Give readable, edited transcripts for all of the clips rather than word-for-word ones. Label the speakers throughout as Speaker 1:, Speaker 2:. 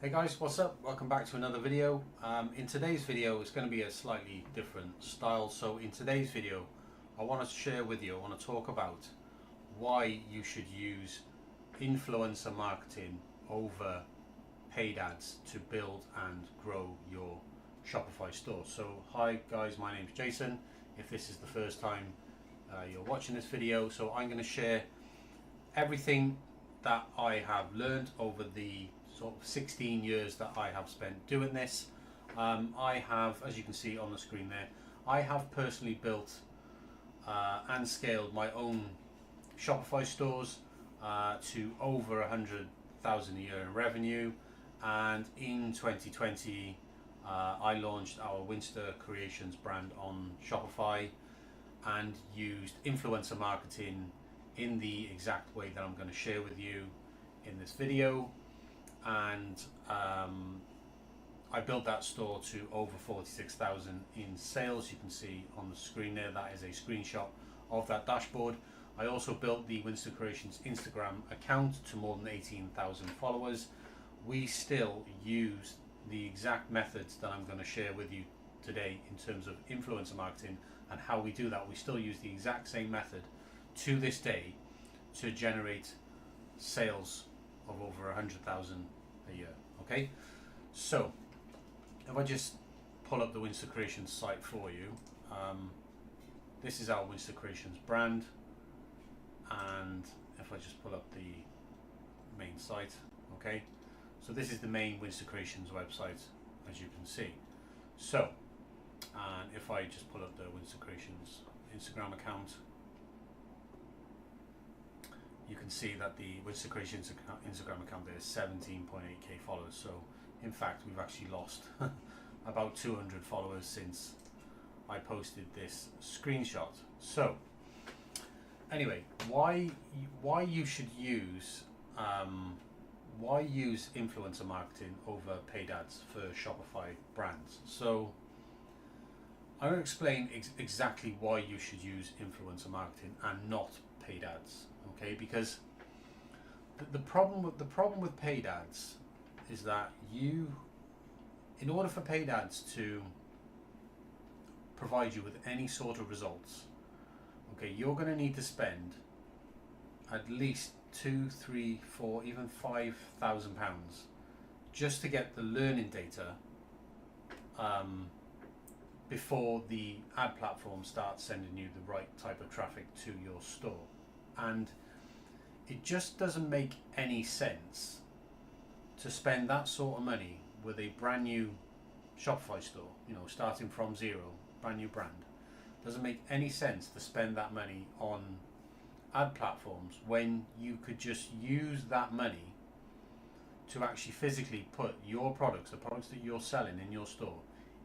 Speaker 1: Hey guys, what's up? Welcome back to another video. In today's video, it's going to be a slightly different style. So in today's video, I want to share with you, I want to talk about why you should use influencer marketing over paid ads to build and grow your Shopify store. So hi guys, my name's Jason. If this is the first time you're watching this video, so I'm going to share everything that I have learned over the sort of 16 years that I have spent doing this. I have, as you can see on the screen there, I have personally built and scaled my own Shopify stores to over 100,000 a year in revenue, and in 2020 I launched our Winster Creations brand on Shopify and used influencer marketing in the exact way that I'm going to share with you in this video. And I built that store to over 46,000 in sales. You can see on the screen there, that is a screenshot of that dashboard. I also built the Winster Creations Instagram account to more than 18,000 followers. We still use the exact methods that I'm going to share with you today in terms of influencer marketing and how we do that. We still use the exact same method to this day to generate sales of over 100,000 a year. Okay, so if I just pull up the Winster Creations site for you, this is our Winster Creations brand, and if I just pull up the main site, okay, so this is the main Winster Creations website, as you can see. So, and if I just pull up the Winster Creations Instagram account, you can see that the Winster Creations Instagram account there is 17.8k followers. So in fact, we've actually lost about 200 followers since I posted this screenshot. So anyway, why you should use influencer marketing over paid ads for Shopify brands? So I'm going to explain exactly why you should use influencer marketing and not paid ads, okay? Because the problem with paid ads is that in order for paid ads to provide you with any sort of results, okay, you're going to need to spend at least £2, £3, £4, even £5,000 just to get the learning data before the ad platform starts sending you the right type of traffic to your store. And it just doesn't make any sense to spend that sort of money with a brand new Shopify store, starting from zero, brand new brand. Doesn't make any sense to spend that money on ad platforms when you could just use that money to actually physically put your products, the products that you're selling in your store,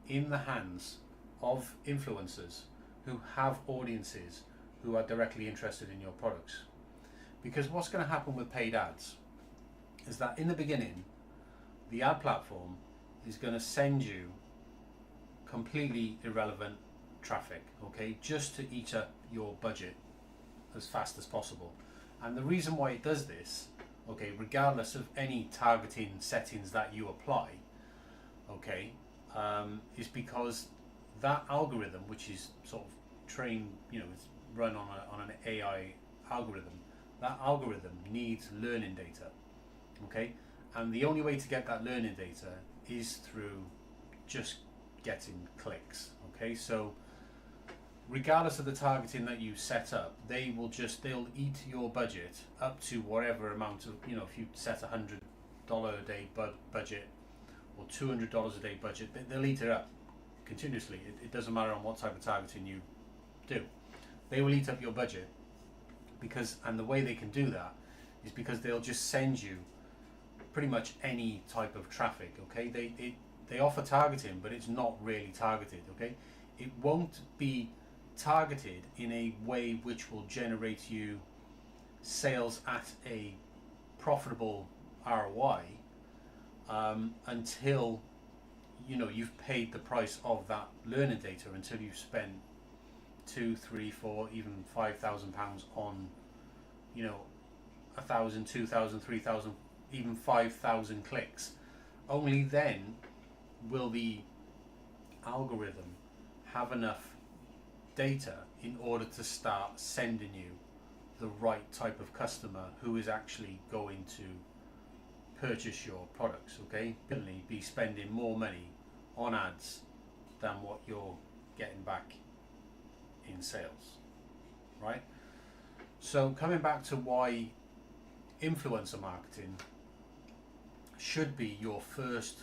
Speaker 1: in the hands of influencers who have audiences who are directly interested in your products. Because what's going to happen with paid ads is that in the beginning, the ad platform is going to send you completely irrelevant traffic, okay, just to eat up your budget as fast as possible. And the reason why it does this, okay, regardless of any targeting settings that you apply, okay, is because that algorithm, which is sort of trained, it's run on an AI algorithm, that algorithm needs learning data, okay? And the only way to get that learning data is through just getting clicks, okay? So regardless of the targeting that you set up, they'll eat your budget up to whatever amount of, if you set $100 a day budget or $200 a day budget, they'll eat it up continuously. It doesn't matter on what type of targeting you do. They will eat up your budget and the way they can do that is because they'll just send you pretty much any type of traffic, okay? They offer targeting, but it's not really targeted, okay? It won't be targeted in a way which will generate you sales at a profitable ROI until you've paid the price of that learning data, until you've spent 2, 3, 4, even £5,000 on 1,000, 2,000, 3,000, even 5,000 clicks. only then will the algorithm have enough data in order to start sending you the right type of customer who is actually going to purchase your products. Okay, definitely be spending more money on ads than what you're getting back in sales, right? So coming back to why influencer marketing should be your first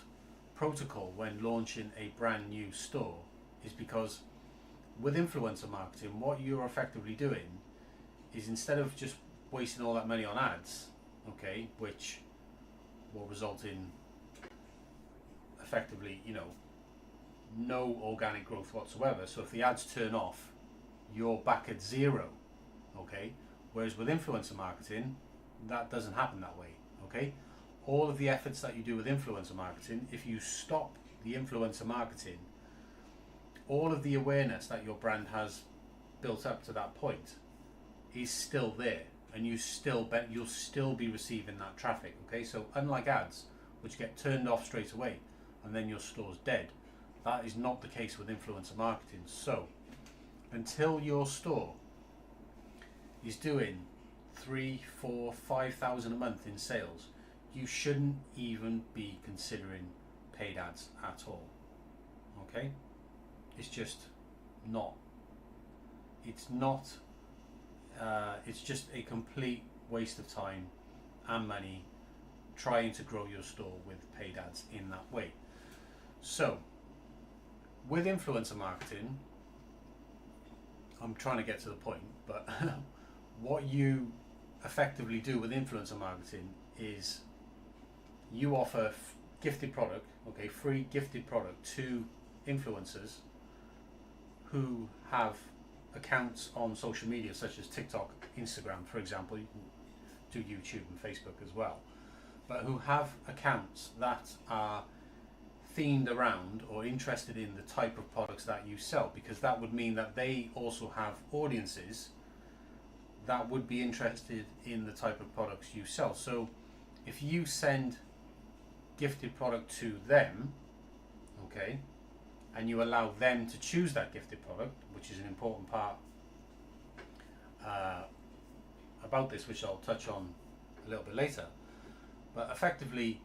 Speaker 1: protocol when launching a brand new store is because with influencer marketing, what you're effectively doing is, instead of just wasting all that money on ads, okay, which will result in effectively, no organic growth whatsoever. So if the ads turn off, you're back at zero, okay? Whereas with influencer marketing, that doesn't happen that way, okay? All of the efforts that you do with influencer marketing, if you stop the influencer marketing, all of the awareness that your brand has built up to that point is still there, and you'll still be receiving that traffic, okay? So unlike ads, which get turned off straight away and then your store's dead, that is not the case with influencer marketing. So until your store is doing 3, 4, 5,000 a month in sales, you shouldn't even be considering paid ads at all, okay? It's just not, it's just a complete waste of time and money trying to grow your store with paid ads in that way. So with influencer marketing, I'm trying to get to the point, but what you effectively do with influencer marketing is you offer gifted product, okay, free gifted product to influencers who have accounts on social media such as TikTok, Instagram, for example. You can do YouTube and Facebook as well, but who have accounts that are themed around or interested in the type of products that you sell, because that would mean that they also have audiences that would be interested in the type of products you sell. So if you send gifted product to them, okay, and you allow them to choose that gifted product, which is an important part about this, which I'll touch on a little bit later, but effectively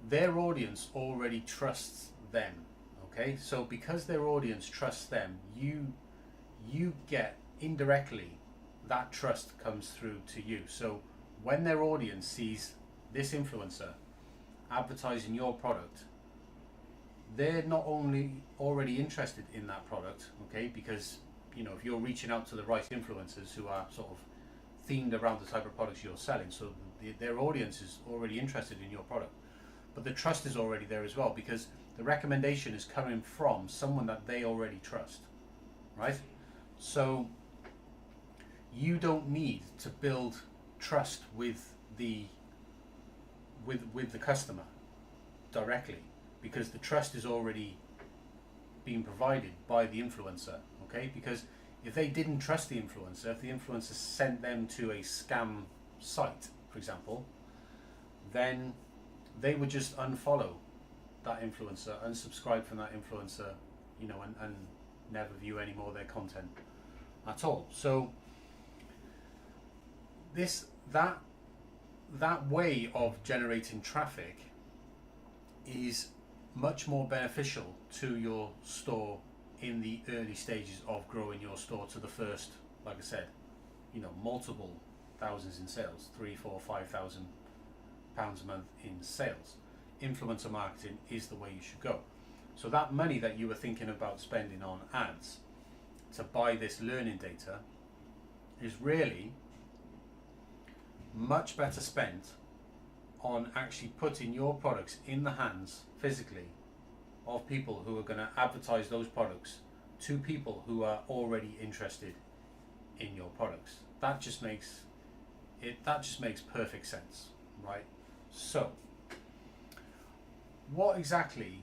Speaker 1: their audience already trusts them, okay? So because their audience trusts them, you get indirectly that trust comes through to you. So when their audience sees this influencer advertising your product, they're not only already interested in that product, okay, because if you're reaching out to the right influencers who are sort of themed around the type of products you're selling, so their audience is already interested in your product, but the trust is already there as well, because the recommendation is coming from someone that they already trust, right? So you don't need to build trust with the customer directly, because the trust is already being provided by the influencer, okay? Because if they didn't trust the influencer, if the influencer sent them to a scam site, for example, then they would just unfollow that influencer, unsubscribe from that influencer, and never view any more of their content at all. So that way of generating traffic is much more beneficial to your store in the early stages of growing your store to the first, like I said, multiple thousands in sales, 3, 4, 5,000 pounds a month in sales. Influencer marketing is the way you should go. So that money that you were thinking about spending on ads to buy this learning data is really much better spent on actually putting your products in the hands physically of people who are going to advertise those products to people who are already interested in your products. That just makes perfect sense, right? So what exactly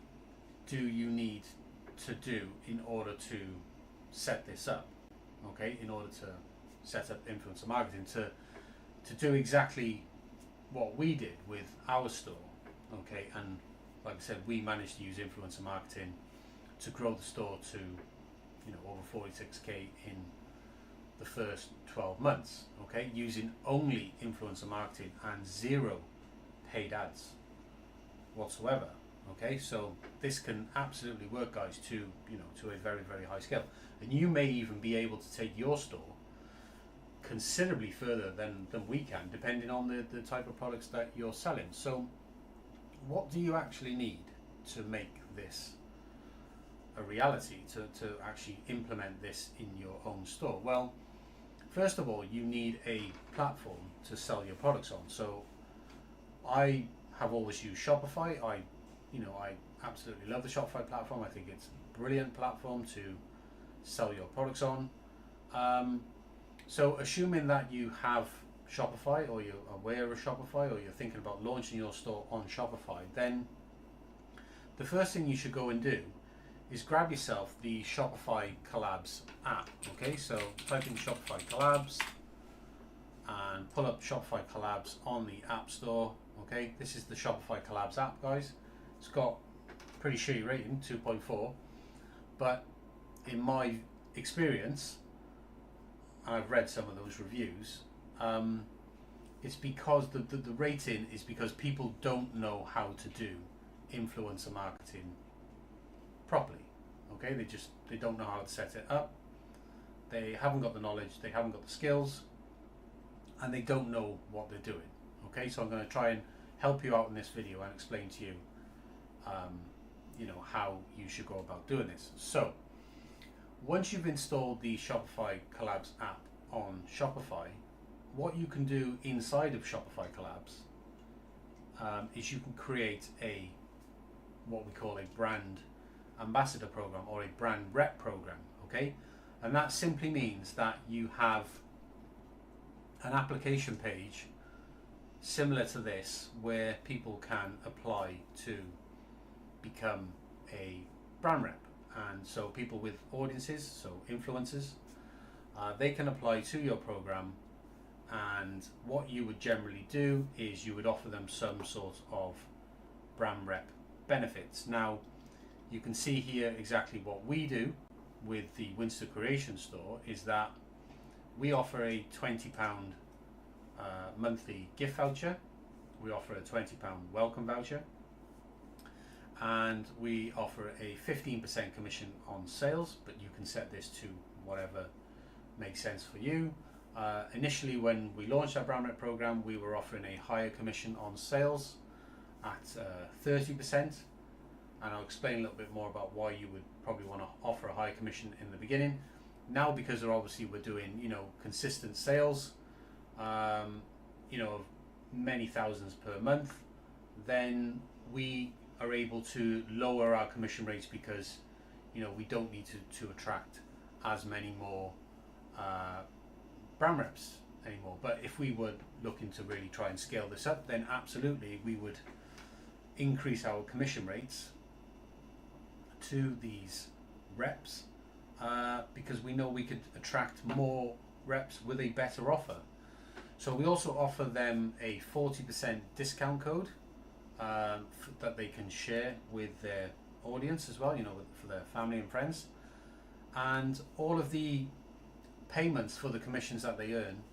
Speaker 1: do you need to do in order to set this up, okay? In order to set up influencer marketing, to do exactly what we did with our store, okay, and like I said, we managed to use influencer marketing to grow the store to, over 46k in the first 12 months, okay, using only influencer marketing and zero paid ads whatsoever. Okay, so this can absolutely work, guys, to to a very, very high scale, and you may even be able to take your store considerably further than we can, depending on the type of products that you're selling. So what do you actually need to make this a reality, to actually implement this in your own store? Well, first of all, you need a platform to sell your products on. So I have always used Shopify. I absolutely love the Shopify platform. I think it's a brilliant platform to sell your products on. So assuming that you have Shopify, or you're aware of Shopify, or you're thinking about launching your store on Shopify, then the first thing you should go and do is grab yourself the Shopify Collabs app. Okay, so type in Shopify Collabs and pull up Shopify Collabs on the App Store. Okay, this is the Shopify Collabs app, guys. It's got pretty shitty rating, 2.4, but in my experience, and I've read some of those reviews, it's because the rating is because people don't know how to do influencer marketing properly. Okay, they don't know how to set it up. They haven't got the knowledge, they haven't got the skills, and they don't know what they're doing. Okay, so I'm going to try and help you out in this video and explain to you, how you should go about doing this. So once you've installed the Shopify Collabs app on Shopify, what you can do inside of Shopify Collabs is you can create what we call a brand ambassador program, or a brand rep program. Okay, and that simply means that you have an application page similar to this where people can apply to become a brand rep. And so people with audiences, so influencers, they can apply to your program, and what you would generally do is you would offer them some sort of brand rep benefits. Now you can see here exactly what we do with the Winster Creation store is that we offer a £20 monthly gift voucher, we offer a £20 welcome voucher, and we offer a 15% commission on sales, but you can set this to whatever makes sense for you. Initially, when we launched our brand rep program, we were offering a higher commission on sales at 30%, and I'll explain a little bit more about why you would probably want to offer a higher commission in the beginning. Now, because we're doing consistent sales, of many thousands per month, then we are able to lower our commission rates because we don't need to attract as many more brand reps anymore. But if we were looking to really try and scale this up, then absolutely we would increase our commission rates to these reps, because we know we could attract more reps with a better offer. So we also offer them a 40% discount code that they can share with their audience as well, for their family and friends. And all of the payments for the commissions that they earn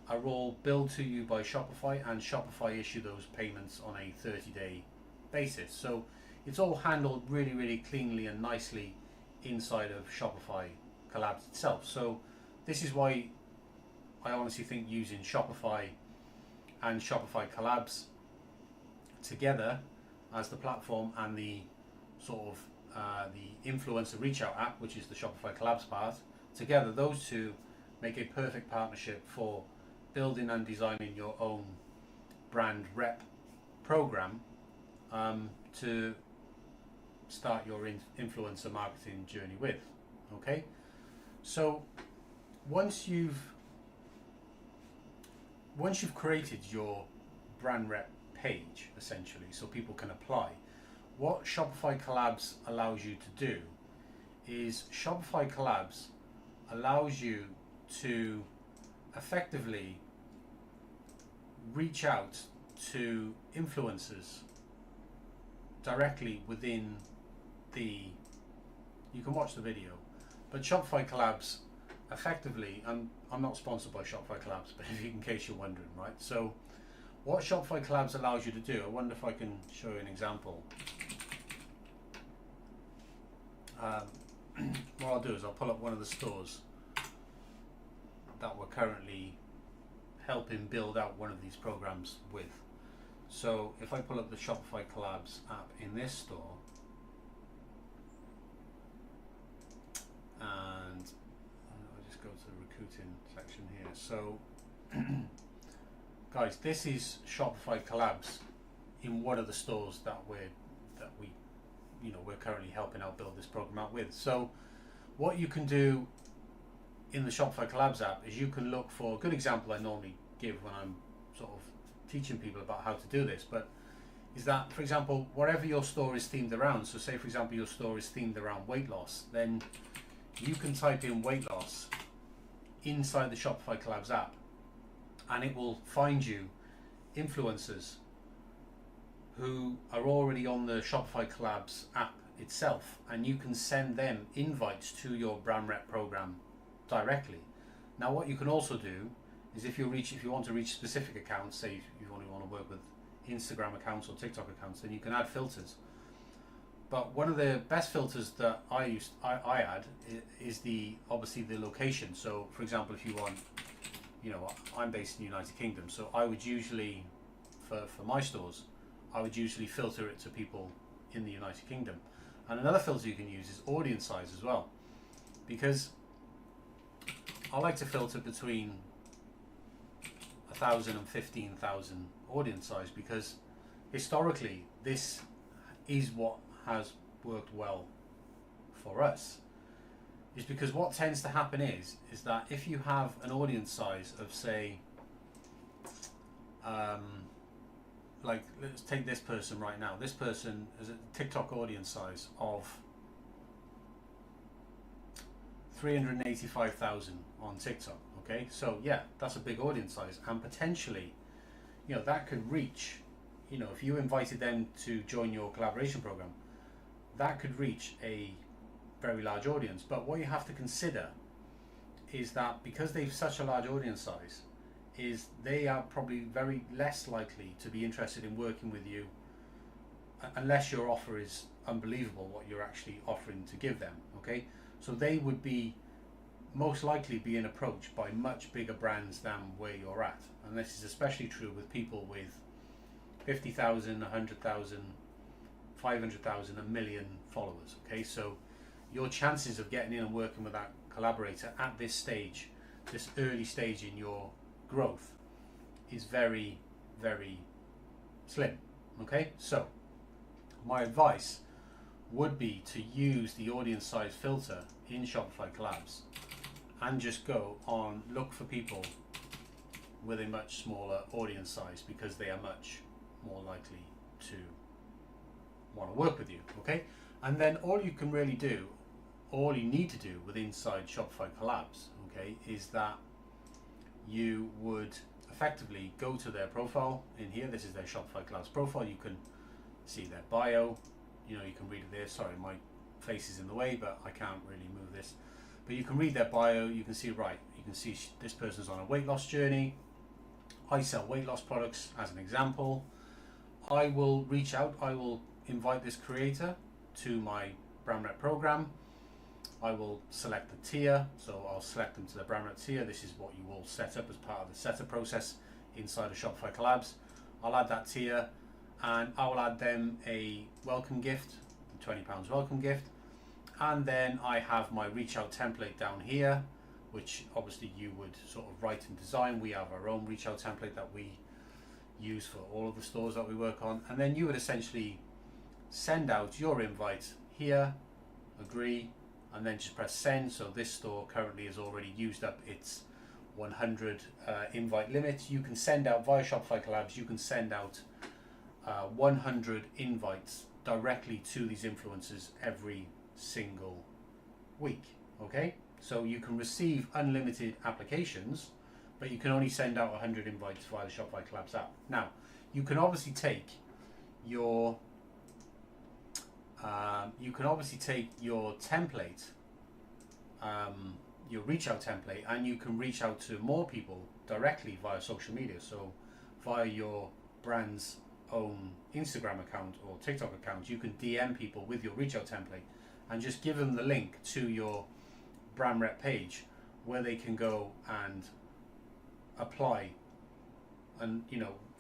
Speaker 1: are all billed to you by Shopify, and Shopify issue those payments on a 30-day basis. So it's all handled really, really cleanly and nicely inside of Shopify Collabs itself. So this is why I honestly think using Shopify and Shopify Collabs together as the platform and the sort of the influencer reach out app, which is the Shopify Collabs part, together those two make a perfect partnership for building and designing your own brand rep program to start your influencer marketing journey with. Okay, so once you've created your brand rep page, essentially, so people can apply, what Shopify Collabs allows you to do is Shopify Collabs allows you to effectively reach out to influencers directly within the, you can watch the video, but Shopify collabs effectively, I'm not sponsored by Shopify collabs, but in case you're wondering, right? So what Shopify collabs allows you to do, I wonder if I can show you an example. What I'll do is I'll pull up one of the stores that we're currently helping build out one of these programs with. So if I pull up the Shopify collabs app in this store, and I'll just go to the recruiting section here. So guys, this is Shopify collabs in one of the stores that we we're currently helping out build this program out with. So what you can do in the Shopify collabs app is you can look for a good example I normally give when I'm sort of teaching people about how to do this, but is that, for example, whatever your store is themed around, so say for example your store is themed around weight loss, then you can type in weight loss inside the Shopify collabs app and it will find you influencers who are already on the Shopify collabs app itself, and you can send them invites to your brand rep program directly. Now what you can also do is if you want to reach specific accounts, say if you only want to work with Instagram accounts or TikTok accounts, then you can add filters. But one of the best filters that I add is obviously the location. So for example, if you want, I'm based in the United Kingdom, so I would usually, for my stores, I would usually filter it to people in the United Kingdom. And another filter you can use is audience size as well, because I like to filter between 1,000 and 15,000 audience size, because historically this is what has worked well for us. Is because what tends to happen is that if you have an audience size of, say, like let's take this person right now. This person has a TikTok audience size of 385,000 on TikTok. Okay, so yeah, that's a big audience size, and potentially, that could reach, if you invited them to join your collaboration program, that could reach a very large audience. But what you have to consider is that because they've such a large audience size, is they are probably very less likely to be interested in working with you unless your offer is unbelievable, what you're actually offering to give them. Okay, so they would be most likely being approached by much bigger brands than where you're at, and this is especially true with people with 50,000, 100,000, 500,000, a million followers. Okay, so your chances of getting in and working with that collaborator at this stage, this early stage in your growth, is very, very slim. Okay, so my advice would be to use the audience size filter in Shopify collabs and just go on look for people with a much smaller audience size, because they are much more likely to want to work with you. Okay, and then all you need to do with inside Shopify collabs, okay, is that you would effectively go to their profile in here. This is their Shopify collabs profile. You can see their bio, you can read it there. Sorry, my face is in the way, but I can't really move this, but you can read their bio. You can see this person's on a weight loss journey. I sell weight loss products as an example. I will reach out, I will invite this creator to my brand rep program. I will select the tier, so I'll select them to the brand rep tier. This is what you will set up as part of the setup process inside of Shopify collabs. I'll add that tier, and I will add them a welcome gift, the £20 welcome gift, and then I have my reach out template down here, which obviously you would sort of write and design. We have our own reach out template that we use for all of the stores that we work on, and then you would essentially send out your invite here, agree, and then just press send. So this store currently has already used up its 100 invite limit. You can send out via Shopify collabs, you can send out 100 invites directly to these influencers every single week. Okay, so you can receive unlimited applications, but you can only send out 100 invites via the Shopify collabs app. Now you can obviously take your You can obviously take your template, your reach out template, and you can reach out to more people directly via social media. So via your brand's own Instagram account or TikTok account, you can DM people with your reach out template and just give them the link to your brand rep page where they can go and apply, and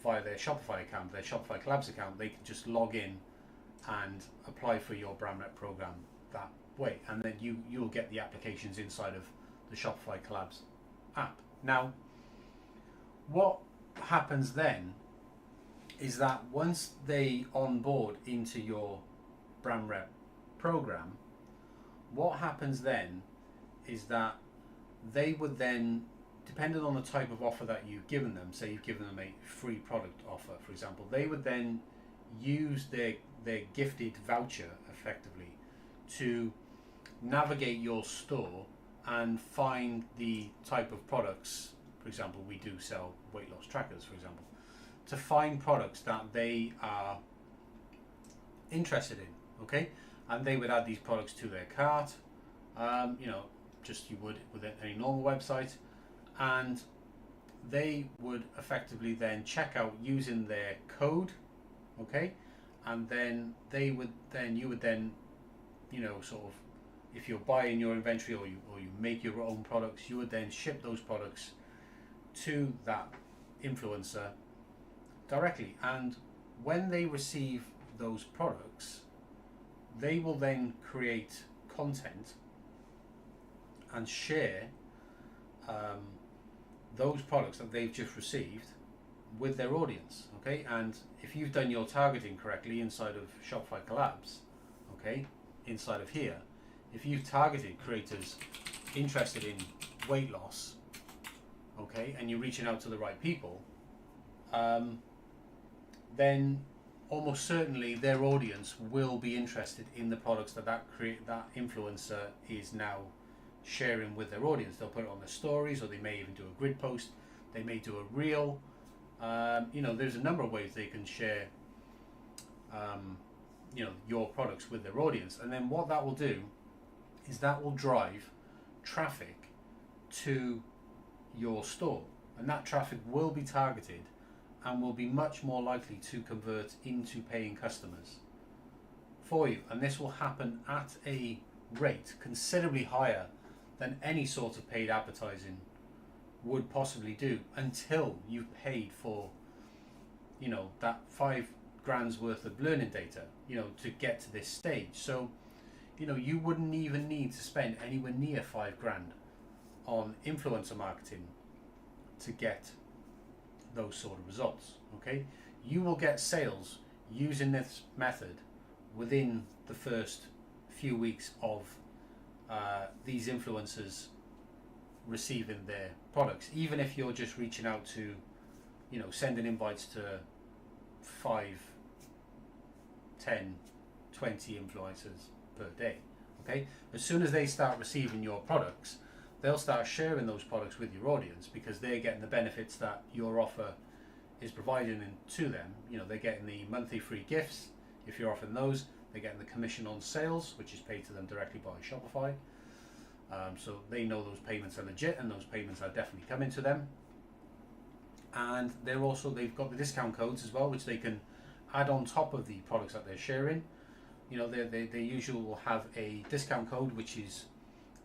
Speaker 1: via their Shopify account, their Shopify Collabs account, they can just log in and apply for your brand rep program that way, and then you'll get the applications inside of the Shopify Collabs app. Now, what happens then is that once they onboard into your brand rep program, what happens then is that they would then, depending on the type of offer that you've given them, say you've given them a free product offer, for example, they would then use their gifted voucher effectively to navigate your store and find the type of products. For example, we do sell weight loss trackers, for example, to find products that they are interested in, okay? And they would add these products to their cart, just you would with any normal website, and they would effectively then check out using their code, okay? And then you would then, sort of, if you're buying your inventory or you make your own products, you would then ship those products to that influencer directly. And when they receive those products, they will then create content and share those products that they've just received with their audience, okay? And if you've done your targeting correctly inside of Shopify Collabs, okay, inside of here, if you've targeted creators interested in weight loss, okay, and you're reaching out to the right people, then almost certainly their audience will be interested in the products that influencer is now sharing with their audience. They'll put it on their stories, or they may even do a grid post. They may do a reel. There's a number of ways they can share, your products with their audience. And then what that will do is that will drive traffic to your store, and that traffic will be targeted and will be much more likely to convert into paying customers for you. And this will happen at a rate considerably higher than any sort of paid advertising would possibly do, until you've paid for that $5,000 worth of learning data to get to this stage. So you wouldn't even need to spend anywhere near $5,000 on influencer marketing to get those sort of results, okay? You will get sales using this method within the first few weeks of these influencers receiving their products, even if you're just reaching out to, sending invites to 5, 10, 20 influencers per day, okay? As soon as they start receiving your products, they'll start sharing those products with your audience, because they're getting the benefits that your offer is providing to them. They're getting the monthly free gifts if you're offering those. They're getting the commission on sales, which is paid to them directly by Shopify. So they know those payments are legit, and those payments are definitely coming to them. And they've got the discount codes as well, which they can add on top of the products that they're sharing. They usually will have a discount code, which is,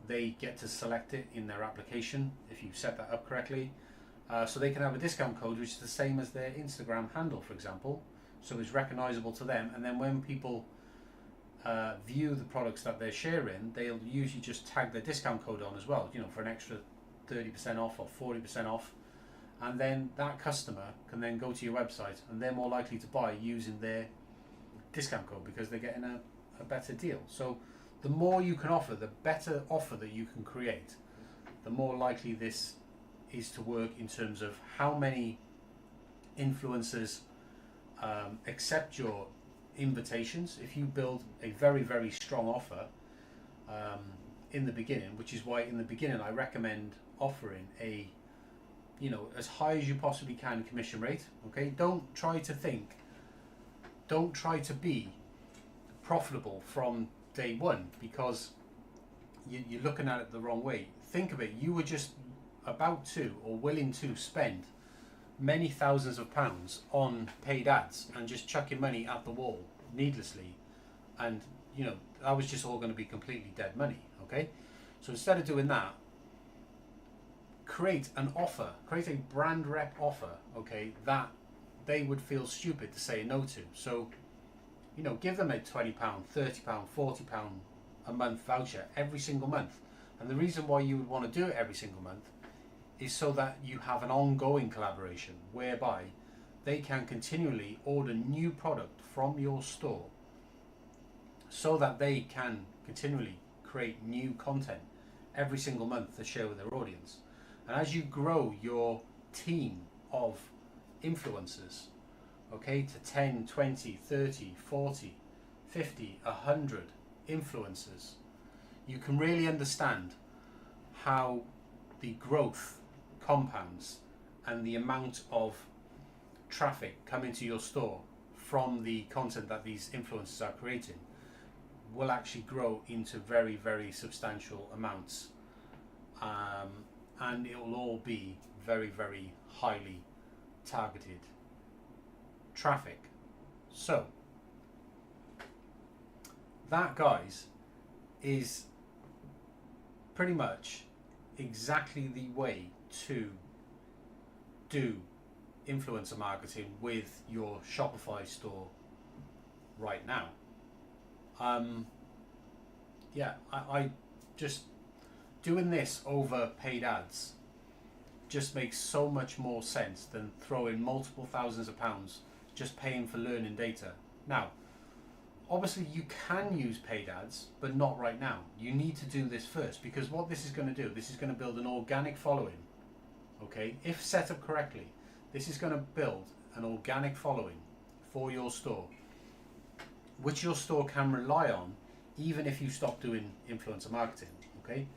Speaker 1: they get to select it in their application if you set that up correctly. So they can have a discount code which is the same as their Instagram handle, for example, so it's recognizable to them. And then when people view the products that they're sharing, they'll usually just tag their discount code on as well, for an extra 30% off or 40% off. And then that customer can then go to your website, and they're more likely to buy using their discount code, because they're getting a better deal. So the more you can offer, the better offer that you can create, the more likely this is to work in terms of how many influencers accept your invitations. If you build a very, very strong offer in the beginning, which is why in the beginning I recommend offering a, as high as you possibly can commission rate, okay? Don't try to be profitable from day one, because you're looking at it the wrong way. Think of it, you were just about to or willing to spend many thousands of pounds on paid ads and just chucking money at the wall needlessly, and that was just all going to be completely dead money. Okay, so instead of doing that, create an offer, create a brand rep offer, okay, that they would feel stupid to say no to. So give them a £20, £30, £40 a month voucher every single month. And the reason why you would want to do it every single month is so that you have an ongoing collaboration whereby they can continually order new product from your store, so that they can continually create new content every single month to share with their audience. And as you grow your team of influencers, okay, to 10, 20, 30, 40, 50, 100 influencers, you can really understand how the growth compounds and the amount of traffic coming to your store from the content that these influencers are creating will actually grow into very, very substantial amounts, and it will all be very, very highly targeted traffic. So that, guys, is pretty much exactly the way to do influencer marketing with your Shopify store right now. I just doing this over paid ads just makes so much more sense than throwing multiple thousands of pounds just paying for learning data. Now, obviously you can use paid ads, but not right now. You need to do this first, because what this is going to do, this is going to build an organic following. Okay, if set up correctly, this is going to build an organic following for your store, which your store can rely on even if you stop doing influencer marketing. Okay,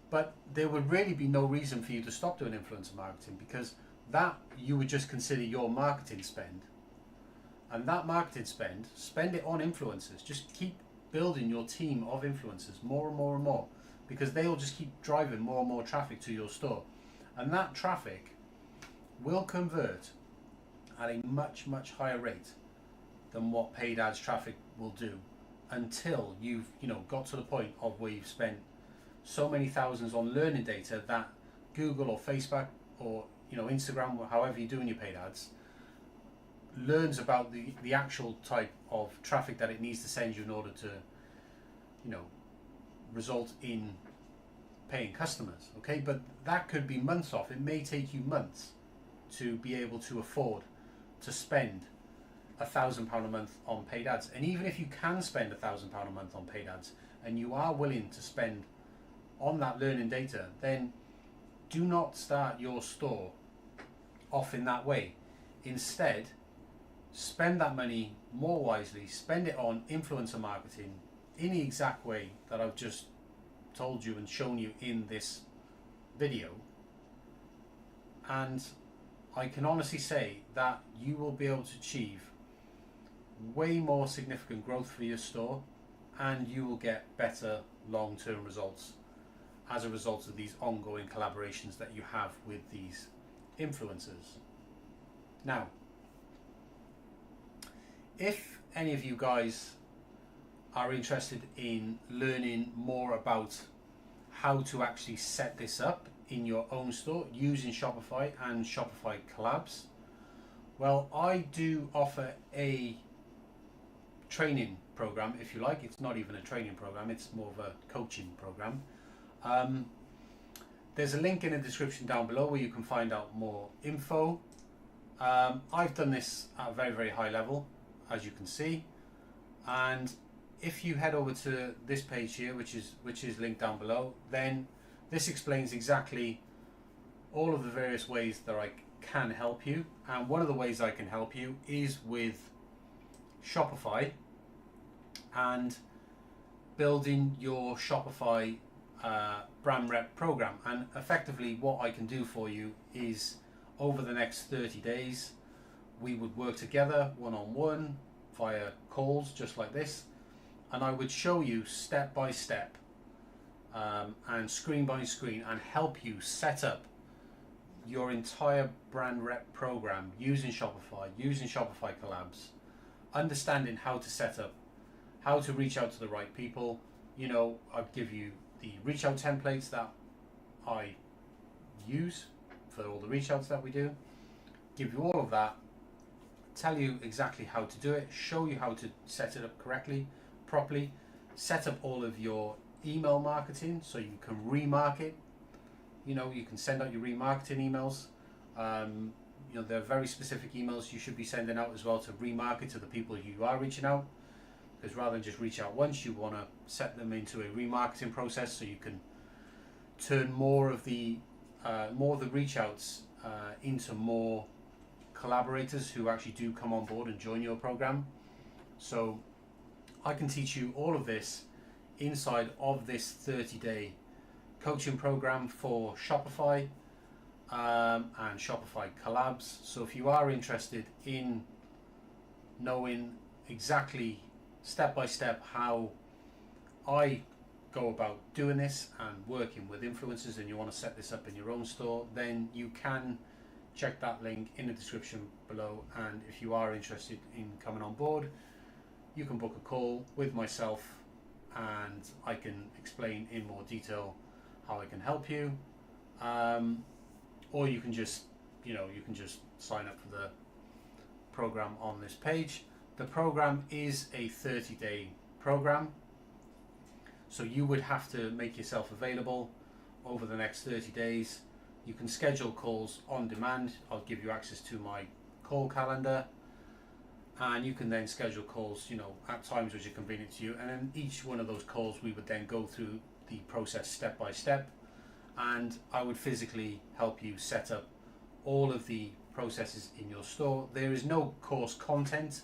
Speaker 1: but there would really be no reason for you to stop doing influencer marketing, because that you would just consider your marketing spend, and that marketing spend it on influencers. Just keep building your team of influencers more and more and more, because they will just keep driving more and more traffic to your store, and that traffic will convert at a much, much higher rate than what paid ads traffic will do, until you've got to the point of where you've spent so many thousands on learning data that Google or Facebook or Instagram, or however you're doing your paid ads, learns about the actual type of traffic that it needs to send you in order to result in paying customers. Okay, but that could be months off. It may take you months to be able to afford to spend £1,000 a month on paid ads. And even if you can spend £1,000 a month on paid ads, and you are willing to spend on that learning data, then do not start your store off in that way. Instead, spend that money more wisely. Spend it on influencer marketing in the exact way that I've just told you and shown you in this video. And I can honestly say that you will be able to achieve way more significant growth for your store, and you will get better long-term results as a result of these ongoing collaborations that you have with these influencers. Now, if any of you guys are interested in learning more about how to actually set this up in your own store using Shopify and Shopify collabs, well, I do offer a training program, if you like. It's not even a training program, it's more of a coaching program. There's a link in the description down below where you can find out more info. I've done this at a very, very high level, as you can see, and if you head over to this page here, which is linked down below, then this explains exactly all of the various ways that I can help you. And one of the ways I can help you is with Shopify and building your Shopify brand rep program. And effectively what I can do for you is, over the next 30 days, we would work together one-on-one via calls just like this, and I would show you step by step and screen by screen and help you set up your entire brand rep program using Shopify collabs, understanding how to set up, how to reach out to the right people. You know, I'd give you the reach out templates that I use for all the reach outs that we do, give you all of that, tell you exactly how to do it, show you how to set it up correctly, properly, set up all of your email marketing so you can remarket. You know, you can send out your remarketing emails. You know, there are very specific emails you should be sending out as well to remarket to the people you are reaching out, because rather than just reach out once, you want to set them into a remarketing process so you can turn more of the reach outs into more collaborators who actually do come on board and join your program. So I can teach you all of this inside of this 30-day coaching program for Shopify and Shopify collabs. So if you are interested in knowing exactly step by step how I go about doing this and working with influencers, and you want to set this up in your own store, then you can check that link in the description below. And if you are interested in coming on board, you can book a call with myself and I can explain in more detail how I can help you, or you can just sign up for the program on this page. The program is a 30-day program, so you would have to make yourself available over the next 30 days. You can schedule calls on demand. I'll give you access to my call calendar, and you can then schedule calls, you know, at times which are convenient to you. And then each one of those calls, we would then go through the process step by step, and I would physically help you set up all of the processes in your store. There is no course content.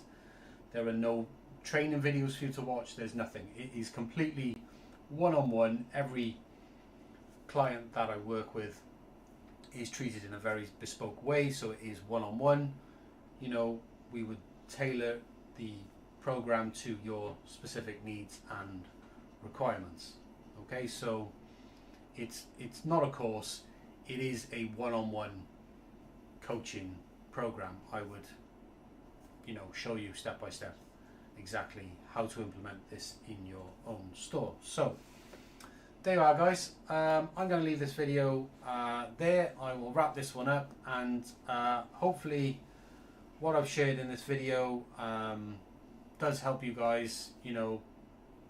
Speaker 1: There are no training videos for you to watch. There's nothing. It is completely one-on-one. Every client that I work with is treated in a very bespoke way, so it is one-on-one. You know, we would tailor the program to your specific needs and requirements. Okay, so it's not a course, it is a one-on-one coaching program. I would, you know, show you step by step exactly how to implement this in your own store. So there you are, guys. I'm going to leave this video there. I will wrap this one up, and hopefully what I've shared in this video does help you guys, you know,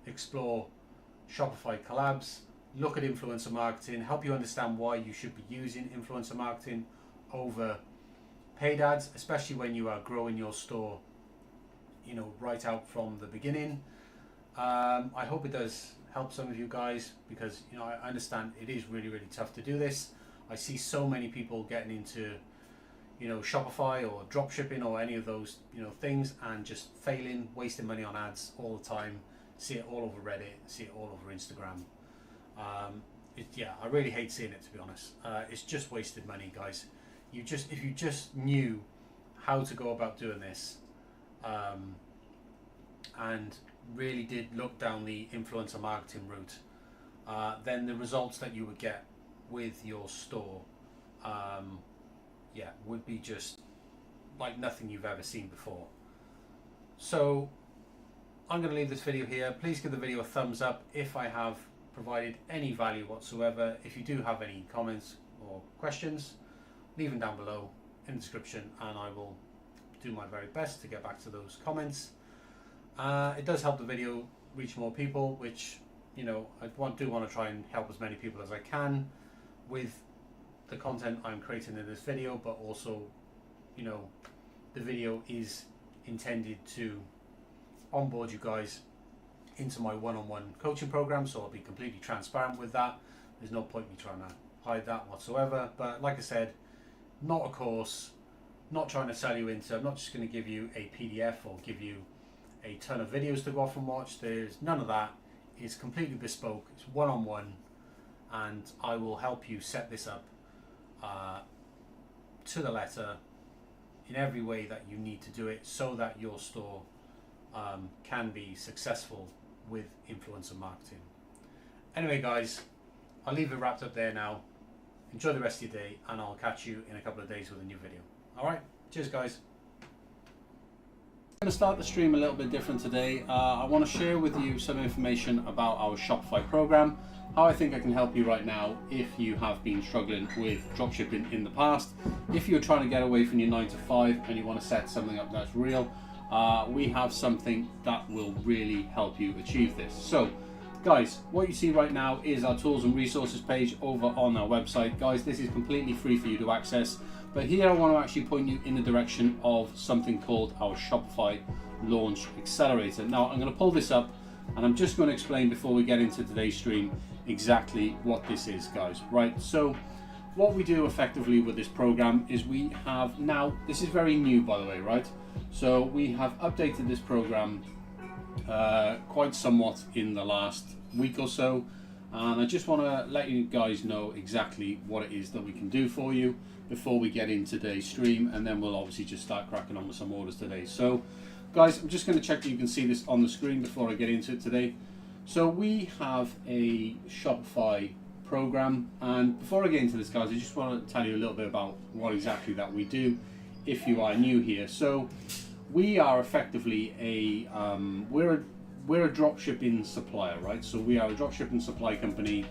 Speaker 1: explore Shopify collabs, look at influencer marketing, help you understand why you should be using influencer marketing over paid ads, especially when you are growing your store, you know, right out from the beginning. I hope it does help some of you guys, because, you know, I understand it is really, really tough to do this. I see so many people getting into, you know, Shopify or drop shipping or any of those, you know, things, and just failing, wasting money on ads all the time. See it all over Reddit, see it all over Instagram. Yeah, I really hate seeing it, to be honest. It's just wasted money, guys. If you just knew how to go about doing this, and really did look down the influencer marketing route, then the results that you would get with your store, would be just like nothing you've ever seen before. So I'm going to leave this video here. Please give the video a thumbs up if I have provided any value whatsoever. If you do have any comments or questions, leave them down below in the description, and I will do my very best to get back to those comments. It does help the video reach more people, which, you know, I do want to try and help as many people as I can with the content I'm creating in this video, but also, you know, the video is intended to onboard you guys into my one-on-one coaching program, so I'll be completely transparent with that. There's no point me trying to hide that whatsoever. But like I said, not a course, not trying to sell you into, I'm not just going to give you a PDF or give you a ton of videos to go off and watch. There's none of that. It's completely bespoke. It's one-on-one, and I will help you set this up to the letter in every way that you need to do it, so that your store can be successful with influencer marketing. Anyway guys, I'll leave it wrapped up there now. Enjoy the rest of your day, and I'll catch you in a couple of days with a new video. Alright, cheers guys. I'm going to start the stream a little bit different today. I want to share with you some information about our Shopify program, how I think I can help you right now if you have been struggling with dropshipping in the past. If you're trying to get away from your 9 to 5 and you want to set something up that's real, we have something that will really help you achieve this. So guys, what you see right now is our tools and resources page over on our website. Guys, this is completely free for you to access, but here I want to actually point you in the direction of something called our Shopify Launch Accelerator. Now I'm going to pull this up and I'm just going to explain before we get into today's stream exactly what this is, guys. Right, so what we do effectively with this program is we have now, this is very new by the way, right? So we have updated this program quite somewhat in the last week or so, and I just want to let you guys know exactly what it is that we can do for you before we get in today's stream, and then we'll obviously just start cracking on with some orders today. So guys, I'm just going to check that you can see this on the screen before I get into it today. So we have a Shopify program, and before I get into this guys, I just want to tell you a little bit about what exactly that we do if you are new here. So we are effectively we're a dropshipping supplier, right? So we are a dropshipping supply company.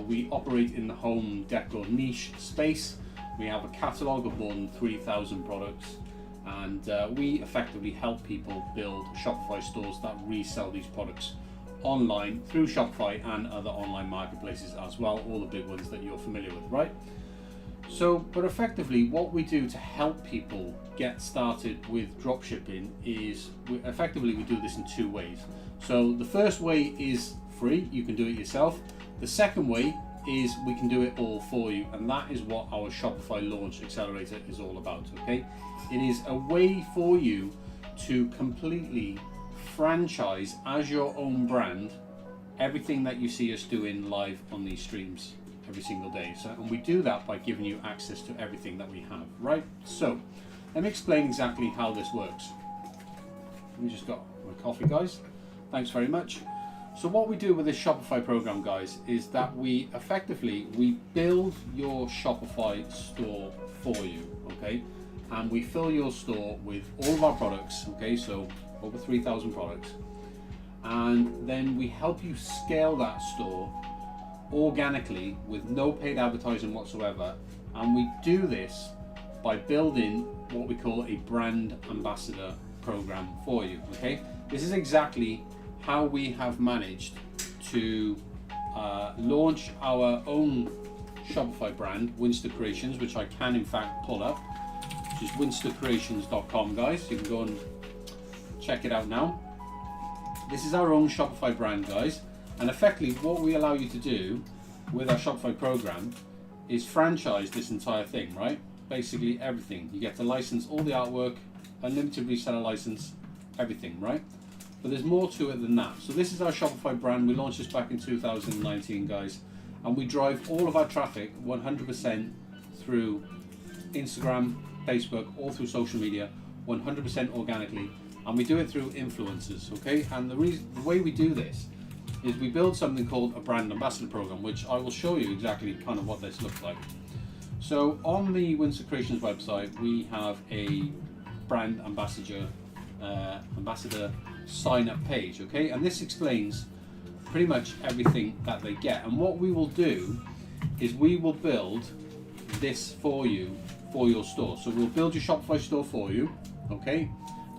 Speaker 1: We operate in the home decor niche space. We have a catalog of more than 3,000 products, and we effectively help people build Shopify stores that resell these products online through Shopify and other online marketplaces as well, all the big ones that you're familiar with, right? So, but effectively what we do to help people get started with dropshipping is we do this in two ways. So the first way is free, you can do it yourself. The second way is we can do it all for you, and that is what our Shopify Launch Accelerator is all about, okay? It is a way for you to completely franchise as your own brand everything that you see us doing live on these streams every single day. So, and we do that by giving you access to everything that we have, right? So let me explain exactly how this works. We just got my coffee, guys. Thanks very much. So what we do with this Shopify program, guys, is that we build your Shopify store for you, okay? And we fill your store with all of our products, okay? So over 3,000 products. And then we help you scale that store organically with no paid advertising whatsoever, and we do this by building what we call a brand ambassador program for you, okay? This is exactly how we have managed to launch our own Shopify brand, Winster Creations, which I can in fact pull up, which is winstercreations.com, guys. You can go and check it out now. This is our own Shopify brand, guys. And effectively what we allow you to do with our Shopify program is franchise this entire thing, right? Basically everything. You get to license all the artwork, unlimited reseller license, everything, right? But there's more to it than that. So this is our Shopify brand. We launched this back in 2019, guys. And we drive all of our traffic 100% through Instagram, Facebook, all through social media, 100% organically. And we do it through influencers, okay? And the way we do this is we build something called a brand ambassador program, which I will show you exactly kind of what this looks like. So on the Winster Creations website, we have a brand ambassador sign up page, okay? And this explains pretty much everything that they get. And what we will do is we will build this for you for your store. So we'll build your Shopify store for you, okay?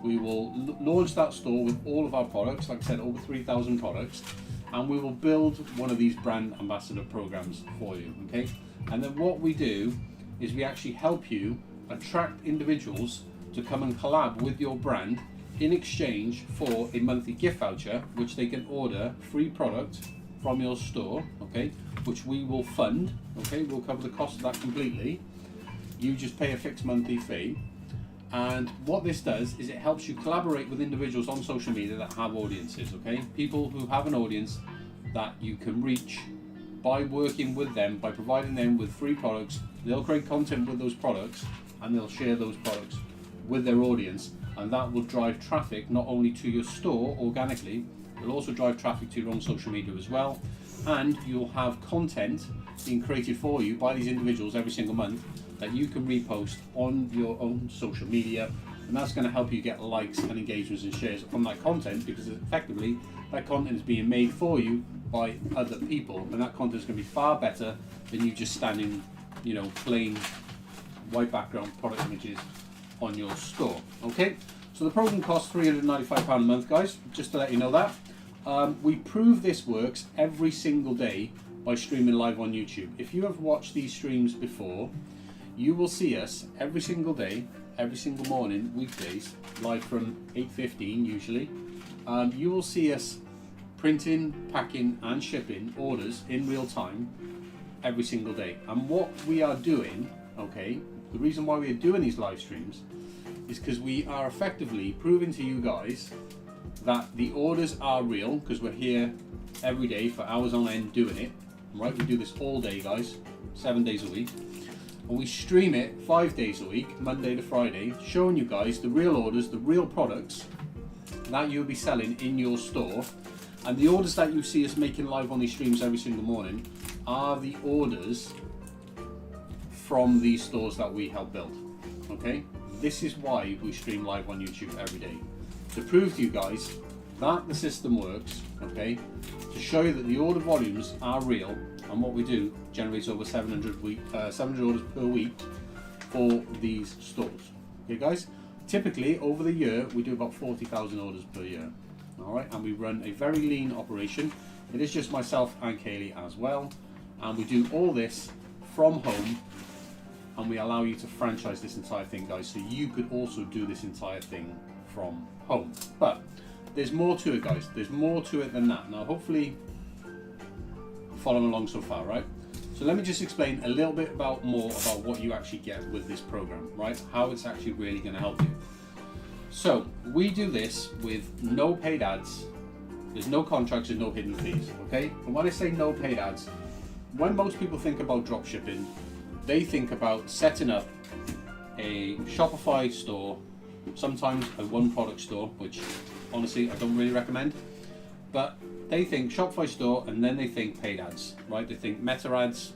Speaker 1: We will launch that store with all of our products, like I said, over 3,000 products, and we will build one of these brand ambassador programs for you, okay? And then what we do is we actually help you attract individuals to come and collab with your brand in exchange for a monthly gift voucher, which they can order free product from your store, okay? Which we will fund, okay? We'll cover the cost of that completely. You just pay a fixed monthly fee. And what this does is it helps you collaborate with individuals on social media that have audiences, okay? People who have an audience that you can reach by working with them, by providing them with free products. They'll create content with those products and they'll share those products with their audience, and that will drive traffic not only to your store organically,
Speaker 2: It'll also drive traffic to your own social media as well, and you'll have content being created for you by these individuals every single month that you can repost on your own social media, and that's going to help you get likes and engagements and shares from that content, because effectively that content is being made for you by other people, and that content is going to be far better than you just standing, plain white background product images on your store. Okay, so the program costs £395 a month, guys, just to let you know that. We prove this works every single day by streaming live on YouTube. If you have watched these streams before, you will see us every single day, every single morning, weekdays, live from 8:15 usually. You will see us printing, packing and shipping orders in real time every single day. And what we are doing, okay, the reason why we are doing these live streams is because we are effectively proving to you guys that the orders are real, because we're here every day for hours on end doing it, right? We do this all day, guys, 7 days a week. And we stream it 5 days a week, Monday to Friday, showing you guys the real orders, the real products that you'll be selling in your store. And the orders that you see us making live on these streams every single morning are the orders from these stores that we help build. Okay? This is why we stream live on YouTube every day. To prove to you guys that the system works, okay? To show you that the order volumes are real, and what we do generates over 700 orders per week for these stores. Okay, guys? Typically, over the year, we do about 40,000 orders per year. All right, and we run a very lean operation. It is just myself and Kaylee as well, and we do all this from home, and we allow you to franchise this entire thing, guys, so you could also do this entire thing from home. But there's more to it, guys. There's more to it than that. Now, hopefully, following along so far, right? So let me just explain a little bit more about what you actually get with this program, right? How it's actually really going to help you. So we do this with no paid ads. There's no contracts, there's no hidden fees, okay? And when I say no paid ads, when most people think about drop shipping, they think about setting up a Shopify store, sometimes a one product store, which honestly I don't really recommend, but they think Shopify store and then they think paid ads, right? They think Meta ads,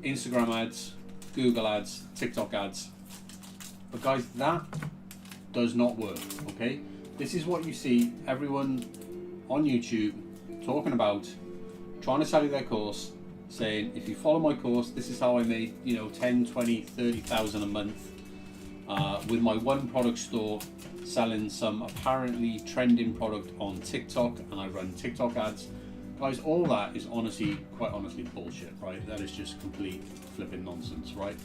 Speaker 2: Instagram ads, Google ads, TikTok ads. But guys, that does not work, okay? This is what you see everyone on YouTube talking about, trying to sell you their course, saying, if you follow my course, this is how I made, 10, 20, 30,000 a month with my one product store, selling some apparently trending product on TikTok, and I run TikTok ads. Guys, all that is quite honestly bullshit, right? That is just complete flipping nonsense, right?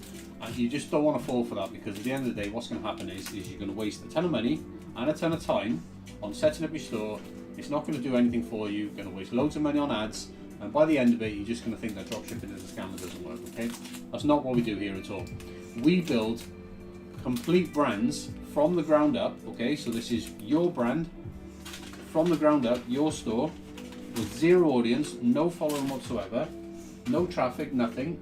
Speaker 2: And you just don't want to fall for that, because at the end of the day, what's going to happen is you're going to waste a ton of money and a ton of time on setting up your store. It's not going to do anything for you. You're going to waste loads of money on ads, and by the end of it, you're just going to think that dropshipping is a scam that doesn't work, okay? That's not what we do here at all. We build complete brands from the ground up, okay? So this is your brand from the ground up, your store, with zero audience, no following whatsoever, no traffic, nothing.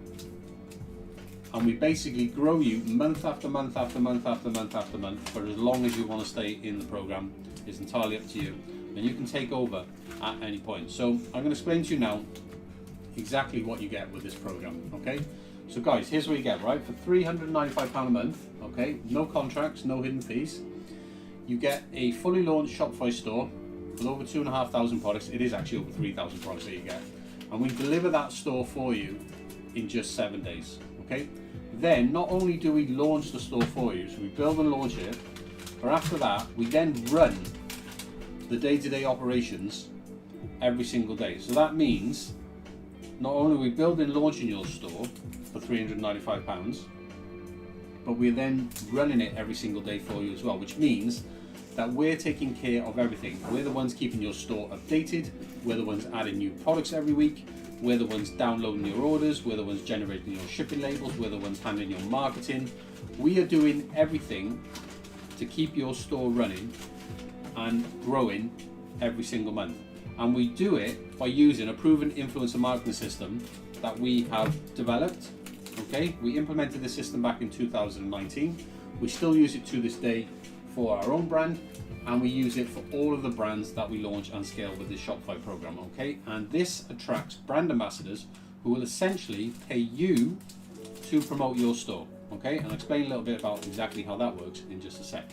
Speaker 2: And we basically grow you month after month after month after month after month for as long as you want to stay in the program. It's entirely up to you. And you can take over at any point. So I'm going to explain to you now exactly what you get with this program, okay? So guys, here's what you get, right? For £395 a month, okay? No contracts, no hidden fees. You get a fully launched Shopify store with over 2,500 products. It is actually over 3,000 products that you get. And we deliver that store for you in just 7 days, okay? Then, not only do we launch the store for you, so we build and launch it, but after that, we then run the day-to-day operations every single day. So that means, not only are we building and launching your store for £395, but we're then running it every single day for you as well, which means that we're taking care of everything. We're the ones keeping your store updated, we're the ones adding new products every week, we're the ones downloading your orders, we're the ones generating your shipping labels, we're the ones handling your marketing. We are doing everything to keep your store running and growing every single month. And we do it by using a proven influencer marketing system that we have developed. Okay, we implemented the system back in 2019. We still use it to this day for our own brand, and we use it for all of the brands that we launch and scale with this Shopify program, okay? And this attracts brand ambassadors who will essentially pay you to promote your store, okay? And I'll explain a little bit about exactly how that works in just a sec.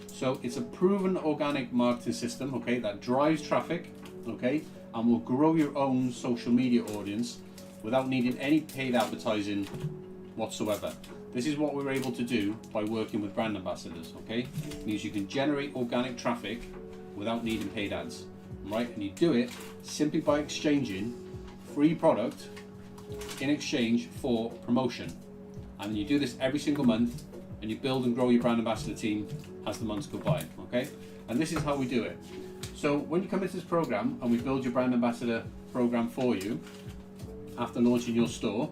Speaker 2: So it's a proven organic marketing system, okay, that drives traffic, okay, and will grow your own social media audience without needing any paid advertising whatsoever. This is what we're able to do by working with brand ambassadors, okay? It means you can generate organic traffic without needing paid ads, right? And you do it simply by exchanging free product in exchange for promotion. And you do this every single month, and you build and grow your brand ambassador team as the months go by, okay? And this is how we do it. So when you come into this program and we build your brand ambassador program for you after launching your store,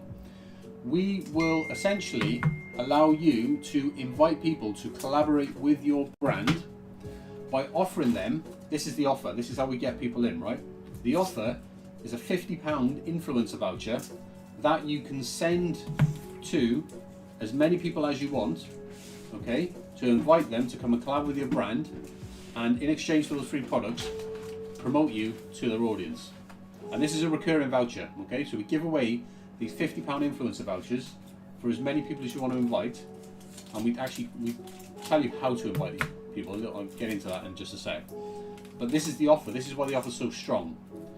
Speaker 2: we will essentially allow you to invite people to collaborate with your brand by offering them, this is the offer, this is how we get people in, right? The offer is a £50 influencer voucher that you can send to as many people as you want, okay, to invite them to come and collab with your brand, and in exchange for those free products, promote you to their audience. And this is a recurring voucher, okay? So we give away these £50 influencer vouchers for as many people as you want to invite, and we tell you how to invite these people. I'll get into that in just a sec. But this is the offer. This is why the offer is so strong.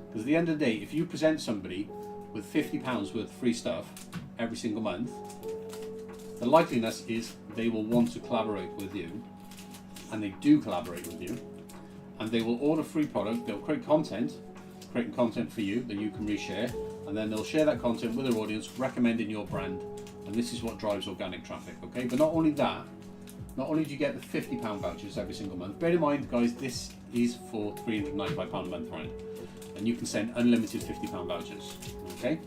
Speaker 2: Because at the end of the day, if you present somebody with £50 worth of free stuff every single month, the likeliness is they will want to collaborate with you, and they do collaborate with you, and they will order free product. They'll creating content for you that you can reshare, and then they'll share that content with their audience, recommending your brand, and this is what drives organic traffic, okay? But not only that, not only do you get the £50 vouchers every single month, bear in mind, guys, this is for £395 a month, right? And you can send unlimited £50 vouchers, okay?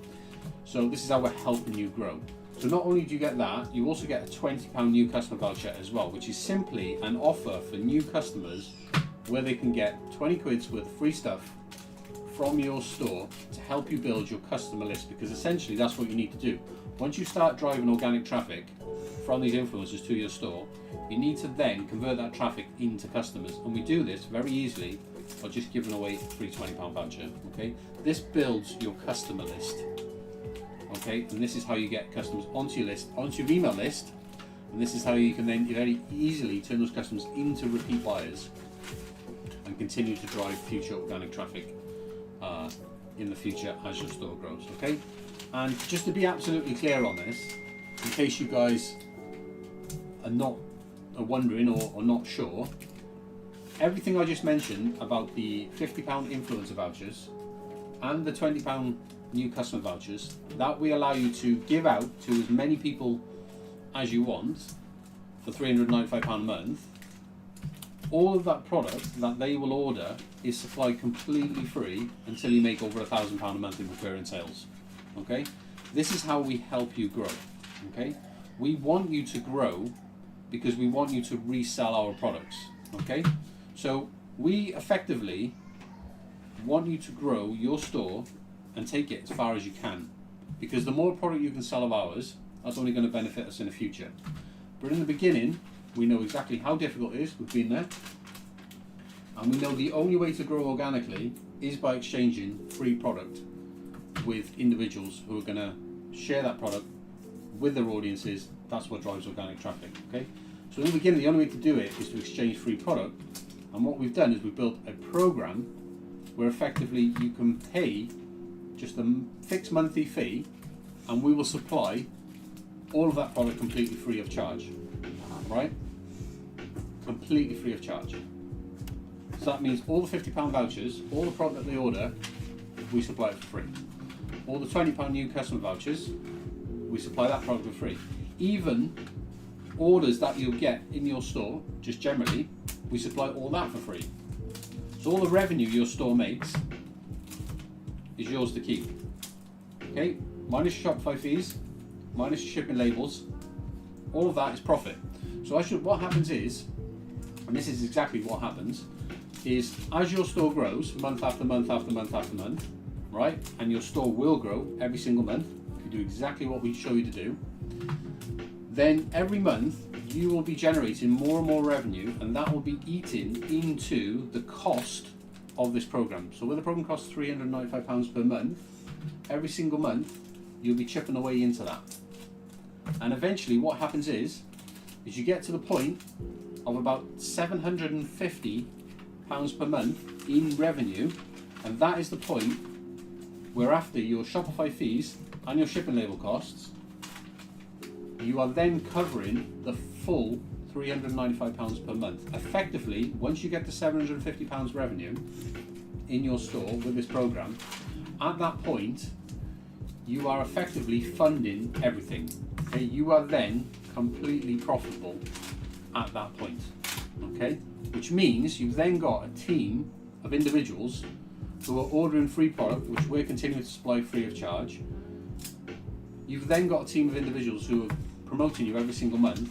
Speaker 2: So this is how we're helping you grow. So not only do you get that, you also get a £20 new customer voucher as well, which is simply an offer for new customers where they can get 20 quid's worth of free stuff from your store to help you build your customer list, because essentially that's what you need to do. Once you start driving organic traffic from these influencers to your store, you need to then convert that traffic into customers, and we do this very easily by just giving away a free £20 voucher, okay? This builds your customer list, okay? And this is how you get customers onto your list, onto your email list, and this is how you can then very easily turn those customers into repeat buyers and continue to drive future organic traffic in the future as your store grows, okay? And just to be absolutely clear on this, in case you guys are wondering or not sure, everything I just mentioned about the £50 influencer vouchers and the £20 new customer vouchers that we allow you to give out to as many people as you want for £395 a month, all of that product that they will order is supplied completely free until you make over £1,000 a month in recurring sales, okay? This is how we help you grow, okay? We want you to grow because we want you to resell our products, okay? So we effectively want you to grow your store and take it as far as you can, because the more product you can sell of ours, that's only going to benefit us in the future. But in the beginning, we know exactly how difficult it is. We've been there, and we know the only way to grow organically is by exchanging free product with individuals who are going to share that product with their audiences. That's what drives organic traffic, okay? So in the beginning, the only way to do it is to exchange free product, and what we've done is we've built a program where effectively you can pay just a fixed monthly fee, and we will supply all of that product completely free of charge, right? Completely free of charge. So that means all the £50 vouchers, all the product that they order, we supply it for free. All the £20 new customer vouchers, we supply that product for free. Even orders that you'll get in your store, just generally, we supply all that for free. So all the revenue your store makes is yours to keep. Okay, minus your Shopify fees, minus your shipping labels, all of that is profit. So what happens is, and this is exactly what happens, is as your store grows month after month after month after month, right, and your store will grow every single month if you do exactly what we show you to do, then every month you will be generating more and more revenue, and that will be eaten into the cost of this program. So where the program costs £395 per month, every single month you'll be chipping away into that. And eventually what happens is you get to the point of about £750 per month in revenue, and that is the point where after your Shopify fees and your shipping label costs, you are then covering the full £395 per month. Effectively, once you get to £750 revenue in your store with this program, at that point, you are effectively funding everything. Okay, you are then completely profitable at that point. Okay, which means you've then got a team of individuals who are ordering free product, which we're continuing to supply free of charge. You've then got a team of individuals who are promoting you every single month,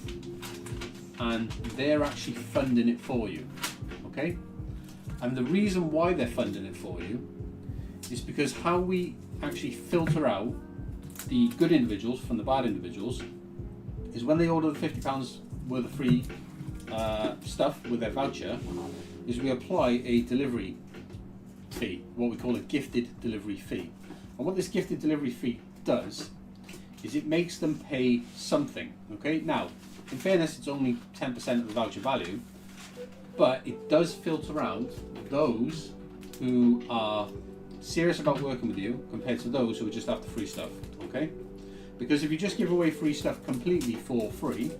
Speaker 2: and they're actually funding it for you. Okay, and the reason why they're funding it for you is because how we actually filter out the good individuals from the bad individuals is when they order the £50 worth of free stuff with their voucher, is we apply a delivery fee, what we call a gifted delivery fee. And what this gifted delivery fee does is it makes them pay something. Okay, now in fairness, it's only 10% of the voucher value, but it does filter out those who are serious about working with you compared to those who are just after free stuff. Okay, because if you just give away free stuff completely for free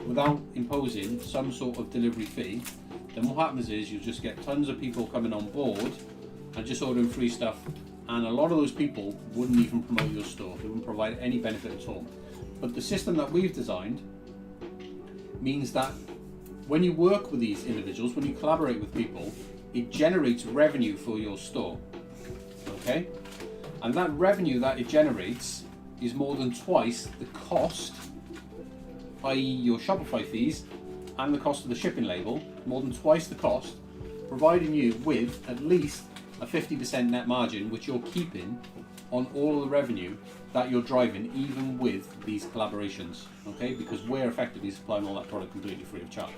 Speaker 2: without imposing some sort of delivery fee, then what happens is you just get tons of people coming on board and just ordering free stuff, and a lot of those people wouldn't even promote your store. They wouldn't provide any benefit at all. But the system that we've designed means that when you work with these individuals, when you collaborate with people, it generates revenue for your store. Okay, and that revenue that it generates is more than twice the cost, i.e. your Shopify fees and the cost of the shipping label, more than twice the cost, providing you with at least a 50% net margin, which you're keeping on all of the revenue that you're driving, even with these collaborations. Okay, because we're effectively supplying all that product completely free of charge.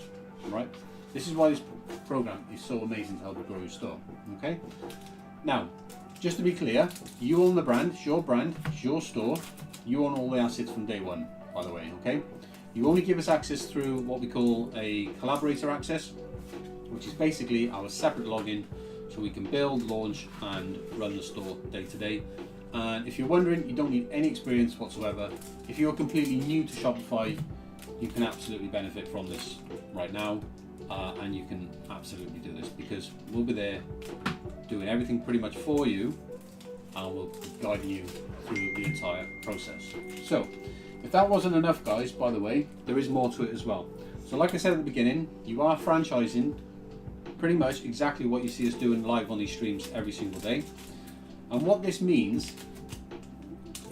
Speaker 2: Right? This is why this program is so amazing to help you grow your store. Okay, now just to be clear, you own the brand, it's your store, you own all the assets from day one, by the way. Okay, you only give us access through what we call a collaborator access, which is basically our separate login, so we can build, launch and run the store day to day. And if you're wondering, you don't need any experience whatsoever. If you're completely new to Shopify, you can absolutely benefit from this right now, and you can absolutely do this because we'll be there doing everything pretty much for you, and we'll be guiding you through the entire process. So if that wasn't enough, guys, by the way, there is more to it as well. So like I said at the beginning, you are franchising pretty much exactly what you see us doing live on these streams every single day. And what this means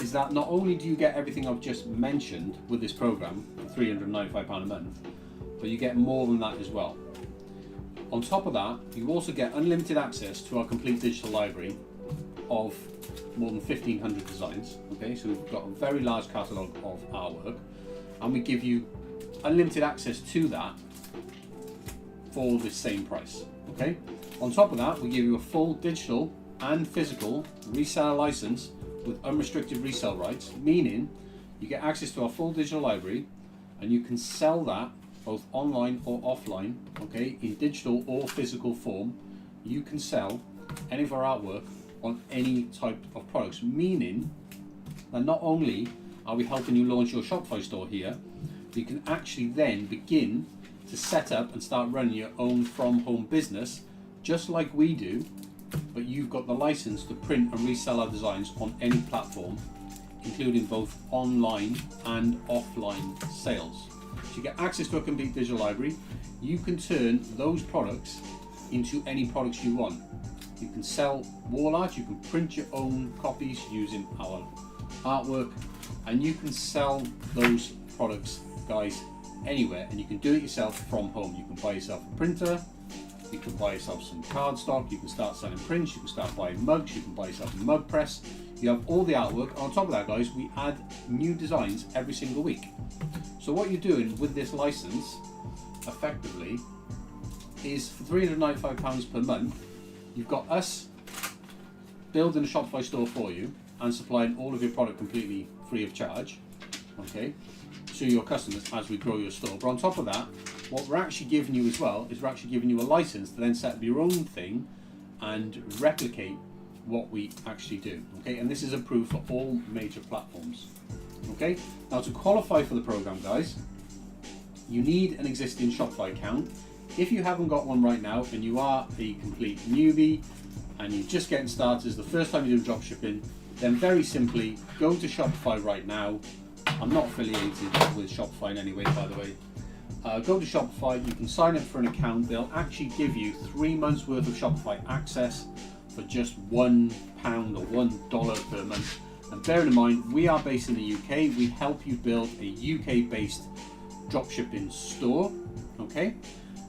Speaker 2: is that not only do you get everything I've just mentioned with this program for £395 a month, but you get more than that as well. On top of that, you also get unlimited access to our complete digital library of more than 1,500 designs. Okay, so we've got a very large catalogue of artwork, and we give you unlimited access to that for the same price. Okay, on top of that, we give you a full digital and physical reseller license with unrestricted resale rights, meaning you get access to our full digital library and you can sell that both online or offline. Okay, in digital or physical form, you can sell any of our artwork on any type of products, meaning that not only are we helping you launch your Shopify store here, but you can actually then begin to set up and start running your own from home business just like we do, but you've got the license to print and resell our designs on any platform, including both online and offline sales. So you get access to a complete digital library. You can turn those products into any products you want. You can sell wall art, you can print your own copies using our artwork, and you can sell those products, guys, anywhere, and you can do it yourself from home. You can buy yourself a printer, You can buy yourself some cardstock, you can start selling prints, you can start buying mugs, you can buy yourself a mug press. You have all the artwork. On top of that, guys, we add new designs every single week. So what you're doing with this license, effectively, is for £395 per month, you've got us building a Shopify store for you and supplying all of your product completely free of charge, okay, to your customers as we grow your store. But on top of that, what we're actually giving you as well is we're actually giving you a license to then set up your own thing and replicate what we actually do, okay? And this is approved for all major platforms, okay? Now, to qualify for the program, guys, you need an existing Shopify account. If you haven't got one right now and you are a complete newbie and you're just getting started, it's the first time you're doing dropshipping, then very simply go to Shopify right now. I'm not affiliated with Shopify in any way, by the way. Go to Shopify, you can sign up for an account. They'll actually give you 3 months worth of Shopify access for just £1 or $1 per month. And bear in mind, we are based in the UK. We help you build a UK-based dropshipping store, okay?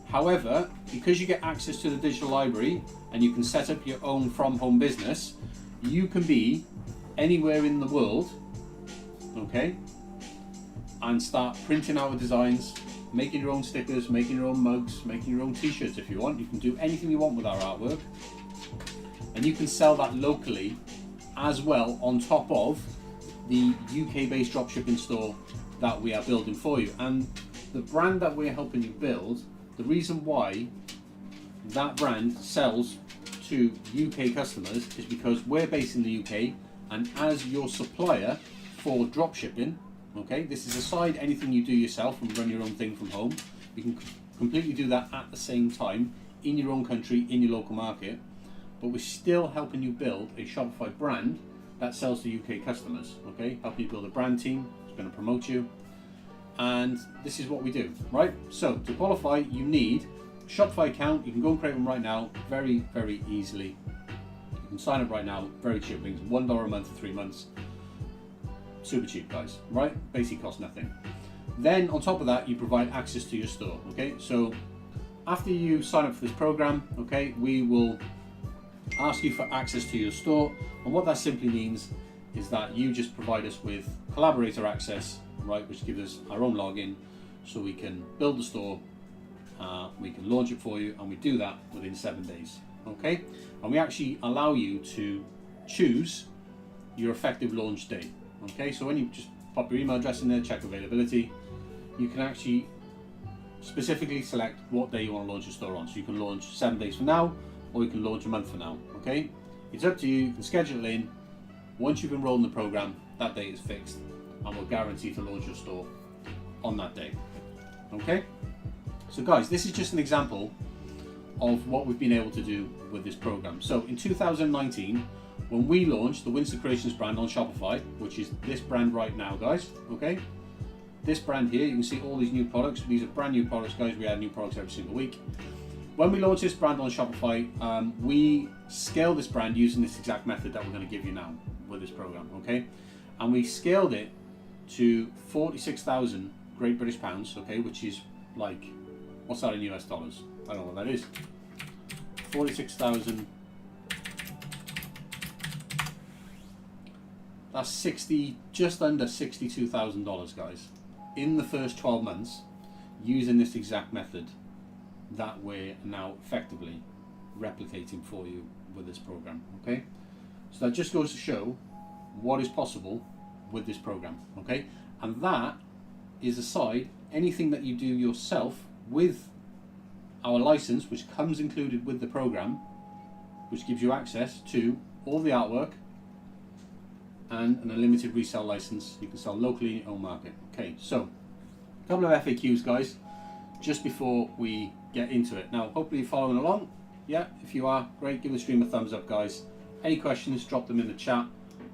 Speaker 2: However, because you get access to the digital library and you can set up your own from home business, you can be anywhere in the world, okay, and start printing our designs, making your own stickers, making your own mugs, making your own t-shirts if you want. You can do anything you want with our artwork, and you can sell that locally as well on top of the UK-based dropshipping store that we are building for you. And the brand that we're helping you build, the reason why that brand sells to UK customers is because we're based in the UK, and as your supplier for dropshipping, okay, this is aside anything you do yourself and run your own thing from home, you can completely do that at the same time in your own country, in your local market, but we're still helping you build a Shopify brand that sells to UK customers, okay, helping you build a brand team that's going to promote you. And this is what we do, right? So to qualify, you need a Shopify account. You can go and create one right now, very, very easily. You can sign up right now, very cheap things, $1 a month for 3 months. Super cheap, guys, right? Basically costs nothing. Then on top of that, you provide access to your store, okay? So after you sign up for this program, okay, we will ask you for access to your store. And what that simply means is that you just provide us with collaborator access, right, which gives us our own login so we can build the store, we can launch it for you, and we do that within 7 days, okay? And we actually allow you to choose your effective launch date, okay? So when you just pop your email address in there, check availability, you can actually specifically select what day you want to launch your store on. So you can launch 7 days from now, or you can launch a month from now, okay? It's up to you. You can schedule it in. Once you've enrolled in the program, that date is fixed, and we'll guarantee to launch your store on that day, okay? So guys, this is just an example of what we've been able to do with this program. So in 2019, when we launched the Winston Creations brand on Shopify, which is this brand right now, guys, okay? This brand here, you can see all these new products. These are brand new products, guys. We add new products every single week. When we launched this brand on Shopify, we scaled this brand using this exact method that we're going to give you now with this program, okay? And we scaled it to 46,000 Great British pounds, okay, which is like, what's that in US dollars? I don't know what that is. 46,000. That's just under $62,000, guys, in the first 12 months, using this exact method that we're now effectively replicating for you with this program, okay? So that just goes to show what is possible with this program, okay? And that is aside anything that you do yourself with our license, which comes included with the program, which gives you access to all the artwork and an unlimited resale license. You can sell locally in your own market. Okay, so a couple of FAQs, guys, just before we get into it. Now, hopefully you're following along. Yeah, if you are, great. Give the stream a thumbs up, guys. Any questions, drop them in the chat.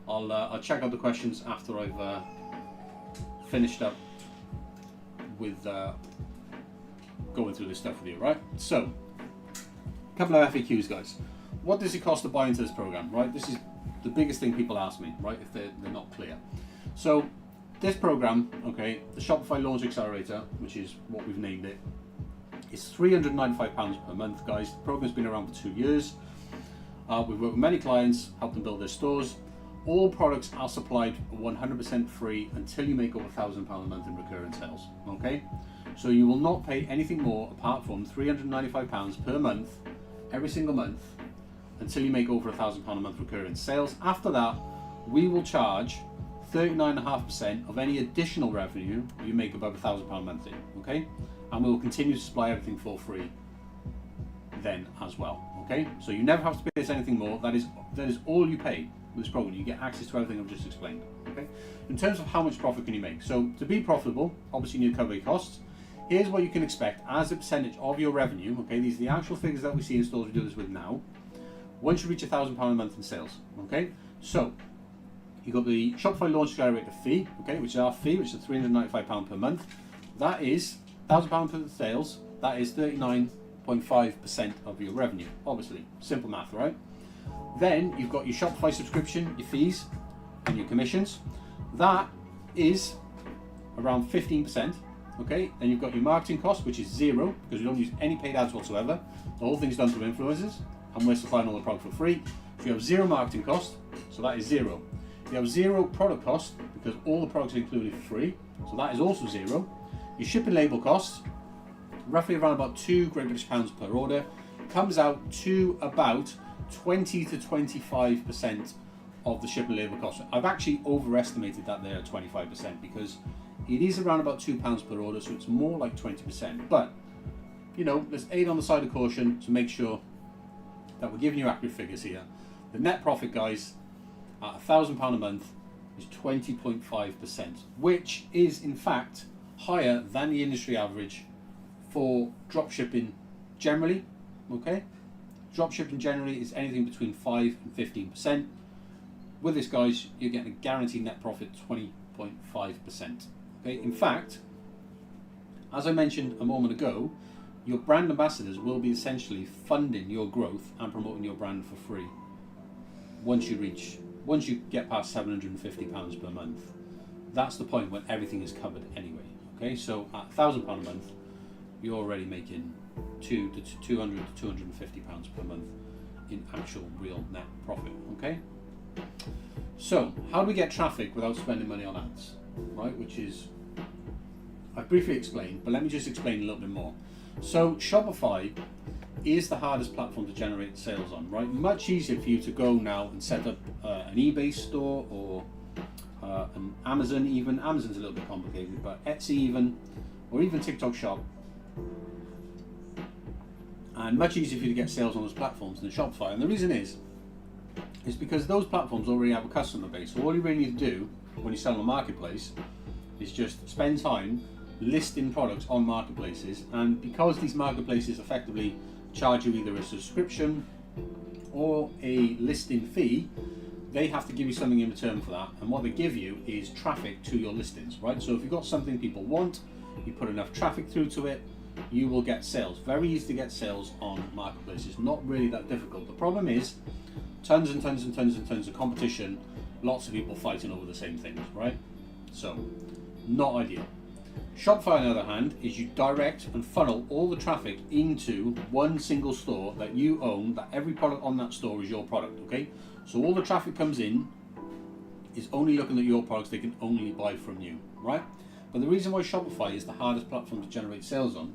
Speaker 2: I'll check out the questions after I've finished up with going through this stuff with you, right? So, a couple of FAQs, guys. What does it cost to buy into this program, right? This is the biggest thing people ask me, right, if they're not clear. So, this program, okay, the Shopify Launch Accelerator, which is what we've named it, It's £395 per month, guys. The program's been around for 2 years. We've worked with many clients, helped them build their stores. All products are supplied 100% free until you make over £1,000 a month in recurring sales. Okay, so you will not pay anything more apart from £395 per month, every single month, until you make over £1,000 a month recurring sales. After that, we will charge 39.5% of any additional revenue you make above £1,000 a month in. Okay, and we will continue to supply everything for free then as well. Okay, so you never have to pay us anything more. That is all you pay with this program. You get access to everything I've just explained. Okay, in terms of how much profit can you make, so to be profitable, obviously you need to cover your costs. Here's what you can expect as a percentage of your revenue. Okay, these are the actual figures that we see in stores we do this with now. Once you reach £1,000 a month in sales. Okay, so you've got the Shopify Launch Accelerator fee, okay, which is our fee, which is £395 per month. That is £1,000 per sales. That is 39.5% of your revenue. Obviously, simple math, right? Then you've got your Shopify subscription, your fees, and your commissions. That is around 15%. Okay, then you've got your marketing cost, which is zero because we don't use any paid ads whatsoever. The whole thing's done through influencers, and we're supplying all the product for free. So you have zero marketing cost, so that is zero. You have zero product cost because all the products are included for free, so that is also zero. Your shipping label costs, roughly around about £2 Great British pounds per order, comes out to about 20 to 25% of the shipping label cost. I've actually overestimated that there at 25% because it is around about £2 per order, so it's more like 20%. But you know, let's aid on the side of caution to make sure that we're giving you accurate figures here. The net profit, guys, at £1,000 a month is 20.5%, which is in fact higher than the industry average for dropshipping generally. Okay, dropshipping generally is anything between 5 and 15%. With this, guys, you're getting a guaranteed net profit 20.5%. Okay, in fact, as I mentioned a moment ago, your brand ambassadors will be essentially funding your growth and promoting your brand for free once you get past £750 per month. That's the point when everything is covered anyway. Okay, so at £1,000 a month, you're already making £200 to £250 per month in actual real net profit. Okay, so how do we get traffic without spending money on ads? Right, which is, I briefly explained, but let me just explain a little bit more. So Shopify is the hardest platform to generate sales on, right? Much easier for you to go now and set up an eBay store or an Amazon even. Amazon's a little bit complicated, but Etsy even, or even TikTok Shop. And much easier for you to get sales on those platforms than Shopify. And the reason is because those platforms already have a customer base. So all you really need to do when you sell on a marketplace is just spend time listing products on marketplaces, and because these marketplaces effectively charge you either a subscription or a listing fee, they have to give you something in return for that, and what they give you is traffic to your listings, right? So if you've got something people want, you put enough traffic through to it, you will get sales. Very easy to get sales on marketplaces, not really that difficult. The problem is tons and tons and tons and tons of competition, lots of people fighting over the same things, right? So not ideal. Shopify, on the other hand, is you direct and funnel all the traffic into one single store that you own, that every product on that store is your product, okay? So all the traffic comes in is only looking at your products, they can only buy from you, right? But the reason why Shopify is the hardest platform to generate sales on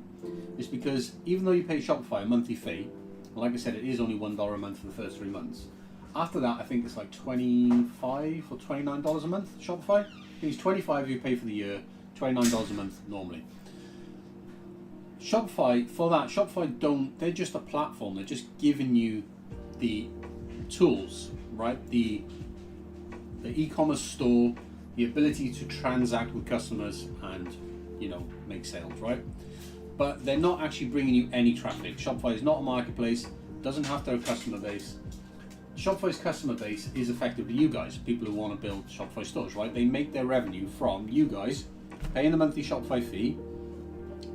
Speaker 2: is because even though you pay Shopify a monthly fee, like I said, it is only $1 a month for the first 3 months. After that, I think it's like $25 or $29 a month, Shopify. It's $25 if you pay for the year, $29 a month normally. Shopify they're just a platform. They're just giving you the tools, right? The e-commerce store, the ability to transact with customers and, you know, make sales, right? But they're not actually bringing you any traffic. Shopify is not a marketplace, doesn't have their customer base. Shopify's customer base is effectively you guys, people who want to build Shopify stores, right? They make their revenue from you guys paying the monthly Shopify fee.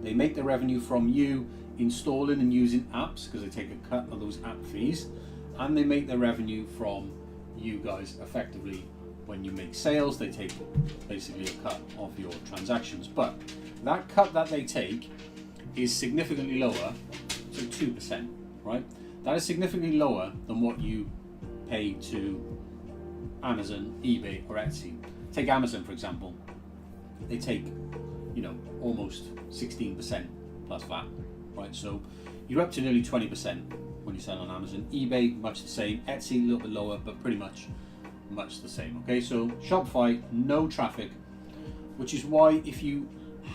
Speaker 2: They make their revenue from you installing and using apps because they take a cut of those app fees, and they make their revenue from you guys effectively when you make sales. They take basically a cut of your transactions, but that cut that they take is significantly lower, so 2%, right? That is significantly lower than what you pay to Amazon, eBay, or Etsy. Take Amazon, for example. They take, almost 16% plus VAT, right? So you're up to nearly 20% when you sell on Amazon. eBay, much the same. Etsy, a little bit lower, but pretty much the same. Okay, so Shopify, no traffic, which is why if you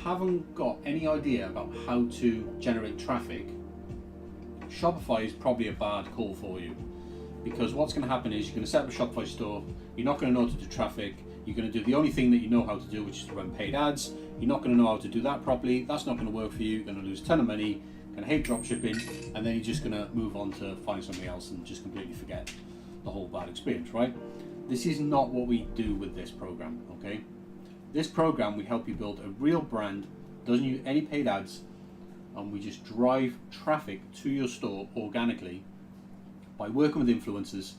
Speaker 2: haven't got any idea about how to generate traffic, Shopify is probably a bad call for you, because what's going to happen is you're going to set up a Shopify store, you're not going to know how to do traffic, you're going to do the only thing that you know how to do, which is to run paid ads. You're not going to know how to do that properly. That's not going to work for you. You're going to lose a ton of money, going to hate dropshipping, and then you're just going to move on to find something else and just completely forget the whole bad experience, right? This is not what we do with this program, okay? This program, we help you build a real brand, doesn't use any paid ads, and we just drive traffic to your store organically by working with influencers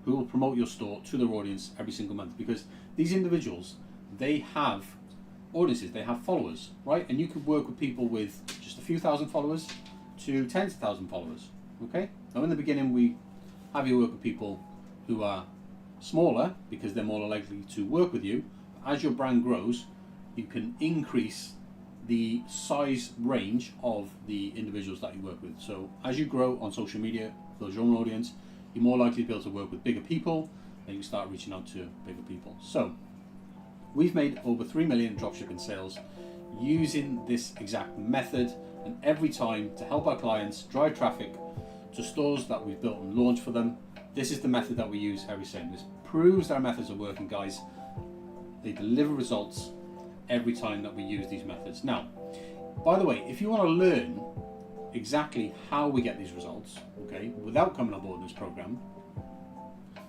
Speaker 2: who will promote your store to their audience every single month. Because these individuals, they have audiences, they have followers, right? And you could work with people with just a few thousand followers to tens of thousands of followers, okay? Now in the beginning, we have you work with people who are smaller because they're more likely to work with you. As your brand grows, you can increase the size range of the individuals that you work with. So as you grow on social media, build your own audience, you're more likely to be able to work with bigger people, and you can start reaching out to bigger people. So we've made over 3 million dropshipping sales using this exact method, and every time to help our clients drive traffic to stores that we've built and launched for them. This is the method that we use every time. This proves that our methods are working, guys. They deliver results every time that we use these methods. Now, by the way, if you want to learn exactly how we get these results, okay, without coming on board in this program,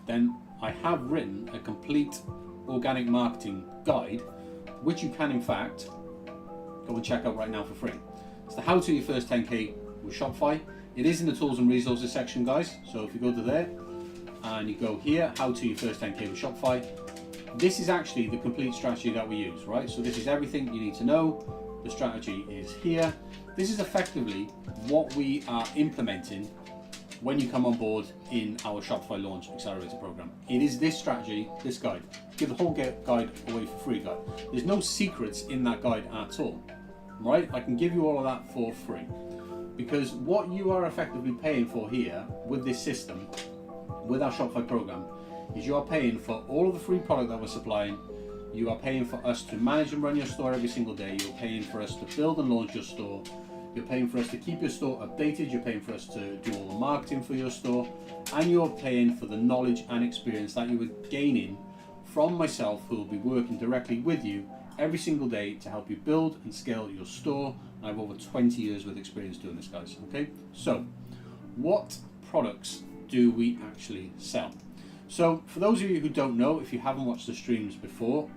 Speaker 2: then I have written a complete organic marketing guide, which you can in fact go and check out right now for free. It's the How to Your First 10K with Shopify. It is in the tools and resources section, guys. So if you go to there and you go here, How to Your First 10K with Shopify, this is actually the complete strategy that we use, right? So this is everything you need to know. The strategy is here. This is effectively what we are implementing when you come on board in our Shopify Launch Accelerator program. It is this strategy, this guide. Give the whole guide away for free, guys. There's no secrets in that guide at all, right? I can give you all of that for free, because what you are effectively paying for here with this system, with our Shopify program, is you are paying for all of the free product that we're supplying. You are paying for us to manage and run your store every single day. You're paying for us to build and launch your store. You're paying for us to keep your store updated. You're paying for us to do all the marketing for your store. And you're paying for the knowledge and experience that you are gaining from myself, who will be working directly with you every single day to help you build and scale your store. I have over 20 years with experience doing this, guys. Okay, so what products do we actually sell? So for those of you who don't know, if you haven't watched the streams before,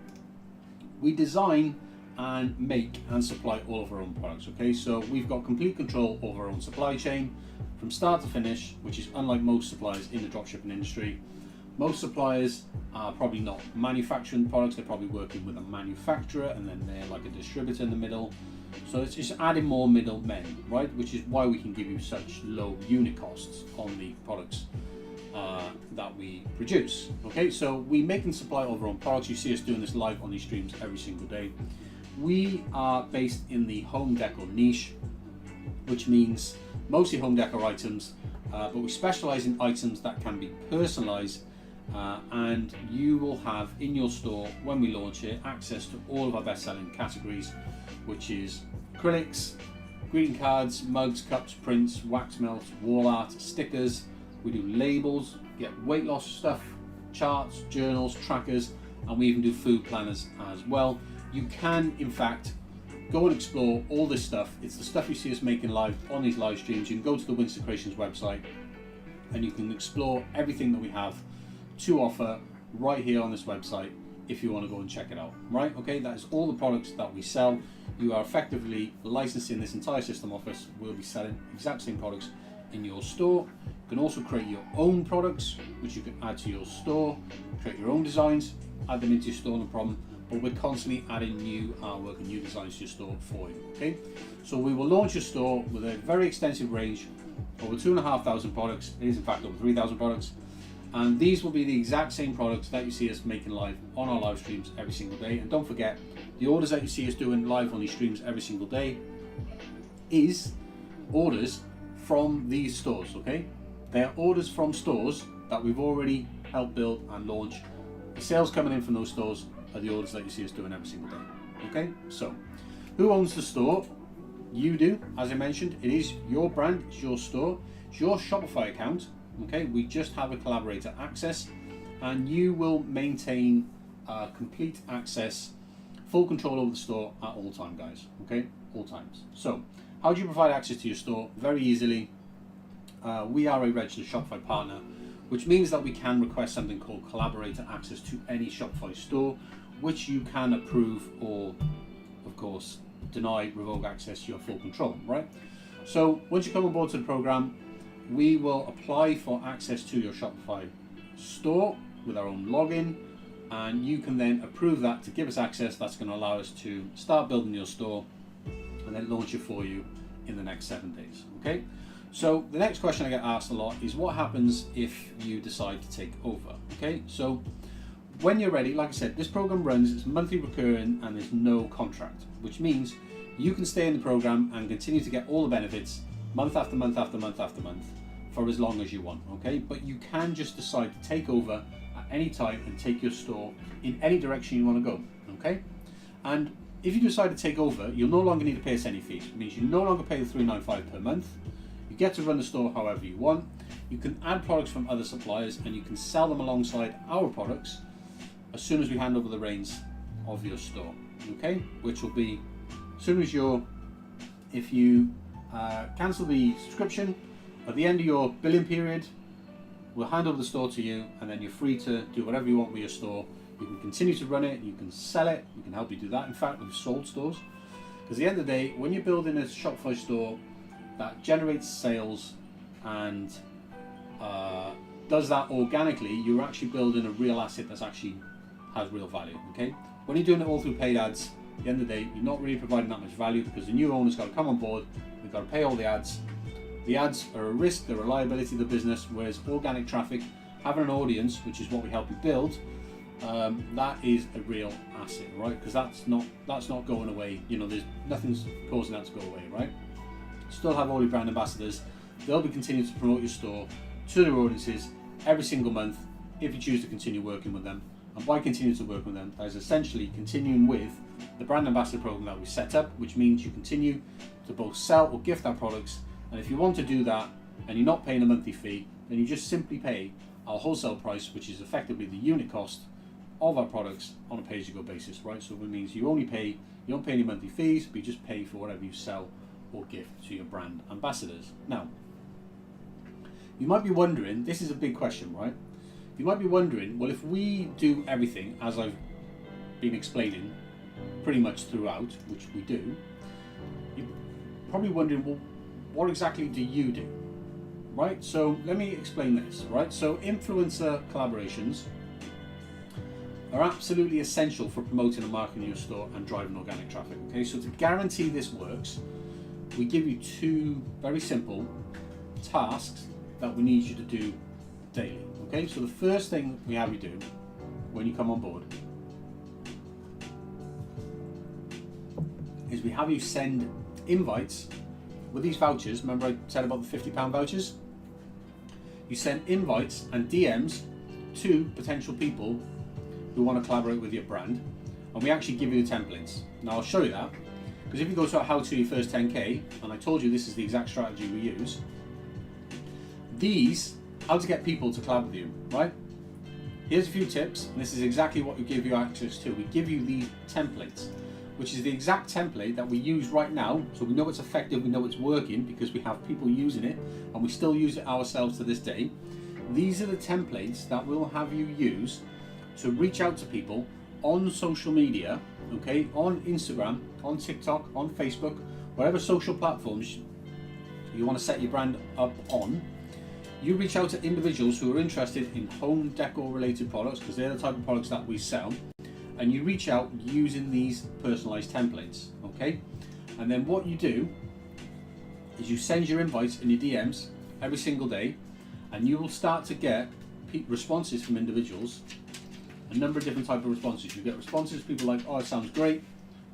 Speaker 2: we design and make and supply all of our own products, okay? So we've got complete control over our own supply chain from start to finish, which is unlike most suppliers in the dropshipping industry. Most suppliers are probably not manufacturing products, they're probably working with a manufacturer and then they're like a distributor in the middle. So it's just adding more middlemen, right? Which is why we can give you such low unit costs on the products that we produce. Okay, so we make and supply all of our own products. You see us doing this live on these streams every single day. We are based in the home decor niche, which means mostly home decor items, but we specialize in items that can be personalized, and you will have in your store, when we launch it, access to all of our best-selling categories, which is acrylics, greeting cards, mugs, cups, prints, wax melts, wall art, stickers. We do labels, get weight loss stuff, charts, journals, trackers, and we even do food planners as well. You can, in fact, go and explore all this stuff. It's the stuff you see us making live on these live streams. You can go to the Winston Creations website and you can explore everything that we have to offer right here on this website if you want to go and check it out, right? Okay, that is all the products that we sell. You are effectively licensing this entire system office. We'll be selling exact same products in your store. You can also create your own products, which you can add to your store, create your own designs, add them into your store, no problem. but we're constantly adding new artwork and new designs to your store for you. Okay, so we will launch your store with a very extensive range, over 2,500 products. It is in fact over 3,000 products, and these will be the exact same products that you see us making live on our live streams every single day. And don't forget, the orders that you see us doing live on these streams every single day is orders from these stores. Okay, they are orders from stores that we've already helped build and launch. The sales coming in from those stores are the orders that you see us doing every single day. Okay, so who owns the store? You do. As I mentioned, it is your brand, it's your store, it's your Shopify account. Okay, we just have a collaborator access, and you will maintain complete access, full control over the store at all time, guys. Okay, all times. So how do you provide access to your store? Very easily. We are a registered Shopify partner, which means that we can request something called collaborator access to any Shopify store, which you can approve or, of course, deny, revoke access. You have full control, right? So once you come on board to the program, we will apply for access to your Shopify store with our own login, and you can then approve that to give us access. That's going to allow us to start building your store and then launch it for you in the next 7 days. Okay, so the next question I get asked a lot is what happens if you decide to take over? Okay, so when you're ready, like I said, this program runs, it's monthly recurring, and there's no contract, which means you can stay in the program and continue to get all the benefits month after month after month after month for as long as you want. Okay, but you can just decide to take over at any time and take your store in any direction you want to go. Okay, and if you decide to take over, you'll no longer need to pay us any fees. It means you no longer pay the $395 per month. You get to run the store however you want. You can add products from other suppliers, and you can sell them alongside our products as soon as we hand over the reins of your store. Okay, which will be as soon as if you cancel the subscription at the end of your billing period, we'll hand over the store to you, and then you're free to do whatever you want with your store. You can continue to run it, you can sell it, we can help you do that. In fact, we've sold stores, because at the end of the day, when you're building a Shopify store that generates sales and does that organically, you're actually building a real asset that's actually has real value. Okay, when you're doing it all through paid ads, at the end of the day, you're not really providing that much value, because the new owner's got to come on board, they've got to pay all the ads. The ads are a risk, they're a liability to the business, whereas organic traffic, having an audience, which is what we help you build, that is a real asset, right? Because that's not going away. You know, there's nothing's causing that to go away, right? Still have all your brand ambassadors. They'll be continuing to promote your store to their audiences every single month if you choose to continue working with them. And by continuing to work with them, that is essentially continuing with the brand ambassador program that we set up, which means you continue to both sell or gift our products. And if you want to do that and you're not paying a monthly fee, then you just simply pay our wholesale price, which is effectively the unit cost of our products on a pay-as-you-go basis, right? So it means you don't pay any monthly fees, but you just pay for whatever you sell or gift to your brand ambassadors. Now, you might be wondering, this is a big question, right? You might be wondering, well, if we do everything as I've been explaining pretty much throughout, which we do, you're probably wondering, well, what exactly do you do, right? So let me explain this, right? So influencer collaborations are absolutely essential for promoting and marketing your store and driving organic traffic. Okay, so to guarantee this works, we give you two very simple tasks that we need you to do daily. Okay, so the first thing we have you do when you come on board is we have you send invites with these vouchers. Remember I said about the £50 vouchers? You send invites and DMs to potential people who want to collaborate with your brand, and we actually give you the templates. Now I'll show you that, because if you go to our How to Your First 10K, and I told you this is the exact strategy we use, these, how to get people to collab with you, right? Here's a few tips, and this is exactly what we give you access to. We give you these templates, which is the exact template that we use right now, so we know it's effective, we know it's working, because we have people using it, and we still use it ourselves to this day. These are the templates that we'll have you use to reach out to people on social media, okay, on Instagram, on TikTok, on Facebook, whatever social platforms you want to set your brand up on. You reach out to individuals who are interested in home decor related products, because they're the type of products that we sell, and you reach out using these personalized templates, okay? And then what you do is you send your invites and your DMs every single day, and you will start to get responses from individuals, a number of different types of responses. You get responses, people like, oh, it sounds great,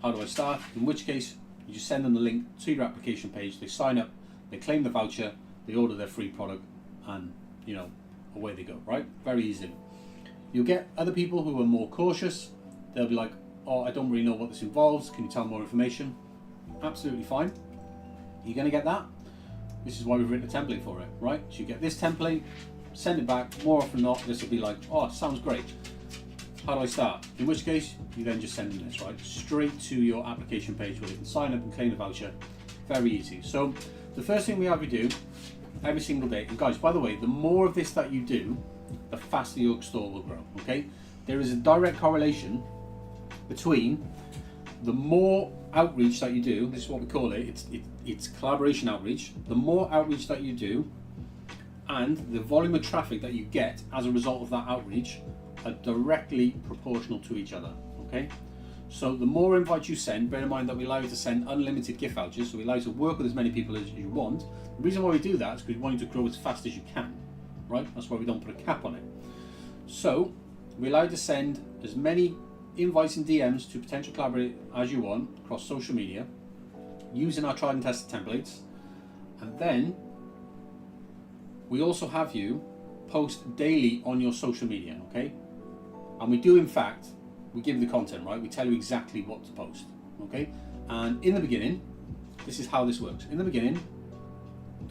Speaker 2: how do I start? In which case, you just send them the link to your application page, they sign up, they claim the voucher, they order their free product, and away they go, right? Very easy. You'll get other people who are more cautious. They'll be like, oh, I don't really know what this involves, can you tell me more information? Absolutely fine. You're going to get that. This is why we've written a template for it, right? So you get this template, send it back. More often than not, this will be like, oh, it sounds great, how do I start? In which case, you then just send them this, right? Straight to your application page where they can sign up and claim the voucher. Very easy. So the first thing we have you do every single day, and guys, by the way, the more of this that you do, the faster your store will grow, okay? There is a direct correlation between the more outreach that you do, this is what we call it, it's collaboration outreach, the more outreach that you do and the volume of traffic that you get as a result of that outreach are directly proportional to each other, okay? So the more invites you send, bear in mind that we allow you to send unlimited gift vouchers, so we allow you to work with as many people as you want. The reason why we do that is because we want you to grow as fast as you can, right? That's why we don't put a cap on it. So we allow you to send as many invites and DMs to potential collaborators as you want across social media using our tried and tested templates. And then we also have you post daily on your social media, okay? And we do, in fact, we give you the content, right? We tell you exactly what to post, okay? And in the beginning, this is how this works. In the beginning,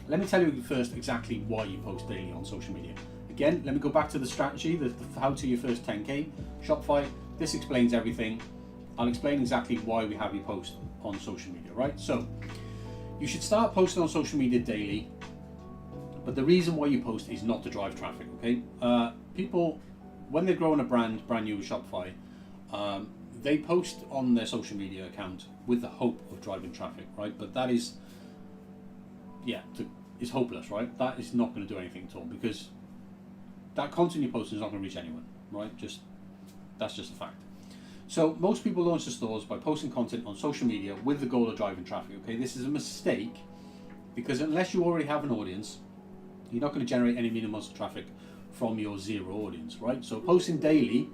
Speaker 2: let me tell you first exactly why you post daily on social media. Again, let me go back to the strategy, the how to your first 10K, Shopify. This explains everything. I'll explain exactly why we have you post on social media, right? So you should start posting on social media daily, but the reason why you post is not to drive traffic, okay? People, when they're growing a brand new with Shopify, they post on their social media account with the hope of driving traffic, right? But that is, it's hopeless, right? That is not going to do anything at all, because that content you're posting is not going to reach anyone, right? That's just a fact. So most people launch their stores by posting content on social media with the goal of driving traffic, okay? This is a mistake, because unless you already have an audience, you're not going to generate any minimal traffic from your zero audience, right? So posting daily,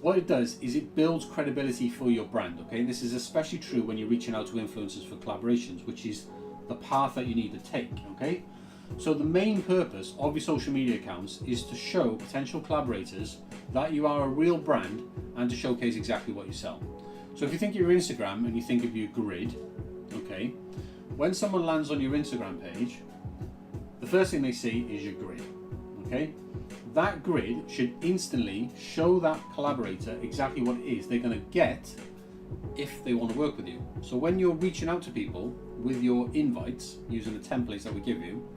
Speaker 2: what it does is it builds credibility for your brand, okay? This is especially true when you're reaching out to influencers for collaborations, which is the path that you need to take, okay? So the main purpose of your social media accounts is to show potential collaborators that you are a real brand and to showcase exactly what you sell. So if you think of your Instagram and you think of your grid, okay, when someone lands on your Instagram page, the first thing they see is your grid, okay? That grid should instantly show that collaborator exactly what it is they're going to get if they want to work with you. So when you're reaching out to people with your invites using the templates that we give you,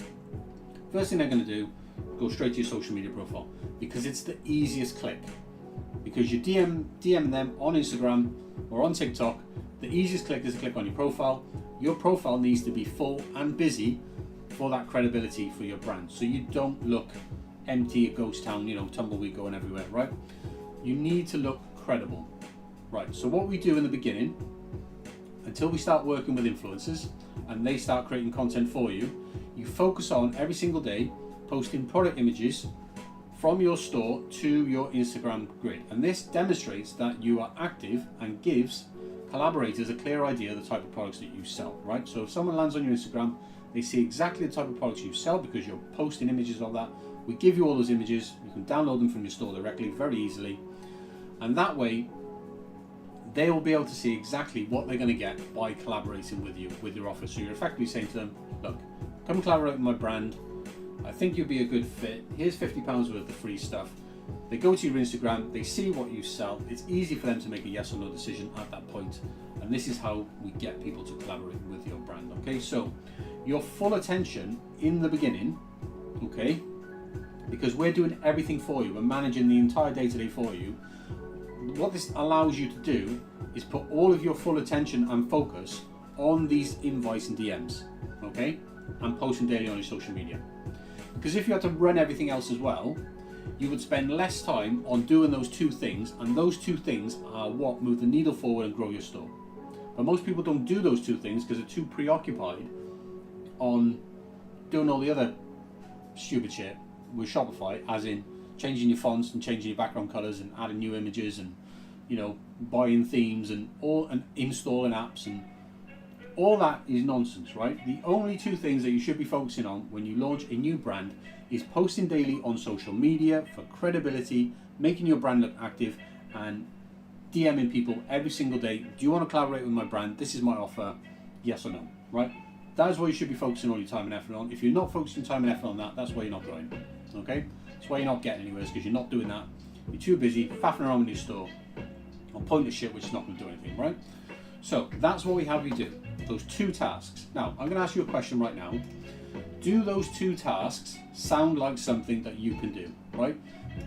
Speaker 2: first thing they're going to do, go straight to your social media profile, because it's the easiest click. Because you DM them on Instagram or on TikTok, the easiest click is to click on your profile. Your profile needs to be full and busy for that credibility for your brand, so you don't look empty, a ghost town, tumbleweed going everywhere, right? You need to look credible, right? So what we do in the beginning, until we start working with influencers and they start creating content for you, you focus on every single day posting product images from your store to your Instagram grid. And this demonstrates that you are active and gives collaborators a clear idea of the type of products that you sell, right? So if someone lands on your Instagram, they see exactly the type of products you sell because you're posting images of that. We give you all those images, you can download them from your store directly, very easily. And that way, they will be able to see exactly what they're going to get by collaborating with you, with your offer. So you're effectively saying to them, look, come and collaborate with my brand. I think you'll be a good fit. Here's £50 worth of free stuff. They go to your Instagram, they see what you sell. It's easy for them to make a yes or no decision at that point. And this is how we get people to collaborate with your brand, okay? So your full attention in the beginning, okay? Because we're doing everything for you. We're managing the entire day-to-day for you. What this allows you to do is put all of your full attention and focus on these invites and DMs, okay? And posting daily on your social media. Because if you have to run everything else as well, you would spend less time on doing those two things, and those two things are what move the needle forward and grow your store. But most people don't do those two things because they're too preoccupied on doing all the other stupid shit with Shopify, as in changing your fonts and changing your background colors and adding new images and, you know, buying themes and installing apps, and all that is nonsense, right? The only two things that you should be focusing on when you launch a new brand is posting daily on social media for credibility, making your brand look active, and DMing people every single day. Do you want to collaborate with my brand? This is my offer. Yes or no, right? That is what you should be focusing all your time and effort on. If you're not focusing time and effort on that, that's why you're not growing, okay? That's why you're not getting anywhere, because you're not doing that. You're too busy faffing around with your store on pointless shit which is not going to do anything, right? So that's what we have you do, those two tasks. Now, I'm going to ask you a question right now. Do those two tasks sound like something that you can do, right?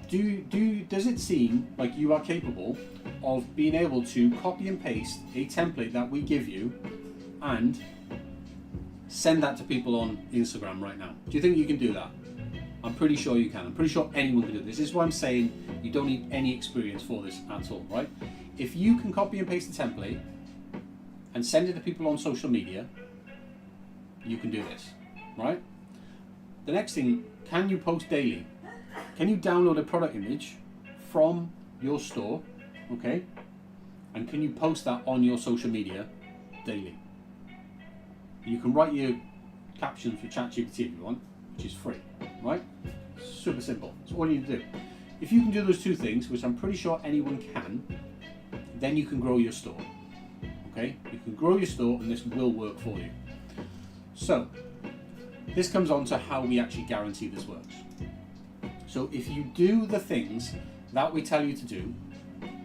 Speaker 2: Does it seem like you are capable of being able to copy and paste a template that we give you and send that to people on Instagram right now? Do you think you can do that? I'm pretty sure you can. I'm pretty sure anyone can do this. This is why I'm saying you don't need any experience for this at all, right? If you can copy and paste the template and send it to people on social media, you can do this, right? The next thing, can you post daily? Can you download a product image from your store, okay? And can you post that on your social media daily? You can write your captions for ChatGPT if you want, which is free, right? Super simple. That's all you need to do. If you can do those two things, which I'm pretty sure anyone can, then you can grow your store, okay? You can grow your store and this will work for you. So, this comes on to how we actually guarantee this works. So if you do the things that we tell you to do,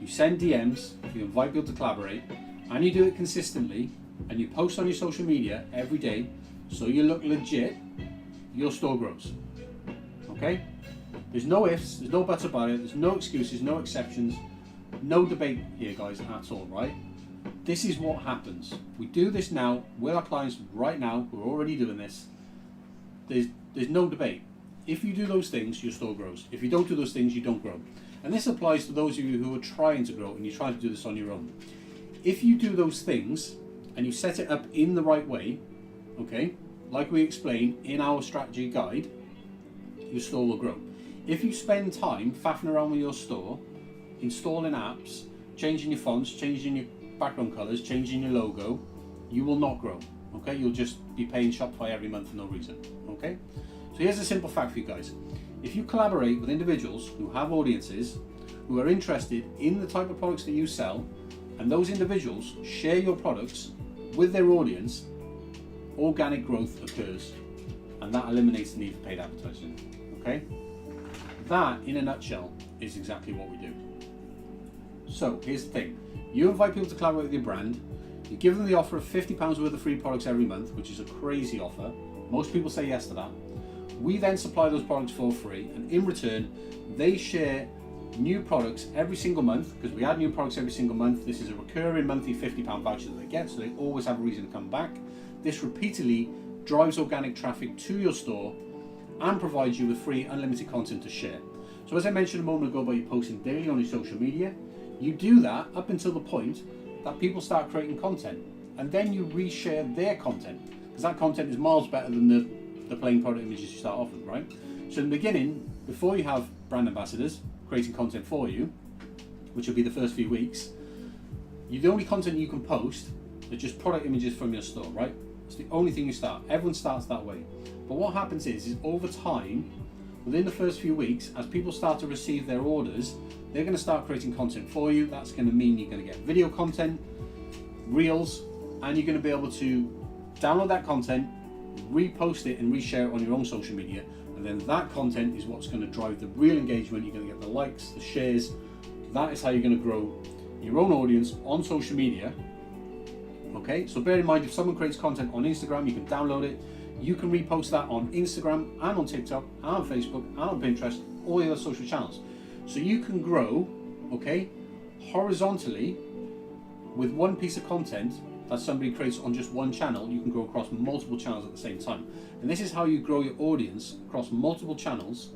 Speaker 2: you send DMs, you invite people to collaborate, and you do it consistently, and you post on your social media every day, so you look legit, your store grows, okay? There's no ifs, there's no buts about it, there's no excuses, no exceptions, no debate here, guys, at all, right? This is what happens. We do this now with our clients right now, we're already doing this. There's no debate. If you do those things, your store grows. If you don't do those things, you don't grow. And this applies to those of you who are trying to grow and you're trying to do this on your own. If you do those things and you set it up in the right way, okay, like we explain in our strategy guide, your store will grow. If you spend time faffing around with your store, installing apps, changing your fonts, changing your background colors, changing your logo, you will not grow. Okay, you'll just be paying Shopify every month for no reason. Okay, so here's a simple fact for you guys. If you collaborate with individuals who have audiences who are interested in the type of products that you sell, and those individuals share your products with their audience, organic growth occurs, and that eliminates the need for paid advertising. Okay, that in a nutshell is exactly what we do. So here's the thing: you invite people to collaborate with your brand. You give them the offer of £50 worth of free products every month, which is a crazy offer. Most people say yes to that. We then supply those products for free, and in return, they share new products every single month, because we add new products every single month. This is a recurring monthly £50 voucher that they get, so they always have a reason to come back. This repeatedly drives organic traffic to your store and provides you with free unlimited content to share. So as I mentioned a moment ago about you posting daily on your social media, you do that up until the point that people start creating content, and then you reshare their content, because that content is miles better than the plain product images you start off with, right? So in the beginning, before you have brand ambassadors creating content for you, which will be the first few weeks, the only content you can post is just product images from your store, right? It's the only thing you start. Everyone starts that way. But what happens is over time, within the first few weeks, as people start to receive their orders, they're going to start creating content for you. That's going to mean you're going to get video content, reels, and you're going to be able to download that content, repost it and reshare it on your own social media, and then that content is what's going to drive the real engagement. You're going to get the likes, the shares. That is how you're going to grow your own audience on social media. Okay, so bear in mind, if someone creates content on Instagram, you can download it, you can repost that on Instagram and on TikTok and on Facebook and on Pinterest, all the other social channels. So you can grow, okay, horizontally with one piece of content that somebody creates on just one channel. You can grow across multiple channels at the same time. And this is how you grow your audience across multiple channels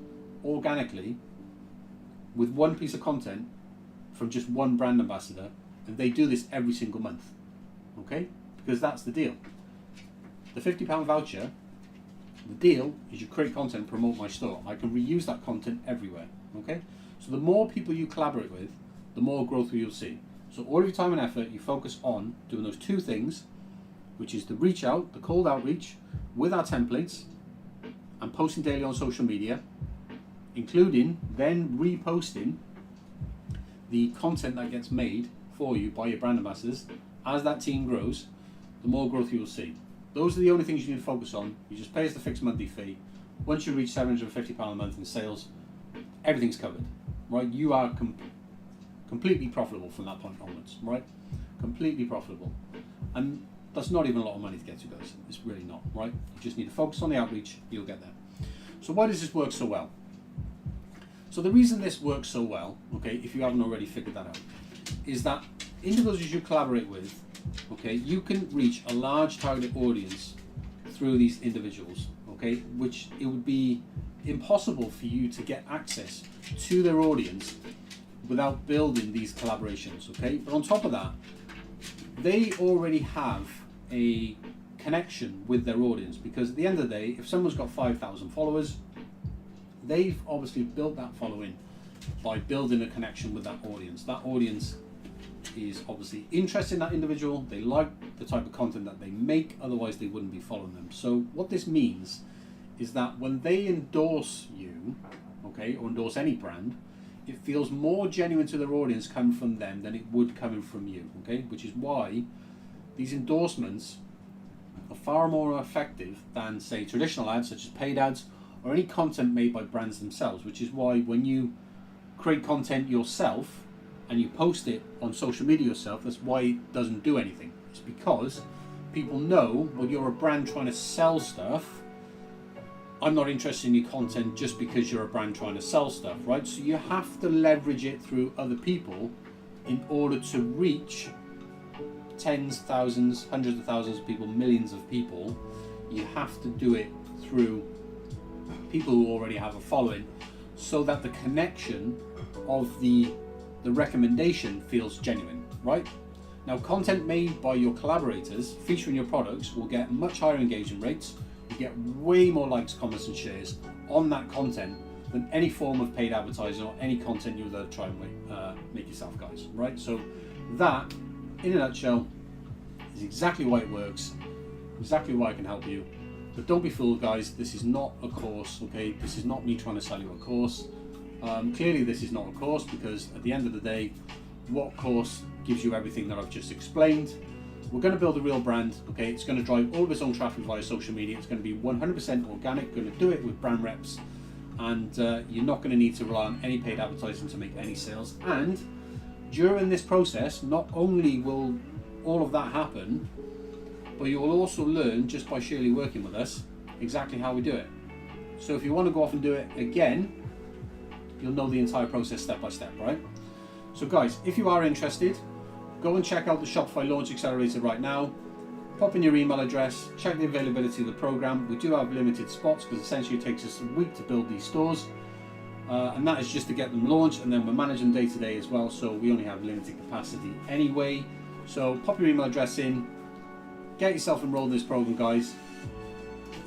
Speaker 2: organically with one piece of content from just one brand ambassador, and they do this every single month, okay? Because that's the deal. The £50 voucher, the deal is you create content, promote my store. I can reuse that content everywhere, okay? So the more people you collaborate with, the more growth you'll see. So all of your time and effort, you focus on doing those two things, which is the reach out, the cold outreach with our templates, and posting daily on social media, including then reposting the content that gets made for you by your brand ambassadors. As that team grows, the more growth you will see. Those are the only things you need to focus on. You just pay us the fixed monthly fee. Once you reach £750 a month in sales, everything's covered, right? You are completely profitable from that point onwards, right? Completely profitable. And that's not even a lot of money to get to, guys. It's really not, right? You just need to focus on the outreach, you'll get there. So why does this work so well? So the reason this works so well, okay, if you haven't already figured that out, is that individuals you collaborate with, okay, you can reach a large target audience through these individuals, okay, which it would be impossible for you to get access to their audience without building these collaborations, okay? But on top of that, they already have a connection with their audience, because at the end of the day, if someone's got 5,000 followers, they've obviously built that following by building a connection with that audience. That audience is obviously interested in that individual, they like the type of content that they make, otherwise they wouldn't be following them. So what this means is that when they endorse you, okay, or endorse any brand, it feels more genuine to their audience coming from them than it would coming from you, okay? Which is why these endorsements are far more effective than, say, traditional ads such as paid ads or any content made by brands themselves, which is why when you create content yourself and you post it on social media yourself, that's why it doesn't do anything. It's because people know, well, you're a brand trying to sell stuff. I'm not interested in your content just because you're a brand trying to sell stuff, right? So you have to leverage it through other people in order to reach tens, thousands, hundreds of thousands of people, millions of people. You have to do it through people who already have a following, so that the connection of the recommendation feels genuine, right? Now, content made by your collaborators featuring your products will get much higher engagement rates. You get way more likes, comments and shares on that content than any form of paid advertising or any content you would try and make yourself, guys, right? So that, in a nutshell, is exactly why it works, exactly why I can help you. But don't be fooled, guys, this is not a course, okay? This is not me trying to sell you a course. Clearly this is not a course, because at the end of the day, what course gives you everything that I've just explained? We're going to build a real brand, okay? It's going to drive all of its own traffic via social media. It's going to be 100% organic, going to do it with brand reps, and you're not going to need to rely on any paid advertising to make any sales. And during this process, not only will all of that happen, but you will also learn, just by sheerly working with us, exactly how we do it. So if you want to go off and do it again, you'll know the entire process step by step, right? So guys, if you are interested, go and check out the Shopify Launch Accelerator right now. Pop in your email address, check the availability of the program. We do have limited spots because essentially it takes us a week to build these stores. And that is just to get them launched, and then we're managing day to day as well. So we only have limited capacity anyway. So pop your email address in, get yourself enrolled in this program, guys.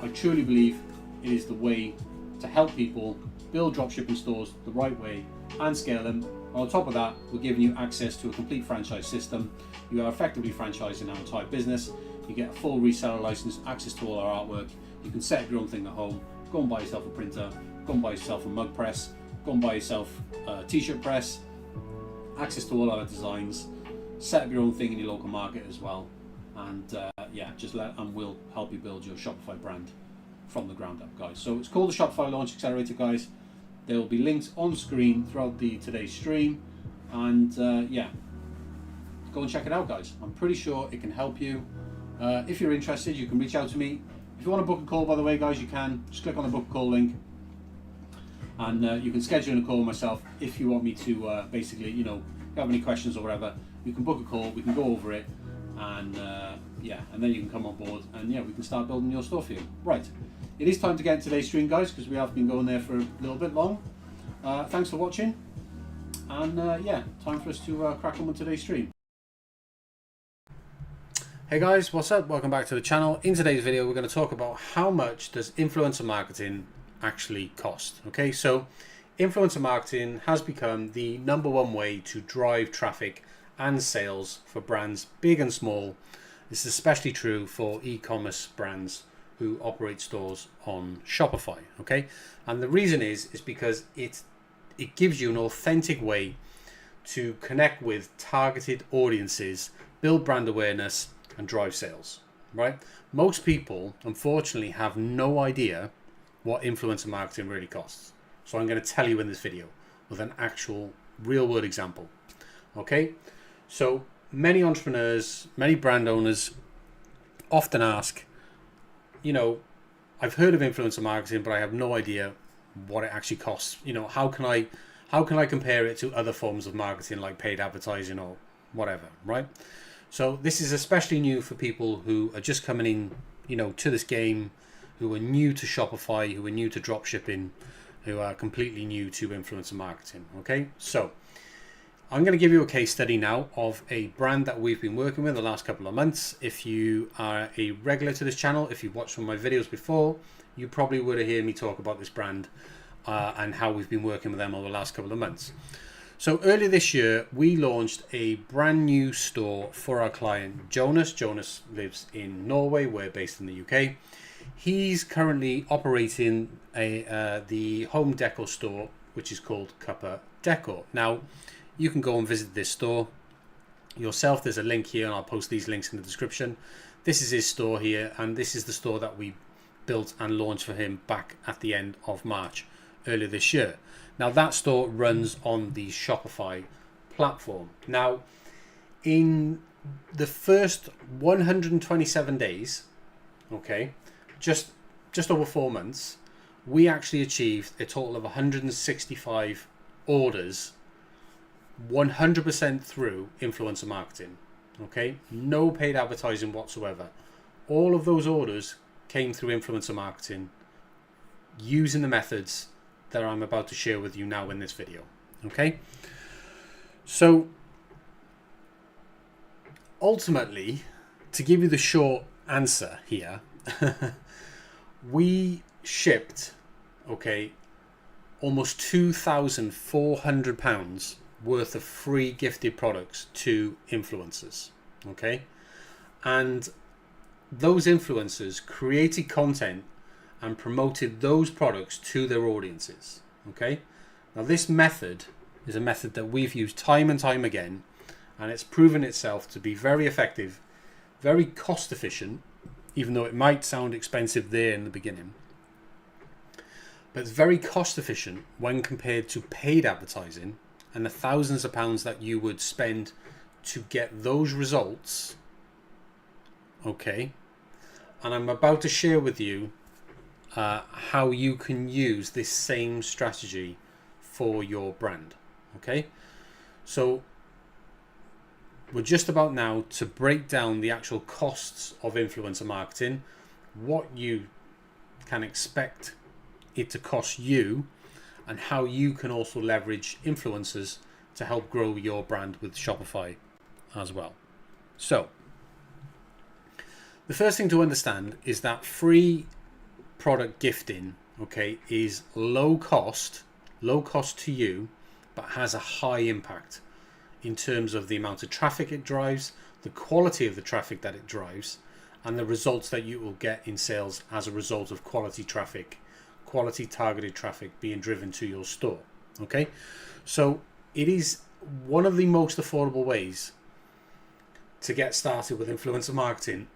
Speaker 2: I truly believe it is the way to help people build dropshipping stores the right way and scale them. On top of that, we're giving you access to a complete franchise system. You are effectively franchising our entire business. You get a full reseller license, access to all our artwork. You can set up your own thing at home. Go and buy yourself a printer, go and buy yourself a mug press, go and buy yourself a t-shirt press, access to all our designs, set up your own thing in your local market as well. And and we'll help you build your Shopify brand from the ground up, guys. So it's called the Shopify Launch Accelerator, guys. There will be links on screen throughout today's stream, and go and check it out, guys. I'm pretty sure it can help you. If you're interested, you can reach out to me. If you want to book a call, by the way, guys, you can just click on the book a call link, and you can schedule a call with myself if you want me to. Basically, if you have any questions or whatever, you can book a call. We can go over it, and then you can come on board, and we can start building your store for you. Right. It is time to get into today's stream, guys, because we have been going there for a little bit long. Thanks for watching. And yeah, time for us to crack on with today's stream.
Speaker 1: Hey guys, what's up? Welcome back to the channel. In today's video, we're going to talk about how much does influencer marketing actually cost. Okay, so influencer marketing has become the #1 way to drive traffic and sales for brands big and small. This is especially true for e-commerce brands who operate stores on Shopify. Okay, and the reason is because it gives you an authentic way to connect with targeted audiences, build brand awareness, and drive sales, right? Most people, unfortunately, have no idea what influencer marketing really costs. So I'm going to tell you in this video with an actual real-world example, okay? So many entrepreneurs, many brand owners often ask, you know, I've heard of influencer marketing, but I have no idea what it actually costs. You know, how can I compare it to other forms of marketing like paid advertising or whatever, right? So this is especially new for people who are just coming in, you know, to this game, who are new to Shopify, who are new to dropshipping, who are completely new to influencer marketing. Okay, so I'm going to give you a case study now of a brand that we've been working with the last couple of months. If you are a regular to this channel, if you've watched some of my videos before, you probably would have heard me talk about this brand and how we've been working with them over the last couple of months. So earlier this year, we launched a brand new store for our client, Jonas. Jonas lives in Norway. We're based in the UK. He's currently operating the home decor store, which is called Cuppa Decor. Now, you can go and visit this store yourself. There's a link here, and I'll post these links in the description. This is his store here, and this is the store that we built and launched for him back at the end of March earlier this year. Now that store runs on the Shopify platform. Now, in the first 127 days, okay, just over 4 months, we actually achieved a total of 165 orders, 100% through influencer marketing. Okay, no paid advertising whatsoever. All of those orders came through influencer marketing using the methods that I'm about to share with you now in this video. Okay, so ultimately, to give you the short answer here, we shipped, okay, almost £2,400 worth of free gifted products to influencers. Okay, and those influencers created content and promoted those products to their audiences. Okay, now this method is a method that we've used time and time again, and it's proven itself to be very effective, very cost efficient, even though it might sound expensive there in the beginning, but it's very cost efficient when compared to paid advertising and the thousands of pounds that you would spend to get those results. Okay, and I'm about to share with you how you can use this same strategy for your brand. Okay, so we're just about now to break down the actual costs of influencer marketing, what you can expect it to cost you, and how you can also leverage influencers to help grow your brand with Shopify as well. So the first thing to understand is that free product gifting, okay, is low cost to you, but has a high impact in terms of the amount of traffic it drives, the quality of the traffic that it drives, and the results that you will get in sales as a result of quality traffic, quality targeted traffic being driven to your store. Okay, so it is one of the most affordable ways to get started with influencer marketing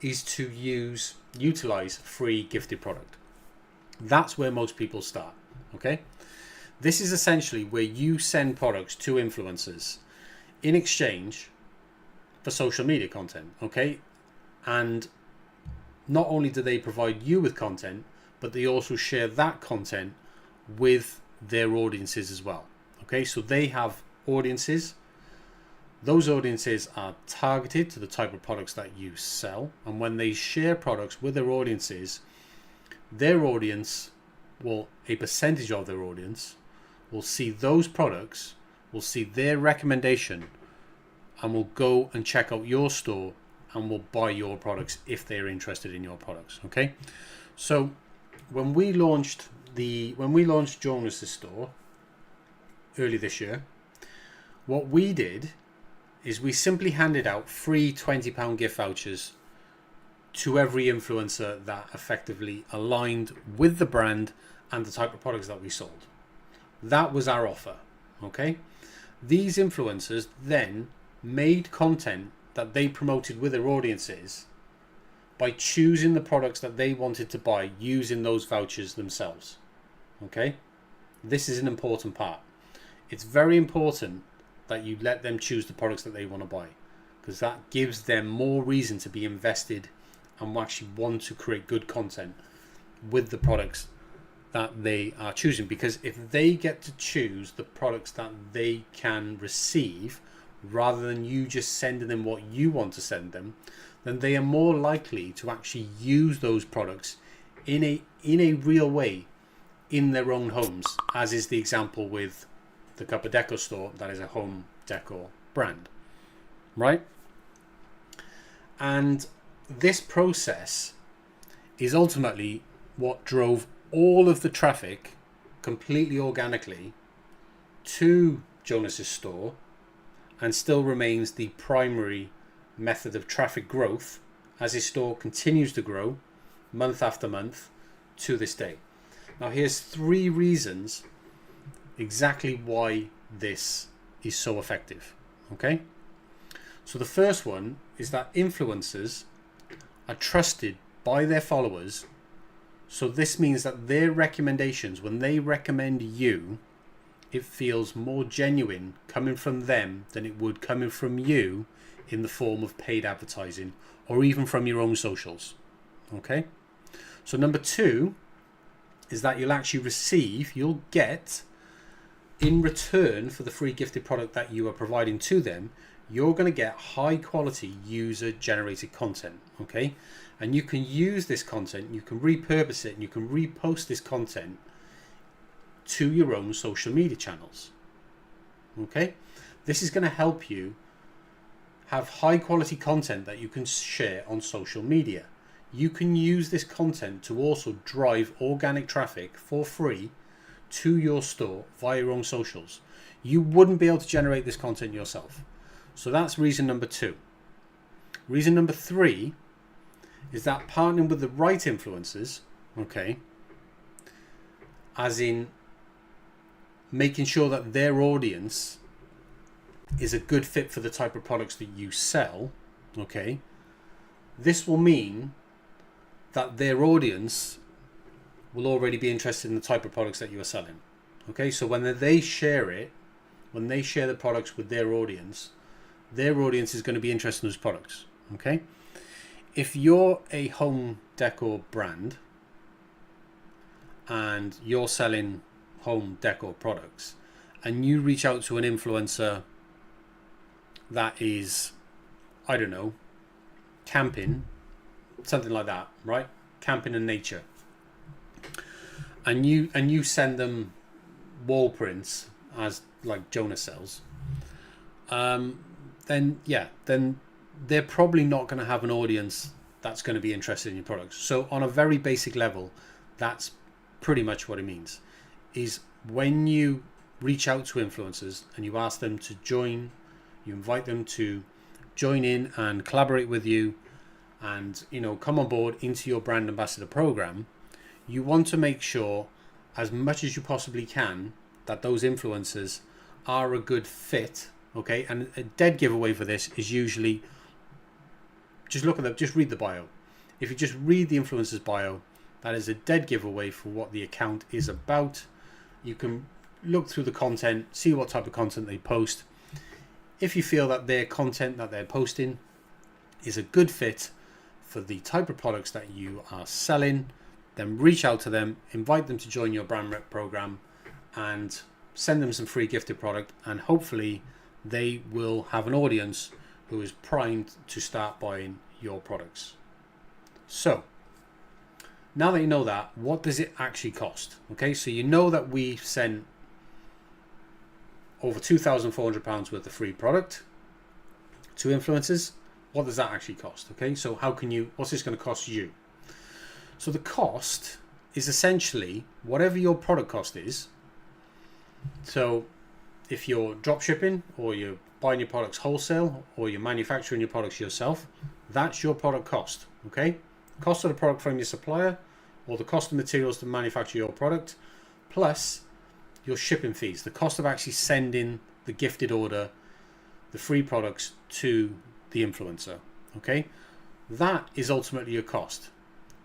Speaker 1: is to utilize free gifted product. That's where most people start. Okay, this is essentially where you send products to influencers in exchange for social media content. Okay, and not only do they provide you with content, but they also share that content with their audiences as well. Okay, so they have audiences. Those audiences are targeted to the type of products that you sell, and when they share products with their audiences, their audience will, a percentage of their audience will see those products will see their recommendation and will go and check out your store and will buy your products if they're interested in your products. Okay, so when we launched Jonas's store early this year, what we did is we simply handed out free £20 gift vouchers to every influencer that effectively aligned with the brand and the type of products that we sold. That was our offer. Okay, these influencers then made content that they promoted with their audiences by choosing the products that they wanted to buy using those vouchers themselves. Okay, this is an important part. It's very important that you let them choose the products that they want to buy, because that gives them more reason to be invested and actually want to create good content with the products that they are choosing. Because if they get to choose the products that they can receive rather than you just sending them what you want to send them, then they are more likely to actually use those products in a real way in their own homes, as is the example with the Cup of Decor store. That is a home decor brand, right? And this process is ultimately what drove all of the traffic completely organically to Jonas's store, and still remains the primary method of traffic growth as his store continues to grow month after month to this day. Now here's 3 reasons exactly why this is so effective. Okay, so the first one is that influencers are trusted by their followers, so this means that their recommendations, when they recommend you, it feels more genuine coming from them than it would coming from you in the form of paid advertising or even from your own socials. Okay, so number 2 is that you'll get in return for the free gifted product that you are providing to them, you're going to get high quality user generated content. Okay, and you can use this content, you can repurpose it, and you can repost this content to your own social media channels. Okay, this is going to help you have high quality content that you can share on social media. You can use this content to also drive organic traffic for free to your store via your own socials. You wouldn't be able to generate this content yourself. So that's reason number 2. Reason number 3 is that partnering with the right influencers, okay, as in making sure that their audience is a good fit for the type of products that you sell, okay, this will mean that their audience will already be interested in the type of products that you are selling. Okay, so when they share the products with their audience is going to be interested in those products. Okay, if you're a home decor brand and you're selling home decor products and you reach out to an influencer that is, I don't know, camping, something like that, right? Camping and nature, and you send them wall prints as like Jonas sells, then they're probably not going to have an audience that's going to be interested in your products. So on a very basic level, that's pretty much what it means. Is when you reach out to influencers and you ask them to join, you invite them to join in and collaborate with you and, you know, come on board into your brand ambassador program, you want to make sure as much as you possibly can that those influencers are a good fit. Okay, and a dead giveaway for this is usually just look at them, just read the bio. If you just read the influencer's bio, that is a dead giveaway for what the account is about. You can look through the content, see what type of content they post. If you feel that their content that they're posting is a good fit for the type of products that you are selling, then reach out to them, invite them to join your brand rep program and send them some free gifted product, and hopefully they will have an audience who is primed to start buying your products. So now that you know that, what does it actually cost? Okay, so you know that we sent over £2,400 worth of free product to influencers, what does that actually cost? Okay, so what's this going to cost you? So the cost is essentially whatever your product cost is. So if you're drop shipping, or you're buying your products wholesale, or you're manufacturing your products yourself, that's your product cost. Okay, cost of the product from your supplier, or the cost of materials to manufacture your product, plus your shipping fees, the cost of actually sending the gifted order, the free products to the influencer. Okay, that is ultimately your cost.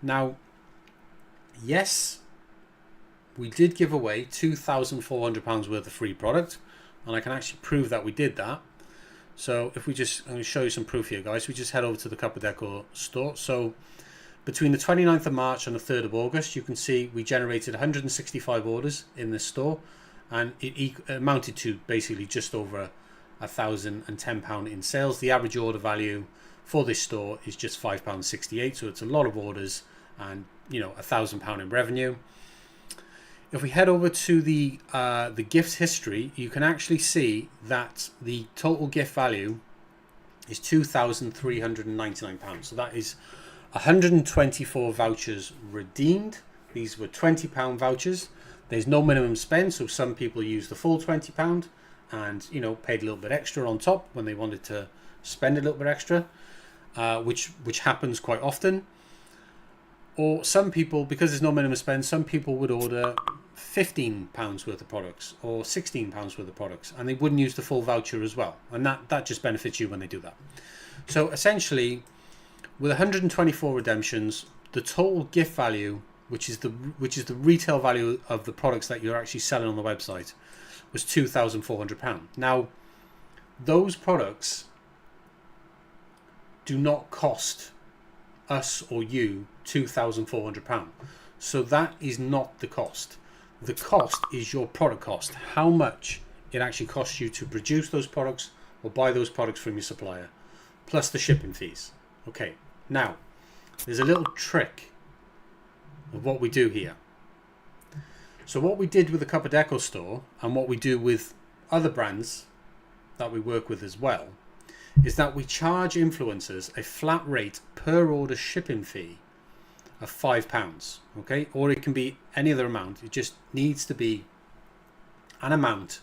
Speaker 1: Now, yes, we did give away £2,400 worth of free product, and I can actually prove that we did that. So if I'm going to show you some proof here, guys. We just head over to the Cup of Deco store. So between the 29th of March and the 3rd of August, you can see we generated 165 orders in this store, and it amounted to basically just over £1,010 in sales. The average order value for this store is just £5.68, so it's a lot of orders and £1,000 in revenue. If we head over to the gift history, you can actually see that the total gift value is £2,399. So that is 124 vouchers redeemed. These were £20 vouchers. There's no minimum spend, so some people use the full £20 and paid a little bit extra on top when they wanted to spend a little bit extra, which happens quite often. Or some people, because there's no minimum spend, some people would order £15 worth of products or £16 worth of products, and they wouldn't use the full voucher as well. And that just benefits you when they do that. So essentially, with 124 redemptions, the total gift value, which is the retail value of the products that you're actually selling on the website, was £2,400. Now, those products do not cost us or you £2,400. So that is not the cost. The cost is your product cost, how much it actually costs you to produce those products or buy those products from your supplier, plus the shipping fees. Okay, now there's a little trick of what we do here. So what we did with the Cup of Deco store, and what we do with other brands that we work with as well, is that we charge influencers a flat rate per order shipping fee of £5. Okay, or it can be any other amount. It just needs to be an amount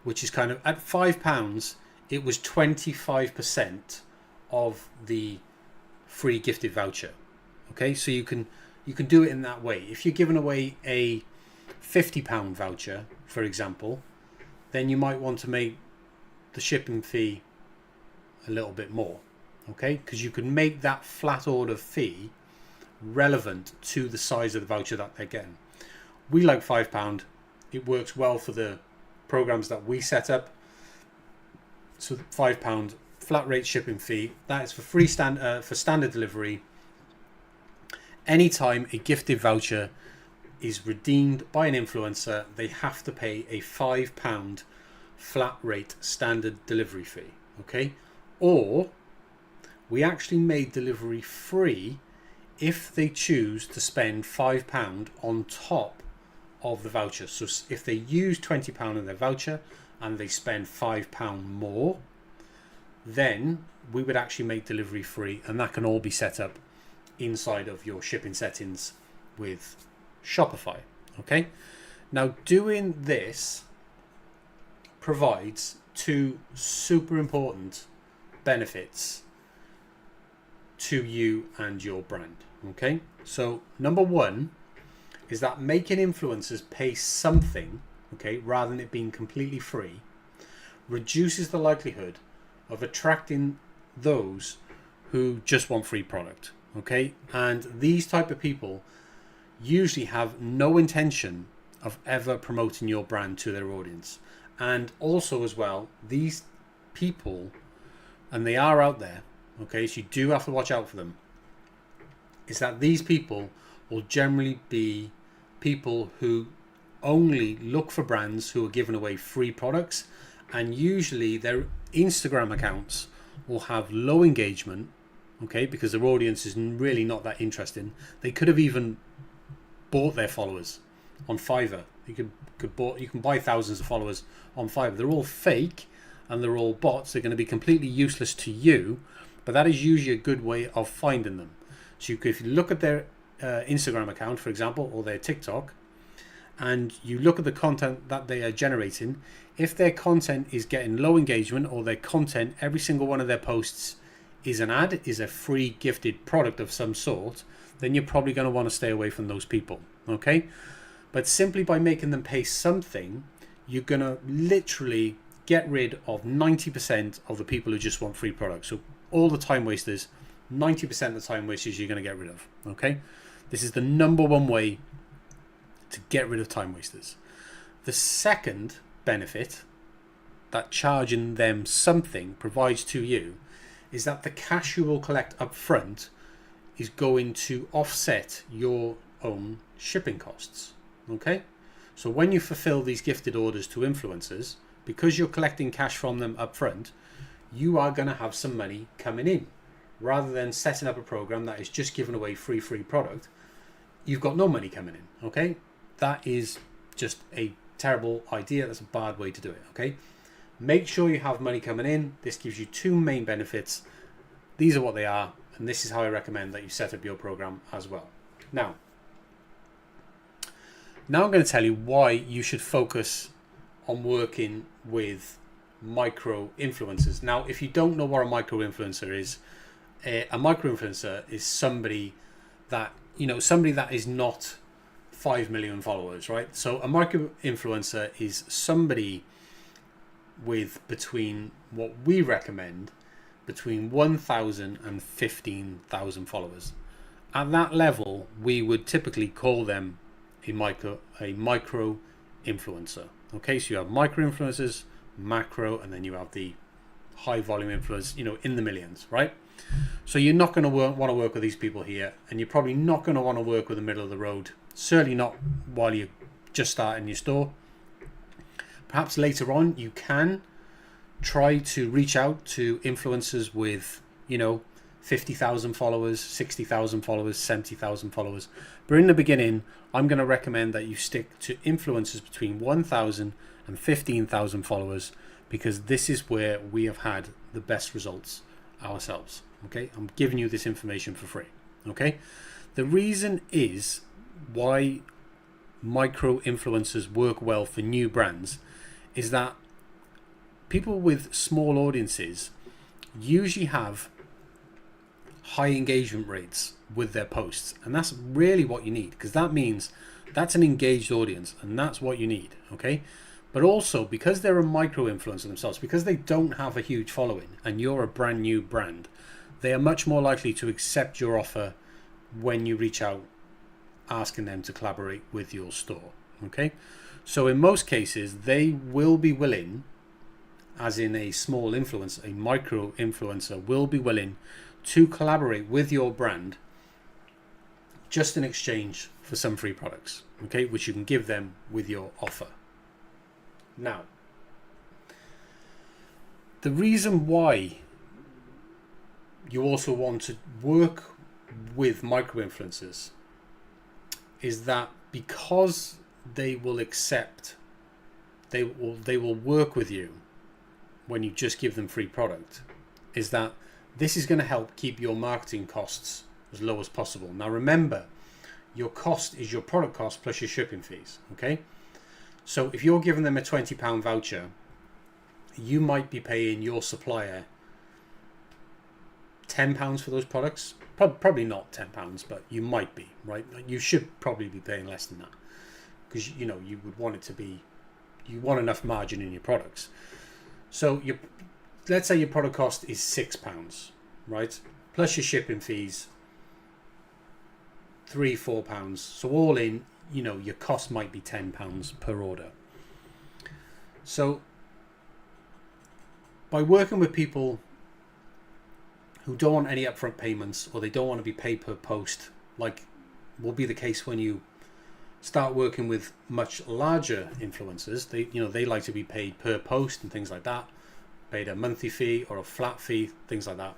Speaker 1: which is kind of at £5. It was 25% of the free gifted voucher. Okay, so you can do it in that way. If you're giving away a £50 voucher, for example, then you might want to make the shipping fee a little bit more. Okay, because you can make that flat order fee relevant to the size of the voucher that they're getting. We like £5. It works well for the programs that we set up. So £5 flat rate shipping fee. That is for for standard delivery. Anytime a gifted voucher is redeemed by an influencer, they have to pay a £5 flat rate standard delivery fee. Okay, or we actually made delivery free if they choose to spend £5 on top of the voucher. So if they use £20 in their voucher and they spend £5 more, then we would actually make delivery free, and that can all be set up inside of your shipping settings with Shopify. Okay, now doing this provides two super important benefits to you and your brand. Okay, so number one is that making influencers pay something, okay, rather than it being completely free, reduces the likelihood of attracting those who just want free product. Okay, and these type of people usually have no intention of ever promoting your brand to their audience. And also as well, these people, and they are out there, okay, so you do have to watch out for them, is that these people will generally be people who only look for brands who are giving away free products, and usually their Instagram accounts will have low engagement, okay, because their audience is really not that interesting. They could have even bought their followers on Fiverr You can buy thousands of followers on Fiverr. They're all fake and they're all bots. They're going to be completely useless to you, but that is usually a good way of finding them. So if you look at their Instagram account, for example, or their TikTok, and you look at the content that they are generating, if their content is getting low engagement, or their content, every single one of their posts is an ad, is a free gifted product of some sort, then you're probably going to want to stay away from those people. Okay? But simply by making them pay something, you're going to literally get rid of 90% of the people who just want free products. So all the time wasters, 90% of the time wasters you're going to get rid of. Okay? This is the number one way to get rid of time wasters. The second benefit that charging them something provides to you is that the cash you will collect up front is going to offset your own shipping costs. Okay? So when you fulfill these gifted orders to influencers, because you're collecting cash from them up front, you are going to have some money coming in. Rather than setting up a program that is just giving away free product, you've got no money coming in. Okay? That is just a terrible idea. That's a bad way to do it. Okay? Make sure you have money coming in. This gives you two main benefits. These are what they are, and this is how I recommend that you set up your program as well. Now I'm going to tell you why you should focus on working with micro influencers. Now, if you don't know what a micro influencer is, a micro influencer is somebody that is not 5 million followers, right? So a micro influencer is somebody with what we recommend between 1,000 and 15,000 followers. At that level, we would typically call them a micro influencer. Okay, so you have micro influencers, macro, and then you have the high volume influencers, in the millions, right? So you're not going to want to work with these people here, and you're probably not going to want to work with the middle of the road. Certainly not while you're just starting your store. Perhaps later on you can try to reach out to influencers with 50,000 followers, 60,000 followers, 70,000 followers. But in the beginning, I'm going to recommend that you stick to influencers between 1,000 and 15,000 followers, because this is where we have had the best results ourselves. Okay, I'm giving you this information for free. Okay, the reason is why micro influencers work well for new brands is that people with small audiences usually have high engagement rates with their posts, and that's really what you need, because that means that's an engaged audience, and that's what you need. Okay, but also because they're a micro influencer themselves, because they don't have a huge following and you're a brand new brand, they are much more likely to accept your offer when you reach out asking them to collaborate with your store. Okay, so in most cases they will be willing, as in a small influencer, a micro influencer will be willing to collaborate with your brand just in exchange for some free products, okay, which you can give them with your offer. Now, the reason why you also want to work with micro influencers is that because they will accept, they will work with you when you just give them free product, is that this is going to help keep your marketing costs as low as possible. Now remember, your cost is your product cost plus your shipping fees. Okay, so if you're giving them a £20 voucher, you might be paying your supplier £10 for those products. Probably not £10, but you might be, right? You should probably be paying less than that, because you would want it to be, you want enough margin in your products. So let's say your product cost is £6, right? Plus your shipping fees, £3-4. So all in, your cost might be £10 per order. So by working with people who don't want any upfront payments, or they don't want to be paid per post, like will be the case when you start working with much larger influencers, they like to be paid per post and things like that, paid a monthly fee or a flat fee, things like that.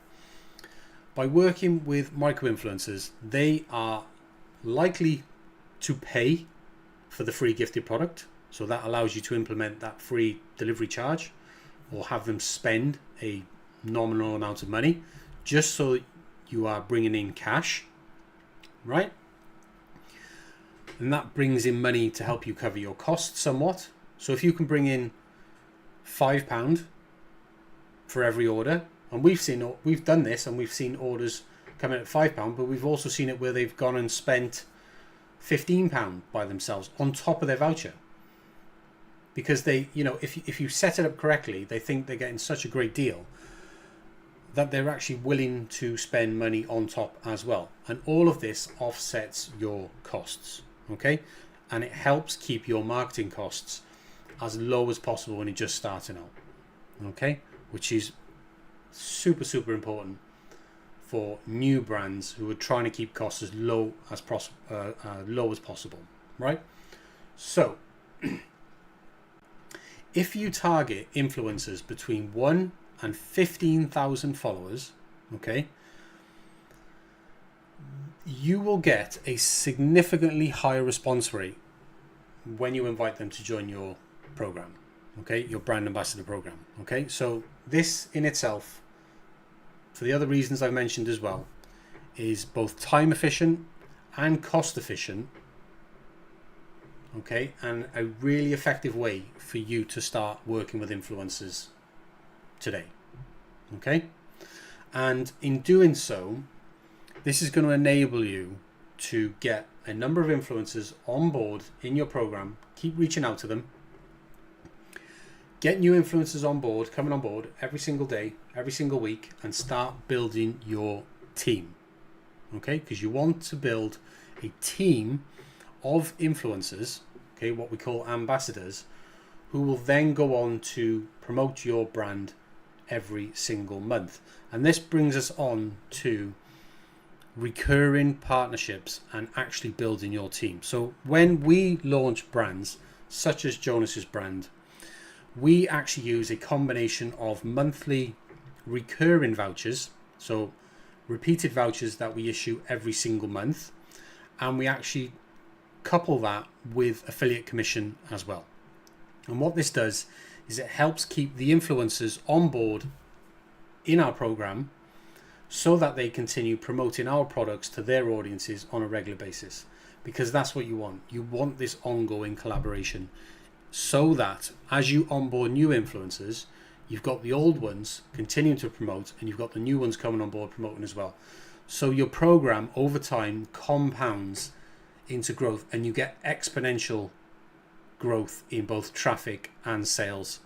Speaker 1: By working with micro influencers, they are likely to pay for the free gifted product. So that allows you to implement that free delivery charge, or have them spend a nominal amount of money just so you are bringing in cash, right? And that brings in money to help you cover your costs somewhat. So if you can bring in £5 for every order, and we've done this, and we've seen orders come in at £5, but we've also seen it where they've gone and spent £15 by themselves on top of their voucher, because they, if you set it up correctly, they think they're getting such a great deal that they're actually willing to spend money on top as well. And all of this offsets your costs, okay? And it helps keep your marketing costs as low as possible when you're just starting out, okay? Which is super, super important for new brands who are trying to keep costs as low as possible, right? So if you target influencers between 1 and 15,000 followers, okay, you will get a significantly higher response rate when you invite them to join your program, okay, your brand ambassador program, okay? So this in itself, for the other reasons I've mentioned as well, is both time efficient and cost efficient, okay, and a really effective way for you to start working with influencers today, okay? And in doing so, this is going to enable you to get a number of influencers on board in your program, keep reaching out to them, get new influencers on board, coming on board every single day, every single week, and start building your team, okay? Because you want to build a team of influencers, okay, what we call ambassadors, who will then go on to promote your brand every single month. And this brings us on to recurring partnerships and actually building your team. So when we launch brands such as Jonas's brand, we actually use a combination of monthly recurring vouchers, so repeated vouchers that we issue every single month, and we actually couple that with affiliate commission as well. And what this does is it helps keep the influencers on board in our program so that they continue promoting our products to their audiences on a regular basis, because that's what you want. You want this ongoing collaboration so that as you onboard new influencers, you've got the old ones continuing to promote and you've got the new ones coming on board promoting as well. So your program over time compounds into growth and you get exponential growth in both traffic and sales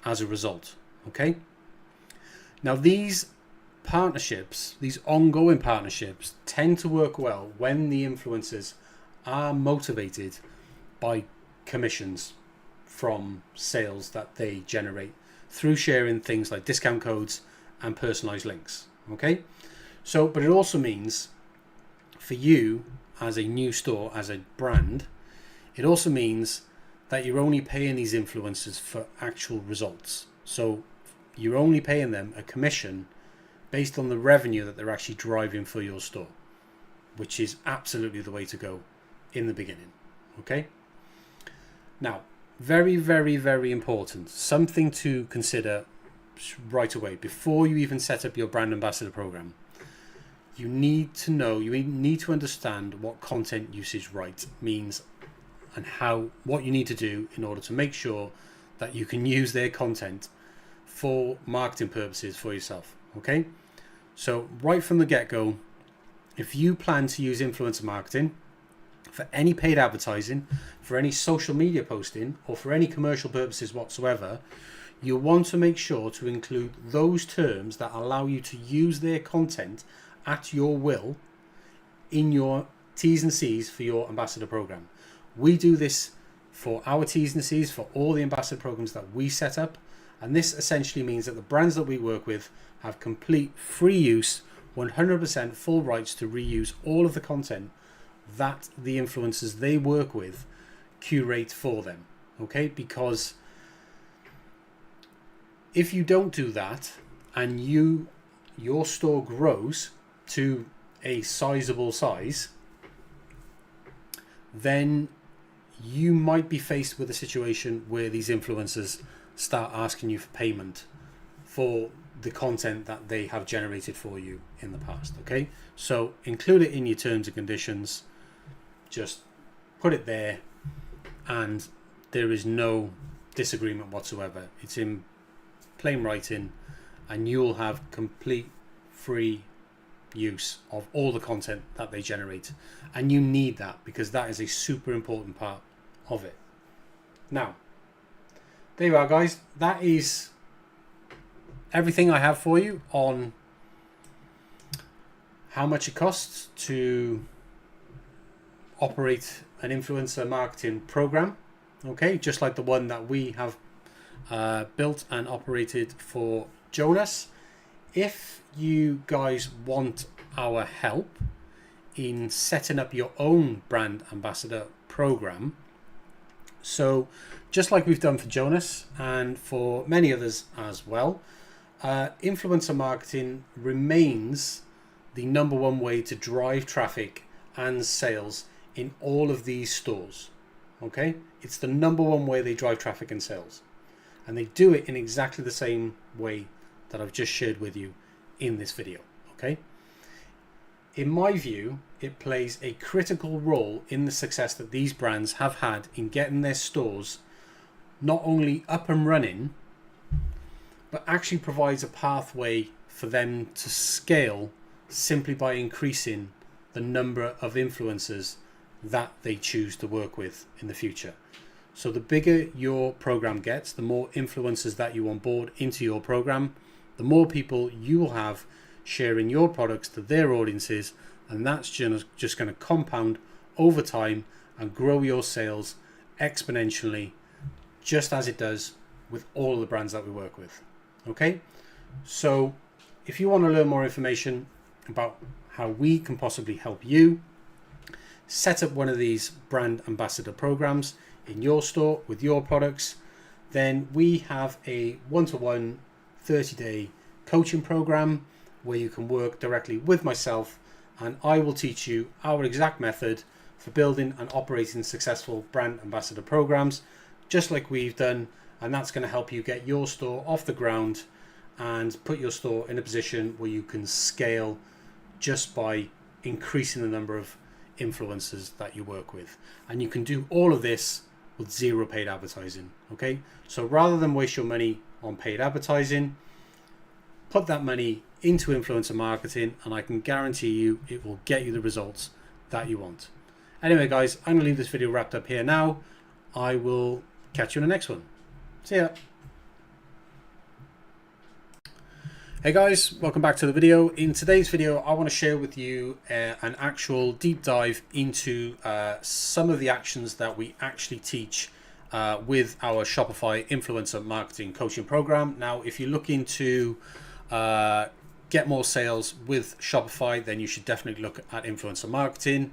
Speaker 1: as a result, okay? Now these partnerships, these ongoing partnerships, tend to work well when the influencers are motivated by commissions from sales that they generate through sharing things like discount codes and personalized links, okay? So, but it also means for you as a new store, as a brand, it also means that you're only paying these influencers for actual results. So you're only paying them a commission based on the revenue that they're actually driving for your store, which is absolutely the way to go in the beginning, okay? Now, very, very, very important, something to consider right away before you even set up your brand ambassador program. You need to know, you need to understand what content usage right means and what you need to do in order to make sure that you can use their content for marketing purposes for yourself, okay? So right from the get-go, if you plan to use influencer marketing for any paid advertising, for any social media posting, or for any commercial purposes whatsoever, you want to make sure to include those terms that allow you to use their content at your will in your T's and C's for your ambassador program. We do this for our T's and C's for all the ambassador programs that we set up, and this essentially means that the brands that we work with have complete free use, 100% full rights to reuse all of the content that the influencers they work with curate for them, okay? Because if you don't do that and your store grows to a sizable size, then you might be faced with a situation where these influencers start asking you for payment for the content that they have generated for you in the past. Okay, so include it in your terms and conditions, just put it there, and there is no disagreement whatsoever. It's in plain writing, and you'll have complete free use of all the content that they generate, and you need that because that is a super important part of it. Now, there you are, guys. That is everything I have for you on how much it costs to operate an influencer marketing program. Okay, just like the one that we have built and operated for Jonas. If you guys want our help in setting up your own brand ambassador program, so just like we've done for Jonas and for many others as well, influencer marketing remains the number one way to drive traffic and sales in all of these stores. Okay, it's the number one way they drive traffic and sales, and they do it in exactly the same way that I've just shared with you in this video. Okay, in my view, it plays a critical role in the success that these brands have had in getting their stores not only up and running, but actually provides a pathway for them to scale simply by increasing the number of influencers that they choose to work with in the future. So the bigger your program gets, the more influencers that you onboard into your program, the more people you will have sharing your products to their audiences, and that's just going to compound over time and grow your sales exponentially, just as it does with all of the brands that we work with. Okay, so if you want to learn more information about how we can possibly help you set up one of these brand ambassador programs in your store with your products, then we have a one-to-one 30-day coaching program where you can work directly with myself, and I will teach you our exact method for building and operating successful brand ambassador programs, just like we've done, and that's going to help you get your store off the ground and put your store in a position where you can scale just by increasing the number of influencers that you work with. And you can do all of this with zero paid advertising. Okay, so rather than waste your money on paid advertising, put that money into influencer marketing, and I can guarantee you it will get you the results that you want. Anyway, guys, I'm gonna leave this video wrapped up here now. I will catch you in the next one. See ya. Hey guys, welcome back to the video. In today's video, I want to share with you an actual deep dive into some of the actions that we actually teach with our Shopify influencer marketing coaching program. Now, if you're looking to get more sales with Shopify, then you should definitely look at influencer marketing.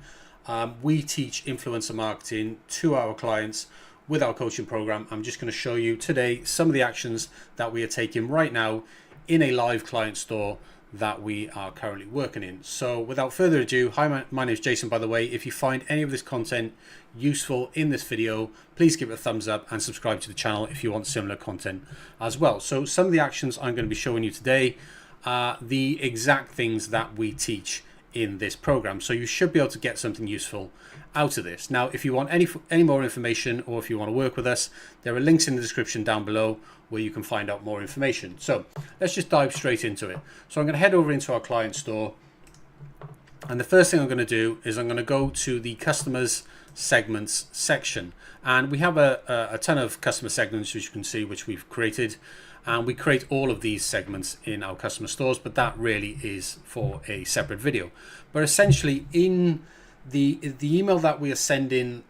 Speaker 1: We teach influencer marketing to our clients with our coaching program. I'm just going to show you today some of the actions that we are taking right now in a live client store that we are currently working in. So without further ado, hi, my name is Jason, by the way. If you find any of this content useful in this video, please give it a thumbs up and subscribe to the channel if you want similar content as well. So some of the actions I'm going to be showing you today are the exact things that we teach in this program. So you should be able to get something useful out of this. Now, if you want any more information, or if you want to work with us, there are links in the description down below where you can find out more information. So let's just dive straight into it. So I'm going to head over into our client store, and the first thing I'm going to do is I'm going to go to the customers segments section, and we have a ton of customer segments, which you can see, which we've created, and we create all of these segments in our customer stores, but that really is for a separate video. But essentially, in the email that we are sending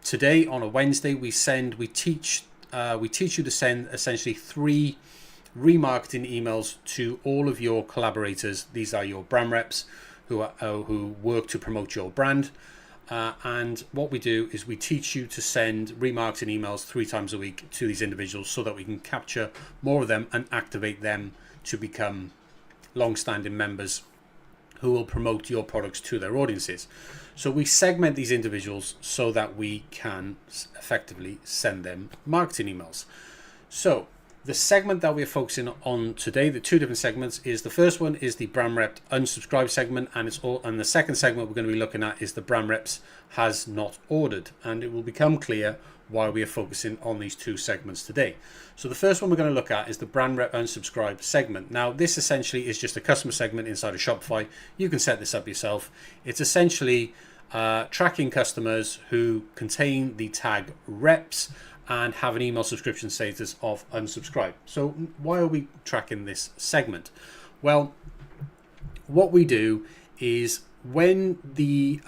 Speaker 1: today on a Wednesday, we teach you to send essentially 3 remarketing emails to all of your collaborators. These are your brand reps who work to promote your brand. And what we do is we teach you to send remarketing emails 3 times a week to these individuals so that we can capture more of them and activate them to become long-standing members who will promote your products to their audiences. So we segment these individuals so that we can effectively send them marketing emails. So the segment that we're focusing on today, the two different segments, is the first one is the brand rep unsubscribe segment, and the second segment we're going to be looking at is the brand reps has not ordered, and it will become clear why we are focusing on these two segments today. So the first one we're going to look at is the brand rep unsubscribe segment. Now this essentially is just a customer segment inside of Shopify. You can set this up yourself. It's essentially tracking customers who contain the tag reps and have an email subscription status of unsubscribe. So why are we tracking this segment? Well, what we do is when we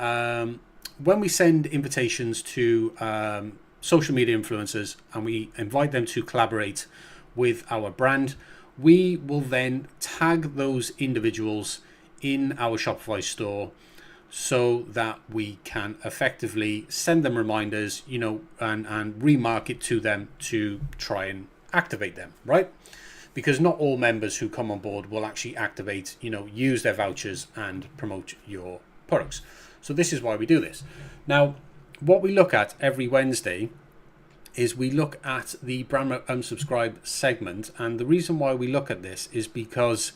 Speaker 1: send invitations to social media influencers and we invite them to collaborate with our brand, we will then tag those individuals in our Shopify store so that we can effectively send them reminders, and remarket to them to try and activate them, right? Because not all members who come on board will actually activate, use their vouchers and promote your products. So this is why we do this. Now, what we look at every Wednesday is we look at the brand unsubscribe segment, and the reason why we look at this is because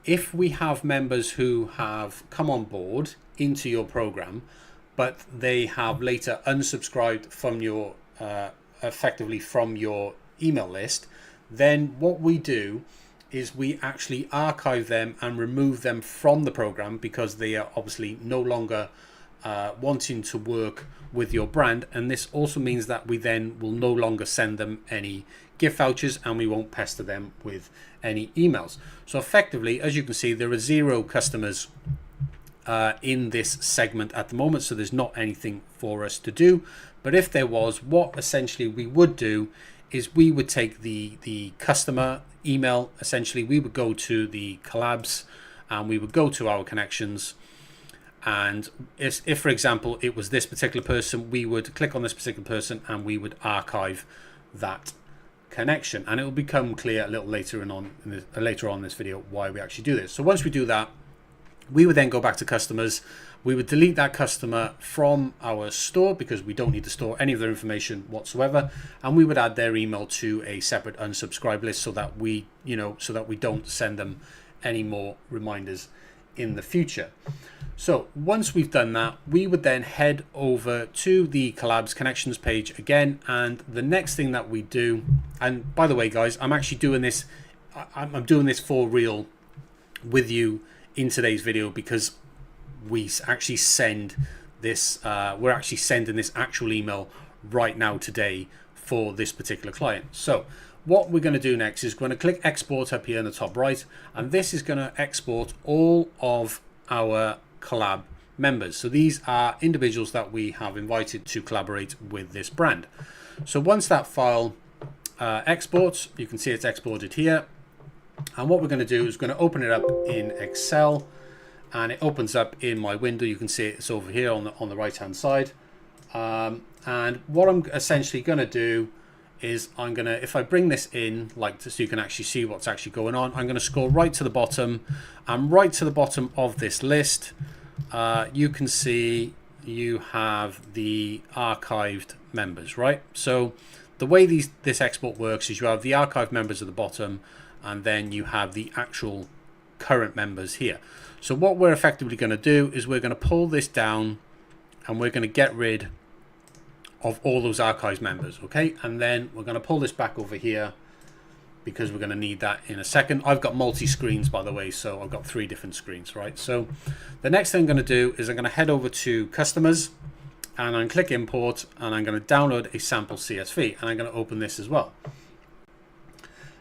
Speaker 1: if we have members who have come on board into your program, but they have later unsubscribed from your effectively from your email list, then what we do is we actually archive them and remove them from the program because they are obviously no longer wanting to work with your brand. And this also means that we then will no longer send them any gift vouchers and we won't pester them with any emails. So effectively, as you can see, there are 0 customers in this segment at the moment, so there's not anything for us to do. But if there was, what essentially we would do is we would take the customer email, essentially we would go to the collabs and we would go to our connections, and if for example it was this particular person, we would click on this particular person and we would archive that connection, and it will become clear a little later on in this video why we actually do this. So once we do that, we would then go back to customers. We would delete that customer from our store because we don't need to store any of their information whatsoever, and we would add their email to a separate unsubscribe list so that we don't send them any more reminders in the future. So once we've done that, we would then head over to the collabs connections page again, and the next thing that we do, and by the way guys, I'm actually doing this, I'm doing this for real with you in today's video because we actually send this we're actually sending this actual email right now today for this particular client. So what we're going to do next is going to click export up here in the top right, and this is going to export all of our collab members. So these are individuals that we have invited to collaborate with this brand. So once that file exports, you can see it's exported here. And what we're going to do is going to open it up in Excel, and it opens up in my window. You can see it's over here on the right hand side. And what I'm essentially going to do is I'm going to, if I bring this in like this, so you can actually see what's actually going on, I'm going to scroll right to the bottom, and right to the bottom of this list, you can see you have the archived members, right? So the way this export works is you have the archived members at the bottom, and then you have the actual current members here. So what we're effectively going to do is we're going to pull this down and we're going to get rid of all those archived members, okay? And then we're going to pull this back over here because we're going to need that in a second. I've got multi-screens, by the way, so I've got 3 different screens, right? So the next thing I'm going to do is I'm going to head over to customers, and I'm going to click import, and I'm going to download a sample CSV, and I'm going to open this as well.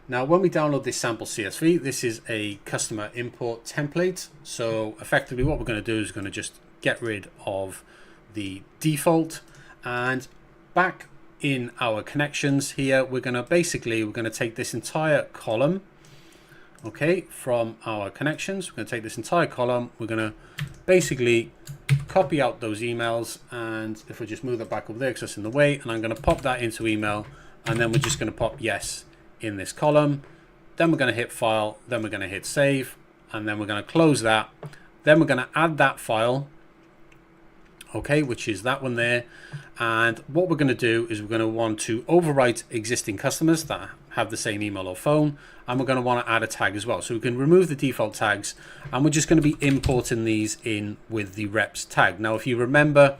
Speaker 1: Now, when we download this sample CSV, this is a customer import template. So effectively what we're going to do is going to just get rid of the default, and back in our connections here, we're going to take this entire column, okay, from our connections. We're going to take this entire column. We're going to basically copy out those emails, and if we just move that back over there because that's in the way, and I'm going to pop that into email, and then we're just going to pop yes in this column. Then we're going to hit file, then we're going to hit save, and then we're going to close that, Then we're going to add that file, okay, which is that one there. And what we're going to do is we're going to want to overwrite existing customers that have the same email or phone, and we're going to want to add a tag as well. So we can remove the default tags, and we're just going to be importing these in with the reps tag. Now, if you remember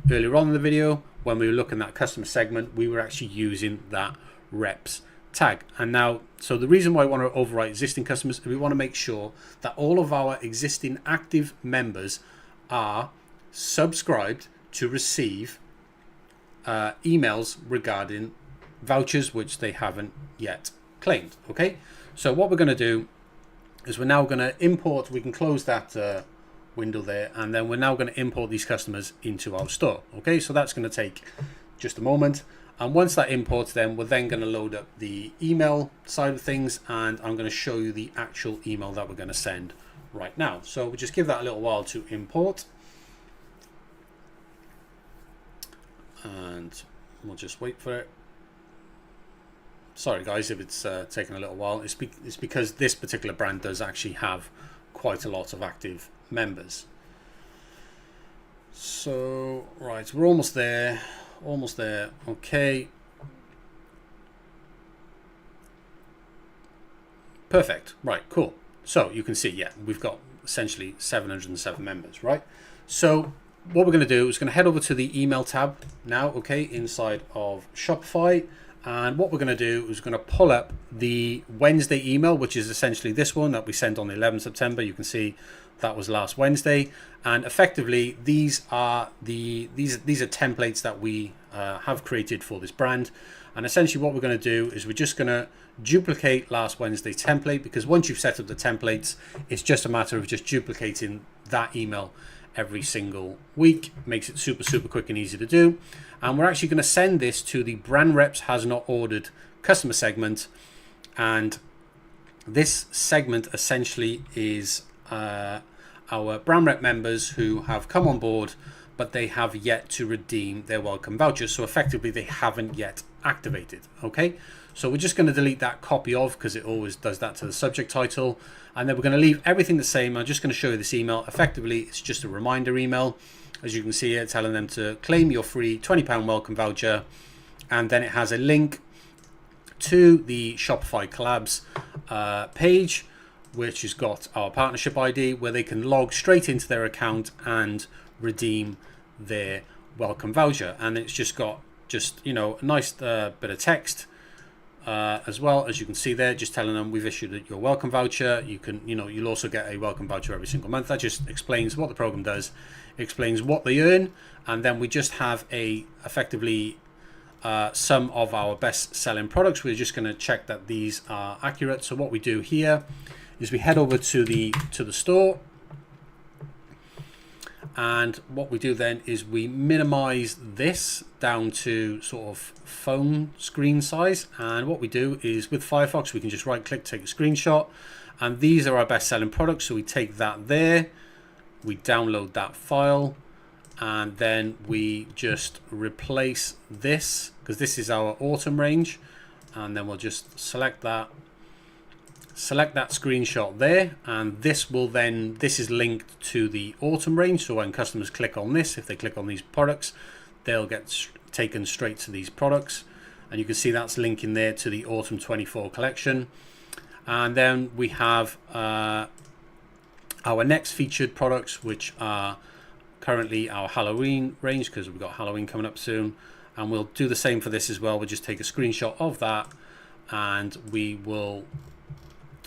Speaker 1: earlier on in the video, when we were looking at that customer segment, we were actually using that reps tag. And now, so the reason why I want to overwrite existing customers is we want to make sure that all of our existing active members are subscribed to receive emails regarding vouchers which they haven't yet claimed. Okay, so what we're going to do is we're now going to import, we can close that window there, and then we're now going to import these customers into our store. Okay, so that's going to take just a moment, and once that imports, then we're then going to load up the email side of things, and I'm going to show you the actual email that we're going to send right now. So we'll just give that a little while to import, and we'll just wait for it. Sorry guys if it's taking a little while. It's because this particular brand does actually have quite a lot of active members. So right, we're almost there, okay, perfect. Right, cool. So you can see, yeah, we've got essentially 707 members, right? So what we're going to do is going to head over to the email tab now, okay, inside of Shopify. And what we're going to do is going to pull up the Wednesday email, which is essentially this one that we sent on the 11th September. You can see that was last Wednesday. And effectively, these are templates that we have created for this brand. And essentially what we're going to do is we're just going to duplicate last Wednesday's template, because once you've set up the templates, it's just a matter of just duplicating that email every single week. Makes it super quick and easy to do. And we're actually going to send this to the brand reps has not ordered customer segment, and this segment essentially is our brand rep members who have come on board but they have yet to redeem their welcome vouchers. So effectively they haven't yet activated. Okay, so we're just going to delete that copy of, because it always does that to the subject title, and then we're going to leave everything the same. I'm just going to show you this email. Effectively it's just a reminder email, as you can see here, telling them to claim your free £20 welcome voucher, and then it has a link to the Shopify collabs page, which has got our partnership ID, where they can log straight into their account and redeem their welcome voucher. And it's just got a nice bit of text as well, as you can see there, just telling them we've issued your welcome voucher. You'll also get a welcome voucher every single month. That just explains what the program does, explains what they earn, and then we just have effectively some of our best selling products. We're just going to check that these are accurate. So what we do here is we head over to the store, and what we do then is we minimize this down to sort of phone screen size. And what we do is with Firefox, we can just right click, take a screenshot, and these are our best selling products. So we take that there, we download that file, and then we just replace this, because this is our autumn range, and then we'll just select that screenshot there, and this is linked to the autumn range. So when customers click on this, if they click on these products, they'll get taken straight to these products, and you can see that's linking there to the autumn 24 collection. And then we have our next featured products, which are currently our Halloween range, because we've got Halloween coming up soon, and we'll do the same for this as well. We'll just take a screenshot of that, and we will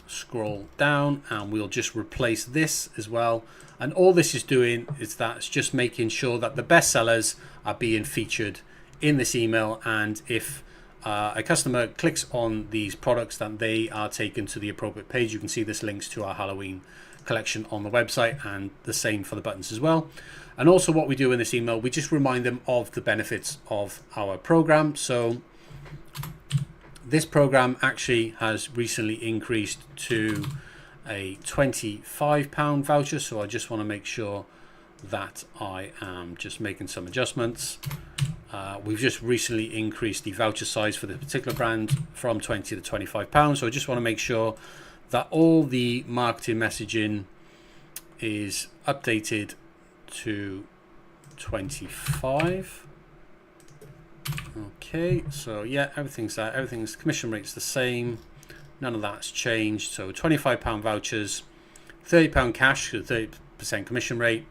Speaker 1: scroll down, and we'll just replace this as well. And all this is doing is that it's just making sure that the best sellers are being featured in this email, and if a customer clicks on these products, then they are taken to the appropriate page. You can see this links to our Halloween collection on the website, and the same for the buttons as well. And also what we do in this email, we just remind them of the benefits of our program. So this program actually has recently increased to a £25 voucher, so I just want to make sure that I am just making some adjustments. We've just recently increased the voucher size for the particular brand from 20 to £25, so I just want to make sure that all the marketing messaging is updated to 25. Okay, so yeah, everything's commission rate's the same, none of that's changed. So £25 vouchers, £30 cash, 30% commission rate,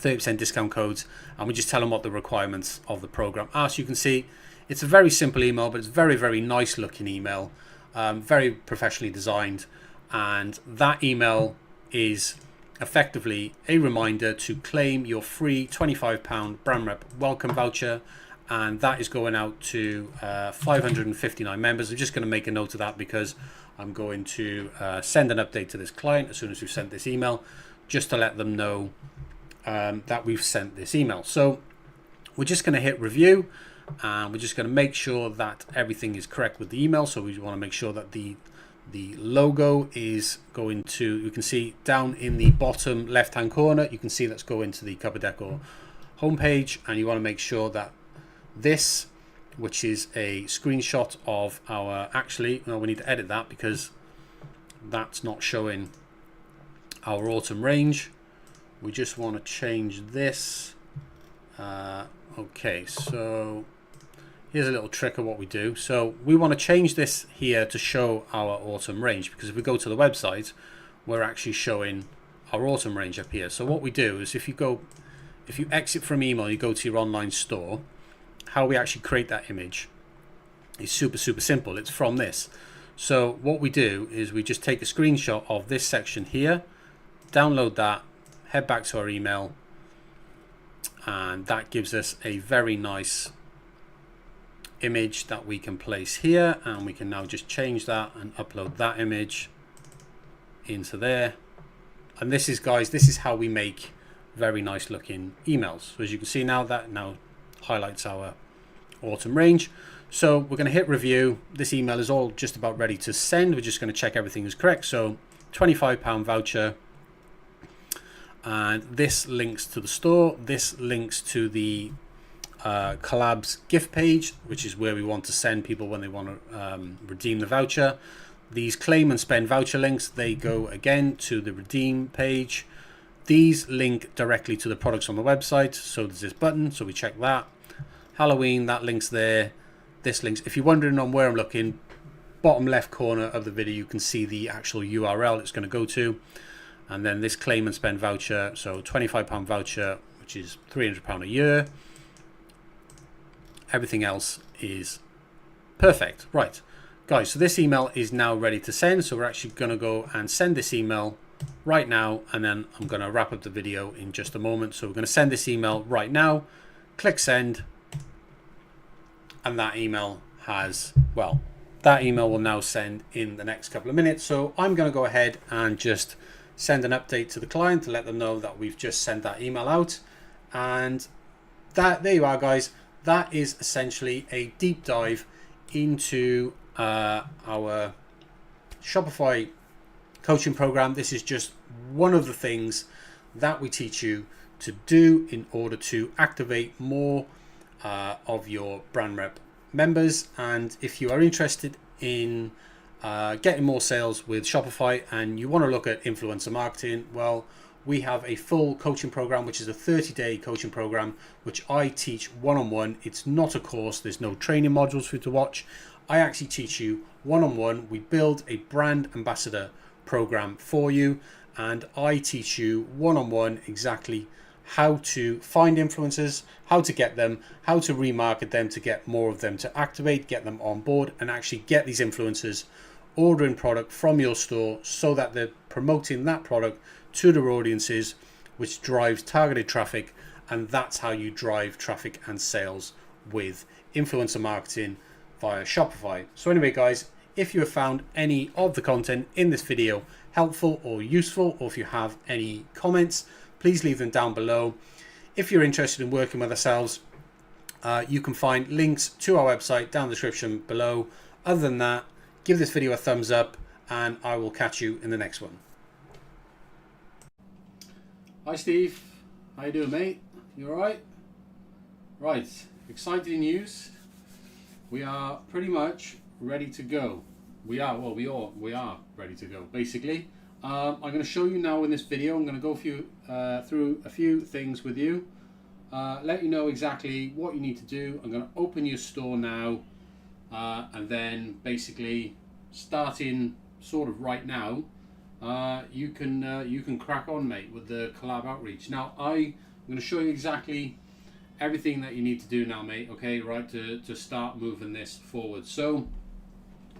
Speaker 1: 30% discount codes, and we just tell them what the requirements of the program are. So you can see it's a very simple email, but it's very, very nice looking email, very professionally designed, and that email is effectively a reminder to claim your free £25 brand rep welcome voucher, and that is going out to 559 members. I'm just going to make a note of that because I'm going to send an update to this client as soon as we've sent this email, just to let them know that we've sent this email. So we're just going to hit review, and we're just going to make sure that everything is correct with the email. So we want to make sure that the logo is going to, you can see down in the bottom left hand corner, you can see that's going to the Cuppa Decor homepage, and you want to make sure that this, which is a screenshot of our, actually no, we need to edit that because that's not showing our autumn range. We just want to change this. Okay, so here's a little trick of what we do. So we want to change this here to show our autumn range, because if we go to the website, we're actually showing our autumn range up here. So what we do is if you exit from email, you go to your online store, how we actually create that image is super simple. It's from this. So what we do is we just take a screenshot of this section here, download that, head back to our email, and that gives us a very nice image that we can place here, and we can now just change that and upload that image into there. And this is, guys, this is how we make very nice looking emails. So as you can see now, that now highlights our autumn range. So we're going to hit review. This email is all just about ready to send. We're just going to check everything is correct. So £25 voucher, and this links to the store. This links to the collabs gift page, which is where we want to send people when they want to redeem the voucher. These claim and spend voucher links, they go again to the redeem page. These link directly to the products on the website. So there's this button, so we check that. Halloween, that links there. This links, if you're wondering on where I'm looking, bottom left corner of the video, you can see the actual URL it's going to go to. And then this claim and spend voucher, so £25 voucher, which is £300 a year. Everything else is perfect. Right, guys, so this email is now ready to send. So we're actually going to go and send this email right now, and then I'm going to wrap up the video in just a moment. So we're going to send this email right now, click send, and that email has, well, that email will now send in the next couple of minutes. So I'm going to go ahead and just send an update to the client to let them know that we've just sent that email out. And that, there you are, guys. That is essentially a deep dive into our Shopify coaching program. This is just one of the things that we teach you to do in order to activate more of your brand rep members. And if you are interested in getting more sales with Shopify and you want to look at influencer marketing, well, we have a full coaching program, which is a 30-day coaching program, which I teach one-on-one. It's not a course. There's no training modules for you to watch. I actually teach you one-on-one. We build a brand ambassador program for you, and I teach you one-on-one exactly how to find influencers, how to get them, how to remarket them to get more of them to activate, get them on board, and actually get these influencers ordering product from your store so that they're promoting that product to their audiences, which drives targeted traffic. And that's how you drive traffic and sales with influencer marketing via Shopify. So anyway, guys, if you have found any of the content in this video helpful or useful, or if you have any comments, please leave them down below. If you're interested in working with ourselves, you can find links to our website down the description below. Other than that, give this video a thumbs up, and I will catch you in the next one. Hi Steve, how you doing, mate? You all right? Right, exciting news. We are pretty much ready to go. We are ready to go, basically.
Speaker 2: I'm going to show you now in this video. I'm going to go through a few things with you, let you know exactly what you need to do. I'm going to open your store now, and then basically starting sort of right now, you can crack on, mate, with the collab outreach. Now I'm going to show you exactly everything that you need to do now, mate, okay, right, to start moving this forward. So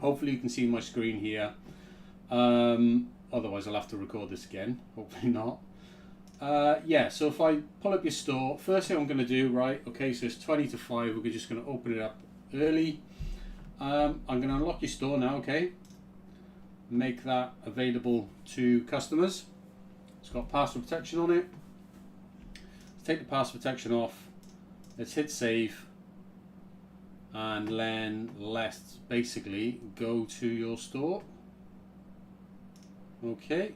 Speaker 2: hopefully you can see my screen here. Otherwise I'll have to record this again, hopefully not. Yeah, so if I pull up your store, first thing I'm going to do, right, okay, so it's 20 to 5, we're just going to open it up early. I'm going to unlock your store now, okay, make that available to customers. It's got password protection on it. Let's take the password protection off, let's hit save, and then let's basically go to your store. Okay,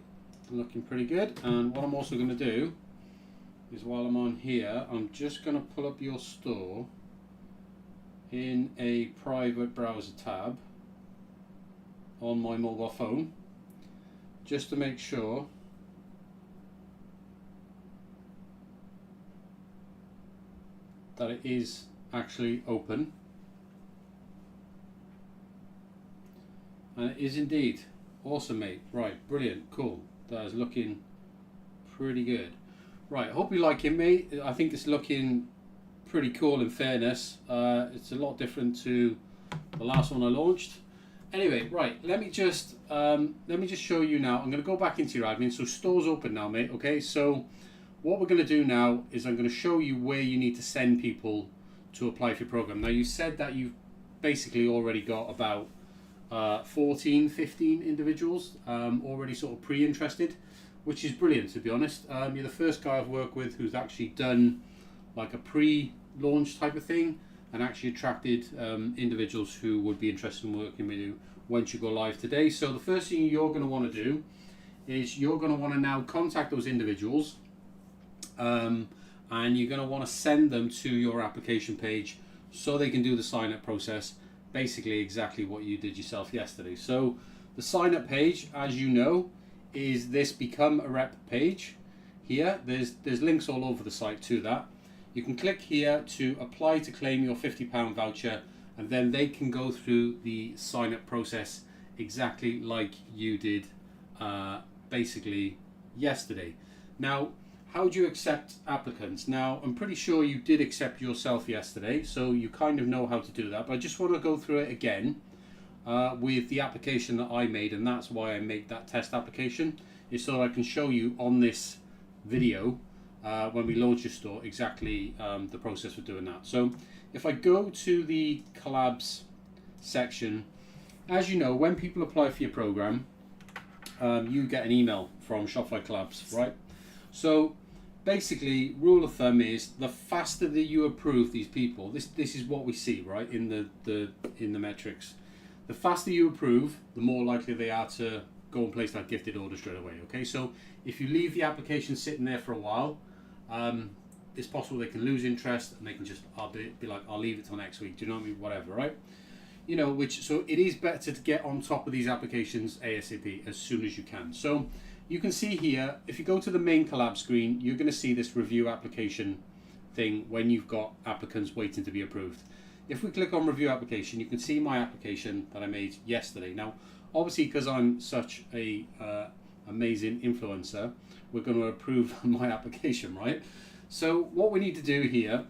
Speaker 2: looking pretty good. And what I'm also going to do is, while I'm on here, I'm just going to pull up your store in a private browser tab on my mobile phone, just to make sure that it is actually open. And it is indeed. Awesome, mate. Right, brilliant, cool. That is looking pretty good. Right, hope you like it, mate. I think it's looking pretty cool, in fairness. It's a lot different to the last one I launched. Anyway, right, let me just show you now. I'm going to go back into your admin. So store's open now, mate, okay? So what we're going to do now is I'm going to show you where you need to send people to apply for your program. Now, you said that you've basically already got about 14, 15 individuals already sort of pre-interested, which is brilliant, to be honest. You're the first guy I've worked with who's actually done like a pre-launch type of thing and actually attracted individuals who would be interested in working with you once you go live today. So the first thing you're going to want to do is you're going to want to now contact those individuals, and you're going to want to send them to your application page so they can do the sign-up process. Basically exactly what you did yourself yesterday. So the sign up page, as you know, is this become a rep page here. There's links all over the site to that. You can click here to apply to claim your £50 voucher, and then they can go through the sign up process exactly like you did basically yesterday. Now, how do you accept applicants? Now, I'm pretty sure you did accept yourself yesterday, so you kind of know how to do that. But I just want to go through it again with the application that I made, and that's why I made that test application, is so that I can show you on this video when we launch your store exactly the process for doing that. So if I go to the collabs section, as you know, when people apply for your program, you get an email from Shopify Collabs, right? So basically, rule of thumb is the faster that you approve these people, this is what we see, right, in the metrics. The faster you approve, the more likely they are to go and place that gifted order straight away. Okay, so if you leave the application sitting there for a while, it's possible they can lose interest and they can just be like, I'll leave it till next week. Do you know what I mean? Whatever, right? You know, so it is better to get on top of these applications ASAP as soon as you can. So you can see here, if you go to the main collab screen, you're going to see this review application thing when you've got applicants waiting to be approved. If we click on review application, you can see my application that I made yesterday. Now, obviously, because I'm such a amazing influencer, we're going to approve my application, right? So what we need to do here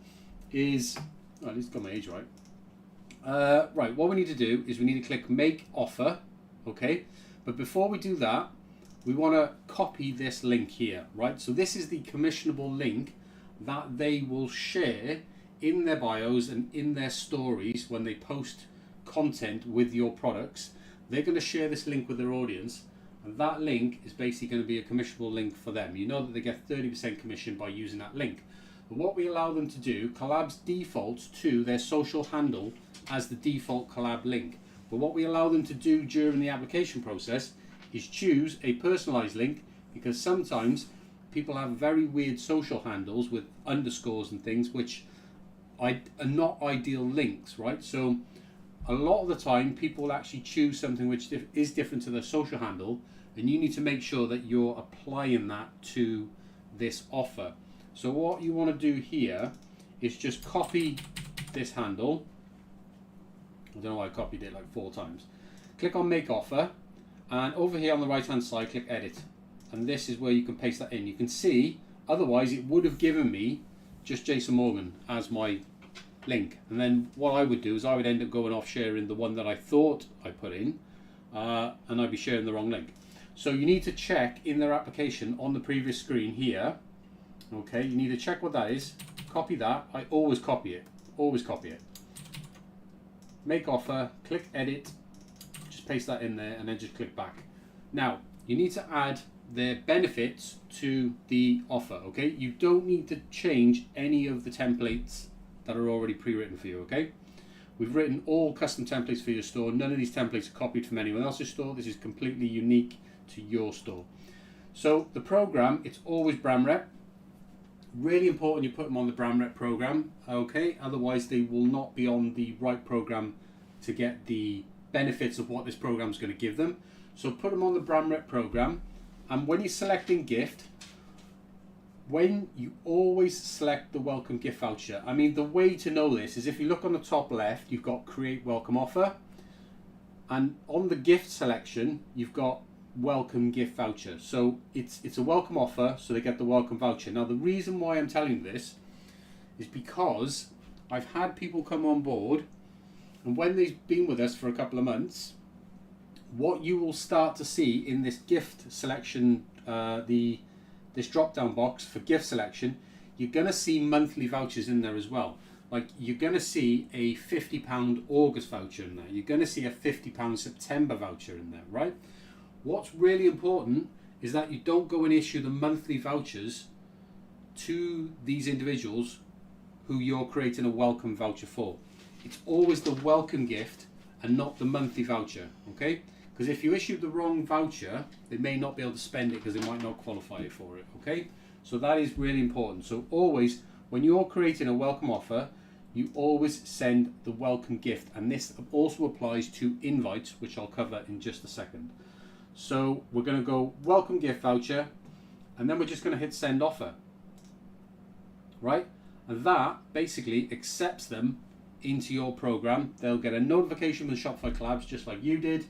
Speaker 2: is, at least got my age right. Right, what we need to do is we need to click make offer, okay? But before we do that, we want to copy this link here, right? So this is the commissionable link that they will share in their bios and in their stories when they post content with your products. They're going to share this link with their audience, and that link is basically going to be a commissionable link for them. You know that they get 30% commission by using that link. But what we allow them to do, Collabs defaults to their social handle as the default collab link. But what we allow them to do during the application process is choose a personalized link, because sometimes people have very weird social handles with underscores and things which are not ideal links, right? So a lot of the time people will actually choose something which is different to their social handle, and you need to make sure that you're applying that to this offer. So what you want to do here is just copy this handle. I don't know why I copied it like 4 times. Click on make offer, and over here on the right hand side click edit, and this is where you can paste that in. You can see otherwise it would have given me just Jason Morgan as my link, and then what I would do is I would end up going off sharing the one that I thought I put in, and I'd be sharing the wrong link. So you need to check in their application on the previous screen here. Okay, you need to check what that is, copy that. I always copy it, make offer, click edit, just paste that in there, and then just click back. Now you need to add their benefits to the offer. Okay, you don't need to change any of the templates that are already pre-written for you. Okay, we've written all custom templates for your store. None of these templates are copied from anyone else's store. This is completely unique to your store. So the program, it's always brand rep. Really important you put them on the brand rep program, okay? Otherwise they will not be on the right program to get the benefits of what this program is going to give them. So put them on the brand rep program, and when you're selecting gift, when you always select the welcome gift voucher. I mean, the way to know this is if you look on the top left, you've got create welcome offer, and on the gift selection you've got welcome gift voucher. So it's a welcome offer, so they get the welcome voucher. Now the reason why I'm telling you this is because I've had people come on board, and when they've been with us for a couple of months, what you will start to see in this gift selection, this drop down box for gift selection, you're going to see monthly vouchers in there as well. Like you're going to see a £50 August voucher in there, you're going to see a £50 September voucher in there, right? What's really important is that you don't go and issue the monthly vouchers to these individuals who you're creating a welcome voucher for. It's always the welcome gift and not the monthly voucher, okay? Because if you issue the wrong voucher, they may not be able to spend it because they might not qualify for it, okay? So that is really important. So always, when you're creating a welcome offer, you always send the welcome gift, and this also applies to invites, which I'll cover in just a second. So we're going to go welcome gift voucher, and then we're just going to hit send offer, right? And that basically accepts them into your program. They'll get a notification with Shopify Collabs just like you did.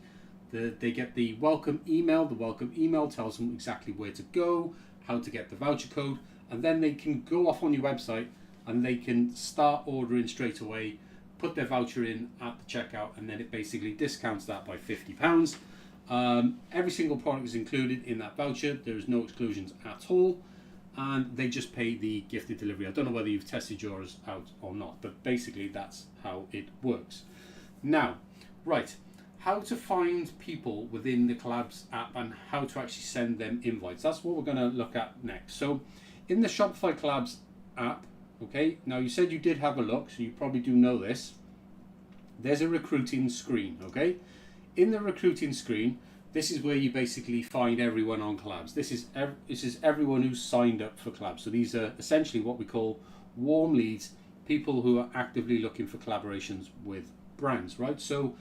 Speaker 2: They get the welcome email. The welcome email tells them exactly where to go, how to get the voucher code, and then they can go off on your website and they can start ordering straight away, put their voucher in at the checkout, and then it basically discounts that by £50. Every single product is included in that voucher. There's no exclusions at all, and they just pay the gifted delivery. I don't know whether you've tested yours out or not, but basically that's how it works. Now, right, how to find people within the Collabs app and how to actually send them invites. That's what we're going to look at next. So in the Shopify Collabs app, okay, now you said you did have a look, so you probably do know this. There's a recruiting screen, okay? In the recruiting screen, this is where you basically find everyone on Collabs. This is everyone who's signed up for Collabs. So these are essentially what we call warm leads, people who are actively looking for collaborations with brands, right? So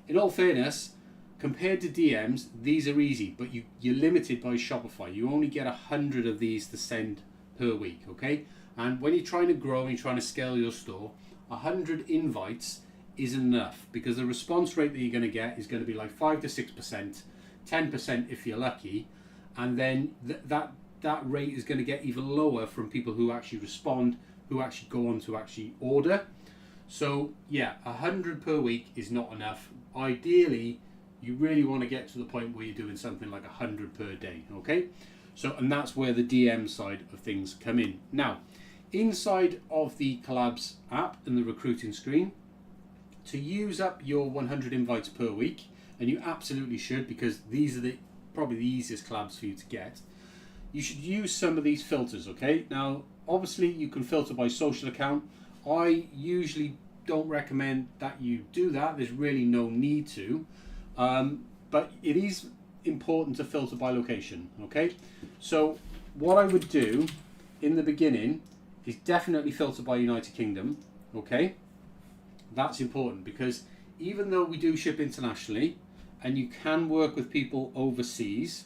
Speaker 2: in all fairness, compared to DMs, these are easy, but you're limited by Shopify. You only get 100 of these to send per week, okay? And when you're trying to grow and you're trying to scale your store, 100 invites isn't enough, because the response rate that you're going to get is going to be like 5 to 6%, 10% if you're lucky, and then that rate is going to get even lower from people who actually respond, who actually go on to actually order. So yeah, 100 per week is not enough. Ideally, you really want to get to the point where you're doing something like 100 per day, okay? So, and that's where the DM side of things come in. Now, inside of the Collabs app and the recruiting screen, to use up your 100 invites per week, and you absolutely should, because these are probably the easiest collabs for you to get, you should use some of these filters, okay? Now, obviously you can filter by social account. I usually don't recommend that you do that. There's really no need to, but it is important to filter by location, okay? So what I would do in the beginning is definitely filter by United Kingdom, okay? That's important, because even though we do ship internationally and you can work with people overseas,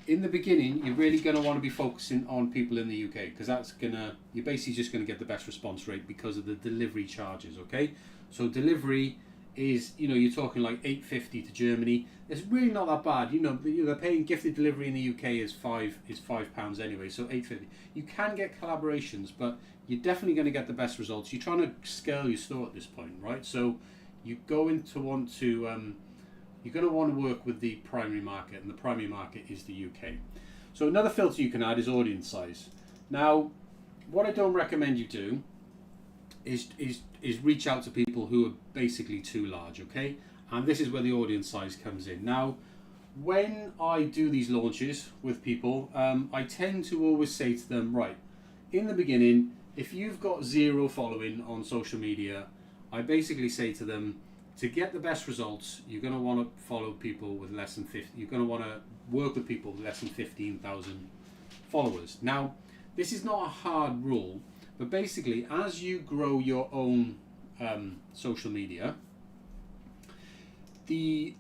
Speaker 2: in the beginning you're really going to want to be focusing on people in the UK, because you're basically just going to get the best response rate because of the delivery charges. Okay, so delivery is, you're talking like £8.50 to Germany. It's really not that bad. They're paying gifted delivery in the UK is £5 anyway, so £8.50. You can get collaborations, but you're definitely going to get the best results. You're trying to scale your store at this point, right? So you're going to want to work with the primary market, and the primary market is the UK. So another filter you can add is audience size. Now, what I don't recommend you do is reach out to people who are basically too large, okay? And this is where the audience size comes in. Now, when I do these launches with people, I tend to always say to them, right, in the beginning, if you've got 0 following on social media, I basically say to them, to get the best results, you're going to want to follow people with less than 50. You're going to want to work with people with less than 15,000 followers. Now, this is not a hard rule, but basically, as you grow your own social media, the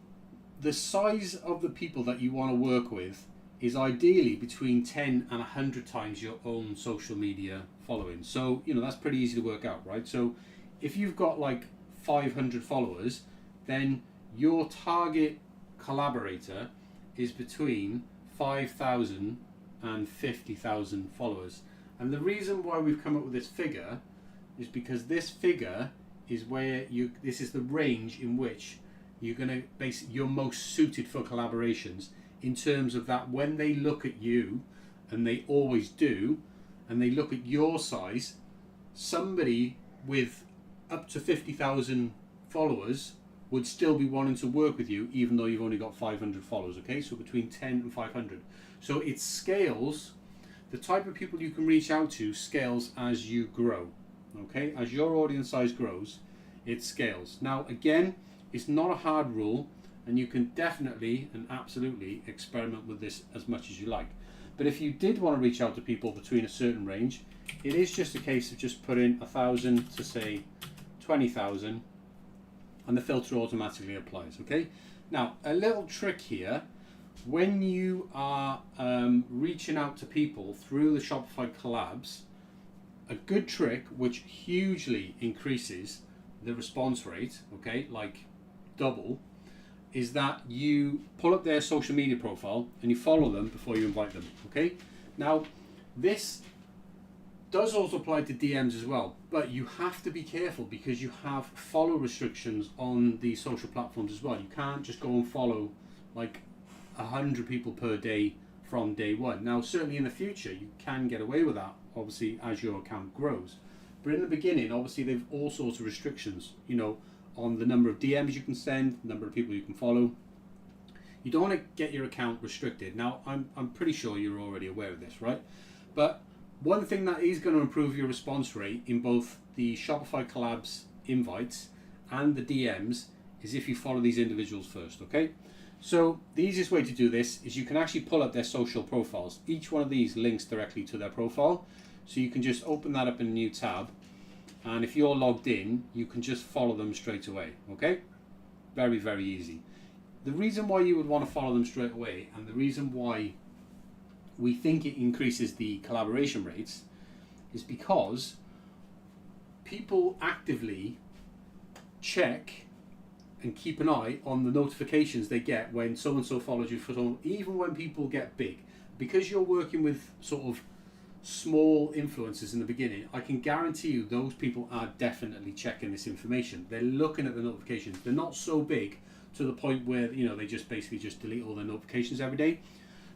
Speaker 2: size of the people that you want to work with is ideally between 10 and 100 times your own social media following. So, that's pretty easy to work out, right? So, if you've got like 500 followers, then your target collaborator is between 5,000 and 50,000 followers. And the reason why we've come up with this figure is because this figure is where this is the range in which you're most suited for collaborations, in terms of that when they look at you, and they always do, and they look at your size, somebody with up to 50,000 followers would still be wanting to work with you, even though you've only got 500 followers. Okay, so between 10 and 500. So it scales. The type of people you can reach out to scales as you grow. Okay, as your audience size grows, it scales. Now, again, it's not a hard rule, and you can definitely and absolutely experiment with this as much as you like. But if you did want to reach out to people between a certain range, it is just a case of just putting 1,000 to say 20,000, and the filter automatically applies. Okay. Now, a little trick here: when you are reaching out to people through the Shopify collabs, a good trick which hugely increases the response rate, okay, like double, is that you pull up their social media profile and you follow them before you invite them. Okay. Now, this does also apply to DMs as well, but you have to be careful because you have follow restrictions on the social platforms as well. You can't just go and follow like 100 people per day from day one. Now, certainly in the future, you can get away with that, obviously, as your account grows. But in the beginning, obviously, they've all sorts of restrictions, on the number of DMs you can send, the number of people you can follow. You don't want to get your account restricted. Now, I'm pretty sure you're already aware of this, right? But one thing that is going to improve your response rate in both the Shopify collabs invites and the DMs is if you follow these individuals first, okay? So the easiest way to do this is you can actually pull up their social profiles. Each one of these links directly to their profile. So you can just open that up in a new tab. And if you're logged in, you can just follow them straight away, okay? Very, very easy. The reason why you would want to follow them straight away, and the reason why we think it increases the collaboration rates, is because people actively check and keep an eye on the notifications they get when so-and-so follows you for someone, even when people get big. Because you're working with sort of small influencers in the beginning, I can guarantee you those people are definitely checking this information. They're looking at the notifications. They're not so big to the point where they just basically just delete all their notifications every day.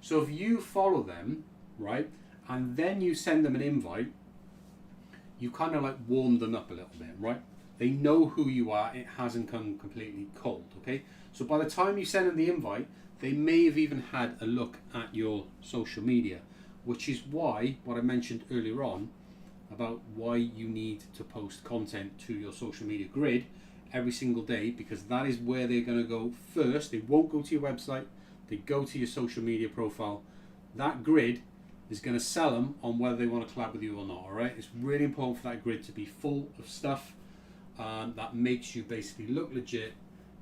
Speaker 2: So if you follow them, right, and then you send them an invite, you kind of like warm them up a little bit, right? They know who you are. It hasn't come completely cold, okay? So by the time you send them the invite, they may have even had a look at your social media, which is why what I mentioned earlier on about why you need to post content to your social media grid every single day, because that is where they're going to go first. They won't go to your website. They go to your social media profile. That grid is going to sell them on whether they want to collab with you or not, all right? It's really important for that grid to be full of stuff that makes you basically look legit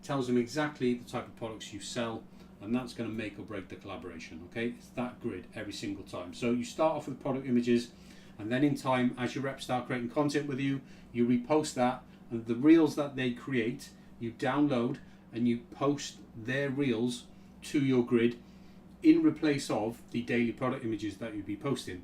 Speaker 2: tells them exactly the type of products you sell, and that's going to make or break the collaboration. Okay, it's that grid every single time. So you start off with product images, and then in time, as your reps start creating content with you, you repost that, and the reels that they create, you download and you post their reels to your grid in replace of the daily product images that you'd be posting.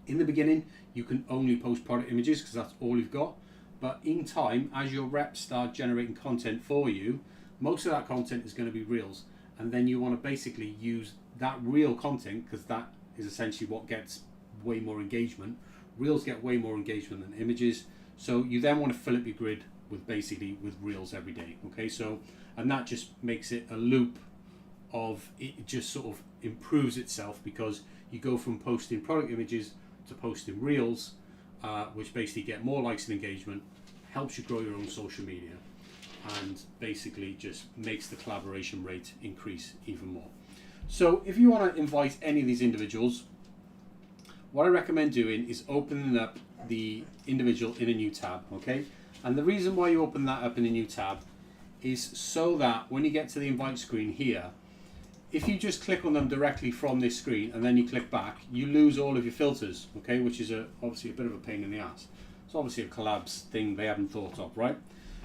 Speaker 2: In the beginning, you can only post product images because that's all you've got. But in time, as your reps start generating content for you, most of that content is going to be reels. And then you want to basically use that reel content, because that is essentially what gets way more engagement. Reels get way more engagement than images. So you then want to fill up your grid with reels every day. Okay, so, and that just makes it a loop of, it just sort of improves itself, because you go from posting product images to posting reels, which basically get more likes and engagement, helps you grow your own social media, and basically just makes the collaboration rate increase even more. So if you want to invite any of these individuals, what I recommend doing is opening up the individual in a new tab, okay? And the reason why you open that up in a new tab is so that when you get to the invite screen here, if you just click on them directly from this screen and then you click back, you lose all of your filters, okay? Which is obviously a bit of a pain in the ass. It's obviously a collabs thing they haven't thought of, right?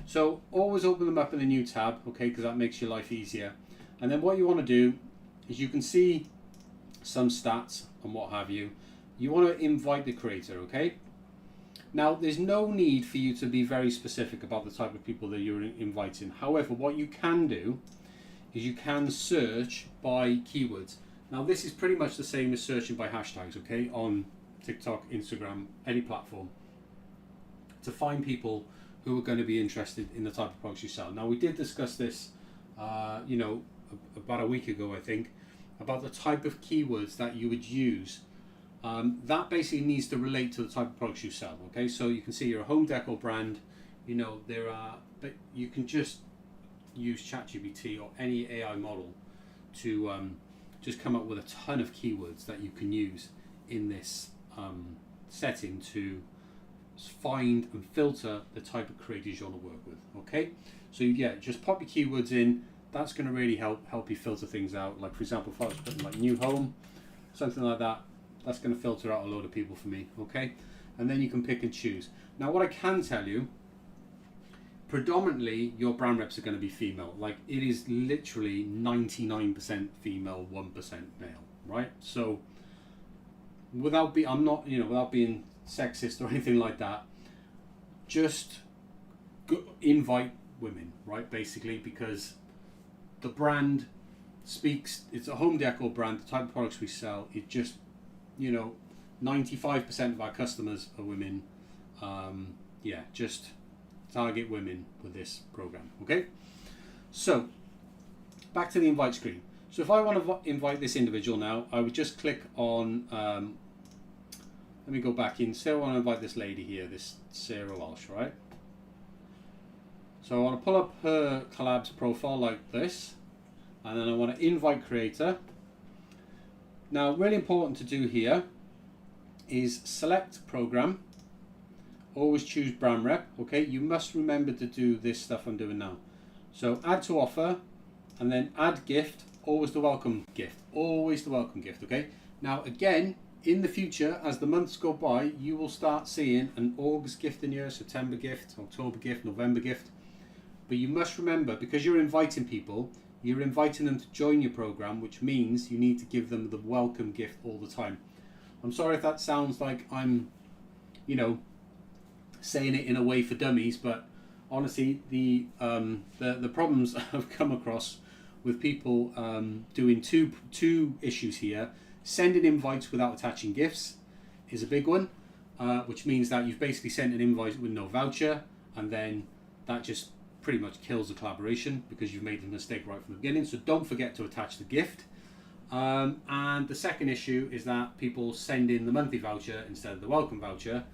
Speaker 2: So always open them up in a new tab, okay? Because that makes your life easier. And then what you want to do is, you can see some stats and what have you. You want to invite the creator, okay? Now, there's no need for you to be very specific about the type of people that you're inviting. However, what you can do is you can search by keywords. Now, this is pretty much the same as searching by hashtags, okay? On TikTok, Instagram, any platform, to find people who are going to be interested in the type of products you sell. Now, we did discuss this, about a week ago, I think, about the type of keywords that you would use. That basically needs to relate to the type of products you sell. Okay, so you can see you're a home decor brand. But you can just use ChatGPT or any AI model to just come up with a ton of keywords that you can use in this setting to find and filter the type of creators you want to work with. Okay, so yeah, just pop your keywords in. That's going to really help you filter things out. Like, for example, if I was putting like new home, something like that, that's going to filter out a load of people for me. Okay, and then you can pick and choose. Now, what I can tell you, predominantly your brand reps are going to be female. Like, it is literally 99% female, 1% male, right? So without being sexist or anything like that, just invite women, right? Basically, because the brand speaks, it's a home decor brand, the type of products we sell, it just, 95% of our customers are women. Just target women with this program, okay? So, back to the invite screen. So if I want to invite this individual now, I would just click on, let me go back in. Say I want to invite this lady here, this Sarah Walsh, right? So I want to pull up her collabs profile like this, and then I want to invite creator. Now, really important to do here is select program. Always choose brand rep, okay? You must remember to do this stuff I'm doing now. So add to offer, and then add gift, always the welcome gift, okay? Now, again, in the future, as the months go by, you will start seeing an August gift in here, September gift, October gift, November gift. But you must remember, because you're inviting people, you're inviting them to join your program, which means you need to give them the welcome gift all the time. I'm sorry if that sounds like I'm, saying it in a way for dummies, but honestly, the problems I've come across with people doing two issues here. Sending invites without attaching gifts is a big one, which means that you've basically sent an invite with no voucher, and then that just pretty much kills the collaboration because you've made the mistake right from the beginning. So don't forget to attach the gift. And the second issue is that people send in the monthly voucher instead of the welcome voucher,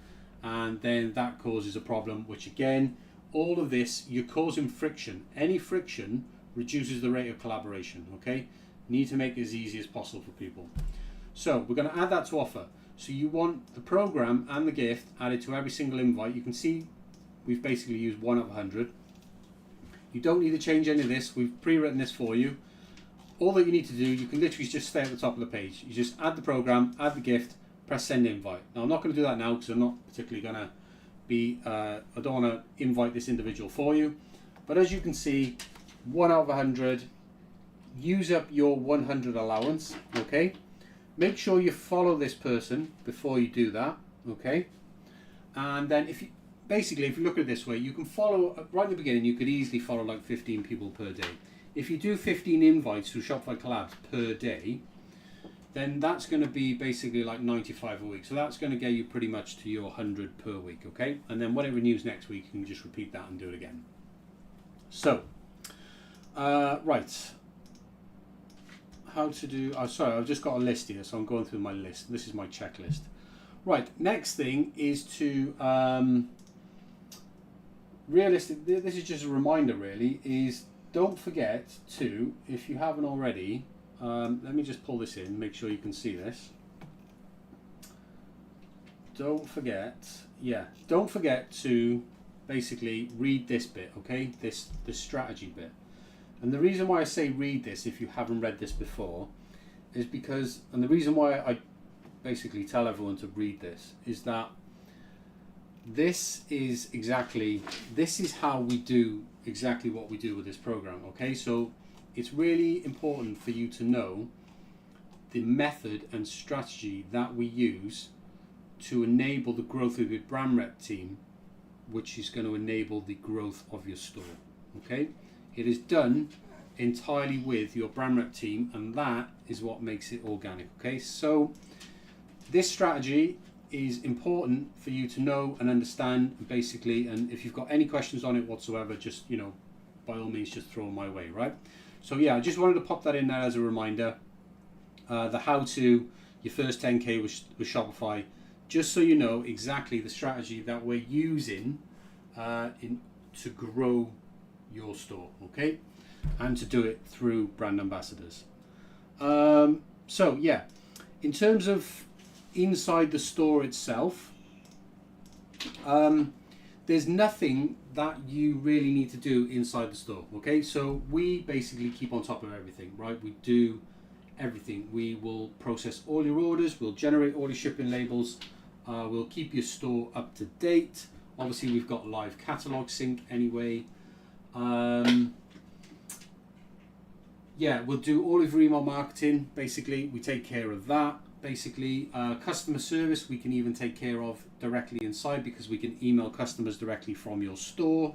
Speaker 2: and then that causes a problem, which again, all of this, you're causing friction. Any friction reduces the rate of collaboration, okay? Need to make it as easy as possible for people. So we're going to add that to offer. So you want the program and the gift added to every single invite. You can see we've basically used 1 of 100. You don't need to change any of this. We've pre-written this for you. All that you need to do, you can literally just stay at the top of the page. You just add the program, add the gift, press send invite. Now I'm not going to do that now because I'm not particularly going to be, I don't want to invite this individual for you. But as you can see, 1 out of 100, use up your 100 allowance, okay? Make sure you follow this person before you do that, okay? And then if you look at it this way, you can follow, right at the beginning, you could easily follow like 15 people per day. If you do 15 invites through Shopify Collabs per day, then that's going to be basically like 95 a week. So that's going to get you pretty much to your 100 per week, okay? And then when it renews next week, you can just repeat that and do it again. So, right. How to do, sorry, I've just got a list here, so I'm going through my list. This is my checklist. Right, next thing is to, this is just a reminder really, is don't forget to, if you haven't already, let me just pull this in, make sure you can see this. Don't forget to basically read this bit, okay? This strategy bit. And the reason why I say read this if you haven't read this before is because, and the reason why I basically tell everyone to read this is that this is how we do exactly what we do with this program, okay? So it's really important for you to know the method and strategy that we use to enable the growth of your brand rep team, which is going to enable the growth of your store, okay? It is done entirely with your brand rep team, and that is what makes it organic, okay? So this strategy is important for you to know and understand, basically, and if you've got any questions on it whatsoever, just, you know, by all means, just throw them my way, right? So yeah, I just wanted to pop that in there as a reminder. The how to your first 10K with Shopify, just so you know exactly the strategy that we're using to grow your store, okay? And to do it through brand ambassadors. So yeah, in terms of inside the store itself, there's nothing that you really need to do inside the store, okay? So we basically keep on top of everything, right? We do everything. We will process all your orders, we'll generate all your shipping labels, we'll keep your store up to date. Obviously we've got live catalog sync anyway. Yeah, we'll do all of your email marketing. Basically, we take care of that. Basically, customer service we can even take care of directly inside because we can email customers directly from your store.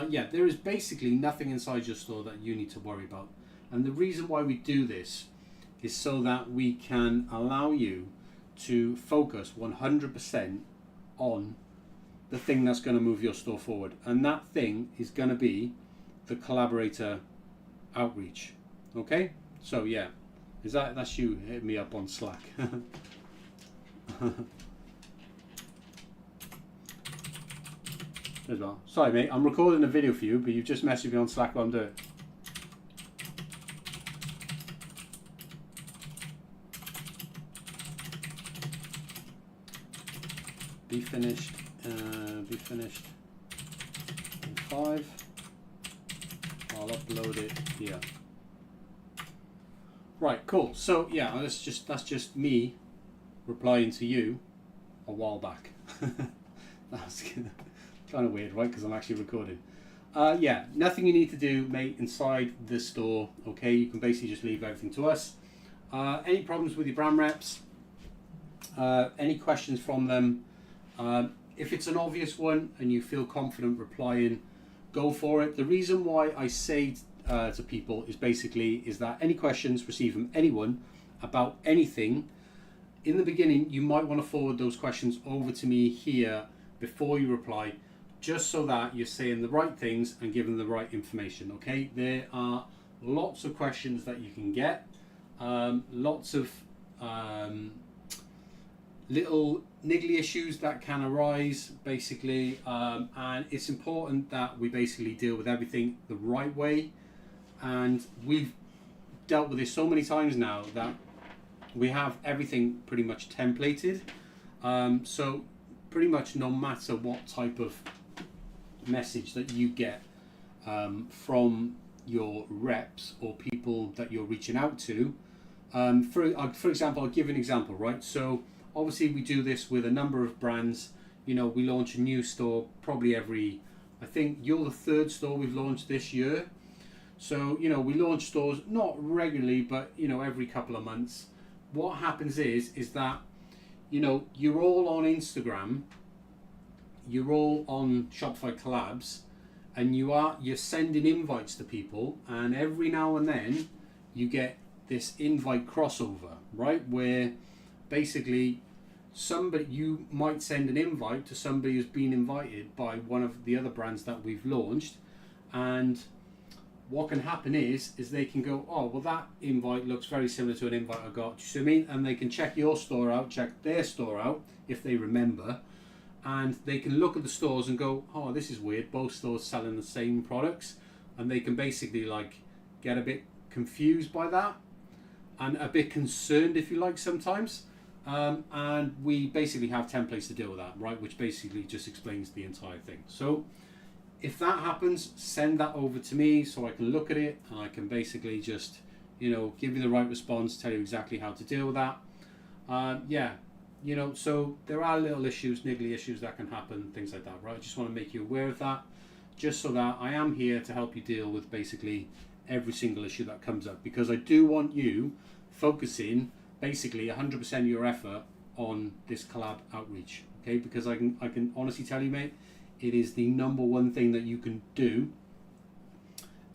Speaker 2: Yeah, there is basically nothing inside your store that you need to worry about. And the reason why we do this is so that we can allow you to focus 100% on the thing that's going to move your store forward. And that thing is going to be the collaborator outreach. Okay? So yeah, that's you hitting me up on Slack. As well. Sorry mate, I'm recording a video for you, but you've just messaged me on Slack while I'm doing it. Be finished in 5. I'll upload it here. Right, cool. So yeah, that's just me replying to you a while back. That's kind of weird, right? Because I'm actually recording. Yeah, nothing you need to do, mate, inside the store. Okay, you can basically just leave everything to us. Any problems with your brand reps? Any questions from them? If it's an obvious one and you feel confident replying, go for it. The reason why I say to people is that any questions, receive from anyone about anything, in the beginning you might want to forward those questions over to me here before you reply, just so that you're saying the right things and giving the right information, okay? There are lots of questions that you can get, lots of little niggly issues that can arise, basically, and it's important that we basically deal with everything the right way. And we've dealt with this so many times now that we have everything pretty much templated. So pretty much no matter what type of message that you get, from your reps or people that you're reaching out to. For example, I'll give you an example, right? So obviously we do this with a number of brands. We launch a new store probably I think you're the third store we've launched this year. So, we launch stores not regularly, but, every couple of months. What happens is that, you're all on Instagram, you're all on Shopify collabs, and you're sending invites to people, and every now and then you get this invite crossover, right? Where basically you might send an invite to somebody who's been invited by one of the other brands that we've launched, and what can happen is they can go, oh, well, that invite looks very similar to an invite I got. Do you see what I mean? And they can check your store out, check their store out if they remember, and they can look at the stores and go, oh, this is weird, both stores selling the same products, and they can basically get a bit confused by that and a bit concerned, if you like, sometimes. And we basically have templates to deal with that, right? Which basically just explains the entire thing. So if that happens, send that over to me so I can look at it and I can basically just, give you the right response, tell you exactly how to deal with that. So there are little issues, niggly issues that can happen, things like that, right? I just want to make you aware of that, just so that I am here to help you deal with basically every single issue that comes up, because I do want you focusing basically 100% of your effort on this collab outreach, okay? Because I can honestly tell you, mate, it is the number one thing that you can do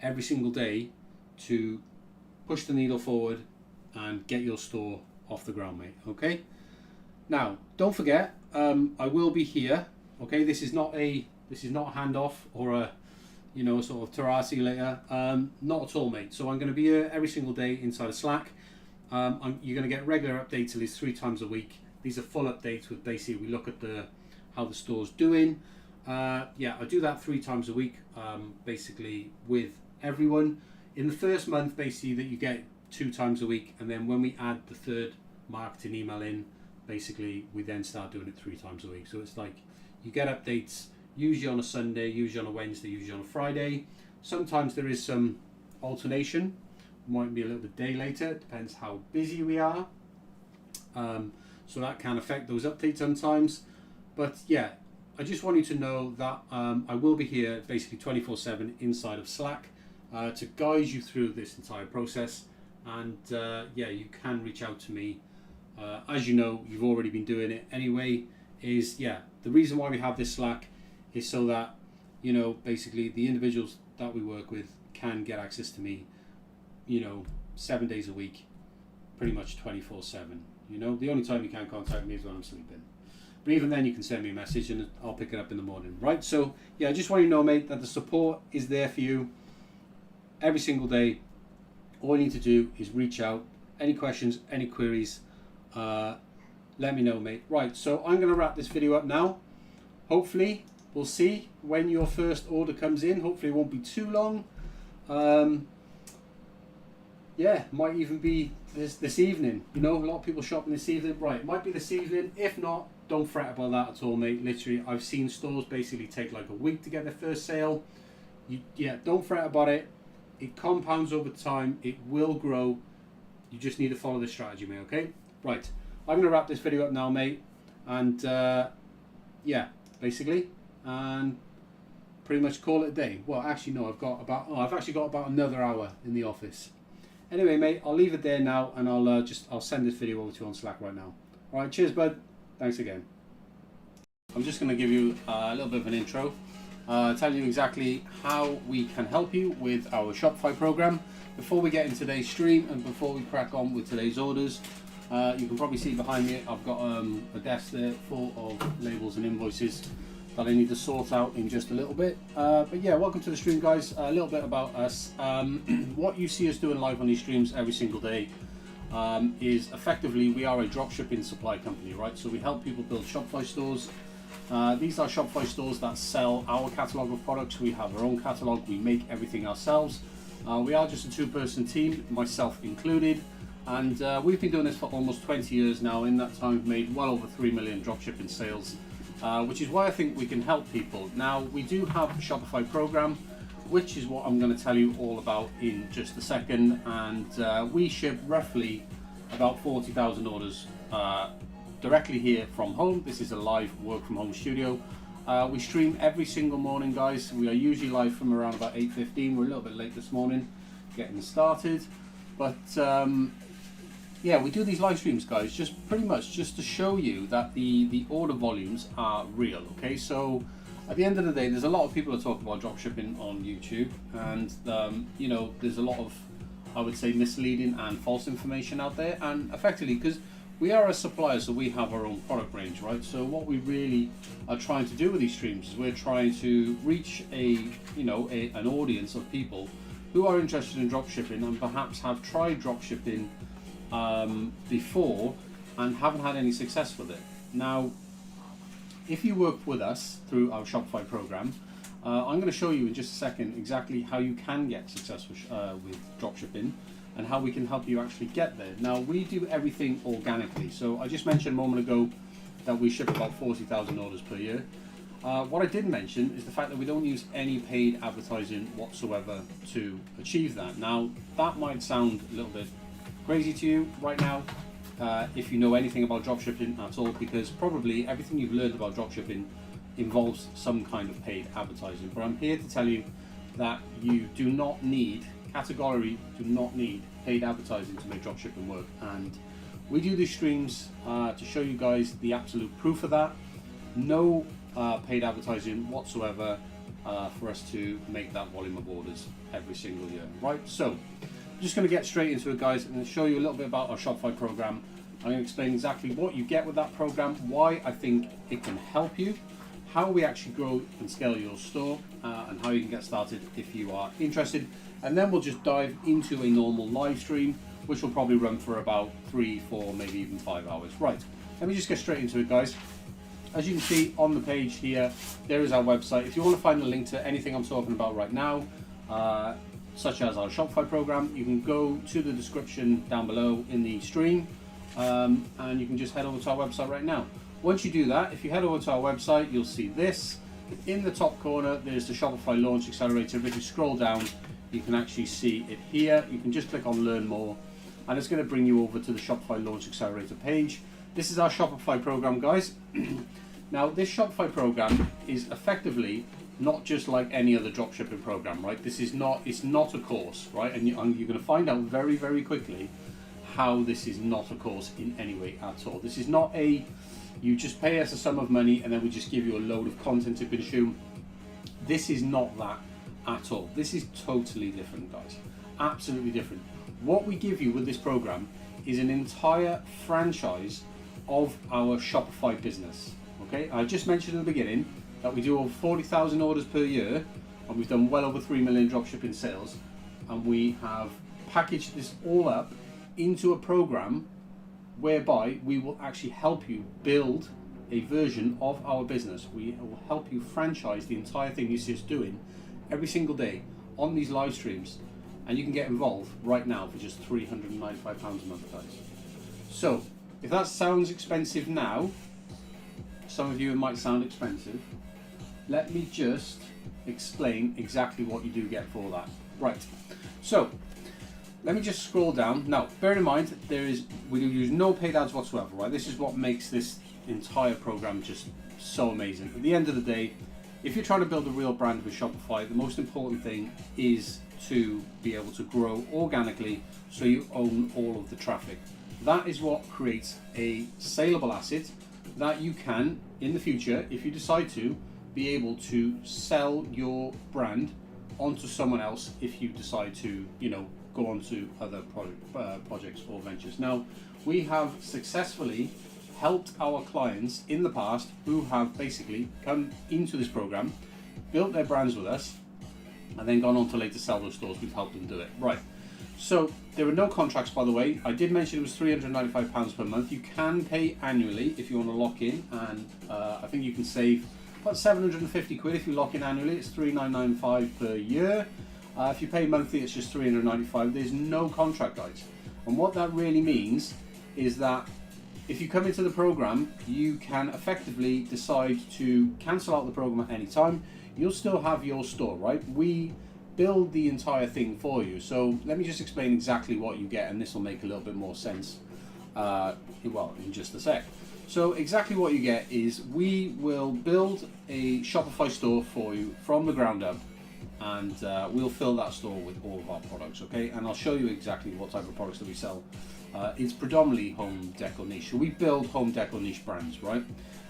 Speaker 2: every single day to push the needle forward and get your store off the ground, mate, okay? Now, don't forget, I will be here, okay? This is not a handoff or a, sort of ta-ra, see you later. Not at all, mate. So I'm going to be here every single day inside of Slack. You're going to get regular updates at least 3 times a week. These are full updates with basically we look at how the store's doing. I do that 3 times a week, basically with everyone. In the first month, basically, that you get 2 times a week, and then when we add the third marketing email in, basically we then start doing it 3 times a week. So it's like you get updates usually on a Sunday, usually on a Wednesday, usually on a Friday. Sometimes there is some alternation, might be a little bit day later, it depends how busy we are. So that can affect those updates sometimes. But yeah, I just want you to know that I will be here basically 24/7 inside of Slack to guide you through this entire process. And you can reach out to me. As you know, you've already been doing it anyway. The reason why we have this Slack is so that, basically the individuals that we work with can get access to me, 7 days a week, pretty much 24/7. The only time you can't contact me is when I'm sleeping. But even then you can send me a message and I'll pick it up in the morning, right? So I just want you to know, mate, that the support is there for you every single day. All you need to do is reach out. Any questions, any queries, let me know, mate. Right, so I'm going to wrap this video up now. Hopefully, we'll see when your first order comes in. Hopefully it won't be too long. Might even be this evening. A lot of people shopping this evening. Right, it might be this evening. If not, don't fret about that at all, mate. Literally, I've seen stores basically take like a week to get their first sale. Don't fret about it. It compounds over time. It will grow. You just need to follow this strategy, mate, okay? Right, I'm going to wrap this video up now, mate. And basically, and pretty much call it a day. Well, actually, no, I've actually got about another hour in the office. Anyway, mate, I'll leave it there now, and I'll send this video over to you on Slack right now. All right, cheers, bud. Thanks again. I'm just going to give you a little bit of an intro, tell you exactly how we can help you with our Shopify program. Before we get into today's stream and before we crack on with today's orders, you can probably see behind me I've got a desk there full of labels and invoices that I need to sort out in just a little bit. Welcome to the stream, guys. A little bit about us. What you see us doing live on these streams every single day is effectively we are a dropshipping supply company, right? So we help people build Shopify stores. These are Shopify stores that sell our catalog of products. We have our own catalog. We make everything ourselves. We are just a 2-person team, myself included. And we've been doing this for almost 20 years now. In that time, we've made well over 3 million dropshipping sales, which is why I think we can help people. Now, we do have a Shopify program, which is what I'm going to tell you all about in just a second. And we ship roughly about 40,000 orders directly here from home. This is a live work from home studio. We stream every single morning, guys. We are usually live from around about 8:15. We're a little bit late this morning getting started, but yeah, we do these live streams, guys, just pretty much just to show you that the order volumes are real. Okay, so at the end of the day, there's a lot of people that talk about dropshipping on YouTube, and you know, there's a lot of, I would say, misleading and false information out there. And effectively, because we are a supplier, so we have our own product range, right? So what we really are trying to do with these streams is we're trying to reach an audience of people who are interested in dropshipping and perhaps have tried dropshipping before and haven't had any success with it. Now, if you work with us through our Shopify program, I'm going to show you in just a second exactly how you can get success with dropshipping and how we can help you actually get there. Now, we do everything organically. So I just mentioned a moment ago that we ship about 40,000 orders per year. What I didn't mention is the fact that we don't use any paid advertising whatsoever to achieve that. Now, that might sound a little bit crazy to you right now, if you know anything about dropshipping at all, because probably everything you've learned about dropshipping involves some kind of paid advertising. But I'm here to tell you that you do not need, categorically do not need paid advertising to make dropshipping work. And we do these streams to show you guys the absolute proof of that. No paid advertising whatsoever for us to make that volume of orders every single year, right? So I'm just going to get straight into it, guys. I'm going to show you a little bit about our Shopify program. I'm going to explain exactly what you get with that program, why I think it can help you, how we actually grow and scale your store, and how you can get started if you are interested. And then we'll just dive into a normal live stream, which will probably run for about 3, 4, maybe even 5 hours. Right, let me just get straight into it, guys. As you can see on the page here, there is our website. If you want to find the link to anything I'm talking about right now, such as our Shopify program, you can go to the description down below in the stream, and you can just head over to our website right now. Once you do that, if you head over to our website, you'll see this. In the top corner, there's the Shopify Launch Accelerator. If you scroll down, you can actually see it here. You can just click on Learn More, and it's going to bring you over to the Shopify Launch Accelerator page. This is our Shopify program, guys. Now, this Shopify program is effectively not just like any other dropshipping program, right? This is not, it's not a course, right? And you're going to find out very, very quickly how this is not a course in any way at all. This is not a, you just pay us a sum of money and then we just give you a load of content to consume. This is not that at all. This is totally different, guys. Absolutely different. What we give you with this program is an entire franchise of our Shopify business. Okay, I just mentioned in the beginning that we do over 40,000 orders per year, and we've done well over 3 million dropshipping sales, and we have packaged this all up into a program whereby we will actually help you build a version of our business. We will help you franchise the entire thing you see us doing every single day on these live streams, and you can get involved right now for just £395 a month, guys. So if that sounds expensive now, some of you it might sound expensive, let me just explain exactly what you do get for that. Right, so let me just scroll down. Now, bear in mind, we do use no paid ads whatsoever, right? This is what makes this entire program just so amazing. At the end of the day, if you're trying to build a real brand with Shopify, the most important thing is to be able to grow organically so you own all of the traffic. That is what creates a saleable asset that you can, in the future, if you decide to, be able to sell your brand onto someone else if you decide to, go on to other projects or ventures. Now, we have successfully helped our clients in the past who have basically come into this program, built their brands with us, and then gone on to later sell those stores. We've helped them do it. Right. So there are no contracts, by the way. I did mention it was £395 per month. You can pay annually if you want to lock in, and I think you can save about 750 quid if you lock in annually. It's £3,995 per year. If you pay monthly, it's just £395. There's no contract, guys. And what that really means is that if you come into the program, you can effectively decide to cancel out the program at any time. You'll still have your store, right? We build the entire thing for you. So let me just explain exactly what you get, and this will make a little bit more sense in just a sec. So exactly what you get is we will build a Shopify store for you from the ground up, and we'll fill that store with all of our products, okay? And I'll show you exactly what type of products that we sell. It's predominantly home decor niche. So we build home decor niche brands, right?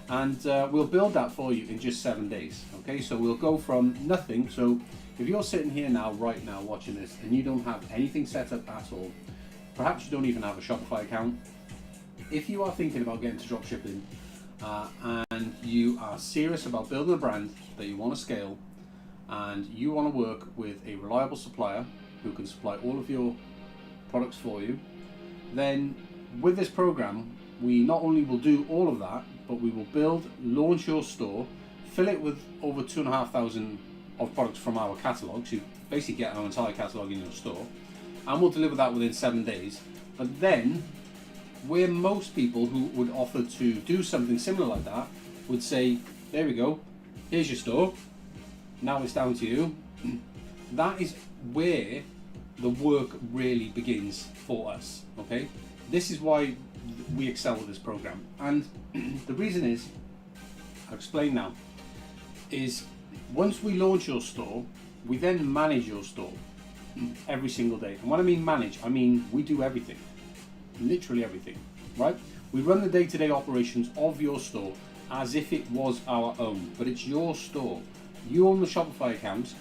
Speaker 2: And we'll build that for you in just 7 days, okay? So we'll go from nothing. So if you're sitting here right now watching this, and you don't have anything set up at all, perhaps you don't even have a Shopify account. If you are thinking about getting to dropshipping and you are serious about building a brand that you want to scale, and you want to work with a reliable supplier who can supply all of your products for you, then with this program, we not only will do all of that, but we will launch your store, fill it with over 2,500 of products from our catalogue, so you basically get our entire catalogue in your store, and we'll deliver that within 7 days. But then, where most people who would offer to do something similar like that would say, there we go, here's your store, now it's down to you. That is where the work really begins for us, okay? This is why we excel with this program. And the reason is, I'll explain now, is once we launch your store, we then manage your store every single day. And when I mean manage, I mean we do everything. Literally everything, right? We run the day-to-day operations of your store as if it was our own, but it's your store. You own the Shopify account.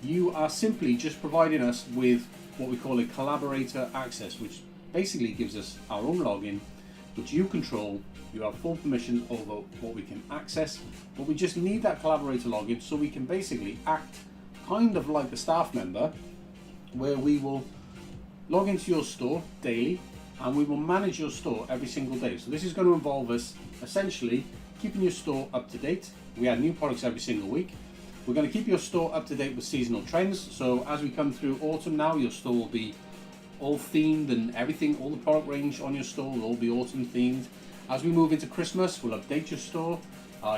Speaker 2: You are simply just providing us with what we call a collaborator access, which basically gives us our own login, which you control. You have full permission over what we can access, but we just need that collaborator login so we can basically act kind of like a staff member, where we will log into your store daily, and we will manage your store every single day. So this is going to involve us essentially keeping your store up to date. We add new products every single week. We're going to keep your store up to date with seasonal trends. So as we come through autumn now, your store will be all themed and everything, all the product range on your store will all be autumn themed. As we move into Christmas, we'll update your store.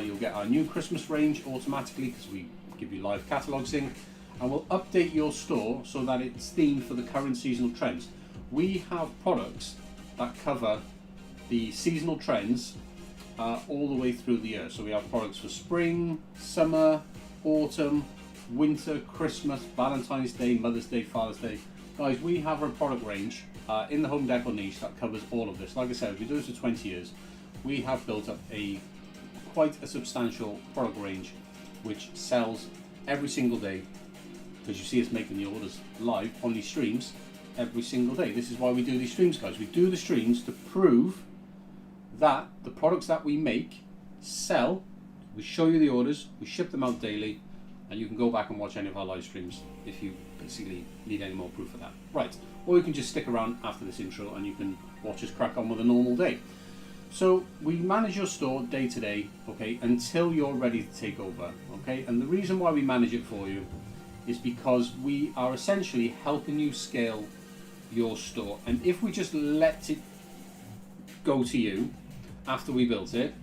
Speaker 2: You'll get our new Christmas range automatically because we give you live catalogue sync. And we'll update your store so that it's themed for the current seasonal trends. We have products that cover the seasonal trends all the way through the year. So we have products for spring, summer, autumn, winter, Christmas, Valentine's Day, Mother's Day, Father's Day. Guys, we have a product range in the home decor niche that covers all of this. Like I said, we've been doing this for 20 years. We have built up quite a substantial product range which sells every single day, because you see us making the orders live on these streams every single day. This is why we do these streams, guys. We do the streams to prove that the products that we make sell. We show you the orders, we ship them out daily, and you can go back and watch any of our live streams if you basically need any more proof of that. Right, or you can just stick around after this intro and you can watch us crack on with a normal day. So we manage your store day to day, okay, until you're ready to take over, okay? And the reason why we manage it for you is because we are essentially helping you scale your store. And if we just let it go to you after we built it,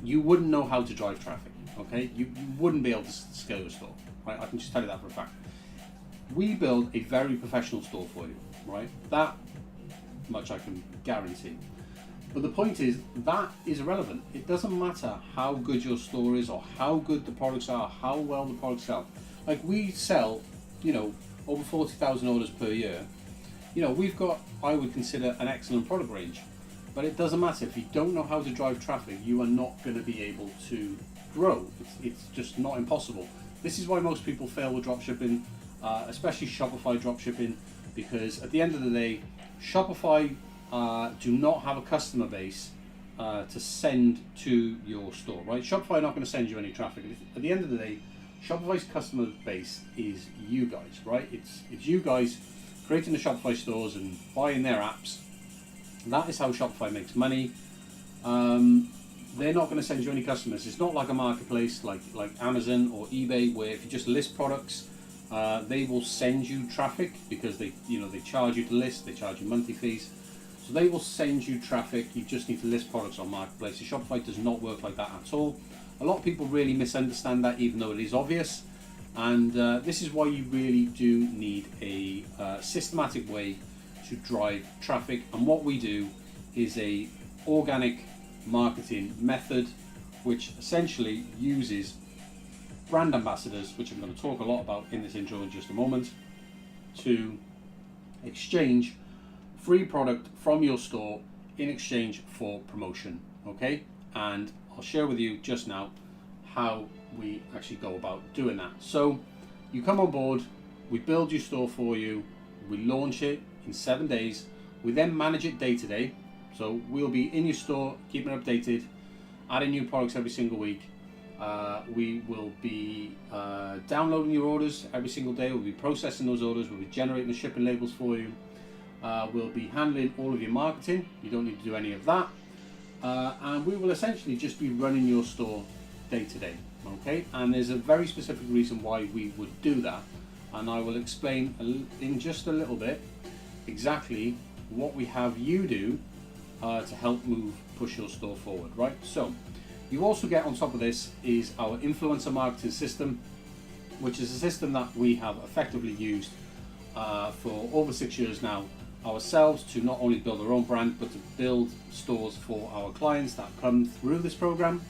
Speaker 2: you wouldn't know how to drive traffic, okay? You wouldn't be able to scale your store, right? I can just tell you that for a fact. We build a very professional store for you, right? That much I can guarantee. But the point is, that is irrelevant. It doesn't matter how good your store is or how good the products are, how well the products sell. Like, we sell, over 40,000 orders per year. We've got, I would consider, an excellent product range. But it doesn't matter. If you don't know how to drive traffic, you are not going to be able to grow. It's just not impossible. This is why most people fail with dropshipping, especially Shopify dropshipping, because at the end of the day, Shopify do not have a customer base to send to your store, right? Shopify are not going to send you any traffic. At the end of the day, Shopify's customer base is you guys, right? It's you guys creating the Shopify stores and buying their apps. That is how Shopify makes money. They're not going to send you any customers. It's not like a marketplace like Amazon or eBay, where if you just list products, they will send you traffic because they charge you to list. They charge you monthly fees, so they will send you traffic. You just need to list products on marketplaces. Shopify does not work like that at all. A lot of people really misunderstand that, even though it is obvious. And this is why you really do need a systematic way to drive traffic. And what we do is a organic marketing method, which essentially uses brand ambassadors, which I'm going to talk a lot about in this intro in just a moment, to exchange free product from your store in exchange for promotion. Okay, and I'll share with you just now how we actually go about doing that. So you come on board, we build your store for you, we launch it in 7 days, we then manage it day to day. So we'll be in your store, keeping it updated, adding new products every single week. We will be downloading your orders every single day. We'll be processing those orders. We'll be generating the shipping labels for you. We'll be handling all of your marketing. You don't need to do any of that. And we will essentially just be running your store day to day. Okay? And there's a very specific reason why we would do that. And I will explain in just a little bit exactly what we have you do to help push your store forward, right? So you also get on top of this is our influencer marketing system, which is a system that we have effectively used for over 6 years now ourselves, to not only build our own brand but to build stores for our clients that come through this program.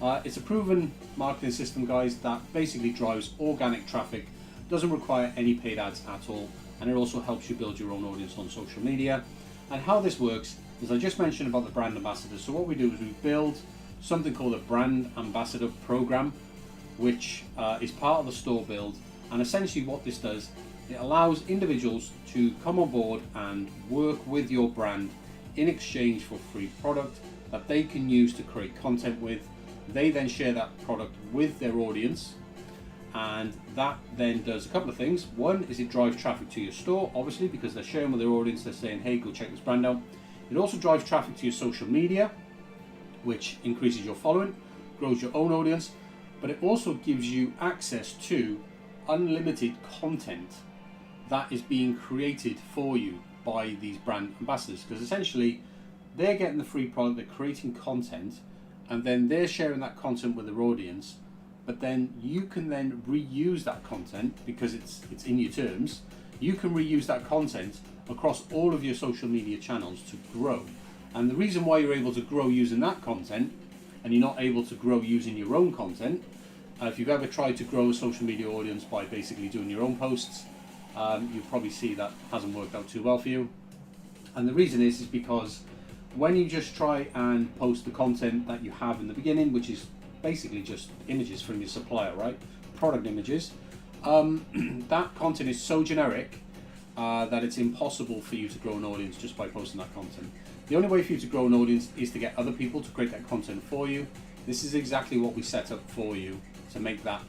Speaker 2: It's a proven marketing system, guys, that basically drives organic traffic, doesn't require any paid ads at all, and it also helps you build your own audience on social media. And how this works is, I just mentioned about the brand ambassadors. So what we do is we build something called a brand ambassador program, which is part of the store build. And essentially what this does, it allows individuals to come on board and work with your brand in exchange for free product that they can use to create content with. They then share that product with their audience, and that then does a couple of things. One is it drives traffic to your store, obviously, because they're sharing with their audience. They're saying, hey, go check this brand out. It also drives traffic to your social media, which increases your following, grows your own audience, but it also gives you access to unlimited content that is being created for you by these brand ambassadors, because essentially they're getting the free product, they're creating content, and then they're sharing that content with their audience. But then you can then reuse that content because it's in your terms. You can reuse that content across all of your social media channels to grow. And the reason why you're able to grow using that content and you're not able to grow using your own content, if you've ever tried to grow a social media audience by basically doing your own posts, you'll probably see that hasn't worked out too well for you. And the reason is because when you just try and post the content that you have in the beginning, which is basically just images from your supplier, right? Product images. That content is so generic that it's impossible for you to grow an audience just by posting that content. The only way for you to grow an audience is to get other people to create that content for you. This is exactly what we set up for you to make that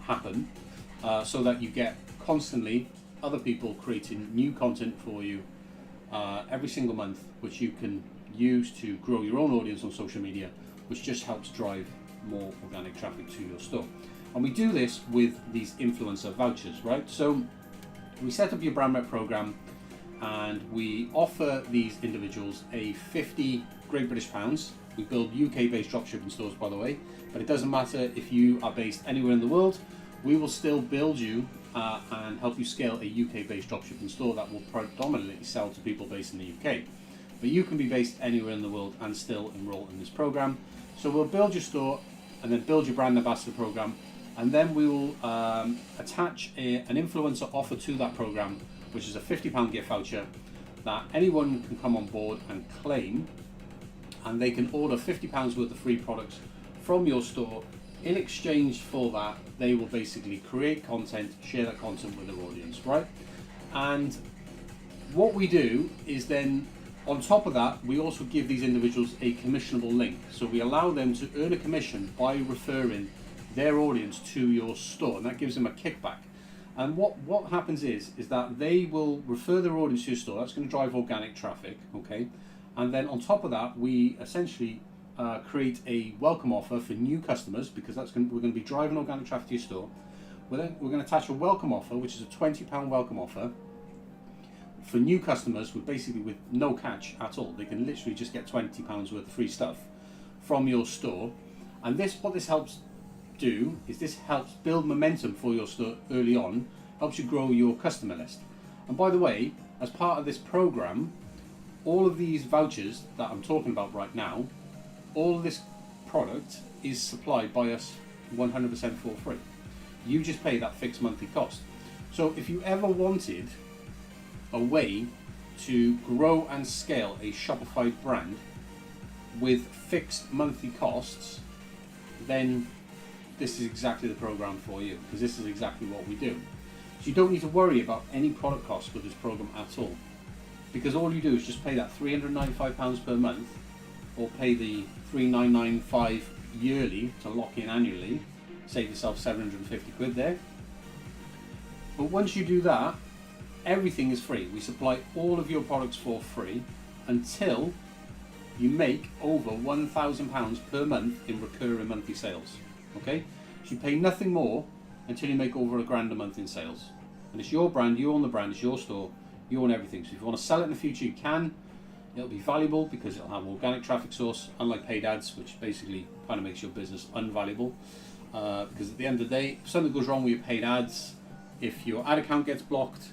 Speaker 2: happen, so that you get constantly other people creating new content for you every single month, which you can use to grow your own audience on social media, which just helps drive more organic traffic to your store. And we do this with these influencer vouchers, right? So we set up your brand rep program and we offer these individuals a 50 Great British Pounds. We build UK based dropshipping stores, by the way, but it doesn't matter if you are based anywhere in the world. We will still build you and help you scale a UK based dropshipping store that will predominantly sell to people based in the UK. But you can be based anywhere in the world and still enroll in this program. So we'll build your store and then build your brand ambassador program, and then we will attach an influencer offer to that program, which is a £50 gift voucher that anyone can come on board and claim, and they can order £50 worth of free products from your store. In exchange for that, they will basically create content, share that content with their audience, right? And what we do is then, on top of that, we also give these individuals a commissionable link. So we allow them to earn a commission by referring their audience to your store, and that gives them a kickback. And what happens is that they will refer their audience to your store. That's going to drive organic traffic, okay? And then on top of that, we essentially create a welcome offer for new customers, because we're going to be driving organic traffic to your store. We're going to attach a welcome offer, which is a £20 welcome offer for new customers, with no catch at all. They can literally just get £20 worth of free stuff from your store. And what this helps do is this helps build momentum for your store early on, helps you grow your customer list. And by the way, as part of this program, all of these vouchers that I'm talking about right now, all of this product is supplied by us 100% for free. You just pay that fixed monthly cost. So if you ever wanted a way to grow and scale a Shopify brand with fixed monthly costs, then this is exactly the program for you, because this is exactly what we do. So you don't need to worry about any product costs with this program at all, because all you do is just pay that £395 per month, or pay the £3,995 yearly to lock in annually, save yourself 750 quid there. But once you do that, everything is free. We supply all of your products for free until you make over £1,000 per month in recurring monthly sales. Okay? So you pay nothing more until you make over £1,000 a month in sales. And it's your brand, you own the brand, it's your store, you own everything. So if you want to sell it in the future, you can. It'll be valuable because it'll have organic traffic source, unlike paid ads, which basically kind of makes your business unvaluable. Because at the end of the day, if something goes wrong with your paid ads, if your ad account gets blocked,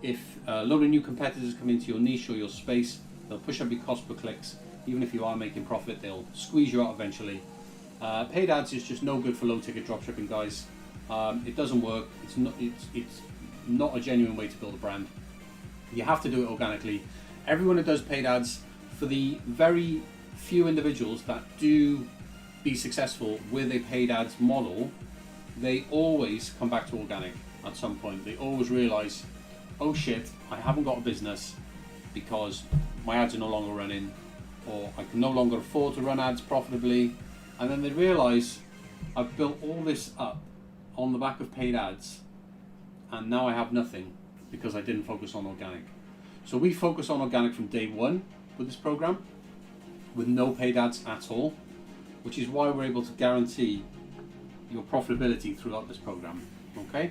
Speaker 2: if a load of new competitors come into your niche or your space, they'll push up your cost per clicks. Even if you are making profit, they'll squeeze you out eventually. Paid ads is just no good for low ticket dropshipping, guys. It doesn't work. It's not a genuine way to build a brand. You have to do it organically. Everyone who does paid ads, for the very few individuals that do be successful with a paid ads model, they always come back to organic at some point. They always realize, oh shit, I haven't got a business because my ads are no longer running, or I can no longer afford to run ads profitably. And then they realize, I've built all this up on the back of paid ads, and now I have nothing because I didn't focus on organic. So we focus on organic from day one with this program, with no paid ads at all, which is why we're able to guarantee your profitability throughout this program. Okay?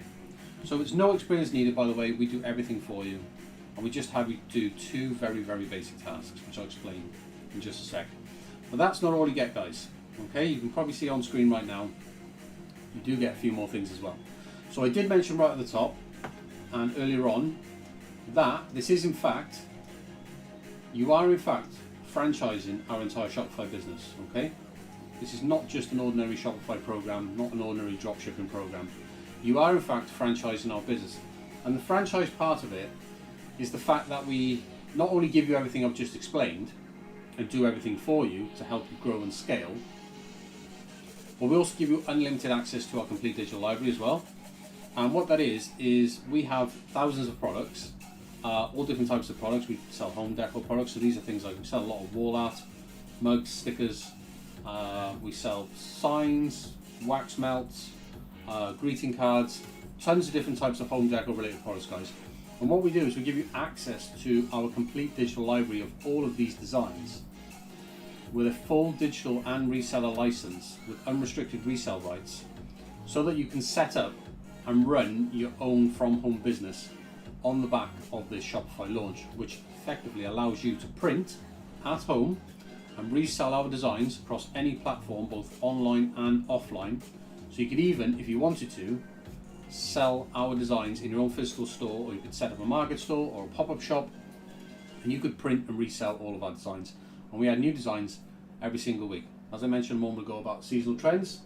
Speaker 2: So it's no experience needed, by the way. We do everything for you, and we just have you do two very, very basic tasks, which I'll explain in just a sec. But that's not all you get, guys. Okay? You can probably see on screen right now, you do get a few more things as well. So I did mention right at the top and earlier on that this is in fact, you are in fact franchising our entire Shopify business. Okay? This is not just an ordinary Shopify program, not an ordinary dropshipping program. You are in fact franchising our business. And the franchise part of it is the fact that we not only give you everything I've just explained and do everything for you to help you grow and scale, but we also give you unlimited access to our complete digital library as well. And what that is we have thousands of products, all different types of products. We sell home decor products, so these are things like, we sell a lot of wall art, mugs, stickers, we sell signs, wax melts, greeting cards, tons of different types of home decor related products, guys. And what we do is we give you access to our complete digital library of all of these designs with a full digital and reseller license with unrestricted resale rights, so that you can set up and run your own from home business on the back of this Shopify launch, which effectively allows you to print at home and resell our designs across any platform, both online and offline. So you could even, if you wanted to, sell our designs in your own physical store, or you could set up a market store or a pop-up shop, and you could print and resell all of our designs. And we add new designs every single week. As I mentioned a moment ago about seasonal trends,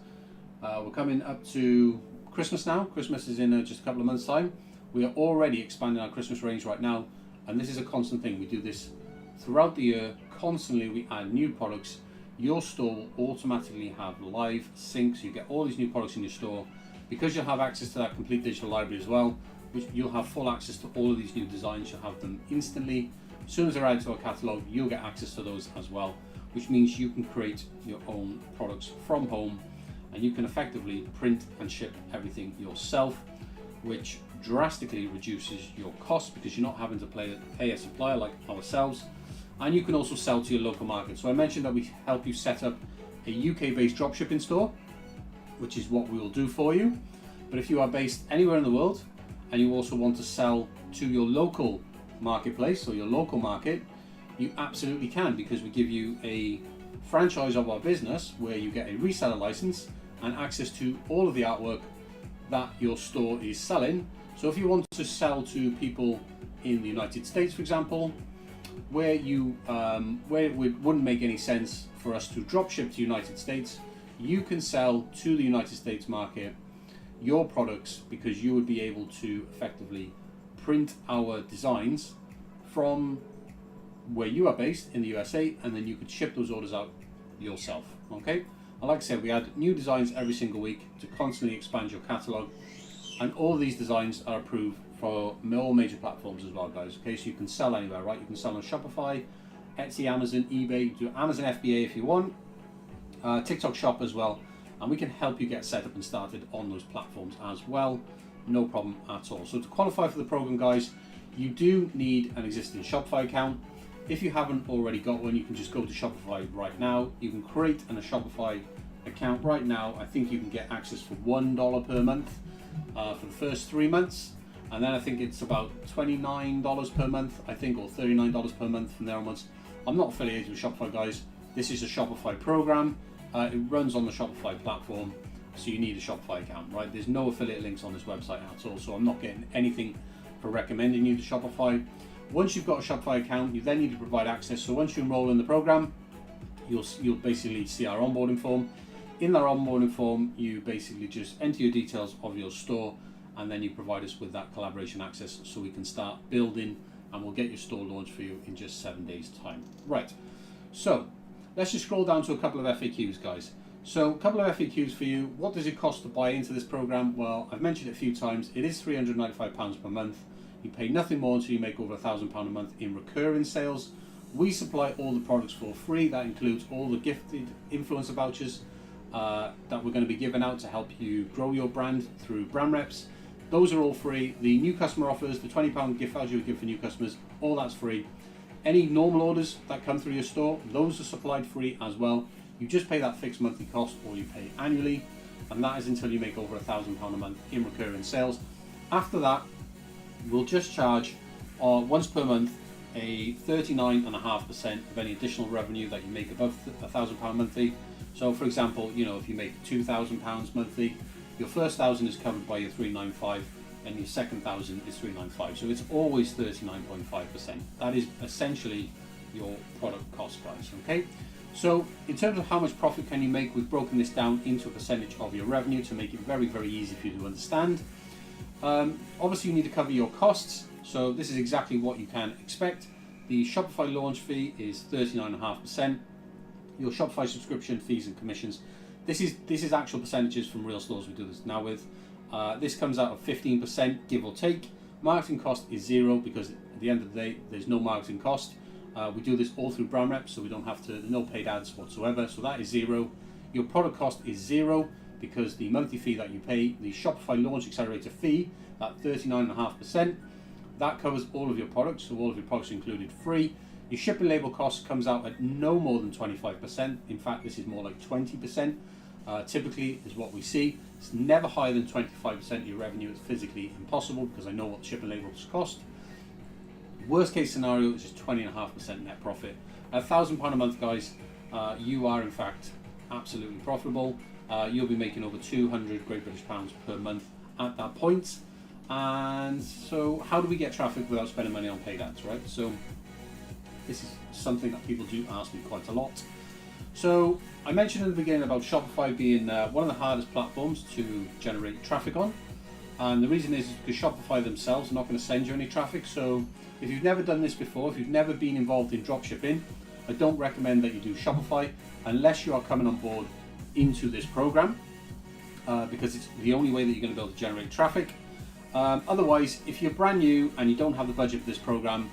Speaker 2: we're coming up to Christmas now. Christmas is in just a couple of months' time. We are already expanding our Christmas range right now, and this is a constant thing. We do this throughout the year. Constantly we add new products. Your store will automatically have live sync, so you get all these new products in your store, because you'll have access to that complete digital library as well, which you'll have full access to all of these new designs. You'll have them instantly. As soon as they're added to our catalog, you'll get access to those as well, which means you can create your own products from home, and you can effectively print and ship everything yourself, which drastically reduces your costs because you're not having to pay a supplier like ourselves. And you can also sell to your local market. So I mentioned that we help you set up a UK-based dropshipping store, which is what we will do for you. But if you are based anywhere in the world and you also want to sell to your local marketplace or your local market, you absolutely can, because we give you a franchise of our business where you get a reseller license and access to all of the artwork that your store is selling. So if you want to sell to people in the United States, for example, where it wouldn't make any sense for us to drop ship to the United States, you can sell to the United States market your products, because you would be able to effectively print our designs from where you are based in the USA, and then you could ship those orders out yourself. Okay, and like I said, we add new designs every single week to constantly expand your catalog, and all these designs are approved for all major platforms as well, guys. Okay, so you can sell anywhere, right? You can sell on Shopify, Etsy, Amazon, eBay, do Amazon FBA if you want, TikTok Shop as well, and we can help you get set up and started on those platforms as well. No problem at all. So to qualify for the program, guys, you do need an existing Shopify account. If you haven't already got one, you can just go to Shopify right now. You can create a Shopify account right now. I think you can get access for $1 per month for the first 3 months. And then I think it's about $29 per month, I think, or $39 per month from there onwards. I'm not affiliated with Shopify, guys. This is a Shopify program. It runs on the Shopify platform, so you need a Shopify account, right? There's no affiliate links on this website at all, so I'm not getting anything for recommending you to Shopify. Once you've got a Shopify account, you then need to provide access. So once you enroll in the program, you'll basically see our onboarding form. In that onboarding form, you basically just enter your details of your store, and then you provide us with that collaboration access so we can start building, and we'll get your store launched for you in just 7 days time. Right, so let's just scroll down to a couple of FAQs, guys. So a couple of FAQs for you. What does it cost to buy into this program? Well, I've mentioned it a few times. It is £395 per month. You pay nothing more until you make over £1,000 a month in recurring sales. We supply all the products for free. That includes all the gifted influencer vouchers that we're going to be giving out to help you grow your brand through brand reps. Those are all free. The new customer offers, the £20 gift voucher we give for new customers, all that's free. Any normal orders that come through your store, those are supplied free as well. You just pay that fixed monthly cost, or you pay annually, and that is until you make over £1,000 a month in recurring sales. After that, we'll just charge once per month a 39.5% of any additional revenue that you make above £1,000 monthly. So for example, if you make £2,000 monthly, your first 1,000 is covered by your 395, and your second 1,000 is 395. So it's always 39.5%. That is essentially your product cost, guys. Okay. So in terms of how much profit can you make, we've broken this down into a percentage of your revenue to make it very, very easy for you to understand. Obviously, you need to cover your costs. So this is exactly what you can expect. The Shopify launch fee is 39.5%. Your Shopify subscription fees and commissions. This is actual percentages from real stores we do this now with. This comes out of 15%, give or take. Marketing cost is 0, because at the end of the day, there's no marketing cost. We do this all through brand reps, so we don't have to, no paid ads whatsoever. So that is 0. Your product cost is 0, because the monthly fee that you pay, the Shopify Launch Accelerator fee, that 39.5%, that covers all of your products. So all of your products are included free. Your shipping label cost comes out at no more than 25%. In fact, this is more like 20%. Typically is what we see. It's never higher than 25% of your revenue. It's physically impossible, because I know what shipping labels cost. Worst case scenario is just 20.5% net profit. At £1,000 a month, guys, you are in fact absolutely profitable. You'll be making over 200 Great British pounds per month at that point. And so how do we get traffic without spending money on paid ads, right? So this is something that people do ask me quite a lot. So I mentioned in the beginning about Shopify being one of the hardest platforms to generate traffic on. And the reason is because Shopify themselves are not going to send you any traffic. So if you've never done this before, if you've never been involved in dropshipping, I don't recommend that you do Shopify unless you are coming on board into this program, because it's the only way that you're going to be able to generate traffic. Otherwise, if you're brand new and you don't have the budget for this program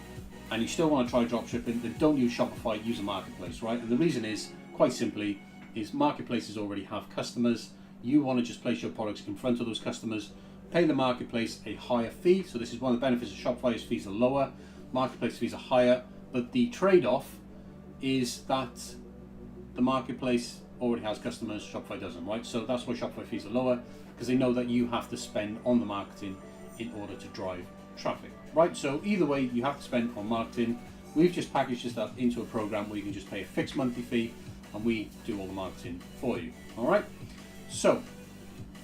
Speaker 2: and you still want to try dropshipping, then don't use Shopify, use a marketplace, right? And the reason is, quite simply, is marketplaces already have customers. You want to just place your products in front of those customers, pay the marketplace a higher fee. So this is one of the benefits of Shopify, is fees are lower, marketplace fees are higher, but the trade-off is that the marketplace already has customers, Shopify doesn't, right? So that's why Shopify fees are lower, because they know that you have to spend on the marketing in order to drive traffic, right? So either way, you have to spend on marketing. We've just packaged this up into a program where you can just pay a fixed monthly fee and we do all the marketing for you, all right? So,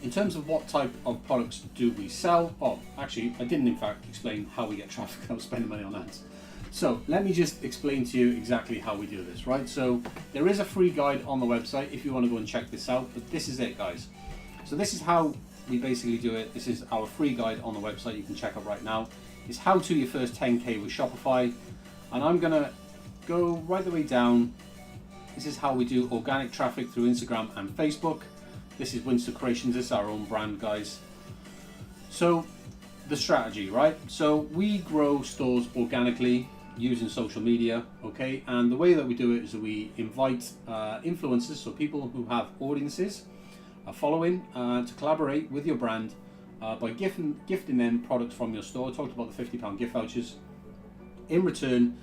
Speaker 2: in terms of what type of products do we sell? Oh, actually, I didn't in fact explain how we get traffic. I was spending money on ads. So let me just explain to you exactly how we do this, right? So there is a free guide on the website if you want to go and check this out, but this is it, guys. So this is how we basically do it. This is our free guide on the website. You can check out right now. It's how to your first 10K with Shopify. And I'm gonna go right the way down. This is how we do organic traffic through Instagram and Facebook. This is Winston Creations. This is our own brand, guys. So the strategy, right? So we grow stores organically using social media, okay? And the way that we do it is that we invite influencers, so people who have audiences, a following, to collaborate with your brand by gifting them products from your store. I talked about the £50 gift vouchers. In return,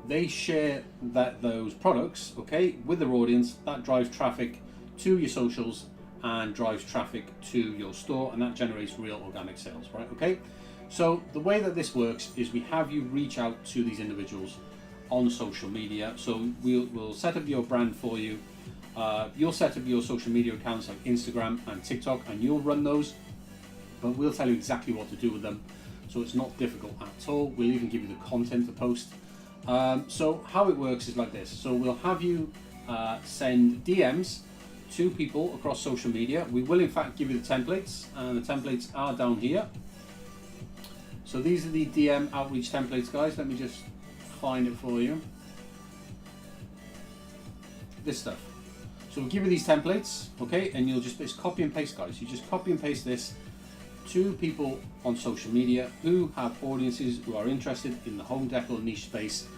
Speaker 2: they share those products, okay, with their audience. That drives traffic to your socials and drives traffic to your store, and that generates real organic sales, right? Okay. So the way that this works is we have you reach out to these individuals on social media. So we'll set up your brand for you. You'll set up your social media accounts like Instagram and TikTok, and you'll run those, but we'll tell you exactly what to do with them. So it's not difficult at all. We'll even give you the content to post. So how it works is like this. So we'll have you send DMs to people across social media. We will in fact give you the templates, and the templates are down here. So these are the DM outreach templates, guys. Let me just find it for you. This stuff. So we'll give you these templates, okay, and you'll just, it's copy and paste, guys. You just copy and paste this to people on social media who have audiences who are interested in the home decor niche space,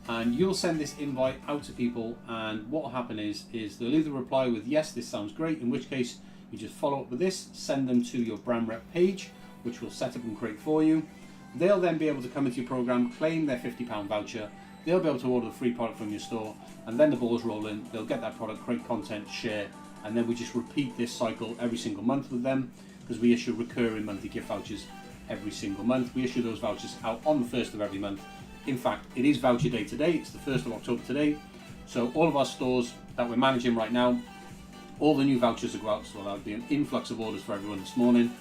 Speaker 2: and you'll send this invite out to people, and what will happen is they'll either reply with yes, this sounds great, in which case you just follow up with this, send them to your brand rep page, which we'll set up and create for you. They'll then be able to come into your program, claim their £50 voucher, they'll be able to order the free product from your store, and then the ball's rolling. They'll get that product, create content, share, and then we just repeat this cycle every single month with them, because we issue recurring monthly gift vouchers every single month. We issue those vouchers out on the 1st of every month. In fact, it is voucher day today. It's the 1st of October today. So all of our stores that we're managing right now, all the new vouchers will go out, so there'll be an influx of orders for everyone this morning.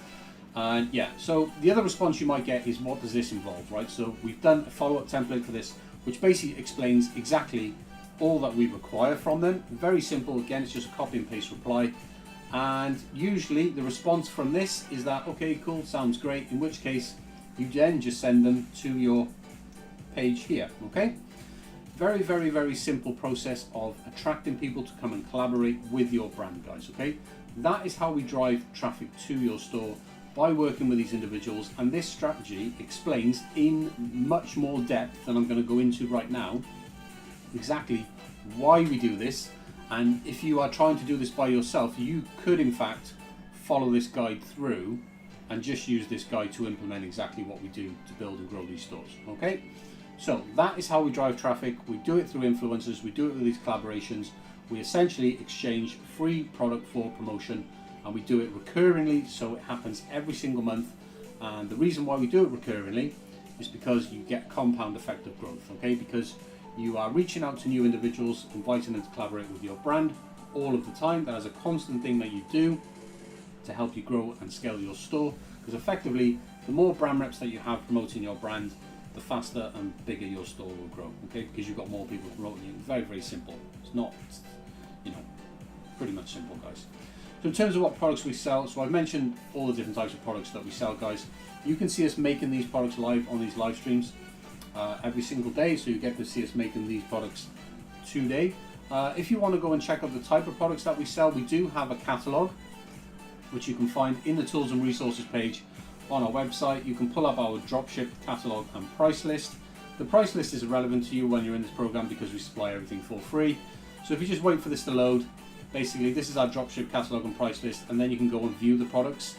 Speaker 2: And yeah, so the other response you might get is, what does this involve, right? So we've done a follow-up template for this, which basically explains exactly all that we require from them. Very simple. Again, it's just a copy and paste reply. And usually the response from this is that, okay, cool, sounds great, in which case you then just send them to your page here, okay? Very, very, very simple process of attracting people to come and collaborate with your brand, guys, okay? That is how we drive traffic to your store, by working with these individuals, and this strategy explains in much more depth than I'm going to go into right now exactly why we do this. And if you are trying to do this by yourself, you could in fact follow this guide through and just use this guide to implement exactly what we do to build and grow these stores, okay? So that is how we drive traffic. We do it through influencers, we do it with these collaborations. We essentially exchange free product for promotion, and we do it recurringly, so it happens every single month. And the reason why we do it recurringly is because you get compound effect of growth, okay? Because you are reaching out to new individuals, inviting them to collaborate with your brand all of the time. That is a constant thing that you do to help you grow and scale your store, because effectively the more brand reps that you have promoting your brand, the faster and bigger your store will grow, okay? Because you've got more people promoting you. Very, very simple. It's not, pretty much simple, guys. So in terms of what products we sell, so I've mentioned all the different types of products that we sell, guys. You can see us making these products live on these live streams every single day, so you get to see us making these products today. If you want to go and check out the type of products that we sell, we do have a catalogue, which you can find in the tools and resources page on our website. You can pull up our dropship catalogue and price list. The price list is irrelevant to you when you're in this program because we supply everything for free. So if you just wait for this to load, basically this is our dropship catalogue and price list, and then you can go and view the products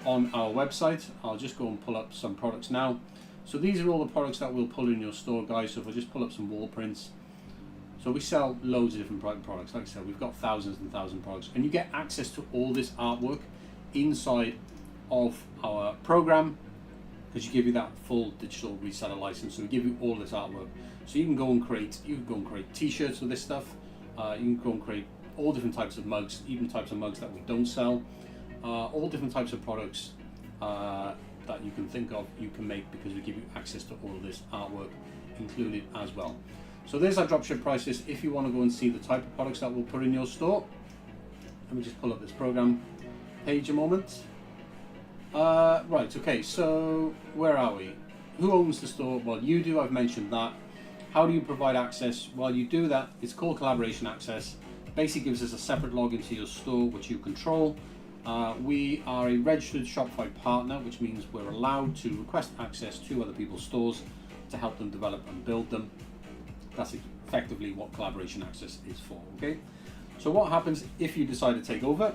Speaker 2: on our website. I'll just go and pull up some products now. So these are all the products that we'll pull in your store, guys. So if I just pull up some wall prints, so we sell loads of different products. Like I said, we've got thousands and thousands of products, and you get access to all this artwork inside of our program, because you give you that full digital reseller license. So we give you all this artwork, so you can go and create t-shirts with this stuff. You can go and create all different types of mugs, even types of mugs that we don't sell, all different types of products that you can think of, you can make, because we give you access to all of this artwork included as well. So there's our dropship price list. If you want to go and see the type of products that we'll put in your store, let me just pull up this program page a moment. Right, okay, so where are we? Who owns the store? Well, you do, I've mentioned that. How do you provide access? Well, you do that, it's called collaboration access. Basically gives us a separate login to your store, which you control. We are a registered Shopify partner, which means we're allowed to request access to other people's stores to help them develop and build them. That's effectively what collaboration access is for, okay? So what happens if you decide to take over?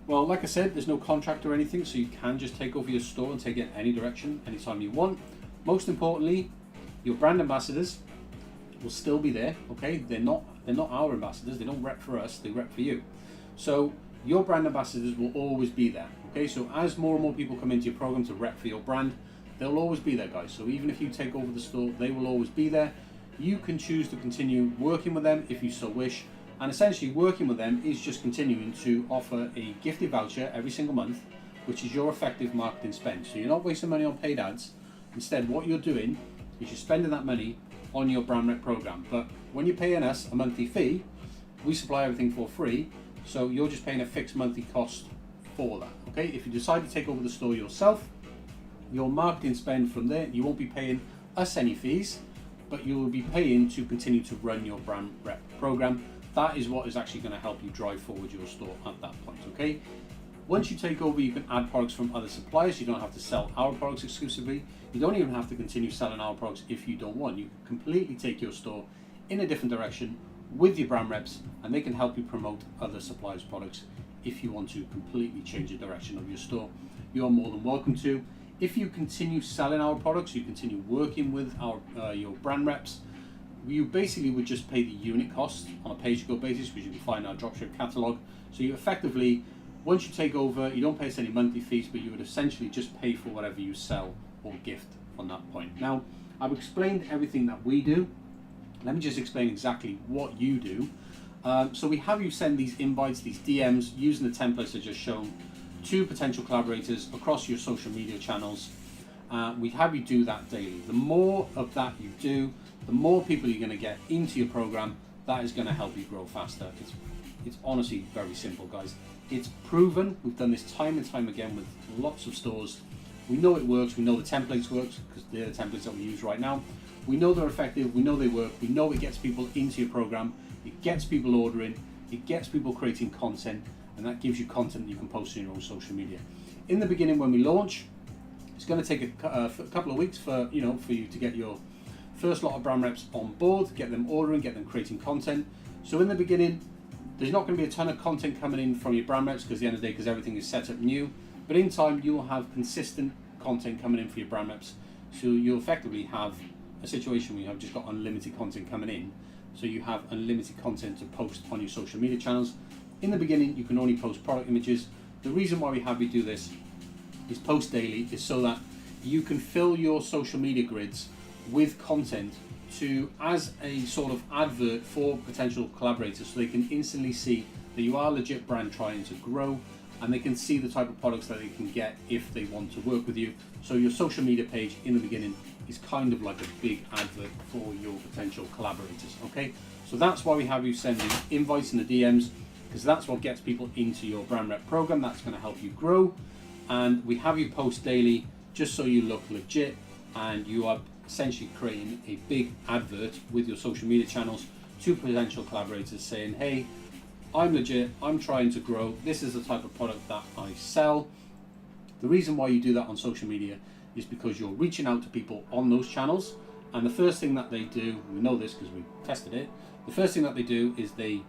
Speaker 2: Well, like I said, there's no contract or anything, so you can just take over your store and take it any direction, anytime you want. Most importantly, your brand ambassadors will still be there, okay? They're not our ambassadors, they don't rep for us, they rep for you. So your brand ambassadors will always be there, okay? So as more and more people come into your program to rep for your brand, they'll always be there, guys. So even if you take over the store, they will always be there. You can choose to continue working with them if you so wish. And essentially working with them is just continuing to offer a gifted voucher every single month, which is your effective marketing spend. So you're not wasting money on paid ads. Instead, what you're doing is you're spending that money on your brand rep program. But when you're paying us a monthly fee, we supply everything for free. So you're just paying a fixed monthly cost for that, okay? If you decide to take over the store yourself, your marketing spend from there, you won't be paying us any fees, but you will be paying to continue to run your brand rep program. That is what is actually going to help you drive forward your store at that point, okay? Once you take over, you can add products from other suppliers. You don't have to sell our products exclusively. You don't even have to continue selling our products if you don't want. You can completely take your store in a different direction with your brand reps, and they can help you promote other suppliers' products. If you want to completely change the direction of your store, you're more than welcome to. If you continue selling our products, you continue working with your brand reps, you basically would just pay the unit cost on a pay-as-you-go basis, which you can find in our dropship catalog. So you effectively, once you take over, you don't pay us any monthly fees, but you would essentially just pay for whatever you sell or gift from that point. Now, I've explained everything that we do. Let me just explain exactly what you do. So we have you send these invites, these DMs, using the templates I just shown, to potential collaborators across your social media channels. We have you do that daily. The more of that you do, the more people you're going to get into your program. That is going to help you grow faster. It's honestly very simple, guys. It's proven. We've done this time and time again with lots of stores. We know it works. We know the templates work, because they're the templates that we use right now. We know they're effective. We know they work. We know it gets people into your program. It gets people ordering. It gets people creating content, and that gives you content that you can post on your own social media. In the beginning, when we launch, it's going to take a couple of weeks for you to get your first lot of brand reps on board, get them ordering, get them creating content. So in the beginning, there's not going to be a ton of content coming in from your brand reps, because at the end of the day, because everything is set up new. But in time, you'll have consistent content coming in for your brand reps. So you'll effectively have a situation where you have just got unlimited content coming in. So you have unlimited content to post on your social media channels. In the beginning, you can only post product images. The reason why we have you do this is post daily, is so that you can fill your social media grids with content as a sort of advert for potential collaborators, so they can instantly see that you are a legit brand trying to grow, and they can see the type of products that they can get if they want to work with you. So your social media page in the beginning is kind of like a big advert for your potential collaborators, okay? So that's why we have you sending invites in the DMs, because that's what gets people into your brand rep program. That's going to help you grow. And we have you post daily just so you look legit, and you are essentially creating a big advert with your social media channels to potential collaborators, saying, hey, I'm legit, I'm trying to grow, this is the type of product that I sell. The reason why you do that on social media is because you're reaching out to people on those channels, and the first thing that they do, we know this because we tested it, the first thing that they do is they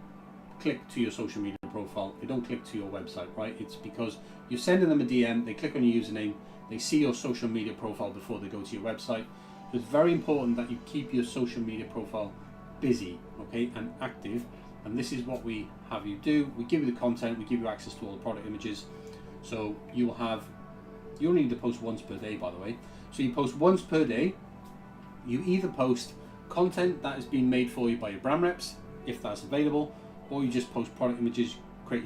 Speaker 2: click to your social media profile. They don't click to your website, right? It's because you're sending them a DM, they click on your username, they see your social media profile before they go to your website. So it's very important that you keep your social media profile busy, okay, and active. And this is what we have you do. We give you the content, we give you access to all the product images. So you only need to post once per day, by the way. So you post once per day. You either post content that has been made for you by your brand reps, if that's available, or you just post product images, create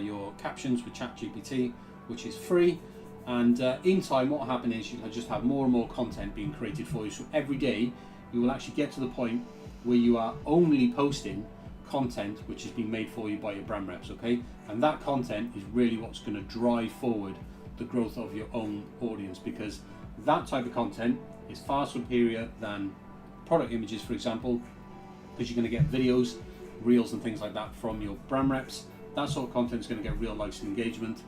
Speaker 2: your captions with ChatGPT, which is free. And in time, what will happen is you'll just have more and more content being created for you. So every day, you will actually get to the point where you are only posting content which is being made for you by your brand reps, okay? And that content is really what's going to drive forward the growth of your own audience, because that type of content is far superior than product images, for example, because you're going to get videos, reels and things like that from your brand reps. That sort of content is going to get real likes and engagement,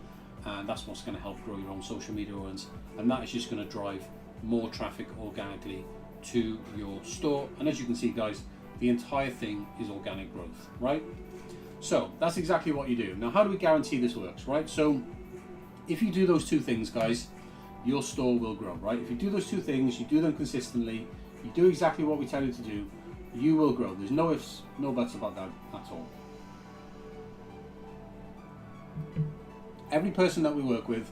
Speaker 2: and that's what's going to help grow your own social media audience, and that is just going to drive more traffic organically to your store. And as you can see, guys, the entire thing is organic growth, right? So that's exactly what you do. Now, how do we guarantee this works, right? So if you do those two things, guys, your store will grow, right? If you do those two things, you do them consistently, you do exactly what we tell you to do, you will grow. There's no ifs, no buts about that at all. Every person that we work with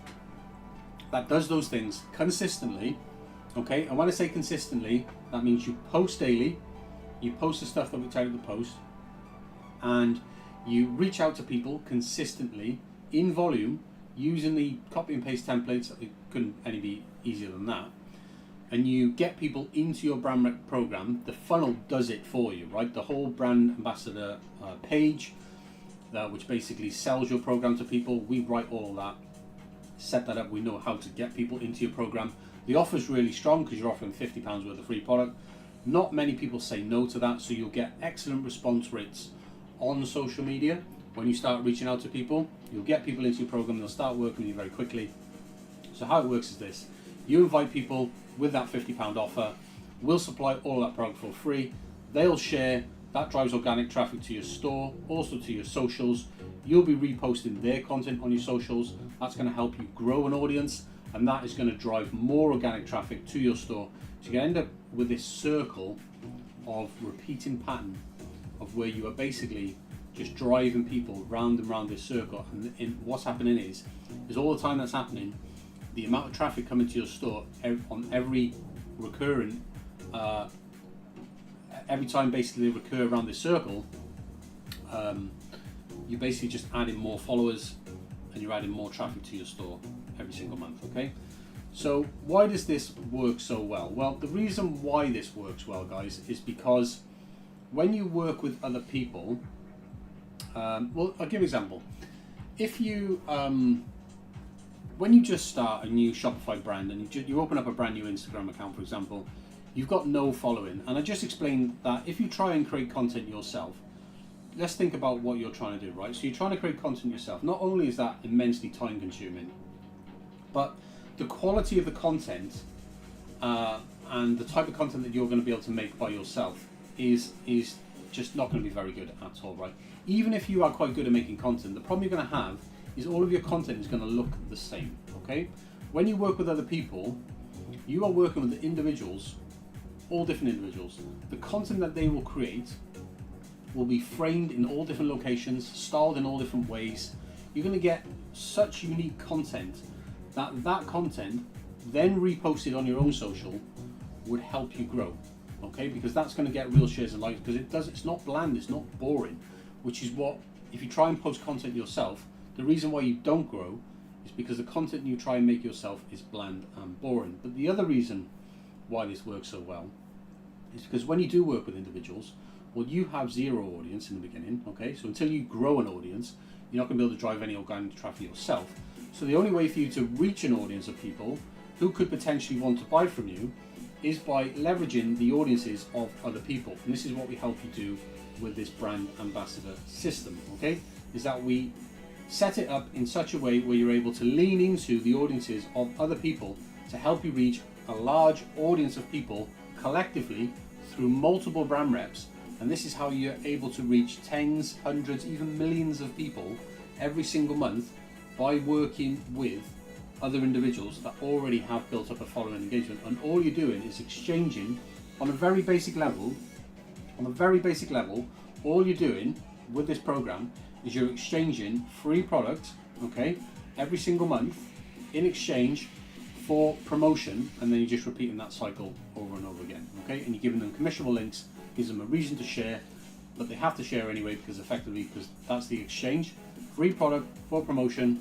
Speaker 2: that does those things consistently, okay, and when I say consistently, that means you post daily, you post the stuff that we tell you to post, and you reach out to people consistently in volume using the copy and paste templates. It couldn't any be easier than that. And you get people into your brand rep program. The funnel does it for you, right? The whole brand ambassador page, which basically sells your program to people. We write all of that, set that up. We know how to get people into your program. The offer is really strong because you're offering £50 worth of free product. Not many people say no to that, so you'll get excellent response rates on social media. When you start reaching out to people, you'll get people into your program, they'll start working with you very quickly. So how it works is this: you invite people with that £50 offer, we'll supply all of that product for free, they'll share, that drives organic traffic to your store, also to your socials. You'll be reposting their content on your socials. That's going to help you grow an audience, and that is going to drive more organic traffic to your store. So you end up with this circle of repeating pattern of where you are basically just driving people round and round this circle. And what's happening is all the time that's happening, the amount of traffic coming to your store on every recurring, every time basically they recur around this circle, you're basically just adding more followers and you're adding more traffic to your store every single month, okay? So why does this work so well? Well, the reason why this works well, guys, is because when you work with other people, well, I'll give you an example. If you, when you just start a new Shopify brand and you open up a brand new Instagram account, for example, you've got no following. And I just explained that if you try and create content yourself, let's think about what you're trying to do, right? So you're trying to create content yourself. Not only is that immensely time consuming, but the quality of the content and the type of content that you're going to be able to make by yourself is just not going to be very good at all, right? Even if you are quite good at making content, the problem you're going to have is all of your content is going to look the same, okay? When you work with other people, you are working with individuals, all different individuals. The content that they will create will be framed in all different locations, styled in all different ways. You're going to get such unique content that content then reposted on your own social would help you grow, okay? Because that's going to get real shares and likes, because it's not bland, it's not boring, which is what, if you try and post content yourself, the reason why you don't grow is because the content you try and make yourself is bland and boring. But the other reason why this works so well is because when you do work with individuals, well, you have zero audience in the beginning, okay? So until you grow an audience, you're not going to be able to drive any organic traffic yourself. So the only way for you to reach an audience of people who could potentially want to buy from you is by leveraging the audiences of other people. And this is what we help you do with this brand ambassador system, okay? Is that we set it up in such a way where you're able to lean into the audiences of other people to help you reach a large audience of people collectively through multiple brand reps. And this is how you're able to reach tens, hundreds, even millions of people every single month by working with other individuals that already have built up a following engagement. And all you're doing is exchanging on a very basic level. All you're doing with this program is you're exchanging free product, okay, every single month in exchange for promotion, and then you're just repeating that cycle over and over again, okay? And you're giving them commissionable links, gives them a reason to share, but they have to share anyway because that's the exchange. Free product for promotion,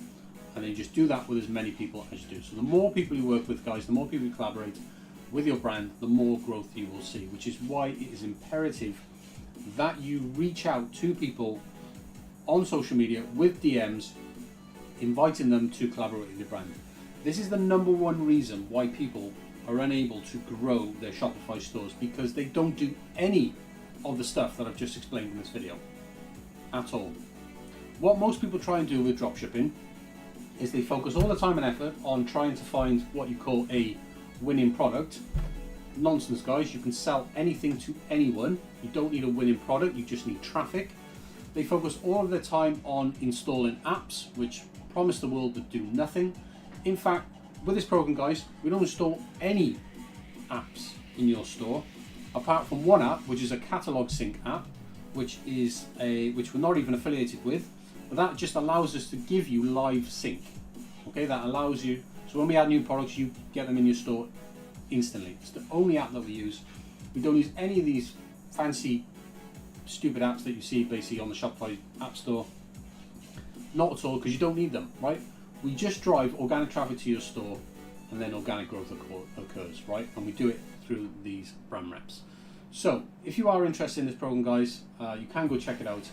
Speaker 2: and then you just do that with as many people as you do. So the more people you work with, guys, the more people you collaborate with your brand, the more growth you will see, which is why it is imperative that you reach out to people on social media with DMs, inviting them to collaborate with your brand. This is the number one reason why people are unable to grow their Shopify stores, because they don't do any of the stuff that I've just explained in this video at all. What most people try and do with dropshipping is they focus all the time and effort on trying to find what you call a winning product. Nonsense, guys. You can sell anything to anyone. You don't need a winning product, you just need traffic. They focus all of their time on installing apps which promise the world but do nothing. In fact, with this program, guys, we don't install any apps in your store apart from one app, which is a catalog sync app, which we're not even affiliated with, but that just allows us to give you live sync. Okay, that allows you, so when we add new products, you get them in your store instantly. It's the only app that we use. We don't use any of these fancy stupid apps that you see basically on the Shopify app store. Not at all, because you don't need them, right? We just drive organic traffic to your store, and then organic growth occurs, right? And we do it through these brand reps. So if you are interested in this program, guys, you can go check it out.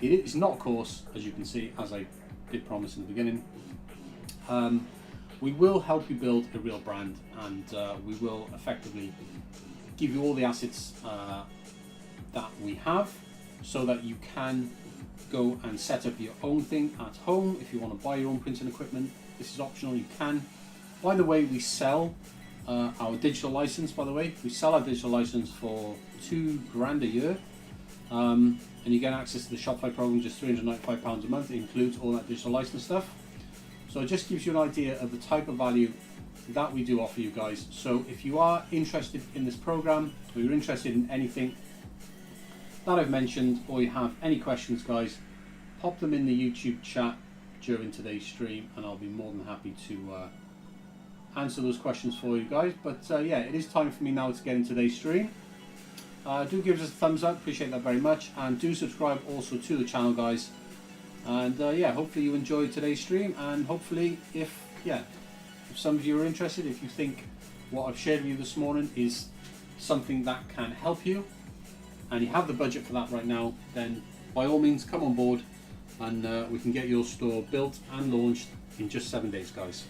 Speaker 2: It is not a course, as you can see, as I did promise in the beginning. We will help you build a real brand, and we will effectively give you all the assets that we have, so that you can go and set up your own thing at home. If you want to buy your own printing equipment, this is optional, you can. By the way, we sell our digital license. By the way, we sell our digital license for $2,000 a year, and you get access to the Shopify program, just £395 a month. It includes all that digital license stuff. So it just gives you an idea of the type of value that we do offer you guys. So if you are interested in this program, or you're interested in anything that I've mentioned, or you have any questions, guys, pop them in the YouTube chat during today's stream, and I'll be more than happy to answer those questions for you guys. But yeah, it is time for me now to get into today's stream. Do give us a thumbs up, appreciate that very much, and do subscribe also to the channel, guys. And yeah, hopefully you enjoyed today's stream, and hopefully if some of you are interested, if you think what I've shared with you this morning is something that can help you, and you have the budget for that right now, then by all means come on board, and we can get your store built and launched in just 7 days, guys.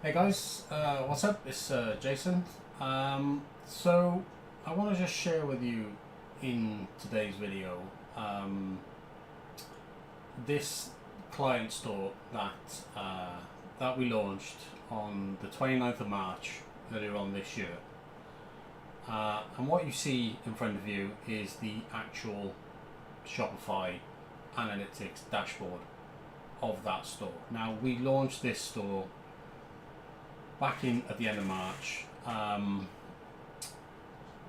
Speaker 1: Hey guys, what's up? It's Jason. So I want to just share with you in today's video this client store that we launched on the 29th of March earlier on this year. And what you see in front of you is the actual Shopify analytics dashboard of that store. Now, we launched this store back at the end of March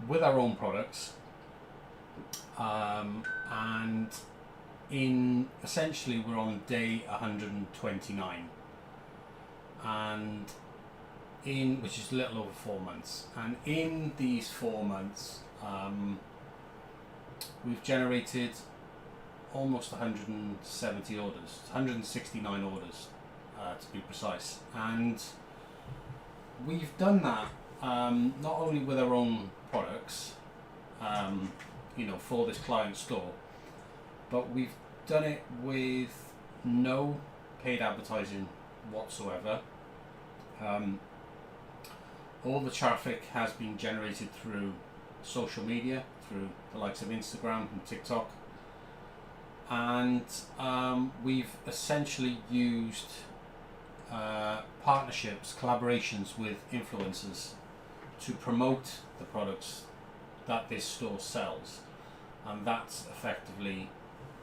Speaker 1: with our own products, and essentially we're on day 129, and which is a little over 4 months, and in these 4 months we've generated almost 170 orders, 169 orders to be precise, and we've done that not only with our own products, for this client store, but we've done it with no paid advertising whatsoever. All the traffic has been generated through social media, through the likes of Instagram and TikTok, and we've essentially used partnerships, collaborations with influencers to promote the products that this store sells, and that's effectively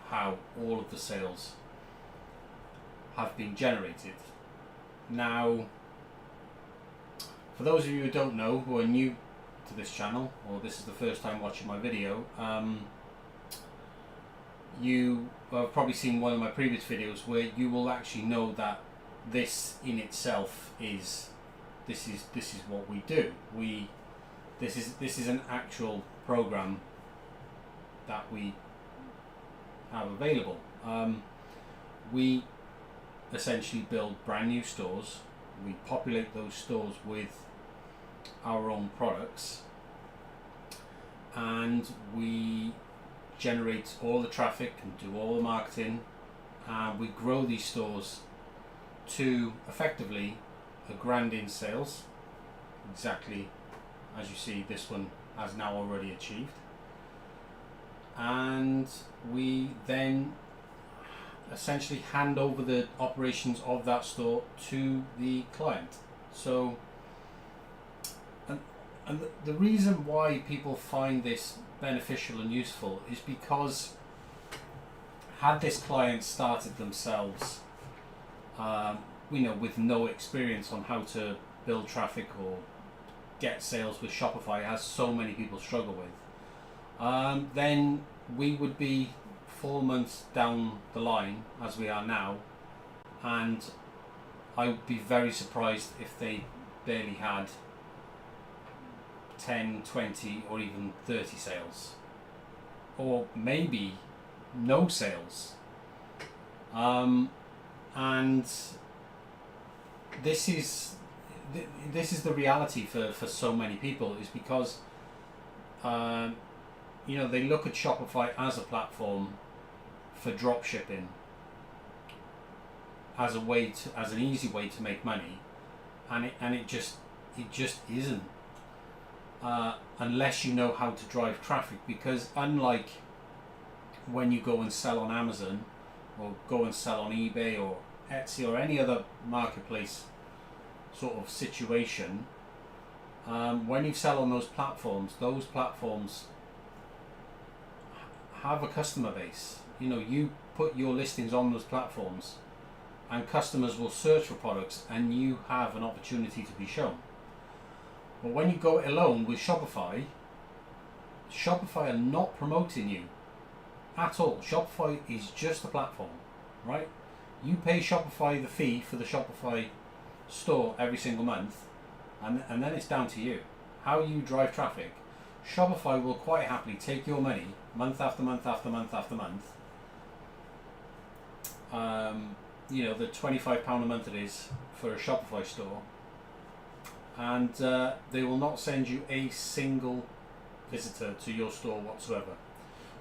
Speaker 1: how all of the sales have been generated. Now, for those of you who don't know, who are new to this channel, or this is the first time watching my video, you have probably seen one of my previous videos where you will actually know that this in itself is what we do. We this is an actual program that we have available. We essentially build brand new stores. We populate those stores with our own products, and we generate all the traffic and do all the marketing, and we grow these stores to effectively a grand in sales, exactly as you see this one has now already achieved. And we then essentially hand over the operations of that store to the client. So, and the reason why people find this beneficial and useful is because had this client started themselves, with no experience on how to build traffic or get sales with Shopify, as so many people struggle with, then we would be 4 months down the line as we are now, and I would be very surprised if they barely had 10, 20 or even 30 sales, or maybe no sales. And this is the reality for so many people, is because they look at Shopify as a platform for drop shipping, as an easy way to make money, and it just isn't, unless you know how to drive traffic. Because unlike when you go and sell on Amazon or go and sell on eBay or Etsy or any other marketplace sort of situation, when you sell on those platforms have a customer base. You put your listings on those platforms and customers will search for products, and you have an opportunity to be shown. But when you go it alone with Shopify are not promoting you at all. Shopify is just a platform, right? You pay Shopify the fee for the Shopify store every single month, and then it's down to you how you drive traffic. Shopify will quite happily take your money month after month after month after month. The £25 a month it is for a Shopify store, and they will not send you a single visitor to your store whatsoever.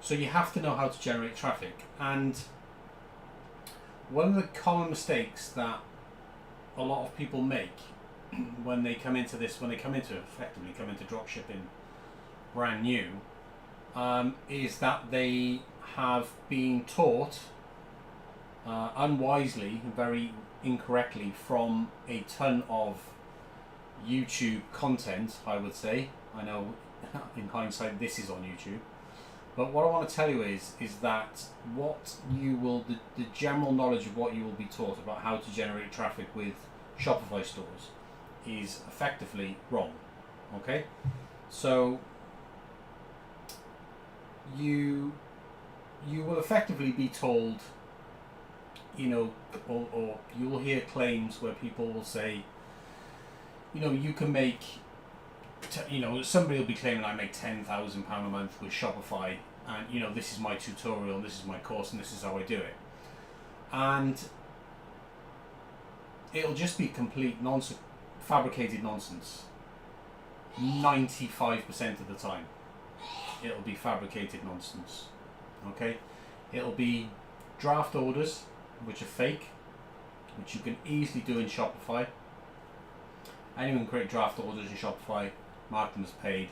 Speaker 1: So you have to know how to generate traffic. And one of the common mistakes that a lot of people make when they come into dropshipping brand new, is that they have been taught unwisely, very incorrectly, from a ton of YouTube content, I would say. I know in hindsight this is on YouTube, but what I want to tell you is that the general knowledge of what you will be taught about how to generate traffic with Shopify stores is effectively wrong. Okay, so you will effectively be told, or you will hear claims where people will say, you can make, somebody will be claiming, I make £10,000 a month with Shopify, and this is my tutorial, and this is my course, and this is how I do it. And it'll just be complete fabricated nonsense. 95% of the time, it'll be fabricated nonsense. Okay, it'll be draft orders which are fake, which you can easily do in Shopify. Anyone can create draft orders in Shopify, mark them as paid,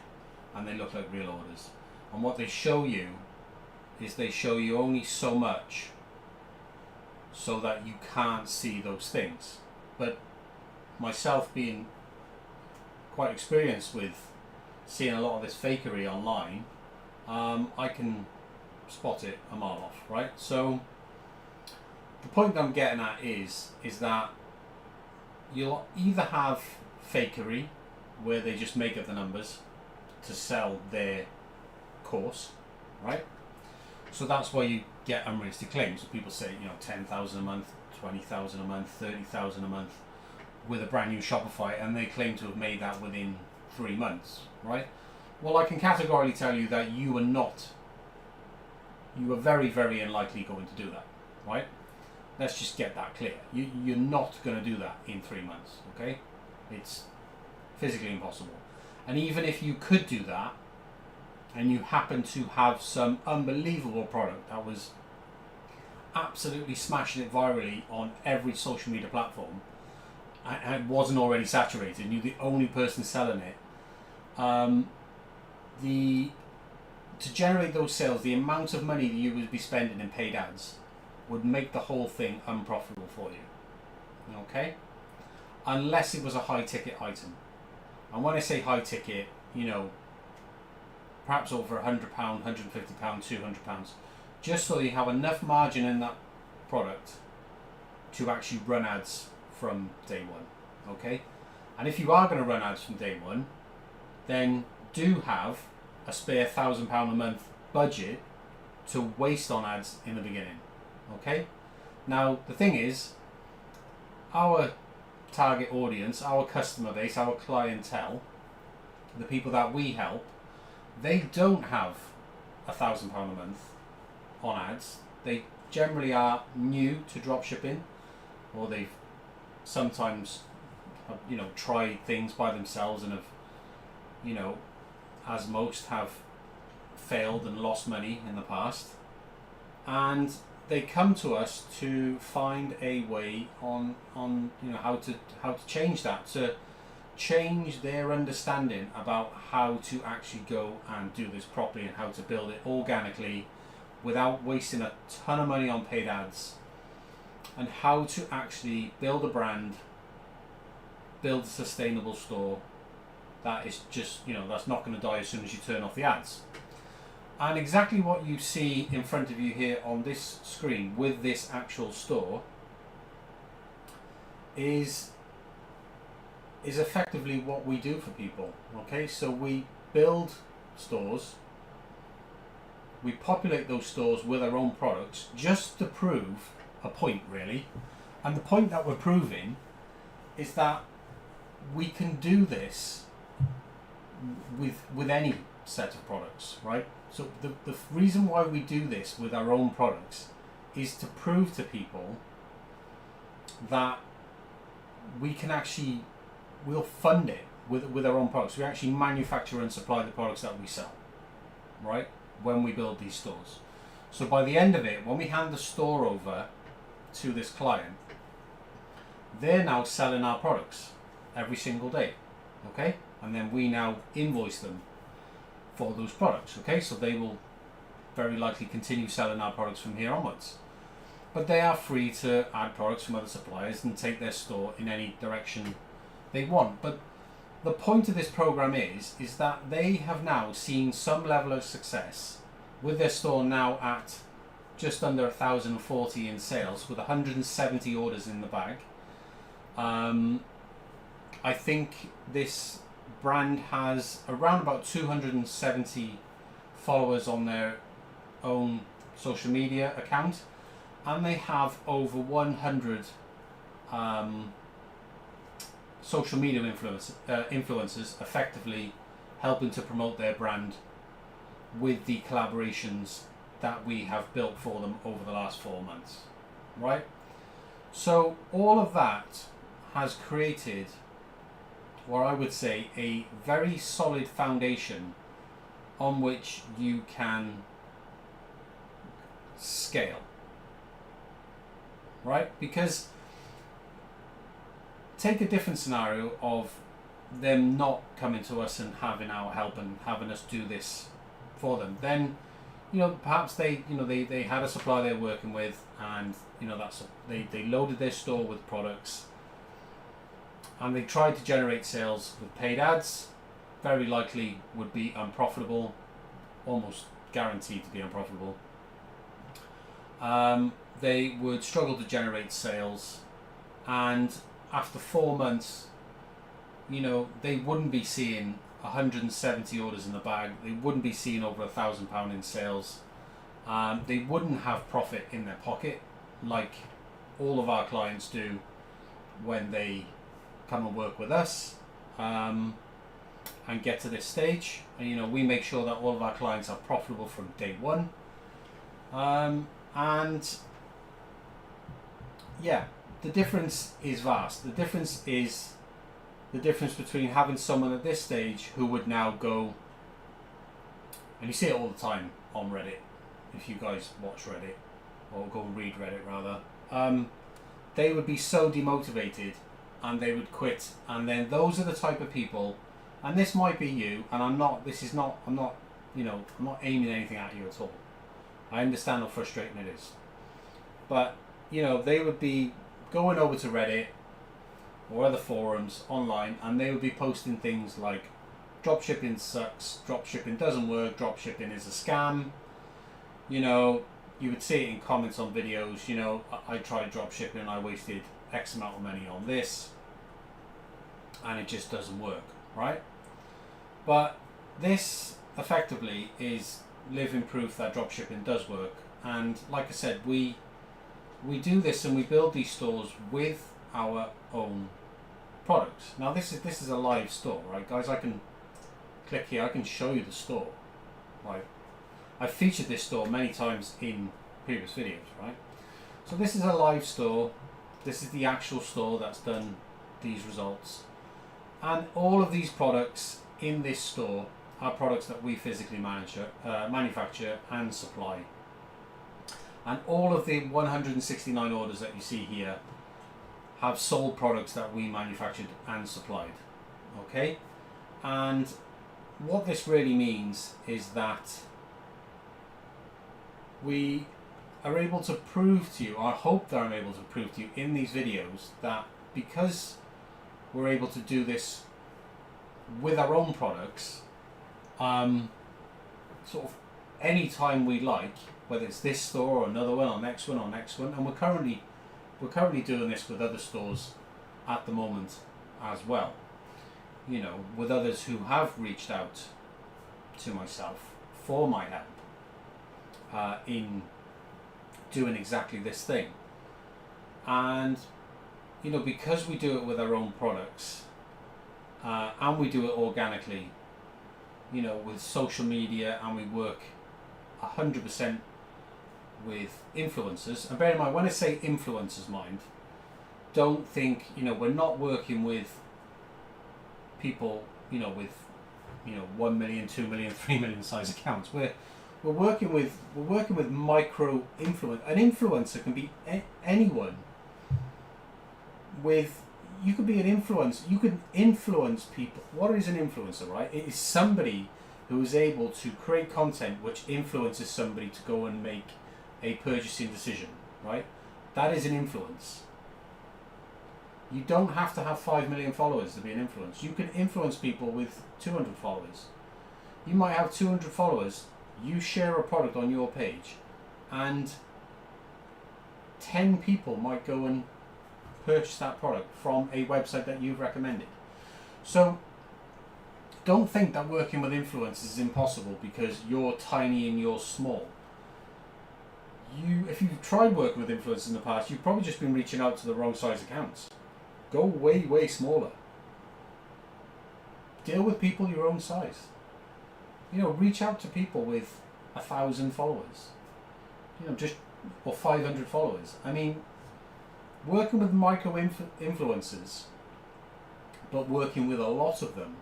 Speaker 1: and they look like real orders. And what they show you is they show you only so much, so that you can't see those things. But myself, being quite experienced with seeing a lot of this fakery online, I can spot it a mile off, right? So the point I'm getting at is that you'll either have fakery, where they just make up the numbers to sell their course, right? So that's why you get unrealistic claims. So people say, 10,000 a month, 20,000 a month, 30,000 a month with a brand new Shopify, and they claim to have made that within 3 months, right? Well, I can categorically tell you that you are very, very unlikely going to do that, right? Let's just get that clear. You're not going to do that in 3 months, okay? It's physically impossible. And even if you could do that, and you happen to have some unbelievable product that was absolutely smashing it virally on every social media platform, and it wasn't already saturated, and you're the only person selling it, to generate those sales, the amount of money that you would be spending in paid ads would make the whole thing unprofitable for you. Okay? Unless it was a high ticket item. And when I say high ticket, perhaps over £100, £150, £200, just so you have enough margin in that product to actually run ads from day one. Okay? And if you are going to run ads from day one, then do have a spare £1,000 a month budget to waste on ads in the beginning. Okay? Now, the thing is, our target audience, our customer base, our clientele, the people that we help, they don't have £1,000 a month on ads. They generally are new to dropshipping, or they've sometimes tried things by themselves and have, as most have, failed and lost money in the past, and they come to us to find a way on how to change that, to change their understanding about how to actually go and do this properly, and how to build it organically without wasting a ton of money on paid ads, and how to actually build a brand, build a sustainable store that is just, that's not going to die as soon as you turn off the ads. And exactly what you see in front of you here on this screen with this actual store is effectively what we do for people. Okay, so we build stores, we populate those stores with our own products just to prove a point, really. And the point that we're proving is that we can do this with any set of products, right? So the reason why we do this with our own products is to prove to people that we can actually, we'll fund it with our own products. We actually manufacture and supply the products that we sell, right? When we build these stores. So by the end of it, when we hand the store over to this client, they're now selling our products every single day, okay? And then we now invoice them for those products, okay? So they will very likely continue selling our products from here onwards. But they are free to add products from other suppliers and take their store in any direction they want. But the point of this program is that they have now seen some level of success with their store now at just under 1,040 in sales with 170 orders in the bag. I think this brand has around about 270 followers on their own social media account, and they have over 100 social media influencers effectively helping to promote their brand with the collaborations that we have built for them over the last 4 months, right? So all of that has created, or I would say, a very solid foundation on which you can scale, right? Because take a different scenario of them not coming to us and having our help and having us do this for them. Then, perhaps they had a supplier they're working with, and they loaded their store with products, and they tried to generate sales with paid ads. Very likely would be unprofitable, almost guaranteed to be unprofitable. They would struggle to generate sales, and after 4 months, they wouldn't be seeing 170 orders in the bag. They wouldn't be seeing over £1,000 in sales. They wouldn't have profit in their pocket like all of our clients do when they come and work with us. and get to this stage. And we make sure that all of our clients are profitable from day one. And yeah, the difference is vast. The difference is the difference between having someone at this stage who would now go, and you see it all the time on Reddit, if you guys watch Reddit, or go and read Reddit rather, they would be so demotivated and they would quit. And then those are the type of people, and this might be you, and I'm not aiming anything at you at all. I understand how frustrating it is. But, they would be going over to Reddit or other forums online, and they would be posting things like, dropshipping sucks, dropshipping doesn't work, dropshipping is a scam. You would see it in comments on videos, I tried dropshipping and I wasted X amount of money on this, and it just doesn't work, right? But this effectively is living proof that dropshipping does work. And like I said, we do this and we build these stores with our own products. Now this is a live store, right guys? I can click here, I can show you the store. Right, I've featured this store many times in previous videos, right? So this is a live store. This is the actual store that's done these results, and all of these products in this store are products that we physically manufacture and supply. And all of the 169 orders that you see here have sold products that we manufactured and supplied. Okay? And what this really means is that we are able to prove to you, I hope that I'm able to prove to you in these videos, that because we're able to do this with our own products, sort of any time we like, whether it's this store or another one or next one, and we're currently doing this with other stores at the moment as well, with others who have reached out to myself for my help in doing exactly this thing. And because we do it with our own products, and we do it organically, with social media, and we work 100% with influencers. And bear in mind, when I say influencers, don't think, we're not working with people, with 1 million, 2 million, 3 million size accounts. We're working with micro influence. An influencer can be anyone. You could be an influence. You can influence people. What is an influencer, right? It is somebody who is able to create content which influences somebody to go and make a purchasing decision, right? That is an influence. You don't have to have 5 million followers to be an influence. You can influence people with 200 followers. You might have 200 followers. You share a product on your page, and 10 people might go and purchase that product from a website that you've recommended. So don't think that working with influencers is impossible because you're tiny and you're small. If you've tried working with influencers in the past, you've probably just been reaching out to the wrong size accounts. Go way, way smaller. Deal with people your own size. Reach out to people with 1,000 followers. Or 500 followers. I mean, working with micro influencers, but working with a lot of them,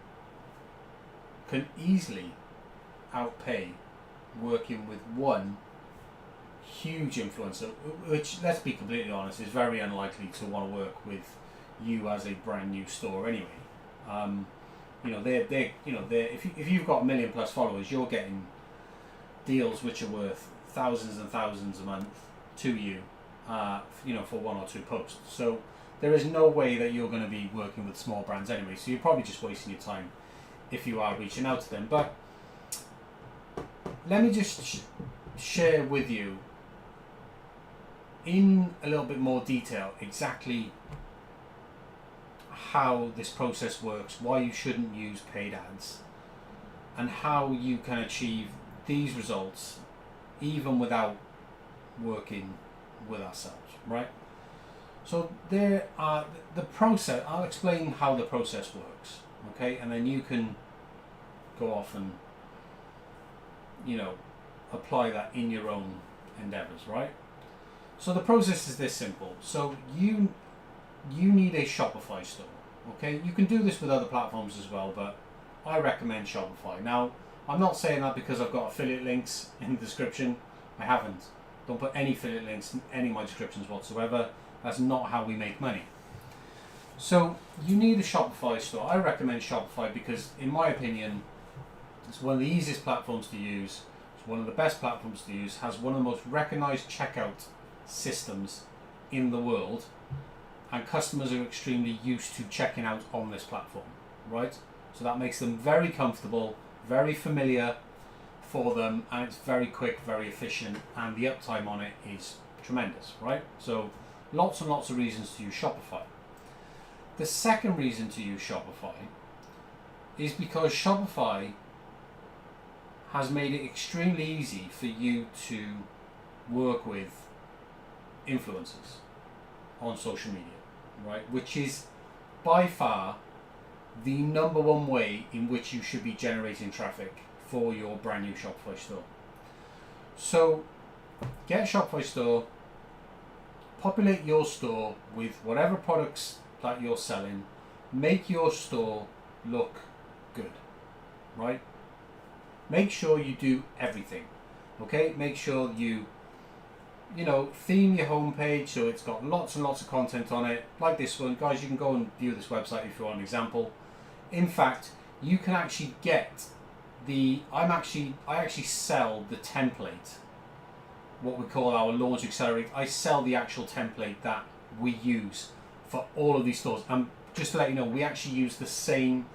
Speaker 1: can easily outpay working with one huge influencer, which, let's be completely honest, is very unlikely to want to work with you as a brand new store anyway. If you've got 1 million plus followers, you're getting deals which are worth thousands and thousands a month to you, for 1 or 2 posts. So there is no way that you're going to be working with small brands anyway. So you're probably just wasting your time if you are reaching out to them. But let me just share with you in a little bit more detail exactly how this process works, why you shouldn't use paid ads, and how you can achieve these results even without working with ourselves, right? So there are the process. I'll explain how the process works, okay, and then you can go off and, you know, apply that in your own endeavors, right? So the process is this simple. So you need a Shopify store, okay? You can do this with other platforms as well, but I recommend Shopify. Now, I'm not saying that because I've got affiliate links in the description. I haven't. Don't put any affiliate links in any of my descriptions whatsoever. That's not how we make money. So you need a Shopify store. I recommend Shopify because, in my opinion, it's one of the easiest platforms to use. It's one of the best platforms to use. Has one of the most recognized checkout systems in the world, and customers are extremely used to checking out on this platform, right? So that makes them very comfortable, very familiar for them, and it's very quick, very efficient, and the uptime on it is tremendous, right? So lots and lots of reasons to use Shopify. The second reason to use Shopify is because Shopify has made it extremely easy for you to work with influencers on social media, right? Which is by far the number one way in which you should be generating traffic for your brand new Shopify store. So get a Shopify store, populate your store with whatever products that you're selling, make your store look good, right? Make sure you do everything, okay? Make sure you theme your homepage so it's got lots and lots of content on it, like this one. Guys, you can go and view this website if you want an example. In fact, you can actually get I actually sell the template, what we call our launch accelerator. I sell the actual template that we use for all of these stores. And just to let you know, we actually use the same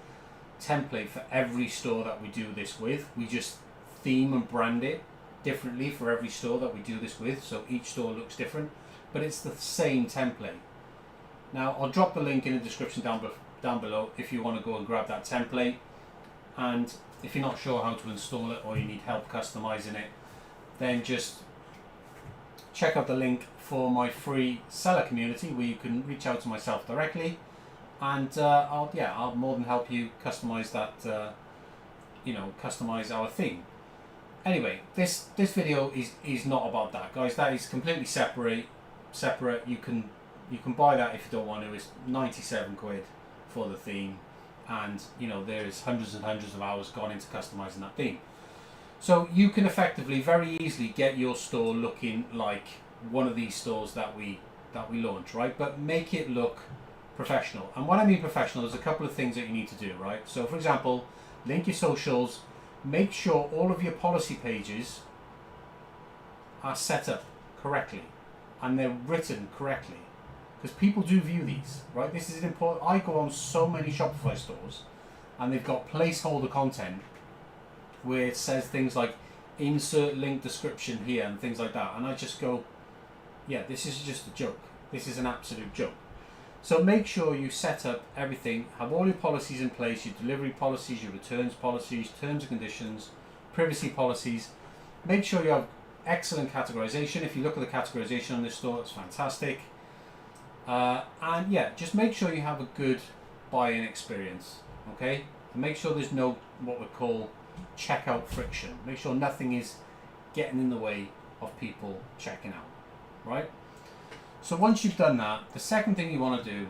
Speaker 1: template for every store that we do this with. We just theme and brand it differently for every store that we do this with, so each store looks different, but it's the same template. Now, I'll drop the link in the description down below if you want to go and grab that template. And if you're not sure how to install it or you need help customizing it, then just check out the link for my free seller community where you can reach out to myself directly, and I'll more than help you customize that, customize our theme. Anyway, this video is not about that, guys. That is completely separate. You can buy that if you don't want to. It's 97 quid for the theme, and there's hundreds and hundreds of hours gone into customizing that theme. So you can effectively very easily get your store looking like one of these stores that we launch, right? But make it look professional. And when I mean professional, there's a couple of things that you need to do, right? So for example, link your socials. Make sure all of your policy pages are set up correctly and they're written correctly, because people do view these, right? This is important. I go on so many Shopify stores and they've got placeholder content where it says things like insert link description here and things like that, and I just go, yeah, this is just a joke. This is an absolute joke. So make sure you set up everything, have all your policies in place, your delivery policies, your returns policies, terms and conditions, privacy policies. Make sure you have excellent categorization. If you look at the categorization on this store, it's fantastic. And yeah, just make sure you have a good buy-in experience, okay? And make sure there's no what we call checkout friction. Make sure nothing is getting in the way of people checking out, right? So once you've done that, the second thing you want to do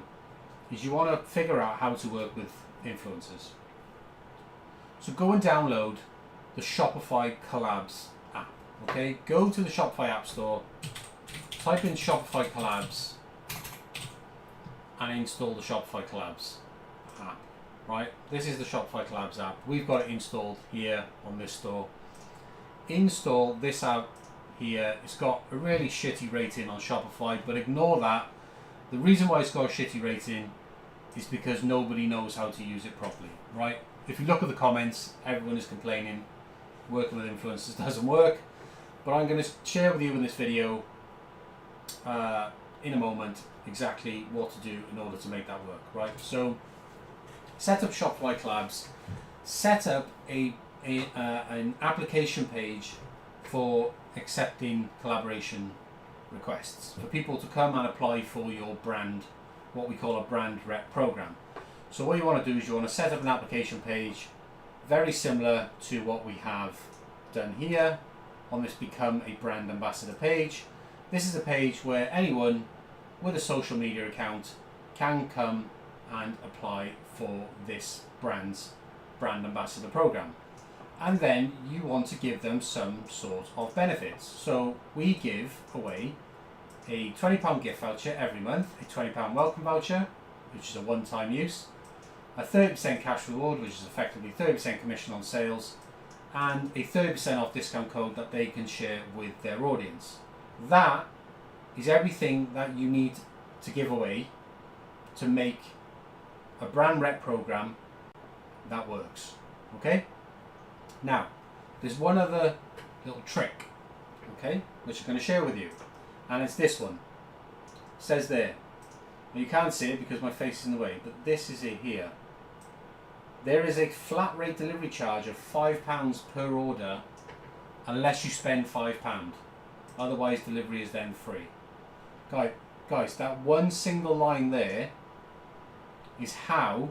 Speaker 1: is you want to figure out how to work with influencers. So go and download the Shopify Collabs app, okay? Go to the Shopify App Store, type in Shopify Collabs, and install the Shopify Collabs app, right? This is the Shopify Collabs app. We've got it installed here on this store. Install this app here. It's got a really shitty rating on Shopify, but ignore that. The reason why it's got a shitty rating is because nobody knows how to use it properly, right? If you look at the comments, everyone is complaining working with influencers doesn't work, but I'm going to share with you in this video in a moment exactly what to do in order to make that work, right? So set up Shopify Collabs, set up an application page for accepting collaboration requests for people to come and apply for your brand, what we call a brand rep program. So what you want to do is you want to set up an application page, very similar to what we have done here on this Become a Brand Ambassador page. This is a page where anyone with a social media account can come and apply for this brand ambassador program. And then you want to give them some sort of benefits. So we give away a £20 gift voucher every month, a £20 welcome voucher, which is a one-time use, a 30% cash reward, which is effectively 30% commission on sales, and a 30% off discount code that they can share with their audience. That is everything that you need to give away to make a brand rep program that works. Okay? Now, there's one other little trick, okay, which I'm going to share with you, and it's this one. It says there, now you can't see it because my face is in the way, but this is it here. There is a flat rate delivery charge of £5 per order unless you spend £5. Otherwise, delivery is then free. Guys, that one single line there is how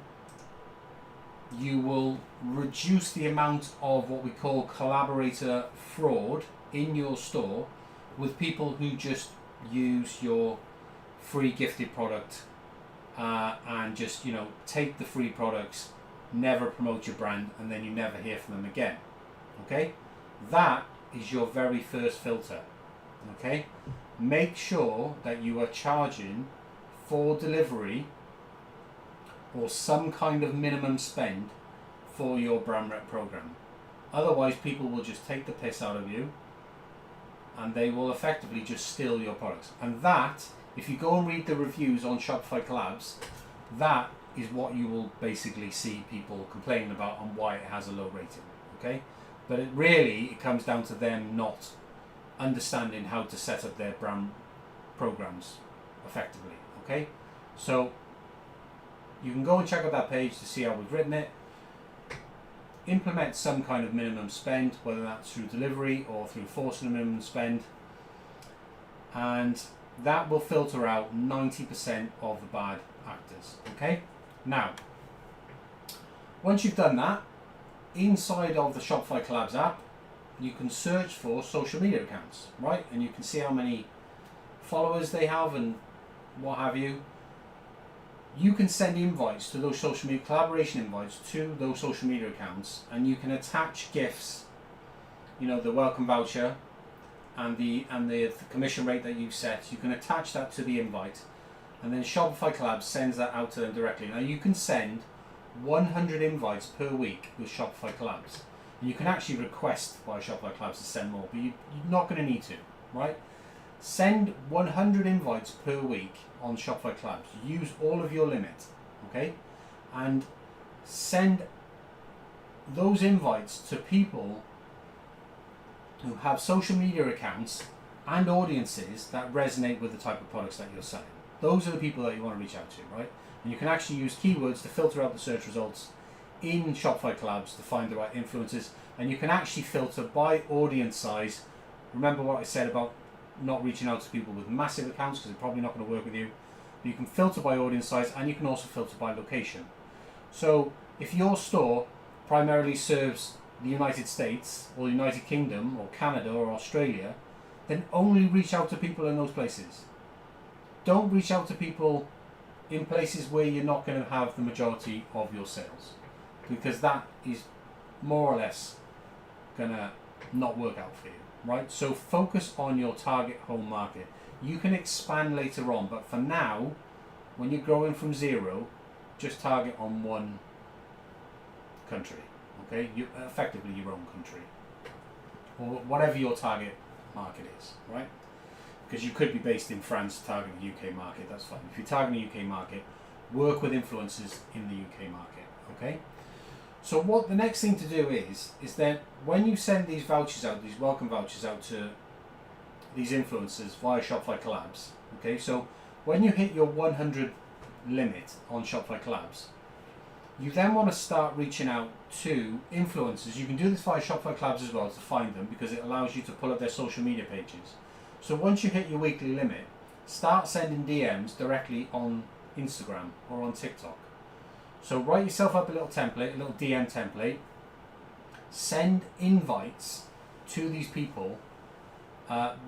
Speaker 1: you will reduce the amount of what we call collaborator fraud in your store with people who just use your free gifted product and just, you know, take the free products, never promote your brand, and then you never hear from them again. Okay? That is your very first filter. Okay? Make sure that you are charging for delivery or some kind of minimum spend for your brand rep program. Otherwise, people will just take the piss out of you and they will effectively just steal your products. And that, if you go and read the reviews on Shopify Collabs, that is what you will basically see people complaining about and why it has a low rating. Okay? But it comes down to them not understanding how to set up their brand programs effectively. Okay? So you can go and check out that page to see how we've written it. Implement some kind of minimum spend, whether that's through delivery or through forcing a minimum spend, and that will filter out 90% of the bad actors. Okay? Now, once you've done that, inside of the Shopify Collabs app, you can search for social media accounts, right? And you can see how many followers they have and what have you. You can send invites to those social media, collaboration invites to those social media accounts, and you can attach gifts, you know, the welcome voucher and the commission rate that you've set. You can attach that to the invite, and then Shopify Collabs sends that out to them directly. Now you can send 100 invites per week with Shopify Collabs. And you can actually request via Shopify Collabs to send more, but you're not going to need to, right? Send 100 invites per week on Shopify Collabs. Use all of your limit, okay? And send those invites to people who have social media accounts and audiences that resonate with the type of products that you're selling. Those are the people that you want to reach out to, right? And you can actually use keywords to filter out the search results in Shopify Collabs to find the right influencers, and you can actually filter by audience size. Remember what I said about not reaching out to people with massive accounts because they're probably not going to work with you. But you can filter by audience size, and you can also filter by location. So if your store primarily serves the United States or the United Kingdom or Canada or Australia, then only reach out to people in those places. Don't reach out to people in places where you're not going to have the majority of your sales, because that is more or less going to not work out for you, right? So focus on your target home market. You can expand later on, but for now, when you're growing from zero, just target on one country, okay? Effectively your own country, or whatever your target market is, right? Because you could be based in France targeting the UK market, that's fine. If you're targeting the UK market, work with influencers in the UK market, okay? So what the next thing to do is that when you send these vouchers out, these welcome vouchers out to these influencers via Shopify Collabs, okay, so when you hit your 100 limit on Shopify Collabs, you then want to start reaching out to influencers. You can do this via Shopify Collabs as well to find them, because it allows you to pull up their social media pages. So once you hit your weekly limit, start sending DMs directly on Instagram or on TikTok. So write yourself up a little template, a little DM template, send invites to these people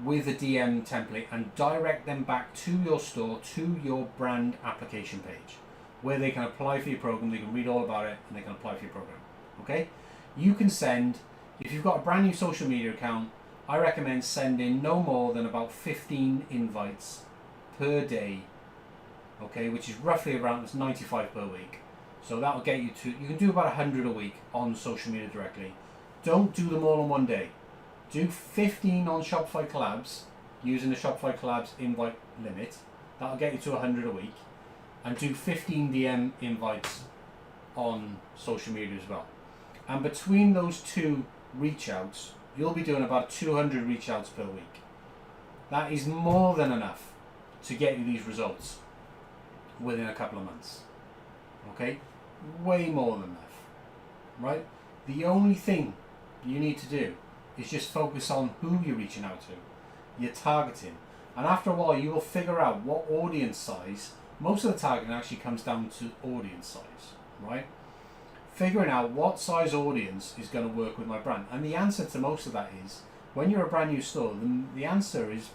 Speaker 1: with a DM template and direct them back to your store, to your brand application page, where they can apply for your program, they can read all about it, and they can apply for your program. Okay? You can send, if you've got a brand new social media account, I recommend sending no more than about 15 invites per day, okay, which is roughly around, it's 95 per week. So that'll get you to, you can do about 100 a week on social media directly. Don't do them all in one day. Do 15 on Shopify collabs using the Shopify collabs invite limit. That'll get you to 100 a week. And do 15 DM invites on social media as well. And between those two reach outs, you'll be doing about 200 reach outs per week. That is more than enough to get you these results within a couple of months. Okay? Way more than enough. Right? The only thing you need to do is just focus on who you're reaching out to. You're targeting. And after a while, you will figure out what audience size. Most of the targeting actually comes down to audience size. Right? Figuring out what size audience is going to work with my brand. And the answer to most of that is, when you're a brand new store, the answer is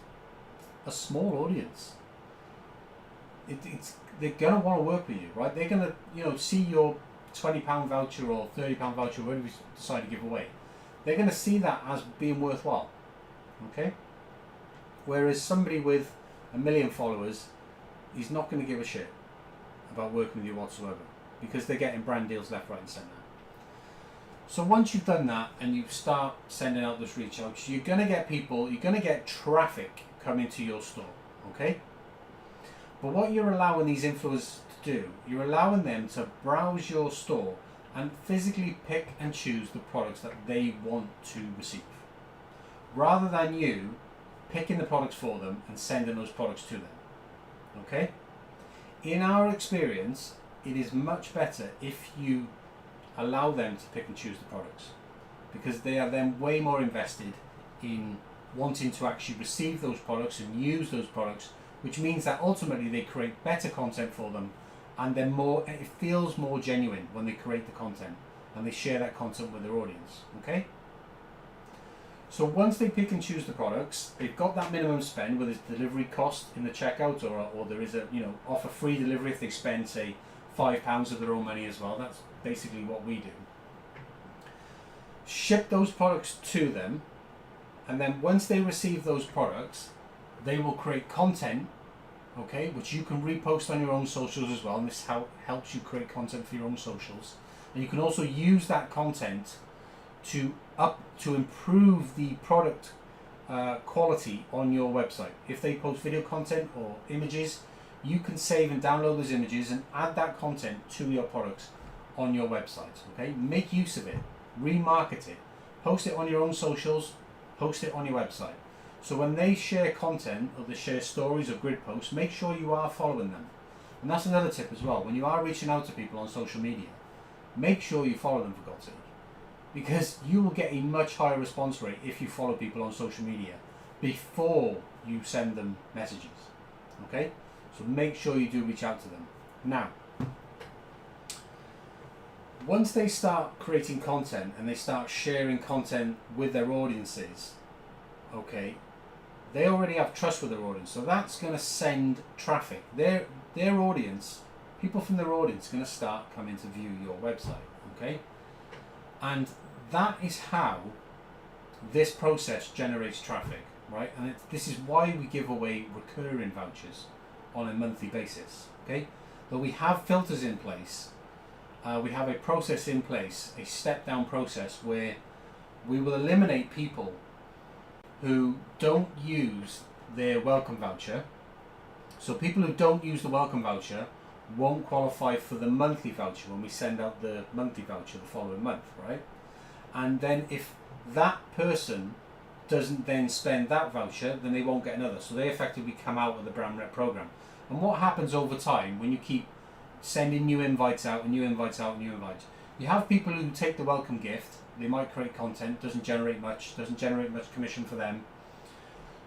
Speaker 1: a small audience. They're going to want to work with you, right? They're going to, see your £20 voucher or £30 voucher, whatever you decide to give away. They're going to see that as being worthwhile, okay? Whereas somebody with 1 million followers is not going to give a shit about working with you whatsoever, because they're getting brand deals left, right and centre. So once you've done that and you start sending out those reach outs, you're going to get people, you're going to get traffic coming to your store, okay? But what you're allowing these influencers to do, you're allowing them to browse your store and physically pick and choose the products that they want to receive, rather than you picking the products for them and sending those products to them, okay? In our experience, it is much better if you allow them to pick and choose the products, because they are then way more invested in wanting to actually receive those products and use those products, which means that ultimately they create better content for them, and then it feels more genuine when they create the content and they share that content with their audience, okay? So once they pick and choose the products, they've got that minimum spend with its delivery cost in the checkout, or there is a, offer free delivery if they spend, say, £5 of their own money as well. That's basically what we do. Ship those products to them, and then once they receive those products, they will create content, okay, which you can repost on your own socials as well, and this helps you create content for your own socials. And you can also use that content to improve the product quality on your website. If they post video content or images, you can save and download those images and add that content to your products on your website, okay? Make use of it, remarket it, post it on your own socials, post it on your website. So when they share content or they share stories or grid posts, make sure you are following them. And that's another tip as well. When you are reaching out to people on social media, make sure you follow them, for God's sake. Because you will get a much higher response rate if you follow people on social media before you send them messages. Okay? So make sure you do reach out to them. Now, once they start creating content and they start sharing content with their audiences, okay, they already have trust with their audience, so that's going to send traffic. Their audience, people from their audience, are going to start coming to view your website, okay? And that is how this process generates traffic, right? And this is why we give away recurring vouchers on a monthly basis, okay? But we have filters in place. We have a process in place, a step-down process, where we will eliminate people who don't use their welcome voucher. So people who don't use the welcome voucher won't qualify for the monthly voucher when we send out the monthly voucher the following month, right? And then if that person doesn't then spend that voucher, then they won't get another. So they effectively come out of the brand rep program. And what happens over time when you keep sending new invites out and new invites out and new invites, you have people who take the welcome gift. They might create content, doesn't generate much commission for them.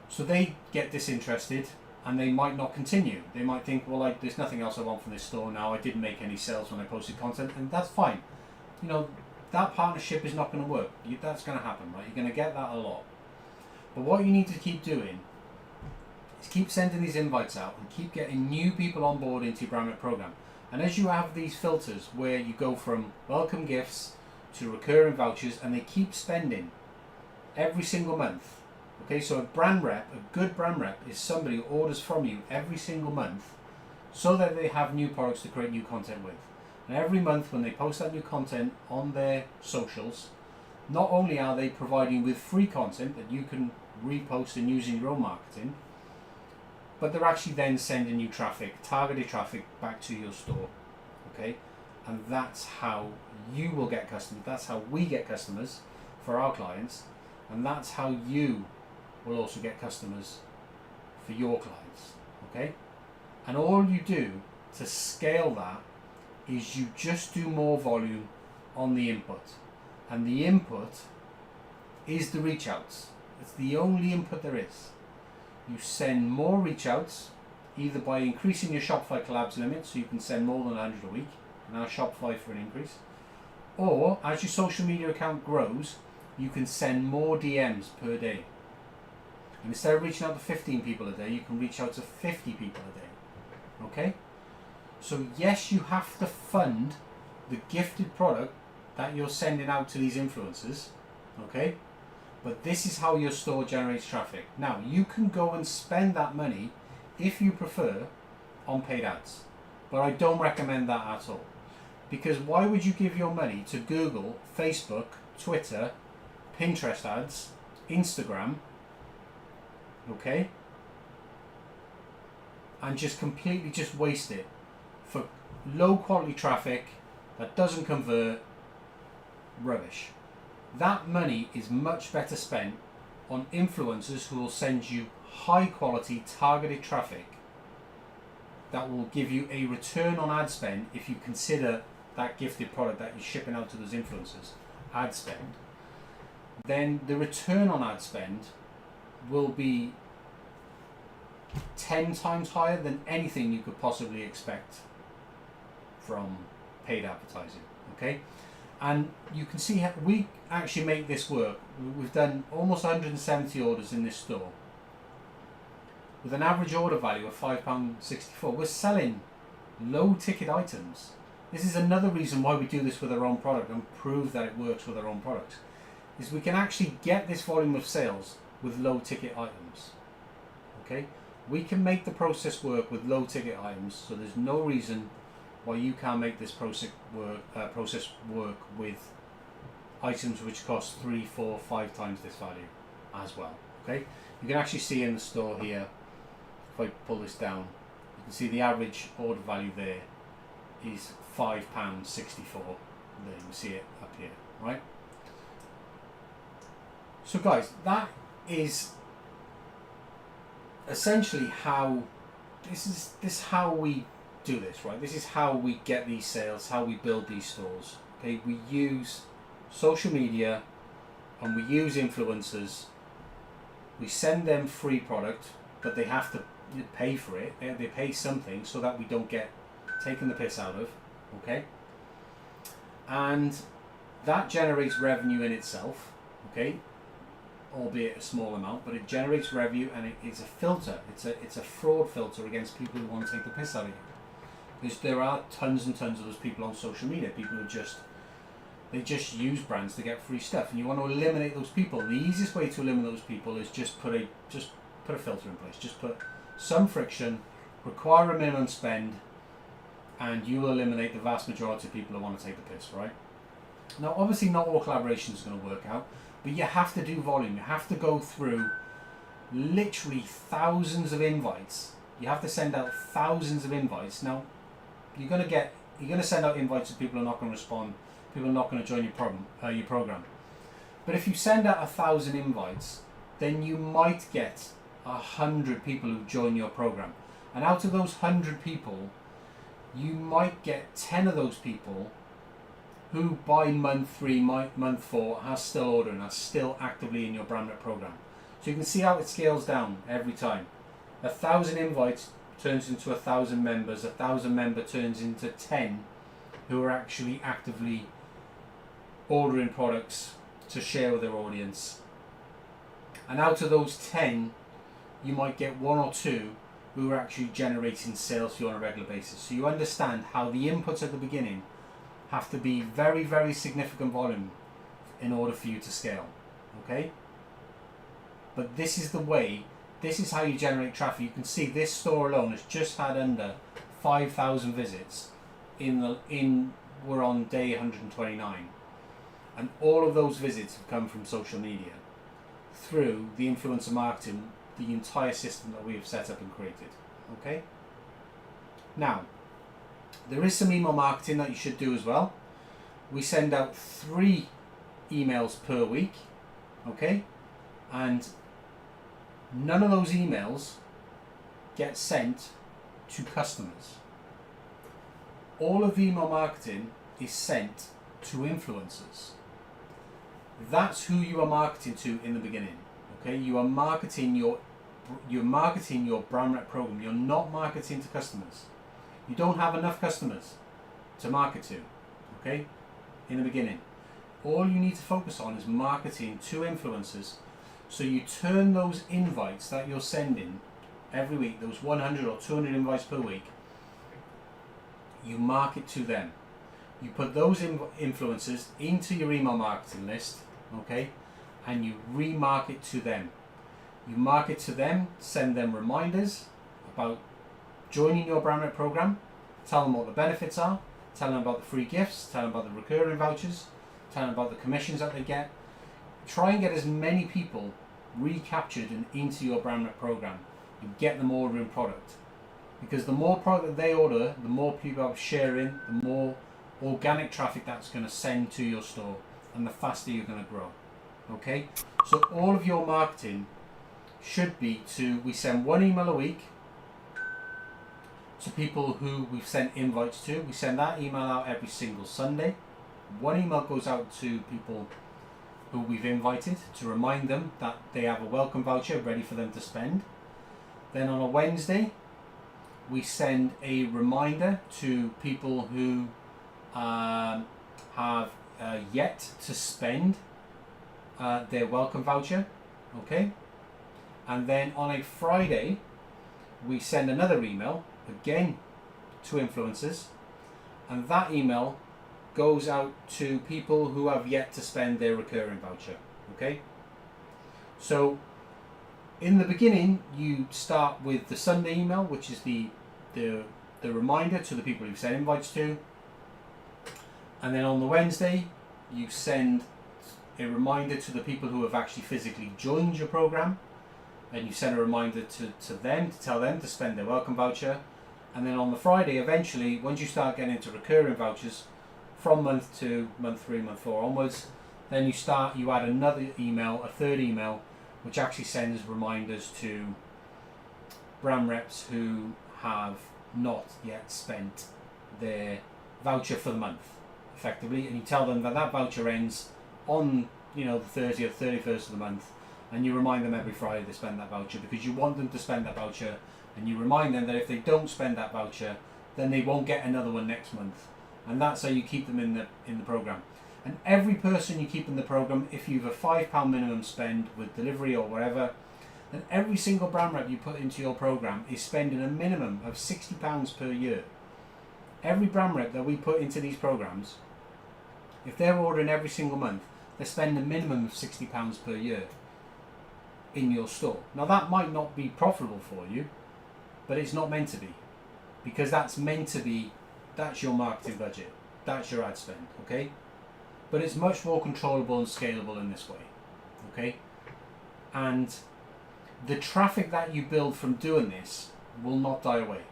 Speaker 1: So they get disinterested and they might not continue. They might think, well, there's nothing else I want from this store now. I didn't make any sales when I posted content, and that's fine. that partnership is not going to work. That's going to happen, right? You're going to get that a lot. But what you need to keep doing is keep sending these invites out and keep getting new people on board into your brand program. And as you have these filters where you go from welcome gifts to recurring vouchers, and they keep spending every single month. Okay, so a brand rep, a good brand rep, is somebody who orders from you every single month so that they have new products to create new content with. And every month when they post that new content on their socials, not only are they providing you with free content that you can repost and use in your own marketing, but they're actually then sending you traffic, targeted traffic, back to your store. Okay, and that's how you will get customers. That's how we get customers for our clients, and that's how you will also get customers for your clients. Okay, and all you do to scale that is you just do more volume on the input, and the input is the reach outs. It's the only input there is. You send more reach outs either by increasing your Shopify collabs limit, so you can send more than 100 a week, and now Shopify for an increase, or as your social media account grows, you can send more DMs per day. And instead of reaching out to 15 people a day, you can reach out to 50 people a day. Okay? So yes, you have to fund the gifted product that you're sending out to these influencers. Okay? But this is how your store generates traffic. Now, you can go and spend that money, if you prefer, on paid ads. But I don't recommend that at all. Because why would you give your money to Google, Facebook, Twitter, Pinterest ads, Instagram, okay, and just completely just waste it for low quality traffic that doesn't convert? Rubbish. That money is much better spent on influencers who will send you high quality targeted traffic that will give you a return on ad spend if you consider that gifted product that you're shipping out to those influencers ad spend. Then the return on ad spend will be 10 times higher than anything you could possibly expect from paid advertising. Okay, and you can see how we actually make this work. We've done almost 170 orders in this store with an average order value of £5.64. We're selling low ticket items. This is another reason why we do this with our own product and prove that it works with our own products, is we can actually get this volume of sales with low ticket items. Okay, we can make the process work with low ticket items, so there's no reason why you can't make this process work with items which cost 3, 4, 5 times this value as well. Okay, you can actually see in the store here, if I pull this down, you can see the average order value there is £5.64. There, you can see it up here, right? So guys, that is essentially how this is how we do this, right? This is how we get these sales, how we build these stores. Okay, we use social media and we use influencers. We send them free product, but they have to pay for it. They pay something so that we don't get taken the piss out of. Okay, and that generates revenue in itself. Okay, albeit a small amount, but it generates revenue, and it's a filter. It's a fraud filter against people who want to take the piss out of you. Because there are tons and tons of those people on social media. People who just use brands to get free stuff, and you want to eliminate those people. The easiest way to eliminate those people is just put a filter in place. Just put some friction, require a minimum spend, and you will eliminate the vast majority of people who want to take the piss, right? Now, obviously, not all collaborations are going to work out, but you have to do volume. You have to go through literally thousands of invites. You have to send out thousands of invites. Now, you're going to send out invites to people who are not going to respond. People are not going to join your program. But if you send out 1,000 invites, then you might get 100 people who join your program. And out of those 100 people, you might get 10 of those people who by month 3, month 4 are still ordering, are still actively in your brand rep program. So you can see how it scales down every time. 1,000 invites turns into 1,000 members. 1,000 member turns into 10 who are actually actively ordering products to share with their audience. And out of those 10, you might get 1 or 2 who are actually generating sales for you on a regular basis. So you understand how the inputs at the beginning have to be very, very significant volume in order for you to scale. Okay? But this is the way, this is how you generate traffic. You can see this store alone has just had under 5,000 visits we're on day 129. And all of those visits have come from social media through the influencer marketing, the entire system that we have set up and created. Okay? Now, there is some email marketing that you should do as well. We send out 3 emails per week. Okay? And none of those emails get sent to customers. All of the email marketing is sent to influencers. That's who you are marketing to in the beginning. Okay, you are marketing your brand rep program. You're not marketing to customers. You don't have enough customers to market to. Okay, in the beginning, all you need to focus on is marketing to influencers. So you turn those invites that you're sending every week, those 100 or 200 invites per week, you market to them. You put those influencers into your email marketing list, okay, and you remarket to them. You market to them, send them reminders about joining your brand rep program, tell them what the benefits are, tell them about the free gifts, tell them about the recurring vouchers, tell them about the commissions that they get. Try and get as many people recaptured and into your brand rep program and get them ordering product. Because the more product that they order, the more people are sharing, the more organic traffic that's going to send to your store, and the faster you're going to grow. Okay? So all of your marketing should be we send 1 email a week to people who we've sent invites to. We send that email out every single Sunday. 1 email goes out to people who we've invited to remind them that they have a welcome voucher ready for them to spend. Then on a Wednesday, we send a reminder to people who have yet to spend their welcome voucher. Okay? And then on a Friday, we send another email, again to influencers, and that email goes out to people who have yet to spend their recurring voucher. Okay? So in the beginning, you start with the Sunday email, which is the reminder to the people you've sent invites to, and then on the Wednesday, you send a reminder to the people who have actually physically joined your program, and you send a reminder to them to tell them to spend their welcome voucher. And then on the Friday, eventually, once you start getting into recurring vouchers from month 2, month 3, month 4 onwards, then you add another email, a third email, which actually sends reminders to brand reps who have not yet spent their voucher for the month, effectively, and you tell them that voucher ends on the 30th, 31st of the month, and you remind them every Friday to spend that voucher, because you want them to spend that voucher, and you remind them that if they don't spend that voucher, then they won't get another one next month. And that's how you keep them in the program. And every person you keep in the program, if you have a £5 minimum spend with delivery or whatever, then every single brand rep you put into your program is spending a minimum of £60 per year. Every brand rep that we put into these programs, if they're ordering every single month, they spend a minimum of £60 per year in your store. Now that might not be profitable for you, but it's not meant to be, because that's your marketing budget, that's your ad spend, okay? But it's much more controllable and scalable in this way, okay? And the traffic that you build from doing this will not die away,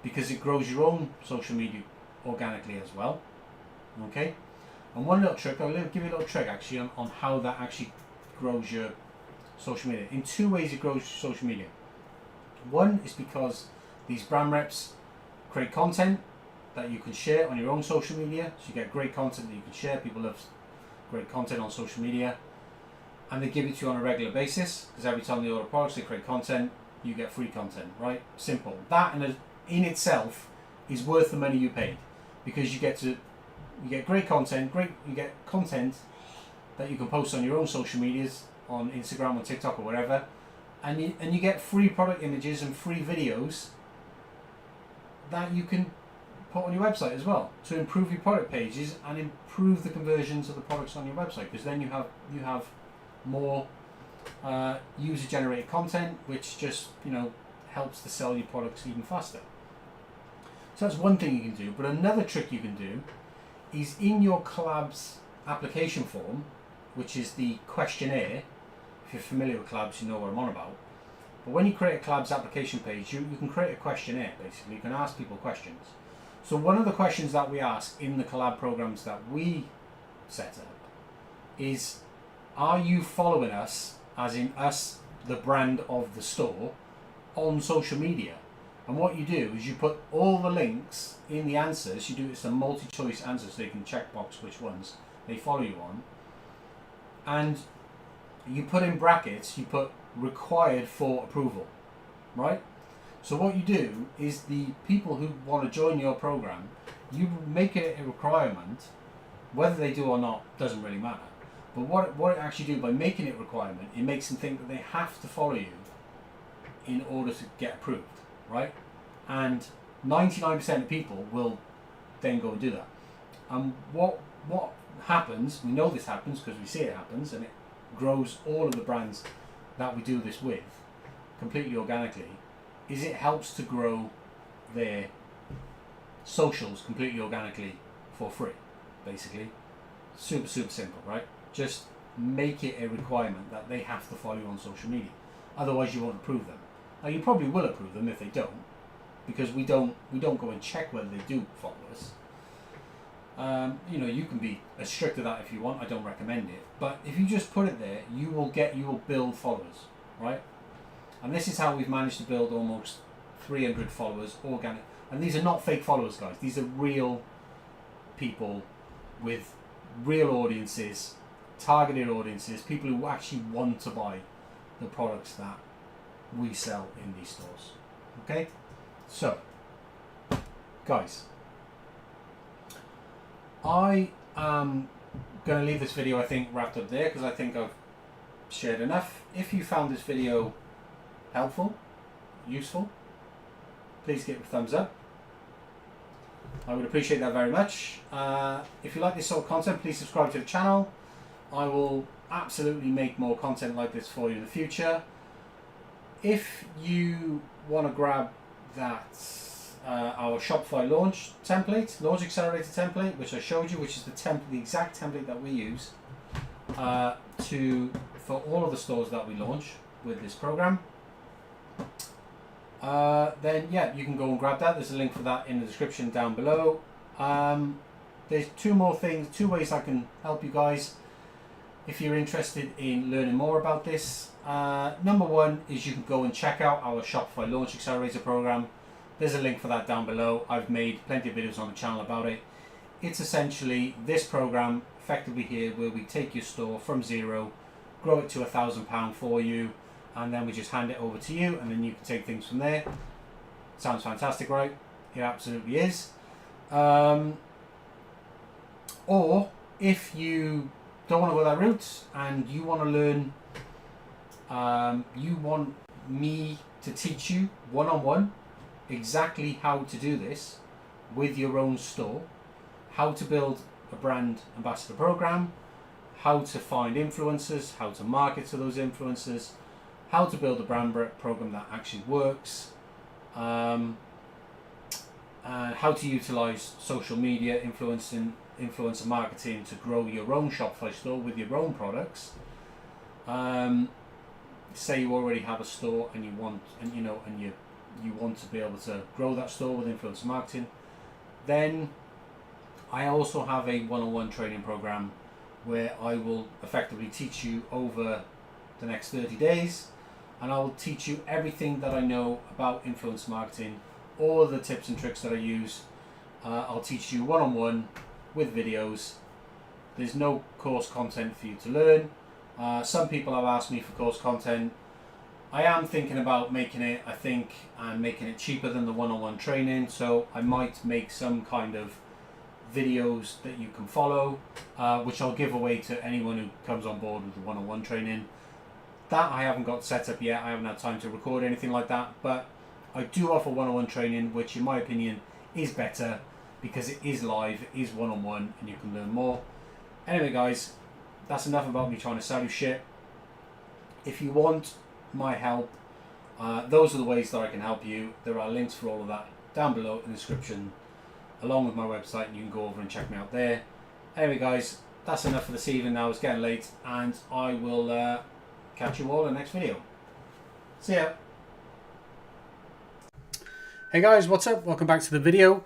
Speaker 1: because it grows your own social media organically as well, okay? And one little trick, I'll give you a little trick actually on how that actually grows your social media. In 2 ways it grows your social media. One is because these brand reps create content that you can share on your own social media, so you get great content that you can share. People love great content on social media, and they give it to you on a regular basis, because every time they order products, they create content, you get free content, right? Simple. That in itself is worth the money you paid, because you get to You get great content. You get content that you can post on your own social medias, on Instagram or TikTok or wherever, and you get free product images and free videos that you can put on your website as well to improve your product pages and improve the conversions of the products on your website, because then you have more user generated content, which just helps to sell your products even faster. So that's one thing you can do. But another trick you can do is in your collabs application form, which is the questionnaire. If you're familiar with collabs, you know what I'm on about. But when you create a collabs application page, you can create a questionnaire. Basically, you can ask people questions. So one of the questions that we ask in the collab programs that we set up is, are you following us, as in us, the brand of the store, on social media? And what you do is you put all the links in the answers. You do it's a multi-choice answer, so you can checkbox which ones they follow you on. And you put in brackets, you put required for approval, right? So what you do is the people who want to join your program, you make it a requirement. Whether they do or not doesn't really matter. But what it actually do by making it a requirement, it makes them think that they have to follow you in order to get approved, right? And 99% of people will then go and do that. And what happens, we know this happens because we see it happens, and it grows all of the brands that we do this with completely organically, is it helps to grow their socials completely organically for free, basically. Super simple, right? Just make it a requirement that they have to follow you on social media. Otherwise you won't approve them. Now you probably will approve them if they don't, because we don't go and check whether they do follow us. You can be as strict to that if you want. I don't recommend it, but if you just put it there, you will build followers, right? And this is how we've managed to build almost 300 followers organic. And these are not fake followers, guys. These are real people with real audiences, targeted audiences, people who actually want to buy the products that we sell in these stores. Okay? So, guys, I am going to leave this video, I think, wrapped up there, because I think I've shared enough. If you found this video helpful, useful, please give it a thumbs up. I would appreciate that very much. If you like this sort of content, please subscribe to the channel. I will absolutely make more content like this for you in the future. If you want to grab that our Shopify launch accelerator template, which I showed you, which is the exact template that we use for all of the stores that we launch with this program, then yeah, you can go and grab that. There's a link for that in the description down below. There's two ways I can help you guys if you're interested in learning more about this. Number one is you can go and check out our Shopify Launch Accelerator program. There's a link for that down below. I've made plenty of videos on the channel about it. It's essentially this program effectively here where we take your store from zero, grow it to £1,000 for you, and then we just hand it over to you, and then you can take things from there. Sounds fantastic, right? It absolutely is. Or if you don't want to go that route and you want to learn, you want me to teach you one-on-one exactly how to do this with your own store, how to build a brand ambassador program, how to find influencers, how to market to those influencers, how to build a brand program that actually works, and how to utilize social media, influencer marketing to grow your own Shopify store with your own products. Say you already have a store and you want to be able to grow that store with influencer marketing, then I also have a one-on-one training program where I will effectively teach you over the next 30 days, and I will teach you everything that I know about influencer marketing, all the tips and tricks that I use. I'll teach you one-on-one with videos. There's no course content for you to learn. Some people have asked me for course content. I am thinking about making it, making it cheaper than the one-on-one training, so I might make some kind of videos that you can follow, which I'll give away to anyone who comes on board with the one-on-one training. That I haven't got set up yet. I haven't had time to record anything like that, but I do offer one-on-one training, which in my opinion is better because it is live, it is one-on-one, and you can learn more. Anyway guys, that's enough about me trying to sell you shit. If you want my help, those are the ways that I can help you. There are links for all of that down below in the description, along with my website, and you can go over and check me out there. Anyway guys, that's enough for this evening now. It's getting late, and I will catch you all in the next video. See ya. Hey guys, what's up? Welcome back to the video.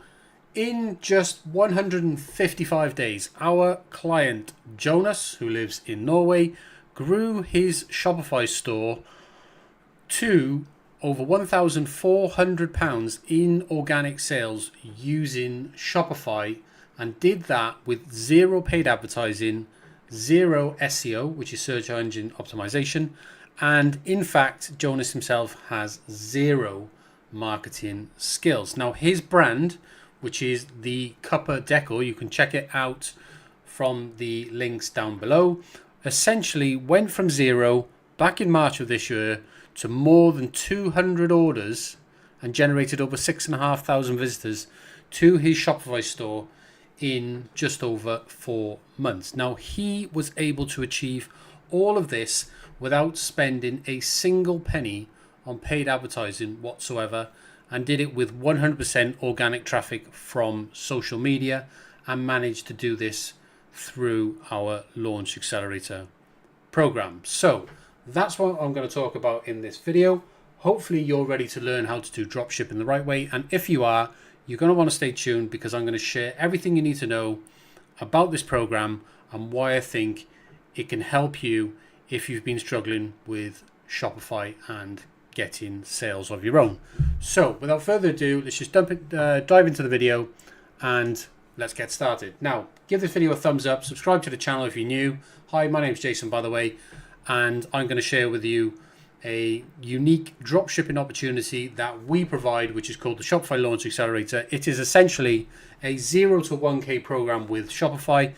Speaker 1: In just 155 days, our client Jonas, who lives in Norway, grew his Shopify store to over £1,400 in organic sales using Shopify, and did that with zero paid advertising, zero SEO, which is search engine optimization, and in fact Jonas himself has zero marketing skills. Now his brand, which is the Cuppa Deco, you can check it out from the links down below, essentially went from zero back in March of this year to more than 200 orders and generated over 6,500 visitors to his Shopify store in just over 4 months. Now he was able to achieve all of this without spending a single penny on paid advertising whatsoever, and did it with 100% organic traffic from social media, and managed to do this through our Launch Accelerator program. So that's what I'm going to talk about in this video. Hopefully you're ready to learn how to do dropshipping the right way, and if you are, you're going to want to stay tuned because I'm going to share everything you need to know about this program and why I think it can help you if you've been struggling with Shopify and getting sales of your own. So without further ado, let's just dive into the video and let's get started. Now, give this video a thumbs up, subscribe to the channel if you're new. Hi, my name's Jason, by the way, and I'm going to share with you a unique dropshipping opportunity that we provide, which is called the Shopify Launch Accelerator. It is essentially a 0 to 1K program with Shopify,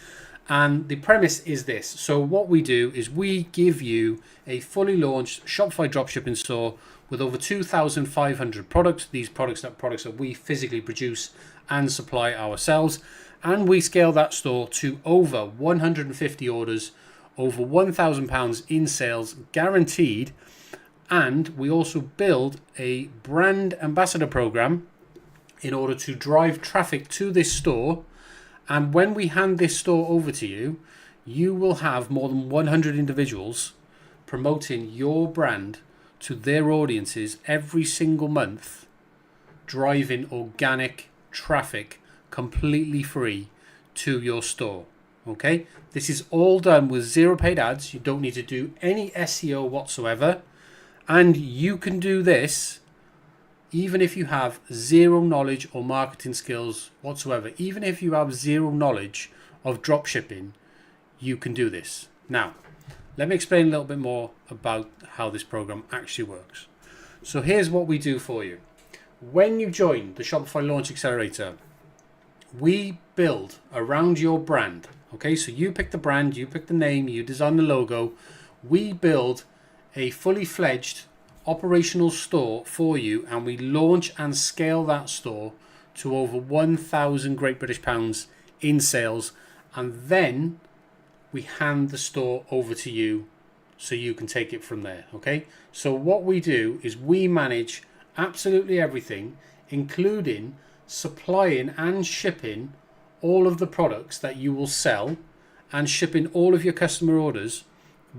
Speaker 1: and the premise is this. So what we do is we give you a fully launched Shopify dropshipping store with over 2,500 products. These products that we physically produce and supply ourselves, and we scale that store to over 150 orders, over £1,000 in sales guaranteed. And we also build a brand ambassador program in order to drive traffic to this store. And when we hand this store over to you, you will have more than 100 individuals promoting your brand to their audiences every single month, driving organic traffic completely free to your store. Okay, this is all done with zero paid ads. You don't need to do any SEO whatsoever. And you can do this even if you have zero knowledge or marketing skills whatsoever. Even if you have zero knowledge of dropshipping, you can do this. Now, let me explain a little bit more about how this program actually works. So here's what we do for you. When you join the Shopify Launch Accelerator, we build around your brand. Okay, so you pick the brand, you pick the name, you design the logo. We build a fully fledged operational store for you, and we launch and scale that store to over 1,000 Great British pounds in sales, and then we hand the store over to you so you can take it from there. Okay, so what we do is we manage absolutely everything, including supplying and shipping all of the products that you will sell, and shipping all of your customer orders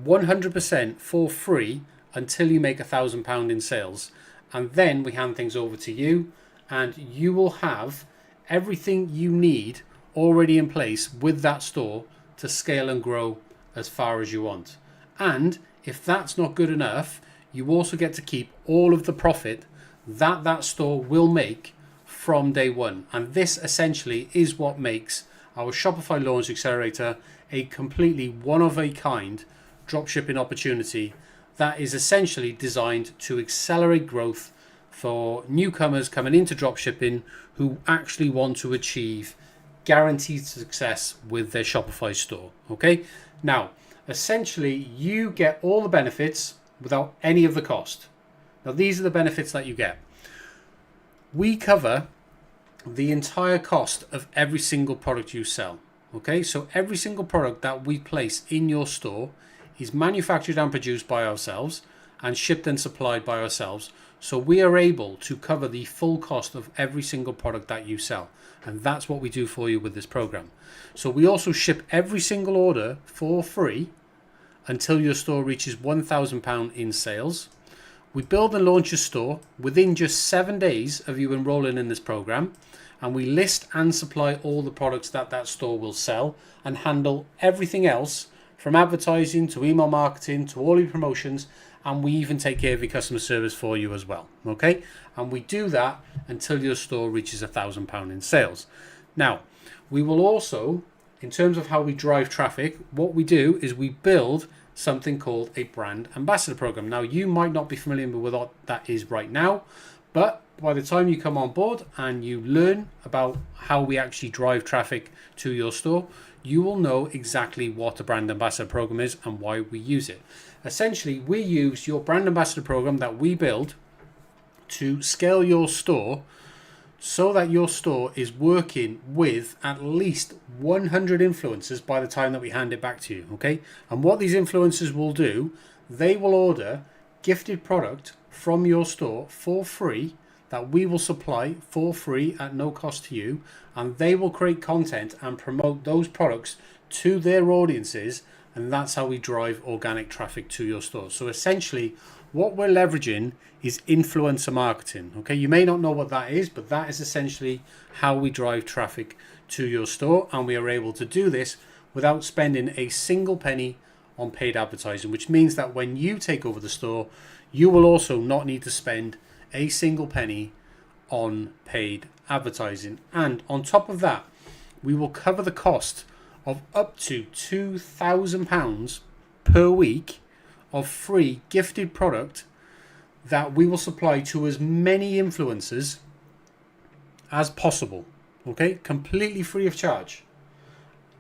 Speaker 1: 100% for free until you make £1,000 in sales. And then we hand things over to you, and you will have everything you need already in place with that store to scale and grow as far as you want. And if that's not good enough, you also get to keep all of the profit that that store will make from day one. And this essentially is what makes our Shopify Launch Accelerator a completely one-of-a-kind dropshipping opportunity that is essentially designed to accelerate growth for newcomers coming into dropshipping who actually want to achieve guaranteed success with their Shopify store. Okay, now essentially you get all the benefits without any of the cost. Now these are the benefits that you get. We cover the entire cost of every single product you sell. Okay, so every single product that we place in your store is manufactured and produced by ourselves and shipped and supplied by ourselves. So we are able to cover the full cost of every single product that you sell. And that's what we do for you with this program. So we also ship every single order for free until your store reaches £1,000 in sales. We build and launch your store within just 7 days of you enrolling in this program. And we list and supply all the products that that store will sell and handle everything else from advertising to email marketing to all your promotions, and we even take care of your customer service for you as well. Okay, and we do that until your store reaches £1,000 in sales. Now, we will also, in terms of how we drive traffic, what we do is we build something called a brand ambassador program. Now, you might not be familiar with what that is right now, but by the time you come on board and you learn about how we actually drive traffic to your store, you will know exactly what a brand ambassador program is and why we use it. Essentially, we use your brand ambassador program that we build to scale your store so that your store is working with at least 100 influencers by the time that we hand it back to you. Okay, and what these influencers will do, they will order gifted product from your store for free that we will supply for free at no cost to you, and they will create content and promote those products to their audiences, and that's how we drive organic traffic to your store. So essentially what we're leveraging is influencer marketing. Okay, you may not know what that is, but that is essentially how we drive traffic to your store, and we are able to do this without spending a single penny on paid advertising, which means that when you take over the store, you will also not need to spend a single penny on paid advertising. And on top of that, we will cover the cost of up to £2,000 per week of free gifted product that we will supply to as many influencers as possible. Okay, completely free of charge.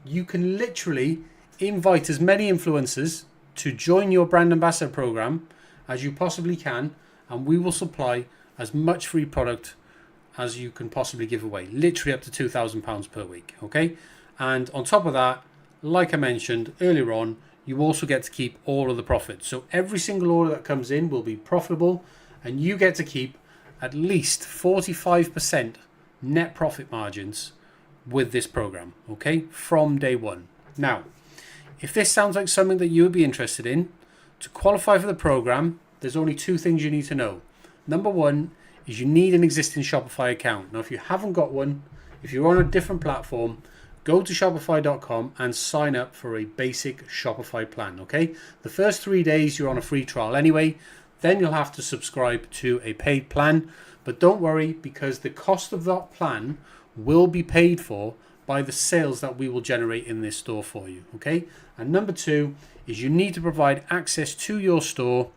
Speaker 1: You can literally invite as many influencers to join your brand ambassador program as you possibly can, and we will supply as much free product as you can possibly give away, literally up to £2,000 per week. Okay, and on top of that, like I mentioned earlier on, you also get to keep all of the profits. So every single order that comes in will be profitable, and you get to keep at least 45% net profit margins with this program, okay, from day one. Now, if this sounds like something that you would be interested in, to qualify for the program, there's only two things you need to know. Number one is you need an existing Shopify account. Now, if you haven't got one, if you're on a different platform, go to shopify.com and sign up for a basic Shopify plan, okay? The first 3 days you're on a free trial anyway, then you'll have to subscribe to a paid plan. But don't worry, because the cost of that plan will be paid for by the sales that we will generate in this store for you, okay? And number two is you need to provide access to your store.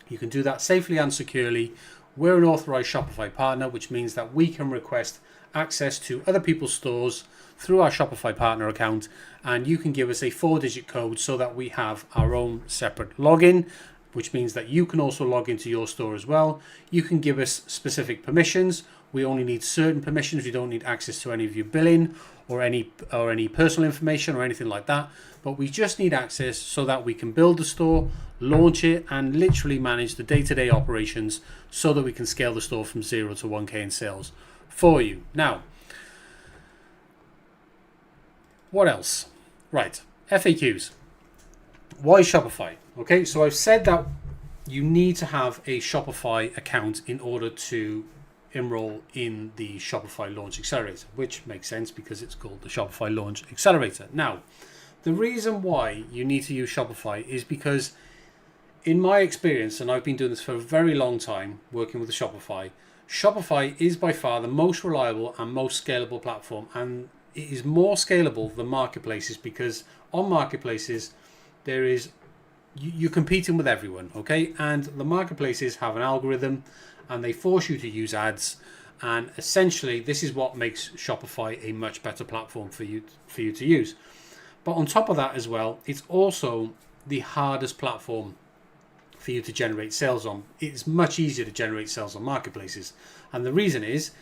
Speaker 1: You can do that safely and securely. We're an authorized Shopify partner, which means that we can request access to other people's stores through our Shopify partner account, and you can give us a 4-digit code so that we have our own separate login, which means that you can also log into your store as well. You can give us specific permissions. We only need certain permissions. We don't need access to any of your billing or any personal information or anything like that, but we just need access so that we can build the store, launch it, and literally manage the day-to-day operations so that we can scale the store from 0 to 1K in sales for you. Now, what else? Right, FAQs. Why Shopify? Okay, so I've said that you need to have a Shopify account in order to enroll in the Shopify Launch Accelerator, which makes sense because it's called the Shopify Launch Accelerator. Now, the reason why you need to use Shopify is because in my experience, and I've been doing this for a very long time, working with the Shopify is by far the most reliable and most scalable platform, and it is more scalable than marketplaces because on marketplaces you're competing with everyone, okay? And the marketplaces have an algorithm and they force you to use ads, And essentially, this is what makes Shopify a much better platform for you to use. But on top of that as well, it's also the hardest platform for you to generate sales on. It's much easier to generate sales on marketplaces. And the reason is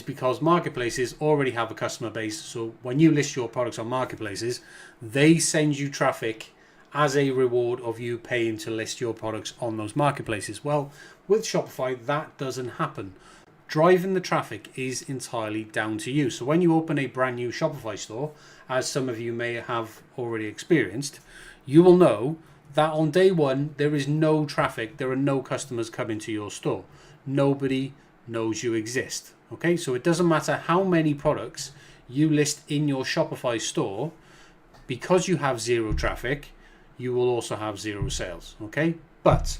Speaker 1: because marketplaces already have a customer base. So when you list your products on marketplaces, they send you traffic as a reward of you paying to list your products on those marketplaces. Well, with Shopify, that doesn't happen. Driving the traffic is entirely down to you. So when you open a brand new Shopify store, as some of you may have already experienced, you will know that on day one, there is no traffic. There are no customers coming to your store. Nobody knows you exist. Okay, so it doesn't matter how many products you list in your Shopify store, because you have zero traffic, you will also have zero sales. Okay, but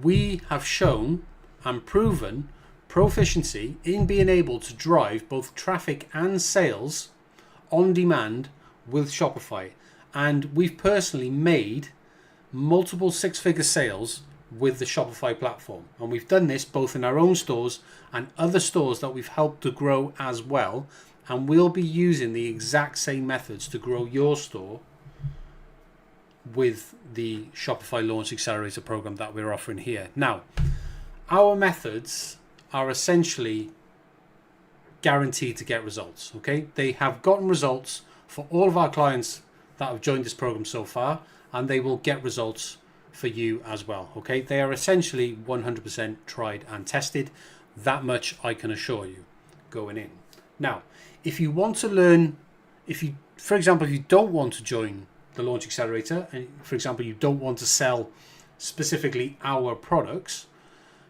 Speaker 1: we have shown and proven proficiency in being able to drive both traffic and sales on demand with Shopify. And we've personally made multiple six-figure sales with the Shopify platform. And we've done this both in our own stores and other stores that we've helped to grow as well. And we'll be using the exact same methods to grow your store with the Shopify Launch Accelerator program that we're offering here. Now, our methods are essentially guaranteed to get results. Okay, they have gotten results for all of our clients that have joined this program so far, and they will get results for you as well. Okay, they are essentially 100% tried and tested. That much I can assure you going in. Now, if you want to learn, for example, if you don't want to join the Launch Accelerator, and for example, you don't want to sell specifically our products,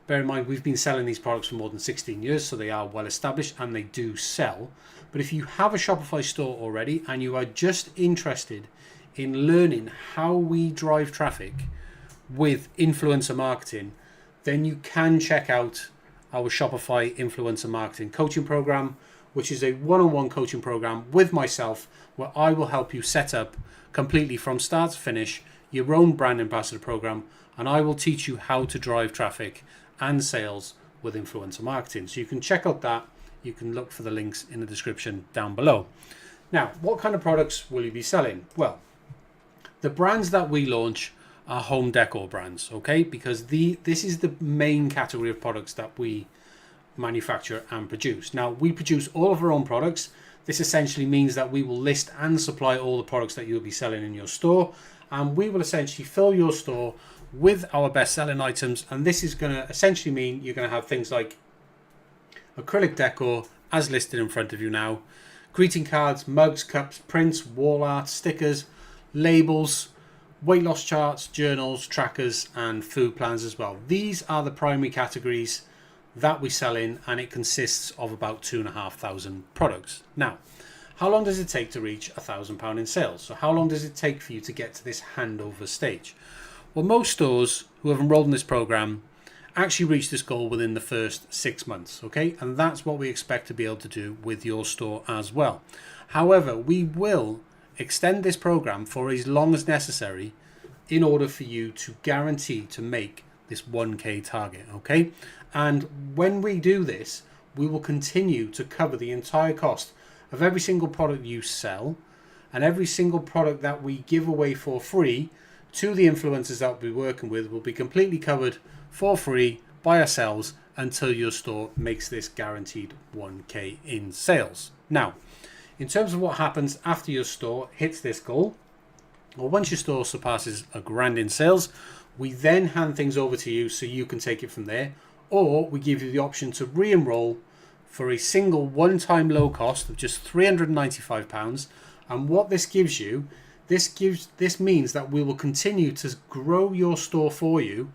Speaker 1: bear in mind, we've been selling these products for more than 16 years, so they are well established and they do sell. But if you have a Shopify store already and you are just interested in learning how we drive traffic with influencer marketing, then you can check out our Shopify influencer marketing coaching program, which is a one-on-one coaching program with myself, where I will help you set up completely from start to finish your own brand ambassador program, and I will teach you how to drive traffic and sales with influencer marketing. So you can check out that. You can look for the links in the description down below. Now, what kind of products will you be selling? Well, the brands that we launch are home decor brands, okay? Because this is the main category of products that we manufacture and produce. Now, we produce all of our own products. This essentially means that we will list and supply all the products that you'll be selling in your store, and we will essentially fill your store with our best-selling items. And this is going to essentially mean you're going to have things like acrylic decor as listed in front of you now, greeting cards, mugs, cups, prints, wall art, stickers, labels, weight loss charts, journals, trackers, and food plans as well. These are the primary categories that we sell in, and it consists of about 2,500 products. Now, how long does it take to reach £1,000 in sales? So how long does it take for you to get to this handover stage? Well, most stores who have enrolled in this program actually reach this goal within the first 6 months, okay? And that's what we expect to be able to do with your store as well. However, we will extend this program for as long as necessary in order for you to guarantee to make this 1K target, okay? And when we do this, we will continue to cover the entire cost of every single product you sell and every single product that we give away for free to the influencers that we'll be working with will be completely covered for free by ourselves until your store makes this guaranteed 1K in sales. Now, in terms of what happens after your store hits this goal, or once your store surpasses £1,000 in sales, we then hand things over to you so you can take it from there, or we give you the option to re-enroll for a single one-time low cost of just £395. And what this gives you, this means that we will continue to grow your store for you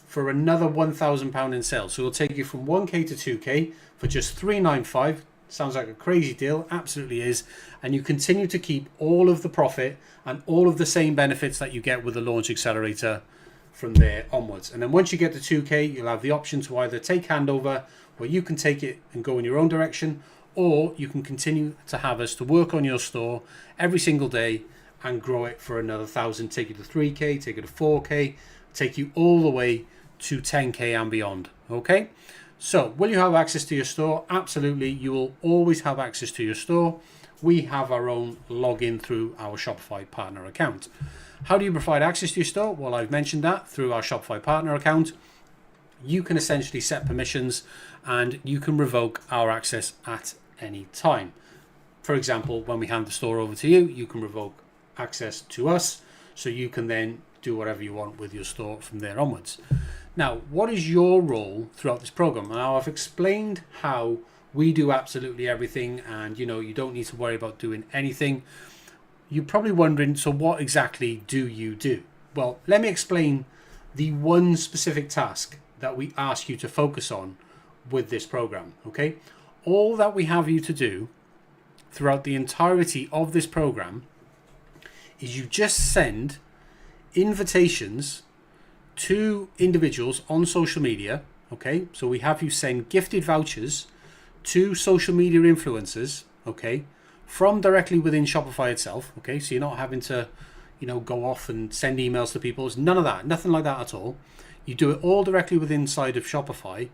Speaker 1: for another £1,000 in sales. So we'll take you from 1K to 2K for just £395. Sounds like a crazy deal, absolutely is. And you continue to keep all of the profit and all of the same benefits that you get with the Launch Accelerator from there onwards. And then once you get to 2K, you'll have the option to either take handover, where you can take it and go in your own direction, or you can continue to have us to work on your store every single day and grow it for another 1,000, take you to 3K, take it to 4K, take you all the way to 10K and beyond. Okay, So, will you have access to your store? Absolutely, you will always have access to your store. We have our own login through our Shopify partner account. How do you provide access to your store? Well, I've mentioned that through our Shopify partner account. You can essentially set permissions and you can revoke our access at any time. For example, when we hand the store over to you, you can revoke access to us, so you can then do whatever you want with your store from there onwards. Now, what is your role throughout this program? Now, I've explained how we do absolutely everything, and you don't need to worry about doing anything. You're probably wondering, so what exactly do you do? Well, let me explain the one specific task that we ask you to focus on with this program, okay? All that we have you to do throughout the entirety of this program is you just send invitations to individuals on social media, okay? So we have you send gifted vouchers to social media influencers, okay, from directly within Shopify itself, okay? So you're not having to, go off and send emails to people. It's none of that, nothing like that at all. You do it all directly within inside of Shopify,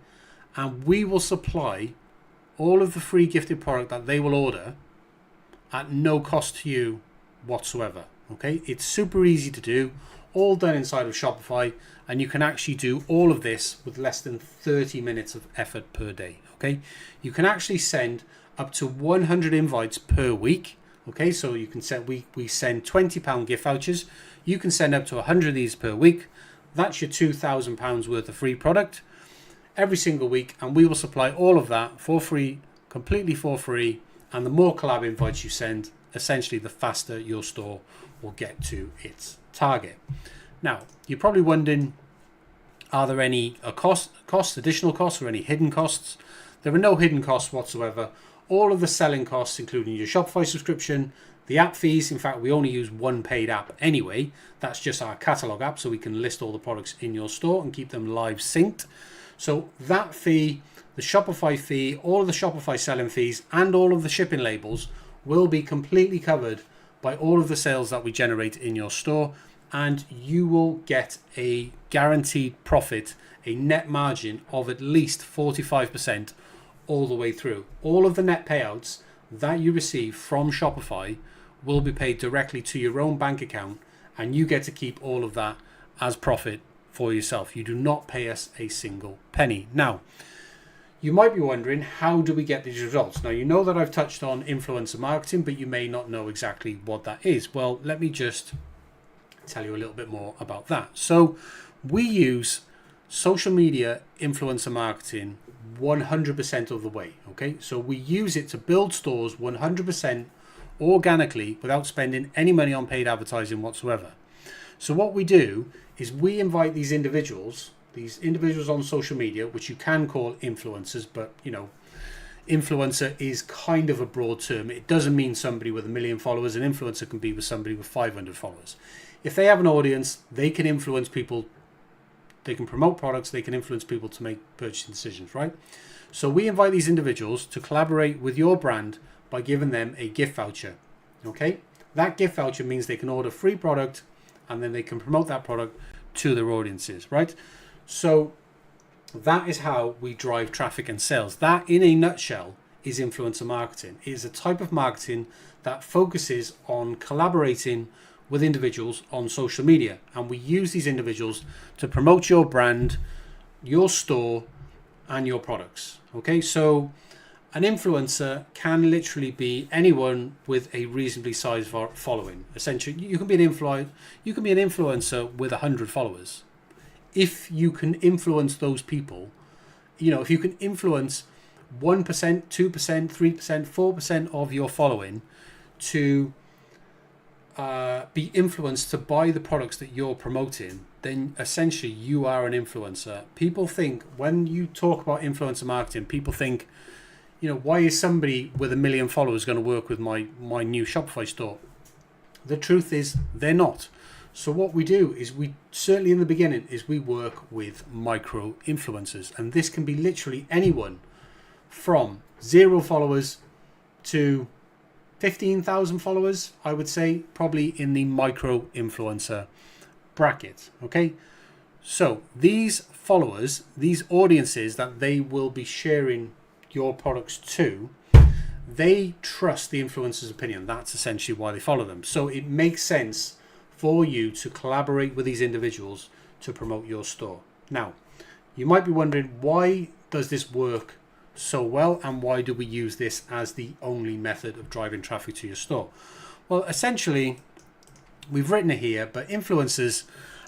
Speaker 1: and we will supply all of the free gifted product that they will order at no cost to you whatsoever, okay? It's super easy to do, all done inside of Shopify, and you can actually do all of this with less than 30 minutes of effort per day, okay? You can actually send up to 100 invites per week, okay? So you can set, we send £20 gift vouchers. You can send up to 100 of these per week. That's your £2,000 worth of free product every single week, and we will supply all of that for free, completely for free. And the more collab invites you send, essentially the faster your store will get to its target. Now, you're probably wondering, are there any additional costs, or any hidden costs? There are no hidden costs whatsoever. All of the selling costs, including your Shopify subscription, the app fees. In fact, we only use one paid app anyway. That's just our catalog app, so we can list all the products in your store and keep them live synced. So that fee, the Shopify fee, all of the Shopify selling fees, and all of the shipping labels will be completely covered by all of the sales that we generate in your store, and you will get a guaranteed profit, a net margin of at least 45% all the way through. All of the net payouts that you receive from Shopify will be paid directly to your own bank account, and you get to keep all of that as profit for yourself. You do not pay us a single penny. Now, you might be wondering, how do we get these results? Now, you know that I've touched on influencer marketing, but you may not know exactly what that is. Well, let me just tell you a little bit more about that. So we use social media influencer marketing 100% of the way, okay? So we use it to build stores 100% organically without spending any money on paid advertising whatsoever. So what we do is we invite these individuals on social media, which you can call influencers, but influencer is kind of a broad term. It doesn't mean somebody with 1 million followers. An influencer can be with somebody with 500 followers. If they have an audience, they can influence people. They can promote products. They can influence people to make purchasing decisions, right? So we invite these individuals to collaborate with your brand by giving them a gift voucher, okay? That gift voucher means they can order free product, and then they can promote that product to their audiences, right? So that is how we drive traffic and sales. That, in a nutshell, is influencer marketing. It is a type of marketing that focuses on collaborating with individuals on social media, and we use these individuals to promote your brand, your store, and your products. Okay, so an influencer can literally be anyone with a reasonably sized following. Essentially, you can be an influencer with 100 followers. If you can influence those people, if you can influence 1%, 2%, 3%, 4% of your following to be influenced to buy the products that you're promoting, then essentially you are an influencer. People think, when you talk about influencer marketing, people think, why is somebody with 1 million followers going to work with my new Shopify store? The truth is, they're not. So what we do is, we certainly in the beginning, is we work with micro influencers, and this can be literally anyone from 0 followers to 15,000 followers, I would say, probably in the micro influencer bracket. Okay, So these followers, these audiences that they will be sharing your products to, they trust the influencer's opinion. That's essentially why they follow them. So it makes sense for you to collaborate with these individuals to promote your store. Now, you might be wondering, why does this work so well, and why do we use this as the only method of driving traffic to your store? Well, essentially, we've written it here, but influencers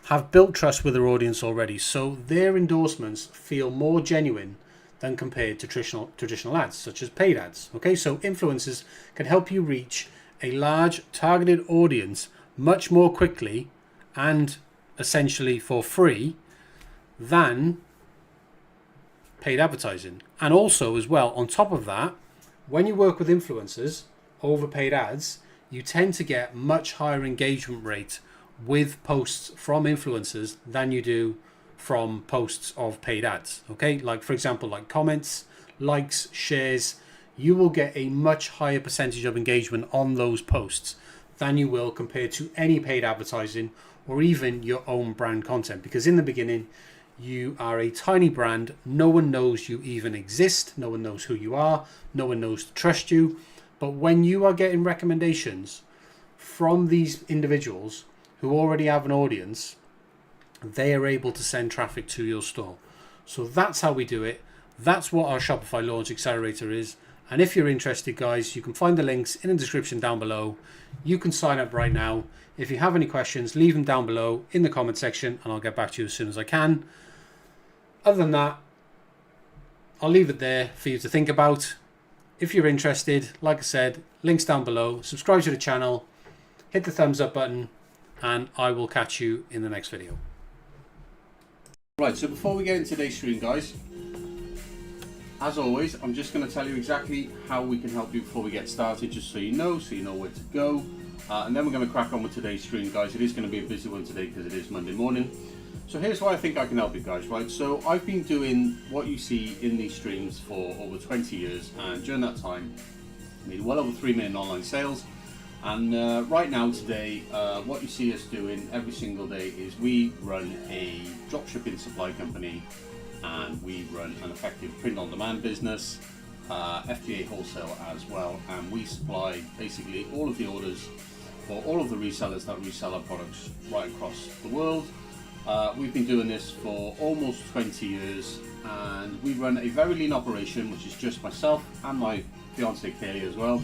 Speaker 1: have built trust with their audience already, so their endorsements feel more genuine than compared to traditional ads, such as paid ads. Okay, so influencers can help you reach a large targeted audience much more quickly and essentially for free than paid advertising. And also as well, on top of that, when you work with influencers over paid ads, you tend to get much higher engagement rate with posts from influencers than you do from posts of paid ads. Okay, like for example, like comments, likes, shares, you will get a much higher percentage of engagement on those posts than you will compared to any paid advertising or even your own brand content, because in the beginning you are a tiny brand. No one knows you even exist. No one knows who you are. No one knows to trust you. But when you are getting recommendations from these individuals who already have an audience, they are able to send traffic to your store. So that's how we do it. That's what our Shopify Launch Accelerator is. And if you're interested, guys, you can find the links in the description down below. You can sign up right now. If you have any questions, leave them down below in the comment section and I'll get back to you as soon as I can. Other than that, I'll leave it there for you to think about. If you're interested, like I said, links down below. Subscribe to the channel, hit the thumbs up button, and I will catch you in the next video.
Speaker 2: Right, so before we get into today's stream, guys, as always, I'm just going to tell you exactly how we can help you before we get started, just so you know where to go. And then we're going to crack on with today's stream, guys. It is going to be a busy one today because it is Monday morning. So here's why I think I can help you guys, right? So I've been doing what you see in these streams for over 20 years, and during that time, I made well over 3 million online sales. And right now, today, what you see us doing every single day is we run a dropshipping supply company, and we run an effective print-on-demand business, FBA wholesale as well, and we supply basically all of the orders for all of the resellers that resell our products right across the world. We've been doing this for almost 20 years, and we run a very lean operation, which is just myself and my fiance Kaylee as well.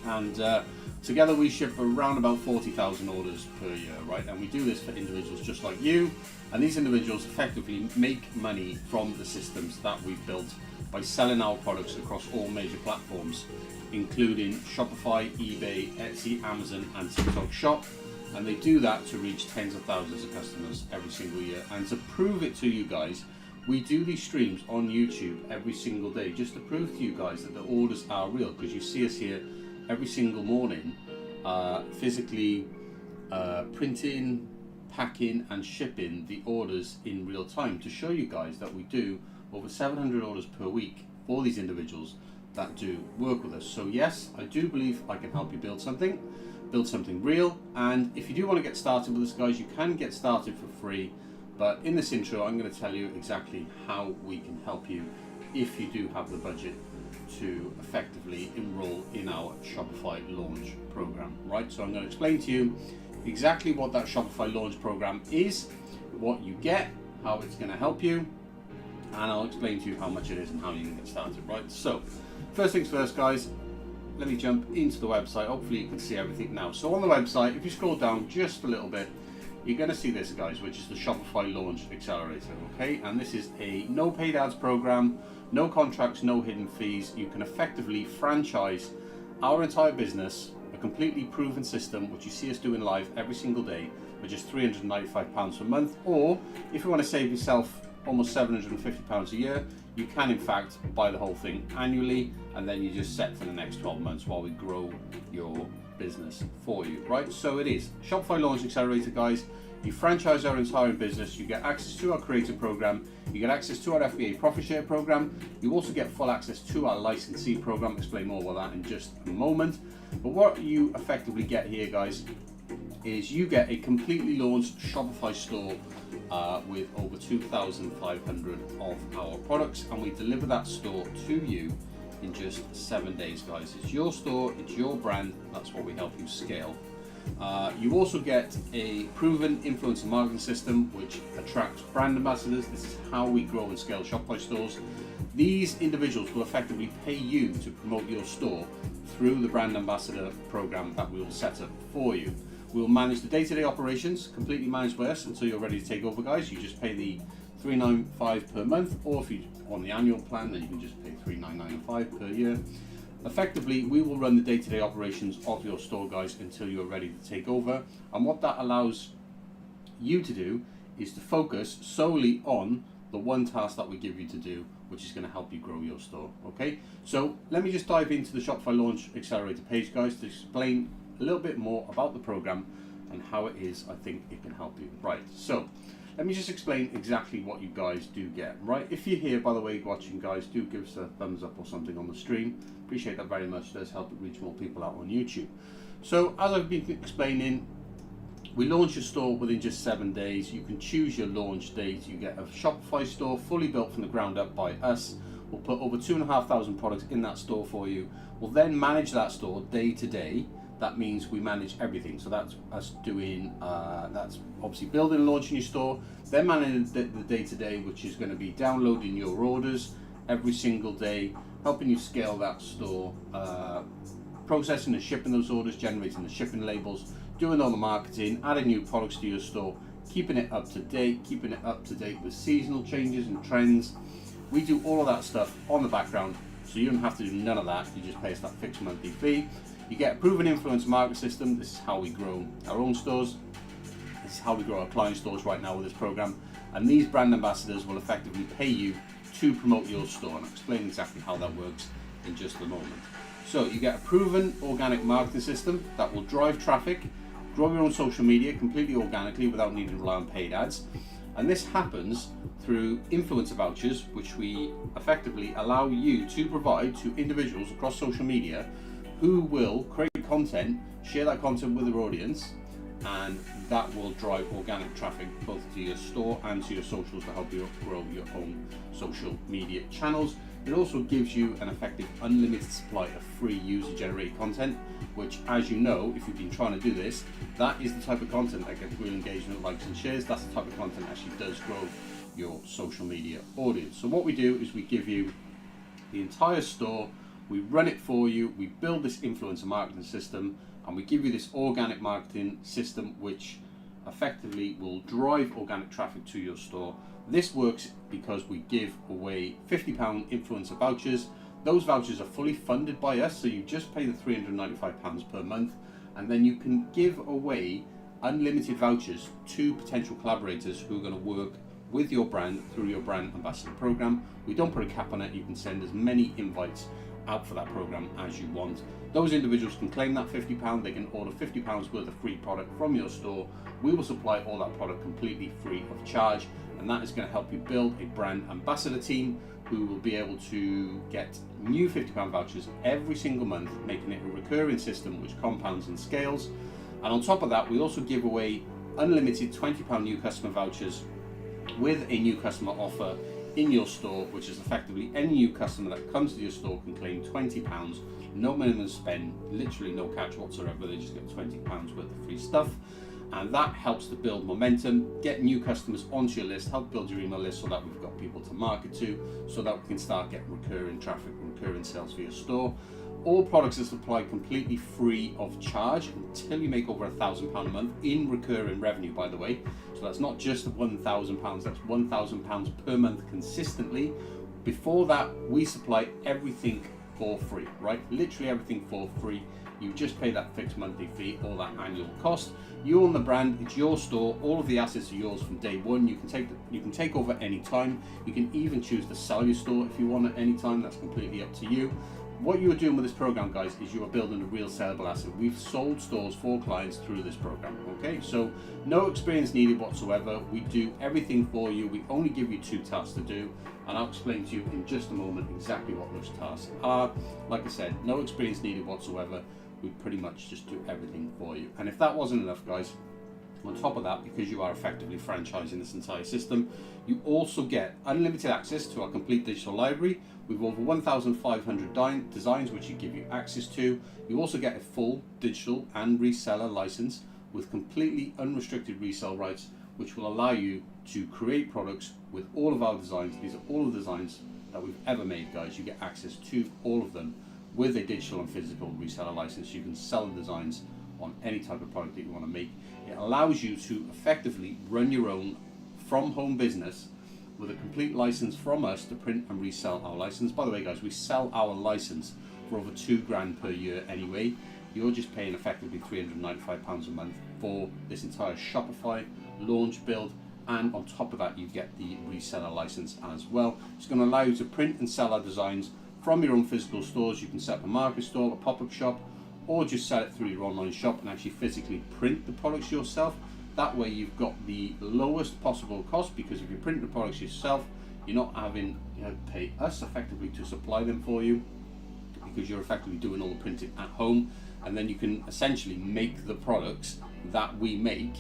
Speaker 2: And together we ship around about 40,000 orders per year, right? And we do this for individuals just like you. And these individuals effectively make money from the systems that we've built by selling our products across all major platforms, including Shopify, eBay, Etsy, Amazon, and TikTok Shop. And they do that to reach tens of thousands of customers every single year. And to prove it to you guys, we do these streams on YouTube every single day, just to prove to you guys that the orders are real, because you see us here every single morning, physically printing, packing and shipping the orders in real time to show you guys that we do over 700 orders per week for these individuals that do work with us. So yes, I do believe I can help you build something real. And if you do want to get started with us, guys, you can get started for free. But in this intro, I'm going to tell you exactly how we can help you if you do have the budget to effectively enroll in our Shopify launch program, right? So I'm going to explain to you exactly what that Shopify launch program is, what you get, how it's going to help you, and I'll explain to you how much it is and how you can get started, right? So first things first, guys, let me jump into the website. Hopefully you can see everything now. So on the website, if you scroll down just a little bit, you're going to see this, guys, which is the Shopify Launch Accelerator, okay? And this is a no paid ads program, no contracts, no hidden fees. You can effectively franchise our entire business, a completely proven system, which you see us doing live every single day, for just £395 a month. Or if you want to save yourself almost £750 a year, you can in fact buy the whole thing annually, and then you just set for the next 12 months while we grow your business for you, right? So it is Shopify Launch Accelerator, guys. You franchise our entire business, you get access to our creator program, you get access to our FBA profit share program, you also get full access to our licensee program. I'll explain more about that in just a moment. But what you effectively get here, guys, is you get a completely launched Shopify store with over 2,500 of our products, and we deliver that store to you in just 7 days, guys. It's your store, it's your brand, that's what we help you scale. You also get a proven influencer marketing system which attracts brand ambassadors. This is how we grow and scale Shopify stores. These individuals will effectively pay you to promote your store through the brand ambassador program that we will set up for you. We'll manage the day-to-day operations, completely managed by us until you're ready to take over, guys. You just pay the $395 per month, or if you're on the annual plan, then you can just pay $399.5 per year. Effectively, we will run the day-to-day operations of your store, guys, until you're ready to take over. And what that allows you to do is to focus solely on the one task that we give you to do, which is going to help you grow your store. Okay, so let me just dive into the Shopify Launch Accelerator page, guys, to explain a little bit more about the program and how it is I think it can help you. Right, so let me just explain exactly what you guys do get. Right, if you're here, by the way, watching, guys, do give us a thumbs up or something on the stream. Appreciate that very much. It does help it reach more people out on YouTube. So as I've been explaining, we launch your store within just 7 days. You can choose your launch date. You get a Shopify store fully built from the ground up by us. We'll put over 2,500 products in that store for you. We'll then manage that store day to day. That means we manage everything. So that's us doing, that's obviously building and launching your store, then managing the day to day, which is going to be downloading your orders every single day, helping you scale that store, processing and shipping those orders, generating the shipping labels, doing all the marketing, adding new products to your store, keeping it up to date with seasonal changes and trends. We do all of that stuff on the background, so you don't have to do none of that. You just pay us that fixed monthly fee. You get a proven influence marketing system. This is how we grow our own stores. This is how we grow our client stores right now with this program. And these brand ambassadors will effectively pay you to promote your store. And I'll explain exactly how that works in just a moment. So you get a proven organic marketing system that will drive traffic, grow your own social media completely organically without needing to rely on paid ads. And this happens through influencer vouchers, which we effectively allow you to provide to individuals across social media who will create content, share that content with their audience, and that will drive organic traffic both to your store and to your socials to help you grow your own social media channels. It also gives you an effective unlimited supply of free user-generated content, which, as you know, if you've been trying to do this, that is the type of content that gets real engagement, likes and shares. That's the type of content that actually does grow your social media audience. So what we do is we give you the entire store, we run it for you, we build this influencer marketing system, and we give you this organic marketing system which effectively will drive organic traffic to your store. This works because we give away £50 influencer vouchers. Those vouchers are fully funded by us, so you just pay the £395 per month, and then you can give away unlimited vouchers to potential collaborators who are going to work with your brand through your brand ambassador program. We don't put a cap on it. You can send as many invites out for that program as you want. Those individuals can claim that £50. They can order £50 worth of free product from your store. We will supply all that product completely free of charge, and that is going to help you build a brand ambassador team who will be able to get new £50 vouchers every single month, making it a recurring system which compounds and scales. And on top of that, we also give away unlimited £20 new customer vouchers with a new customer offer in your store, which is effectively any new customer that comes to your store can claim £20, no minimum spend, literally no catch whatsoever. They just get £20 worth of free stuff, and that helps to build momentum, get new customers onto your list, help build your email list so that we've got people to market to, so that we can start getting recurring traffic, recurring sales for your store. All products are supplied completely free of charge until you make over £1,000 a month in recurring revenue, by the way. So that's not just £1,000, that's £1,000 per month consistently. Before that, we supply everything for free, right? Literally everything for free. You just pay that fixed monthly fee or that annual cost. You own the brand, it's your store, all of the assets are yours from day one. You can take over any time. You can even choose to sell your store if you want at any time. That's completely up to you. What you are doing with this program, guys, is you are building a real sellable asset. We've sold stores for clients through this program, okay? So no experience needed whatsoever. We do everything for you. We only give you 2 tasks to do, and I'll explain to you in just a moment exactly what those tasks are. Like I said, no experience needed whatsoever. We pretty much just do everything for you. And if that wasn't enough, guys, On top of that, because you are effectively franchising this entire system, you also get unlimited access to our complete digital library with over 1,500 designs which you give you access to. You also get a full digital and reseller license with completely unrestricted resale rights, which will allow you to create products with all of our designs. These are all the designs that we've ever made, guys. You get access to all of them with a digital and physical reseller license. You can sell the designs on any type of product that you want to make. It allows you to effectively run your own from home business with a complete license from us to print and resell our license. By the way, guys, we sell our license for over £2,000 per year anyway. You're just paying effectively £395 a month for this entire Shopify launch build, and on top of that you get the reseller license as well. It's going to allow you to print and sell our designs from your own physical stores. You can set up a market stall, a pop-up shop, or just sell it through your online shop and actually physically print the products yourself. That way you've got the lowest possible cost, because if you print the products yourself, you're not having to pay us effectively to supply them for you, because you're effectively doing all the printing at home, and then you can essentially make the products that we make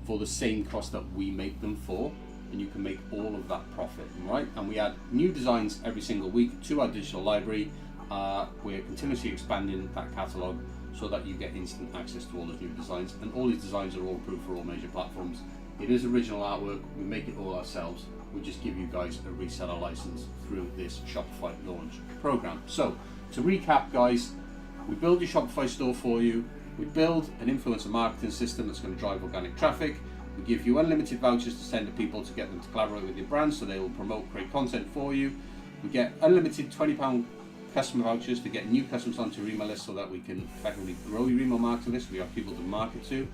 Speaker 2: for the same cost that we make them for, and you can make all of that profit, right? And we add new designs every single week to our digital library. We're continuously expanding that catalogue so that you get instant access to all those new designs, and all these designs are all approved for all major platforms. It is original artwork, we make it all ourselves. We just give you guys a reseller license through this Shopify launch program. So to recap, guys, we build your Shopify store for you. We build an influencer marketing system that's going to drive organic traffic. We give you unlimited vouchers to send to people to get them to collaborate with your brand, so they will promote, create content for you. We get unlimited £20 customer vouchers to get new customers onto your email list, so that we can effectively grow your email marketing list. We have people to market to.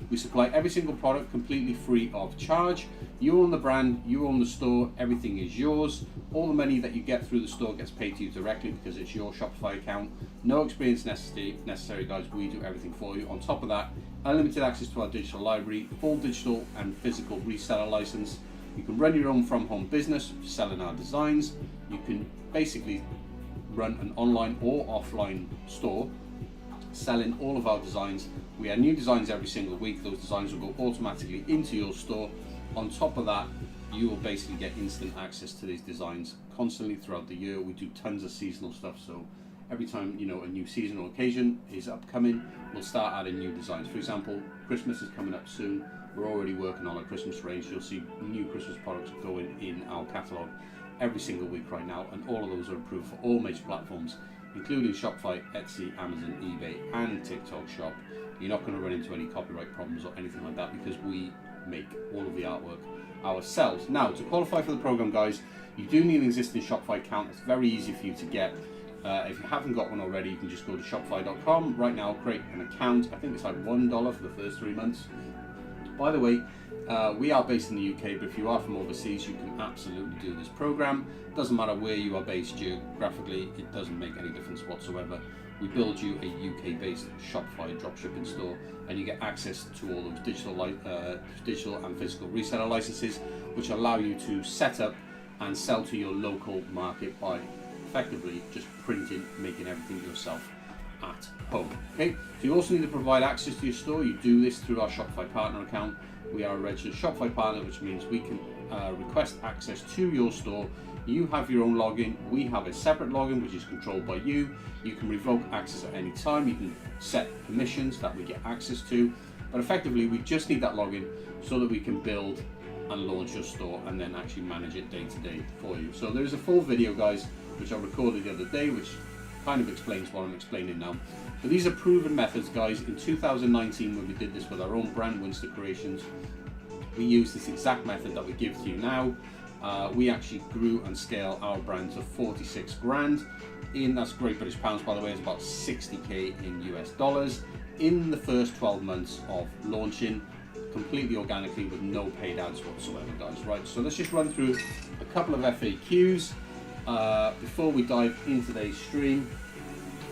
Speaker 2: We supply every single product completely free of charge. You own the brand, you own the store, everything is yours. All the money that you get through the store gets paid to you directly because it's your Shopify account. No experience necessary, guys. We do everything for you. On top of that, unlimited access to our digital library, full digital and physical reseller license. You can run your own from home business selling our designs. You can basically run an online or offline store selling all of our designs. We add new designs every single week. Those designs will go automatically into your store. On top of that, you will basically get instant access to these designs constantly throughout the year. We do tons of seasonal stuff, so every time a new seasonal occasion is upcoming, we'll start adding new designs. For example, Christmas is coming up soon. We're already working on a Christmas range. You'll see new Christmas products going in our catalogue every single week right now, and all of those are approved for all major platforms, including Shopify, Etsy, Amazon, eBay, and TikTok Shop. You're not going to run into any copyright problems or anything like that, because we make all of the artwork ourselves. Now, to qualify for the program, guys, you do need an existing Shopify account. It's very easy for you to get. If you haven't got one already, you can just go to shopify.com right now, create an account. I think it's like $1 for the first 3 months. By the way, we are based in the UK, but if you are from overseas, you can absolutely do this program. Doesn't matter where you are based geographically, it doesn't make any difference whatsoever. We build you a UK-based Shopify dropshipping store, and you get access to all those digital and physical reseller licenses, which allow you to set up and sell to your local market by effectively just printing, making everything yourself at home. Okay, so you also need to provide access to your store. You do this through our Shopify partner account. We are a registered Shopify partner, which means we can request access to your store. You have your own login. We have a separate login, which is controlled by you. You can revoke access at any time. You can set permissions that we get access to. But effectively, we just need that login so that we can build and launch your store and then actually manage it day to day for you. So there's a full video, guys, which I recorded the other day, which kind of explains what I'm explaining now. But these are proven methods, guys. In 2019, when we did this with our own brand, Winster Creations, we used this exact method that we give to you now. We actually grew and scaled our brand to 46 grand. That's Great British Pounds, by the way. It's about 60k in US dollars in the first 12 months of launching, completely organically with no paid ads whatsoever, guys. Right, so let's just run through a couple of FAQs before we dive into today's stream.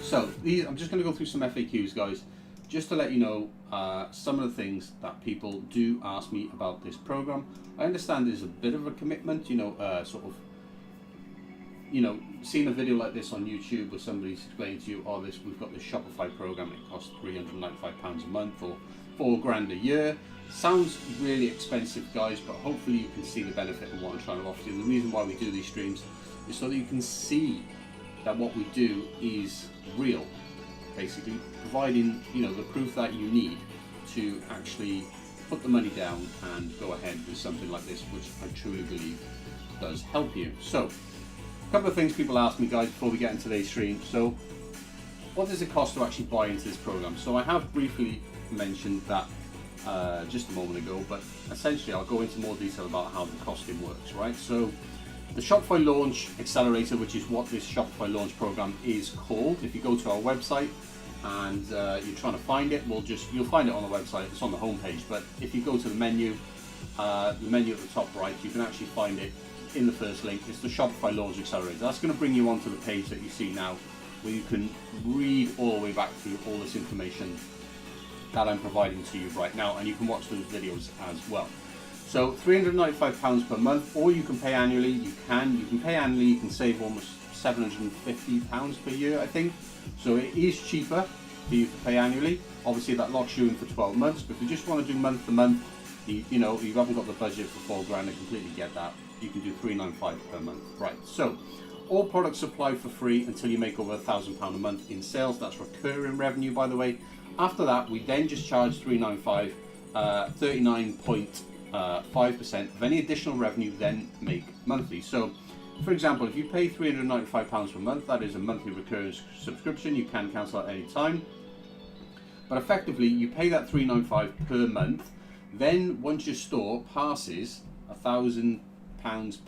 Speaker 2: So I'm just going to go through some FAQs, guys, just to let you know some of the things that people do ask me about this program. I understand there's a bit of a commitment, seeing a video like this on YouTube where somebody's explaining to you, we've got this Shopify program, it costs £395 a month, or $4,000 a year. Sounds really expensive, guys, but hopefully you can see the benefit of what I'm trying to offer you. And the reason why we do these streams is so that you can see that what we do is real, basically providing, you know, the proof that you need to actually put the money down and go ahead with something like this, which I truly believe does help you. So a couple of things people ask me, guys, before we get into today's stream. So what does it cost to actually buy into this program? So I have briefly mentioned that just a moment ago, but essentially I'll go into more detail about how the costing works, right? So the Shopify Launch Accelerator, which is what this Shopify Launch program is called. If you go to our website and you're trying to find it, you'll find it on the website. It's on the homepage, but if you go to the menu at the top right, you can actually find it in the first link. It's the Shopify Launch Accelerator. That's going to bring you onto the page that you see now, where you can read all the way back through all this information that I'm providing to you right now, and you can watch those videos as well. So £395 per month, or you can pay annually. You can pay annually. You can save almost £750 per year, I think. So it is cheaper for you to pay annually. Obviously that locks you in for 12 months, but if you just want to do month to month, you know, you haven't got the budget for $4,000, I completely get that. You can do £395 per month. Right, so all products supplied for free until you make over £1,000 a month in sales. That's recurring revenue, by the way. After that, we then just charge $395, 39.5% of any additional revenue then make monthly. So, for example, if you pay £395 per month, that is a monthly recurring subscription. You can cancel at any time. But effectively, you pay that $395 per month. Then, once your store passes £1,000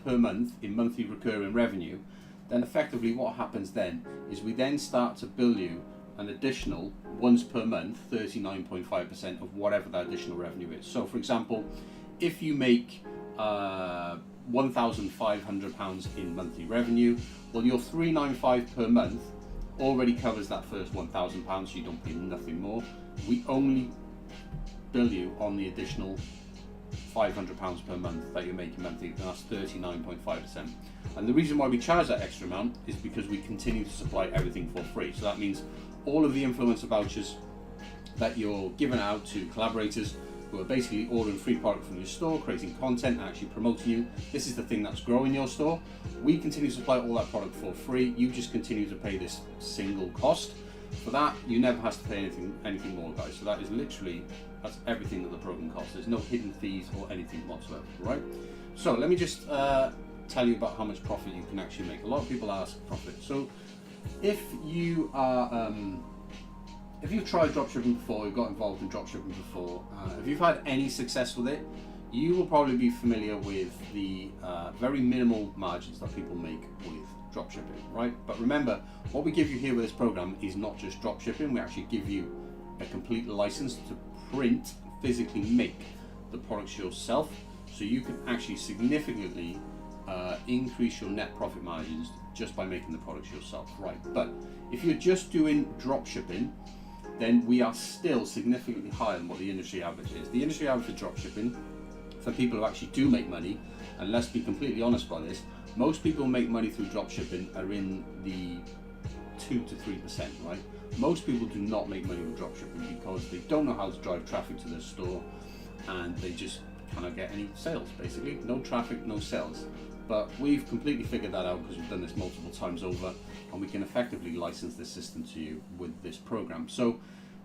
Speaker 2: per month in monthly recurring revenue, then effectively what happens then is we then start to bill you an additional once per month 39.5% of whatever that additional revenue is. So for example, if you make £1,500 in monthly revenue, well, your $395 per month already covers that first £1,000, so you don't pay nothing more. We only bill you on the additional £500 per month that you're making monthly, and that's 39.5%. And the reason why we charge that extra amount is because we continue to supply everything for free. So that means all of the influencer vouchers that you're giving out to collaborators who are basically ordering free product from your store, creating content and actually promoting you. This is the thing that's growing your store. We continue to supply all that product for free. You just continue to pay this single cost. For that, you never have to pay anything more, guys. So that is literally, that's everything that the program costs. There's no hidden fees or anything whatsoever, right? So let me just tell you about how much profit you can actually make. A lot of people ask profit. So if you are, if you've tried dropshipping before, you've got involved in dropshipping before, if you've had any success with it, you will probably be familiar with the very minimal margins that people make with dropshipping, right? But remember, what we give you here with this program is not just dropshipping. We actually give you a complete license to print, physically make the products yourself, so you can actually significantly increase your net profit margins just by making the products yourself, right? But if you're just doing dropshipping, then we are still significantly higher than what the industry average is. The industry average for dropshipping, for people who actually do make money, and let's be completely honest about this, most people who make money through dropshipping are in the 2 to 3%, right? Most people do not make money with dropshipping because they don't know how to drive traffic to their store, and they just cannot get any sales, basically. No traffic, no sales. But we've completely figured that out because we've done this multiple times over, and we can effectively license this system to you with this program. So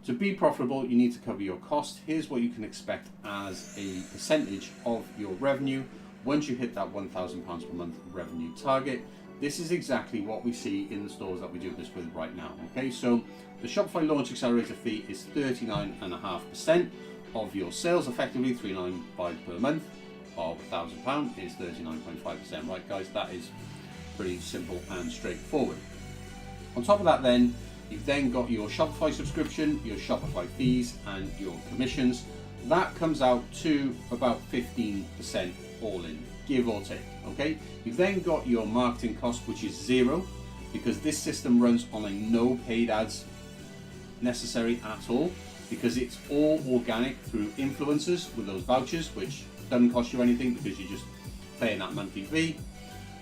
Speaker 2: to be profitable, you need to cover your cost. Here's what you can expect as a percentage of your revenue once you hit that £1,000 per month revenue target. This is exactly what we see in the stores that we do this with right now. Okay, so the Shopify Launch Accelerator fee is 39.5% of your sales, effectively $395 per month of £1,000 is 39.5%, right, guys? That is pretty simple and straightforward. On top of that, then you've then got your Shopify subscription, your Shopify fees, and your commissions. That comes out to about 15% all in, give or take. Okay, you've then got your marketing cost, which is zero, because this system runs on a no paid ads necessary at all, because it's all organic through influencers with those vouchers, which doesn't cost you anything because you're just paying that monthly fee.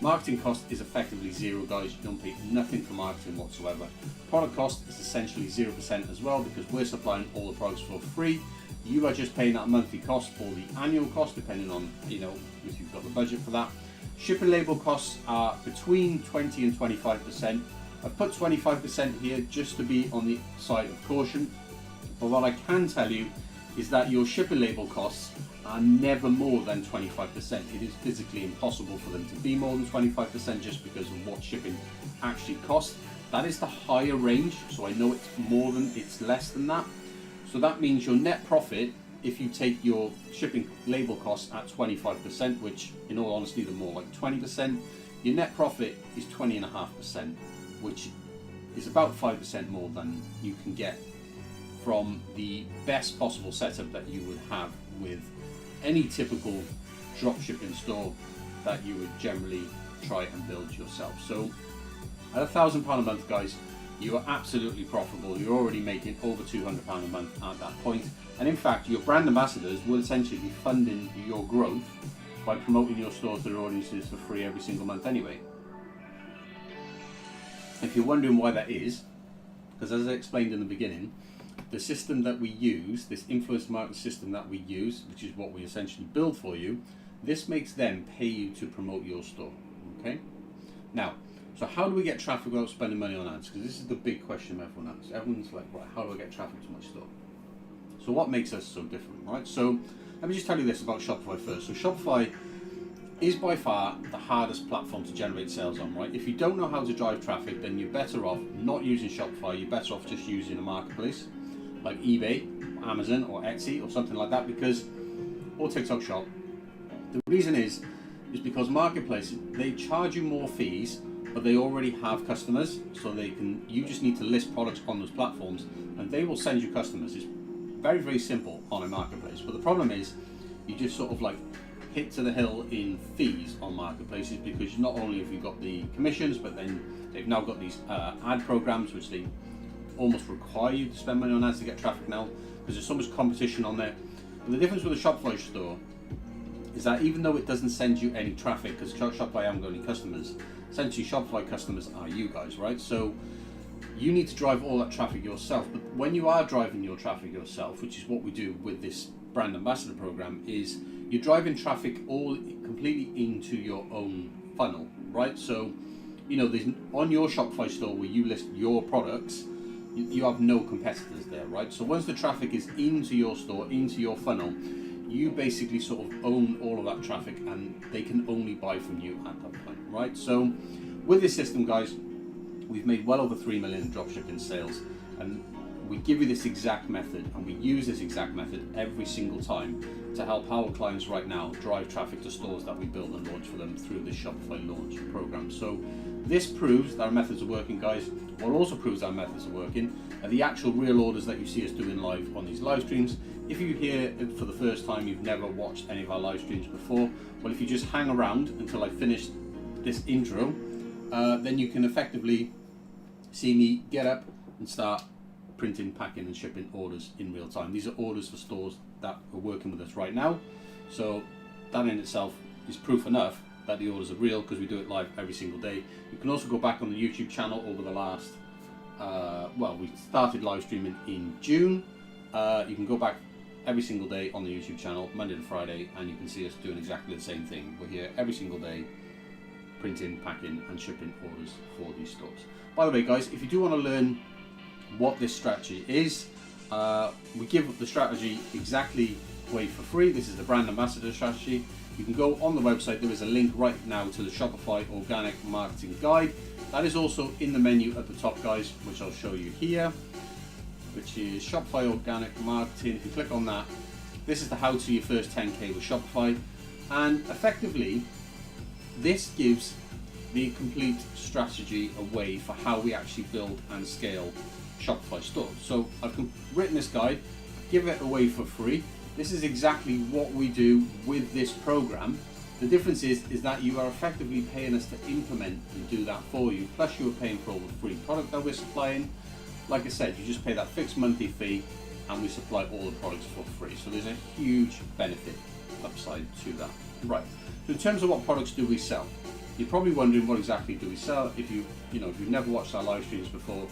Speaker 2: Marketing cost is effectively zero, guys. You don't pay nothing for marketing whatsoever. Product cost is essentially 0% as well, because we're supplying all the products for free. you are just paying that monthly cost or the annual cost, depending on, you know, if you've got the budget for that. Shipping label costs are between 20 and 25%. I've put 25% here just to be on the side of caution. But what I can tell you is that your shipping label costs are never more than 25%. It is physically impossible for them to be more than 25% just because of what shipping actually costs. That is the higher range, so I know it's less than that. So that means your net profit, if you take your shipping label costs at 25%, which in all honesty they're more like 20%, your net profit is 20.5%, which is about 5% more than you can get from the best possible setup that you would have with any typical dropshipping store that you would generally try and build yourself. So at £1,000 a month, guys, you are absolutely profitable. You're already making over £200 a month at that point. And in fact, your brand ambassadors will essentially be funding your growth by promoting your store to their audiences for free every single month anyway. If you're wondering why that is, because as I explained in the beginning, the system that we use, this influence marketing system that we use, which is what we essentially build for you, this makes them pay you to promote your store. Okay? Now, so how do we get traffic without spending money on ads? Because this is the big question everyone asks. Everyone's like, right, how do I get traffic to my store? So what makes us so different, right? So let me just tell you this about Shopify first. So Shopify is by far the hardest platform to generate sales on, right? If you don't know how to drive traffic, then you're better off not using Shopify. You're better off just using a marketplace like eBay, Amazon, or Etsy, or something like that, or TikTok Shop. The reason is because marketplaces, they charge you more fees, but they already have customers, so you just need to list products on those platforms and they will send you customers. It's very, very simple on a marketplace. But the problem is you just sort of like hit to the hill in fees on marketplaces, because not only have you got the commissions, but then they've now got these ad programs which they almost require you to spend money on ads to get traffic now, because there's so much competition on there. But the difference with a Shopify store is that even though it doesn't send you any traffic, because Shopify haven't got any customers, essentially Shopify customers are you guys, right? So you need to drive all that traffic yourself. But when you are driving your traffic yourself, which is what we do with this brand ambassador program, is you're driving traffic all completely into your own funnel, right? So, you know, on your Shopify store where you list your products, you have no competitors there, right? So once the traffic is into your store, into your funnel, you basically sort of own all of that traffic and they can only buy from you at that point, right? So with this system, guys, we've made well over 3 million dropshipping sales, and we give you this exact method and we use this exact method every single time to help our clients right now drive traffic to stores that we build and launch for them through the Shopify launch program. So this proves that our methods are working, guys. What also proves our methods are working are the actual real orders that you see us doing live on these live streams. If you're here for the first time, you've never watched any of our live streams before, well, if you just hang around until I finish this intro, then you can effectively see me get up and start printing, packing and shipping orders in real time. These are orders for stores that are working with us right now. So that in itself is proof enough that the orders are real, because we do it live every single day. You can also go back on the YouTube channel over the last, we started live streaming in June. You can go back every single day on the YouTube channel, Monday to Friday, and you can see us doing exactly the same thing. We're here every single day, printing, packing and shipping orders for these stores. By the way, guys, if you do want to learn what this strategy is, we give the strategy exactly away for free. This is the brand ambassador strategy. You can go on the website. There is a link right now to the Shopify Organic Marketing Guide. That is also in the menu at the top, guys, which I'll show you here, which is Shopify Organic Marketing. If you click on that, this is the how to your first 10K with Shopify. And effectively, this gives the complete strategy away for how we actually build and scale Shopify stores. So I've written this guide, give it away for free. This is exactly what we do with this program. The difference is that you are effectively paying us to implement and do that for you, plus you are paying for all the free product that we're supplying. Like I said, you just pay that fixed monthly fee and we supply all the products for free. So there's a huge benefit upside to that. Right, so in terms of what products do we sell, you're probably wondering what exactly do we sell. If you've never watched our live streams before,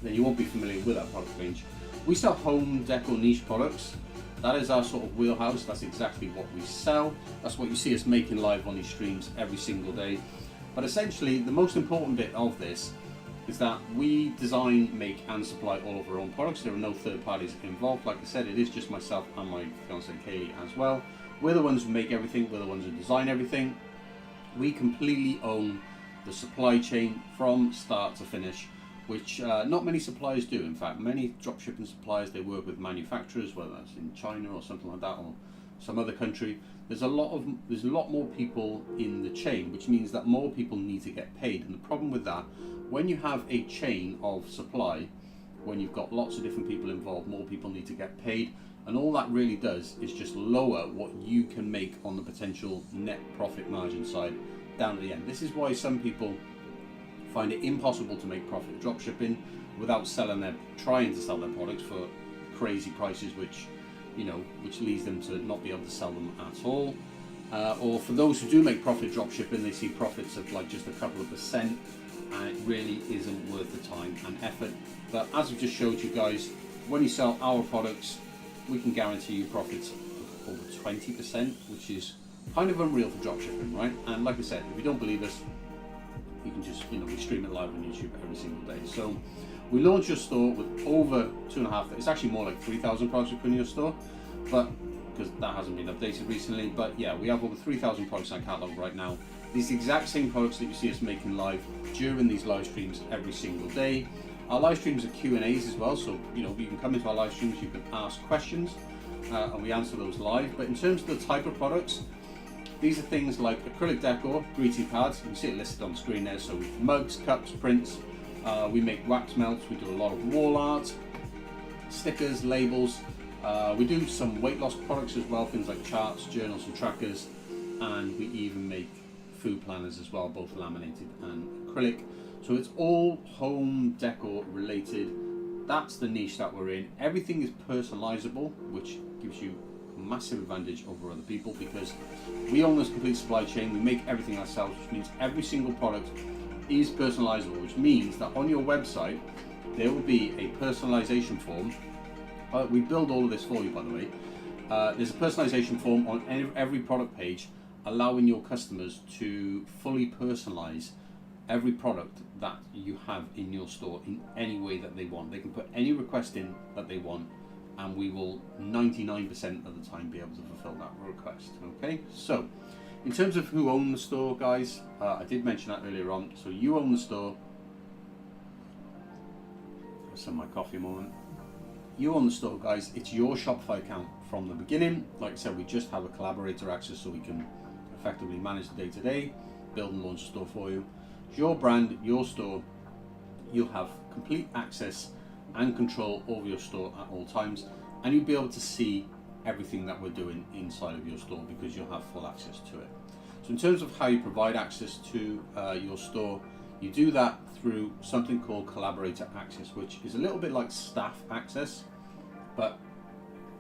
Speaker 2: then you won't be familiar with our product range. We sell home decor niche products. That is our sort of wheelhouse. That's exactly what we sell. That's what you see us making live on these streams every single day. But essentially, the most important bit of this is that we design, make and supply all of our own products. There are no third parties involved. Like I said, it is just myself and my fiancée Kaylee as well. We're the ones who make everything. We're the ones who design everything. We completely own the supply chain from start to finish, which not many suppliers do. In fact, many dropshipping suppliers, they work with manufacturers, whether that's in China or something like that, or some other country. There's a lot more people in the chain, which means that more people need to get paid. And the problem with that, when you have a chain of supply, when you've got lots of different people involved, more people need to get paid. And all that really does is just lower what you can make on the potential net profit margin side down at the end. This is why some people find it impossible to make profit dropshipping without trying to sell their products for crazy prices, which leads them to not be able to sell them at all. Or for those who do make profit dropshipping, they see profits of like just a couple of percent, and it really isn't worth the time and effort. But as we just showed you guys, when you sell our products, we can guarantee you profits of over 20%, which is kind of unreal for dropshipping, right? And like I said, if you don't believe us, you can just, we stream it live on YouTube every single day. So we launched your store with over 2,500, it's actually more like 3,000 products we put in your store, but because that hasn't been updated recently. But yeah, we have over 3,000 products in our catalog right now. These exact same products that you see us making live during these live streams every single day. Our live streams are Q&As as well, so you can come into our live streams, you can ask questions, and we answer those live. But in terms of the type of products, these are things like acrylic decor, greeting cards. You can see it listed on the screen there. So mugs, cups, prints. We make wax melts. We do a lot of wall art, stickers, labels. We do some weight loss products as well, things like charts, journals, and trackers. And we even make food planners as well, both laminated and acrylic. So it's all home decor related. That's the niche that we're in. Everything is personalizable, which gives you a massive advantage over other people because we own this complete supply chain. We make everything ourselves, which means every single product is personalizable, which means that on your website there will be a personalization form. We build all of this for you, by the way. There's a personalization form on every product page, allowing your customers to fully personalize every product that you have in your store in any way that they want. They can put any request in that they want, and we will 99% of the time be able to fulfill that request. Okay, so in terms of who owns the store, guys, I did mention that earlier on. So you own the store. Some of my coffee moment. You own the store, guys. It's your Shopify account from the beginning. Like I said, we just have a collaborator access so we can effectively manage the day-to-day, build and launch a store for you. It's your brand, your store. You'll have complete access and control over your store at all times, and you'll be able to see everything that we're doing inside of your store because you'll have full access to it. So in terms of how you provide access to your store, you do that through something called collaborator access, which is a little bit like staff access, but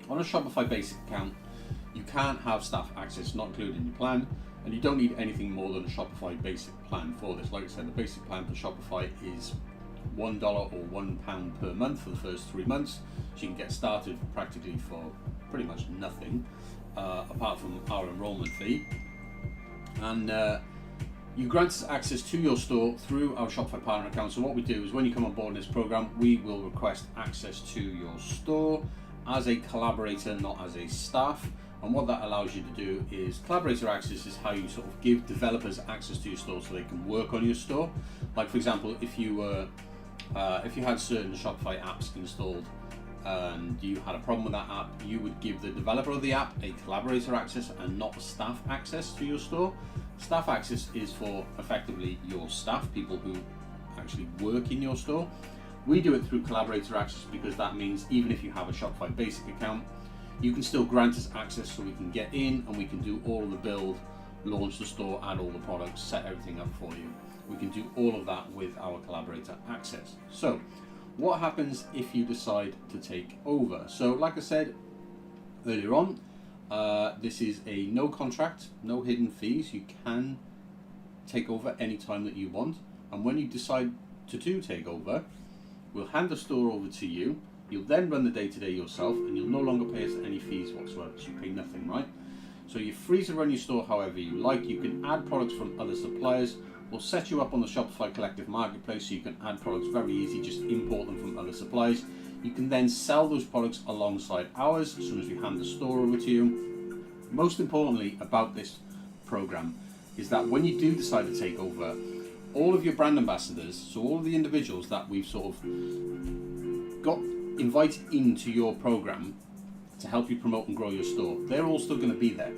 Speaker 2: on a Shopify basic account you can't have staff access, not included in your plan, and you don't need anything more than a Shopify basic plan for this. Like I said, the basic plan for Shopify is $1 or £1 per month for the first 3 months, so you can get started practically for pretty much nothing apart from our enrollment fee. And you grant us access to your store through our Shopify partner account. So what we do is when you come on board in this program, we will request access to your store as a collaborator, not as a staff. And what that allows you to do is collaborator access is how you sort of give developers access to your store so they can work on your store. Like for example, if you had certain Shopify apps installed and you had a problem with that app, you would give the developer of the app a collaborator access and not staff access to your store. Staff access is for effectively your staff, people who actually work in your store. We do it through collaborator access because that means even if you have a Shopify basic account, you can still grant us access so we can get in and we can do all of the build, launch the store, add all the products, set everything up for you. We can do all of that with our collaborator access. So what happens if you decide to take over? So like I said earlier on, this is a no contract, no hidden fees. You can take over any time that you want, and when you decide to take over, we'll hand the store over to you. You'll then run the day-to-day yourself, and you'll no longer pay us any fees whatsoever, so you pay nothing, right? So you're free to run your store however you like. You can add products from other suppliers. We'll set you up on the Shopify Collective Marketplace so you can add products very easy, just import them from other suppliers. You can then sell those products alongside ours as soon as we hand the store over to you. Most importantly about this program is that when you do decide to take over, all of your brand ambassadors, so all of the individuals that we've sort of got invited into your program to help you promote and grow your store, they're all still going to be there,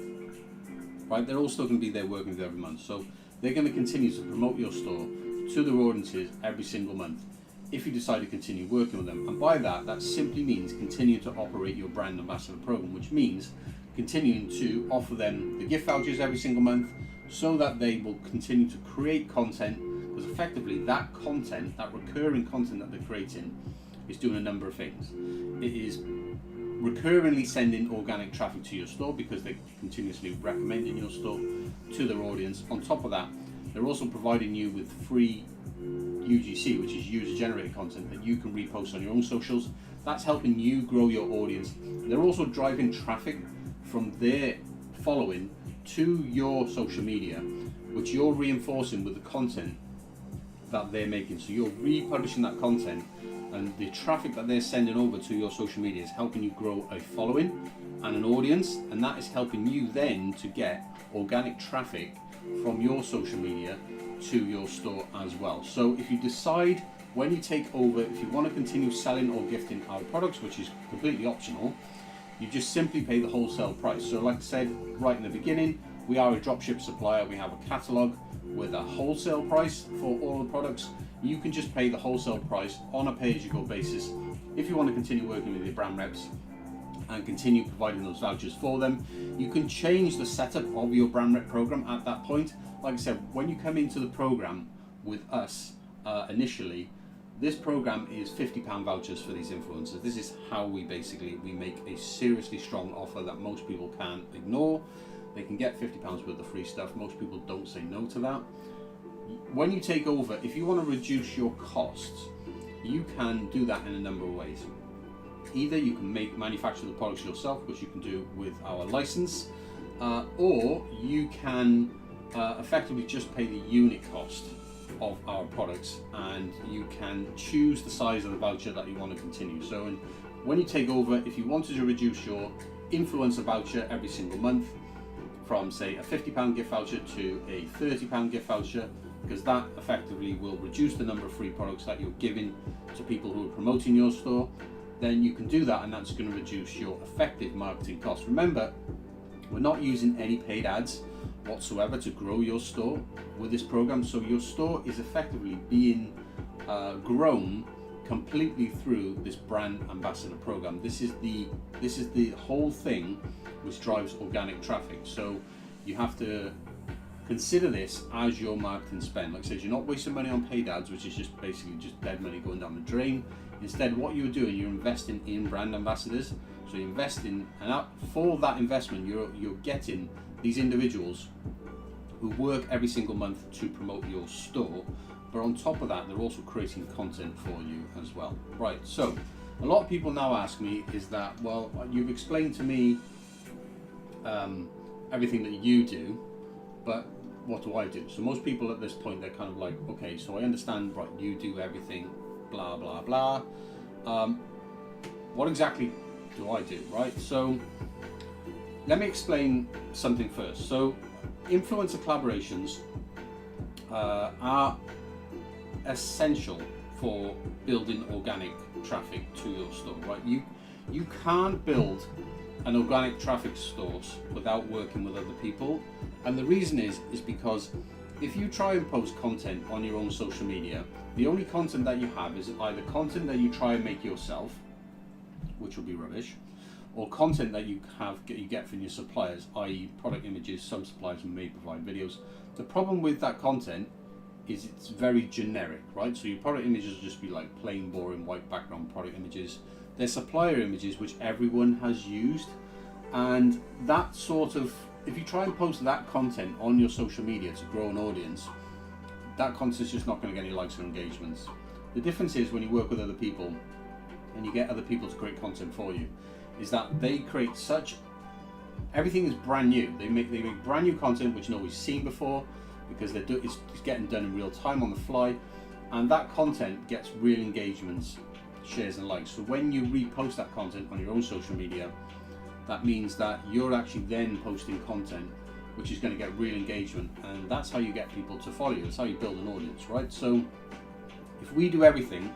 Speaker 2: right? They're all still going to be there working with you every month. So they're going to continue to promote your store to their audiences every single month if you decide to continue working with them. And by that simply means continue to operate your brand ambassador program, which means continuing to offer them the gift vouchers every single month so that they will continue to create content, because effectively that content, that recurring content that they're creating, is doing a number of things. It is recurringly sending organic traffic to your store because they're continuously recommending your store to their audience. On top of that, they're also providing you with free UGC, which is user generated content that you can repost on your own socials. That's helping you grow your audience. They're also driving traffic from their following to your social media, which you're reinforcing with the content that they're making. So you're republishing that content, and the traffic that they're sending over to your social media is helping you grow a following and an audience, and that is helping you then to get organic traffic from your social media to your store as well. So if you decide when you take over, if you want to continue selling or gifting our products, which is completely optional, you just simply pay the wholesale price. So like I said right in the beginning, we are a dropship supplier. We have a catalog with a wholesale price for all the products. You can just pay the wholesale price on a pay-as-you-go basis if you want to continue working with your brand reps and continue providing those vouchers for them. You can change the setup of your brand rep program at that point. Like I said, when you come into the program with us initially, this program is £50 vouchers for these influencers. This is how we make a seriously strong offer that most people can't ignore. They can get £50 worth of free stuff. Most people don't say no to that. When you take over, if you want to reduce your costs, you can do that in a number of ways. Either you can manufacture the products yourself, which you can do with our license, or you can effectively just pay the unit cost of our products, and you can choose the size of the voucher that you want to continue. So when you take over, if you wanted to reduce your influencer voucher every single month from say a £50 gift voucher to a £30 gift voucher, because that effectively will reduce the number of free products that you're giving to people who are promoting your store, then you can do that, and that's going to reduce your effective marketing costs. Remember, we're not using any paid ads whatsoever to grow your store with this program, so your store is effectively being grown completely through this brand ambassador program. This is the whole thing which drives organic traffic. So you have to consider this as your marketing spend. Like I said, you're not wasting money on paid ads, which is just basically just dead money going down the drain. Instead, what you're doing, you're investing in brand ambassadors. So you're investing, and for that investment, you're getting these individuals who work every single month to promote your store. But on top of that, they're also creating content for you as well. Right, so a lot of people now ask me is that, well, you've explained to me everything that you do, but what do I do? So most people at this point, they're kind of like, okay, so I understand, right, you do everything, blah, blah, blah. What exactly do I do, right? So let me explain something first. So influencer collaborations are essential for building organic traffic to your store, right? You can't build an organic traffic source without working with other people, and the reason is because if you try and post content on your own social media, the only content that you have is either content that you try and make yourself, which will be rubbish, or content that you get from your suppliers, i.e. product images. Some suppliers may provide videos. The problem with that content is it's very generic, right? So your product images will just be like plain, boring, white background product images. They're supplier images which everyone has used, and that sort of, if you try and post that content on your social media to grow an audience, that content is just not going to get any likes or engagements. The difference is when you work with other people, and you get other people to create content for you, is that they create everything is brand new. They make brand new content which nobody's seen before, because it's getting done in real time on the fly, and that content gets real engagements, shares and likes. So when you repost that content on your own social media, that means that you're actually then posting content which is going to get real engagement, and that's how you get people to follow you. That's how you build an audience, right? So if we do everything,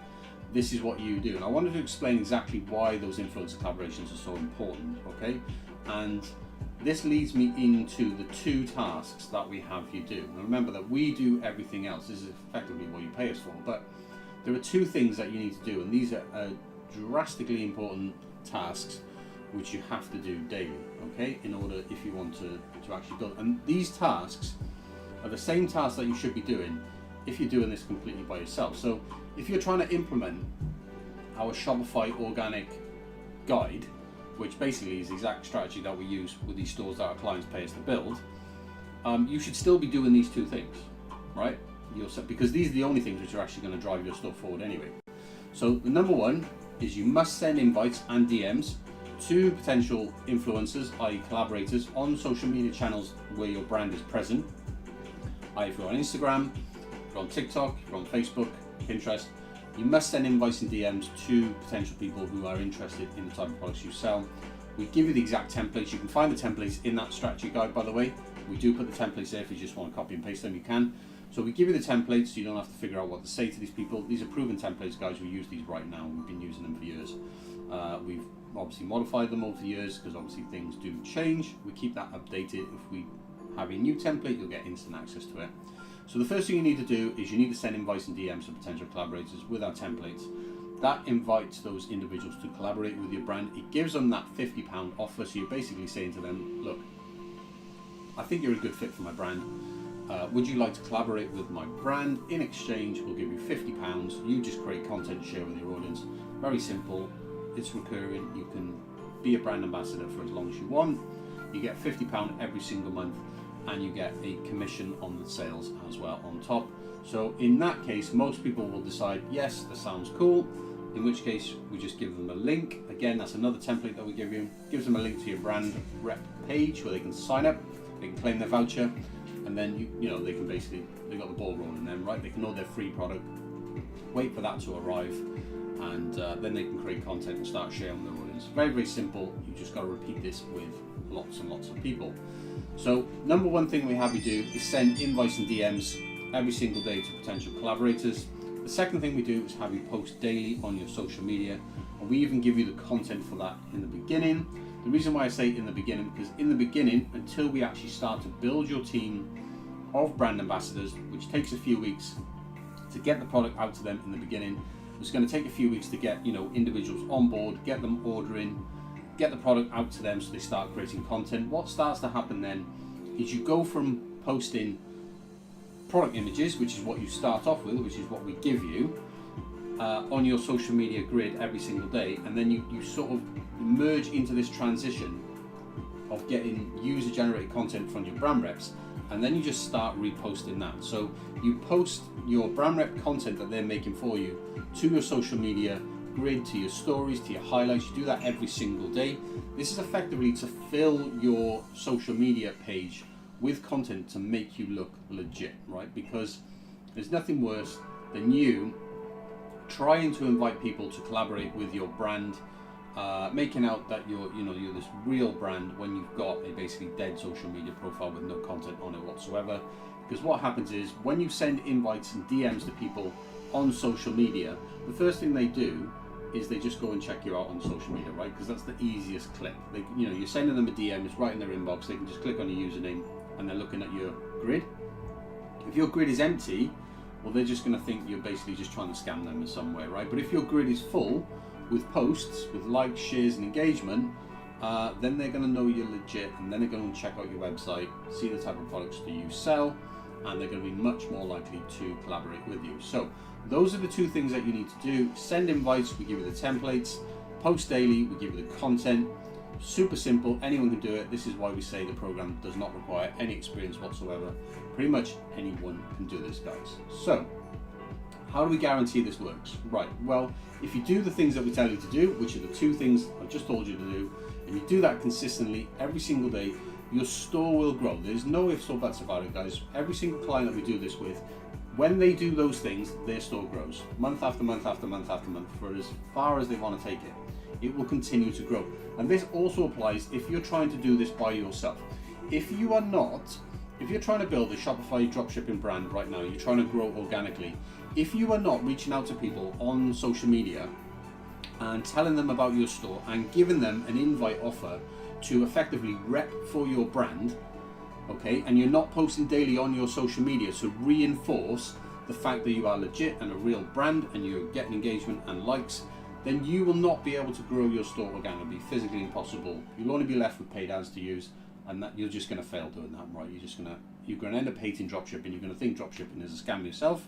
Speaker 2: this is what you do. And I wanted to explain exactly why those influencer collaborations are so important, okay? And this leads me into the 2 tasks that we have you do. Now remember that we do everything else. This is effectively what you pay us for, but there are 2 things that you need to do, and these are drastically important tasks which you have to do daily, okay, in order, if you want to actually build. And these tasks are the same tasks that you should be doing if you're doing this completely by yourself. So if you're trying to implement our Shopify organic guide, which basically is the exact strategy that we use with these stores that our clients pay us to build, you should still be doing these 2 things, right? Because these are the only things which are actually going to drive your store forward anyway. So the number 1 is you must send invites and DMs to potential influencers, i.e. collaborators, on social media channels where your brand is present. If you're on Instagram, if you're on TikTok, if you're on Facebook, Pinterest, you must send invites and DMs to potential people who are interested in the type of products you sell. We give you the exact templates. You can find the templates in that strategy guide, by the way. We do put the templates there. If you just want to copy and paste them, you can. So we give you the templates so you don't have to figure out what to say to these people. These are proven templates, guys. We use these right now. We've been using them for years. We've obviously modified them over the years because obviously things do change. We keep that updated. If we have a new template, you'll get instant access to it. So the first thing you need to do is you need to send invites and DMs to potential collaborators with our templates. That invites those individuals to collaborate with your brand. It gives them that £50 offer. So you're basically saying to them, look, I think you're a good fit for my brand. Would you like to collaborate with my brand? In exchange, we'll give you £50. You just create content and share with your audience. Very simple. It's recurring. You can be a brand ambassador for as long as you want. You get £50 every single month, and you get a commission on the sales as well on top. So in that case, most people will decide, yes, that sounds cool, in which case we just give them a link. Again, that's another template that we give you. Gives them a link to your brand rep page where they can sign up, they can claim their voucher, and then you know they can basically, they got the ball rolling then, right? They can order their free product, wait for that to arrive, and then they can create content and start sharing with their audience. Very, very simple. You just got to repeat this with lots and lots of people. So number 1 thing we have you do is send invites and DMs every single day to potential collaborators. The second thing we do is have you post daily on your social media, and we even give you the content for that in the beginning. The reason why I say in the beginning, because in the beginning, until we actually start to build your team of brand ambassadors, which takes a few weeks to get the product out to them in the beginning, it's going to take a few weeks to get individuals on board, get them ordering, get the product out to them so they start creating content. What starts to happen then is you go from posting product images, which is what you start off with, which is what we give you, on your social media grid every single day, and then you sort of merge into this transition of getting user generated content from your brand reps, and then you just start reposting that. So you post your brand rep content that they're making for you to your social media grid, to your stories, to your highlights. You do that every single day. This is effectively to fill your social media page with content to make you look legit, right? Because there's nothing worse than you trying to invite people to collaborate with your brand, making out that you're this real brand when you've got a basically dead social media profile with no content on it whatsoever. Because what happens is when you send invites and DMs to people on social media, the first thing they do is they just go and check you out on social media, right? Because that's the easiest click. You're sending them a DM, it's right in their inbox. They can just click on your username and they're looking at your grid. If your grid is empty, well, they're just going to think you're basically just trying to scam them in some way, right? But if your grid is full with posts, with likes, shares, and engagement, then they're going to know you're legit, and then they're going to check out your website, see the type of products that you sell, and they're going to be much more likely to collaborate with you. So those are the 2 things that you need to do. Send invites, we give you the templates. Post daily, we give you the content. Super simple, anyone can do it. This is why we say the program does not require any experience whatsoever. Pretty much anyone can do this, guys. So how do we guarantee this works? Right, well, if you do the things that we tell you to do, which are the 2 things I've just told you to do, and you do that consistently every single day, your store will grow. There's no ifs or buts about it, guys. Every single client that we do this with, when they do those things, their store grows. Month after month after month after month, for as far as they want to take it. It will continue to grow. And this also applies if you're trying to do this by yourself. If you're trying to build a Shopify dropshipping brand right now, you're trying to grow organically, if you are not reaching out to people on social media and telling them about your store and giving them an invite offer to effectively rep for your brand, okay, and you're not posting daily on your social media to reinforce the fact that you are legit and a real brand and you're getting engagement and likes, then you will not be able to grow your store organically. Physically impossible. You'll only be left with paid ads to use, and that you're just going to fail doing that, right? You're going to end up hating dropshipping. You're going to think dropshipping is a scam yourself,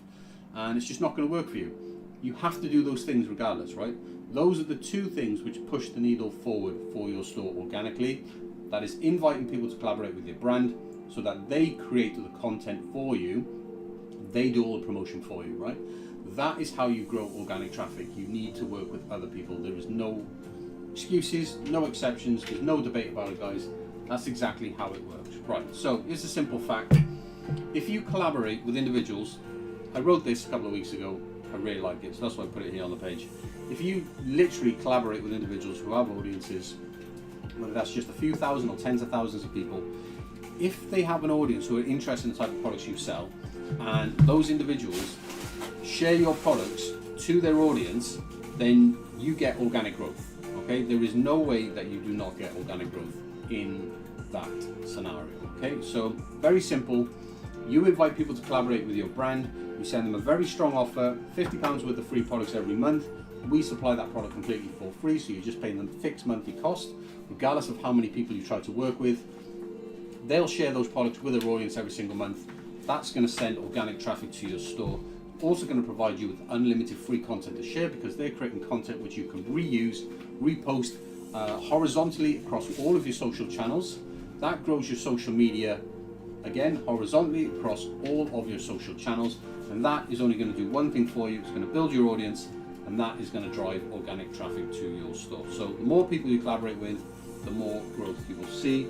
Speaker 2: and it's just not going to work for you. You have to do those things regardless, right? Those are the 2 things which push the needle forward for your store organically. That is inviting people to collaborate with your brand so that they create the content for you. They do all the promotion for you, right? That is how you grow organic traffic. You need to work with other people. There is no excuses, no exceptions. There's no debate about it, guys. That's exactly how it works. Right, so here's a simple fact. If you collaborate with individuals, I wrote this a couple of weeks ago, I really like it, so that's why I put it here on the page. If you literally collaborate with individuals who have audiences, whether that's just a few thousand or tens of thousands of people, if they have an audience who are interested in the type of products you sell, and those individuals share your products to their audience, then you get organic growth. Okay, there is no way that you do not get organic growth in that scenario. Okay, so very simple. You invite people to collaborate with your brand. You send them a very strong offer, £50 worth of free products every month. We supply that product completely for free, so you're just paying them fixed monthly cost, regardless of how many people you try to work with. They'll share those products with their audience every single month. That's going to send organic traffic to your store. Also going to provide you with unlimited free content to share, because they're creating content which you can reuse, repost horizontally across all of your social channels. That grows your social media, again, horizontally across all of your social channels, and that is only going to do one thing for you. It's going to build your audience, and that is going to drive organic traffic to your store. So the more people you collaborate with, the more growth you will see,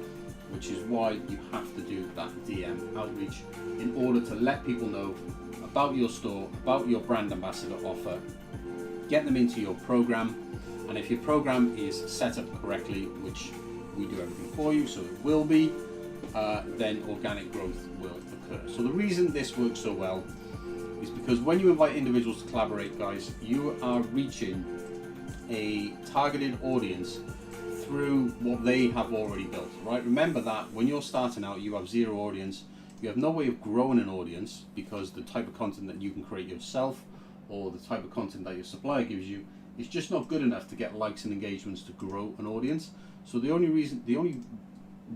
Speaker 2: which is why you have to do that DM outreach in order to let people know about your store, about your brand ambassador offer, get them into your program, and if your program is set up correctly, which we do everything for you, so it will be, then organic growth will occur. So the reason this works so well is because when you invite individuals to collaborate, guys, you are reaching a targeted audience through what they have already built, right? Remember that when you're starting out, you have zero audience. You have no way of growing an audience, because the type of content that you can create yourself or the type of content that your supplier gives you is just not good enough to get likes and engagements to grow an audience. So the only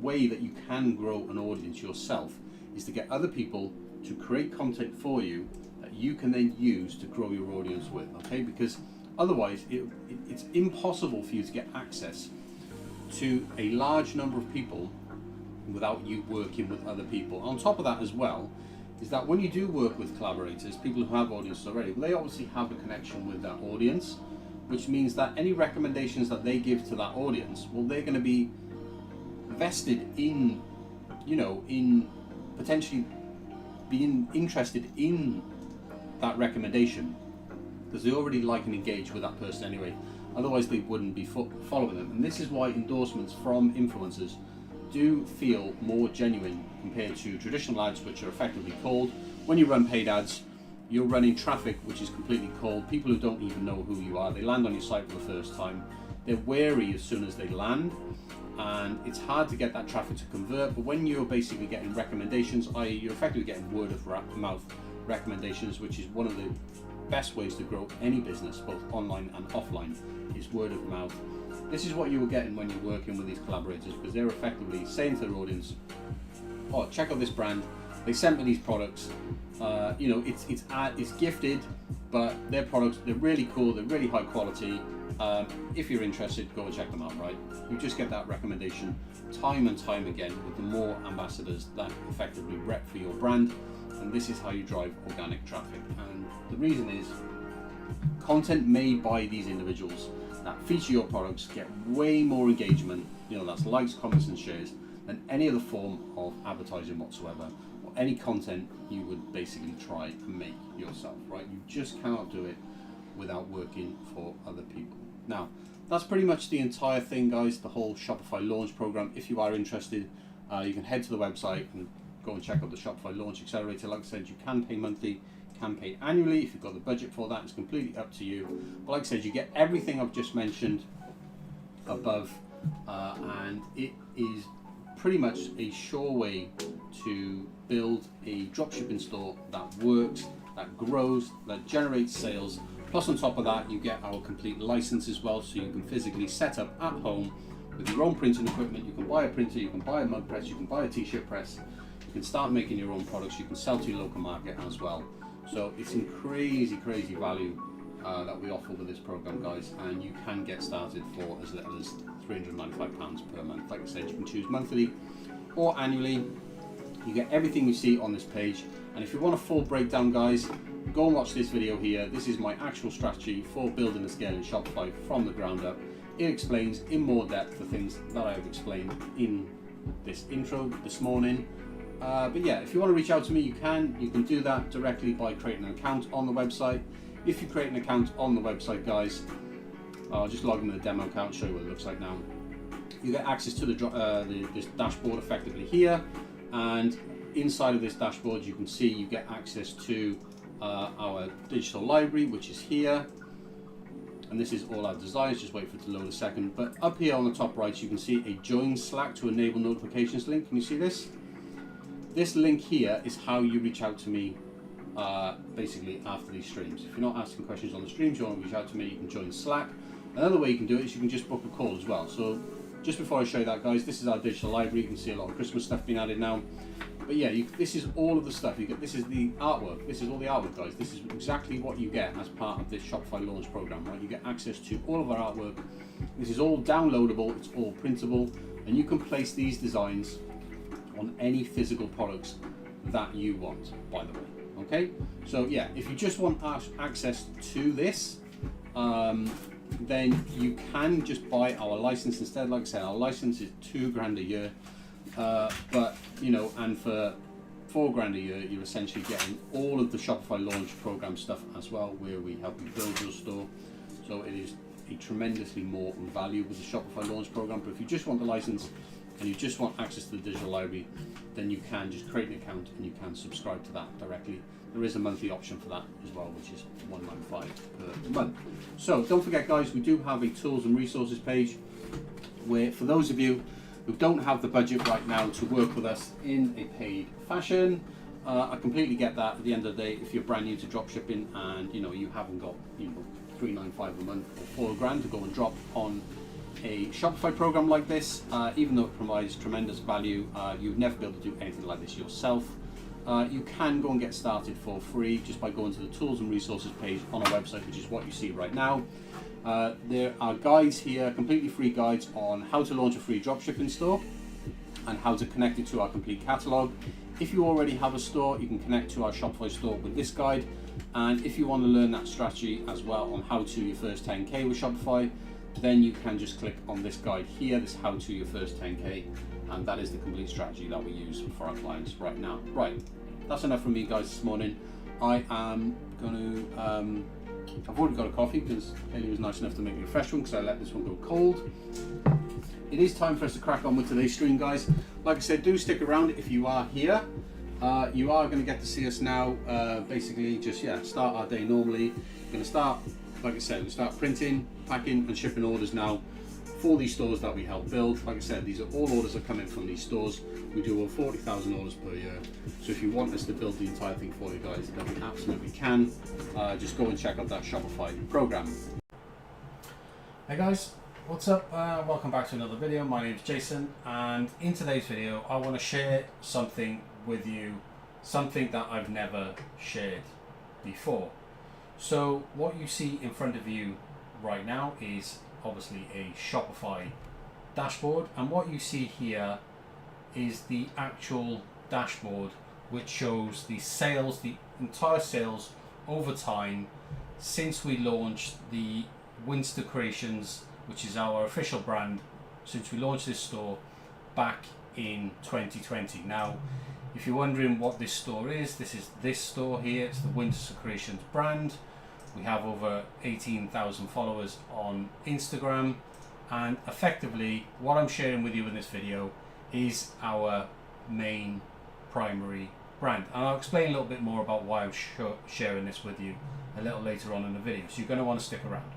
Speaker 2: way that you can grow an audience yourself is to get other people to create content for you that you can then use to grow your audience with, okay? Because otherwise it's impossible for you to get access to a large number of people without you working with other people. On top of that as well, is that when you do work with collaborators, people who have audiences already, they obviously have a connection with that audience, which means that any recommendations that they give to that audience, well, they're going to be vested in, in potentially being interested in that recommendation, because they already like and engage with that person anyway. Otherwise they wouldn't be following them. And this is why endorsements from influencers do feel more genuine compared to traditional ads, which are effectively cold. When you run paid ads, you're running traffic which is completely cold. People who don't even know who you are, they land on your site for the first time. They're wary as soon as they land, and it's hard to get that traffic to convert. But when you're basically getting recommendations, i.e. you're effectively getting word of mouth recommendations, which is one of the best ways to grow any business, both online and offline, is word of mouth. This is what you were getting when you're working with these collaborators, because they're effectively saying to their audience, oh, check out this brand, they sent me these products, it's gifted, but their products, they're really cool, they're really high quality. If you're interested, go and check them out, right? You just get that recommendation time and time again with the more ambassadors that effectively rep for your brand, and this is how you drive organic traffic. And the reason is content made by these individuals that feature your products get way more engagement, that's likes, comments and shares, than any other form of advertising whatsoever, or any content you would basically try and make yourself, right? You just cannot do it without working for other people. Now, that's pretty much the entire thing, guys, the whole Shopify launch program. If you are interested, you can head to the website and go and check out the Shopify Launch Accelerator. Like I said, you can pay monthly, can pay annually. If you've got the budget for that, it's completely up to you. But like I said, you get everything I've just mentioned above, and it is pretty much a sure way to build a dropshipping store that works, that grows, that generates sales. Plus on top of that, you get our complete license as well, so you can physically set up at home with your own printing equipment. You can buy a printer, you can buy a mug press, you can buy a t-shirt press, you can start making your own products, you can sell to your local market as well. So it's in crazy value that we offer with this program, guys, and you can get started for as little as £395 per month. Like I said, you can choose monthly or annually. You get everything you see on this page, and if you want a full breakdown, guys, go and watch this video here. This is my actual strategy for building and scaling Shopify from the ground up. It explains in more depth the things that I have explained in this intro this morning. But yeah, if you want to reach out to me, you can do that directly by creating an account on the website. If you create an account on the website, guys, I'll just log into the demo account, show you what it looks like now. You get access to this dashboard effectively here, and inside of this dashboard you can see you get access to our digital library, which is here, and this is all our designs. Just wait for it to load a second. But up here on the top right, you can see a join Slack to enable notifications link. Can you see this? This link here is how you reach out to me basically after these streams. If you're not asking questions on the streams, you want to reach out to me, you can join Slack. Another way you can do it is you can just book a call as well. So just before I show you that, guys, this is our digital library. You can see a lot of Christmas stuff being added now. But yeah, this is all of the stuff. This is the artwork. This is all the artwork, guys. This is exactly what you get as part of this Shopify launch program, right? You get access to all of our artwork. This is all downloadable. It's all printable, and you can place these designs on any physical products that you want, by the way. Okay, so yeah, if you just want access to this, then you can just buy our license instead. Like I said, our license is £2,000 a year, but and for £4,000 a year, you're essentially getting all of the Shopify launch program stuff as well, where we help you build your store. So it is a tremendously more value with the Shopify launch program. But if you just want the license and you just want access to the digital library, then you can just create an account and you can subscribe to that directly. There is a monthly option for that as well, which is $195 per month. So don't forget, guys, we do have a tools and resources page where, for those of you who don't have the budget right now to work with us in a paid fashion, I completely get that. At the end of the day, if you're brand new to dropshipping and you haven't got $395 a month or $4,000 to go and drop on a Shopify program like this, even though it provides tremendous value, you'd never be able to do anything like this yourself. You can go and get started for free just by going to the tools and resources page on our website, which is what you see right now. There are guides here, completely free guides on how to launch a free dropshipping store and how to connect it to our complete catalog. If you already have a store, you can connect to our Shopify store with this guide. And if you want to learn that strategy as well on how to your first 10K with Shopify, then you can just click on this guide here, this how to your first 10K, and that is the complete strategy that we use for our clients right now. Right, that's enough from me, guys, this morning. I am going to, I've already got a coffee because Haley was nice enough to make me a fresh one because I let this one go cold. It is time for us to crack on with today's stream, guys. Like I said, do stick around if you are here. You are going to get to see us now, basically just, start our day normally. We're going to start, like I said, we start printing, packing and shipping orders now for these stores that we help build. Like I said, these are all orders that come in from these stores. We do over 40,000 orders per year. So if you want us to build the entire thing for you guys, then we absolutely can. Just go and check out that Shopify program.
Speaker 1: Hey guys, what's up? Welcome back to another video. My name is Jason, and in today's video I want to share something with you, something that I've never shared before. So what you see in front of you right now is obviously a Shopify dashboard, and what you see here is the actual dashboard which shows the sales, the entire sales over time since we launched the Winster Creations, which is our official brand, since we launched this store back in 2020. Now, if you're wondering what this store is, this is this store here. It's the Winster Creations brand. We have over 18,000 followers on Instagram, and effectively what I'm sharing with you in this video is our main primary brand, and I'll explain a little bit more about why I'm sharing this with you a little later on in the video, so you're going to want to stick around.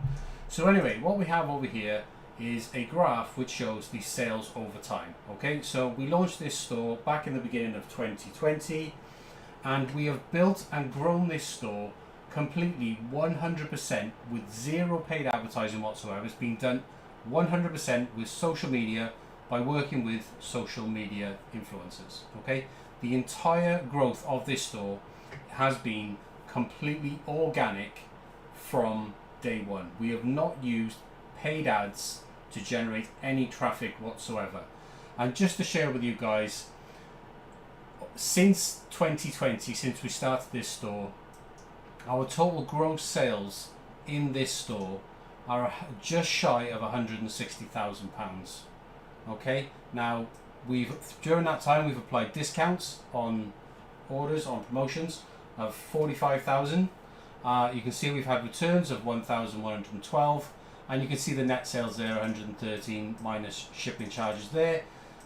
Speaker 1: So anyway, what we have over here is a graph which shows the sales over time. Okay, so we launched this store back in the beginning of 2020, and we have built and grown this store completely 100% with zero paid advertising whatsoever. It's been done 100% with social media, by working with social media influencers. Okay, the entire growth of this store has been completely organic from day one. We have not used paid ads to generate any traffic whatsoever. And just to share with you guys, since 2020, since we started this store, our total gross sales in this store are just shy of £160,000. Okay, now during that time we've applied discounts on orders, on promotions of 45,000. You can see we've had returns of 1,112, and you can see the net sales there, 113 minus shipping charges there.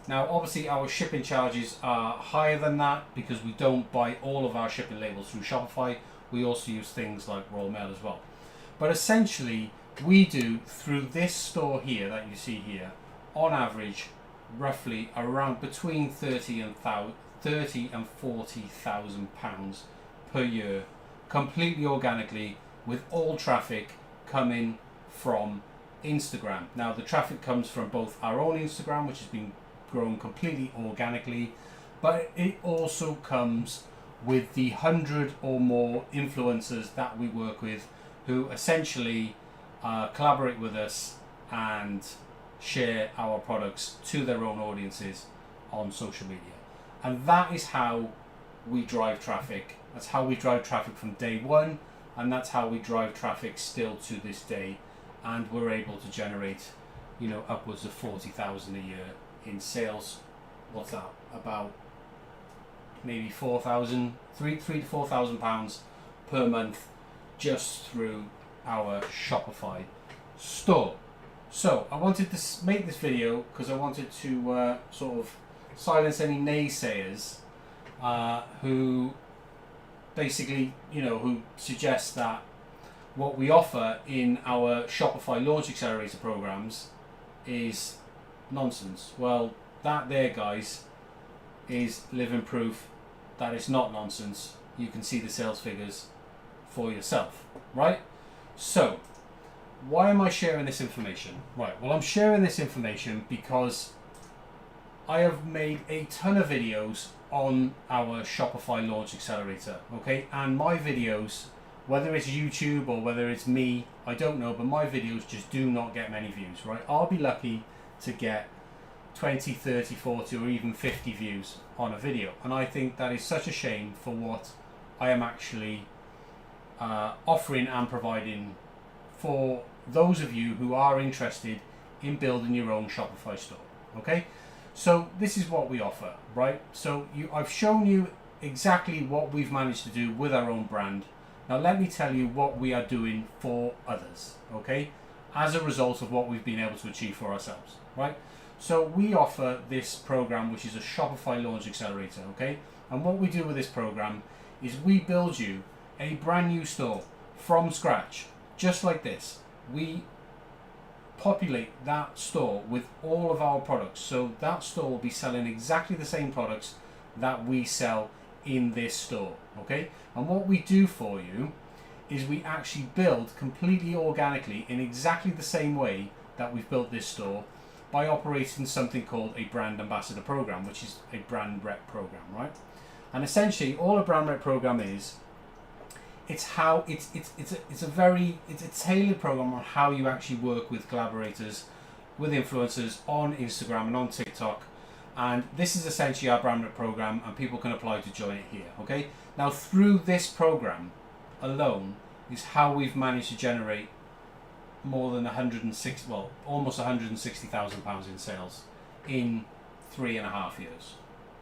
Speaker 1: Now obviously our shipping charges are higher than that because we don't buy all of our shipping labels through Shopify. We also use things like Royal Mail as well. But essentially we do, through this store here that you see here, on average roughly around between 30 and 40,000 pounds per year, completely organically, with all traffic coming from Instagram. Now the traffic comes from both our own Instagram, which has been grown completely organically, but it also comes with the 100 or more influencers that we work with, who essentially collaborate with us and share our products to their own audiences on social media. And that is how we drive traffic. That's how we drive traffic from day one, and that's how we drive traffic still to this day. And we're able to generate, you know, upwards of 40,000 a year in sales. What's that? About maybe 3 to 4,000 pounds per month just through our Shopify store. So I wanted to make this video because I wanted to sort of silence any naysayers who basically, you know, who suggest that what we offer in our Shopify Launch Accelerator programs is nonsense. Well, that there, guys, is living proof that it's not nonsense. You can see the sales figures for yourself, right? So why am I sharing this information? Right, well, I'm sharing this information because I have made a ton of videos on our Shopify Launch Accelerator, okay? And my videos, whether it's YouTube or whether it's me, I don't know, but my videos just do not get many views, right? I'll be lucky to get 20, 30, 40 or even 50 views on a video. And I think that is such a shame for what I am actually offering and providing for those of you who are interested in building your own Shopify store. Okay, so this is what we offer, right? So I've shown you exactly what we've managed to do with our own brand. Now let me tell you what we are doing for others, okay, as a result of what we've been able to achieve for ourselves, right? So we offer this program, which is a Shopify Launch Accelerator, okay? And what we do with this program is we build you a brand new store from scratch, just like this. We populate that store with all of our products, so that store will be selling exactly the same products that we sell in this store, okay? And what we do for you is we actually build completely organically in exactly the same way that we've built this store, by operating something called a brand ambassador program, which is a brand rep program, right? And essentially all a brand rep program is, it's a tailored program on how you actually work with collaborators, with influencers on Instagram and on TikTok, And this is essentially our brand program, and people can apply to join it here. Okay. Now through this program alone is how we've managed to generate more than 160, well, almost £160,000 in sales in 3.5 years.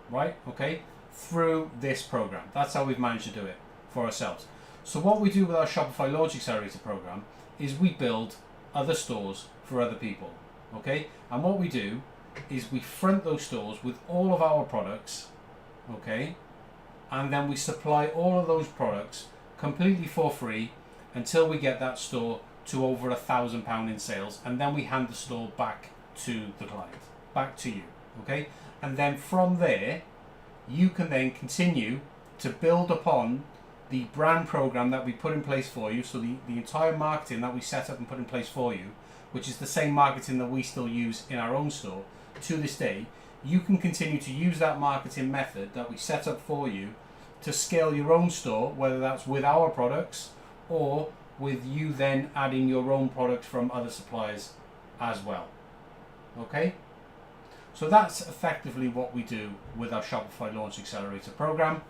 Speaker 1: Right? Okay. Through this program, that's how we've managed to do it for ourselves. So what we do with our Shopify Launch Accelerator program is we build other stores for other people. Okay. And what we do is we front those stores with all of our products, okay, and then we supply all of those products completely for free until we get that store to over £1,000 in sales, and then we hand the store back to the client, back to you, okay. And then from there you can then continue to build upon the brand program that we put in place for you. So the entire marketing that we set up and put in place for you, which is the same marketing that we still use in our own store to this day, you can continue to use that marketing method that we set up for you to scale your own store, whether that's with our products or with you then adding your own product from other suppliers as well. Okay, so that's effectively what we do with our Shopify Launch Accelerator program.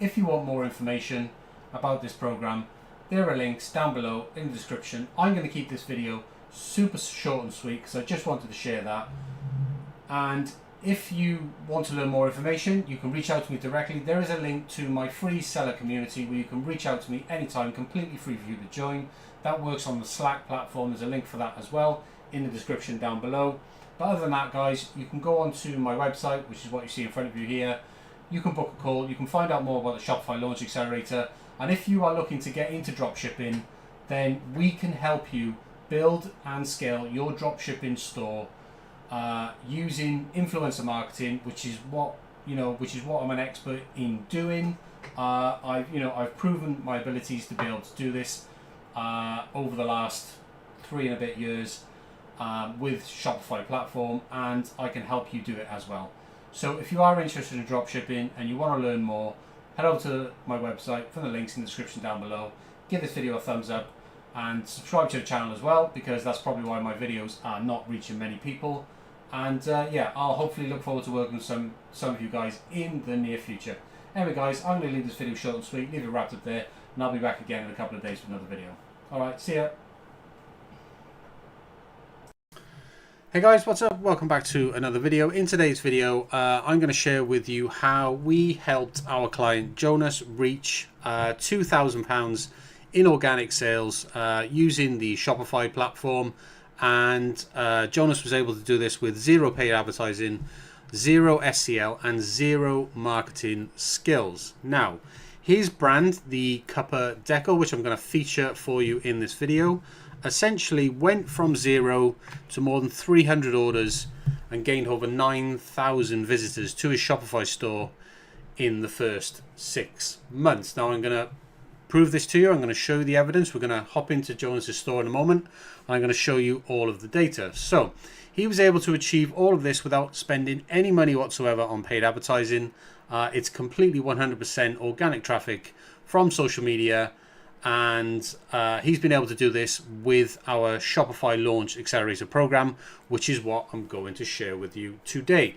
Speaker 1: If you want more information about this program, there are links down below in the description. I'm going to keep this video super short and sweet because I just wanted to share that. And if you want to learn more information, you can reach out to me directly. There is a link to my free seller community where you can reach out to me anytime, completely free for you to join. That works on the Slack platform. There's a link for that as well in the description down below. But other than that, guys, you can go onto my website, which is what you see in front of you here. You can book a call. You can find out more about the Shopify Launch Accelerator. And if you are looking to get into dropshipping, then we can help you build and scale your dropshipping store using influencer marketing, which is what I'm an expert in doing. I've proven my abilities to be able to do this over the last 3 and a bit years with Shopify platform, and I can help you do it as well. So if you are interested in dropshipping and you want to learn more, head over to my website from the links in the description down below. Give this video a thumbs up and subscribe to the channel as well, because that's probably why my videos are not reaching many people. And yeah, I'll hopefully look forward to working with some of you guys in the near future. Anyway guys, I'm going to leave this video short and sweet, leave it wrapped up there, and I'll be back again in a couple of days with another video. Alright, see ya. Hey guys, what's up? Welcome back to another video. In today's video, I'm going to share with you how we helped our client Jonas reach £2,000 in organic sales using the Shopify platform. And Jonas was able to do this with 0 paid advertising, 0 SEL, and 0 marketing skills. Now, his brand, the Cuppa Deco, which I'm going to feature for you in this video, essentially went from 0 to more than 300 orders and gained over 9,000 visitors to his Shopify store in the first 6 months. Now I'm going to prove this to you. I'm going to show you the evidence. We're going to hop into Jonas's store in a moment. I'm going to show you all of the data. So he was able to achieve all of this without spending any money whatsoever on paid advertising. It's completely 100% organic traffic from social media. And he's been able to do this with our Shopify Launch Accelerator program, which is what I'm going to share with you today.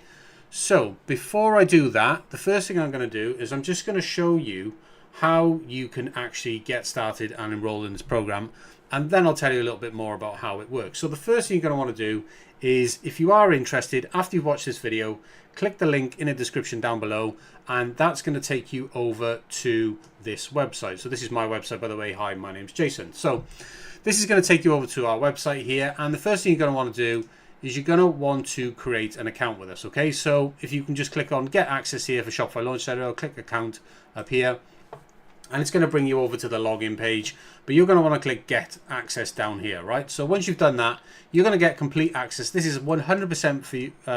Speaker 1: So before I do that, the first thing I'm going to do is I'm just going to show you how you can actually get started and enroll in this program, and then I'll tell you a little bit more about how it works. So the first thing you're going to want to do is, if you are interested, after you've watched this video, click the link in the description down below, and that's going to take you over to this website. So this is my website, by the way. Hi, my name's Jason. So this is going to take you over to our website here, and the first thing you're going to want to do is you're going to want to create an account with us. Okay, so if you can just click on get access here for Shopify Launch Accelerator, click account up here, and it's going to bring you over to the login page, but you're going to want to click get access down here, right? So once you've done that, you're going to get complete access. This is 100%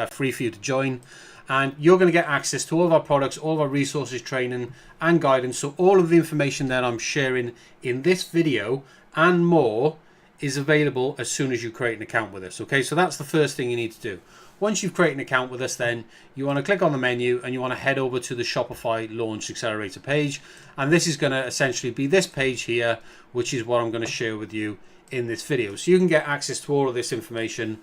Speaker 1: free for you to join, and you're going to get access to all of our products, all of our resources, training and guidance. So all of the information that I'm sharing in this video and more is available as soon as you create an account with us. Okay, so that's the first thing you need to do. Once you've created an account with us, then you want to click on the menu and you want to head over to the Shopify Launch Accelerator page. And this is going to essentially be this page here, which is what I'm going to share with you in this video. So you can get access to all of this information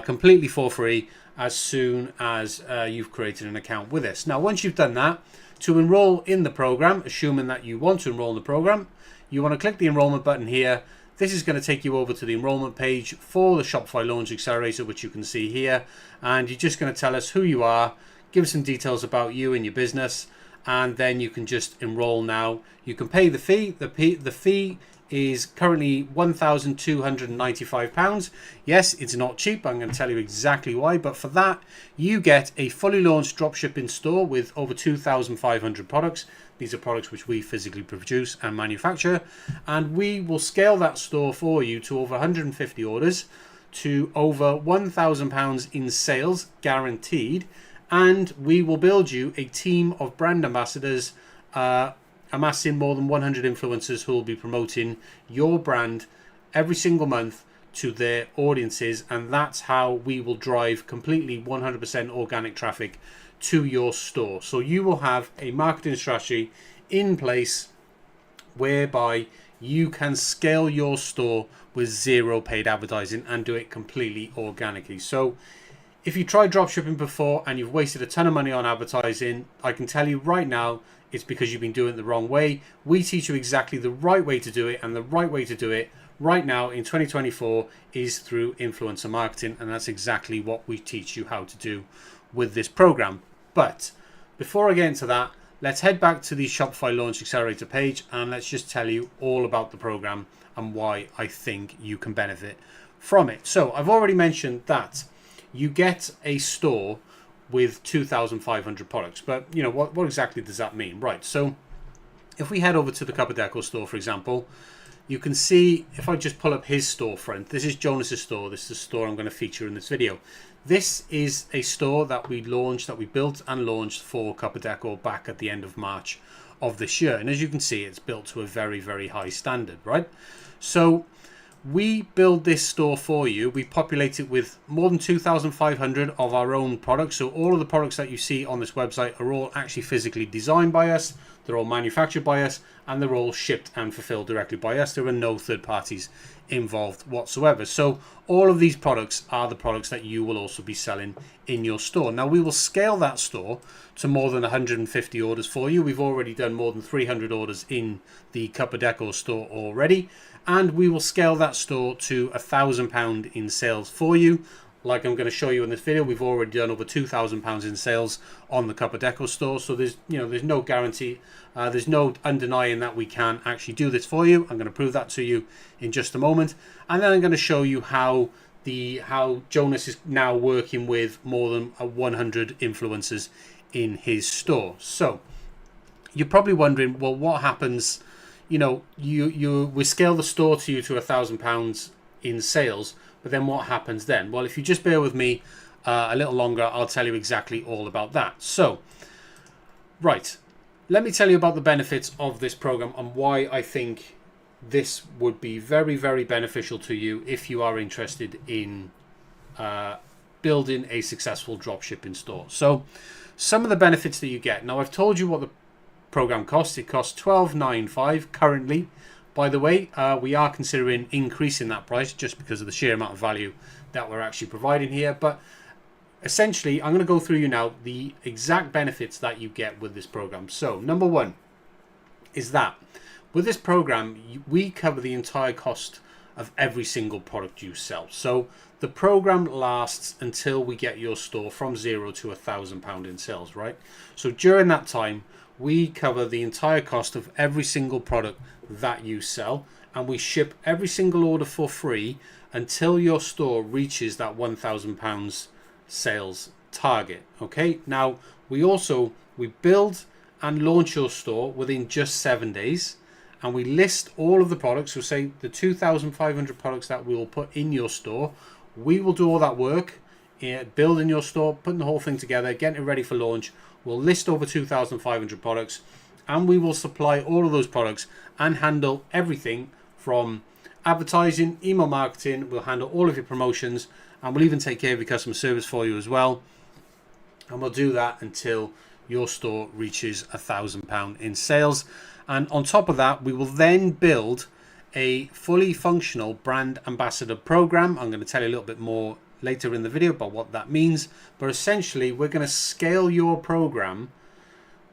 Speaker 1: completely for free as soon as you've created an account with us. Now, once you've done that, to enroll in the program, assuming that you want to enroll in the program, you want to click the enrollment button here. This is going to take you over to the enrollment page for the Shopify Launch Accelerator, which you can see here. And you're just going to tell us who you are, give some details about you and your business, and then you can just enroll now. You can pay the fee. The fee is currently £1,295. Yes, it's not cheap. I'm going to tell you exactly why. But for that, you get a fully launched dropshipping store with over 2,500 products. These are products which we physically produce and manufacture. And we will scale that store for you to over 150 orders, to over £1,000 in sales guaranteed. And we will build you a team of brand ambassadors, amassing more than 100 influencers who will be promoting your brand every single month to their audiences. And that's how we will drive completely 100% organic traffic to your store. So you will have a marketing strategy in place whereby you can scale your store with zero paid advertising and do it completely organically. So if you tried dropshipping before and you've wasted a ton of money on advertising, I can tell you right now, it's because you've been doing it the wrong way. We teach you exactly the right way to do it, and the right way to do it right now in 2024 is through influencer marketing, and that's exactly what we teach you how to do with this program. But before I get into that, let's head back to the Shopify Launch Accelerator page and let's just tell you all about the program and why I think you can benefit from it. So I've already mentioned that you get a store with 2,500 products, but you know, what exactly does that mean? Right, so if we head over to the Cup of Deco store, for example, you can see, if I just pull up his storefront, this is Jonas's store. This is the store I'm going to feature in this video. This is a store that we built and launched for Cup of Deco back at the end of March of this year. And as you can see, it's built to a very, very high standard, right? So we build this store for you. We populate it with more than 2,500 of our own products. So all of the products that you see on this website are all actually physically designed by us. They're all manufactured by us, and they're all shipped and fulfilled directly by us. There are no third parties involved whatsoever. So all of these products are the products that you will also be selling in your store. Now we will scale that store to more than 150 orders for you. We've already done more than 300 orders in the Cup of Deco store already, and we will scale that store to £1,000 in sales for you. Like I'm going to show you in this video, we've already done over £2,000 in sales on the Cup of Deco store. So there's no guarantee, there's no undenying that we can actually do this for you. I'm going to prove that to you in just a moment, and then I'm going to show you how Jonas is now working with more than 100 influencers in his store. So you're probably wondering, well, what happens? You know, we scale the store to you to £1,000 in sales. But then what happens then? Well, if you just bear with me a little longer, I'll tell you exactly all about that. So, right, let me tell you about the benefits of this program and why I think this would be very, very beneficial to you if you are interested in building a successful dropshipping store. So, some of the benefits that you get. Now, I've told you what the program costs. It costs $12.95 currently. By the way, we are considering increasing that price just because of the sheer amount of value that we're actually providing here. But essentially, I'm going to go through you now the exact benefits that you get with this program. So number one is that with this program, we cover the entire cost of every single product you sell. So the program lasts until we get your store from £0 to £1,000 in sales, right? So during that time, we cover the entire cost of every single product that you sell, and we ship every single order for free until your store reaches that £1,000 sales target. Okay, now we build and launch your store within just 7 days, and we list all of the products. So say the 2,500 products that we will put in your store, we will do all that work, building your store, putting the whole thing together, getting it ready for launch. We'll list over 2,500 products, and we will supply all of those products and handle everything from advertising, email marketing. We'll handle all of your promotions, and we'll even take care of your customer service for you as well. And we'll do that until your store reaches £1,000 in sales. And on top of that, we will then build a fully functional brand ambassador program. I'm going to tell you a little bit more
Speaker 2: later in the video about what that means. But essentially, we're going to scale your program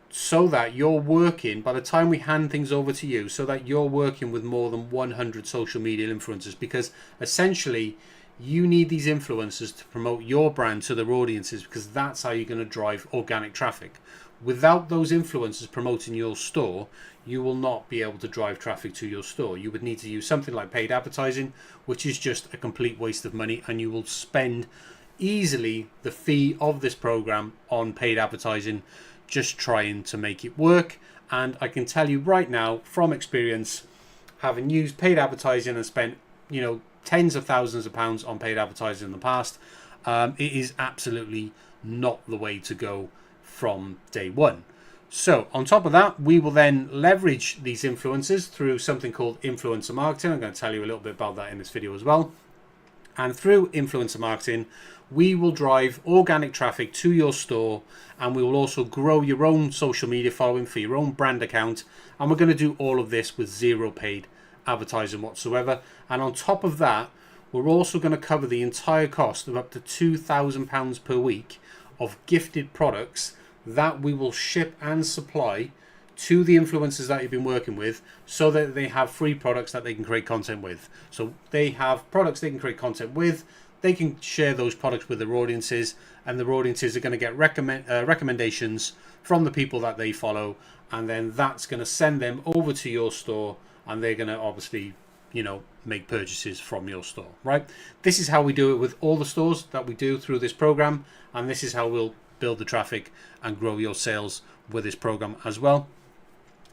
Speaker 2: so that you're working, by the time we hand things over to you, so that you're working with more than 100 social media influencers, because essentially you need these influencers to promote your brand to their audiences, because that's how you're going to drive organic traffic. Without those influencers promoting your store, you will not be able to drive traffic to your store. You would need to use something like paid advertising, which is just a complete waste of money, and you will spend easily the fee of this program on paid advertising just trying to make it work. And I can tell you right now from experience, having used paid advertising and spent tens of thousands of pounds on paid advertising in the past, it is absolutely not the way to go from day one. So on top of that, we will then leverage these influencers through something called influencer marketing. I'm going to tell you a little bit about that in this video as well. And through influencer marketing, we will drive organic traffic to your store, and we will also grow your own social media following for your own brand account. And we're going to do all of this with zero paid advertising whatsoever. And on top of that, we're also going to cover the entire cost of up to £2,000 per week of gifted products that we will ship and supply to the influencers that you've been working with, so that they have free products that they can create content with. So they have products they can create content with, they can share those products with their audiences, and their audiences are going to get recommendations from the people that they follow, and then that's going to send them over to your store, and they're going to obviously make purchases from your store, right? This is how we do it with all the stores that we do through this program, and this is how we'll build the traffic and grow your sales with this program as well.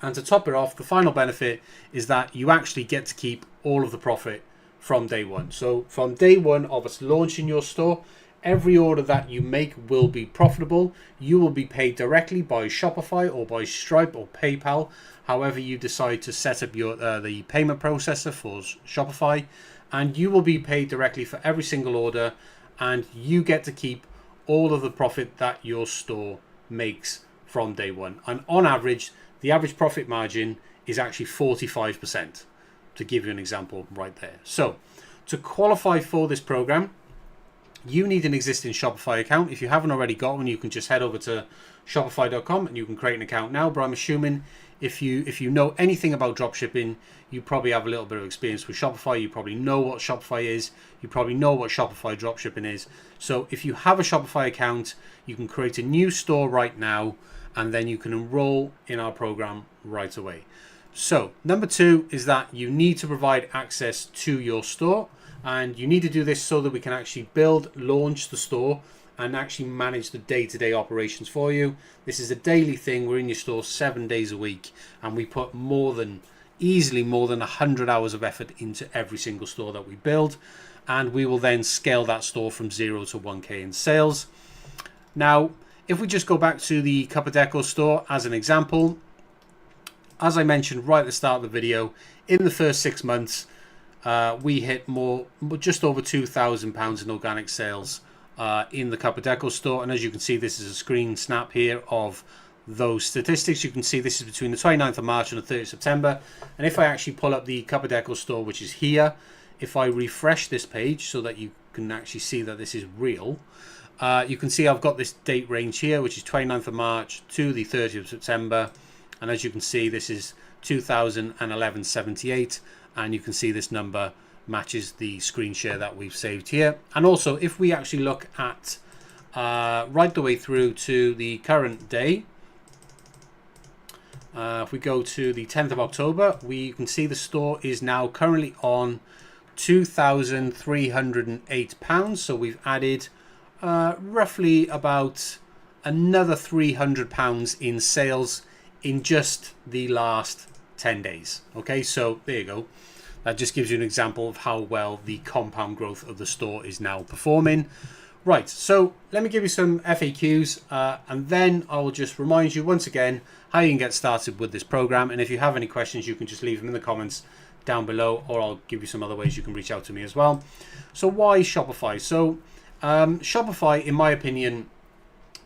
Speaker 2: And to top it off, the final benefit is that you actually get to keep all of the profit from day one. So from day one of us launching your store, every order that you make will be profitable. You will be paid directly by Shopify or by Stripe or PayPal, however you decide to set up your the payment processor for Shopify, and you will be paid directly for every single order, and you get to keep all of the profit that your store makes from day one. And on average, the average profit margin is actually 45%, to give you an example right there. So to qualify for this program, you need an existing Shopify account. If you haven't already got one, you can just head over to shopify.com and you can create an account now. But I'm assuming if you know anything about dropshipping, you probably have a little bit of experience with Shopify. You probably know what Shopify is. You probably know what Shopify dropshipping is. So if you have a Shopify account, you can create a new store right now, and then you can enroll in our program right away. So number 2 is that you need to provide access to your store, and you need to do this so that we can actually launch the store and actually manage the day-to-day operations for you. This is a daily thing. We're in your store 7 days a week, and we put easily more than 100 hours of effort into every single store that we build, and we will then scale that store from 0 to 1K in sales. Now, if we just go back to the Cup of Deco store as an example, as I mentioned right at the start of the video, in the first 6 months, we hit just over £2,000 in organic sales in the Cup of Deco store. And as you can see, this is a screen snap here of those statistics. You can see this is between the 29th of March and the 30th of September. And if I actually pull up the Cup of Deco store, which is here, if I refresh this page so that you can actually see that this is real, you can see I've got this date range here, which is 29th of March to the 30th of September. And as you can see, this is 2011.78, and you can see this number matches the screen share that we've saved here. And also, if we actually look at right the way through to the current day, if we go to the 10th of October, you can see the store is now currently on £2,308. So we've added roughly about another £300 in sales in just the last 10 days. Okay, so there you go. That just gives you an example of how well the compound growth of the store is now performing. Right, so let me give you some FAQs, and then I'll just remind you once again how you can get started with this program. And if you have any questions, you can just leave them in the comments down below, or I'll give you some other ways you can reach out to me as well. So why Shopify? So Shopify, in my opinion,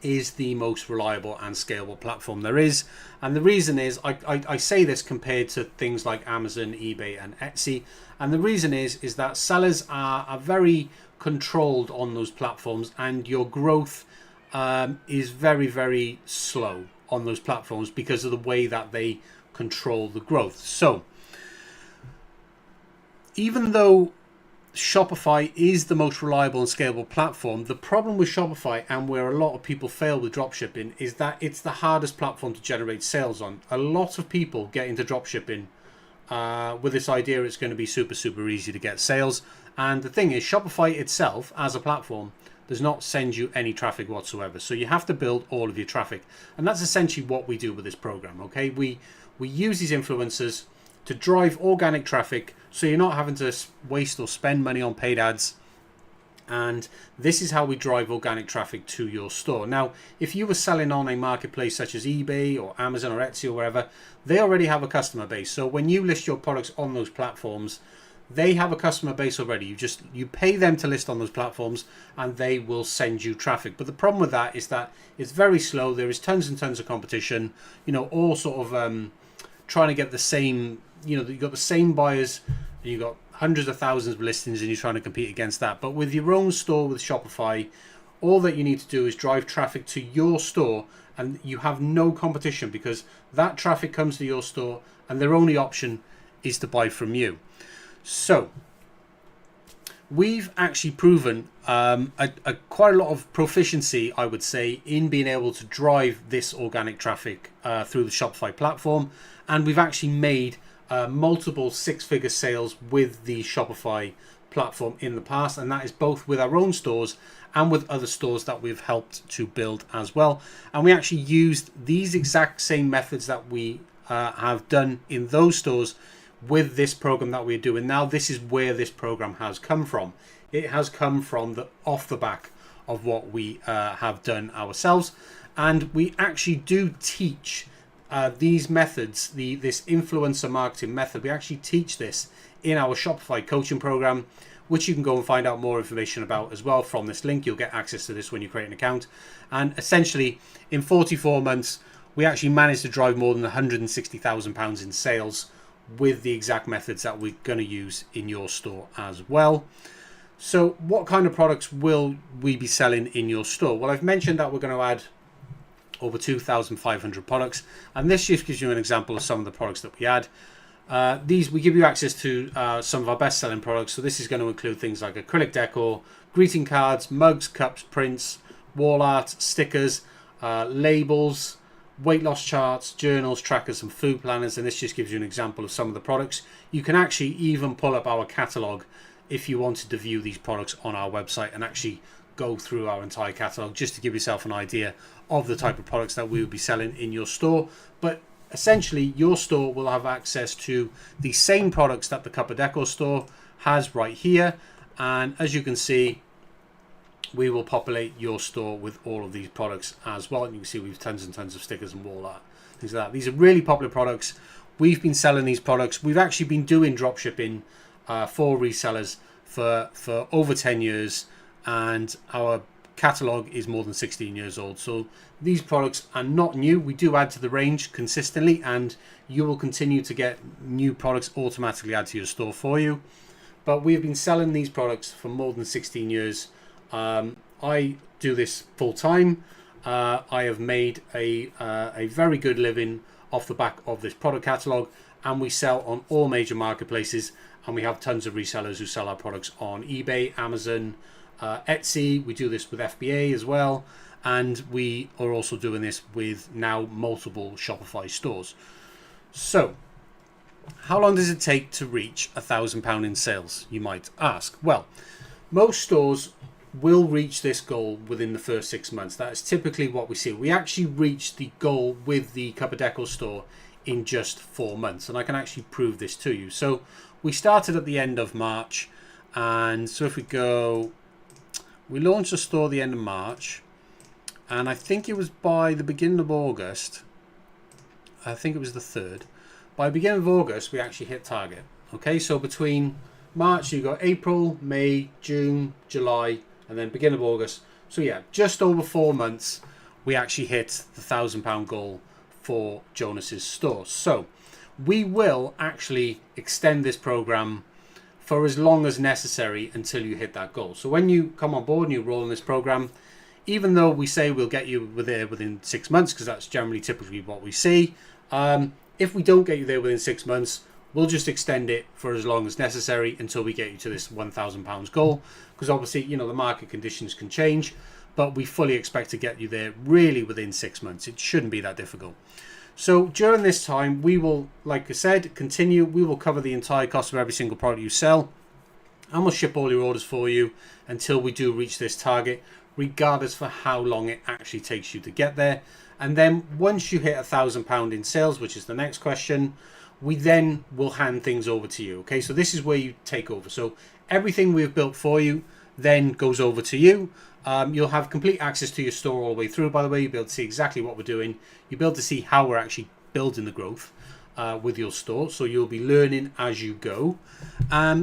Speaker 1: is the most reliable and scalable platform there is. And the reason is, I say this compared to things like Amazon, eBay and Etsy. And the reason is that sellers are very controlled on those platforms, and your growth is very, very slow on those platforms because of the way that they control the growth. So even though Shopify is the most reliable and scalable platform, the problem with Shopify, and where a lot of people fail with dropshipping, is that it's the hardest platform to generate sales on. A lot of people get into dropshipping with this idea it's going to be super, super easy to get sales. And the thing is, Shopify itself as a platform does not send you any traffic whatsoever. So you have to build all of your traffic. And that's essentially what we do with this program. Okay, we use these influencers to drive organic traffic, so you're not having to waste or spend money on paid ads. And this is how we drive organic traffic to your store. Now, if you were selling on a marketplace such as eBay or Amazon or Etsy or wherever, they already have a customer base. So when you list your products on those platforms, they have a customer base already. You pay them to list on those platforms, and they will send you traffic. But the problem with that is that it's very slow. There is tons and tons of competition, all sort of trying to get the same, you've got the same buyers, and you've got hundreds of thousands of listings, and you're trying to compete against that. But with your own store with Shopify, all that you need to do is drive traffic to your store, and you have no competition because that traffic comes to your store and their only option is to buy from you. So we've actually proven quite a lot of proficiency, I would say, in being able to drive this organic traffic through the Shopify platform. And we've actually made multiple six-figure sales with the Shopify platform in the past. And that is both with our own stores and with other stores that we've helped to build as well. And we actually used these exact same methods that we have done in those stores with this program that we're doing now. This is where this program has come from. It has come from off the back of what we have done ourselves. And we actually do teach these methods, this influencer marketing method. We actually teach this in our Shopify coaching program, which you can go and find out more information about as well from this link. You'll get access to this when you create an account. And essentially, in 44 months, we actually managed to drive more than £160,000 in sales with the exact methods that we're going to use in your store as well. So what kind of products will we be selling in your store? Well, I've mentioned that we're going to add over 2,500 products, and this just gives you an example of some of the products that we add. These, we give you access to some of our best selling products. So this is going to include things like acrylic decor, greeting cards, mugs, cups, prints, wall art, stickers, labels, weight loss charts, journals, trackers and food planners. And this just gives you an example of some of the products. You can actually even pull up our catalog if you wanted to view these products on our website and actually go through our entire catalog, just to give yourself an idea of the type of products that we will be selling in your store. But essentially your store will have access to the same products that the Cup of Decor store has right here. And as you can see, we will populate your store with all of these products as well. And you can see we've tons and tons of stickers and wall art, things like that. These are really popular products. We've been selling these products. We've actually been doing drop shipping for resellers for over 10 years. And our catalog is more than 16 years old. So these products are not new. We do add to the range consistently, and you will continue to get new products automatically added to your store for you. But we've been selling these products for more than 16 years. I do this full time. I have made a very good living off the back of this product catalog, and we sell on all major marketplaces, and we have tons of resellers who sell our products on eBay, Amazon, Etsy. We do this with FBA as well, and we are also doing this with now multiple Shopify stores. So how long does it take to reach £1,000 in sales, you might ask? Well, most stores will reach this goal within the first 6 months. That is typically what we see. We actually reached the goal with the Cup of Decor store in just 4 months, and I can actually prove this to you. So we started at the end of March, and so if we go, we launched the store at the end of March, and I think it was by the beginning of August, I think it was the 3rd, by the beginning of August we actually hit target. Okay, so between March you got April, May, June, July, and then beginning of August. So yeah, just over 4 months we actually hit the £1,000 goal for Jonas's store. So we will actually extend this program for as long as necessary until you hit that goal. So when you come on board and you roll in this program, even though we say we'll get you there within 6 months, because that's generally typically what we see, if we don't get you there within 6 months, we'll just extend it for as long as necessary until we get you to this £1,000 goal, because obviously, you know, the market conditions can change, but we fully expect to get you there really within 6 months. It shouldn't be that difficult. So during this time, we will, like I said, continue. We will cover the entire cost of every single product you sell, and we'll ship all your orders for you until we do reach this target, regardless for how long it actually takes you to get there. And then once you hit £1,000 in sales, which is the next question, we then will hand things over to you. Okay, so this is where you take over. So everything we've built for you then goes over to you. You'll have complete access to your store all the way through, by the way. You'll be able to see exactly what we're doing. You'll be able to see how we're actually building the growth with your store. So you'll be learning as you go.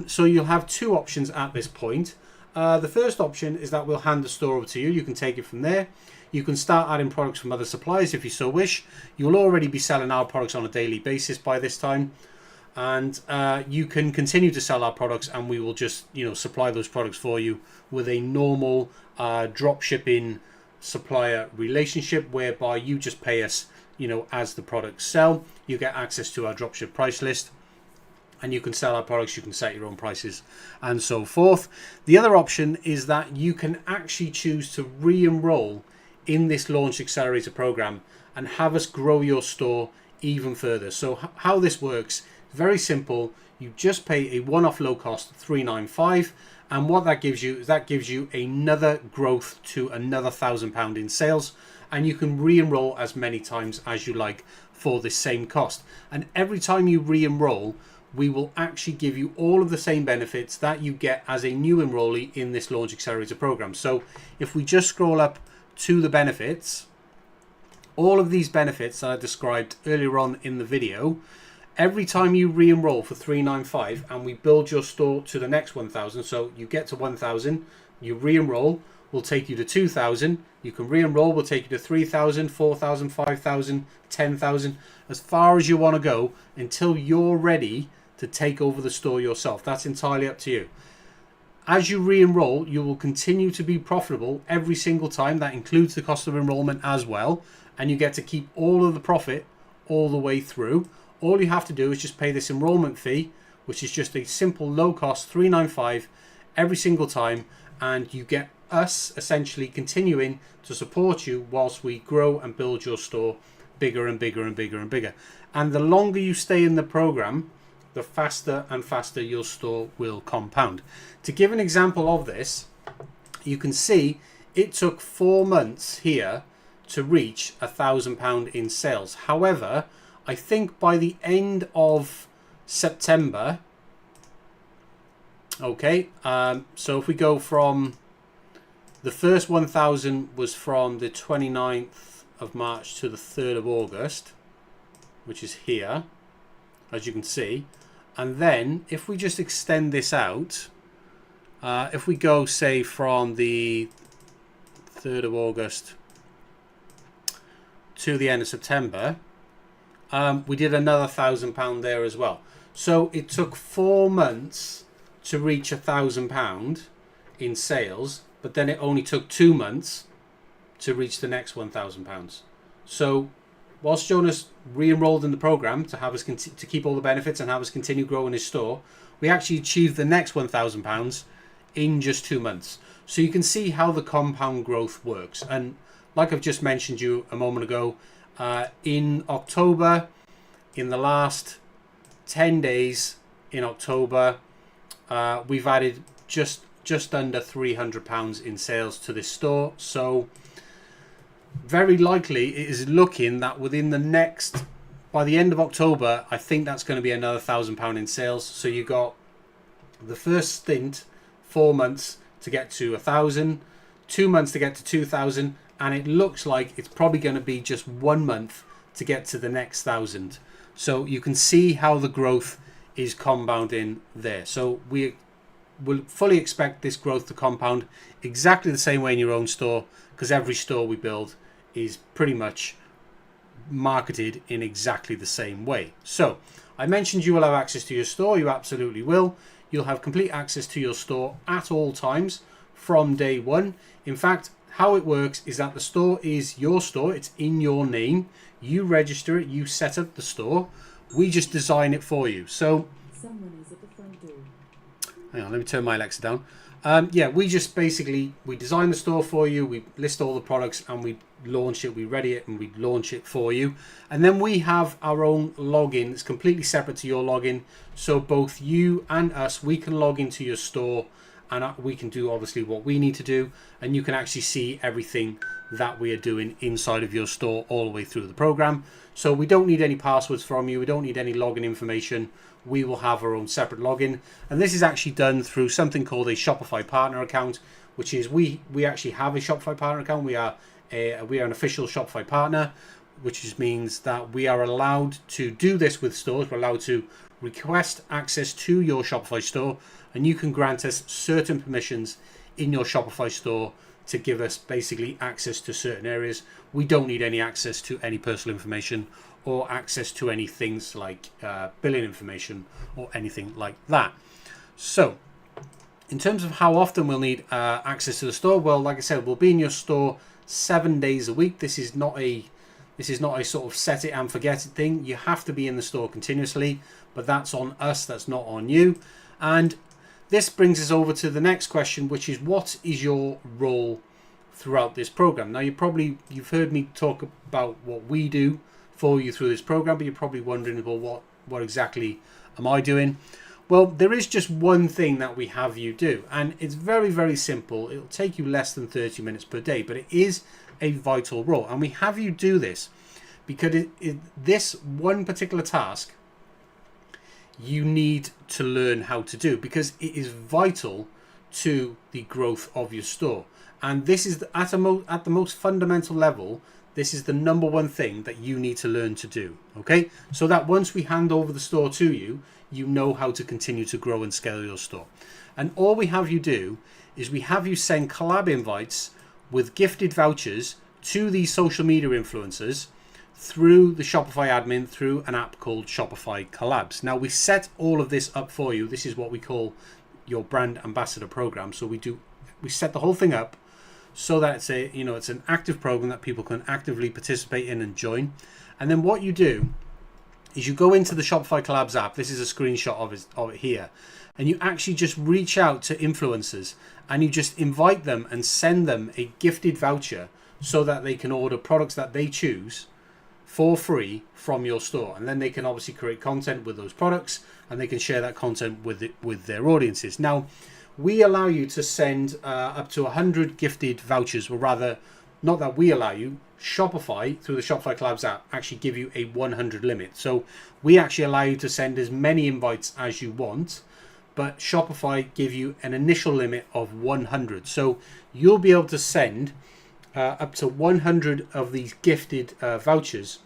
Speaker 1: So you'll have two options at this point. The first option is that we'll hand the store over to you. You can take it from there. You can start adding products from other suppliers if you so wish. You'll already be selling our products on a daily basis by this time. And you can continue to sell our products, and we will just, you know, supply those products for you with a normal drop shipping supplier relationship, whereby you just pay us, you know, as the products sell. You get access to our dropship price list, and you can sell our products, you can set your own prices, and so forth. The other option is that you can actually choose to re-enroll in this Launch Accelerator program and have us grow your store even further. So how this works, very simple. You just pay a one-off low cost $395, and what that gives you is that gives you another growth to another £1,000 in sales, and you can re-enroll as many times as you like for the same cost. And every time you re-enroll, we will actually give you all of the same benefits that you get as a new enrollee in this Launch Accelerator program. So if we just scroll up to the benefits, all of these benefits that I described earlier on in the video, every time you re-enroll for $395 and we build your store to the next 1,000, so you get to 1,000, you re-enroll, we'll take you to 2,000, you can re-enroll, we'll take you to 3,000, 4,000, 5,000, 10,000, as far as you want to go until you're ready to take over the store yourself. That's entirely up to you. As you re-enroll, you will continue to be profitable every single time. That includes the cost of enrollment as well, and you get to keep all of the profit all the way through. All you have to do is just pay this enrollment fee, which is just a simple low cost $395 every single time, and you get us essentially continuing to support you whilst we grow and build your store bigger and bigger and bigger and bigger. And the longer you stay in the program, the faster and faster your store will compound. To give an example of this, you can see it took 4 months here to reach £1,000 in sales. However, I think by the end of September, okay, so if we go from the first 1,000 was from the 29th of March to the 3rd of August, which is here, as you can see. And then if we just extend this out, if we go, say, from the 3rd of August to the end of September, we did another £1,000 there as well. So it took 4 months to reach £1,000 in sales, but then it only took 2 months to reach the next £1,000. So whilst Jonas re-enrolled in the program to have us to keep all the benefits and have us continue growing his store, we actually achieved the next £1,000 in just 2 months. So you can see how the compound growth works. And like I've just mentioned you a moment ago, in October, in the last 10 days in October, we've added just under £300 in sales to this store. So very likely it is looking that within the next, by the end of October, I think that's going to be another £1,000 in sales. So you got the first stint, 4 months to get to 1,000, 2 months to get to 2,000, and it looks like it's probably going to be just 1 month to get to the next 1,000. So you can see how the growth is compounding there. So we will fully expect this growth to compound exactly the same way in your own store, because every store we build is pretty much marketed in exactly the same way. So I mentioned you will have access to your store. You absolutely will. You'll have complete access to your store at all times from day one. In fact, how it works is that the store is your store. It's in your name. You register it. You set up the store. We just design it for you. So
Speaker 3: someone is at the front door.
Speaker 1: Hang on, let me turn my Alexa down. We just basically, we design the store for you. We list all the products and we launch it. We ready it and we launch it for you. And then we have our own login. It's completely separate to your login. So both you and us, we can log into your store and we can do obviously what we need to do. And you can actually see everything that we are doing inside of your store all the way through the program. So we don't need any passwords from you. We don't need any login information. We will have our own separate login. And this is actually done through something called a Shopify partner account, which is we actually have a Shopify partner account. We are an official Shopify partner, which just means that we are allowed to do this with stores. We're allowed to request access to your Shopify store, and you can grant us certain permissions in your Shopify store to give us basically access to certain areas. We don't need any access to any personal information or access to any things like billing information or anything like that. So in terms of how often we'll need access to the store, well, like I said, we'll be in your store 7 days a week. This is not a sort of set it and forget it thing. You have to be in the store continuously, but that's on us, that's not on you. And this brings us over to the next question, which is what is your role throughout this program? Now you've heard me talk about what we do for you through this program, but you're probably wondering, well, what exactly am I doing? Well, there is just one thing that we have you do, and it's very, very simple. It'll take you less than 30 minutes per day, but it is a vital role. And we have you do this because this one particular task you need to learn how to do, because it is vital to the growth of your store. And this is at the most fundamental level, this is the number one thing that you need to learn to do. Okay, so that once we hand over the store to you, you know how to continue to grow and scale your store. And all we have you do is we have you send collab invites with gifted vouchers to these social media influencers through the Shopify admin, through an app called Shopify Collabs. Now we set all of this up for you. This is what we call your brand ambassador program. So we set the whole thing up so that it's an active program that people can actively participate in and join. And then what you do is you go into the Shopify Collabs app. This is a screenshot of it here. And you actually just reach out to influencers and you just invite them and send them a gifted voucher so that they can order products that they choose for free from your store. And then they can obviously create content with those products and they can share that content with their audiences. Now, we allow you to send up to 100 gifted vouchers, or rather, not that we allow you, Shopify, through the Shopify Collabs app, actually give you a 100 limit. So we actually allow you to send as many invites as you want, but Shopify give you an initial limit of 100. So you'll be able to send up to 100 of these gifted vouchers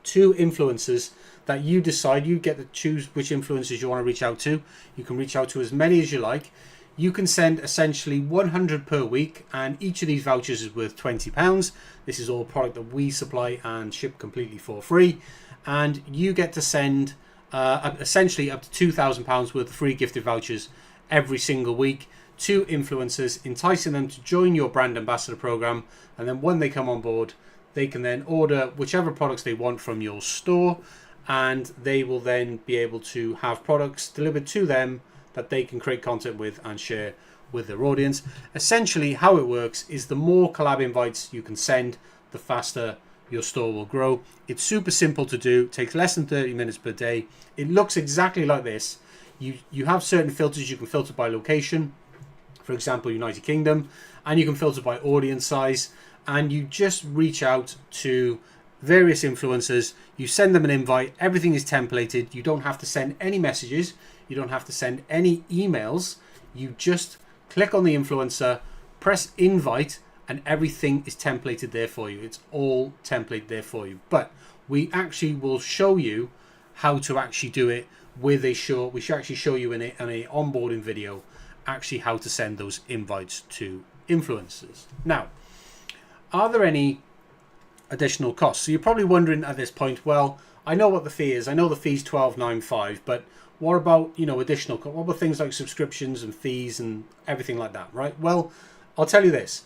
Speaker 1: to influencers that you decide. You get to choose which influencers you want to reach out to. You can reach out to as many as you like. You can send essentially 100 per week, and each of these vouchers is worth £20. This is all product that we supply and ship completely for free. And you get to send essentially up to £2,000 worth of free gifted vouchers every single week to influencers, enticing them to join your brand ambassador program. And then when they come on board, they can then order whichever products they want from your store, and they will then be able to have products delivered to them that they can create content with and share with their audience. Essentially, how it works is the more collab invites you can send, the faster your store will grow. It's super simple to do, takes less than 30 minutes per day. It looks exactly like this. You have certain filters. You can filter by location, for example, United Kingdom, and you can filter by audience size, and you just reach out to various influencers. You send them an invite. Everything is templated. You don't have to send any messages. You don't have to send any emails. You just click on the influencer, press invite, and everything is templated there for you. It's all templated there for you. But we actually will show you how to actually do it with a short. We should actually show you in a onboarding video actually how to send those invites to influencers. Now, are there any additional costs. So you're probably wondering at this point, well, I know what the fee is. I know the fee's $12.95, but what about, additional costs? What about things like subscriptions and fees and everything like that, right? Well, I'll tell you this.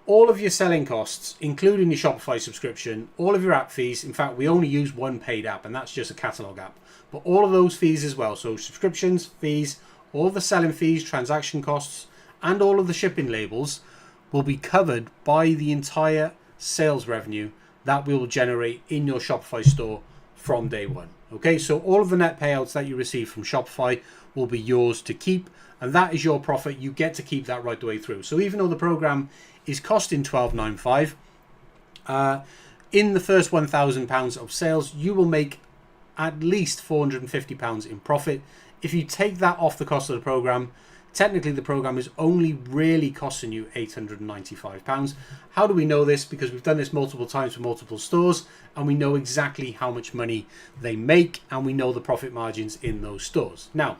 Speaker 1: All of your selling costs, including your Shopify subscription, all of your app fees, in fact, we only use one paid app, and that's just a catalog app. But all of those fees as well, so subscriptions, fees, all the selling fees, transaction costs, and all of the shipping labels will be covered by the entire sales revenue that we will generate in your Shopify store from day one. Okay, so all of the net payouts that you receive from Shopify will be yours to keep, and that is your profit. You get to keep that right the way through. So even though the program is costing $12.95, in the first £1,000 of sales, you will make at least £450 in profit. If you take that off the cost of the program, technically the program is only really costing you £895. How do we know this? Because we've done this multiple times for multiple stores, and we know exactly how much money they make, and we know the profit margins in those stores. Now,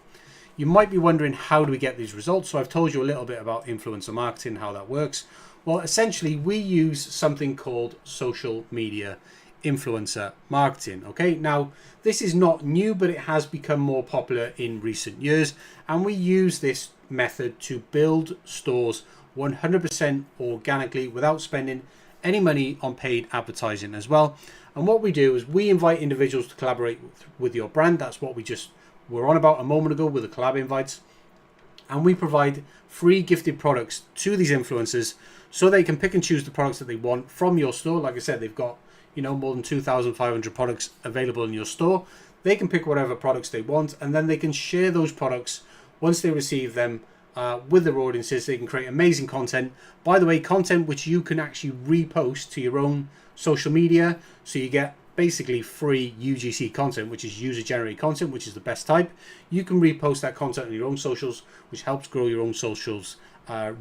Speaker 1: you might be wondering, how do we get these results? So I've told you a little bit about influencer marketing, how that works. Well, essentially, we use something called social media influencer marketing. Okay, now this is not new, but it has become more popular in recent years, and we use this method to build stores 100% organically without spending any money on paid advertising as well. And what we do is we invite individuals to collaborate with your brand. That's what we just were on about a moment ago with the collab invites, and we provide free gifted products to these influencers so they can pick and choose the products that they want from your store. Like I said, they've got more than 2,500 products available in your store. They can pick whatever products they want, and then they can share those products once they receive them with their audiences. They can create amazing content. By the way, content which you can actually repost to your own social media, so you get basically free UGC content, which is user generated content, which is the best type. You can repost that content on your own socials, which helps grow your own socials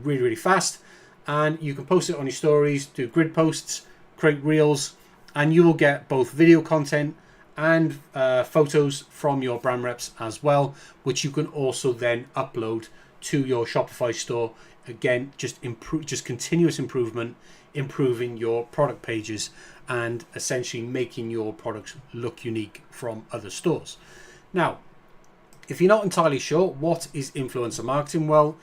Speaker 1: really, really fast. And you can post it on your stories, do grid posts, create reels, and you will get both video content and photos from your brand reps as well, which you can also then upload to your Shopify store. Again, just continuous improvement, improving your product pages and essentially making your products look unique from other stores. Now, if you're not entirely sure, what is influencer marketing? Well,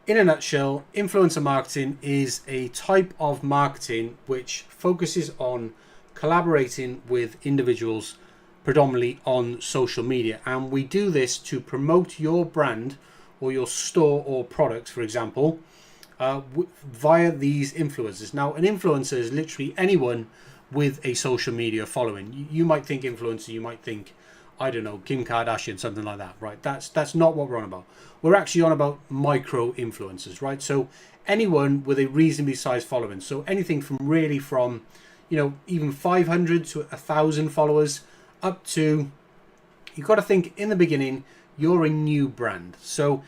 Speaker 1: in a nutshell, influencer marketing is a type of marketing which focuses on collaborating with individuals predominantly on social media, and we do this to promote your brand or your store or products, for example, via these influencers. Now, an influencer is literally anyone with a social media following. You might think influencer, you might think, I don't know, Kim Kardashian, something like that, right? That's not what we're on about. We're actually on about micro influencers, right? So anyone with a reasonably sized following. So anything from even 500 to 1,000 followers up to, you've got to think in the beginning, you're a new brand. So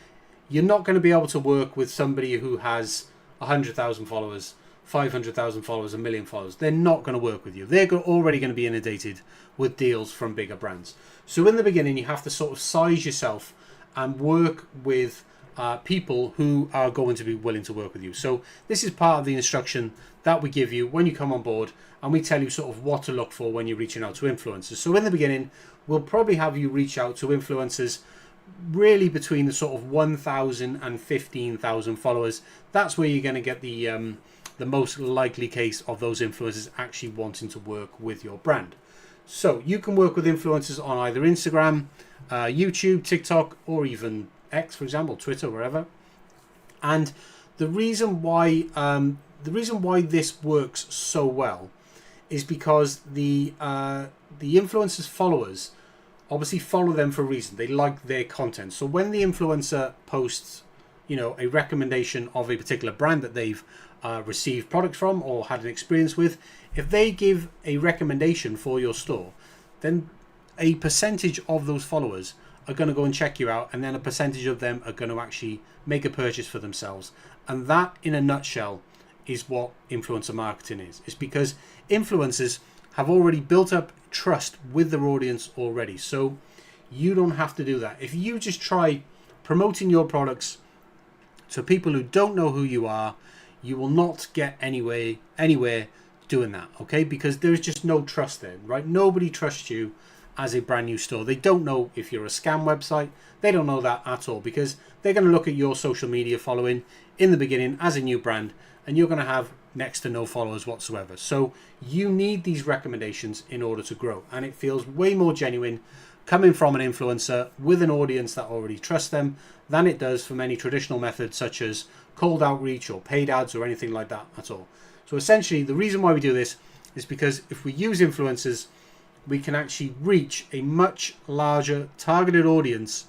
Speaker 1: you're not going to be able to work with somebody who has 100,000 followers, 500,000 followers, 1 million followers. They're not going to work with you. They're already going to be inundated with deals from bigger brands. So in the beginning, you have to sort of size yourself and work with people who are going to be willing to work with you. So this is part of the instruction that we give you when you come on board, and we tell you sort of what to look for when you're reaching out to influencers. So in the beginning, we'll probably have you reach out to influencers really between the sort of 1,000 and 15,000 followers. That's where you're going to get the most likely case of those influencers actually wanting to work with your brand. So you can work with influencers on either Instagram, YouTube, TikTok, or even X, for example, Twitter, wherever. And the reason why this works so well is because the influencers' followers obviously follow them for a reason. They like their content. So when the influencer posts, a recommendation of a particular brand that they've received products from or had an experience with, if they give a recommendation for your store, then a percentage of those followers are going to go and check you out, and then a percentage of them are going to actually make a purchase for themselves. And that, in a nutshell, is what influencer marketing is. It's because influencers have already built up trust with their audience already. So you don't have to do that. If you just try promoting your products to people who don't know who you are, you will not get anywhere doing that, okay? Because there's just no trust there, right? Nobody trusts you as a brand new store. They don't know if you're a scam website. They don't know that at all, because they're going to look at your social media following in the beginning as a new brand, and you're going to have next to no followers whatsoever. So you need these recommendations in order to grow, and it feels way more genuine coming from an influencer with an audience that already trusts them than it does from any traditional methods such as cold outreach or paid ads or anything like that at all. So essentially, the reason why we do this is because if we use influencers, we can actually reach a much larger targeted audience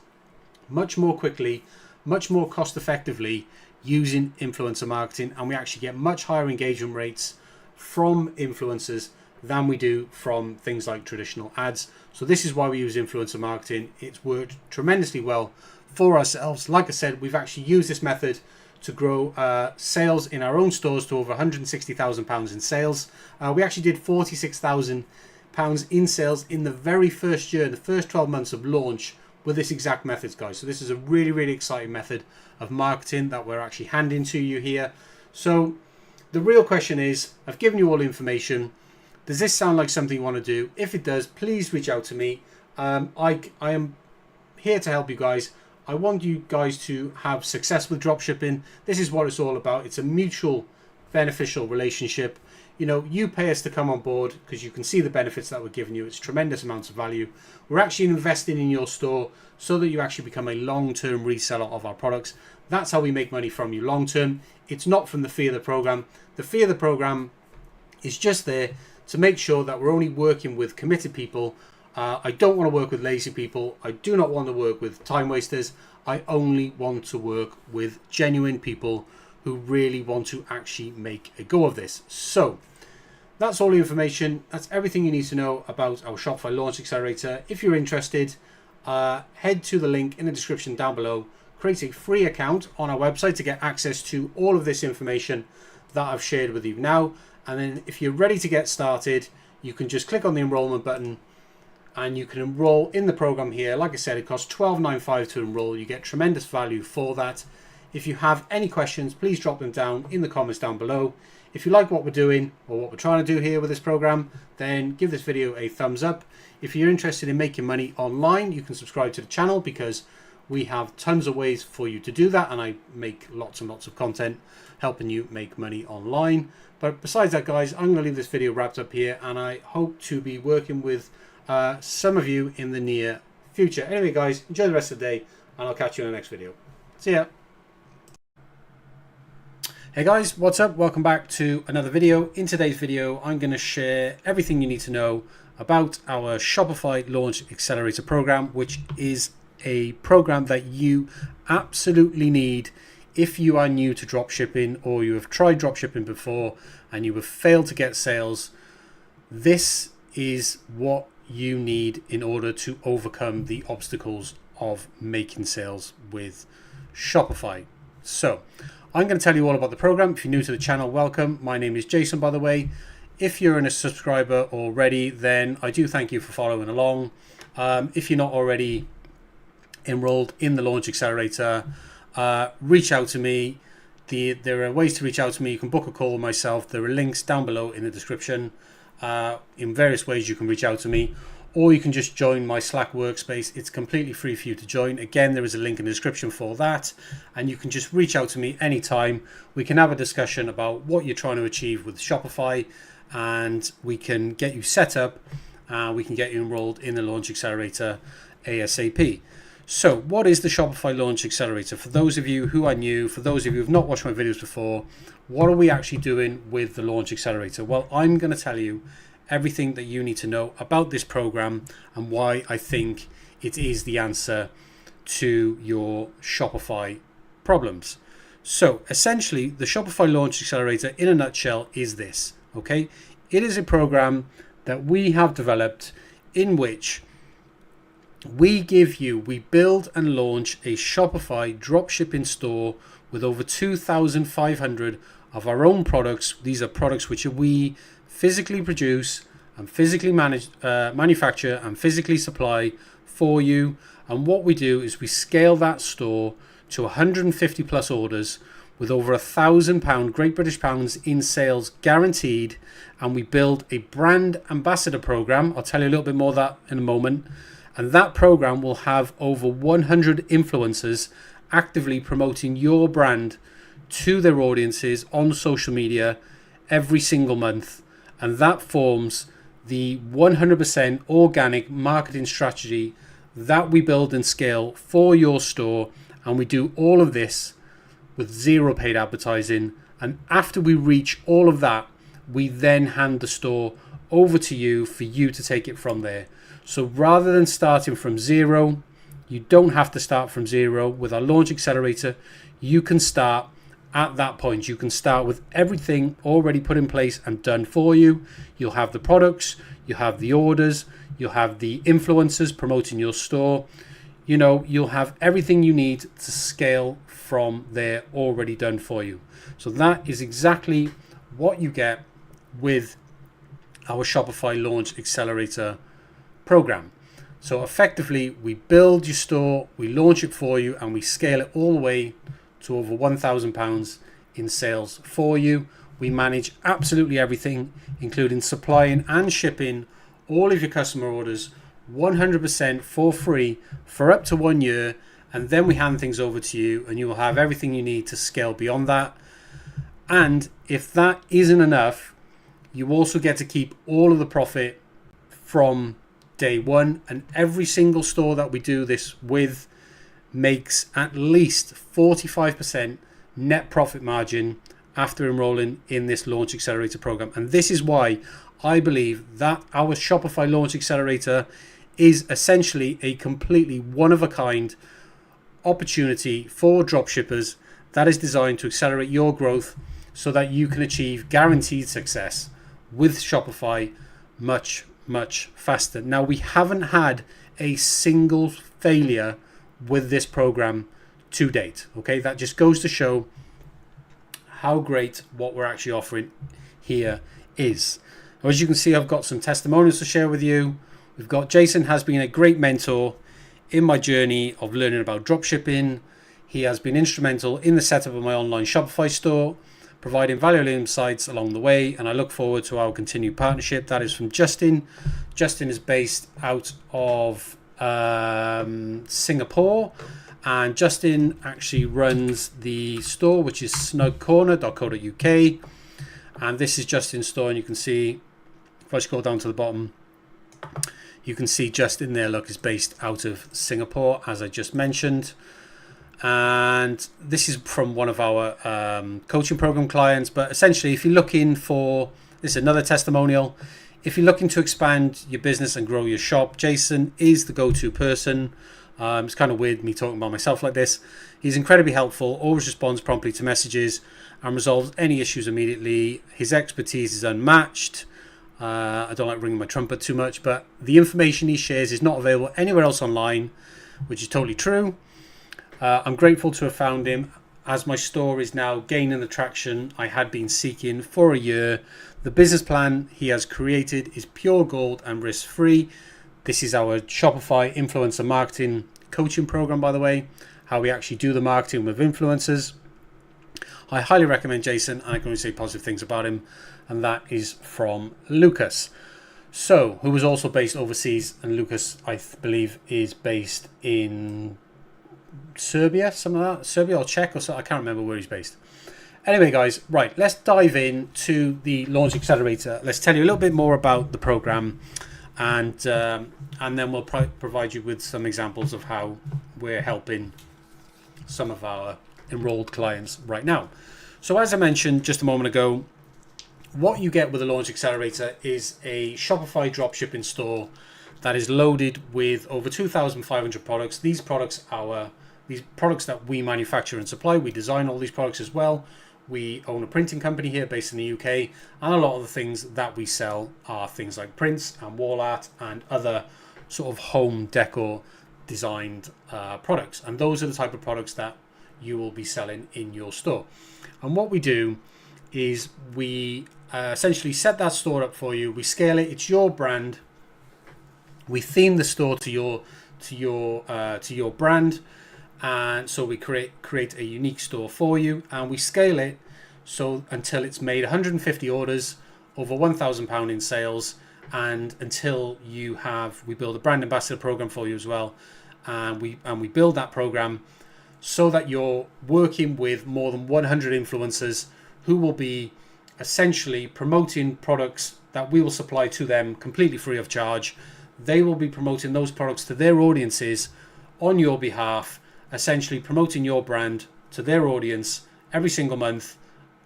Speaker 1: much more quickly, much more cost effectively using influencer marketing, and we actually get much higher engagement rates from influencers than we do from things like traditional ads. So this is why we use influencer marketing. It's worked tremendously well for ourselves. Like I said, we've actually used this method to grow sales in our own stores to over £160,000 in sales. We actually did £46,000 in sales in the very first year, the first 12 months of launch, with this exact method, guys. So this is a really, really exciting method of marketing that we're actually handing to you here. So the real question is, I've given you all the information. Does this sound like something you want to do? If it does, please reach out to me. I am here to help you guys. I want you guys to have success with dropshipping. This is what it's all about. It's a mutual beneficial relationship. You know, you pay us to come on board because you can see the benefits that we're giving you. It's tremendous amounts of value. We're actually investing in your store so that you actually become a long-term reseller of our products. That's how we make money from you long-term. It's not from the fee of the program. The fee of the program is just there to make sure that we're only working with committed people. I don't want to work with lazy people. I do not want to work with time wasters. I only want to work with genuine people who really want to actually make a go of this. So that's all the information. That's everything you need to know about our Shopify Launch Accelerator. If you're interested, head to the link in the description down below. Create a free account on our website to get access to all of this information that I've shared with you now. And then if you're ready to get started, you can just click on the enrollment button and you can enroll in the program here. Like I said, it costs $12.95 to enroll. You get tremendous value for that. If you have any questions, please drop them down in the comments down below. If you like what we're doing or what we're trying to do here with this program, then give this video a thumbs up. If you're interested in making money online, you can subscribe to the channel because we have tons of ways for you to do that, and I make lots and lots of content helping you make money online. But besides that, guys, I'm going to leave this video wrapped up here, and I hope to be working with some of you in the near future. Anyway, guys, enjoy the rest of the day, and I'll catch you in the next video. See ya. Hey guys, what's up? Welcome back to another video. In today's video, I'm going to share everything you need to know about our Shopify Launch Accelerator program, which is a program that you absolutely need if you are new to dropshipping or you have tried dropshipping before and you have failed to get sales. This is what you need in order to overcome the obstacles of making sales with Shopify. So I'm going to tell you all about the program. If you're new to the channel, welcome. My name is Jason, by the way. If you're a subscriber already, then I do thank you for following along. If you're not already enrolled in the Launch Accelerator, reach out to me. There are ways to reach out to me. You can book a call with myself. There are links down below in the description. In various ways you can reach out to me, or you can just join my Slack workspace. It's completely free for you to join. Again, there is a link in the description for that, and you can just reach out to me anytime. We can have a discussion about what you're trying to achieve with Shopify, and we can get you set up. We can get you enrolled in the Launch Accelerator ASAP. So what is the Shopify Launch Accelerator? For those of you who are new, for those of you who have not watched my videos before, what are we actually doing with the Launch Accelerator? Well, I'm going to tell you everything that you need to know about this program and why I think it is the answer to your Shopify problems. So essentially, the Shopify Launch Accelerator in a nutshell is this, okay? It is a program that we have developed in which we build and launch a Shopify dropshipping store with over 2,500 of our own products. These are products which we physically produce and physically manufacture and physically supply for you. And what we do is we scale that store to 150 plus orders with over £1,000 Great British pounds in sales guaranteed, and we build a brand ambassador program. I'll tell you a little bit more of that in a moment. And that program will have over 100 influencers actively promoting your brand to their audiences on social media every single month. And that forms the 100% organic marketing strategy that we build and scale for your store. And we do all of this with zero paid advertising. And after we reach all of that, we then hand the store over to you for you to take it from there. So rather than starting from zero, you don't have to start from zero. With our Launch Accelerator, you can start at that point. You can start with everything already put in place and done for you. You'll have the products, you have the orders, you'll have the influencers promoting your store. You know, you'll have everything you need to scale from there already done for you. So that is exactly what you get with our Shopify Launch Accelerator program. So effectively, we build your store, we launch it for you, and we scale it all the way to over £1,000 in sales for you. We manage absolutely everything, including supplying and shipping all of your customer orders 100% for free for up to 1 year, and then we hand things over to you, and you will have everything you need to scale beyond that. And if that isn't enough, you also get to keep all of the profit from day one, and every single store that we do this with makes at least 45% net profit margin after enrolling in this Launch Accelerator program. And this is why I believe that our Shopify Launch Accelerator is essentially a completely one-of-a-kind opportunity for dropshippers that is designed to accelerate your growth so that you can achieve guaranteed success with Shopify much faster. Now, we haven't had a single failure with this program to date. Okay, that just goes to show how great what we're actually offering here is. Now, as you can see, I've got some testimonials to share with you. We've got Jason has been a great mentor in my journey of learning about dropshipping. He has been instrumental in the setup of my online Shopify store, providing valuable insights along the way, and I look forward to our continued partnership. That is from Justin. Justin is based out of Singapore, and Justin actually runs the store, which is snugcorner.co.uk, and this is Justin's store, and you can see, if I scroll down to the bottom, you can see Justin there, look, is based out of Singapore, as I just mentioned. And this is from one of our coaching program clients. But essentially, if you're looking for, this is another testimonial, if you're looking to expand your business and grow your shop, Jason is the go-to person. It's kind of weird me talking about myself like this. He's incredibly helpful, always responds promptly to messages and resolves any issues immediately. His expertise is unmatched. I don't like ringing my trumpet too much, but the information he shares is not available anywhere else online, which is totally true. I'm grateful to have found him, as my store is now gaining the traction I had been seeking for a year. The business plan he has created is pure gold and risk-free. This is our Shopify influencer marketing coaching program, by the way, how we actually do the marketing with influencers. I highly recommend Jason, and I can only say positive things about him, and that is from Lucas. So, who was also based overseas, and Lucas, I believe, is based in Serbia, something like that. Serbia or Czech or so, I can't remember where he's based. Anyway, guys, right, let's dive in to the Launch Accelerator. Let's tell you a little bit more about the program, and then we'll provide you with some examples of how we're helping some of our enrolled clients right now. So as I mentioned just a moment ago, what you get with the Launch Accelerator is a Shopify dropshipping store that is loaded with over 2,500 products. These products that we manufacture and supply. We design all these products as well. We own a printing company here based in the UK, and a lot of the things that we sell are things like prints and wall art and other sort of home decor designed products. And those are the type of products that you will be selling in your store. And what we do is we essentially set that store up for you. We scale it. It's your brand. We theme the store to your brand, And so we create a unique store for you, and we scale it so until it's made 150 orders over £1,000 in sales, and until we build a brand ambassador program for you as well, and we build that program so that you're working with more than 100 influencers who will be essentially promoting products that we will supply to them completely free of charge. They will be promoting those products to their audiences on your behalf, essentially promoting your brand to their audience every single month,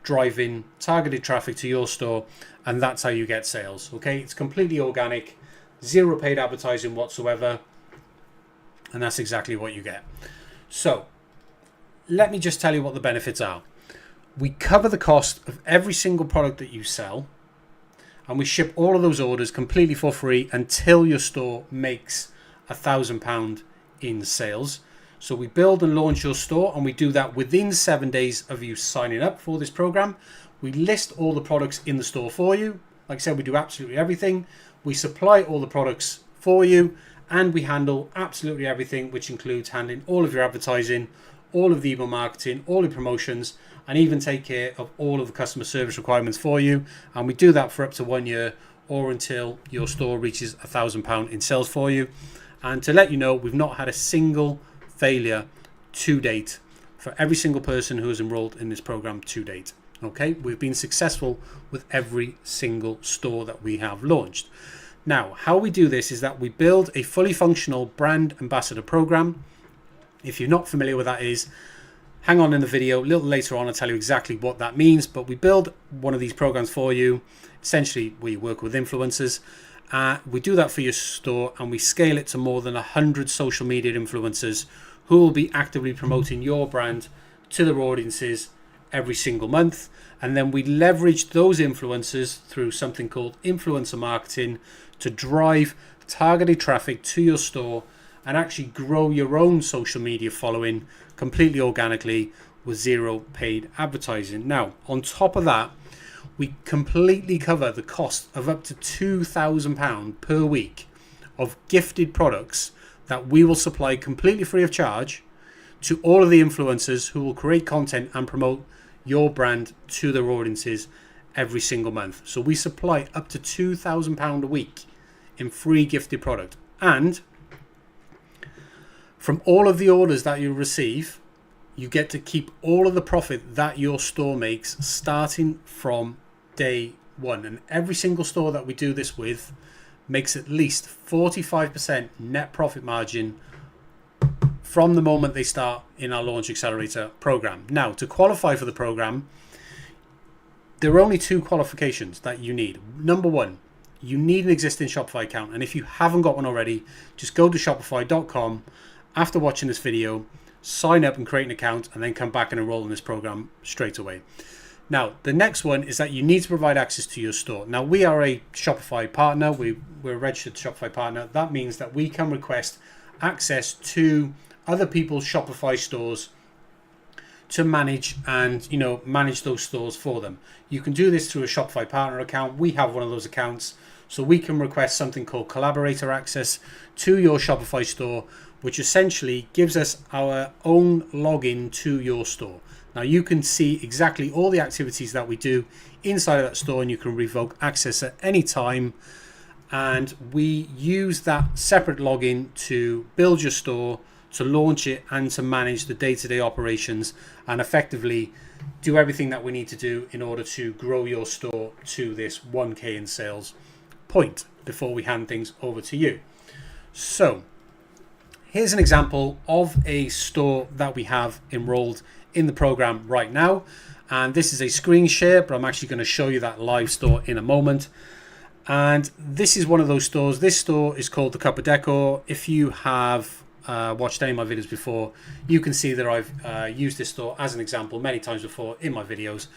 Speaker 1: driving targeted traffic to your store, and that's how you get sales. Okay, it's completely organic, zero paid advertising whatsoever, and that's exactly what you get. So let me just tell you what the benefits are. We cover the cost of every single product that you sell, and we ship all of those orders completely for free until your store makes £1,000 in sales. So we build and launch your store, and we do that within 7 days of you signing up for this program. We list all the products in the store for you. Like I said, we do absolutely everything. We supply all the products for you, and we handle absolutely everything, which includes handling all of your advertising, all of the email marketing, all the promotions, and even take care of all of the customer service requirements for you. And we do that for up to 1 year, or until your store reaches £1,000 in sales for you. And to let you know, we've not had a single failure to date for every single person who is enrolled in this program to date. Okay, we've been successful with every single store that we have launched. Now, how we do this is that we build a fully functional brand ambassador program. If you're not familiar with that is, hang on in the video. A little later on, I'll tell you exactly what that means. But we build one of these programs for you. Essentially, we work with influencers. We do that for your store, and we scale it to more than 100 social media influencers who will be actively promoting your brand to their audiences every single month. And then we leverage those influencers through something called influencer marketing to drive targeted traffic to your store and actually grow your own social media following completely organically with zero paid advertising. Now, on top of that, we completely cover the cost of up to £2,000 per week of gifted products that we will supply completely free of charge to all of the influencers who will create content and promote your brand to their audiences every single month. So we supply up to £2,000 a week in free gifted product. And from all of the orders that you receive, you get to keep all of the profit that your store makes starting from day one. And every single store that we do this with makes at least 45% net profit margin from the moment they start in our Launch Accelerator program. Now, to qualify for the program, there are only two qualifications that you need. Number one, you need an existing Shopify account. And if you haven't got one already, just go to shopify.com after watching this video, sign up and create an account, and then come back and enroll in this program straight away. Now, the next one is that you need to provide access to your store. Now, we are a Shopify partner. We're a registered Shopify partner. That means that we can request access to other people's Shopify stores to manage and manage those stores for them. You can do this through a Shopify partner account. We have one of those accounts, so we can request something called collaborator access to your Shopify store, which essentially gives us our own login to your store. Now, you can see exactly all the activities that we do inside of that store, and you can revoke access at any time. And we use that separate login to build your store, to launch it, and to manage the day-to-day operations, and effectively do everything that we need to do in order to grow your store to this 1K in sales point before we hand things over to you. So here's an example of a store that we have enrolled in the program right now. And this is a screen share, but I'm actually going to show you that live store in a moment. And this is one of those stores. This store is called the Cup of Decor. If you have watched any of my videos before, you can see that I've used this store as an example many times before in my videos,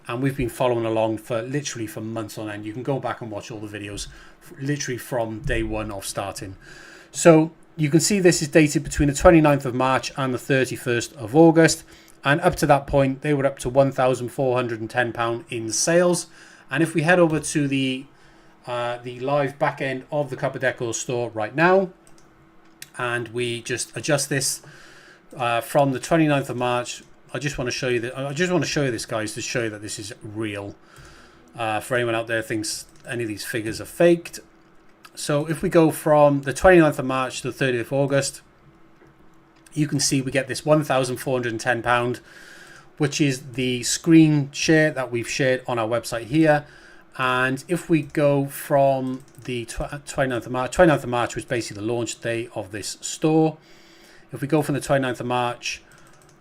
Speaker 1: and we've been following along for literally for months on end. You can go back and watch all the videos literally from day one of starting. So you can see this is dated between the 29th of March and the 31st of August, and up to that point they were up to £1,410 in sales. And if we head over to the live back end of the Cup of Decor store right now, and we just adjust this from the 29th of March. I just want to show you that. I just want to show you this, guys, to show you that this is real. For anyone out there who thinks any of these figures are faked. So if we go from the 29th of March to the 30th of August, you can see we get this £1,410, which is the screen share that we've shared on our website here. And if we go from the 29th of March was basically the launch day of this store. If we go from the 29th of March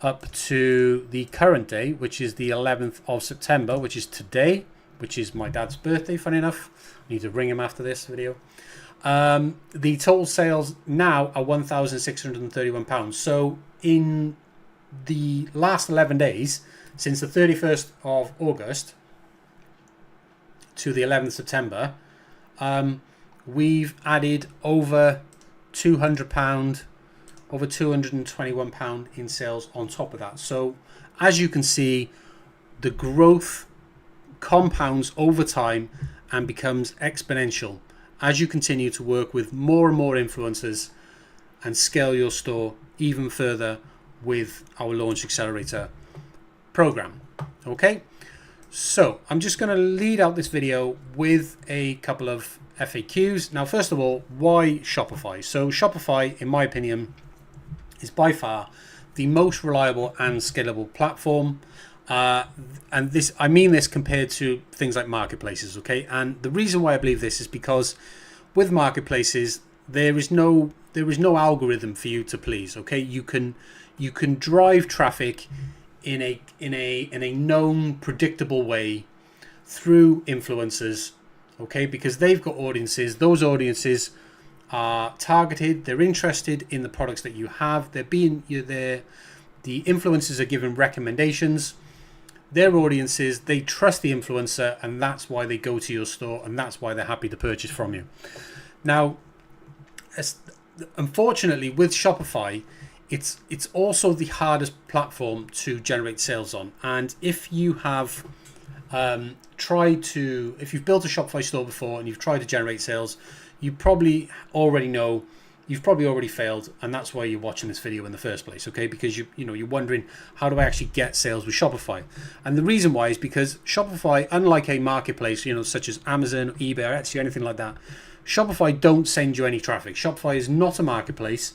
Speaker 1: up to the current day, which is the 11th of September, which is today, which is my dad's birthday, funny enough. I need to ring him after this video. The total sales now are £1,631. So in the last 11 days, since the 31st of August to the 11th of September, we've added over £200, over £221 in sales on top of that. So as you can see, the growth compounds over time and becomes exponential as you continue to work with more and more influencers and scale your store even further with our Launch Accelerator program. Okay, so I'm just going to lead out this video with a couple of FAQs. Now, first of all, why Shopify? So Shopify, in my opinion, is by far the most reliable and scalable platform. And this, I mean this compared to things like marketplaces, okay? And the reason why I believe this is because with marketplaces, there is no algorithm for you to please, okay? You can drive traffic in a known, predictable way through influencers, okay? Because they've got audiences. Those audiences are targeted. They're interested in the products that you have. The influencers are given recommendations. Their audiences, they trust the influencer, and that's why they go to your store, and that's why they're happy to purchase from you. Now, unfortunately, with Shopify, it's also the hardest platform to generate sales on. And if you have if you've built a Shopify store before and you've tried to generate sales, you probably already know you've probably already failed, and that's why you're watching this video in the first place, okay? Because you're wondering, how do I actually get sales with Shopify? And the reason why is because Shopify, unlike a marketplace, such as Amazon, eBay, or Etsy, or anything like that, Shopify don't send you any traffic. Shopify is not a marketplace.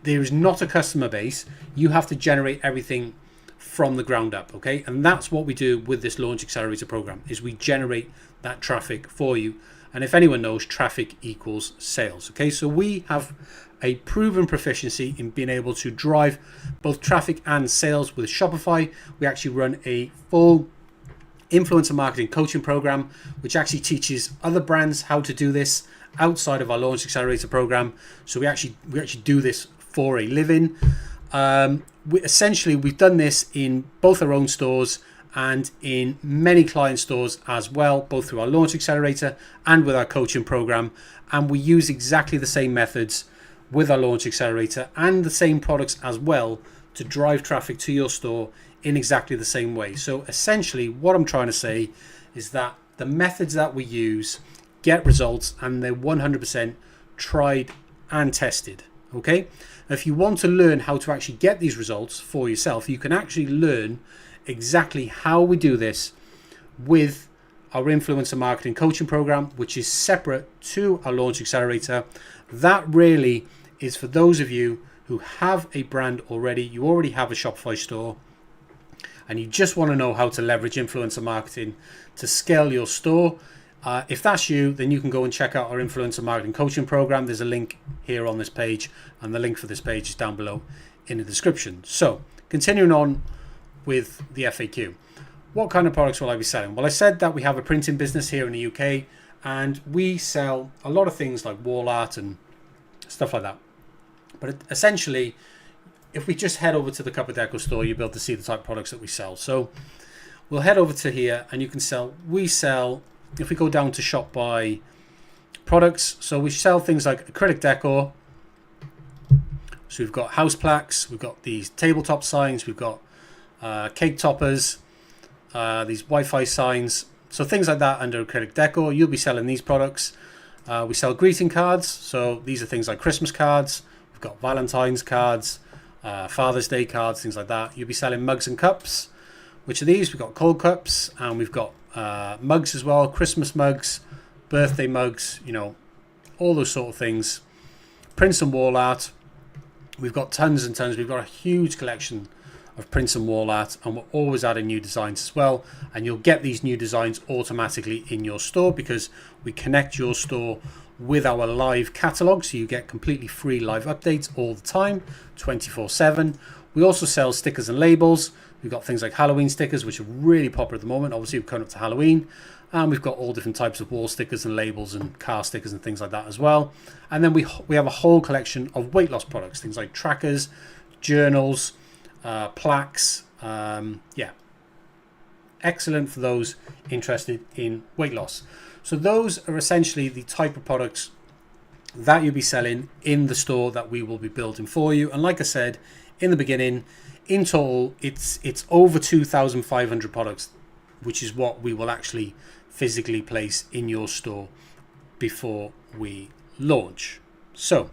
Speaker 1: There is not a customer base. You have to generate everything from the ground up, okay? And that's what we do with this Launch Accelerator program, is we generate that traffic for you. And if anyone knows, traffic equals sales. Okay, so we have a proven proficiency in being able to drive both traffic and sales with Shopify. We actually run a full influencer marketing coaching program, which actually teaches other brands how to do this outside of our Launch Accelerator program. So we actually do this for a living. We've done this in both our own stores and in many client stores as well, both through our Launch Accelerator and with our coaching program. And we use exactly the same methods with our Launch Accelerator and the same products as well to drive traffic to your store in exactly the same way. So essentially what I'm trying to say is that the methods that we use get results, and they're 100% tried and tested. Okay, now, if you want to learn how to actually get these results for yourself, you can actually learn exactly how we do this with our influencer marketing coaching program, which is separate to our Launch Accelerator. That really is for those of you who have a brand already, you already have a Shopify store, and you just want to know how to leverage influencer marketing to scale your store. If that's you, then you can go and check out our influencer marketing coaching program. There's a link here on this page, and the link for this page is down below in the description. So continuing on with the FAQ. What kind of products will I be selling? Well, I said that we have a printing business here in the UK, and we sell a lot of things like wall art and stuff like that. But essentially, if we just head over to the Cup of Deco store, you'll be able to see the type of products that we sell. So we'll head over to here, and you can we sell, if we go down to shop by products, so we sell things like acrylic decor. So we've got house plaques, we've got these tabletop signs, we've got cake toppers, these Wi-Fi signs, so things like that under acrylic decor. You'll be selling these products. We sell greeting cards, so these are things like Christmas cards. We've got Valentine's cards, Father's Day cards, things like that. You'll be selling mugs and cups. Which are these? We've got cold cups, and we've got mugs as well, Christmas mugs, birthday mugs, you know, all those sort of things. Prints and wall art. We've got tons and tons. We've got a huge collection of prints and wall art, and we're always adding new designs as well. And you'll get these new designs automatically in your store because we connect your store with our live catalog, so you get completely free live updates all the time, 24/7. We also sell stickers and labels. We've got things like Halloween stickers, which are really popular at the moment. Obviously, we're coming up to Halloween. And we've got all different types of wall stickers and labels and car stickers and things like that as well. And then we have a whole collection of weight loss products, things like trackers, journals, plaques. Excellent for those interested in weight loss. So those are essentially the type of products that you'll be selling in the store that we will be building for you. And like I said in the beginning, in total, it's over 2,500 products, which is what we will actually physically place in your store before we launch. So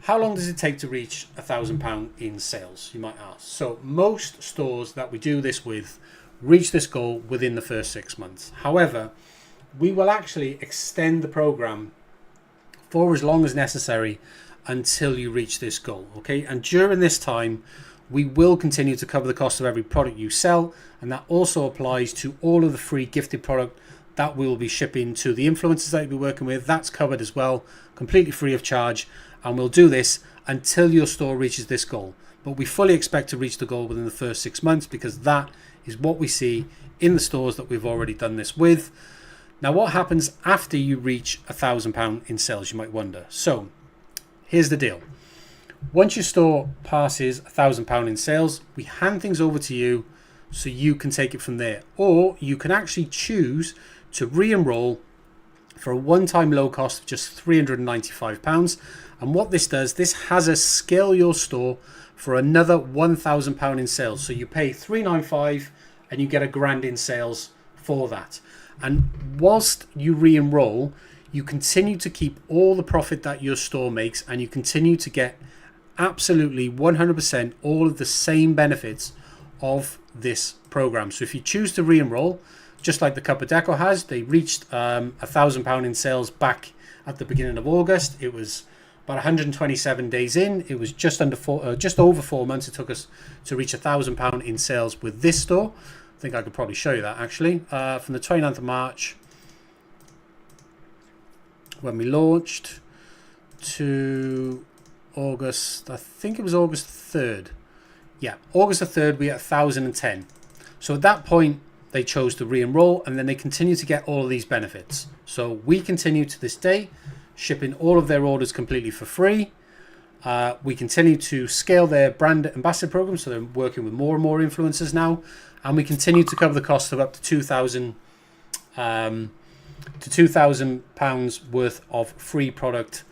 Speaker 1: how long does it take to reach £1,000 in sales, you might ask? So most stores that we do this with reach this goal within the first 6 months. However, we will actually extend the program for as long as necessary until you reach this goal, okay? And during this time, we will continue to cover the cost of every product you sell, and that also applies to all of the free gifted product that we will be shipping to the influencers that you'll be working with. That's covered as well, completely free of charge, and we'll do this until your store reaches this goal. But we fully expect to reach the goal within the first 6 months because that is what we see in the stores that we've already done this with. Now, what happens after you reach £1,000 in sales, you might wonder. So here's the deal. Once your store passes £1,000 in sales, we hand things over to you so you can take it from there. Or you can actually choose to re-enroll for a one-time low cost of just £395. And what this does, this has us scale your store for another £1,000 in sales. So you pay £395 and you get £1,000 in sales for that. And whilst you re-enroll, you continue to keep all the profit that your store makes, and you continue to get absolutely 100% all of the same benefits of this program. So if you choose to re-enroll, just like the Cup of Deco has, they reached £1,000 in sales back at the beginning of August. It was about 127 days in. It was just over 4 months it took us to reach £1,000 in sales with this store. I think I could probably show you that actually. From the 29th of March when we launched to August, I think it was August 3rd. Yeah, August the 3rd, we had 1,010. So at that point, they chose to re-enroll, and then they continue to get all of these benefits. So we continue to this day, shipping all of their orders completely for free. We continue to scale their brand ambassador program, so they're working with more and more influencers now, and we continue to cover the cost of up to £2,000 worth of free product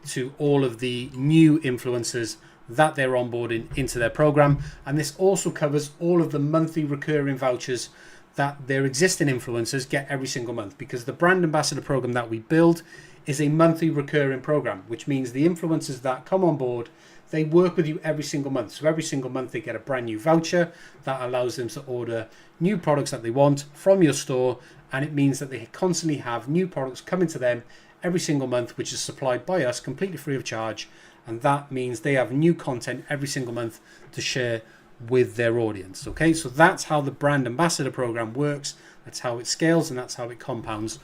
Speaker 1: to all of the new influencers that they're onboarding into their program. And this also covers all of the monthly recurring vouchers that their existing influencers get every single month, because the brand ambassador program that we build is a monthly recurring program, which means the influencers that come on board, they work with you every single month. So every single month they get a brand new voucher that allows them to order new products that they want from your store, and it means that they constantly have new products coming to them every single month, which is supplied by us completely free of charge. And that means they have new content every single month to share with their audience. Okay, so that's how the brand ambassador program works. That's how it scales, and that's how it compounds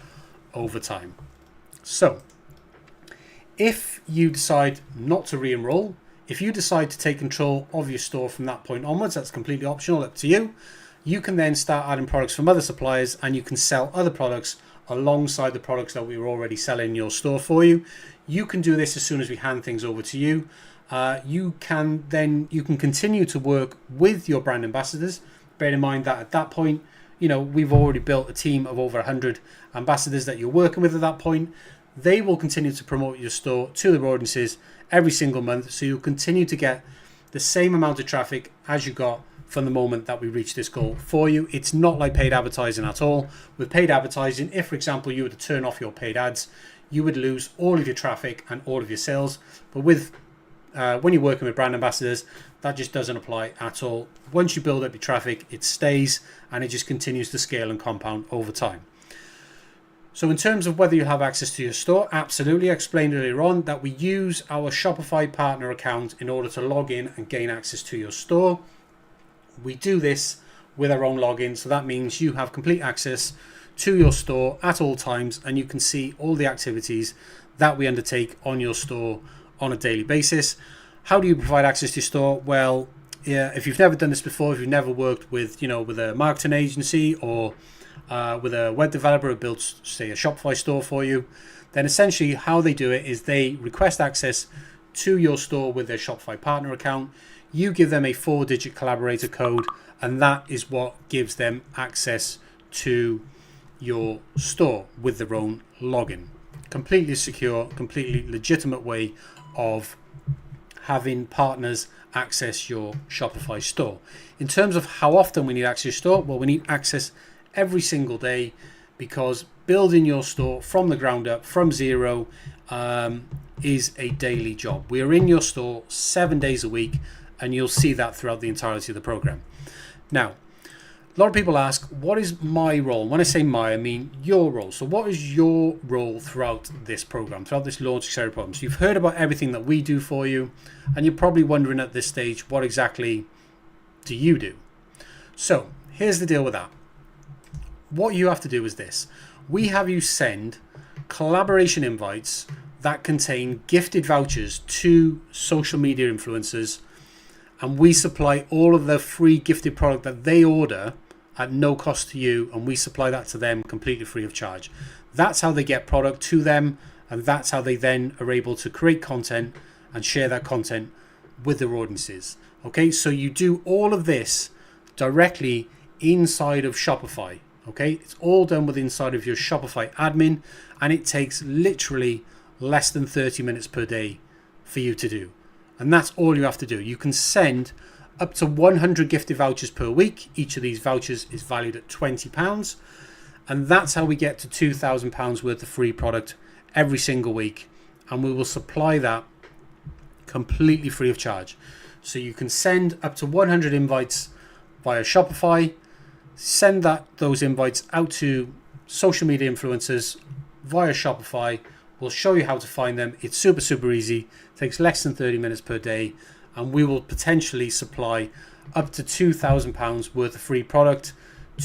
Speaker 1: over time. So if you decide not to re-enroll, if you decide to take control of your store from that point onwards, that's completely optional, up to you. You can then start adding products from other suppliers, and you can sell other products alongside the products that we were already selling in your store for you. You can do this as soon as we hand things over to you. You can continue to work with your brand ambassadors. Bear in mind that at that point, you know, we've already built a team of over 100 ambassadors that you're working with at that point. They will continue to promote your store to their audiences every single month, so you'll continue to get the same amount of traffic as you got from the moment that we reach this goal for you. It's not like paid advertising at all. With paid advertising, if for example you were to turn off your paid ads, you would lose all of your traffic and all of your sales. But with when you're working with brand ambassadors, that just doesn't apply at all. Once you build up your traffic, it stays and it just continues to scale and compound over time. So in terms of whether you have access to your store, absolutely. I explained earlier on that we use our Shopify partner account in order to log in and gain access to your store. We do this with our own login, so that means you have complete access to your store at all times, and you can see all the activities that we undertake on your store on a daily basis. How do you provide access to your store? Well, yeah, if you've never done this before, if you've never worked with, with a marketing agency or with a web developer who builds, say, a Shopify store for you, then essentially how they do it is they request access to your store with their Shopify partner account. You give them a 4-digit collaborator code, and that is what gives them access to your store with their own login. Completely secure, completely legitimate way of having partners access your Shopify store. In terms of how often we need access to your store, well, we need access every single day, because building your store from the ground up, from zero, is a daily job. We are in your store 7 days a week, and you'll see that throughout the entirety of the program. Now, a lot of people ask, what is my role? When I say my, I mean your role. So what is your role throughout this program, throughout this Launch Accelerator program? So you've heard about everything that we do for you, and you're probably wondering at this stage, what exactly do you do? So here's the deal with that. What you have to do is this. We have you send collaboration invites that contain gifted vouchers to social media influencers, and we supply all of the free gifted product that they order at no cost to you, and we supply that to them completely free of charge. That's how they get product to them, and that's how they then are able to create content and share that content with their audiences. Okay, so you do all of this directly inside of Shopify. Okay, it's all done with inside of your Shopify admin, and it takes literally less than 30 minutes per day for you to do. And that's all you have to do. You can send up to 100 gifted vouchers per week. Each of these vouchers is valued at £20. And that's how we get to £2,000 worth of free product every single week. And we will supply that completely free of charge. So you can send up to 100 invites via Shopify, send those invites out to social media influencers via Shopify. We'll show you how to find them. It's super, super easy. It takes less than 30 minutes per day. And we will potentially supply up to £2,000 worth of free product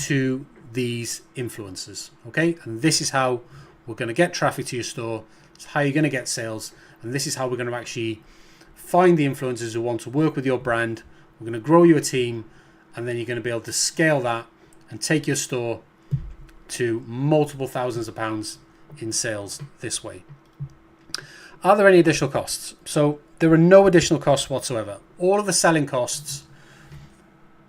Speaker 1: to these influencers. Okay, and this is how we're going to get traffic to your store. It's how you're going to get sales. And this is how we're going to actually find the influencers who want to work with your brand. We're going to grow you a team, and then you're going to be able to scale that and take your store to multiple thousands of pounds in sales this way. Are there any additional costs? So there are no additional costs whatsoever. All of the selling costs,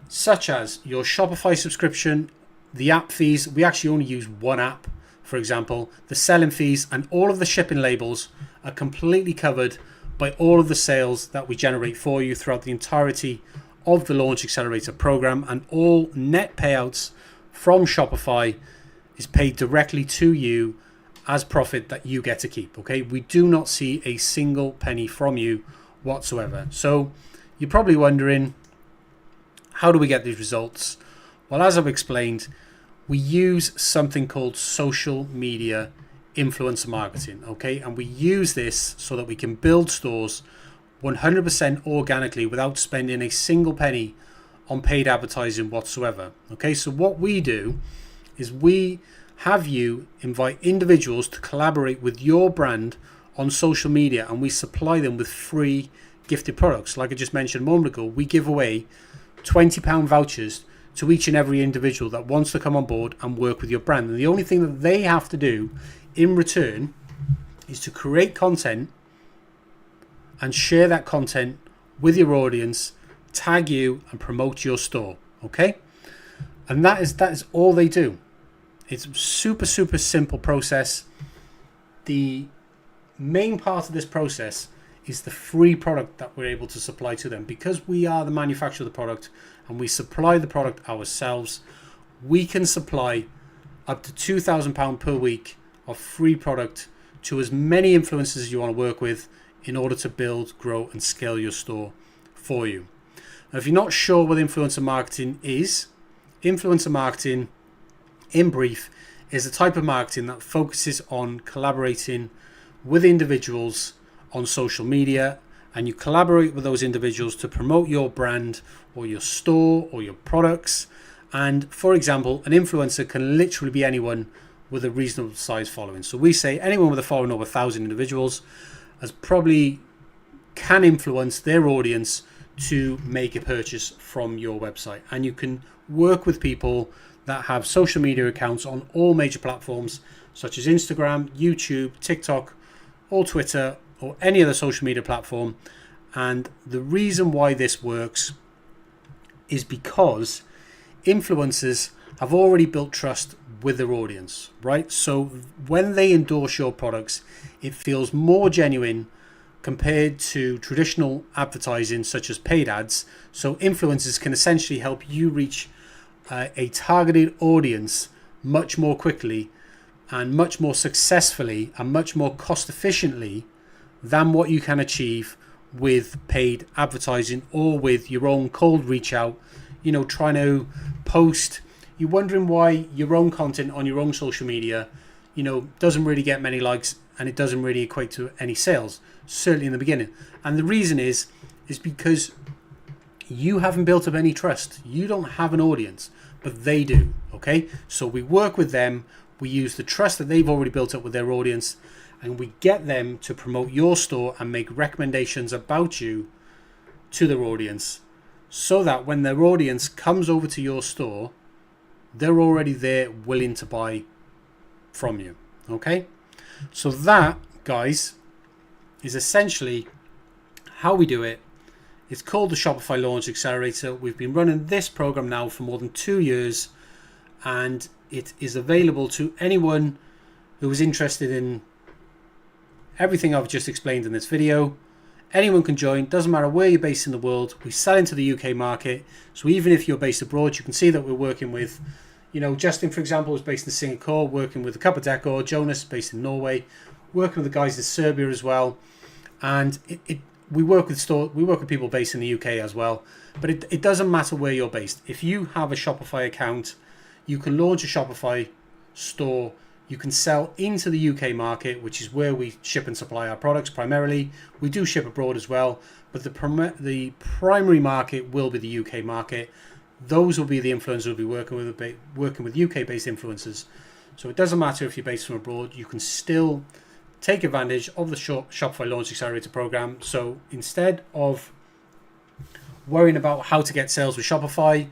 Speaker 1: such as your Shopify subscription, the app fees, we actually only use one app, for example, the selling fees, and all of the shipping labels are completely covered by all of the sales that we generate for you throughout the entirety of the Launch Accelerator program, and all net payouts from Shopify is paid directly to you as profit that you get to keep. Okay, we do not see a single penny from you whatsoever. So you're probably wondering, how do we get these results? Well, as I've explained, we use something called social media influencer marketing. Okay, and we use this so that we can build stores 100% organically without spending a single penny on paid advertising whatsoever. Okay, so what we do is we have you invite individuals to collaborate with your brand on social media, and we supply them with free gifted products. Like I just mentioned a moment ago, we give away £20 vouchers to each and every individual that wants to come on board and work with your brand. And the only thing that they have to do in return is to create content and share that content with your audience, tag you, and promote your store. Okay, and that is all they do. It's a super, super simple process. The main part of this process is the free product that we're able to supply to them. Because we are the manufacturer of the product and we supply the product ourselves, we can supply up to £2,000 per week of free product to as many influencers as you want to work with in order to build, grow, and scale your store for you. Now, if you're not sure what influencer marketing is, influencer marketing, in brief, is a type of marketing that focuses on collaborating with individuals on social media, and you collaborate with those individuals to promote your brand or your store or your products. And for example, an influencer can literally be anyone with a reasonable size following. So we say anyone with a following over 1,000 individuals as probably can influence their audience to make a purchase from your website. And you can work with people that have social media accounts on all major platforms such as Instagram, YouTube, TikTok, or Twitter, or any other social media platform. And the reason why this works is because influencers have already built trust with their audience, right? So when they endorse your products, it feels more genuine compared to traditional advertising such as paid ads. So influencers can essentially help you reach a targeted audience much more quickly and much more successfully and much more cost efficiently than what you can achieve with paid advertising or with your own cold reach out, trying to post. You're wondering why your own content on your own social media, doesn't really get many likes and it doesn't really equate to any sales, certainly in the beginning. And the reason is because you haven't built up any trust. You don't have an audience, but they do, okay? So we work with them. We use the trust that they've already built up with their audience, and we get them to promote your store and make recommendations about you to their audience, so that when their audience comes over to your store, they're already there willing to buy from you, okay? So that, guys, is essentially how we do it. It's called the Shopify Launch Accelerator. We've been running this program now for more than 2 years, and it is available to anyone who is interested in everything I've just explained in this video. Anyone can join, doesn't matter where you're based in the world. We sell into the UK market, so even if you're based abroad, you can see that we're working with, Justin, for example, is based in Singapore, working with a couple of decor. Jonas, based in Norway, working with the guys in Serbia as well. And we work with people based in the UK as well. But it doesn't matter where you're based. If you have a Shopify account, you can launch a Shopify store. You can sell into the UK market, which is where we ship and supply our products primarily. We do ship abroad as well, but the primary market will be the UK market. Those will be the influencers we'll be working with UK-based influencers. So it doesn't matter if you're based from abroad. You can still take advantage of the Shopify Launch Accelerator program. So instead of worrying about how to get sales with Shopify,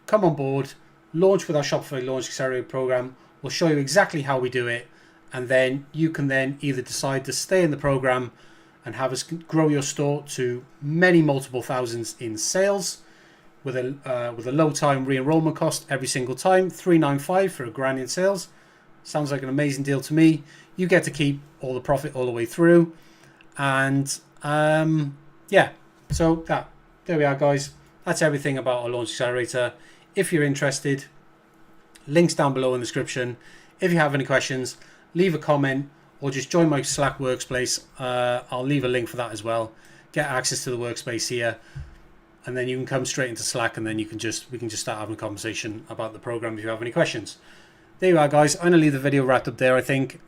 Speaker 1: come on board, launch with our Shopify Launch Accelerator program. We'll show you exactly how we do it, and then you can then either decide to stay in the program and have us grow your store to many multiple thousands in sales with a low time re-enrollment cost every single time, $395 for $1,000 in sales. Sounds like an amazing deal to me. You get to keep all the profit all the way through, and so there we are, guys. That's everything about our Launch Accelerator. If you're interested, links down below in the description. If you have any questions, leave a comment or just join my Slack workspace. I'll leave a link for that as well. Get access to the workspace here, and then you can come straight into Slack, and then we can just start having a conversation about the program if you have any questions. There you are, guys. I'm going to leave the video wrapped up there, I think.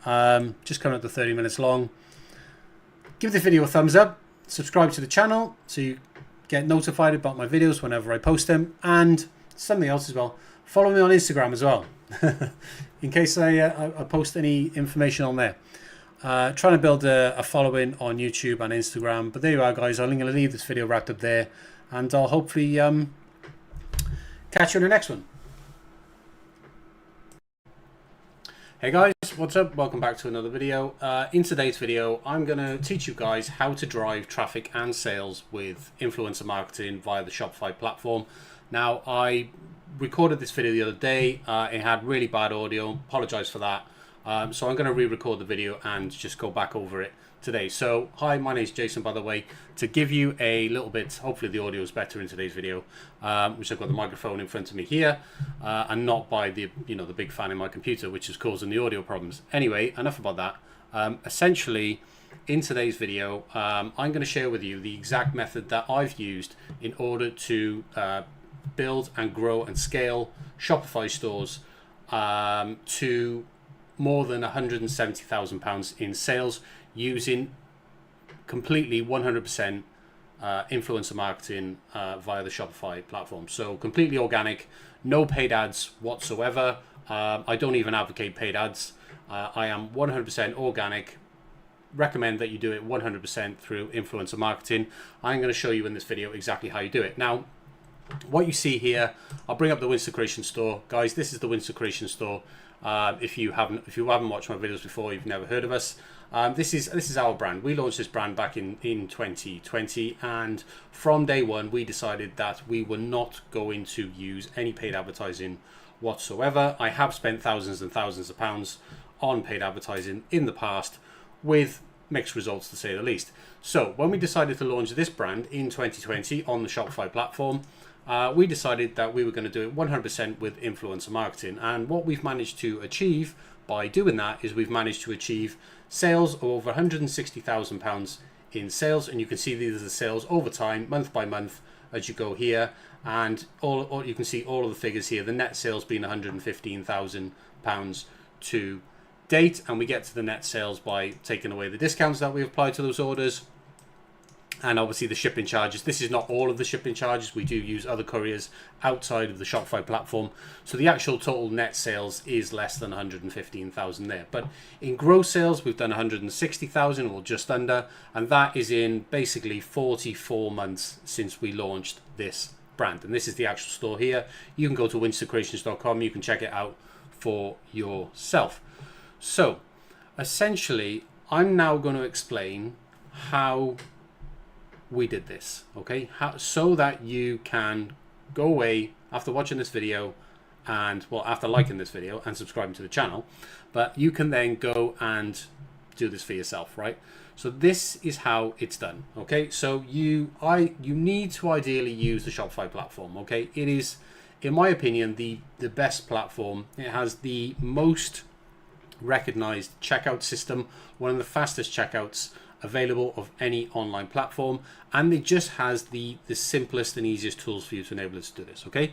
Speaker 1: Just coming up to 30 minutes long. Give the video a thumbs up. Subscribe to the channel so you get notified about my videos whenever I post them. And something else as well. Follow me on Instagram as well, in case I post any information on there. Trying to build a following on YouTube and Instagram. But there you are, guys. I'm going to leave this video wrapped up there, and I'll hopefully catch you in the next one. Hey guys, what's up? Welcome back to another video. In today's video, I'm going to teach you guys how to drive traffic and sales with influencer marketing via the Shopify platform. Now, I recorded this video the other day. It had really bad audio. Apologize for that. So I'm going to re-record the video and just go back over it today. So hi, my name is Jason, by the way. To give you a little bit, hopefully the audio is better in today's video, which I've got the microphone in front of me here, and not by the the big fan in my computer, which is causing the audio problems. Anyway, enough about that. Essentially,
Speaker 2: in today's video, I'm going to share with you the exact method that I've used in order to build and grow and scale Shopify stores to more than £170,000 in sales using completely 100% influencer marketing via the Shopify platform. So completely organic, no paid ads whatsoever. I don't even advocate paid ads. I am 100% organic. Recommend that you do it 100% through influencer marketing. I'm going to show you in this video exactly how you do it. Now, what you see here, I'll bring up the Winster Creation store, guys. This is the Winster Creation store. If you haven't watched my videos before, you've never heard of us. This is our brand. We launched this brand back in 2020, and from day one, we decided that we were not going to use any paid advertising whatsoever. I have spent thousands and thousands of pounds on paid advertising in the past, with mixed results to say the least. So when we decided to launch this brand in 2020 on the Shopify platform, we decided that we were going to do it 100% with influencer marketing. And what we've managed to achieve by doing that is we've managed to achieve sales of over £160,000 in sales. And you can see these are the sales over time, month by month, as you go here. And all you can see all of the figures here, the net sales being £115,000 to date, and we get to the net sales by taking away the discounts that we applied to those orders, and obviously the shipping charges. This is not all of the shipping charges. We do use other couriers outside of the Shopify platform, so the actual total net sales is less than 115,000 there. But in gross sales, we've done 160,000 or just under, and that is in basically 44 months since we launched this brand. And this is the actual store here. You can go to winstercreations.com. You can check it out for yourself. So essentially, I'm now going to explain how we did this, okay? So that you can go away after watching this video and, well, after liking this video and subscribing to the channel, but you can then go and do this for yourself, right? So this is how it's done, okay? So you need to ideally use the Shopify platform, okay? It is, in my opinion, the best platform. It has the most recognized checkout system, one of the fastest checkouts available of any online platform, and it just has the simplest and easiest tools for you to enable us to do this, okay?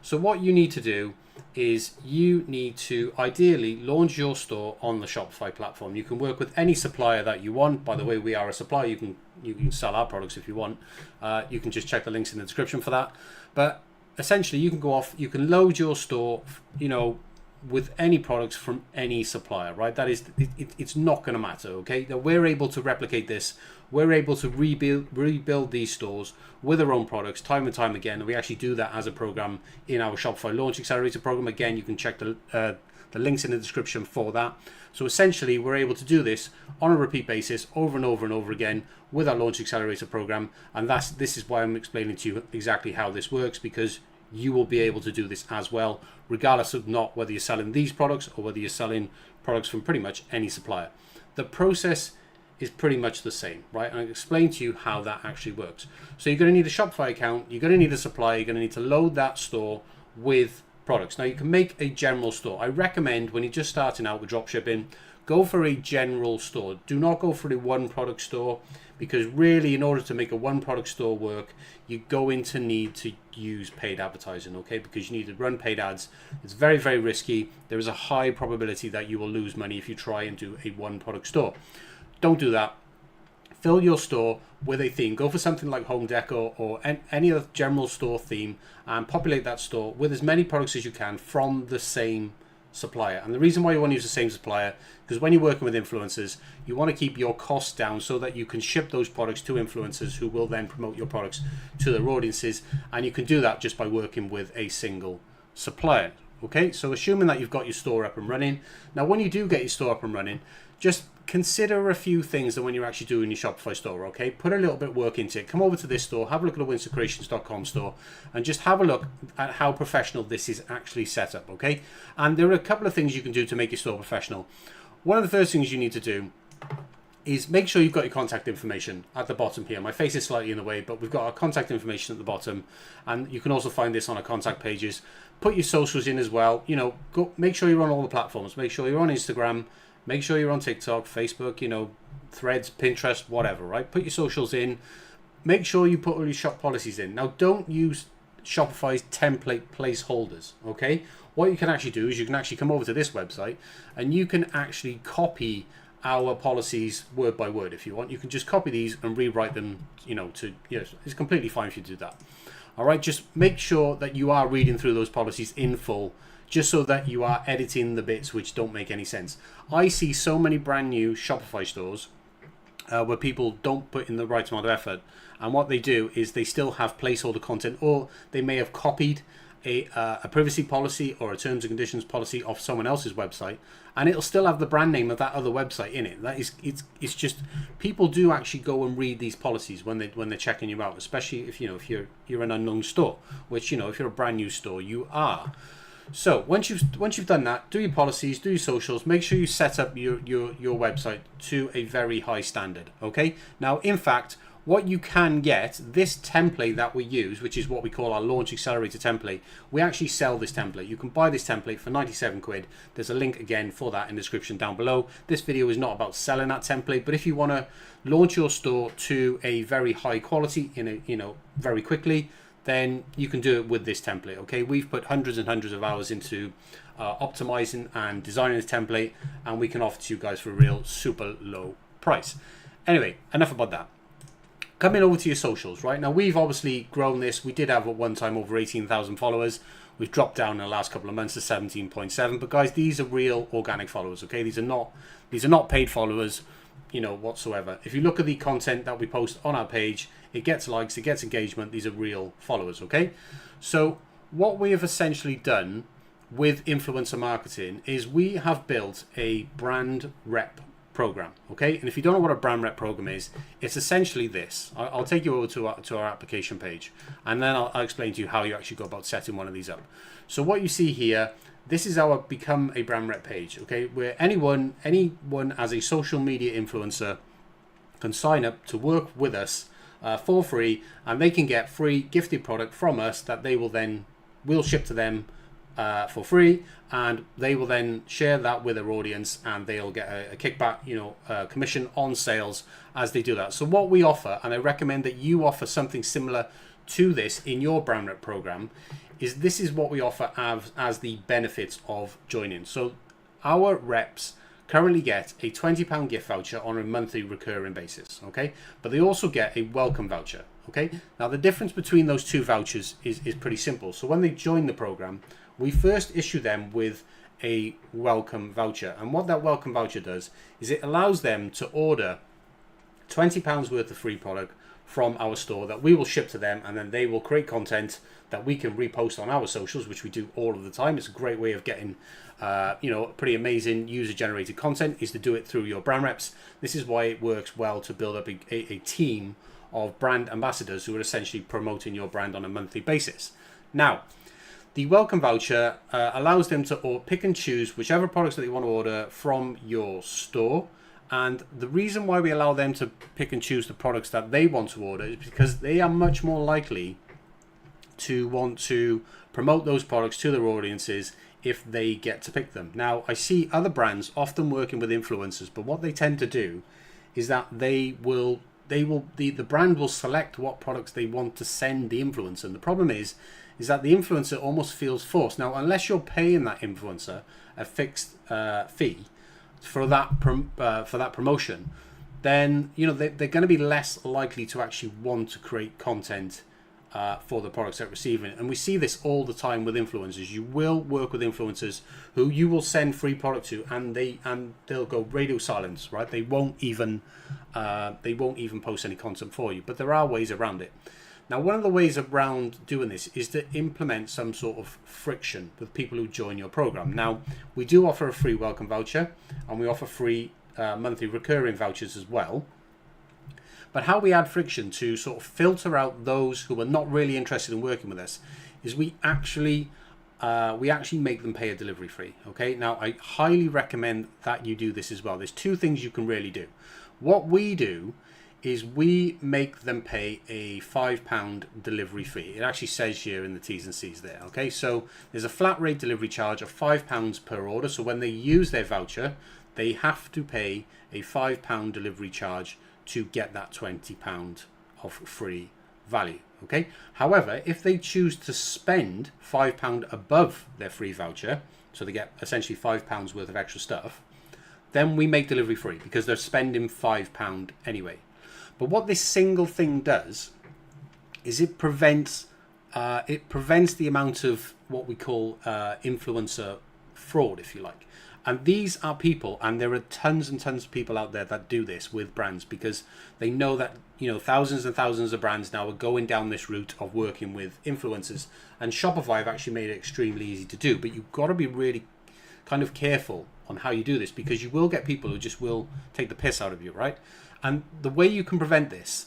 Speaker 2: So what you need to do is you need to ideally launch your store on the Shopify platform. You can work with any supplier that you want. By the way, we are a supplier. You can sell our products if you want. You can just check the links in the description for that. But essentially, you can go off, you can load your store, you know, with any products from any supplier, right? That is, it's not going to matter, okay? That we're able to replicate this. We're able to rebuild these stores with our own products time and time again. And we actually do that as a program in our Shopify Launch Accelerator program. Again, you can check the links in the description for that. So essentially, we're able to do this on a repeat basis over and over and over again with our Launch Accelerator program. And this is why I'm explaining to you exactly how this works, because you will be able to do this as well, regardless of not whether you're selling these products or whether you're selling products from pretty much any supplier. The process is pretty much the same, right? And I'll explain to you how that actually works. So you're going to need a Shopify account, you're going to need a supplier, you're going to need to load that store with products. Now you can make a general store. I recommend when you're just starting out with dropshipping, go for a general store. Do not go for a one product store, because really in order to make a one product store work, you're going to need to use paid advertising, okay? Because you need to run paid ads. It's very, very risky. There is a high probability that you will lose money if you try and do a one product store. Don't do that. Fill your store with a theme. Go for something like home decor or any other general store theme, and populate that store with as many products as you can from the same supplier. And the reason why you want to use the same supplier, because when you're working with influencers, you want to keep your costs down so that you can ship those products to influencers who will then promote your products to their audiences. And you can do that just by working with a single supplier. Okay, so assuming that you've got your store up and running. Now, when you do get your store up and running, just consider a few things that when you're actually doing your Shopify store, okay? Put a little bit of work into it. Come over to this store, have a look at the winstercreations.com store, and just have a look at how professional this is actually set up, okay? And there are a couple of things you can do to make your store professional. One of the first things you need to do is make sure you've got your contact information at the bottom here. My face is slightly in the way, but we've got our contact information at the bottom, and you can also find this on our contact pages. Put your socials in as well. You know, go make sure you're on all the platforms. Make sure you're on Instagram, Make sure you're on TikTok, Facebook, Threads, Pinterest, whatever, right? Put your socials in. Make sure you put all your shop policies in. Now, don't use Shopify's template placeholders, okay? What you can actually do is you can actually come over to this website and you can actually copy our policies word by word if you want. You can just copy these and rewrite them, it's completely fine if you do that. All right, just make sure that you are reading through those policies in full, just so that you are editing the bits which don't make any sense. I see so many brand new Shopify stores where people don't put in the right amount of effort, and what they do is they still have placeholder content, or they may have copied a privacy policy or a terms and conditions policy off someone else's website, and it'll still have the brand name of that other website in it. That is, it's just, people do actually go and read these policies when they're checking you out, especially if you're an unknown store, which if you're a brand new store, you are. So once you've done that, do your policies, do your socials, make sure you set up your website to a very high standard. Okay. Now, in fact, what you can get, this template that we use, which is what we call our launch accelerator template, we actually sell this template. You can buy this template for 97 quid. There's a link again for that in the description down below. This video is not about selling that template, but if you want to launch your store to a very high quality very quickly, then you can do it with this template. Okay, we've put hundreds and hundreds of hours into optimizing and designing this template, and we can offer to you guys for a real super low price. Anyway, enough about that. Coming over to your socials, right? Now, we've obviously grown this. We did have at one time over 18,000 followers. We've dropped down in the last couple of months to 17.7. But guys, these are real organic followers. Okay, these are not paid followers, whatsoever. If you look at the content that we post on our page, it gets likes, it gets engagement. These are real followers. Okay, so what we have essentially done with influencer marketing is we have built a brand rep program. Okay, and if you don't know what a brand rep program is, it's essentially this. I'll take you over to our application page, and then I'll explain to you how you actually go about setting one of these up. So what you see here, this is our become a brand rep page. Okay, where anyone as a social media influencer can sign up to work with us for free, and they can get free gifted product from us that we'll ship to them for free, and they will then share that with their audience, and they'll get a kickback, commission on sales as they do that. So what we offer, and I recommend that you offer something similar to this in your brand rep program, this is what we offer as the benefits of joining. So our reps currently get a £20 gift voucher on a monthly recurring basis, okay? But they also get a welcome voucher, okay? Now, the difference between those two vouchers is pretty simple. So when they join the program, we first issue them with a welcome voucher. And what that welcome voucher does is it allows them to order £20 worth of free product from our store that we will ship to them, and then they will create content that we can repost on our socials, which we do all of the time. It's a great way of getting pretty amazing user-generated content, is to do it through your brand reps. This is why it works well to build up a team of brand ambassadors who are essentially promoting your brand on a monthly basis. Now, the welcome voucher allows them to pick and choose whichever products that they want to order from your store. And the reason why we allow them to pick and choose the products that they want to order is because they are much more likely to want to promote those products to their audiences if they get to pick them. Now, I see other brands often working with influencers, but what they tend to do is that the brand will select what products they want to send the influencer. And the problem is that the influencer almost feels forced. Now, unless you're paying that influencer a fixed fee for that promotion, then they're going to be less likely to actually want to create content for the products they're receiving. And we see this all the time with influencers. You will work with influencers who you will send free product to, and they'll go radio silence, right? They won't even post any content for you. But there are ways around it. Now, one of the ways around doing this is to implement some sort of friction with people who join your program. Now, we do offer a free welcome voucher, and we offer free monthly recurring vouchers as well. But how we add friction to sort of filter out those who are not really interested in working with us is we actually make them pay a delivery fee. Okay. Now, I highly recommend that you do this as well. There's two things you can really do. What we do is we make them pay a £5 delivery fee. It actually says here in the T's and C's there. Okay, so there's a flat rate delivery charge of £5 per order. So when they use their voucher, they have to pay a £5 delivery charge to get that £20 of free value. Okay. However, if they choose to spend £5 above their free voucher, so they get essentially £5 worth of extra stuff, then we make delivery free because they're spending £5 anyway. But what this single thing does is it prevents the amount of what we call influencer fraud, if you like. And these are people, and there are tons and tons of people out there that do this with brands because they know that, you know, thousands and thousands of brands now are going down this route of working with influencers. And Shopify have actually made it extremely easy to do, but you've got to be really kind of careful on how you do this because you will get people who just will take the piss out of you, right? And the way you can prevent this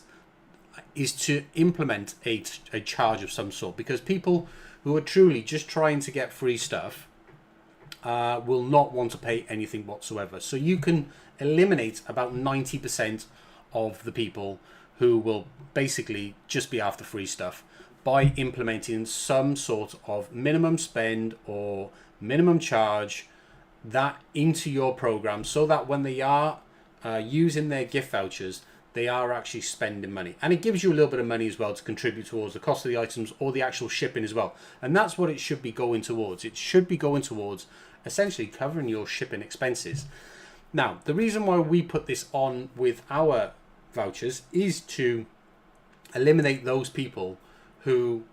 Speaker 2: is to implement a charge of some sort, because people who are truly just trying to get free stuff will not want to pay anything whatsoever. So you can eliminate about 90% of the people who will basically just be after free stuff by implementing some sort of minimum spend or minimum charge that into your program, so that when they are using their gift vouchers, they are actually spending money. And it gives you a little bit of money as well to contribute towards the cost of the items or the actual shipping as well. And that's what it should be going towards. It should be going towards essentially covering your shipping expenses. Now, the reason why we put this on with our vouchers is to eliminate those people who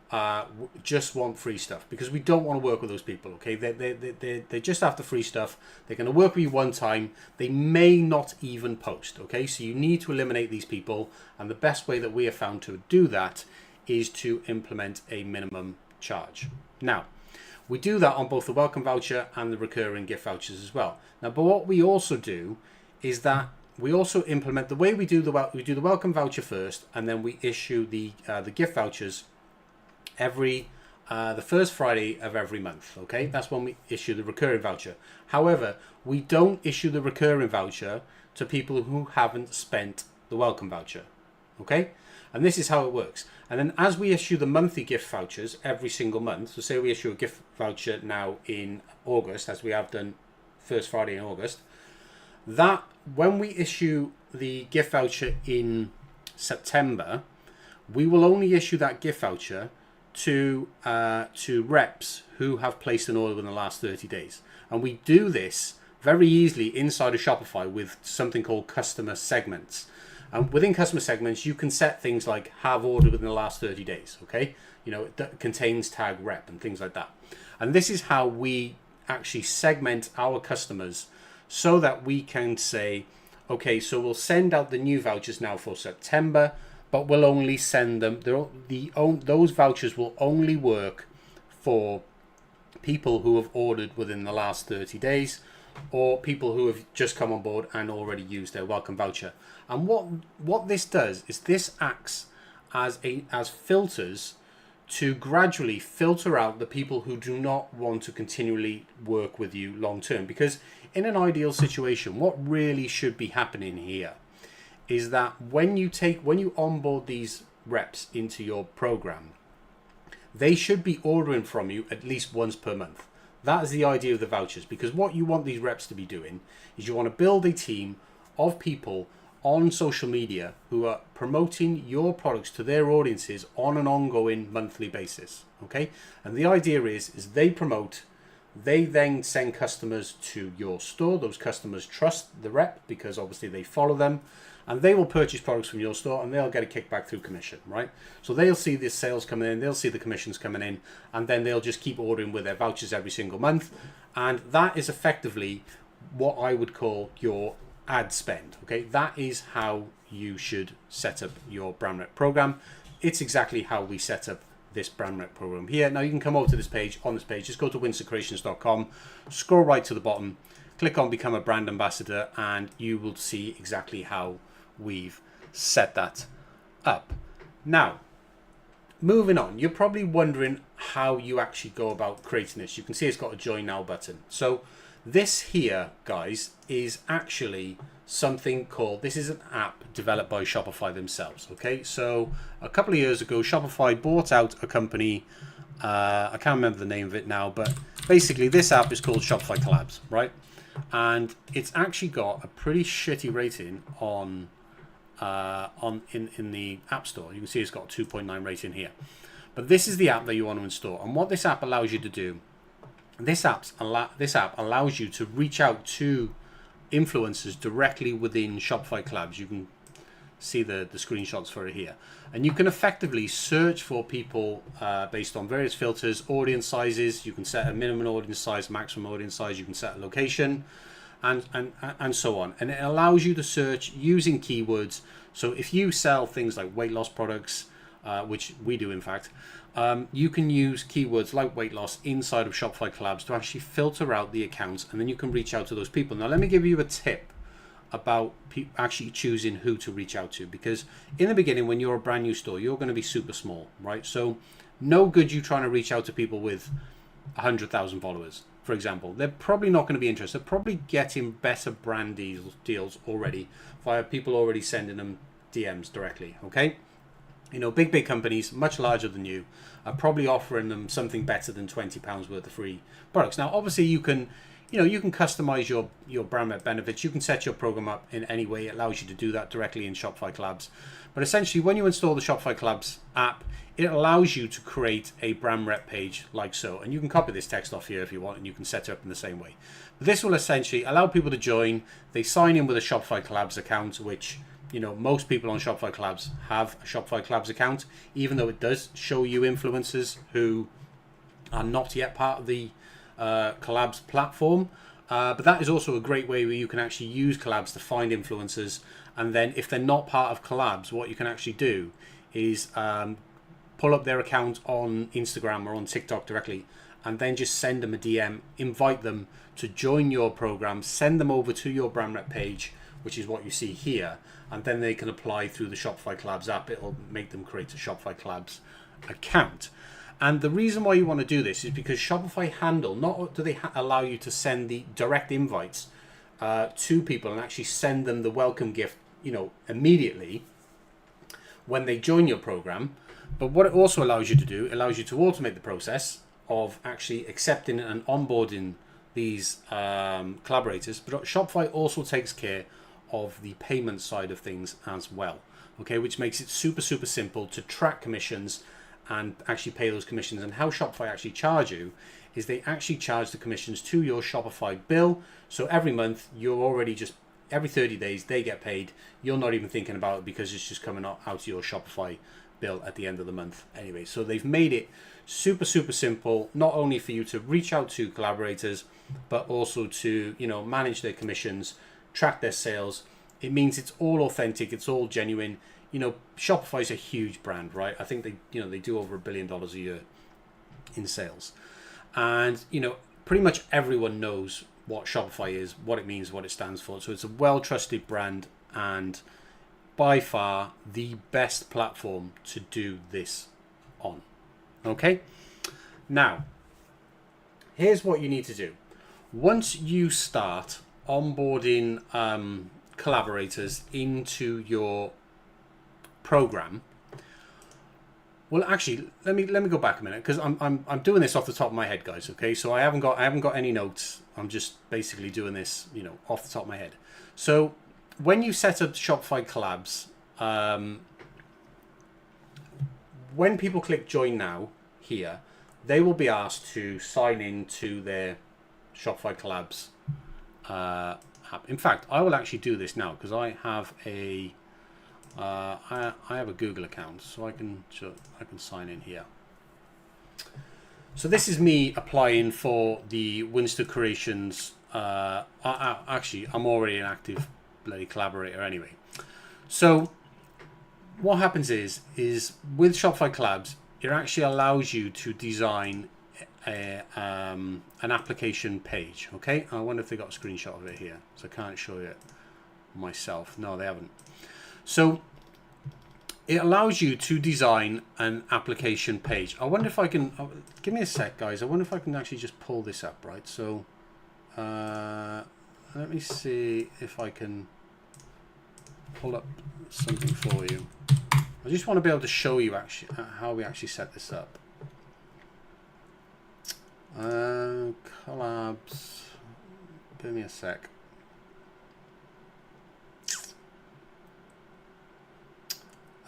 Speaker 2: just want free stuff, because we don't want to work with those people. Okay, they're just after free stuff. They're going to work with you one time. They may not even post. Okay, so you need to eliminate these people, and the best way that we have found to do that is to implement a minimum charge. Now, we do that on both the welcome voucher and the recurring gift vouchers as well. Now, but what we also do is that we also implement the way we do the welcome voucher first, and then we issue the gift vouchers every the first Friday of every month. Okay, that's when we issue the recurring voucher. However, we don't issue the recurring voucher to people who haven't spent the welcome voucher. Okay, and this is how it works. And then as we issue the monthly gift vouchers every single month, so say we issue a gift voucher now in August, as we have done first Friday in August, that when we issue the gift voucher in September, we will only issue that gift voucher to reps who have placed an order within the last 30 days. And we do this very easily inside of Shopify with something called customer segments. And within customer segments, you can set things like have ordered within the last 30 days. Okay, you know, that contains tag rep and things like that. And this is how we actually segment our customers, so that we can say, okay, so we'll send out the new vouchers now for September, but we'll only send them, those vouchers will only work for people who have ordered within the last 30 days or people who have just come on board and already used their welcome voucher. And what this does is this acts as filters to gradually filter out the people who do not want to continually work with you long term. Because in an ideal situation, what really should be happening here is that when you onboard these reps into your program, they should be ordering from you at least once per month. That is the idea of the vouchers, because what you want these reps to be doing is you want to build a team of people on social media who are promoting your products to their audiences on an ongoing monthly basis. Okay, and the idea is they promote, they then send customers to your store. Those customers trust the rep because obviously they follow them, and they will purchase products from your store and they'll get a kickback through commission, right? So they'll see the sales coming in, they'll see the commissions coming in, and then they'll just keep ordering with their vouchers every single month. And that is effectively what I would call your ad spend. Okay, that is how you should set up your brand rep program. It's exactly how we set up this brand rep program here. Now you can come over to this page. On this page, just go to winstercreations.com, scroll right to the bottom, click on become a brand ambassador, and you will see exactly how we've set that up. Now, moving on, you're probably wondering how you actually go about creating this. You can see it's got a join now button. So this here, guys, is actually something called, this is an app developed by Shopify themselves. Okay, so a couple of years ago, Shopify bought out a company, I can't remember the name of it now, but basically this app is called Shopify Collabs, right?
Speaker 1: and it's actually got a pretty shitty rating in the App Store. You can see it's got a 2.9 rating here. But this is the app that you want to install, and what this app allows you to do, this app allows you to reach out to influencers directly within Shopify Collabs. You can see the screenshots for it here, and you can effectively search for people based on various filters, audience sizes. You can set a minimum audience size, maximum audience size. You can set a location, and so on. And it allows you to search using keywords. So if you sell things like weight loss products, which we do in fact, you can use keywords like weight loss inside of Shopify Collabs to actually filter out the accounts, and then you can reach out to those people. Now let me give you a tip about actually choosing who to reach out to, because in the beginning, when you're a brand new store, you're going to be super small, right? So no good you trying to reach out to people with 100,000 followers, for example. They're probably not going to be interested. They're probably getting better brand deals already via people already sending them DMs directly, okay? You know, big companies, much larger than you, are probably offering them something better than £20 worth of free products. Now, obviously, you can customize your brand benefits. You can set your program up in any way. It allows you to do that directly in Shopify Collabs. But essentially, when you install the Shopify Collabs app, it allows you to create a brand rep page like so. And you can copy this text off here if you want, and you can set it up in the same way. But this will essentially allow people to join. They sign in with a Shopify Collabs account, which, you know, most people on Shopify Collabs have a Shopify Collabs account, even though it does show you influencers who are not yet part of the Collabs platform. But that is also a great way where you can actually use Collabs to find influencers. And then if they're not part of Collabs, what you can actually do is pull up their account on Instagram or on TikTok directly, and then just send them a DM, invite them to join your program, send them over to your brand rep page, which is what you see here, and then they can apply through the Shopify Collabs app. It'll make them create a Shopify Collabs account. And the reason why you want to do this is because Shopify Handle, not do they allow you to send the direct invites to people and actually send them the welcome gift, you know, immediately when they join your program. But what it also allows you to do, it allows you to automate the process of actually accepting and onboarding these collaborators. But Shopify also takes care of the payment side of things as well, okay, which makes it super simple to track commissions and actually pay those commissions. And how Shopify actually charge you is they actually charge the commissions to your Shopify bill. So every month, you're already just, every 30 days they get paid. You're not even thinking about it because it's just coming out of your Shopify bill at the end of the month anyway. So they've made it super simple, not only for you to reach out to collaborators, but also to, you know, manage their commissions, track their sales. It means it's all authentic, it's all genuine. You know, Shopify is a huge brand, right? I think they do over $1 billion a year in sales. And, you know, pretty much everyone knows what Shopify is, what it means, what it stands for. So it's a well-trusted brand, and by far the best platform to do this on. Okay? Now, here's what you need to do. Once you start onboarding collaborators into your program, well, actually, let me go back a minute, because I'm doing this off the top of my head, guys. Okay, so I haven't got any notes. I'm just basically doing this, you know, off the top of my head. So when you set up Shopify Collabs, when people click join now here, they will be asked to sign in to their Shopify Collabs app. In fact, I will actually do this now because I have a I have a Google account, so I can sign in here. So this is me applying for the Winster Creations. Actually, I'm already an active bloody collaborator anyway. So what happens is with Shopify Collabs, it actually allows you to design an application page. Okay, I wonder if they got a screenshot of it here, so I can't show it myself. No, they haven't. So it allows you to design an application page. I wonder if I can, give me a sec, guys. I wonder if I can actually just pull this up, right? So let me see if I can pull up something for you. I just want to be able to show you actually how we actually set this up. Collabs, Give me a sec.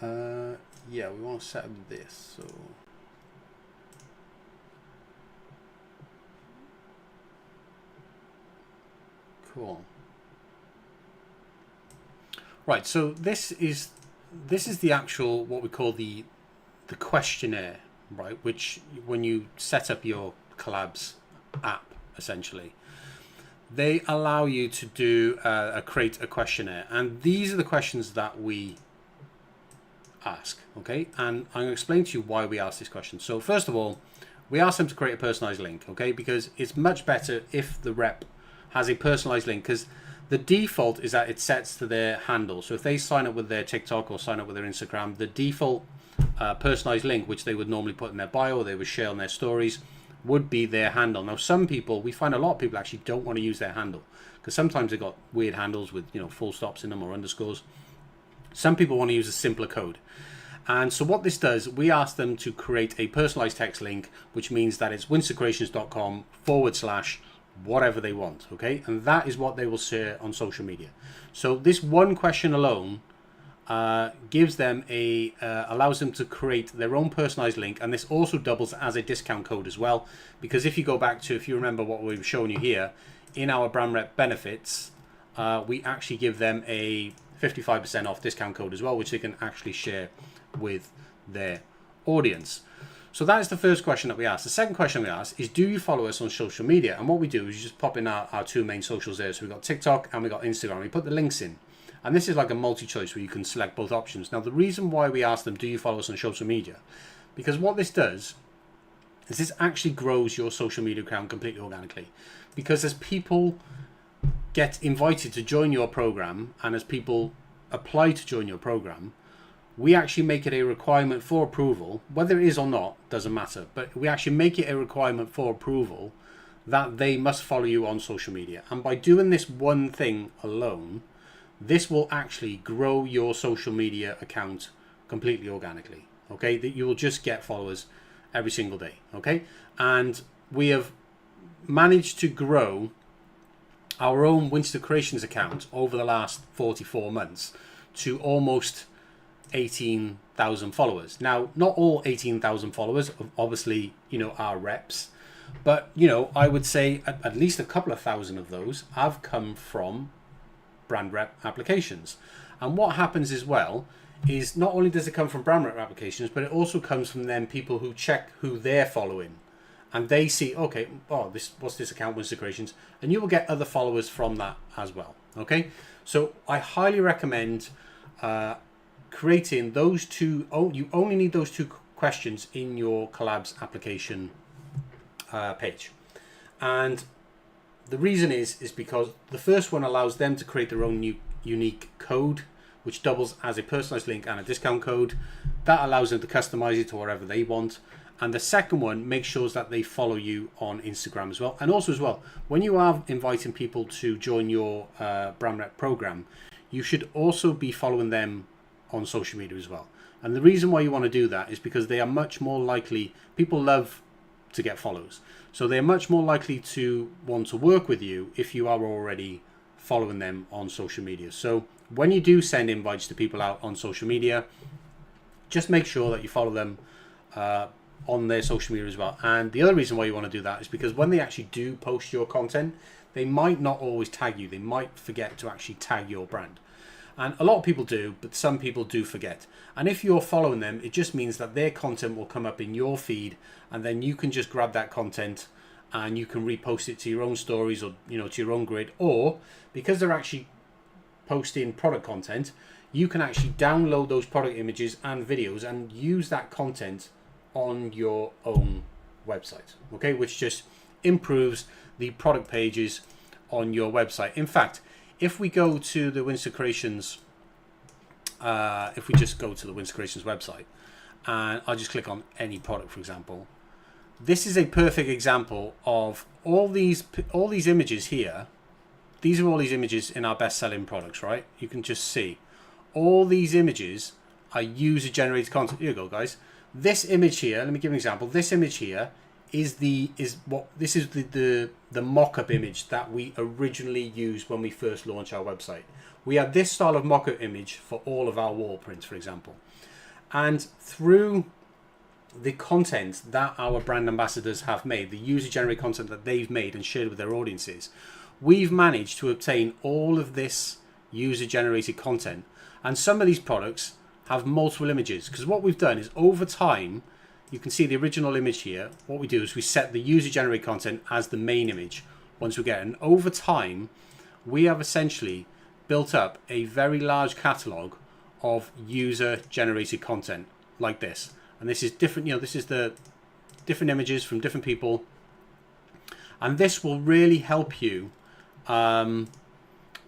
Speaker 1: Yeah, we want to set up this. So cool. Right. So this is the actual what we call the questionnaire, right? Which when you set up your collabs app, essentially, they allow you to do create a questionnaire, and these are the questions that we ask. Okay, and I'm going to explain to you why we ask this question. So first of all, we ask them to create a personalized link, okay, because it's much better if the rep has a personalized link, because the default is that it sets to their handle. So if they sign up with their TikTok or sign up with their Instagram, the default personalized link, which they would normally put in their bio or they would share on their stories, would be their handle. Now some people, we find a lot of people actually don't want to use their handle, because sometimes they've got weird handles with, you know, full stops in them or underscores. Some people want to use a simpler code. And so what this does, we ask them to create a personalized text link, which means that it's winstorcreations.com/whatever they want, okay? And that is what they will share on social media. So this one question alone gives them allows them to create their own personalized link, and this also doubles as a discount code as well, because if you go back to, if you remember what we were showing you here, in our brand rep benefits, we actually give them a 55% off discount code as well, which they can actually share with their audience. So that is the first question that we ask. The second question we ask is, do you follow us on social media? And what we do is you just pop in our two main socials there. So we've got TikTok and we've got Instagram. We put the links in. And this is like a multi-choice where you can select both options. Now, the reason why we ask them, do you follow us on social media? Because what this does is this actually grows your social media account completely organically. Because as people get invited to join your program, and as people apply to join your program, we actually make it a requirement for approval, whether it is or not, doesn't matter, but we actually make it a requirement for approval that they must follow you on social media. And by doing this one thing alone, this will actually grow your social media account completely organically, okay? That you will just get followers every single day, okay? And we have managed to grow our own Winston Creations account over the last 44 months to almost 18,000 followers. Now, not all 18,000 followers, obviously, you know, are reps, but, you know, I would say at least a couple of thousand of those have come from brand rep applications. And what happens as well is not only does it come from brand rep applications, but it also comes from them people who check who they're following, and they see, okay, oh, what's this account, Winston Creations, and you will get other followers from that as well. Okay, so I highly recommend creating those two. You only need those two questions in your collabs application page, and the reason is because the first one allows them to create their own unique code, which doubles as a personalized link and a discount code. That allows them to customize it to wherever they want. And the second one makes sure that they follow you on Instagram as well. And also as well, when you are inviting people to join your brand rep program, you should also be following them on social media as well. And the reason why you want to do that is because they are much more likely, people love to get follows. So they're much more likely to want to work with you if you are already following them on social media. So when you do send invites to people out on social media, just make sure that you follow them on their social media as well. And the other reason why you want to do that is because when they actually do post your content, they might not always tag you. They might forget to actually tag your brand. And a lot of people do, but some people do forget. And if you're following them, it just means that their content will come up in your feed, and then you can just grab that content and you can repost it to your own stories, or, you know, to your own grid. Or because they're actually posting product content, you can actually download those product images and videos and use that content on your own website, okay, which just improves the product pages on your website. In fact, if we go to the Winston Creations, if we just go to the Winston Creations website, and I'll just click on any product, for example, this is a perfect example of all these images here. These are all these images in our best-selling products, right? You can just see all these images are user-generated content. Here you go, guys. This image here, let me give an example. This image here is the mock-up image that we originally used when we first launched our website. We had this style of mock-up image for all of our wall prints, for example. And through the content that our brand ambassadors have made, the user-generated content that they've made and shared with their audiences, we've managed to obtain all of this user-generated content. And some of these products have multiple images, because what we've done is over time, you can see the original image here. What we do is we set the user-generated content as the main image once we get it. And over time, we have essentially built up a very large catalog of user-generated content like this. And this is different, this is the different images from different people. And this will really help you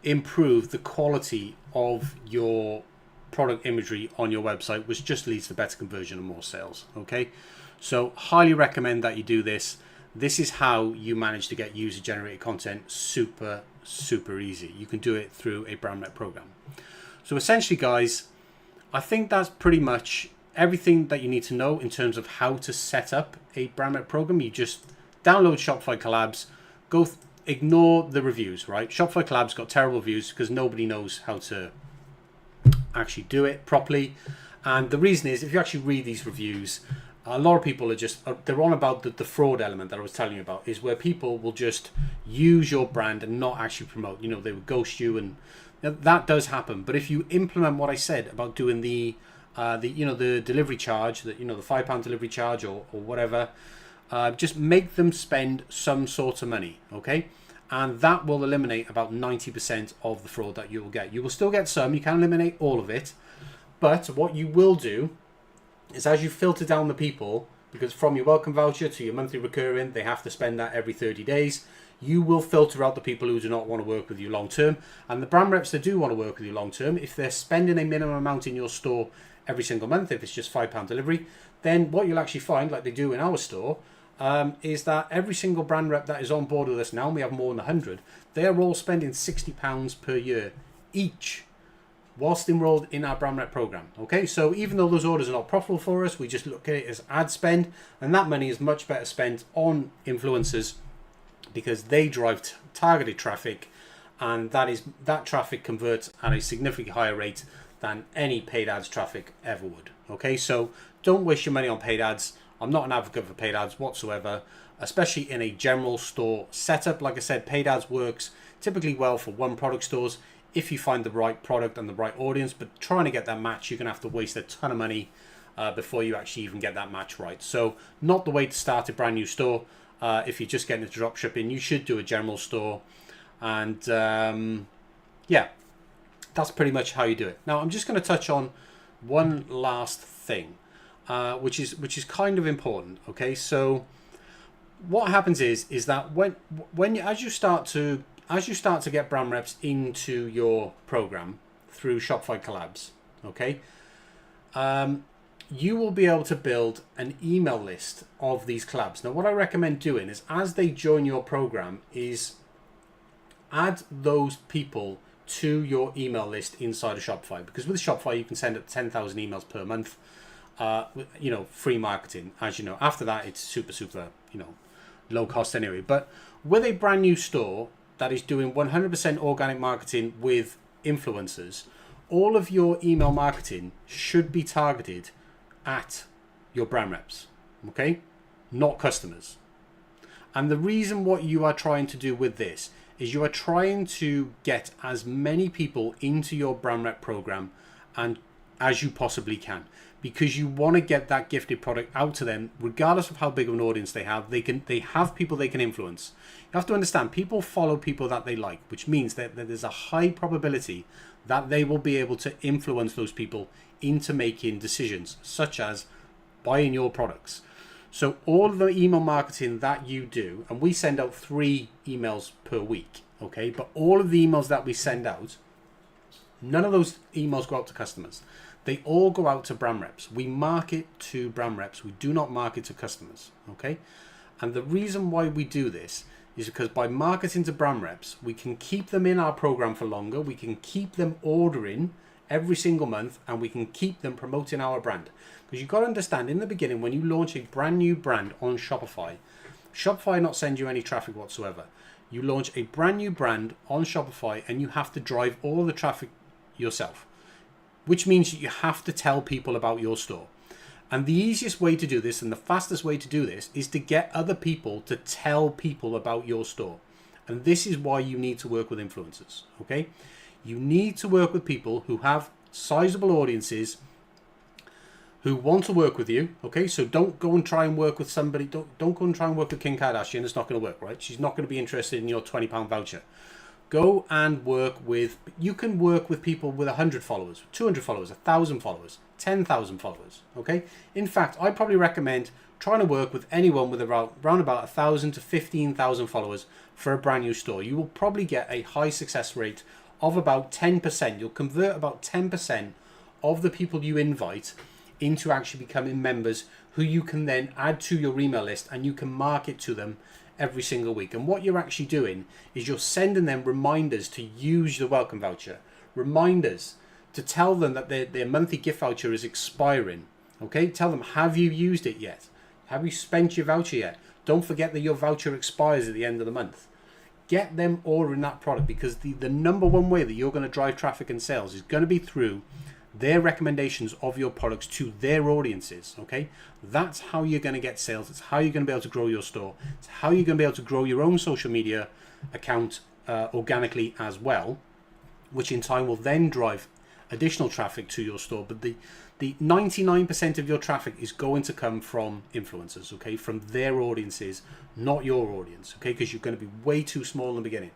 Speaker 1: improve the quality of your product imagery on your website, which just leads to better conversion and more sales. Okay, so highly recommend that you do this. This is how you manage to get user generated content super easy. You can do it through a brand rep program. So essentially, guys, I think that's pretty much everything that you need to know in terms of how to set up a brand rep program. You just download Shopify Collabs, ignore the reviews, right? Shopify Collabs got terrible reviews because nobody knows how to actually do it properly. And the reason is, if you actually read these reviews, a lot of people are they're on about the fraud element that I was telling you about, is where people will just use your brand and not actually promote. They will ghost you, and that does happen. But if you implement what I said about doing the delivery charge, the £5 delivery charge or whatever, just make them spend some sort of money, okay? And that will eliminate about 90% of the fraud that you will get. You will still get some, you can eliminate all of it, but what you will do is, as you filter down the people, because from your welcome voucher to your monthly recurring, they have to spend that every 30 days, you will filter out the people who do not want to work with you long term. And the brand reps that do want to work with you long term, if they're spending a minimum amount in your store every single month, if it's just £5 delivery, then what you'll actually find, like they do in our store, is that every single brand rep that is on board with us now, and we have more than 100, they're all spending £60 per year each whilst enrolled in our brand rep program. Okay, so even though those orders are not profitable for us, we just look at it as ad spend, and that money is much better spent on influencers because they drive targeted traffic, and that traffic converts at a significantly higher rate than any paid ads traffic ever would. Okay, so don't waste your money on paid ads. I'm not an advocate for paid ads whatsoever, especially in a general store setup. Like I said, paid ads works typically well for one product stores if you find the right product and the right audience, but trying to get that match, you're going to have to waste a ton of money before you actually even get that match right. So not the way to start a brand new store. If you're just getting into drop shipping, you should do a general store. And yeah, that's pretty much how you do it. Now, I'm just going to touch on one last thing. Which is kind of important. Okay, so what happens is that as you start to get brand reps into your program through Shopify Collabs, okay, you will be able to build an email list of these collabs. Now, what I recommend doing is, as they join your program, is add those people to your email list inside of Shopify, because with Shopify you can send up 10,000 emails per month. Free marketing, as you know. After that, it's super, low cost anyway. But with a brand new store that is doing 100% organic marketing with influencers, all of your email marketing should be targeted at your brand reps, okay? Not customers. And the reason what you are trying to do with this is you are trying to get as many people into your brand rep program and as you possibly can, because you want to get that gifted product out to them regardless of how big of an audience they have. They have people they can influence. You have to understand, people follow people that they like, which means that there's a high probability that they will be able to influence those people into making decisions such as buying your products. So all of the email marketing that you do, and we send out 3 emails per week, okay, but all of the emails that we send out, none of those emails go out to customers. They all go out to brand reps. We market to brand reps. We do not market to customers, okay? And the reason why we do this is because by marketing to brand reps, we can keep them in our program for longer. We can keep them ordering every single month, and we can keep them promoting our brand. Because you've got to understand, in the beginning, when you launch a brand new brand on Shopify, Shopify not send you any traffic whatsoever. You launch a brand new brand on Shopify and you have to drive all the traffic yourself, which means you have to tell people about your store. And the easiest way to do this and the fastest way to do this is to get other people to tell people about your store. And this is why you need to work with influencers, okay? You need to work with people who have sizable audiences who want to work with you, okay? So don't go and try and work with somebody, don't go and try and work with Kim Kardashian. It's not going to work, right? She's not going to be interested in your £20 voucher. Go and work with, you can work with people with 100 followers, 200 followers, 1,000 followers, 10,000 followers, okay? In fact, I probably recommend trying to work with anyone with around about 1,000 to 15,000 followers for a brand new store. You will probably get a high success rate of about 10%. You'll convert about 10% of the people you invite into actually becoming members who you can then add to your email list and you can market to them every single week. And what you're actually doing is you're sending them reminders to use the welcome voucher, reminders to tell them that their monthly gift voucher is expiring. Okay, tell them, have you used it yet? Have you spent your voucher yet? Don't forget that your voucher expires at the end of the month. Get them ordering that product, because the number one way that you're going to drive traffic and sales is going to be through their recommendations of your products to their audiences, okay? That's how you're going to get sales. It's how you're going to be able to grow your store. It's how you're going to be able to grow your own social media account organically as well, which in time will then drive additional traffic to your store. But the 99% of your traffic is going to come from influencers, okay? From their audiences, not your audience, okay? Because you're going to be way too small in the beginning.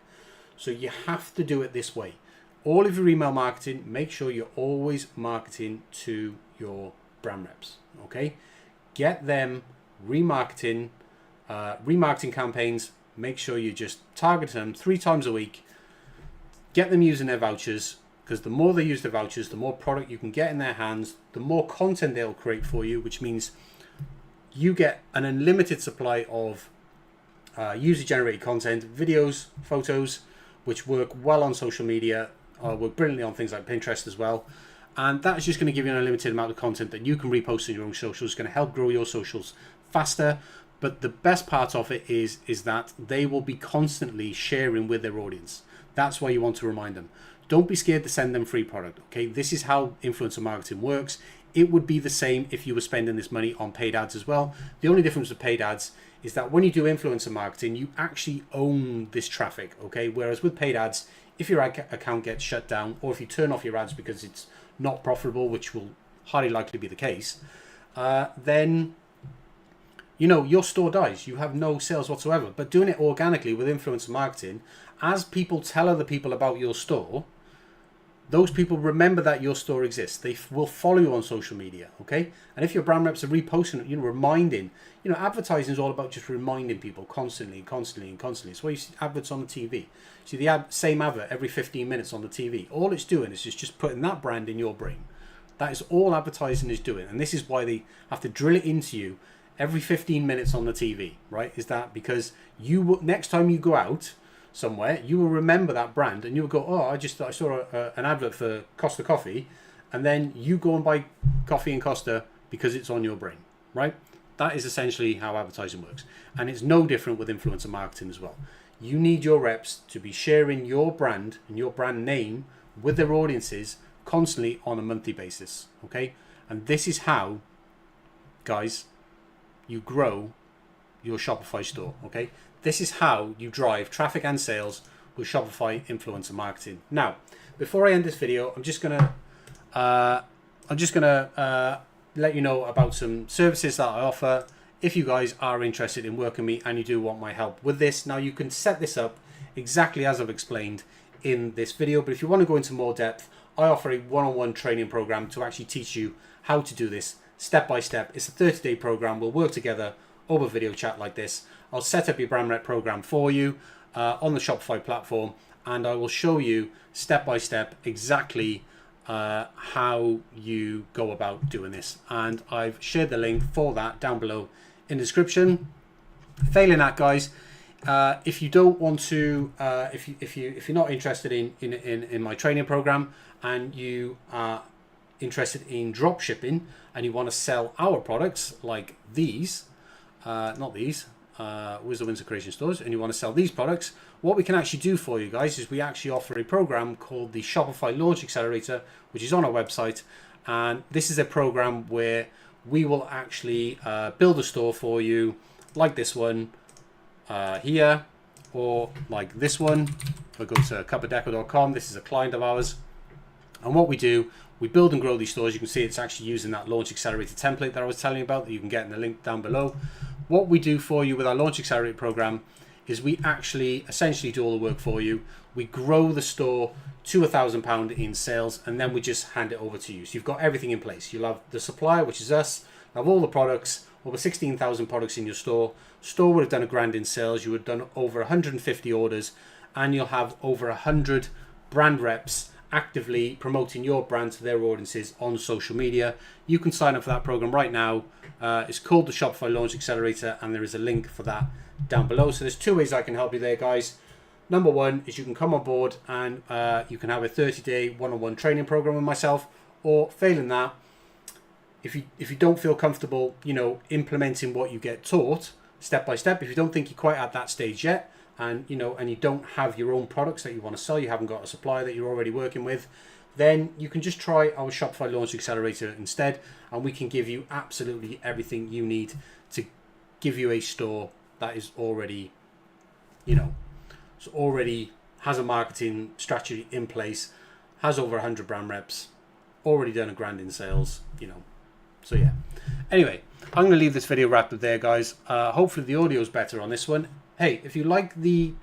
Speaker 1: So you have to do it this way. All of your email marketing, make sure you're always marketing to your brand reps, okay? Get them remarketing campaigns. Make sure you just target them 3 times a week. Get them using their vouchers, because the more they use the vouchers, the more product you can get in their hands, the more content they'll create for you, which means you get an unlimited supply of user-generated content, videos, photos, which work well on social media, work brilliantly on things like Pinterest as well. And that's just going to give you an unlimited amount of content that you can repost on your own socials. It's going to help grow your socials faster. But the best part of it is that they will be constantly sharing with their audience. That's why you want to remind them. Don't be scared to send them free product, okay? This is how influencer marketing works. It would be the same if you were spending this money on paid ads as well. The only difference with paid ads is that when you do influencer marketing, you actually own this traffic, okay? Whereas with paid ads, if your ad account gets shut down, or if you turn off your ads because it's not profitable, which will highly likely be the case, then your store dies. You have no sales whatsoever. But doing it organically with influencer marketing, as people tell other people about your store, those people remember that your store exists. They will follow you on social media, okay? And if your brand reps are reposting, reminding, advertising is all about just reminding people constantly. It's why you see adverts on the TV. See the same advert every 15 minutes on the TV. All it's doing is just putting that brand in your brain. That is all advertising is doing. And this is why they have to drill it into you every 15 minutes on the TV, right? Is that because you will, next time you go out somewhere, you will remember that brand and you'll go, oh, I saw an advert for Costa Coffee, and then you go and buy coffee in Costa because it's on your brain, right? That is essentially how advertising works. And it's no different with influencer marketing as well. You need your reps to be sharing your brand and your brand name with their audiences constantly on a monthly basis, okay? And this is how, guys, you grow your Shopify store, okay? This is how you drive traffic and sales with Shopify influencer marketing. Now, before I end this video, I'm just gonna let you know about some services that I offer. If you guys are interested in working with me and you do want my help with this, now you can set this up exactly as I've explained in this video. But if you want to go into more depth, I offer a one-on-one training program to actually teach you how to do this step by step. It's a 30-day program. We'll work together over video chat like this. I'll set up your brand rep program for you on the Shopify platform, and I will show you step by step exactly how you go about doing this. And I've shared the link for that down below in the description. Failing that, guys, if you don't want to, if you're not interested in my training program and you are interested in drop shipping and you want to sell our products like these, not these,
Speaker 2: Wizard Windsor Creation Stores and you want to sell these products, what we can actually do for you guys is we actually offer a program called the Shopify Launch Accelerator, which is on our website. And this is a program where we will actually build a store for you like this one here, or like this one. If I go to cuppadeco.com, this is a client of ours. And what we do, we build and grow these stores. You can see it's actually using that Launch Accelerator template that I was telling you about that you can get in the link down below. What we do for you with our Launch Accelerator program is we actually essentially do all the work for you. We grow the store to £1,000 in sales, and then we just hand it over to you. So you've got everything in place. You'll have the supplier, which is us. You'll have all the products, over 16,000 products in your store. Store would have done £1,000 in sales. You would have done over 150 orders, and you'll have over 100 brand reps actively promoting your brand to their audiences on social media. You can sign up for that program right now. It's called the Shopify Launch Accelerator, and there is a link for that down below. So there's 2 ways I can help you there, guys. Number one is you can come on board and you can have a 30-day one-on-one training program with myself, or failing that, if you don't feel comfortable, implementing what you get taught step by step, if you don't think you're quite at that stage yet, and you don't have your own products that you want to sell, you haven't got a supplier that you're already working with, then you can just try our Shopify Launch Accelerator instead, and we can give you absolutely everything you need to give you a store that is already, already has a marketing strategy in place, has over 100 brand reps, already done £1,000 in sales, So yeah. Anyway, I'm going to leave this video wrapped up there, guys. Hopefully the audio is better on this one. Hey, if you like the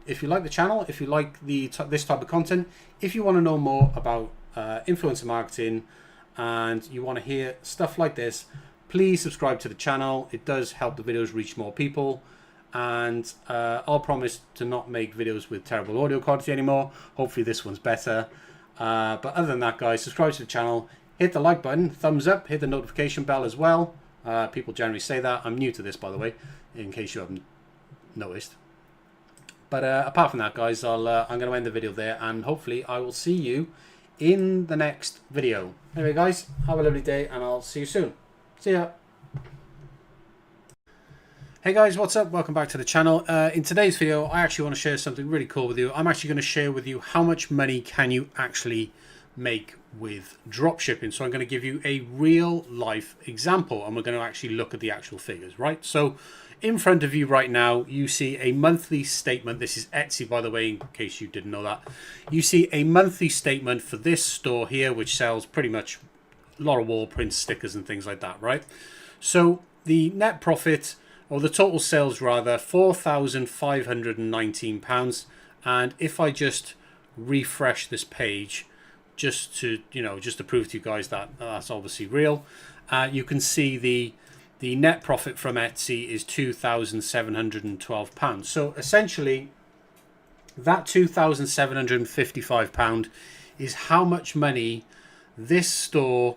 Speaker 2: channel, if you like this type of content, if you want to know more about influencer marketing and you want to hear stuff like this, please subscribe to the channel. It does help the videos reach more people, and I'll promise to not make videos with terrible audio quality anymore. Hopefully this one's better, but other than that, guys, subscribe to the channel, hit the like button, thumbs up, hit the notification bell as well. People generally say that. I'm new to this, by the way, in case you haven't noticed. But apart from that, guys, I'm going to end the video there, and hopefully I will see you in the next video. Anyway, guys, have a lovely day, and I'll see you soon. See ya. Hey guys, what's up? Welcome back to the channel. In today's video, I actually want to share something really cool with you. I'm actually going to share with you how much money can you actually make with drop shipping. So I'm going to give you a real life example, and we're going to actually look at the actual figures, right? So in front of you right now, you see a monthly statement. This is Etsy, by the way, in case you didn't know that. You see a monthly statement for this store here, which sells pretty much a lot of wall prints, stickers, and things like that, right? So the net profit, or the total sales rather, £4,519. And if I just refresh this page, just to prove to you guys that that's obviously real, you can see the net profit from Etsy is £2,712. So essentially, that £2,755 is how much money this store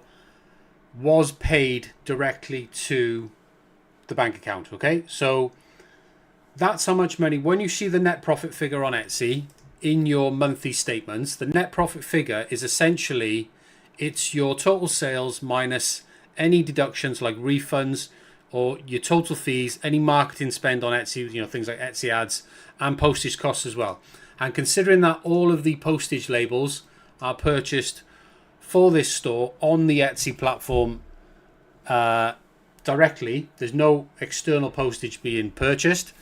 Speaker 2: was paid directly to the bank account. Okay, so that's how much money. When you see the net profit figure on Etsy in your monthly statements, the net profit figure is essentially, it's your total sales minus any deductions like refunds or your total fees, any marketing spend on Etsy, things like Etsy ads, and postage costs as well. And considering that all of the postage labels are purchased for this store on the Etsy platform directly, there's no external postage being purchased.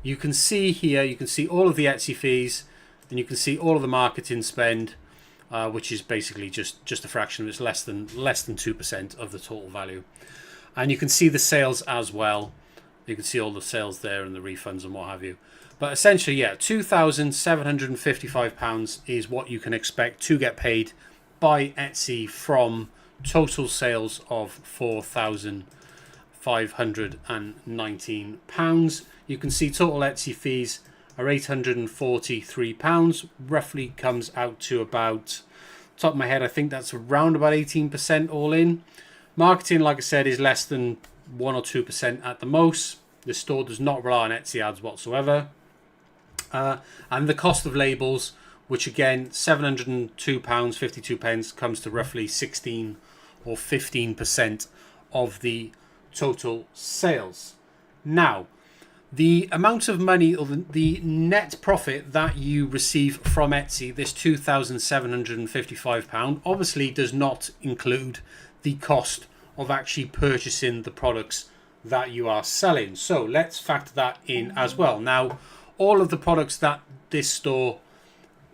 Speaker 2: You can see here, you can see all of the Etsy fees, and you can see all of the marketing spend, which is basically just a fraction. It's less than 2% of the total value. And you can see the sales as well. You can see all the sales there and the refunds and what have you. But essentially, yeah, £2,755 is what you can expect to get paid by Etsy from total sales of £4,519. You can see total Etsy fees are £843. Roughly comes out to about, top of my head, I think that's around about 18% all in. Marketing, like I said, is less than 1 or 2% at the most. The store does not rely on Etsy ads whatsoever. And the cost of labels, which again, £702.52 comes to roughly 16 or 15% of the total sales. Now,
Speaker 1: The amount of money or the net profit that you receive from Etsy, this £2,755, obviously does not include the cost of actually purchasing the products that you are selling. So let's factor that in as well. Now, all of the products that this store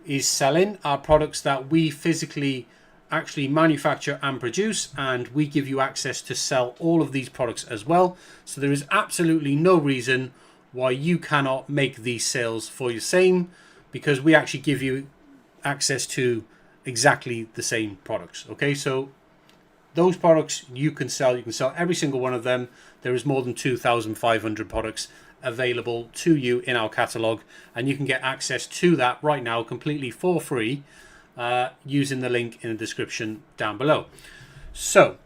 Speaker 1: is selling are products that we physically actually manufacture and produce, and we give you access to sell all of these products as well. So there is absolutely no reason why you cannot make these sales for your same, because we actually give you access to exactly the same products. Okay, so those products you can sell every single one of them. There is more than 2,500 products available to you in our catalog, and you can get access to that right now completely for free using the link in the description down below. So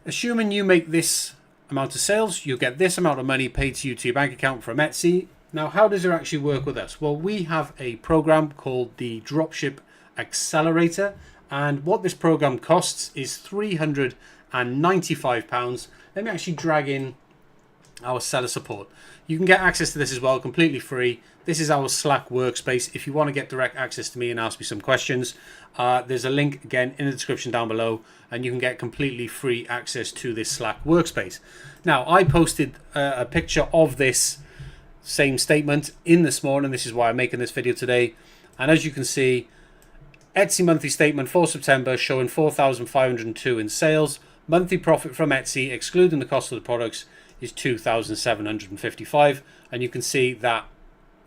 Speaker 1: assuming you make this amount of sales, you'll get this amount of money paid to you to your bank account from Etsy. Now, how does it actually work with us? Well, we have a program called the Dropship Accelerator, and what this program costs is £395. Let me actually drag in our seller support. You can get access to this as well, completely free. This is our Slack workspace. If you want to get direct access to me and ask me some questions, there's a link again in the description down below, and you can get completely free access to this Slack workspace. Now, I posted a picture of this same statement in this morning. This is why I'm making this video today. And as you can see, Etsy monthly statement for September showing 4,502 in sales. Monthly profit from Etsy, excluding the cost of the products, is 2,755. And you can see that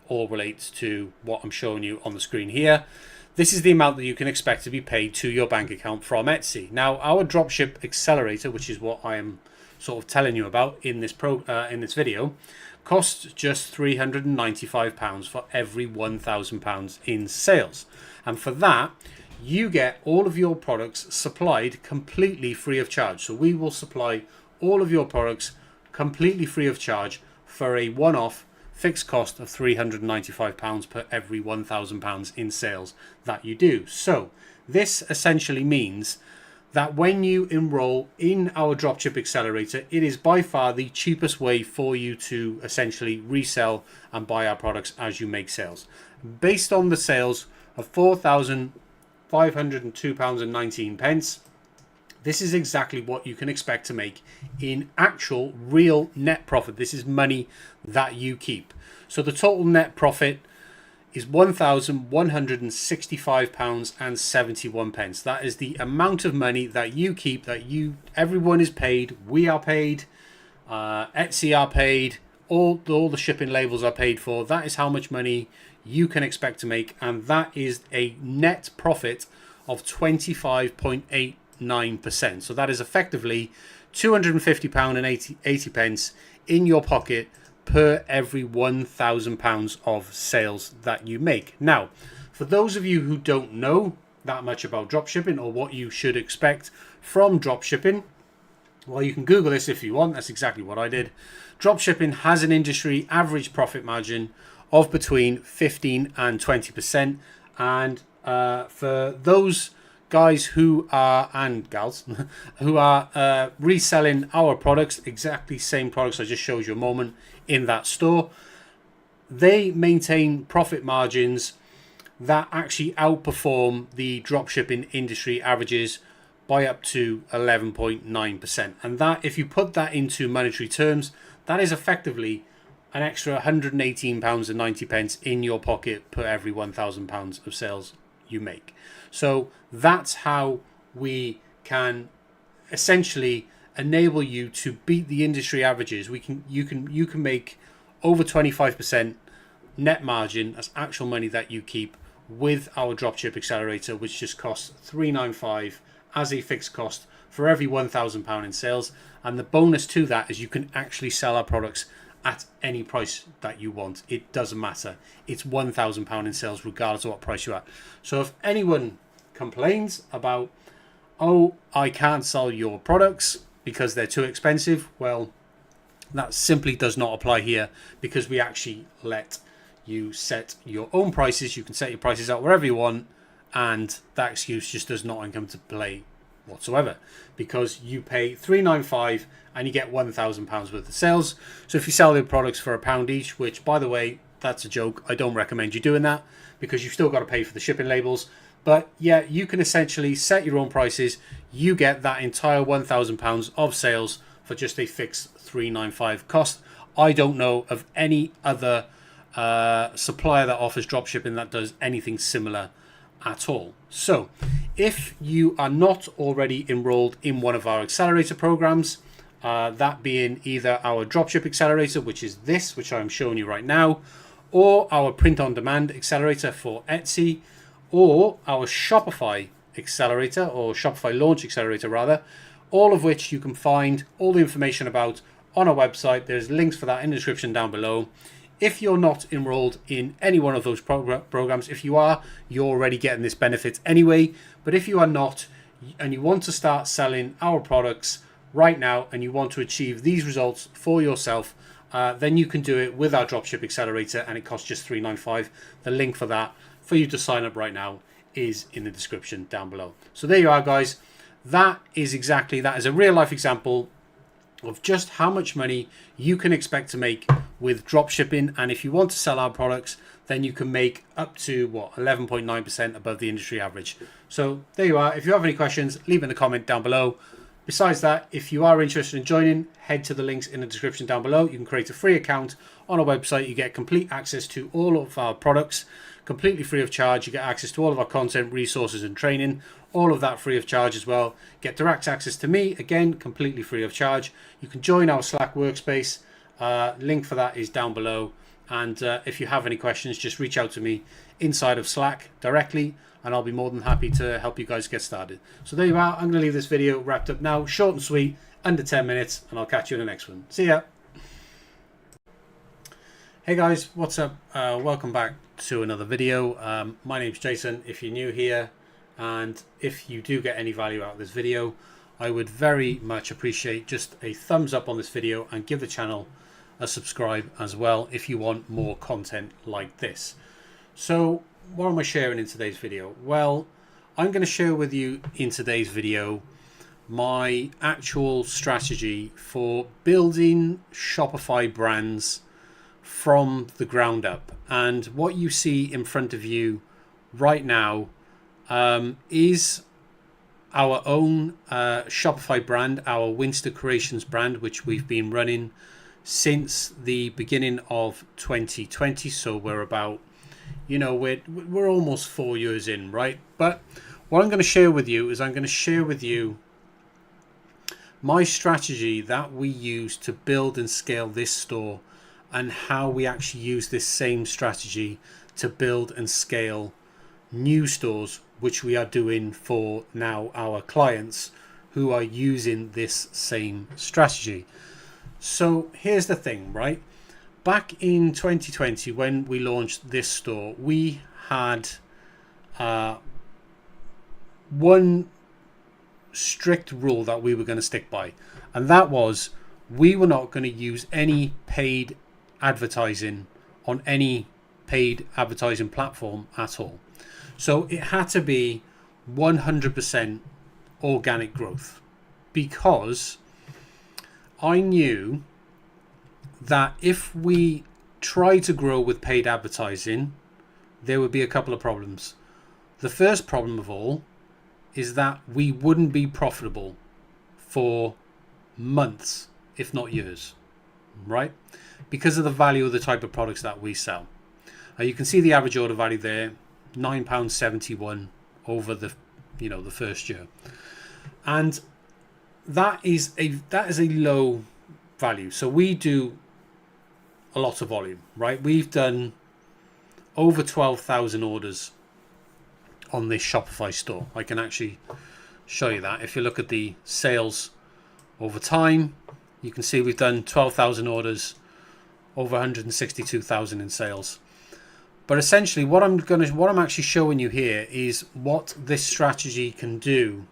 Speaker 1: all relates to what I'm showing you on the screen here. This is the amount that you can expect to be paid to your bank account from Etsy. Now, our Dropship Accelerator, which is what I am sort of telling you about in this video, costs just £395 for every £1,000 in sales. And for that, you get all of your products supplied completely free of charge. So we will supply all of your products completely free of charge for a one-off fixed cost of £395 per every £1,000 in sales that you do. So this essentially means that when you enroll in our Dropship Accelerator, it is by far the cheapest way for you to essentially resell and buy our products as you make sales. Based on the sales of £4,502.19, this is exactly what you can expect to make in actual real net profit. This is money that you keep. So the total net profit is £1,165.71. That is the amount of money that you keep, that everyone is paid, we are paid, Etsy are paid, all the shipping labels are paid for. That is how much money you can expect to make, and that is a net profit of 25.89%. So that is effectively £250.80 in your pocket per every £1,000 of sales that you make. Now, for those of you who don't know that much about dropshipping or what you should expect from dropshipping, well, you can Google this if you want. That's exactly what I did. Dropshipping has an industry average profit margin of between 15 and 20%. And for those guys who are, and gals, who are reselling our products, exactly same products I just showed you a moment in that store, they maintain profit margins that actually outperform the dropshipping industry averages by up to 11.9%. And that, if you put that into monetary terms, that is effectively an extra £118.90 in your pocket per every £1,000 of sales you make. So that's how we can essentially enable you to beat the industry averages. You can make over 25% net margin as actual money that you keep with our Dropship Accelerator, which just costs $395 as a fixed cost for every £1,000 in sales. And the bonus to that is you can actually sell our products at any price that you want. It doesn't matter. It's £1,000 in sales regardless of what price you're at. So if anyone complains about, oh, I can't sell your products because they're too expensive, well, that simply does not apply here, because we actually let you set your own prices. You can set your prices out wherever you want, and that excuse just does not come to play whatsoever, because you pay $395 and you get £1,000 worth of sales. So if you sell the products for £1 each, which by the way, that's a joke, I don't recommend you doing that because you've still got to pay for the shipping labels. But yeah, you can essentially set your own prices. You get that entire £1,000 of sales for just a fixed $395 cost. I don't know of any other supplier that offers dropshipping that does anything similar at all. So if you are not already enrolled in one of our accelerator programs, that being either our dropship accelerator, which is this, which I'm showing you right now, or our print on demand accelerator for Etsy, or our Shopify accelerator, or Shopify launch accelerator rather, all of which you can find all the information about on our website. There's links for that in the description down below. If you're not enrolled in any one of those programs, if you are, you're already getting this benefit anyway. But if you are not, and you want to start selling our products right now, and you want to achieve these results for yourself, then you can do it with our Dropship Accelerator, and it costs just $395. The link for that, for you to sign up right now, is in the description down below. So there you are, guys. That is a real life example of just how much money you can expect to make with drop shipping. And if you want to sell our products, then you can make up to 11.9% above the industry average. So there you are. If you have any questions, leave in the comment down below. Besides that, if you are interested in joining, head to the links in the description down below. You can create a free account on our website. You get complete access to all of our products, completely free of charge. You get access to all of our content, resources and training, all of that free of charge as well. Get direct access to me, again, completely free of charge. You can join our Slack workspace. Link for that is down below. And if you have any questions, just reach out to me inside of Slack directly, and I'll be more than happy to help you guys get started. So there you are. I'm going to leave this video wrapped up now. Short and sweet, under 10 minutes, and I'll catch you in the next one. See ya. Hey guys, what's up? Welcome back to another video. My name's Jason, if you're new here, and if you do get any value out of this video, I would very much appreciate just a thumbs up on this video, and give the channel a subscribe as well if you want more content like this. So what am I sharing in today's video? Well, I'm going to share with you in today's video my actual strategy for building Shopify brands from the ground up. And what you see in front of you right now is our own Shopify brand, our Winster Creations brand, which we've been running since the beginning of 2020. So we're about, we're almost 4 years in, right? But what I'm going to share with you is I'm going to share with you my strategy that we use to build and scale this store, and how we actually use this same strategy to build and scale new stores, which we are doing for now our clients who are using this same strategy. So here's the thing, right? Back in 2020, when we launched this store, we had one strict rule that we were going to stick by, and that was we were not going to use any paid advertising on any paid advertising platform at all. So it had to be 100% organic growth, because I knew that if we tried to grow with paid advertising, there would be a couple of problems. The first problem of all is that we wouldn't be profitable for months, if not years, right? Because of the value of the type of products that we sell. You can see the average order value there, £9.71 over the first year, and that is a low value. So we do a lot of volume, right? We've done over 12,000 orders on this Shopify store. I can actually show you that. If you look at the sales over time, you can see we've done 12,000 orders, over 162,000 in sales. But essentially what I'm actually showing you here is what this strategy can do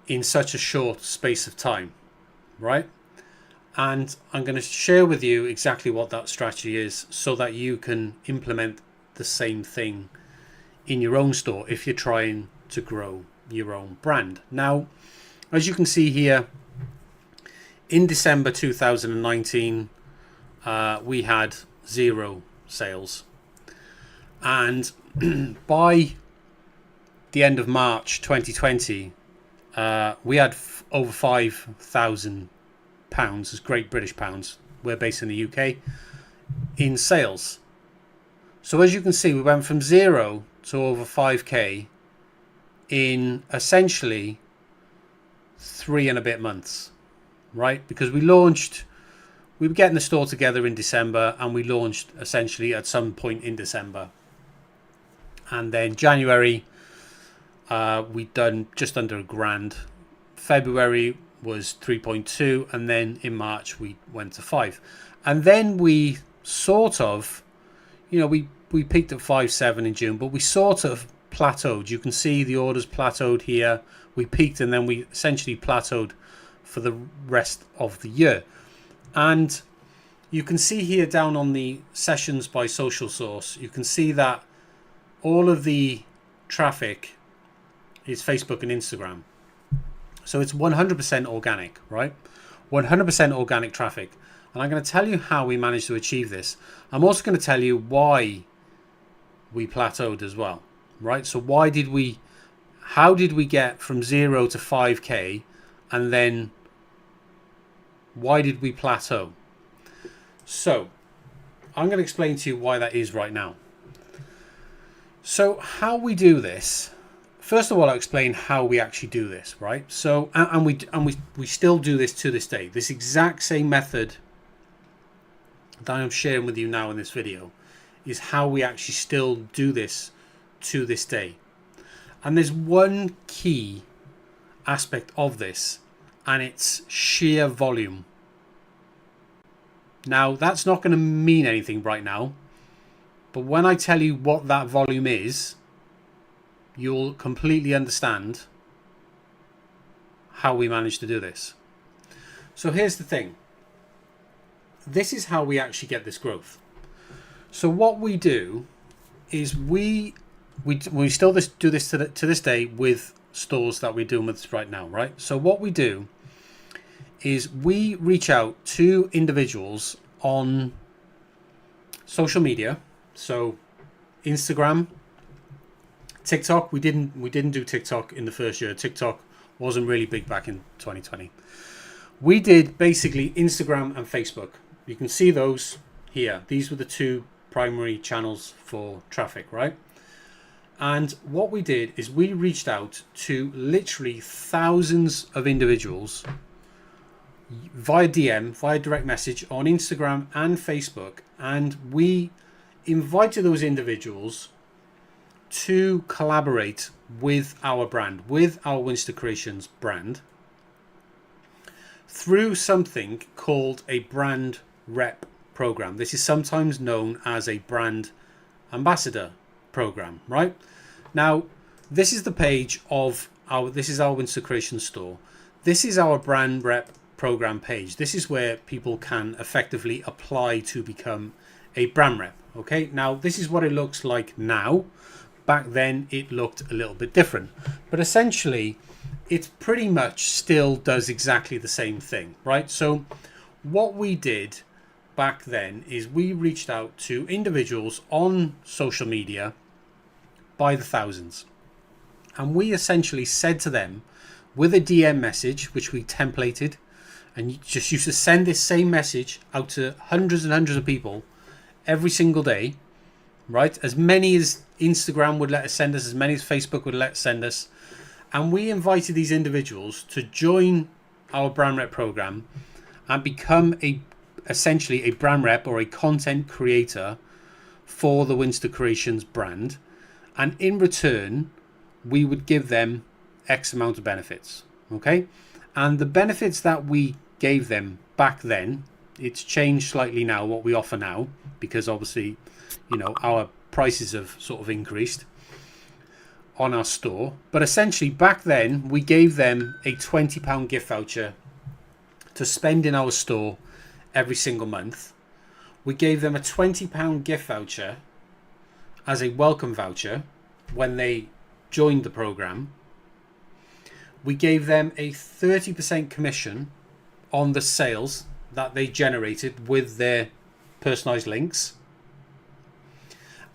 Speaker 1: in such a short space of time, right? And I'm going to share with you exactly what that strategy is, so that you can implement the same thing in your own store if you're trying to grow your own brand. Now, as you can see here, in December 2019, we had 0 sales. And by the end of March 2020, we had over £5,000, as Great British pounds, we're based in the UK, in sales. So as you can see, we went from 0 to over 5k in essentially 3 and a bit months, right? Because we were getting the store together in December, and we launched essentially at some point in December. And then January, we'd done just under £1,000. February was 3.2, and then in March we went to 5. And then we sort of, we peaked at 5.7 in June, but we sort of plateaued. You can see the orders plateaued here. We peaked, and then we essentially plateaued for the rest of the year. And you can see here down on the sessions by social source, you can see that all of the traffic is Facebook and Instagram. So it's 100% organic, right? 100% organic traffic. And I'm going to tell you how we managed to achieve this. I'm also going to tell you why we plateaued as well, right? So how did we get from 0 to 5k, and then why did we plateau? So I'm going to explain to you why that is right now. So how we do this, first of all, I'll explain how we actually do this, right? So, and we still do this to this day. This exact same method that I'm sharing with you now in this video is how we actually still do this to this day. And there's one key aspect of this, and it's sheer volume. Now, that's not going to mean anything right now, but when I tell you what that volume is, you'll completely understand how we managed to do this. So here's the thing. This is how we actually get this growth. So what we do is we still do this to this day with stores that we're doing with right now, right? So what we do is we reach out to individuals on social media. So Instagram, TikTok, we didn't do TikTok in the first year. TikTok wasn't really big back in 2020. We did basically Instagram and Facebook. You can see those here. These were the two primary channels for traffic, right? And what we did is we reached out to literally thousands of individuals via DM, via direct message on Instagram and Facebook, and we invited those individuals to collaborate with our brand, with our Winster Creations brand, through something called a brand rep program. This is sometimes known as a brand ambassador program, right? Now, this is the page of this is our Winster Creations store. This is our brand rep program page. This is where people can effectively apply to become a brand rep. Okay, now this is what it looks like now. Back then it looked a little bit different, but essentially it pretty much still does exactly the same thing, right? So what we did back then is we reached out to individuals on social media by the thousands, and we essentially said to them with a DM message, which we templated, and you just used to send this same message out to hundreds and hundreds of people every single day, right? As many as Instagram would let us send us, as many as Facebook would let us send us. And we invited these individuals to join our brand rep program and become essentially a brand rep or a content creator for the Winster Creations brand. And in return, we would give them X amount of benefits. Okay. And the benefits that we gave them back then, it's changed slightly now what we offer now, because obviously, our prices have sort of increased on our store. But essentially back then we gave them a £20 gift voucher to spend in our store every single month. We gave them a £20 gift voucher as a welcome voucher when they joined the program.
Speaker 2: we gave them a 30% commission on the sales that they generated with their personalized links.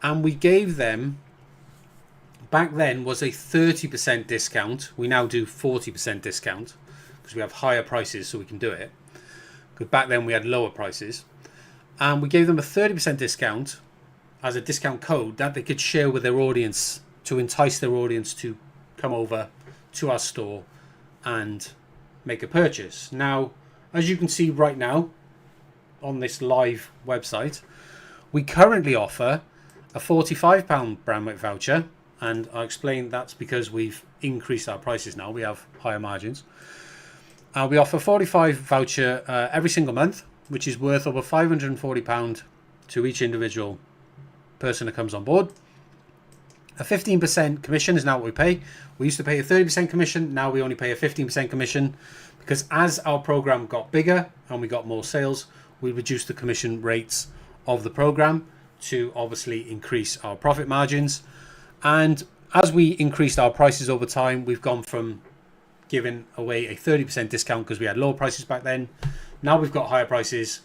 Speaker 2: And we gave them, back then was a 30% discount. We now do 40% discount because we have higher prices so we can do it. Because back then we had lower prices. And we gave them a 30% discount as a discount code that they could share with their audience to entice their audience to come over to our store and make a purchase. Now, as you can see right now on this live website, we currently offer a £45 Brandwidth voucher, and I'll explain that's because we've increased our prices now. We have higher margins. We offer a 45 voucher every single month, which is worth over £540 to each individual person that comes on board. A 15% commission is now what we pay. We used to pay a 30% commission. Now we only pay a 15% commission because as our program got bigger and we got more sales, we reduced the commission rates of the program to obviously increase our profit margins. And as we increased our prices over time, we've gone from giving away a 30% discount because we had lower prices back then. Now we've got higher prices.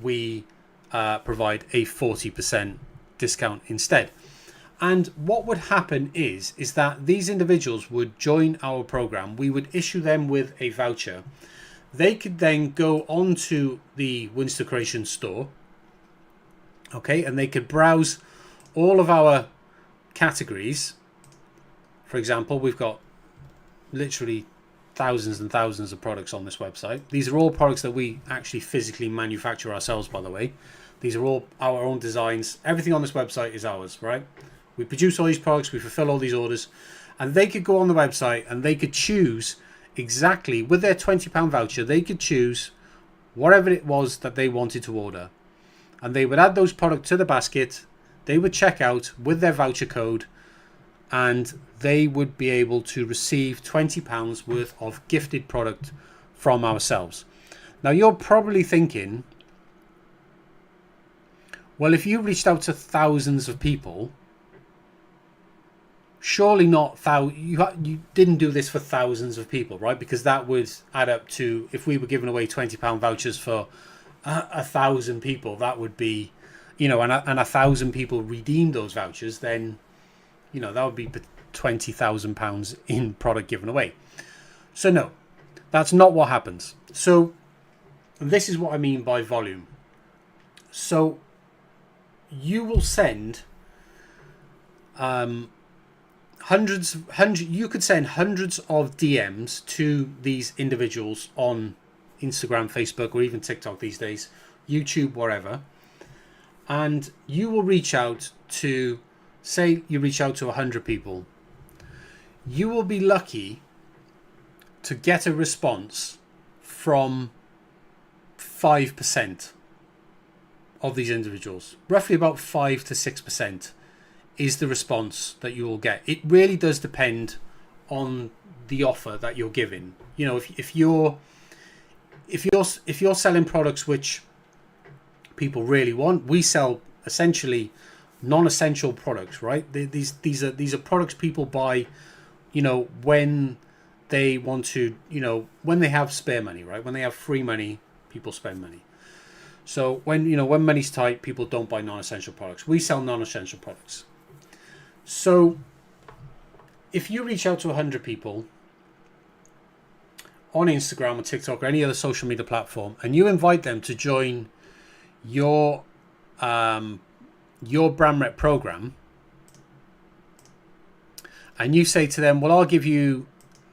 Speaker 2: We provide a 40% discount instead. And what would happen is that these individuals would join our program. We would issue them with a voucher. They could then go onto the Winster Creation store, okay, and they could browse all of our categories. For example, we've got literally thousands and thousands of products on this website. These are all products that we actually physically manufacture ourselves, by the way. These are all our own designs. Everything on this website is ours, right? We produce all these products, we fulfill all these orders, and they could go on the website and they could choose exactly, with their £20 voucher, they could choose whatever it was that they wanted to order. And they would add those products to the basket, they would check out with their voucher code, and they would be able to receive £20 worth of gifted product from ourselves. Now you're probably thinking, well, if you reached out to thousands of people, surely not you didn't do this for thousands of people, right? Because that would add up to, if we were giving away £20 vouchers for 1,000 people, that would be, and 1,000 people redeemed those vouchers, then that would be £20,000 in product given away. So no, that's not what happens. So this is what I mean by volume. So you will send you could send hundreds of DMs to these individuals on Instagram, Facebook, or even TikTok these days, YouTube, wherever, and you will reach out to, say you reach out to 100 people. You will be lucky to get a response from 5% of these individuals. Roughly about 5 to 6% is the response that you will get. It really does depend on the offer that you're giving. If you're selling products which people really want, we sell essentially non-essential products, right? These are products people buy, when they want to, when they have spare money, right? When they have free money, people spend money. So when money's tight, people don't buy non-essential products. We sell non-essential products. So if you reach out to 100 people on Instagram or TikTok or any other social media platform, and you invite them to join your brand rep program, and you say to them, well, I'll give you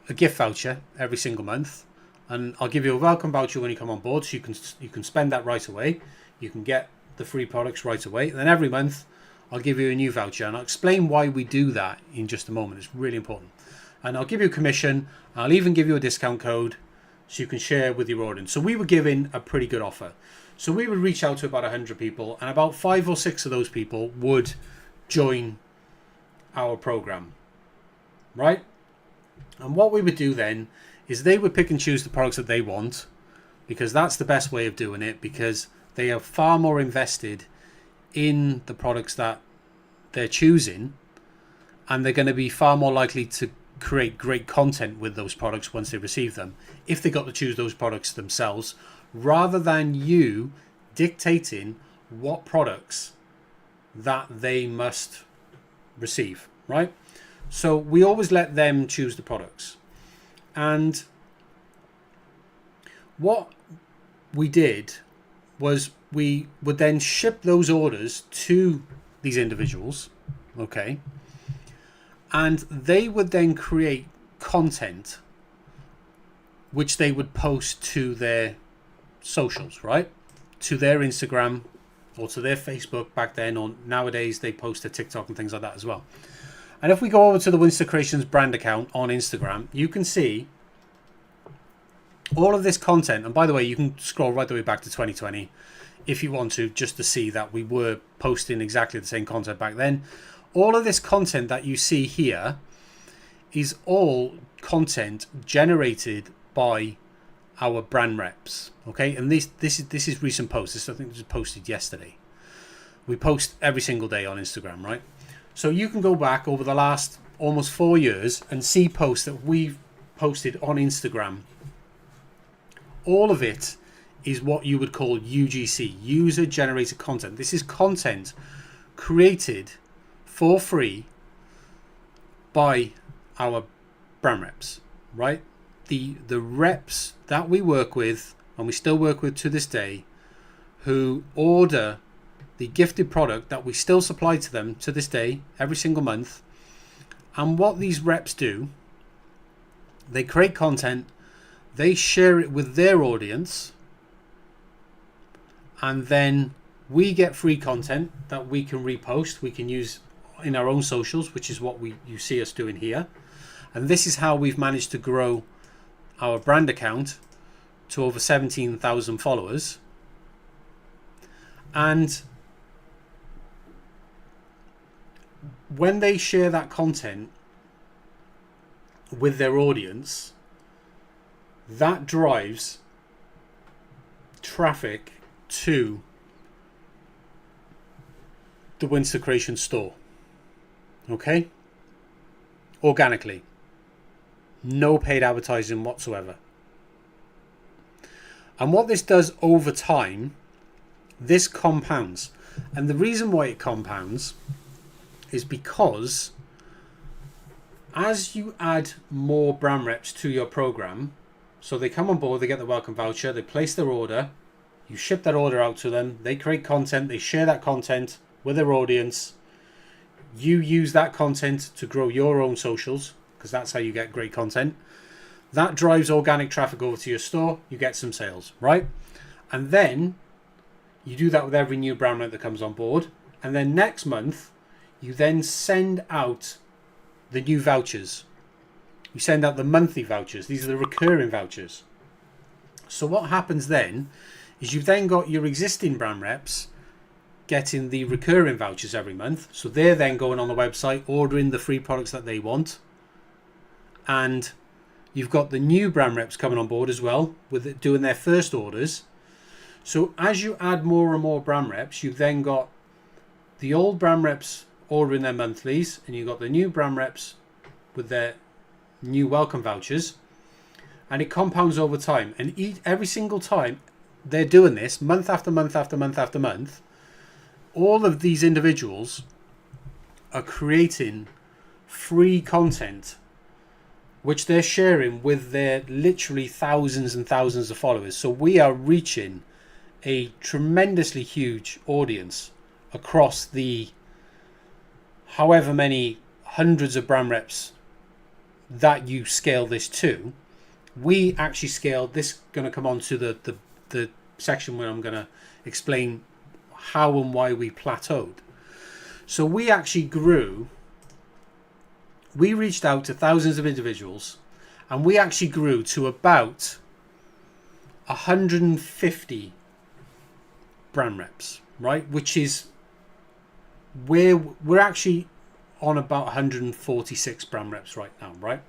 Speaker 2: a gift voucher every single month, and I'll give you a welcome voucher when you come on board, so you can spend that right away. You can get the free products right away. And then every month I'll give you a new voucher, and I'll explain why we do that in just a moment. It's really important. And I'll give you a commission. I'll even give you a discount code so you can share with your audience. So we were giving a pretty good offer. So we would reach out to about 100 people, and about 5 or 6 of those people would join our program, right? And what we would do then is they would pick and choose the products that they want, because that's the best way of doing it, because they are far more invested in the products that they're choosing, and they're going to be far more likely to
Speaker 1: create great content with those products once they receive them, if they got to choose those products themselves, rather than you dictating what products that they must receive, right? So we always let them choose the products. And what we did was we would then ship those orders to these individuals, okay? And they would then create content which they would post to their socials, right? To their Instagram or to their Facebook back then, or nowadays they post to TikTok and things like that as well. And if we go over to the Winster Creations brand account on Instagram, you can see all of this content. And by the way, you can scroll right the way back to 2020 if you want to, just to see that we were posting exactly the same content back then. All of this content that you see here is all content generated by our brand reps, okay? And this is recent posts. This, I think, was posted yesterday. We post every single day on Instagram, right? So you can go back over the last almost 4 years and see posts that we've posted on Instagram. All of it is what you would call UGC, user generated content. This is content created for free by our brand reps, right? The reps that we work with, and we still work with to this day, who order the gifted product that we still supply to them to this day, every single month. And what these reps do, they create content, they share it with their audience, and then we get free content that we can repost, we can use in our own socials, which is what you see us doing here. And this is how we've managed to grow our brand account to over 17,000 followers. And when they share that content with their audience, that drives traffic to the Winster Creation store, okay? Organically. No paid advertising whatsoever. And what this does over time, this compounds. And the reason why it compounds is because as you add more brand reps to your program, so they come on board, they get the welcome voucher, they place their order, you ship that order out to them, they create content, they share that content with their audience, you use that content to grow your own socials, because that's how you get great content. That drives organic traffic over to your store, you get some sales, right? And then you do that with every new brand rep that comes on board, and then next month you then send out the new vouchers. You send out the monthly vouchers. These are the recurring vouchers. So what happens then is you've then got your existing brand reps getting the recurring vouchers every month. So they're then going on the website, ordering the free products that they want. And you've got the new brand reps coming on board as well, with it doing their first orders. So as you add more and more brand reps, you've then got the old brand reps ordering their monthlies, and you've got the new brand reps with their new welcome vouchers, and it compounds over time. And every single time they're doing this, month after month after month after month, all of these individuals are creating free content which they're sharing with their literally thousands and thousands of followers. So we are reaching a tremendously huge audience across the however many hundreds of brand reps that you scale this to. We actually scaled this, going to come on to the section where I'm going to explain how and why we plateaued. So we actually grew, we reached out to thousands of individuals, and we actually grew to about 150 brand reps, right? Which is where we're actually on about 146 brand reps right now, right?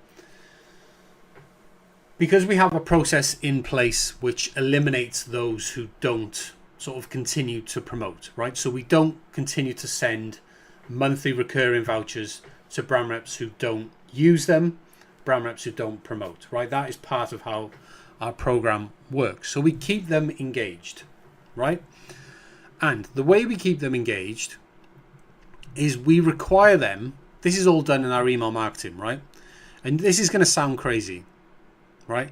Speaker 1: Because we have a process in place which eliminates those who don't sort of continue to promote, right? So we don't continue to send monthly recurring vouchers to brand reps who don't use them. brand reps who don't promote, right? That is part of how our program works. So we keep them engaged, right? And the way we keep them engaged is we require them, this is all done in our email marketing, right? And this is going to sound crazy, right?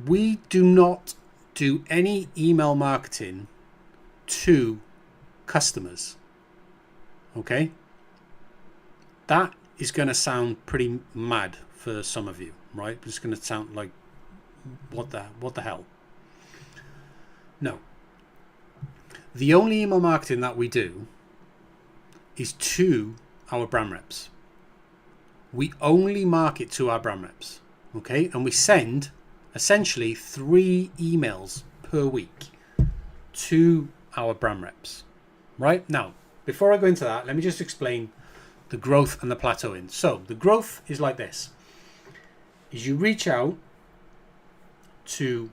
Speaker 1: We do not do any email marketing to customers, okay? That is going to sound pretty mad for some of you, right? It's going to sound like, what the hell? No. The only email marketing that we do is to our brand reps. We only market to our brand reps, okay? And we send essentially 3 emails per week to our brand reps, right? Now, before I go into that, let me just explain the growth and the plateauing. So the growth is like this: is you reach out to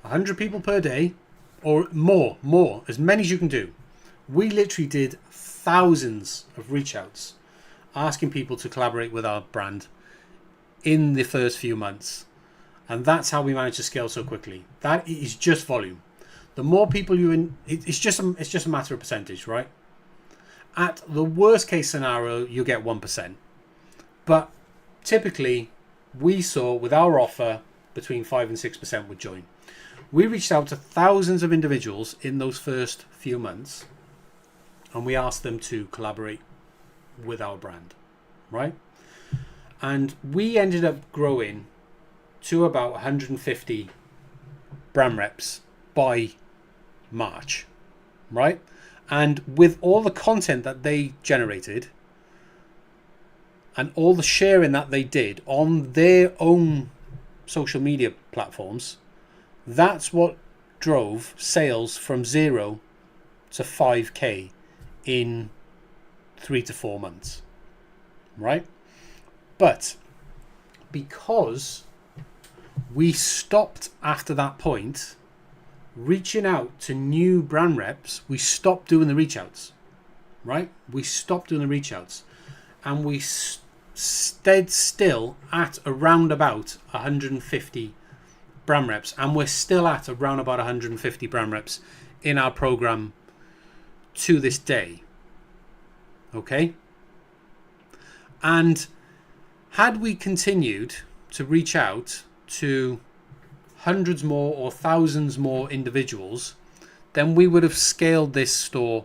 Speaker 1: 100 people per day, or more, as many as you can do. We literally did thousands of reach outs asking people to collaborate with our brand in the first few months, and that's how we managed to scale so quickly. That is just volume. The more people you in, it's just a matter of percentage, right? At the worst case scenario, you get 1%, but typically we saw with our offer between 5 and 6% would join. We reached out to thousands of individuals in those first few months, and we asked them to collaborate with our brand, right? And we ended up growing to about 150 brand reps by March, right? And with all the content that they generated and all the sharing that they did on their own social media platforms, that's what drove sales from 0 to 5K in 3 to 4 months, right? But because we stopped after that point reaching out to new brand reps, we stopped doing the reach outs, right? We stopped doing the reach outs, and we stayed still at around about 150 brand reps, and we're still at around about 150 brand reps in our program to this day, okay? And had we continued to reach out to hundreds more or thousands more individuals, then we would have scaled this store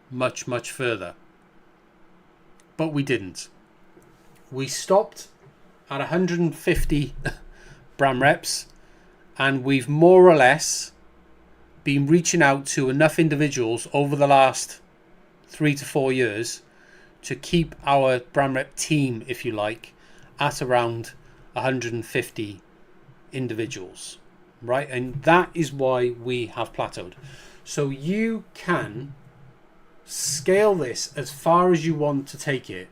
Speaker 1: much, much further. But we didn't. We stopped at 150 brand reps, and we've more or less been reaching out to enough individuals over the last 3 to 4 years to keep our brand rep team, if you like, at around 150 individuals, right? And that is why we have plateaued. So you can scale this as far as you want to take it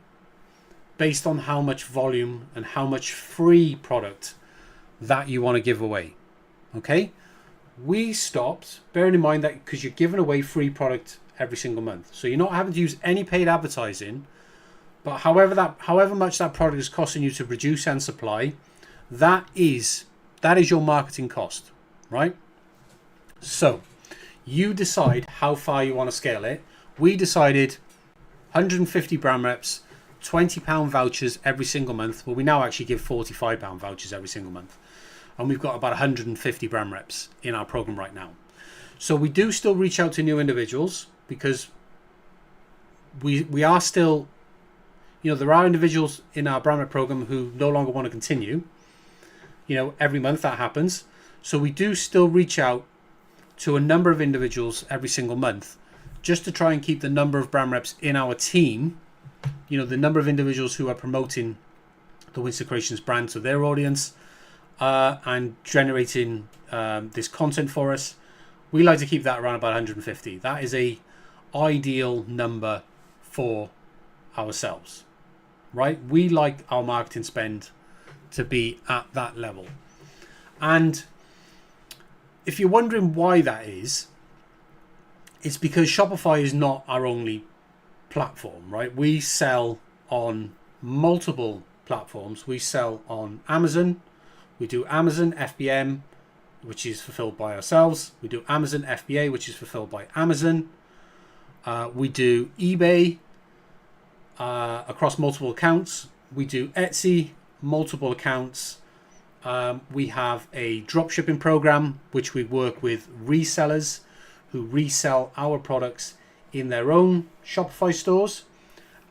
Speaker 1: based on how much volume and how much free product that you want to give away, okay? We stopped, bearing in mind that because you're giving away free product every single month, so you're not having to use any paid advertising, but however much that product is costing you to produce and supply, that is your marketing cost, right? So you decide how far you want to scale it. We decided 150 brand reps, £20 vouchers every single month. Well, we now actually give £45 vouchers every single month, and we've got about 150 brand reps in our program right now. So we do still reach out to new individuals, because we are still, there are individuals in our brand rep program who no longer want to continue. Every month that happens. So we do still reach out to a number of individuals every single month, just to try and keep the number of brand reps in our team, the number of individuals who are promoting the Winston Creations brand to their audience, and generating this content for us. We like to keep that around about 150. That is a ideal number for ourselves, right? We like our marketing spend to be at that level. And if you're wondering why that is, it's because Shopify is not our only platform, right? We sell on multiple platforms. We sell on Amazon. We do Amazon FBM, which is fulfilled by ourselves. We do Amazon FBA, which is fulfilled by Amazon. We do eBay across multiple accounts. We do Etsy, multiple accounts. We have a drop shipping program, which we work with resellers who resell our products in their own Shopify stores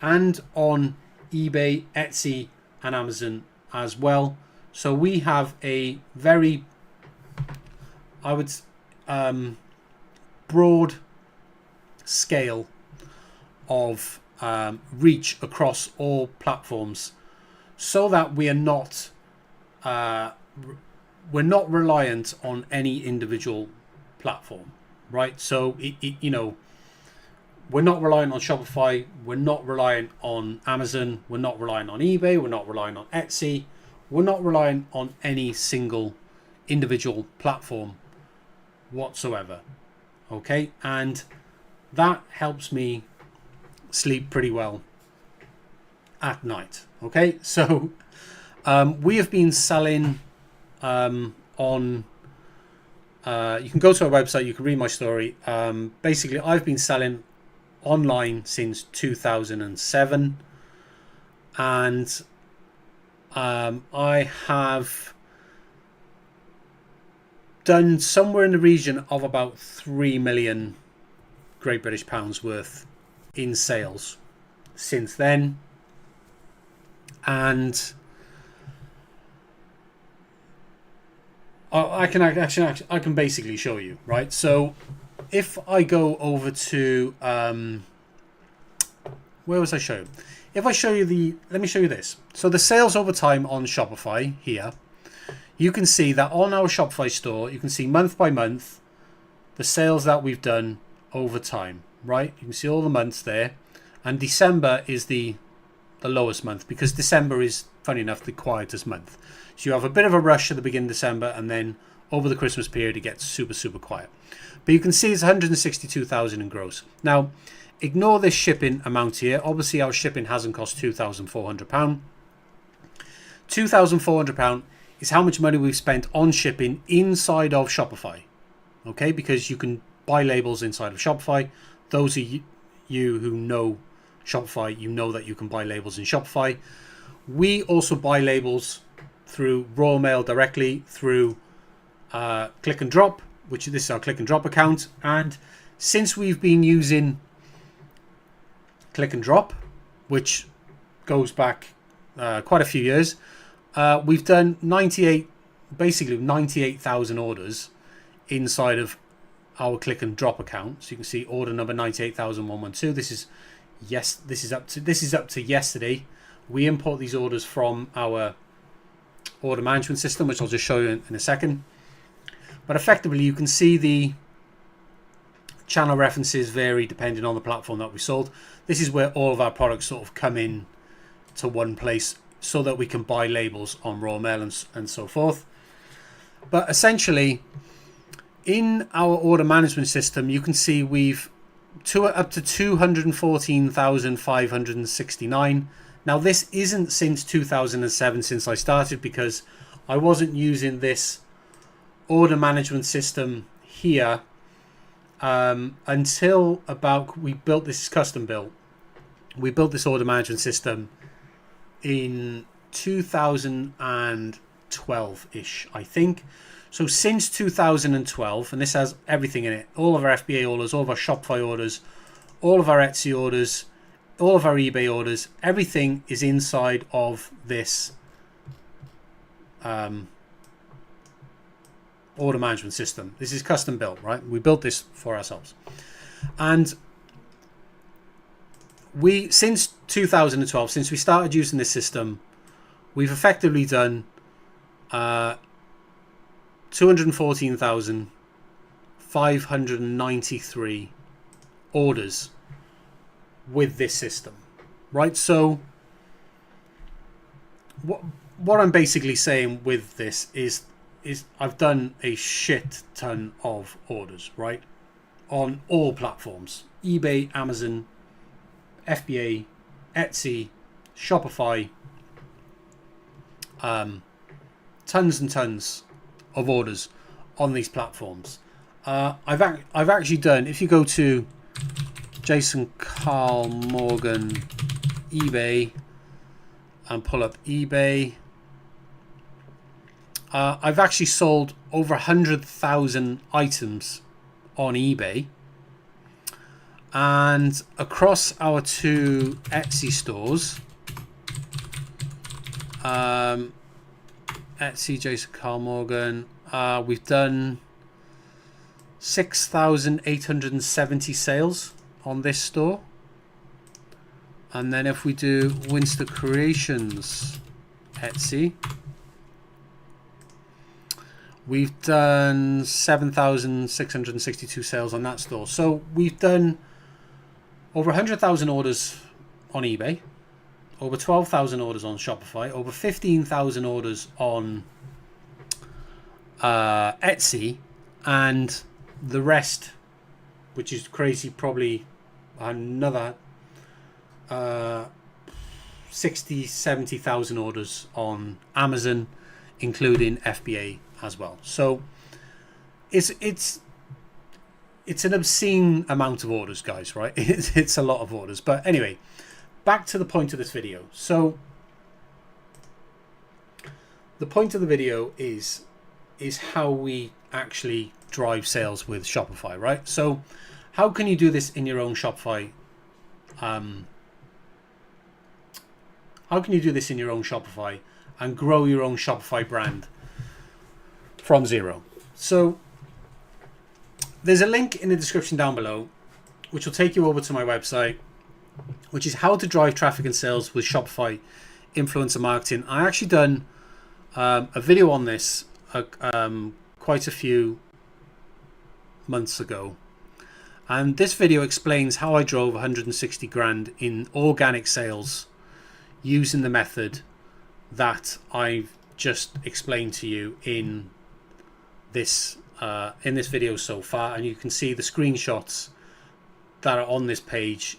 Speaker 1: and on eBay, Etsy, and Amazon as well. So we have a very, I would, broad scale of reach across all platforms, so that we are not we're not reliant on any individual platform, right? So we're not relying on Shopify, we're not reliant on Amazon, we're not relying on eBay, we're not relying on Etsy, we're not relying on any single individual platform whatsoever. Okay, and that helps me sleep pretty well at night. Okay, so we have been selling on you can go to our website, you can read my story. Basically, I've been selling online since 2007, and I have done somewhere in the region of about 3 million Great British pounds worth in sales since then. And I can basically show you, right? So if I go over to where was I showing? If I show you let me show you this. So the sales over time on Shopify here, you can see that on our Shopify store, you can see month by month the sales that we've done over time, right? You can see all the months there, and December is the lowest month, because December is, funny enough, the quietest month. So you have a bit of a rush at the beginning of December, and then over the Christmas period it gets super quiet. But you can see it's 162,000 in gross. Now, ignore this shipping amount here. Obviously our shipping hasn't cost £2,400. £2,400 is how much money we've spent on shipping inside of Shopify. Okay, because you can buy labels inside of Shopify. Those of you who know Shopify, you know that you can buy labels in Shopify. We also buy labels through Royal Mail directly, through Click and Drop, which this is our Click and Drop account. And since we've been using Click and Drop, which goes back quite a few years, we've done 98,000 orders inside of our Click and Drop account. So you can see order number 98,112. This is up to yesterday. We import these orders from our order management system, which I'll just show you in a second. But effectively, you can see the channel references vary depending on the platform that we sold. This is where all of our products sort of come in to one place, so that we can buy labels on Royal Mail and so forth. But essentially, in our order management system, you can see we've up to 214,569. Now, this isn't since 2007, since I started, because I wasn't using this order management system here until we built this custom built. We built this order management system in 2012-ish, I think. So since 2012, and this has everything in it, all of our FBA orders, all of our Shopify orders, all of our Etsy orders, all of our eBay orders, everything is inside of this order management system. This is custom built, right? We built this for ourselves. And since 2012, since we started using this system, we've effectively done 214,593 orders with this system, right? So what I'm basically saying with this is I've done a shit ton of orders, right, on all platforms: eBay, Amazon, FBA, Etsy, Shopify, tons and tons of orders on these platforms. I've actually done, if you go to Jason Carl Morgan eBay and pull up eBay, I've actually sold over 100,000 items on eBay, and across our 2 Etsy stores, Etsy Jason Carl Morgan, we've done 6,870 sales on this store. And then if we do Winster Creations Etsy, we've done 7,662 sales on that store. So we've done over 100,000 orders on eBay, over 12,000 orders on Shopify, over 15,000 orders on Etsy, and the rest, which is crazy, probably another 70,000 orders on Amazon, including FBA as well. So it's an obscene amount of orders, guys, right? It's a lot of orders. But anyway, back to the point of this video. So the point of the video is how we actually drive sales with Shopify, right? So how can you do this in your own Shopify? How can you do this in your own Shopify and grow your own Shopify brand from zero? So there's a link in the description down below which will take you over to my website, which is how to drive traffic and sales with Shopify influencer marketing. I actually done a video on this quite a few months ago, and this video explains how I drove 160 grand in organic sales using the method that I've just explained to you in this video so far. And you can see the screenshots that are on this page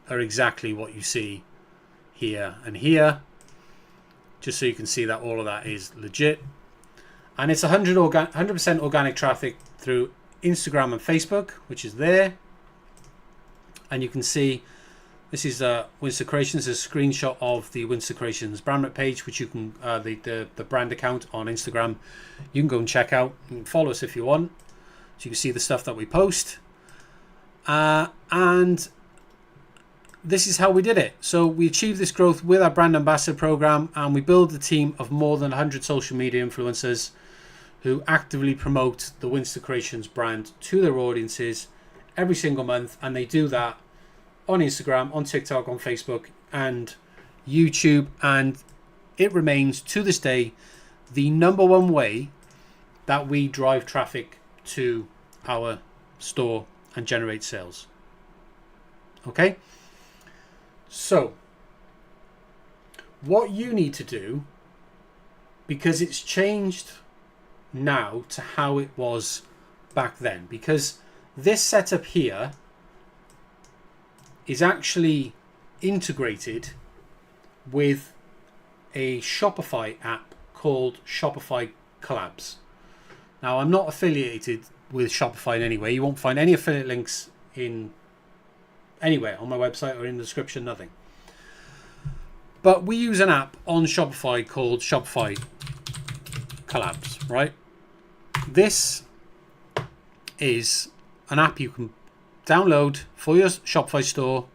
Speaker 1: are exactly what you see here and here, just so you can see that all of that is legit. And it's 100% organic traffic through Instagram and Facebook, which is there. And you can see this is Winster Creations. This is a screenshot of the Winster Creations brand page, which you can the brand account on Instagram. You can go and check out. You can follow us if you want, so you can see the stuff that we post. And this is how we did it. So we achieved this growth with our brand ambassador program, and we build a team of more than 100 social media influencers who actively promote the Winster Creations brand to their audiences every single month. And they do that on Instagram, on TikTok, on Facebook, and YouTube. And it remains to this day the #1 way that we drive traffic to our store and generate sales. Okay? So what you need to do, because it's changed now to how it was back then, because this setup here is actually integrated with a Shopify app called Shopify Collabs. Now, I'm not affiliated with Shopify in any way. You won't find any affiliate links in anywhere on my website or in the description, nothing. But we use an app on Shopify called Shopify Collabs, right? This is an app you can download for your Shopify store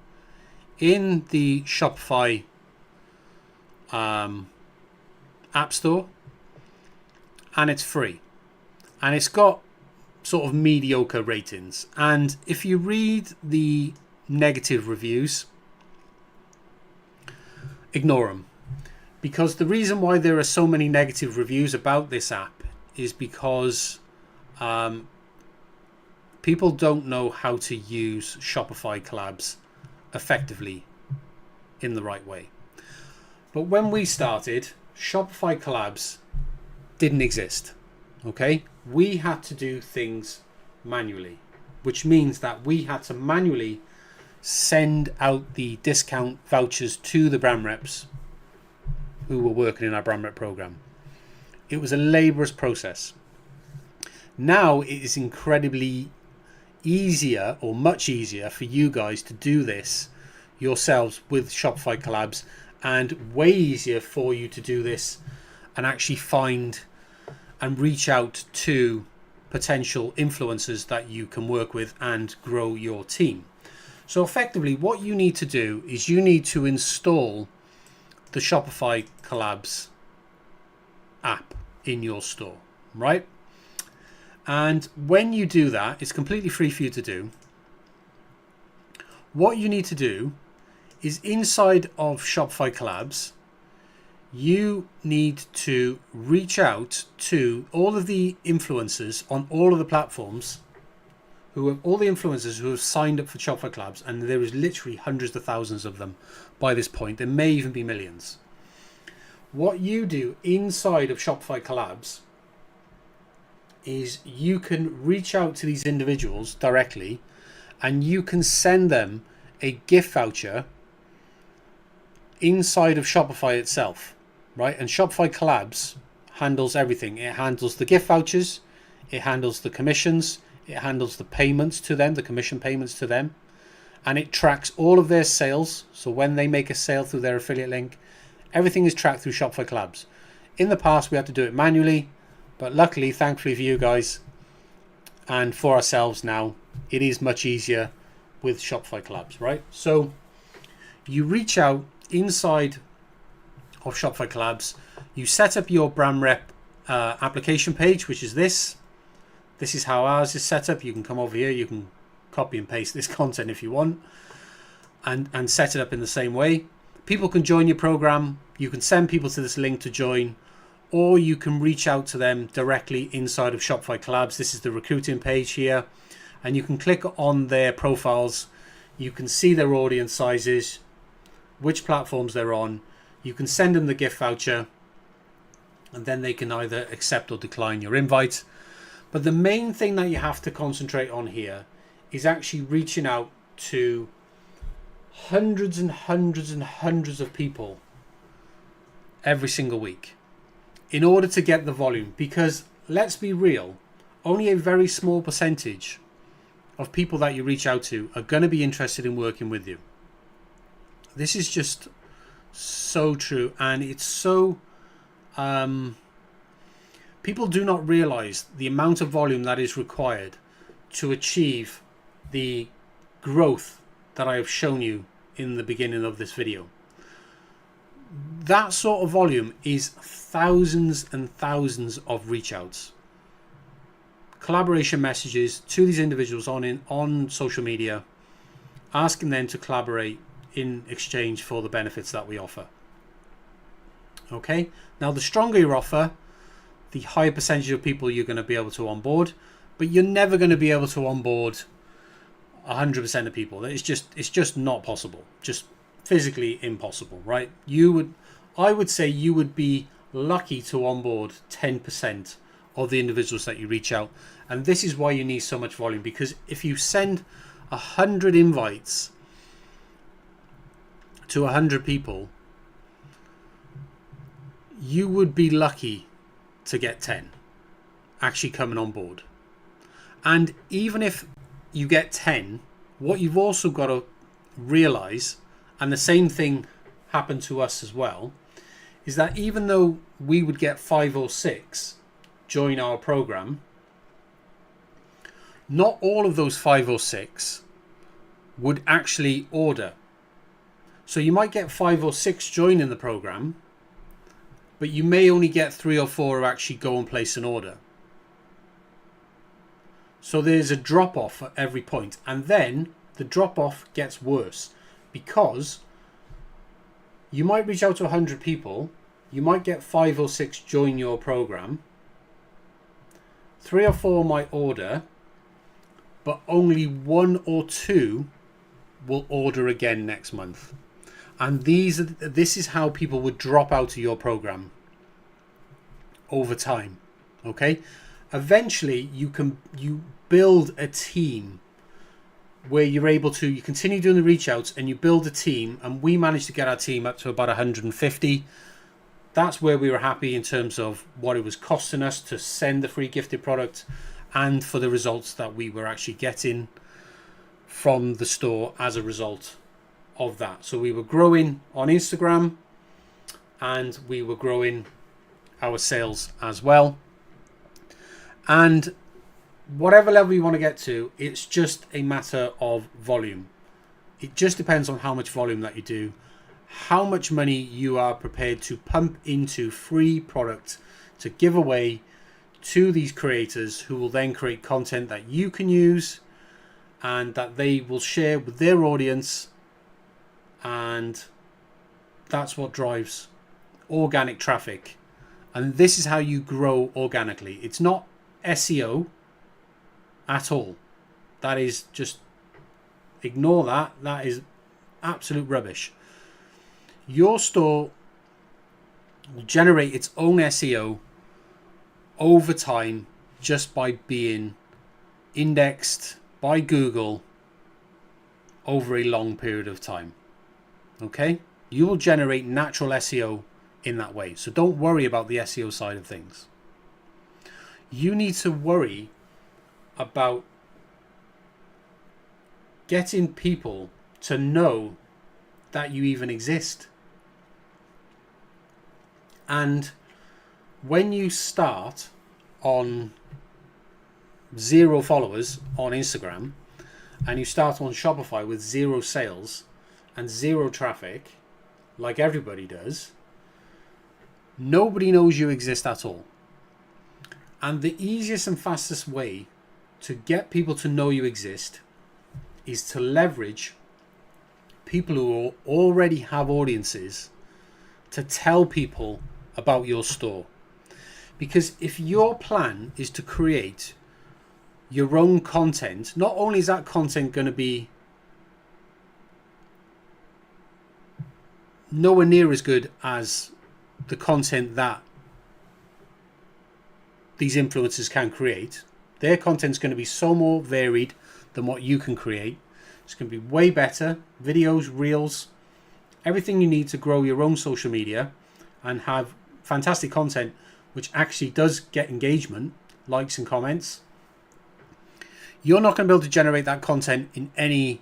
Speaker 1: in the Shopify app store, and it's free, and it's got sort of mediocre ratings. And if you read the negative reviews, ignore them, because the reason why there are so many negative reviews about this app is because people don't know how to use Shopify Collabs effectively in the right way. But when we started, Shopify Collabs didn't exist. Okay? We had to do things manually, which means that we had to manually send out the discount vouchers to the brand reps who were working in our brand rep program. It was a laborious process. Now it is incredibly easier, or much easier, for you guys to do this yourselves with Shopify collabs, and way easier for you to do this and actually find and reach out to potential influencers that you can work with and grow your team. So effectively what you need to do is you need to install the Shopify collabs app in your store, right? And when you do that, it's completely free for you to do. What you need to do is inside of Shopify collabs, you need to reach out to all of the influencers on all of the platforms all the influencers who have signed up for Shopify collabs, and there is literally hundreds of thousands of them by this point. There may even be millions. What you do inside of Shopify collabs is you can reach out to these individuals directly, and you can send them a gift voucher inside of Shopify itself, right? And Shopify collabs handles everything. It handles the gift vouchers, it handles the commissions, it handles the payments to them, the commission payments to them, and it tracks all of their sales. So when they make a sale through their affiliate link, everything is tracked through Shopify collabs. In the past we had to do it manually, but luckily, thankfully for you guys and for ourselves now, it is much easier with Shopify collabs, right? So you reach out inside of Shopify collabs, you set up your brand rep application page, which is this. This is how ours is set up. You can come over here, you can copy and paste this content if you want, and set it up in the same way. People can join your program. You can send people to this link to join, or you can reach out to them directly inside of Shopify collabs. This is the recruiting page here, and you can click on their profiles. You can see their audience sizes, which platforms they're on. You can send them the gift voucher, and then they can either accept or decline your invite. But the main thing that you have to concentrate on here is actually reaching out to hundreds and hundreds and hundreds of people every single week in order to get the volume. Because let's be real, only a very small percentage of people that you reach out to are going to be interested in working with you. This is just so true, and it's so people do not realize the amount of volume that is required to achieve the growth that I have shown you in the beginning of this video. That sort of volume is thousands and thousands of reach outs, collaboration messages to these individuals on social media, asking them to collaborate in exchange for the benefits that we offer. Okay, now the stronger your offer, the higher percentage of people you're going to be able to onboard, but you're never going to be able to onboard 100% of people. It's just not possible, just physically impossible, right? I would say you would be lucky to onboard 10% of the individuals that you reach out, and this is why you need so much volume. Because if you send 100 invites to 100 people, you would be lucky to get 10 actually coming on board. And even if you get 10, what you've also got to realize, and the same thing happened to us as well, is that even though we would get 5 or 6 join our program, not all of those 5 or 6 would actually order. So you might get 5 or 6 joining the program, but you may only get 3 or 4 who actually go and place an order. So there's a drop off at every point, and then the drop off gets worse, because you might reach out to 100 people, you might get 5 or 6 join your program, 3 or 4 might order, but only 1 or 2 will order again next month. And this is how people would drop out of your program over time. Okay, eventually you build a team where you're able to, you continue doing the reach outs and you build a team, and we managed to get our team up to about 150
Speaker 2: that's where we were happy in terms of what it was costing us to send the free gifted product and for the results that we were actually getting from the store as a result of that. So we were growing on Instagram and we were growing our sales as well. And whatever level you want to get to, it's just a matter of volume. It just depends on how much volume that you do, how much money you are prepared to pump into free product to give away to these creators, who will then create content that you can use and that they will share with their audience. And that's what drives organic traffic. And this is how you grow organically. It's not SEO at all. That is just, ignore that. That is absolute rubbish. Your store will generate its own SEO over time just by being indexed by Google over a long period of time. Okay? You will generate natural SEO in that way. So don't worry about the SEO side of things. You need to worry about getting people to know that you even exist. And when you start on 0 followers on Instagram and you start on Shopify with 0 sales and 0 traffic, like everybody does, nobody knows you exist at all. And the easiest and fastest way to get people to know you exist is to leverage people who already have audiences to tell people about your store. Because if your plan is to create your own content, not only is that content going to be nowhere near as good as the content that these influencers can create, their content's going to be so more varied than what you can create. It's going to be way better. Videos, reels, everything you need to grow your own social media and have fantastic content which actually does get engagement, likes and comments. You're not going to be able to generate that content in any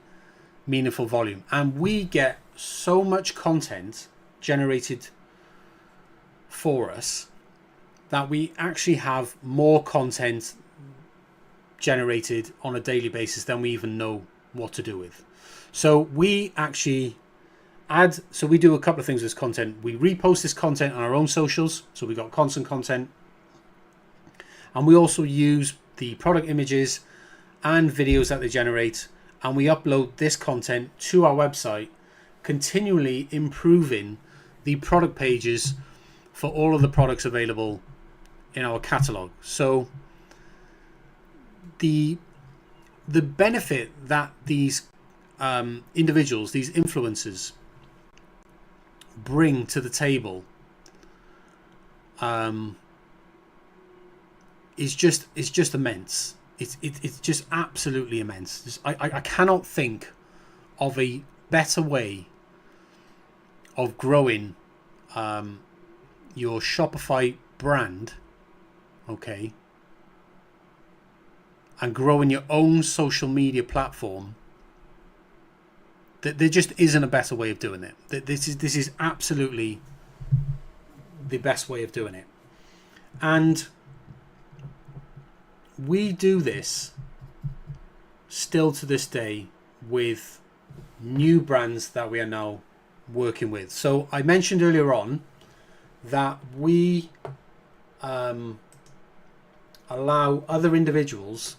Speaker 2: meaningful volume. And we get so much content generated for us that we actually have more content generated on a daily basis than we even know what to do with. So we actually we do a couple of things with this content. We repost this content on our own socials, so we got constant content. And we also use the product images and videos that they generate, and we upload this content to our website, continually improving the product pages for all of the products available in our catalog. So the benefit that these individuals, these influencers, bring to the table is just immense. It's just absolutely immense. I cannot think of a better way of growing your Shopify brand, okay, and growing your own social media platform. There just isn't a better way of doing it. This is absolutely the best way of doing it. And we do this still to this day with new brands that we are now working with. So I mentioned earlier on that we allow other individuals,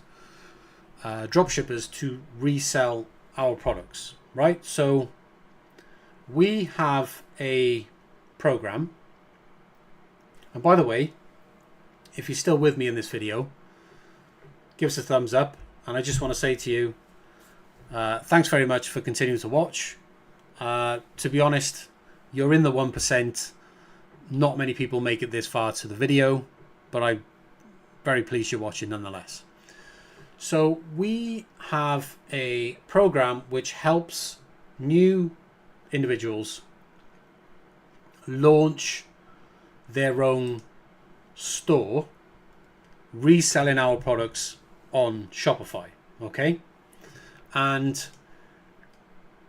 Speaker 2: dropshippers, to resell our products, right? So we have a program, and by the way, if you're still with me in this video, give us a thumbs up. And I just want to say to you, thanks very much for continuing to watch. To be honest, you're in the 1%. Not many people make it this far to the video, but I'm very pleased you're watching nonetheless. So we have a program which helps new individuals launch
Speaker 1: their own store reselling our products on Shopify. Okay, and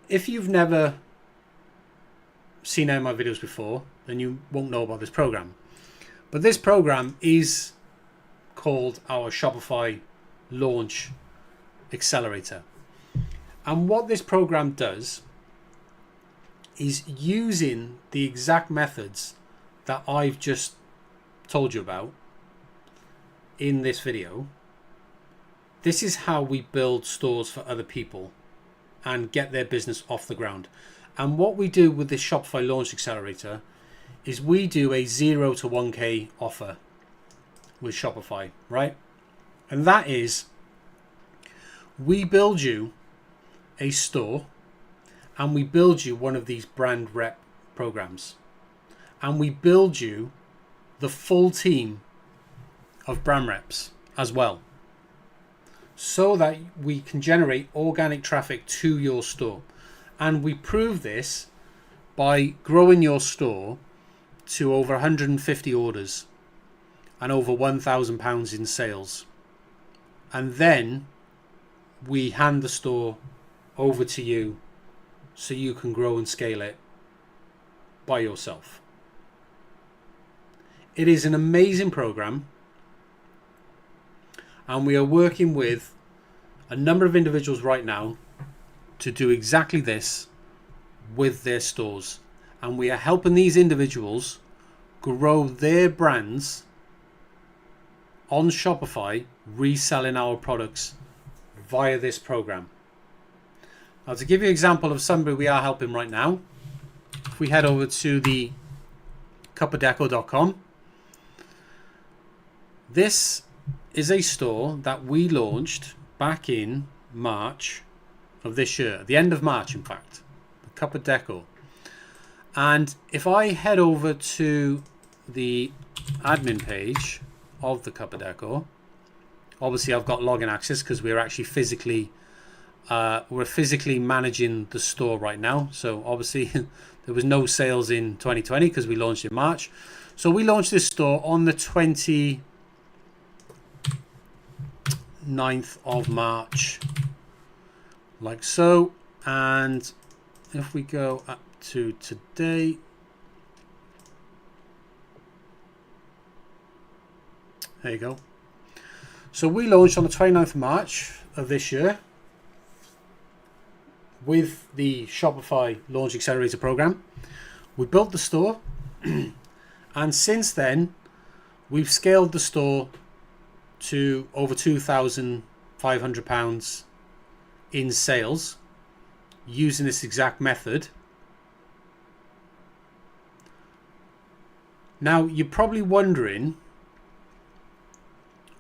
Speaker 1: if you've never seen any of my videos before, then you won't know about this program. But this program is called our Shopify Launch Accelerator. And what this program does is, using the exact methods that I've just told you about in this video, this is how we build stores for other people and get their business off the ground. And what we do with this Shopify Launch Accelerator is we do a 0 to 1K offer with Shopify, right? And that is, we build you a store and we build you one of these brand rep programs, and we build you the full team of brand reps as well, so that we can generate organic traffic to your store. And we prove this by growing your store to over 150 orders and over £1,000 in sales. And then we hand the store over to you so you can grow and scale it by yourself. It is an amazing program, and we are working with a number of individuals right now to do exactly this with their stores. And we are helping these individuals grow their brands on Shopify, reselling our products via this program. Now, to give you an example of somebody we are helping right now, if we head over to the cupofdeco.com, this is a store that we launched back in March of this year, at the end of March, in fact, the Cup of Deco. And if I head over to the admin page of the Cup of Deco, obviously I've got login access because we're actually physically managing the store right now. So obviously there was no sales in 2020 because we launched in March. So we launched this store on the 29th of March, like so. And if we go up to today, there you go. So we launched on the 29th of March of this year with the Shopify Launch Accelerator program. We built the store and since then we've scaled the store to over £2,500 in sales using this exact method. Now you're probably wondering,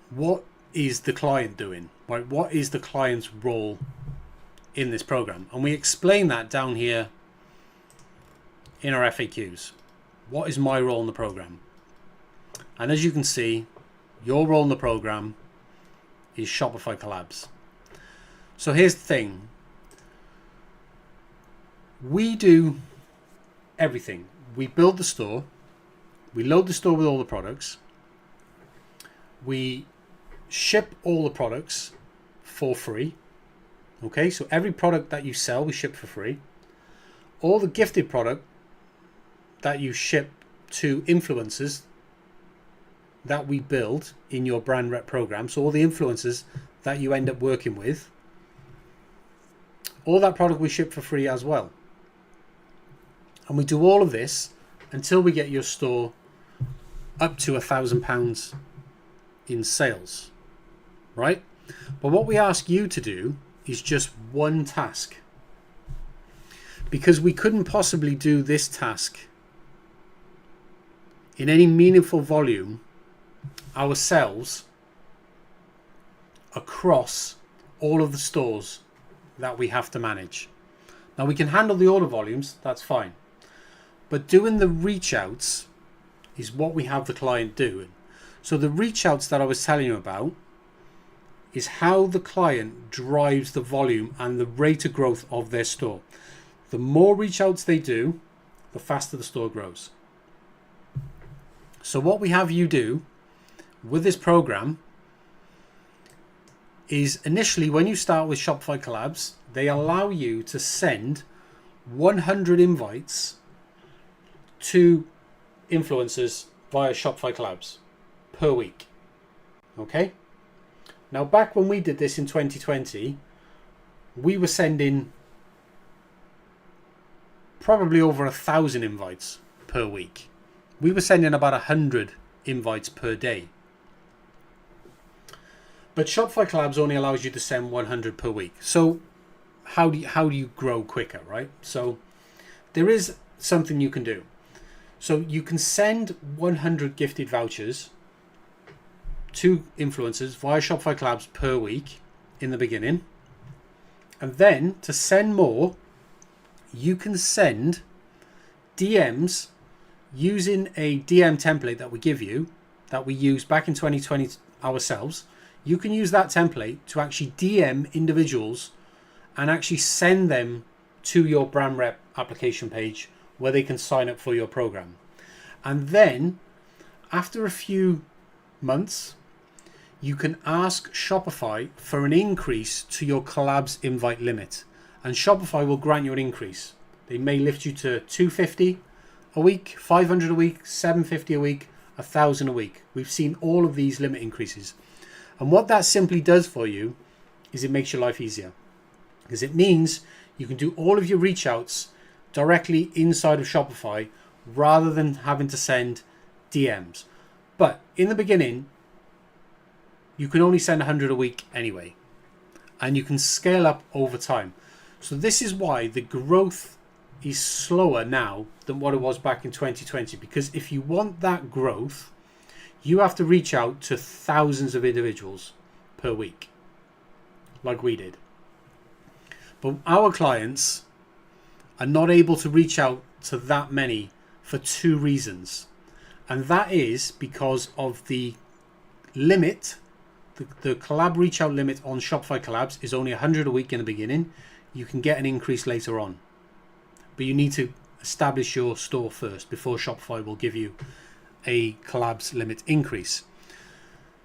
Speaker 1: what is the client doing? Right? What is the client's role in this program? And we explain that down here in our FAQs. What is my role in the program? And as you can see, your role in the program is Shopify Collabs. So here's the thing. We do everything. We build the store. We load the store with all the products. We ship all the products for free. Okay, so every product that you sell, we ship for free. All the gifted product that you ship to influencers that we build in your brand rep program, so all the influencers that you end up working with, all that product we ship for free as well. And we do all of this until we get your store up to £1,000 in sales, right? But what we ask you to do is just one task, because we couldn't possibly do this task in any meaningful volume ourselves across all of the stores that we have to manage. Now we can handle the order volumes, that's fine, but doing the reach outs is what we have the client doing. So the reach outs that I was telling you about is how the client drives the volume and the rate of growth of their store. The more reach outs they do, the faster the store grows. So what we have you do with this program is initially when you start with Shopify Collabs, they allow you to send 100 invites to influencers via Shopify Collabs per week. Okay? Now back when we did this in 2020, we were sending probably over 1,000 invites per week. We were sending about 100 invites per day. But Shopify Collabs only allows you to send 100 per week. So how do you grow quicker, right? So there is something you can do. So you can send 100 gifted vouchers to influencers via Shopify Collabs per week in the beginning. And then to send more, you can send DMs using a DM template that we give you, that we used back in 2020 ourselves. You can use that template to actually DM individuals and actually send them to your brand rep application page where they can sign up for your program. And then after a few months, you can ask Shopify for an increase to your collabs invite limit, and Shopify will grant you an increase. They may lift you to 250 a week, 500 a week, 750 a week, 1,000 a week. We've seen all of these limit increases. And what that simply does for you is it makes your life easier, because it means you can do all of your reach outs directly inside of Shopify rather than having to send DMs. But in the beginning, you can only send 100 a week anyway, and you can scale up over time. So this is why the growth is slower now than what it was back in 2020, because if you want that growth, you have to reach out to thousands of individuals per week, like we did. But our clients are not able to reach out to that many for two reasons. And that is because of the limit. The collab reach out limit on Shopify Collabs is only 100 a week in the beginning. You can get an increase later on, but you need to establish your store first before Shopify will give you a collabs limit increase.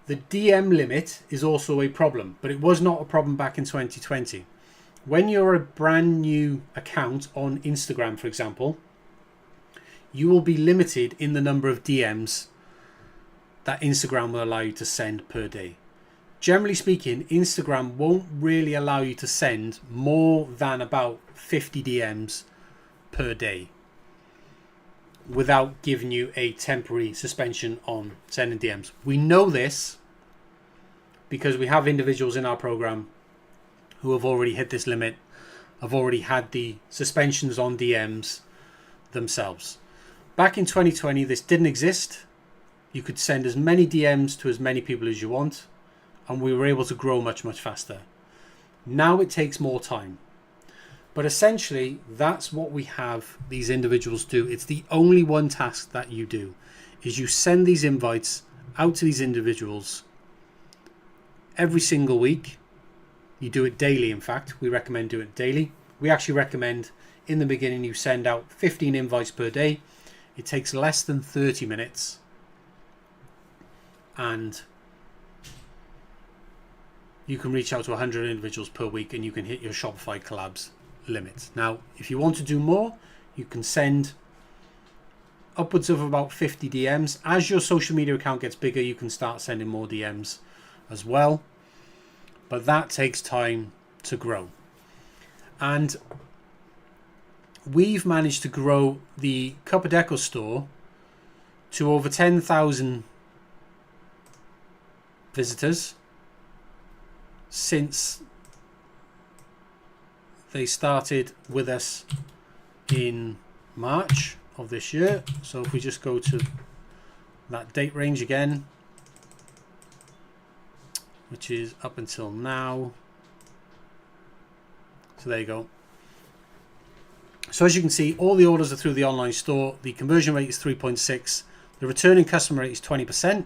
Speaker 1: The DM limit is also a problem, but it was not a problem back in 2020. When you're a brand new account on Instagram, for example, you will be limited in the number of DMs that Instagram will allow you to send per day. Generally speaking, Instagram won't really allow you to send more than about 50 DMs per day without giving you a temporary suspension on sending DMs. We know this because we have individuals in our program who have already hit this limit, have already had the suspensions on DMs themselves. Back in 2020, this didn't exist. You could send as many DMs to as many people as you want, and we were able to grow much, much faster. Now it takes more time. But essentially, that's what we have these individuals do. It's the only one task that you do, is you send these invites out to these individuals every single week. You do it daily, in fact. We recommend doing it daily. We actually recommend in the beginning you send out 15 invites per day. It takes less than 30 minutes. And you can reach out to 100 individuals per week, and you can hit your Shopify Collabs limit. Now, if you want to do more, you can send upwards of about 50 DMs. As your social media account gets bigger, you can start sending more DMs as well. But that takes time to grow. And we've managed to grow the Cuppa Deco store to over 10,000 visitors since they started with us in March of this year. So if we just go to that date range again, which is up until now. So there you go. So as you can see, all the orders are through the online store. The conversion rate is 3.6. The returning customer rate is 20%.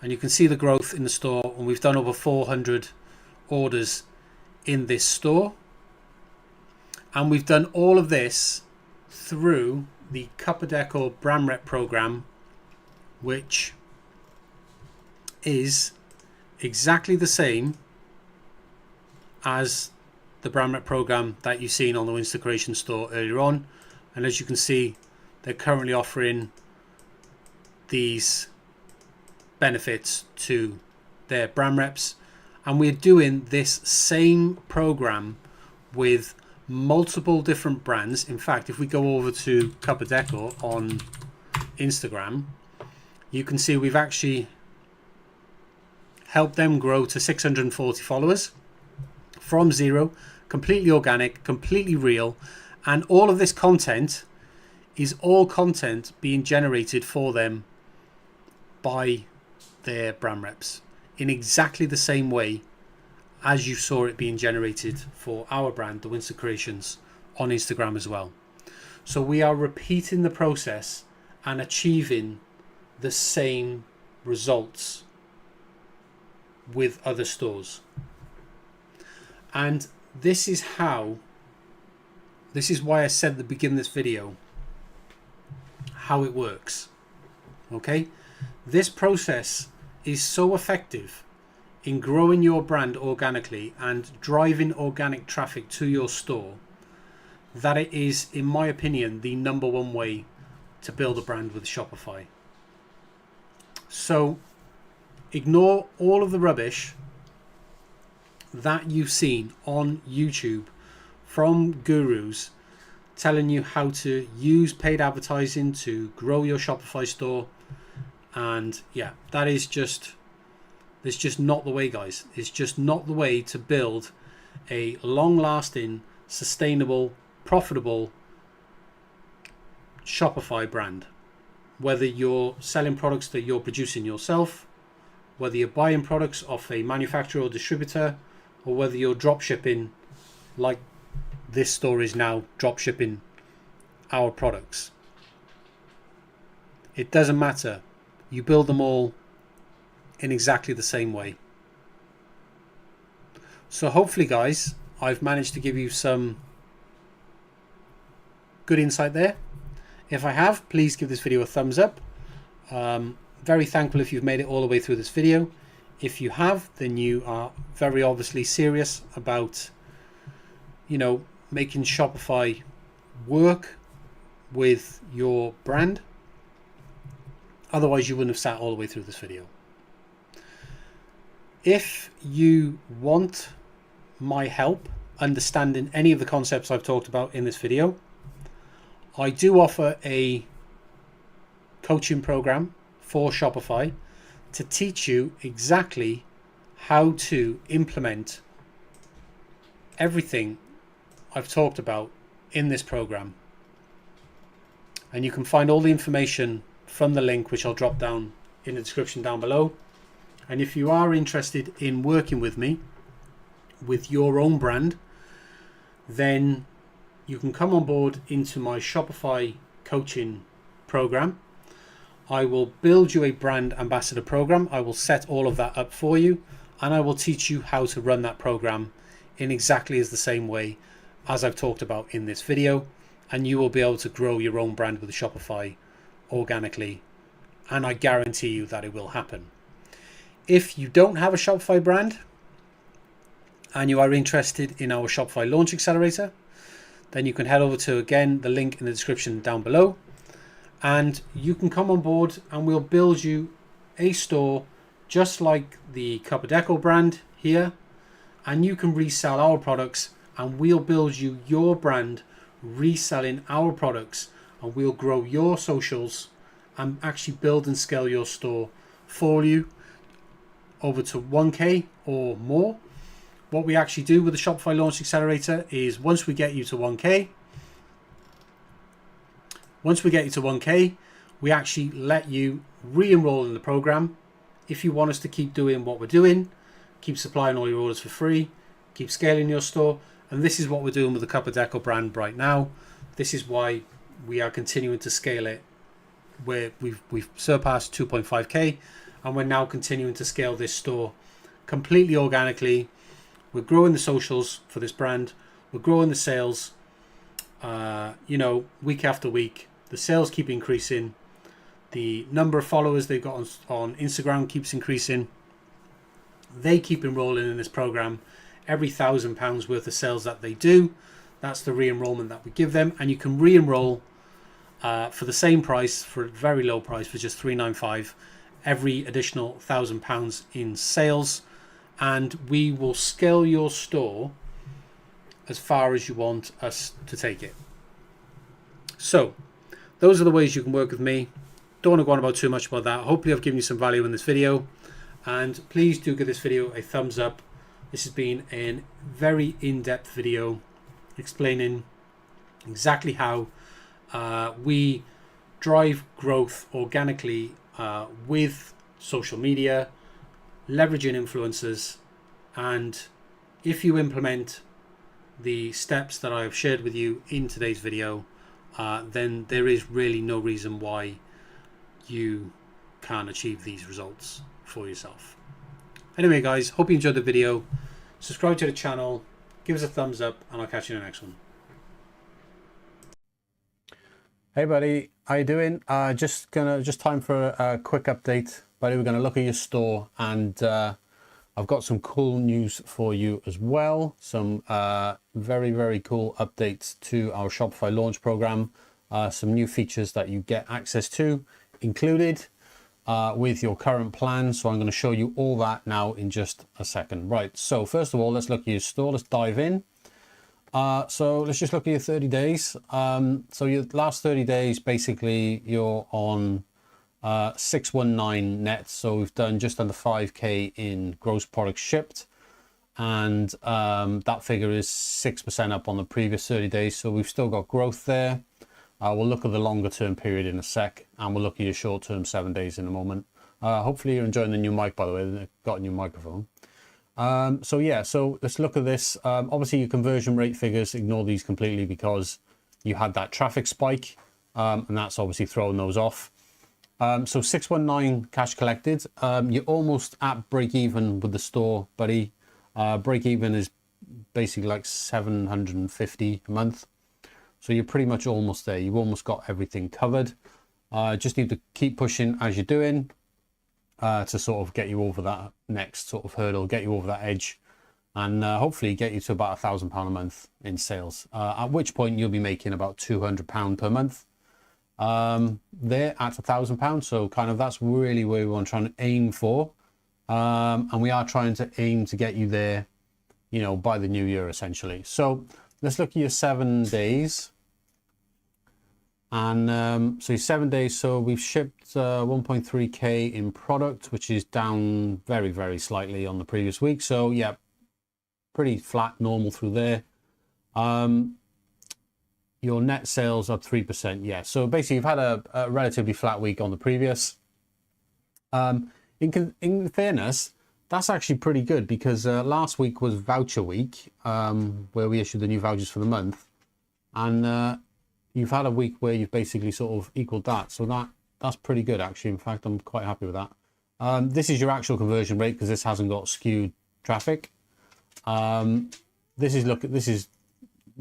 Speaker 1: And you can see the growth in the store. And we've done over 400 orders in this store. And we've done all of this through the Cuppa Deco brand rep program which is exactly the same as the brand rep program that you've seen on the Insta Creation store earlier on. And as you can see, they're currently offering these benefits to their brand reps, and we're doing this same program with multiple different brands. In fact, if we go over to Cup of Decor on Instagram, you can see we've actually helped them grow to 640 followers from zero, completely organic, completely real, and all of this content is all content being generated for them by their brand reps in exactly the same way as you saw it being generated for our brand, the Windsor Creations, on Instagram as well. So we are repeating the process and achieving the same results with other stores. And this is why I said at the beginning of this video how it works. Okay, this process is so effective in growing your brand organically and driving organic traffic to your store that it is, in my opinion, the number one way to build a brand with Shopify. So ignore all of the rubbish that you've seen on YouTube from gurus telling you how to use paid advertising to grow your Shopify store. And yeah, it's just not the way, guys. It's just not the way to build a long-lasting, sustainable, profitable Shopify brand. Whether you're selling products that you're producing yourself, whether you're buying products off a manufacturer or distributor, or whether you're drop shipping like this store is now drop shipping our products. It doesn't matter. You build them all in exactly the same way. So hopefully, guys, I've managed to give you some good insight there. If I have, please give this video a thumbs up. Very thankful if you've made it all the way through this video. If you have, then you are very obviously serious about, making Shopify work with your brand. Otherwise, you wouldn't have sat all the way through this video. If you want my help understanding any of the concepts I've talked about in this video, I do offer a coaching program for Shopify to teach you exactly how to implement everything I've talked about in this program. And you can find all the information from the link, which I'll drop down in the description down below. And if you are interested in working with me with your own brand, then you can come on board into my Shopify coaching program. I will build you a brand ambassador program. I will set all of that up for you, and I will teach you how to run that program in exactly as the same way as I've talked about in this video, and you will be able to grow your own brand with Shopify organically, and I guarantee you that it will happen. If you don't have a Shopify brand and you are interested in our Shopify Launch Accelerator, then you can head over to, again, the link in the description down below, and you can come on board and we'll build you a store just like the Cup of Decor brand here, and you can resell our products, and we'll build you your brand reselling our products, and we'll grow your socials and actually build and scale your store for you over to 1K or more. What we actually do with the Shopify Launch Accelerator is once we get you to 1K, we actually let you re-enroll in the program. If you want us to keep doing what we're doing, keep supplying all your orders for free, keep scaling your store, and this is what we're doing with the Cup of Decor brand right now. This is why we are continuing to scale it, where we've surpassed 2.5K, and we're now continuing to scale this store completely organically. We're growing the socials for this brand. We're growing the sales, week after week. The sales keep increasing. The number of followers they've got on Instagram keeps increasing. They keep enrolling in this program. Every £1,000 worth of sales that they do, that's the re-enrollment that we give them, and you can re-enroll for the same price, for a very low price, for just $3.95, every additional £1,000 in sales, and we will scale your store as far as you want us to take it. So those are the ways you can work with me. Don't want to go on about too much about that. Hopefully I've given you some value in this video, and please do give this video a thumbs up. This has been a very in-depth video explaining exactly how we drive growth organically with social media, leveraging influencers, and if you implement the steps that I have shared with you in today's video, then there is really no reason why you can't achieve these results for yourself. Anyway guys, hope you enjoyed the video. Subscribe to the channel, give us a thumbs up, and I'll catch you in the next one. Hey buddy, how you doing? Just time for a quick update. Buddy, we're gonna look at your store, and I've got some cool news for you as well. Some very cool updates to our Shopify launch program. Some new features that you get access to included with your current plan. So I'm going to show you all that now in just a second. Right, so first of all, let's look at your store. Let's dive in. So let's just look at your 30 days. So your last 30 days, basically you're on 619 net. So we've done just under 5k in gross products shipped, and that figure is 6% up on the previous 30 days. So we've still got growth there. We'll look at the longer term period in a sec, and we'll look at your short term 7 days in a moment. Hopefully you're enjoying the new mic, by the way. They've got a new microphone. So yeah, so let's look at this. Obviously your conversion rate figures, ignore these completely because you had that traffic spike, and that's obviously throwing those off. So 619 cash collected. You're almost at break even with the store, buddy. Break even is basically like 750 a month. So you're pretty much almost there. You've almost got everything covered. Just need to keep pushing as you're doing to sort of get you over that next sort of hurdle, get you over that edge, and hopefully get you to about £1,000 a month in sales. At which point you'll be making about £200 per month. There at £1,000. So kind of that's really where we want to try and aim for. And we are trying to aim to get you there, you know, by the new year essentially. So let's look at your 7 days. And so 7 days, so we've shipped 1.3k in product, which is down very slightly on the previous week. So yeah, pretty flat, normal through there. Your net sales up 3%. Yeah, so basically you've had a relatively flat week on the previous. In fairness, that's actually pretty good, because last week was voucher week, where we issued the new vouchers for the month, and you've had a week where you've basically sort of equaled that. So that's pretty good actually. In fact, I'm quite happy with that. This is your actual conversion rate, because this hasn't got skewed traffic. This is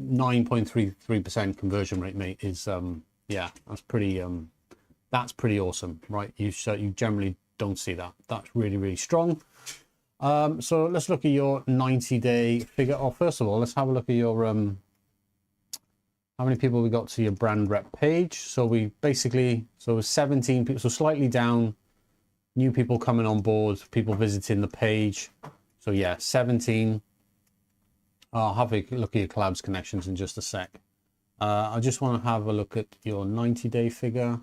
Speaker 1: 9.33% conversion rate, mate. Is yeah, that's pretty awesome, right? You generally don't see that. That's really strong. So let's look at your 90-day figure. Oh, first of all, let's have a look at your how many people we got to your brand rep page. So we basically, so 17 people, so slightly down, new people coming on board, people visiting the page. So yeah, 17. I'll have a look at your collabs connections in just a sec. I just want to have a look at your 90-day figure.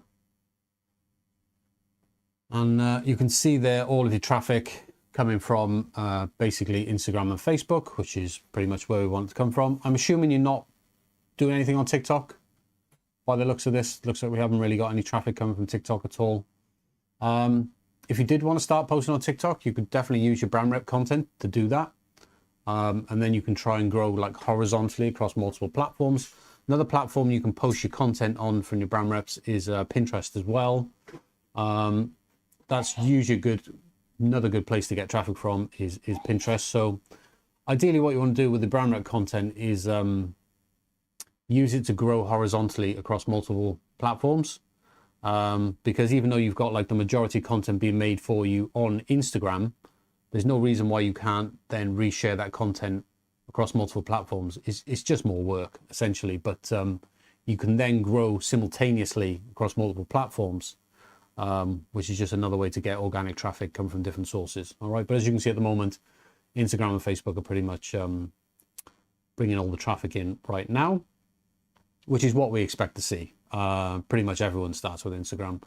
Speaker 1: And you can see there all of your traffic coming from basically Instagram and Facebook, which is pretty much where we want it to come from. I'm assuming you're not doing anything on TikTok. By the looks of this, it looks like we haven't really got any traffic coming from TikTok at all. If you did want to start posting on TikTok, you could definitely use your brand rep content to do that. And then you can try and grow like horizontally across multiple platforms. Another platform you can post your content on from your brand reps is Pinterest as well. That's usually another good place to get traffic from is Pinterest. So ideally what you want to do with the brand rep content is use it to grow horizontally across multiple platforms.
Speaker 2: because even though you've got like the majority of content being made for you on Instagram, there's no reason why you can't then reshare that content across multiple platforms. It's just more work essentially, but you can then grow simultaneously across multiple platforms, which is just another way to get organic traffic come from different sources. All right, but as you can see at the moment, Instagram and Facebook are pretty much bringing all the traffic in right now, which is what we expect to see. Pretty much everyone starts with Instagram.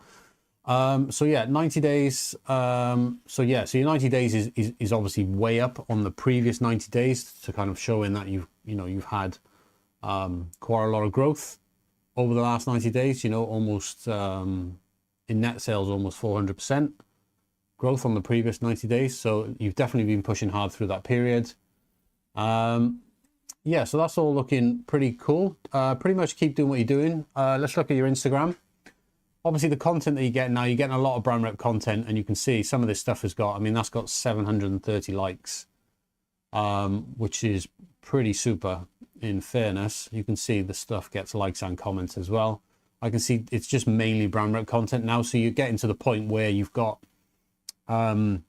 Speaker 2: So yeah, 90 days. So your 90 days is obviously way up on the previous 90 days to kind of showing that you've had quite a lot of growth over the last 90 days. Almost in net sales, almost 400% growth on the previous 90 days. So you've definitely been pushing hard through that period. Yeah, so that's all looking pretty cool. Pretty much keep doing what you're doing. Let's look at your Instagram. Obviously, the content that you get now, you're getting a lot of brand rep content, and you can see some of this stuff has got, that's got 730 likes, which is pretty super in fairness. You can see the stuff gets likes and comments as well. I can see it's just mainly brand rep content now. So you're getting to the point where you've got so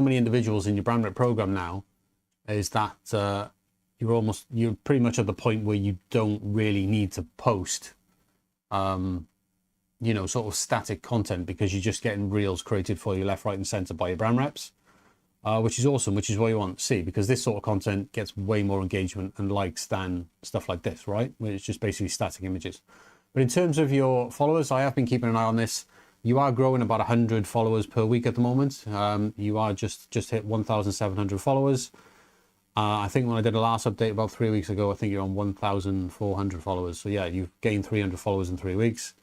Speaker 2: many individuals in your brand rep program now, is that you're pretty much at the point where you don't really need to post sort of static content, because you're just getting reels created for you left, right and center by your brand reps, which is awesome, which is what you want to see, because this sort of content gets way more engagement and likes than stuff like this, right? Where it's just basically static images. But in terms of your followers, I have been keeping an eye on this. You are growing about 100 followers per week at the moment. You are just hit 1,700 followers. I think when I did a last update about 3 weeks ago, I think you're on 1,400 followers. So yeah, you've gained 300 followers in 3 weeks.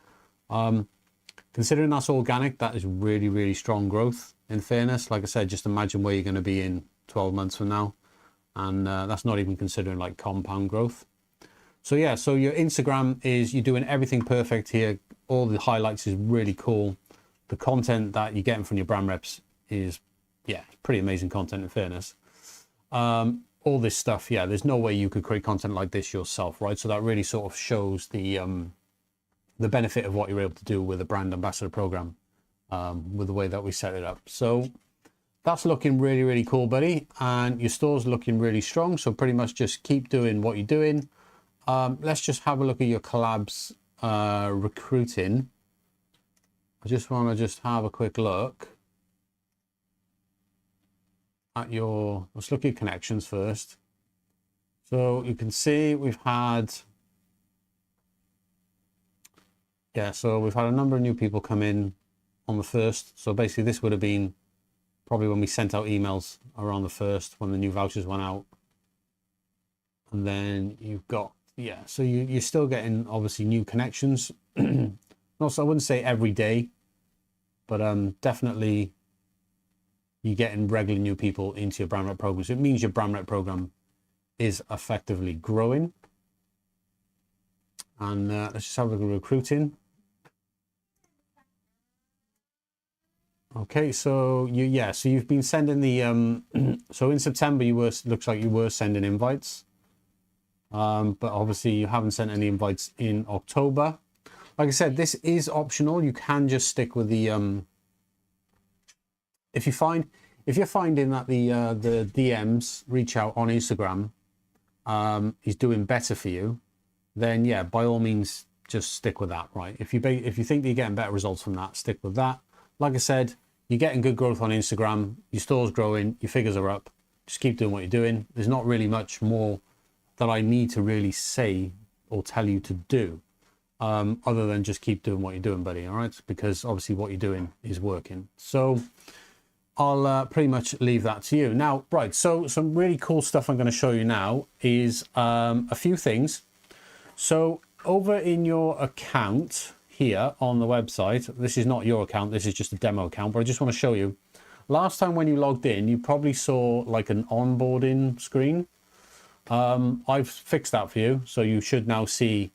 Speaker 2: Considering that's organic, that is really, really strong growth, in fairness. Like I said, just imagine where you're going to be in 12 months from now. And that's not even considering like compound growth. So yeah, so your Instagram you're doing everything perfect here. All the highlights is really cool. The content that you're getting from your brand reps is, pretty amazing content, in fairness. All this stuff, there's no way you could create content like this yourself, right? So that really sort of shows the benefit of what you're able to do with a brand ambassador program, with the way that we set it up. So that's looking really, really cool, buddy. And your store's looking really strong. So pretty much just keep doing what you're doing. Let's just have a look at your collabs recruiting. I just want to have a quick look at let's look at connections first. So you can see we've had a number of new people come in on the 1st. So basically this would have been probably when we sent out emails around the 1st, when the new vouchers went out. And then you've got, so you're still getting obviously new connections. Also, I wouldn't say every day, but definitely you're getting regular new people into your brand rep program. So it means your brand rep program is effectively growing. And let's just have a look at recruiting. Okay, so you've been sending the so in September looks like you were sending invites, but obviously you haven't sent any invites in October. Like I said, this is optional. You can just stick with the if you're finding that the DMs reach out on Instagram is doing better for you, then by all means just stick with that, right? If you think that you're getting better results from that, stick with that. Like I said, you're getting good growth on Instagram, your store's growing, your figures are up. Just keep doing what you're doing. There's not really much more that I need to really say or tell you to do, other than just keep doing what you're doing, buddy, all right? Because obviously what you're doing is working. So I'll pretty much leave that to you. Now, right, so some really cool stuff I'm going to show you now is a few things. So over in your account here on the website, this is not your account, this is just a demo account, but I just want to show you. Last time when you logged in, you probably saw like an onboarding screen. I've fixed that for you, so you should now see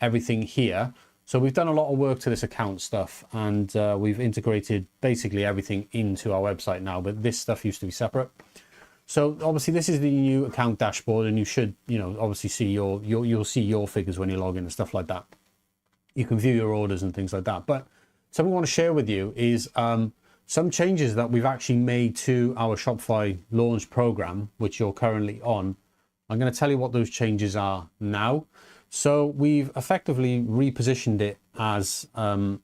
Speaker 2: everything here. So we've done a lot of work to this account stuff, and we've integrated basically everything into our website now, but this stuff used to be separate. So obviously this is the new account dashboard, and you should, obviously see you'll see your figures when you log in and stuff like that.
Speaker 1: you can view your orders and things like that. But something I want to share with you is some changes that we've actually made to our Shopify launch program, which you're currently on. I'm going to tell you what those changes are now. So we've effectively repositioned it as an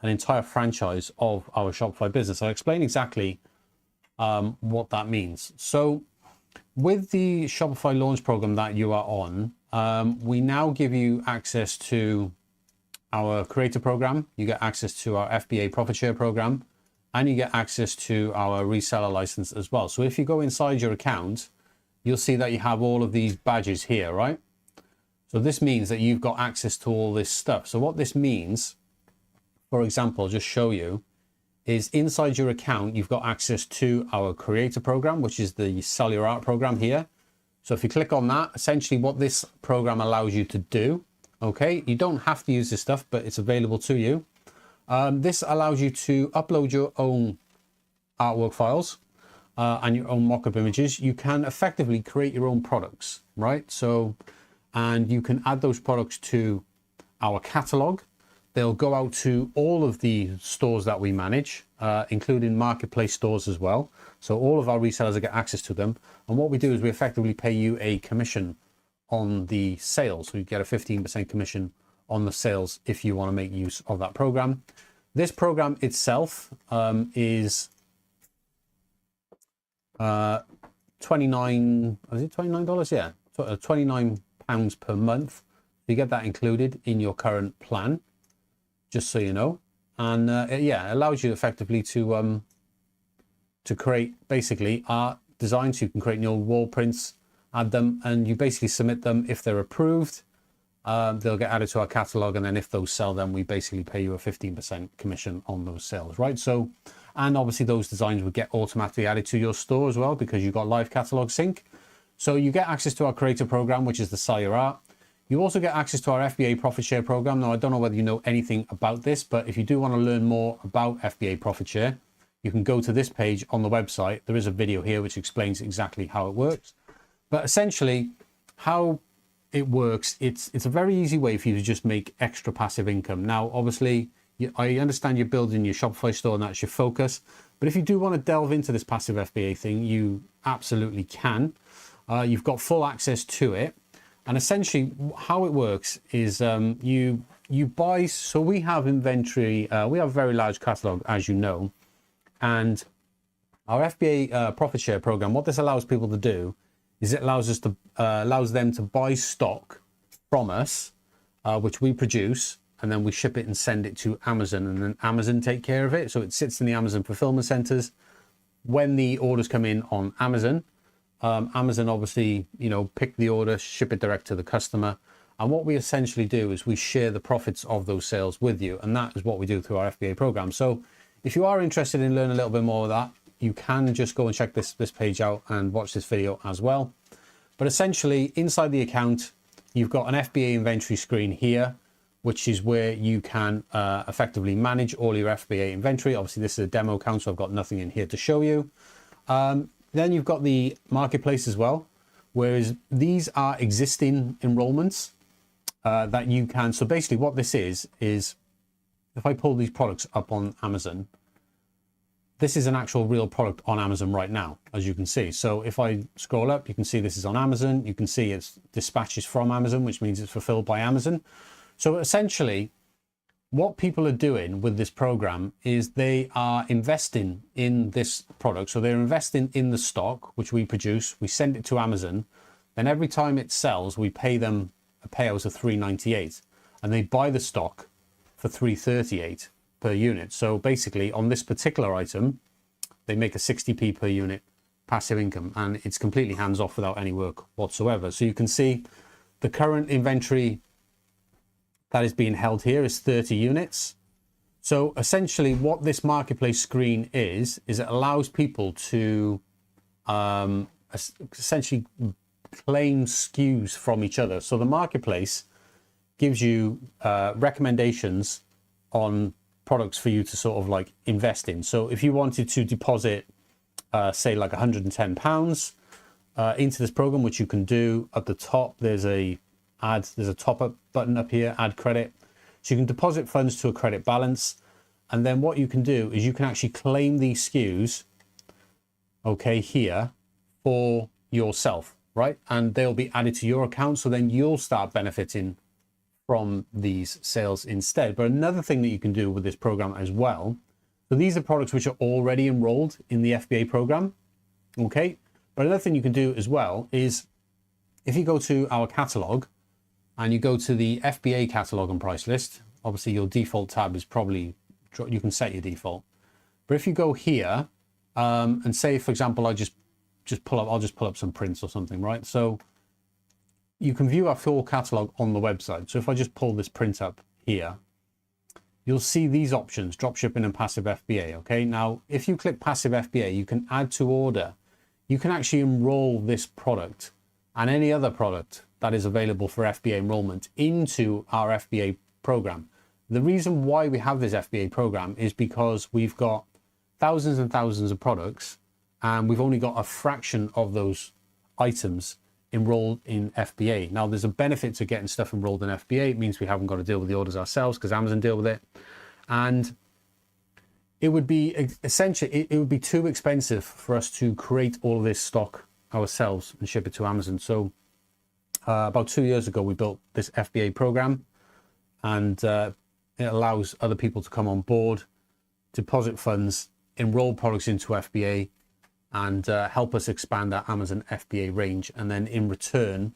Speaker 1: entire franchise of our Shopify business. I'll explain exactly what that means. So with the Shopify launch program that you are on, we now give you access to our creator program, you get access to our FBA profit share program, and you get access to our reseller license as well. So if you go inside your account, you'll see that you have all of these badges here, right? So this means that you've got access to all this stuff. So what this means, for example, I'll just show you, is inside your account, you've got access to our creator program, which is the Sell Your Art program here. So if you click on that, essentially what this program allows you to do, okay, you don't have to use this stuff, but it's available to you. This allows you to upload your own artwork files and your own mock-up images. You can effectively create your own products, right? So, and you can add those products to our catalog. They'll go out to all of the stores that we manage, including marketplace stores as well. So all of our resellers will get access to them. And what we do is we effectively pay you a commission on the sales. So you get a 15% commission on the sales if you want to make use of that program. This program itself is $29, is it $29? Yeah, £29 per month. You get that included in your current plan, just so you know. And yeah, it allows you effectively to create basically art designs. You can create your wall prints, add them, and you basically submit them. If they're approved, they'll get added to our catalog, and then if those sell, then we basically pay you a 15% commission on those sales, right? So, and obviously those designs would get automatically added to your store as well because you've got live catalog sync. So you get access to our creator program, which is the Sell Your Art. You also get access to our FBA profit share program. Now, I don't know whether you know anything about this, but if you do want to learn more about FBA profit share, you can go to this page on the website. There is a video here which explains exactly how it works. But essentially, how it works, it's a very easy way for you to just make extra passive income. Now, obviously, I understand you're building your Shopify store and that's your focus. But if you do want to delve into this passive FBA thing, you absolutely can. You've got full access to it. And essentially how it works is you buy, so we have inventory, we have a very large catalog, as you know, and our FBA profit share program, what this allows people to do is it allows us to allows them to buy stock from us, which we produce, and then we ship it and send it to Amazon, and then Amazon take care of it. So it sits in the Amazon fulfillment centers. When the orders come in on Amazon, Amazon obviously, pick the order, ship it direct to the customer. And what we essentially do is we share the profits of those sales with you. And that is what we do through our FBA program. So if you are interested in learning a little bit more of that, you can just go and check this page out and watch this video as well. But essentially inside the account, you've got an FBA inventory screen here, which is where you can effectively manage all your FBA inventory. Obviously this is a demo account, so I've got nothing in here to show you. Then you've got the marketplace as well, whereas these are existing enrollments that you can. So basically what this is if I pull these products up on Amazon, this is an actual real product on Amazon right now, as you can see. So if I scroll up, you can see this is on Amazon. You can see it's dispatches from Amazon, which means it's fulfilled by Amazon. So essentially, what people are doing with this program is they are investing in this product. So they're investing in the stock, which we produce, we send it to Amazon. Then every time it sells, we pay them a payout of $3.98, and they buy the stock for $3.38 per unit. So basically on this particular item, they make a 60p per unit passive income, and it's completely hands off without any work whatsoever. So you can see the current inventory that is being held here is 30 units. So essentially what this marketplace screen is it allows people to essentially claim SKUs from each other. So the marketplace gives you recommendations on products for you to sort of like invest in. So if you wanted to deposit, say like £110 into this program, which you can do, at the top, there's a top up button up here, add credit.
Speaker 2: So you can deposit funds to a credit balance, and then what you can do is you can actually claim these SKUs, okay, here for yourself, right? And they'll be added to your account, so then you'll start benefiting from these sales instead. But another thing that you can do with this program as well, so these are products which are already enrolled in the FBA program, okay? But another thing you can do as well is if you go to our catalog and you go to the FBA catalog and price list, obviously your default tab is probably, you can set your default. But if you go here and say, for example, I'll just pull up some prints or something, right? So you can view our full catalog on the website. So if I just pull this print up here, you'll see these options, dropshipping and passive FBA, okay? Now, if you click passive FBA, you can add to order. You can actually enroll this product and any other product that is available for FBA enrollment into our FBA program. The reason why we have this FBA program is because we've got thousands and thousands of products and we've only got a fraction of those items enrolled in FBA. Now, there's a benefit to getting stuff enrolled in FBA. It means we haven't got to deal with the orders ourselves because Amazon deal with it. And it would be essentially, it would be too expensive for us to create all of this stock ourselves and ship it to Amazon. So about 2 years ago, we built this FBA program, and it allows other people to come on board, deposit funds, enroll products into FBA, and help us expand our Amazon FBA range. And then in return,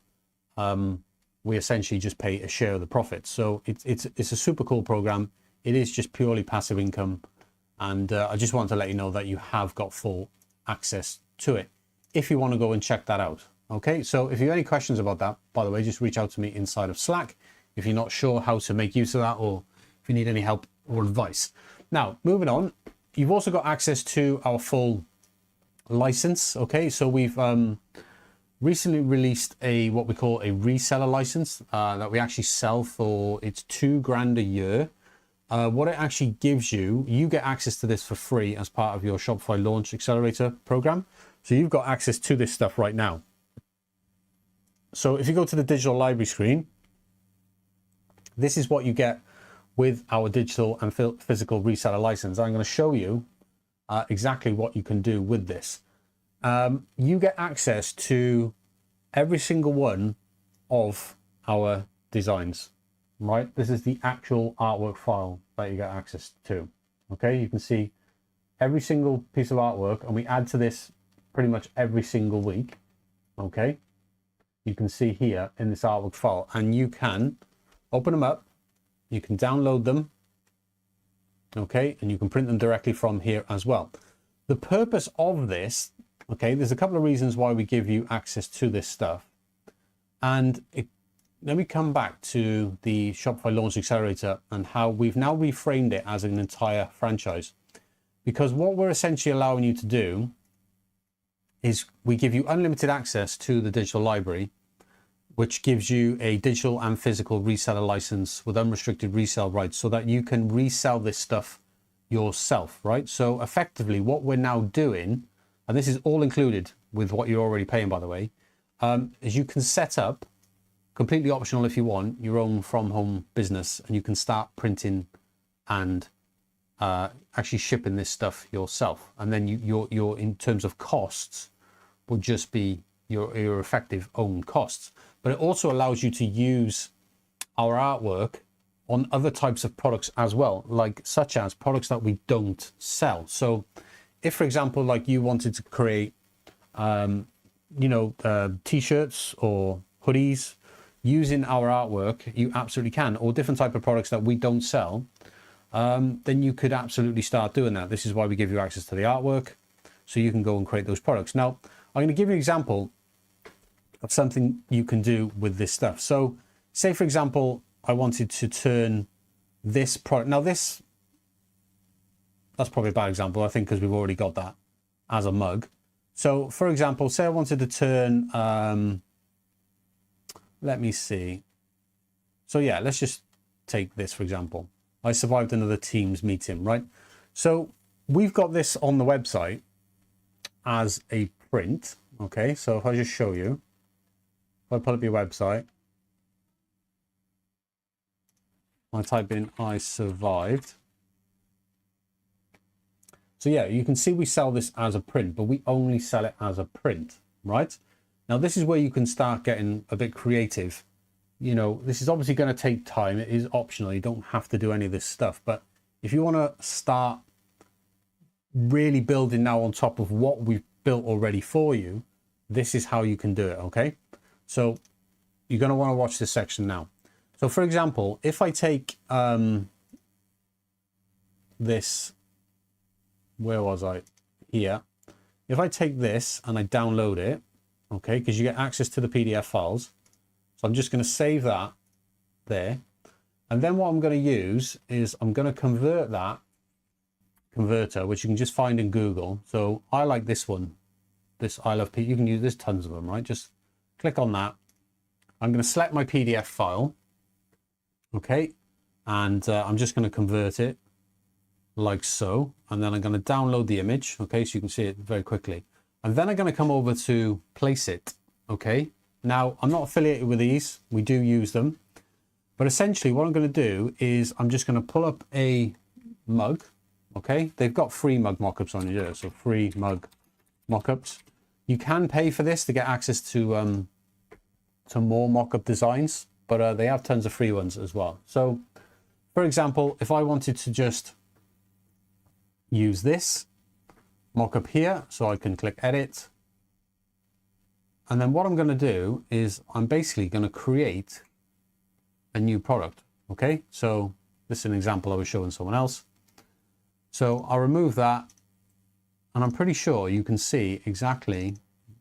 Speaker 2: we essentially just pay a share of the profits. So it's a super cool program. It is just purely passive income. And I just want to let you know that you have got full access to it if you want to go and check that out. Okay, so if you have any questions about that, by the way, just reach out to me inside of Slack if you're not sure how to make use of that, or if you need any help or advice. Now, moving on, you've also got access to our full license. Okay, so we've recently released what we call a reseller license that we actually sell for, it's $2,000 a year. What it actually gives you, you get access to this for free as part of your Shopify Launch Accelerator program. So you've got access to this stuff right now. So if you go to the digital library screen, this is what you get with our digital and physical reseller license. I'm going to show you exactly what you can do with this. You get access to every single one of our designs, right? This is the actual artwork file that you get access to. Okay, you can see every single piece of artwork, and we add to this pretty much every single week. Okay, you can see here in this artwork file, and you can open them up, you can download them, okay, and you can print them directly from here as well. The purpose of this, okay, there's a couple of reasons why we give you access to this stuff. And let me come back to the Shopify Launch Accelerator and how we've now reframed it as an entire franchise. Because what we're essentially allowing you to do is we give you unlimited access to the digital library, which gives you a digital and physical reseller license with unrestricted resale rights so that you can resell this stuff yourself, right? So effectively what we're now doing, and this is all included with what you're already paying, by the way, is you can set up, completely optional if you want, your own from home business, and you can start printing and actually shipping this stuff yourself. And then your in terms of costs would just be your effective own costs. But it also allows you to use our artwork on other types of products as well, like such as products that we don't sell. So if, for example, like you wanted to create, t-shirts or hoodies using our artwork, you absolutely can, or different type of products that we don't sell, then you could absolutely start doing that. This is why we give you access to the artwork, so you can go and create those products. Now, I'm going to give you an example of something you can do with this stuff. So say, for example, I wanted to turn this product. Now that's probably a bad example, I think, because we've already got that as a mug. So for example, say I wanted to turn, let me see. So yeah, let's just take this, for example. I survived another Teams meeting, right? So we've got this on the website as a print. Okay, so if I just show you, if I pull up your website, I type in I survived. So yeah, you can see we sell this as a print, but we only sell it as a print, right? Now this is where you can start getting a bit creative. You know, this is obviously going to take time. It is optional. You don't have to do any of this stuff. But if you want to start really building now on top of what we've built already for you, this is how you can do it, okay? So you're going to want to watch this section now. So for example, if I take this, where was I? Here. If I take this and I download it, okay, because you get access to the PDF files. So I'm just going to save that there. And then what I'm going to use is I'm going to convert that converter, which you can just find in Google. So I like this one, this I love P. You can use, there's tons of them, right? Just click on that. I'm going to select my PDF file. Okay. And I'm just going to convert it like so. And then I'm going to download the image. Okay. So you can see it very quickly. And then I'm going to come over to place it. Okay. Now I'm not affiliated with these. We do use them. But essentially what I'm going to do is I'm just going to pull up a mug. Okay. They've got free mug mockups on here. So free mug mockups. You can pay for this to get access to more mockup designs, but they have tons of free ones as well. So for example, if I wanted to just use this mockup here, so I can click edit. And then what I'm going to do is I'm basically going to create a new product. Okay. So this is an example I was showing someone else. So I'll remove that and I'm pretty sure you can see exactly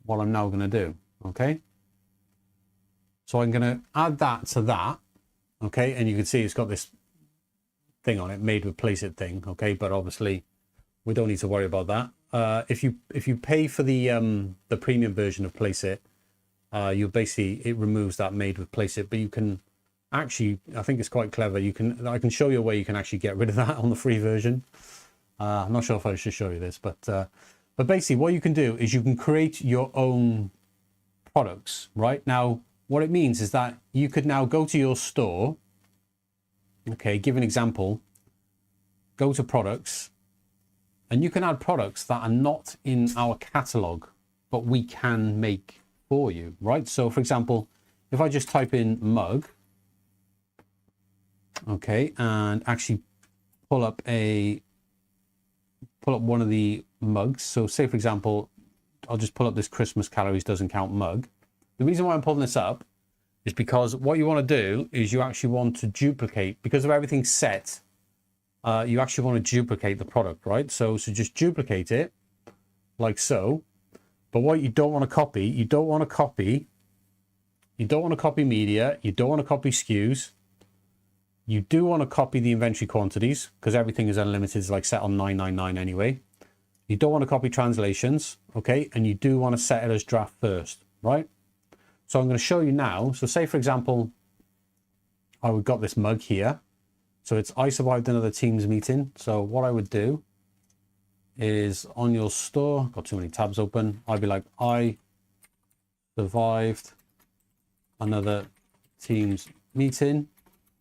Speaker 2: what I'm now going to do. Okay. So I'm going to add that to that. Okay. And you can see it's got this thing on it, made with place it thing. Okay. But obviously we don't need to worry about that. If you pay for the premium version of place it, you basically, it removes that made with place it, but you can actually, I think it's quite clever. I can show you a way you can actually get rid of that on the free version. I'm not sure if I should show you this, but basically what you can do is you can create your own products, right? Now, what it means is that you could now go to your store. Okay, give an example. Go to products, and you can add products that are not in our catalog, but we can make for you, right? So for example, if I just type in mug, okay, and actually pull up one of the mugs. So say for example, I'll just pull up this Christmas calories doesn't count mug. The reason why I'm pulling this up is because what you want to do is you actually want to duplicate, because of everything set, you actually want to duplicate the product, right? So just duplicate it like so. But what you don't want to copy, you don't want to copy media, you don't want to copy SKUs. You do want to copy the inventory quantities because everything is unlimited, it's like set on 999 anyway. You don't want to copy translations, okay? And you do want to set it as draft first, right? So I'm going to show you now. So say for example, we've got this mug here. So it's I survived another Teams meeting. So what I would do is on your store, got too many tabs open. I'd be like, I survived another Teams meeting.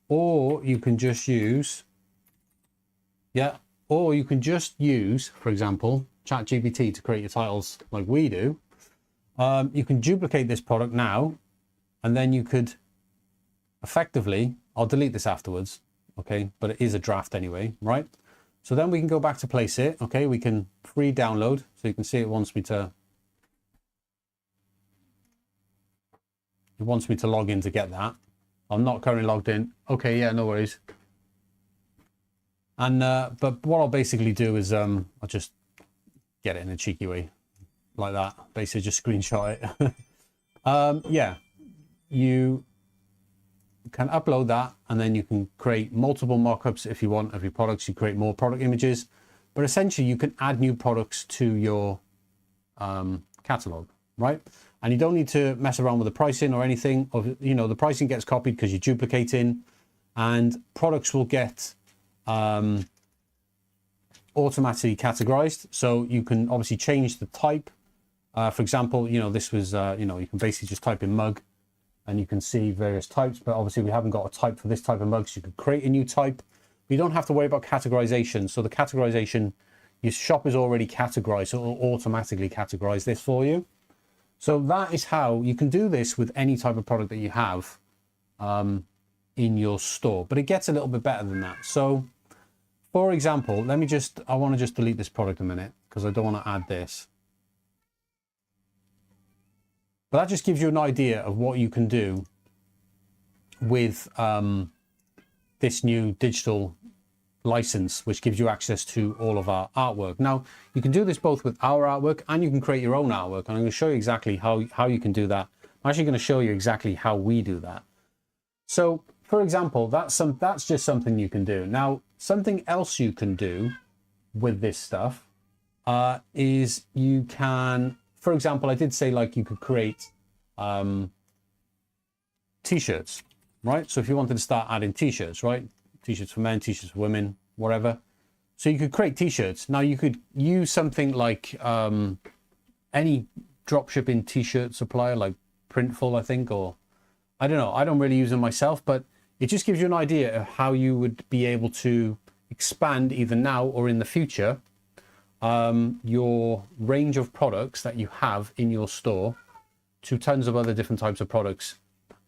Speaker 2: Or you can just use, or you can just use, for example, ChatGPT to create your titles like we do. You can duplicate this product now, and then you could effectively, I'll delete this afterwards, okay, but it is a draft anyway, right? So then we can go back to place it, okay, we can free download, so you can see it wants me to log in to get that. I'm not currently logged in. Okay, yeah, no worries. And but what I'll basically do is I'll just get it in a cheeky way, like that. Basically, just screenshot it. Yeah, you can upload that, and then you can create multiple mockups if you want of your products. You create more product images, but essentially you can add new products to your catalog, right? And you don't need to mess around with the pricing or anything. Of, you know, the pricing gets copied because you're duplicating, and products will get automatically categorized. So you can obviously change the type. For example, you know, this was, you know, you can basically just type in mug, and you can see various types, but obviously we haven't got a type for this type of mug, so you could create a new type. You don't have to worry about categorization. So the categorization, your shop is already categorized, so it will automatically categorize this for you. So that is how you can do this with any type of product that you have in your store, but it gets a little bit better than that. So for example, I want to just delete this product a minute because I don't want to add this. But that just gives you an idea of what you can do with this new digital license, which gives you access to all of our artwork. Now, you can do this both with our artwork and you can create your own artwork. And I'm going to show you exactly how you can do that. I'm actually going to show you exactly how we do that. So, for example, that's just something you can do. Now, something else you can do with this stuff is you can, for example, I did say like you could create t-shirts, right? So if you wanted to start adding t-shirts, right? T-shirts for men, t-shirts for women, whatever. So you could create t-shirts. Now you could use something like any dropshipping t-shirt supplier like Printful, I think, or I don't know. I don't really use them myself, but it just gives you an idea of how you would be able to expand either now or in the future your range of products that you have in your store to tons of other different types of products.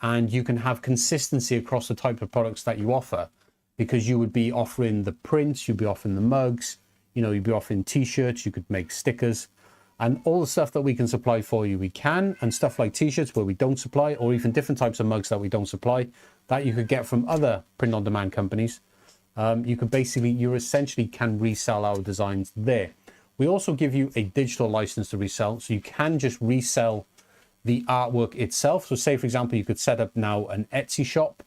Speaker 2: And you can have consistency across the type of products that you offer, because you would be offering the prints, you'd be offering the mugs, you'd be offering t-shirts, you could make stickers, and all the stuff that we can supply for you, we can, and stuff like t-shirts where we don't supply, or even different types of mugs that we don't supply, that you could get from other print-on-demand companies. You essentially can resell our designs there. We also give you a digital license to resell, so you can just resell the artwork itself. So say, for example, you could set up now an Etsy shop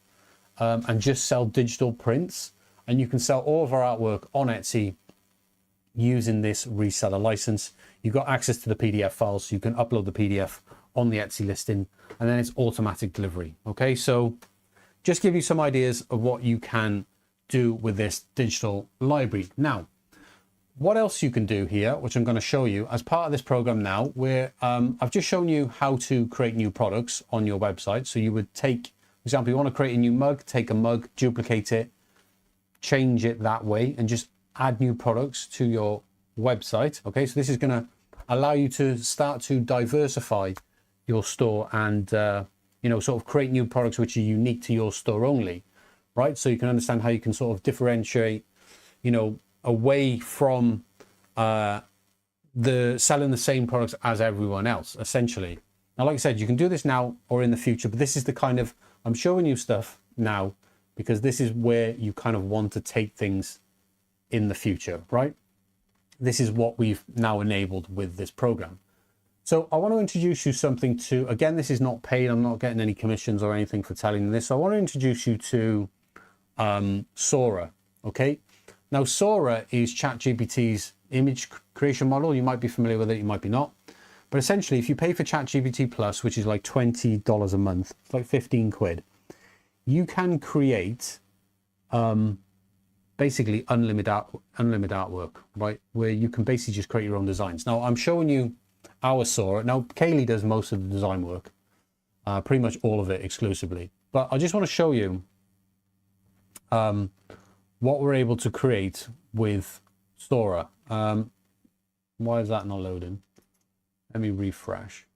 Speaker 2: and just sell digital prints, and you can sell all of our artwork on Etsy using this reseller license. You've got access to the PDF files, so you can upload the PDF on the Etsy listing, and then it's automatic delivery. Okay, so just give you some ideas of what you can do with this digital library. Now, what else you can do here, which I'm going to show you as part of this program now, where I've just shown you how to create new products on your website. So you would take, for example, you want to create a new mug, take a mug, duplicate it, change it that way, and just add new products to your website. Okay, so this is going to allow you to start to diversify your store and sort of create new products which are unique to your store only, right? So you can understand how you can sort of differentiate, away from the selling the same products as everyone else, essentially. Now, like I said, you can do this now or in the future, but this is the kind of, I'm showing you stuff now because this is where you kind of want to take things in the future, right? This is what we've now enabled with this program. So I want to introduce you something to, again, this is not paid. I'm not getting any commissions or anything for telling you this. So I want to introduce you to Sora, okay? Now, Sora is ChatGPT's image creation model. You might be familiar with it, you might be not. But essentially, if you pay for ChatGPT Plus, which is like $20 a month, it's like 15 quid, you can create basically unlimited artwork, right? Where you can basically just create your own designs. Now, I'm showing you our Sora. Now, Kaylee does most of the design work, pretty much all of it exclusively. But I just want to show you what we're able to create with Sora. Why is that not loading? Let me refresh.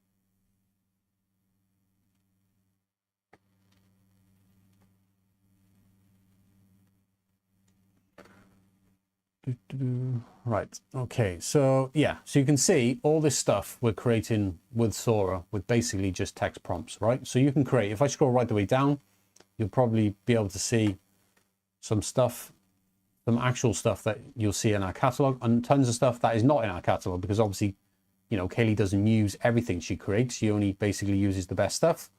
Speaker 2: Right, okay, so yeah, so you can see all this stuff we're creating with Sora with basically just text prompts, right? So you can create, if I scroll right the way down, you'll probably be able to see some stuff, some actual stuff that you'll see in our catalog, and tons of stuff that is not in our catalog, because obviously, Kaylee doesn't use everything she creates. She only basically uses the best stuff.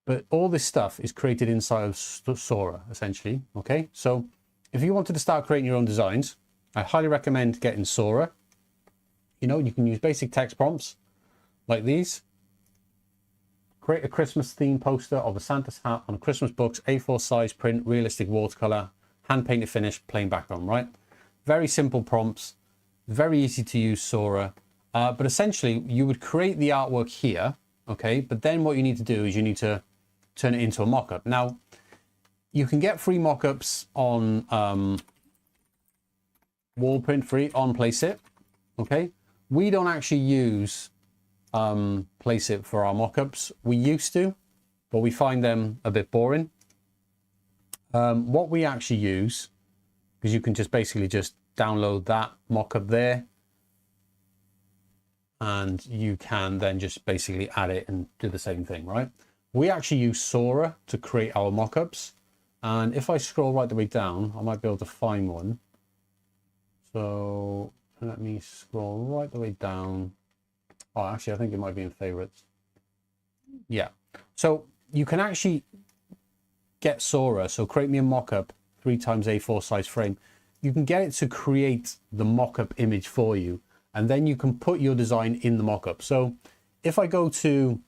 Speaker 2: But all this stuff is created inside of Sora, essentially, okay? So if you wanted to start creating your own designs, I highly recommend getting Sora. You can use basic text prompts like these. Create a Christmas theme poster of a Santa's hat on a Christmas box, A4 size print, realistic watercolor, hand painted finish, plain background, right? Very simple prompts, very easy to use Sora. But essentially you would create the artwork here, okay? But then what you need to do is you need to turn it into a mock-up. Now, you can get free mock-ups on Wallprint free on Placeit, okay? We don't actually use Placeit for our mock-ups. We used to, but we find them a bit boring. What we actually use, because you can just basically just download that mock-up there, and you can then just basically add it and do the same thing, right? We actually use Sora to create our mock-ups, and if I scroll right the way down, I might be able to find one. So let me scroll right the way down. Oh, actually, I think it might be in favorites. Yeah. So you can actually get Sora. So create me a mock-up 3x A4 size frame. You can get it to create the mock-up image for you, and then you can put your design in the mock-up. So if I go to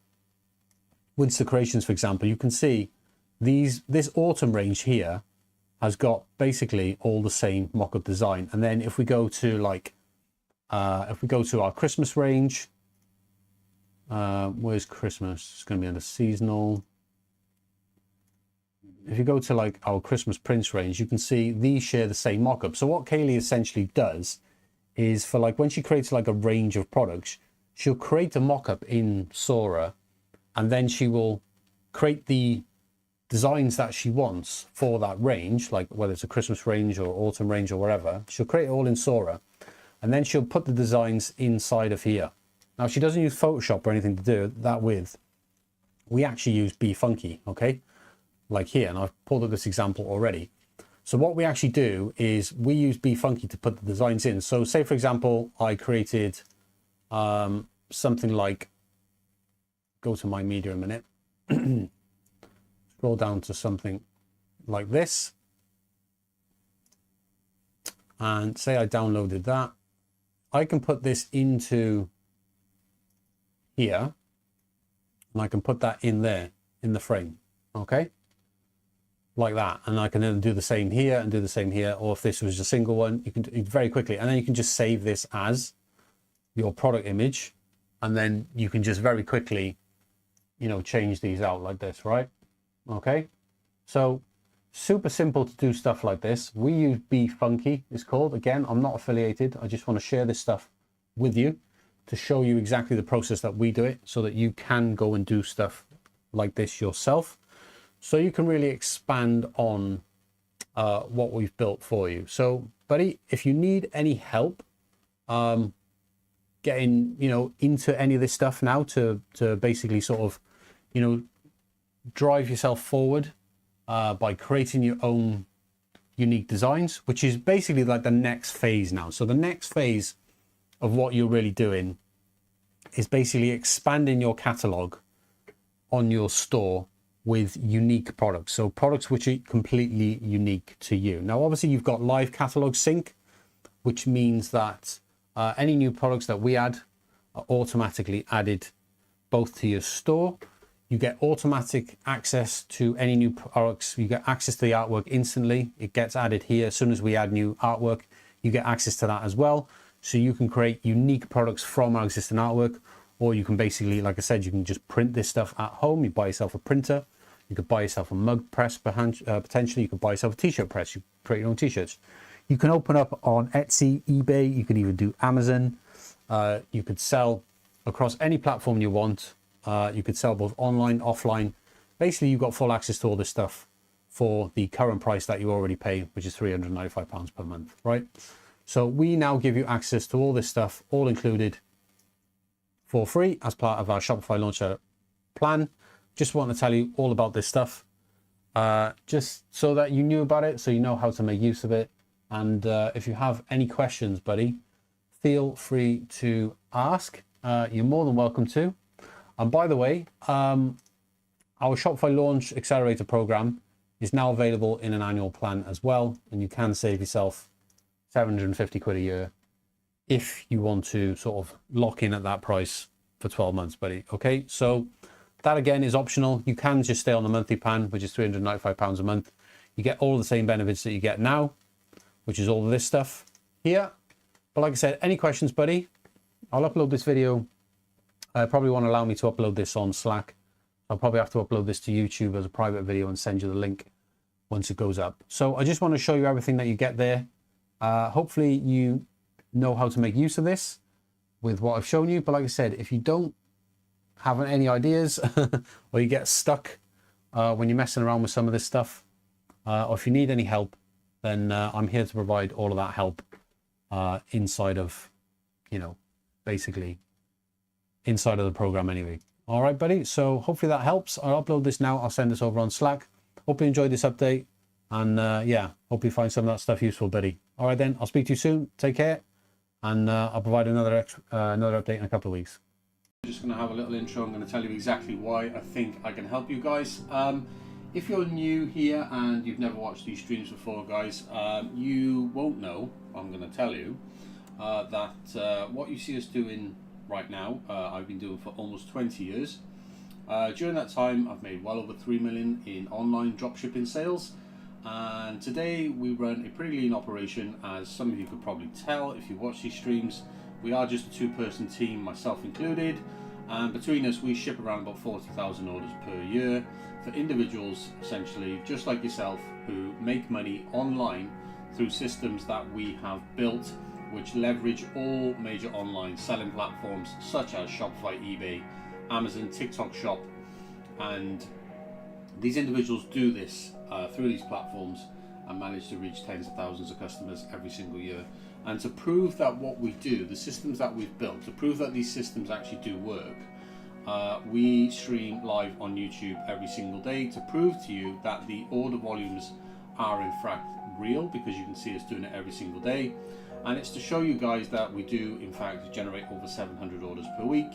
Speaker 2: Winter Creations, for example, you can see this autumn range here has got basically all the same mock-up design. And then if we go to like, if we go to our Christmas range, where's Christmas? It's going to be under seasonal. If you go to like our Christmas prints range, you can see these share the same mock-up. So what Kaylee essentially does is, for like when she creates like a range of products, she'll create a mock-up in Sora, and then she will create the designs that she wants for that range, like whether it's a Christmas range or autumn range or whatever. She'll create it all in Sora, and then she'll put the designs inside of here. Now, she doesn't use Photoshop or anything to do that with. We actually use BeFunky, okay? Like here, and I've pulled up this example already. So what we actually do is we use BeFunky to put the designs in. So say, for example, I created something like, go to my media a minute, scroll down to something like this, and say I downloaded that. I can put this into here, and I can put that in there in the frame, okay, like that. And I can then do the same here and do the same here, or if this was a single one, you can do it very quickly, and then you can just save this as your product image, and then you can just very quickly, you know, change these out like this, right? Okay, so super simple to do stuff like this. We use BeFunky, it's called. Again, I'm not affiliated. I just want to share this stuff with you to show you exactly the process that we do it, so that you can go and do stuff like this yourself. So you can really expand on what we've built for you. So, buddy, if you need any help getting, you know, into any of this stuff now to basically sort of, you know, drive yourself forward by creating your own unique designs, which is basically like the next phase now. So the next phase of what you're really doing is basically expanding your catalog on your store with unique products. So products which are completely unique to you. Now, obviously you've got live catalog sync, which means that any new products that we add are automatically added both to your store. You get automatic access to any new products. You get access to the artwork instantly. It gets added here. As soon as we add new artwork, you get access to that as well. So you can create unique products from our existing artwork, or you can basically, like I said, you can just print this stuff at home. You buy yourself a printer. You could buy yourself a mug press, potentially. You could buy yourself a t-shirt press. You create your own t-shirts. You can open up on Etsy, eBay. You can even do Amazon. You could sell across any platform you want. You could sell both online, offline. Basically, you've got full access to all this stuff for the current price that you already pay, which is £395 per month, right? So we now give you access to all this stuff, all included for free as part of our Shopify launcher plan. Just want to tell you all about this stuff, just so that you knew about it, so you know how to make use of it. And if you have any questions, buddy, feel free to ask. You're more than welcome to. And by the way, our Shopify Launch Accelerator program is now available in an annual plan as well. And you can save yourself 750 quid a year if you want to sort of lock in at that price for 12 months, buddy. Okay, so that again is optional. You can just stay on the monthly plan, which is £395 a month. You get all the same benefits that you get now, which is all of this stuff here. But like I said, any questions, buddy? I'll upload this video probably won't allow me to upload this on Slack. I'll probably have to upload this to YouTube as a private video and send you the link once it goes up. So I just want to show you everything that you get there. Hopefully you know how to make use of this with what I've shown you. But like I said, if you don't have any ideas or you get stuck when you're messing around with some of this stuff, or if you need any help, then I'm here to provide all of that help inside of, basically inside of the program anyway. All right, buddy. So hopefully that helps. I'll upload this now. I'll send this over on Slack. Hope you enjoyed this update. And yeah, hope you find some of that stuff useful, buddy. All right, then. I'll speak to you soon. Take care. And I'll provide another update in a couple of weeks. I'm just going to have a little intro. I'm going to tell you exactly why I think I can help you guys. If you're new here and you've never watched these streams before, guys, you won't know, I'm going to tell you, that what you see us doing right now, I've been doing for almost 20 years. During that time, I've made well over 3 million in online dropshipping sales. And today we run a pretty lean operation, as some of you could probably tell if you watch these streams. We are just a two-person team, myself included. And between us, we ship around about 40,000 orders per year for individuals, essentially, just like yourself, who make money online through systems that we have built, which leverage all major online selling platforms such as Shopify, eBay, Amazon, TikTok Shop. And these individuals do this through these platforms and manage to reach tens of thousands of customers every single year. And to prove that what we do, the systems that we've built, to prove that these systems actually do work, we stream live on YouTube every single day to prove to you that the order volumes are in fact real, because you can see us doing it every single day. And it's to show you guys that we do in fact generate over 700 orders per week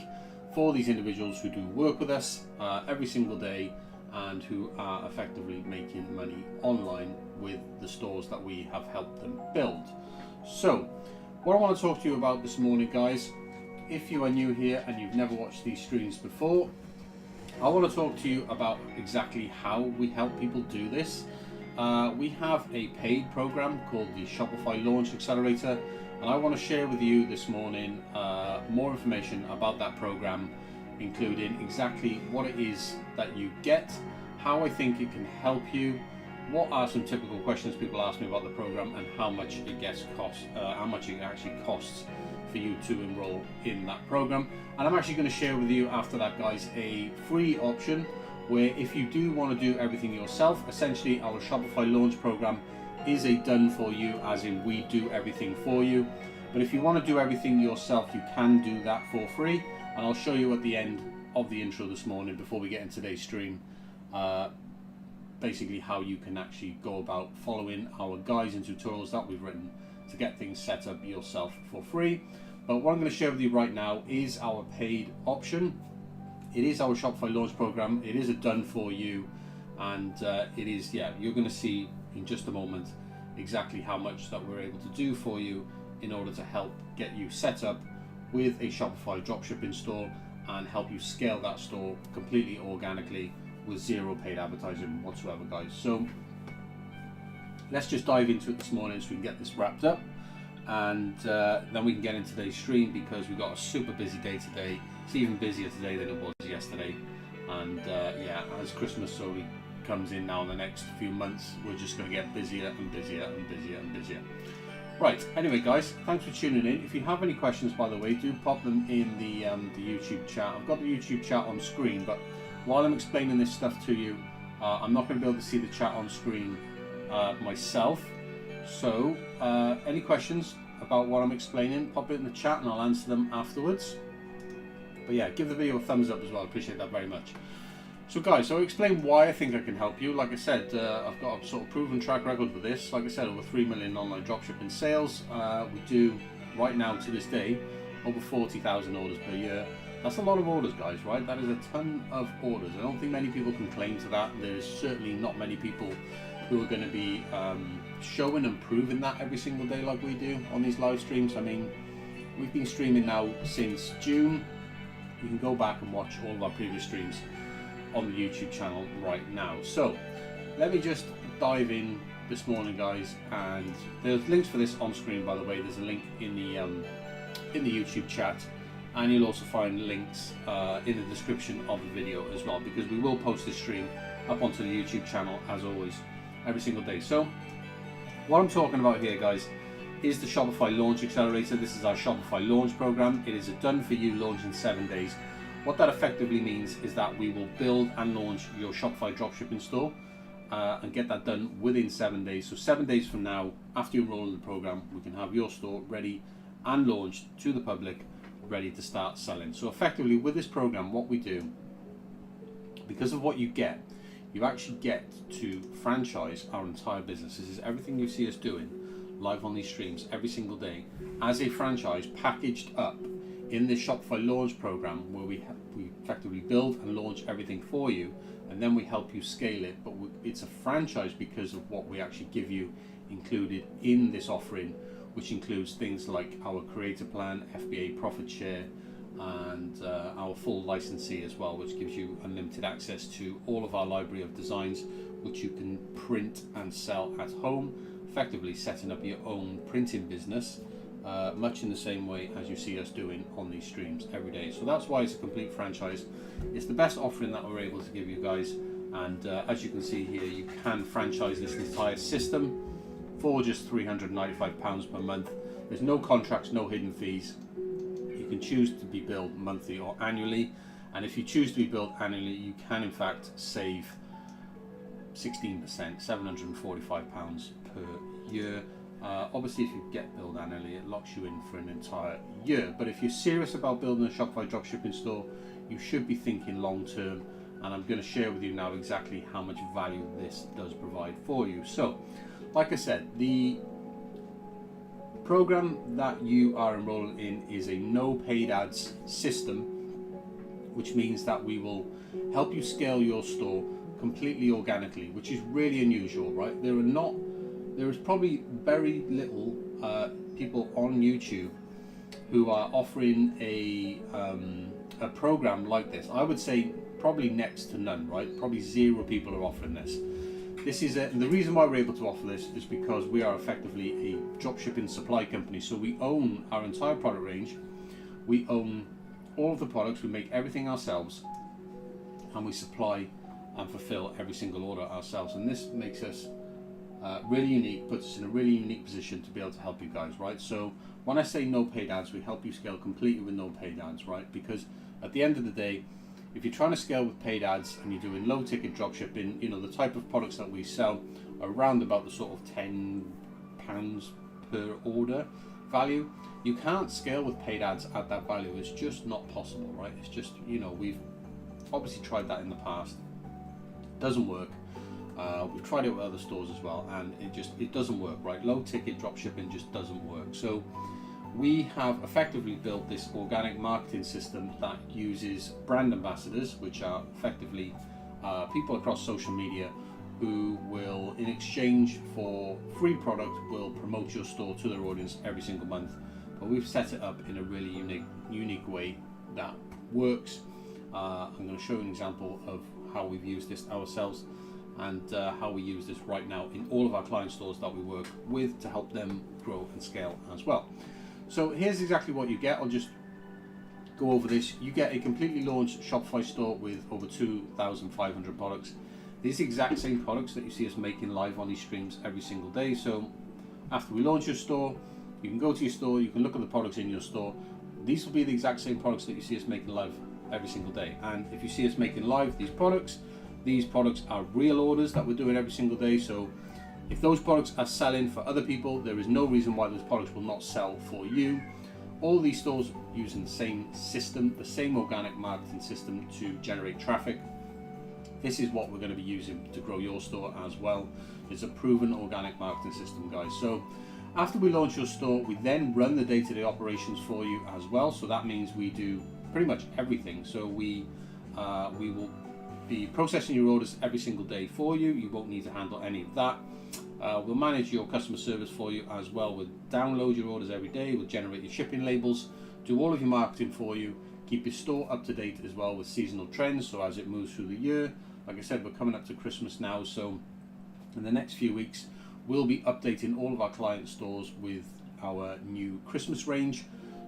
Speaker 2: for these individuals who do work with us every single day and who are effectively making money online with the stores that we have helped them build. So what I want to talk to you about this morning, guys, if you are new here and you've never watched these streams before, I want to talk to you about exactly how we help people do this. We have a paid program called the Shopify Launch Accelerator, and I want to share with you this morning more information about that program, including exactly what it is that you get, how I think it can help you, what are some typical questions people ask me about the program, and how much it actually costs for you to enroll in that program. And I'm actually going to share with you after that, guys, a free option where if you do want to do everything yourself, essentially our Shopify launch program is a done for you, as in we do everything for you. But if you want to do everything yourself, you can do that for free. And I'll show you at the end of the intro this morning, before we get into today's stream, basically how you can actually go about following our guides and tutorials that we've written to get things set up yourself for free. But what I'm going to share with you right now is our paid option. It is our Shopify launch program. It is a done for you, and it is, you're going to see in just a moment exactly how much that we're able to do for you in order to help get you set up with a Shopify dropshipping store and help you scale that store completely organically with zero paid advertising whatsoever, guys. So let's just dive into it this morning so we can get this wrapped up, and then we can get into today's stream, because we've got a super busy day today. It's even busier today than it was yesterday, and as Christmas slowly comes in now in the next few months, we're just going to get busier and busier and busier and busier. Right, anyway, guys, thanks for tuning in. If you have any questions, by the way, do pop them in the YouTube chat. I've got the YouTube chat on screen, but while I'm explaining this stuff to you, I'm not going to be able to see the chat on screen myself. So any questions about what I'm explaining, pop it in the chat and I'll answer them afterwards. But yeah, give the video a thumbs up as well. I appreciate that very much. So guys, so I'll explain why I think I can help you. Like I said, I've got a sort of proven track record with this. Like I said, over 3 million online dropshipping sales. We do, right now to this day, over 40,000 orders per year. That's a lot of orders, guys, right? That is a ton of orders. I don't think many people can claim to that. There's certainly not many people who are going to be showing and proving that every single day like we do on these live streams. I mean, we've been streaming now since June. You can go back and watch all of our previous streams on the YouTube channel right now. So let me just dive in this morning, guys, and there's links for this on screen, by the way. There's a link in the YouTube chat and you'll also find links in the description of the video as well, because we will post this stream up onto the YouTube channel as always every single day. So what I'm talking about here, guys, is the Shopify Launch Accelerator. This is our Shopify launch program. It is a done for you launch in 7 days. What that effectively means is that we will build and launch your Shopify dropshipping store and get that done within 7 days. So 7 days from now, after you enroll in the program, we can have your store ready and launched to the public, ready to start selling. So effectively with this program, what we do, because of what you get, you actually get to franchise our entire business. This is everything you see us doing live on these streams every single day as a franchise packaged up in this Shopify launch program, where we effectively build and launch everything for you, and then we help you scale it. But it's a franchise because of what we actually give you included in this offering, which includes things like our creator plan, FBA profit share, and our full licensee as well, which gives you unlimited access to all of our library of designs, which you can print and sell at home, effectively setting up your own printing business, much in the same way as you see us doing on these streams every day. So that's why it's a complete franchise. It's the best offering that we're able to give you guys, and as you can see here, you can franchise this entire system for just £395 per month. There's no contracts, no hidden fees. You can choose to be billed monthly or annually, and if you choose to be billed annually, you can in fact save 16%, £745 per year. Obviously, if you get billed annually, it locks you in for an entire year. But if you're serious about building a Shopify dropshipping store, you should be thinking long term, and I'm going to share with you now exactly how much value this does provide for you. So, like I said, the program that you are enrolled in is a no paid ads system, which means that we will help you scale your store completely organically, which is really unusual, right? There is probably very little people on YouTube who are offering a program like this. I would say probably next to none, right? Probably 0 people are offering this. And the reason why we're able to offer this is because we are effectively a dropshipping supply company. So we own our entire product range, we own all of the products, we make everything ourselves, and we supply and fulfill every single order ourselves. And this makes us really unique, puts us in a really unique position to be able to help you guys, right? So when I say no paid ads, we help you scale completely with no paid ads, right? Because at the end of the day, if you're trying to scale with paid ads and you're doing low ticket dropshipping, the type of products that we sell are around about the sort of £10 per order value, you can't scale with paid ads at that value. It's just not possible, right? It's just, we've obviously tried that in the past. It doesn't work. We've tried it with other stores as well, and it doesn't work, right? Low ticket dropshipping just doesn't work. So we have effectively built this organic marketing system that uses brand ambassadors, which are effectively people across social media who will, in exchange for free product, will promote your store to their audience every single month. But we've set it up in a really unique way that works. I'm going to show you an example of how we've used this ourselves, and how we use this right now in all of our client stores that we work with to help them grow and scale as well. So here's exactly what you get. I'll just go over this. You get a completely launched Shopify store with over 2,500 products. These exact same products that you see us making live on these streams every single day. So after we launch your store, you can go to your store, you can look at the products in your store. These will be the exact same products that you see us making live every single day. And if you see us making live these products are real orders that we're doing every single day. So if those products are selling for other people, there is no reason why those products will not sell for you. All these stores using the same system, the same organic marketing system to generate traffic. This is what we're going to be using to grow your store as well. It's a proven organic marketing system, guys. So after we launch your store, we then run the day-to-day operations for you as well. So that means we do pretty much everything. So we will be processing your orders every single day for you. You won't need to handle any of that. We'll manage your customer service for you as well. We'll download your orders every day. We'll generate your shipping labels, do all of your marketing for you, keep your store up to date as well with seasonal trends. So as it moves through the year, like I said, we're coming up to Christmas now. So in the next few weeks, we'll be updating all of our client stores with our new Christmas range.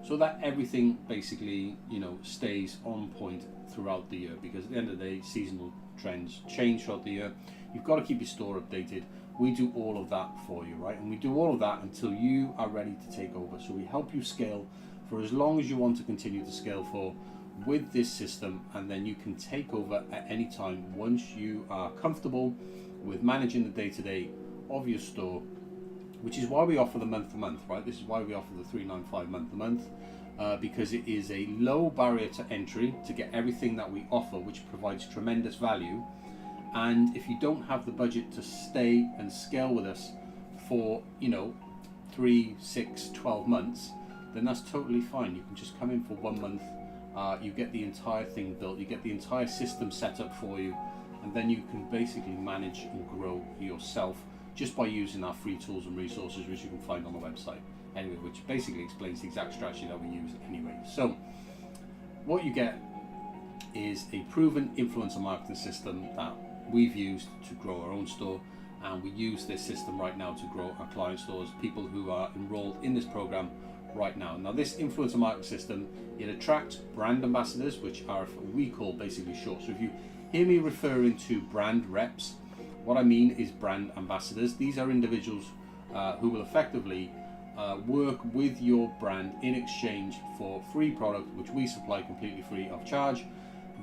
Speaker 2: so that everything basically, you know, stays on point throughout the year, because at the end of the day, seasonal trends change throughout the year. You've got to keep your store updated. We do all of that for you, right? And we do all of that until you are ready to take over. So we help you scale for as long as you want to continue to scale for with this system, and then you can take over at any time once you are comfortable with managing the day-to-day of your store, which is why we offer the month-to-month, right? This is why we offer the $395 month-to-month, because it is a low barrier to entry to get everything that we offer, which provides tremendous value. And if you don't have the budget to stay and scale with us for, you know, 3, 6, 12 months, then that's totally fine. You can just come in for 1 month, you get the entire thing built, you get the entire system set up for you, and then you can basically manage and grow yourself just by using our free tools and resources, which you can find on the website anyway, which basically explains the exact strategy that we use anyway. So what you get is a proven influencer marketing system that we've used to grow our own store, and we use this system right now to grow our client stores, people who are enrolled in this program right now. Now, this influencer marketing system, it attracts brand ambassadors, which are what we call basically short. So if you hear me referring to brand reps, what I mean is brand ambassadors. These are individuals who will effectively work with your brand in exchange for free product, which we supply completely free of charge.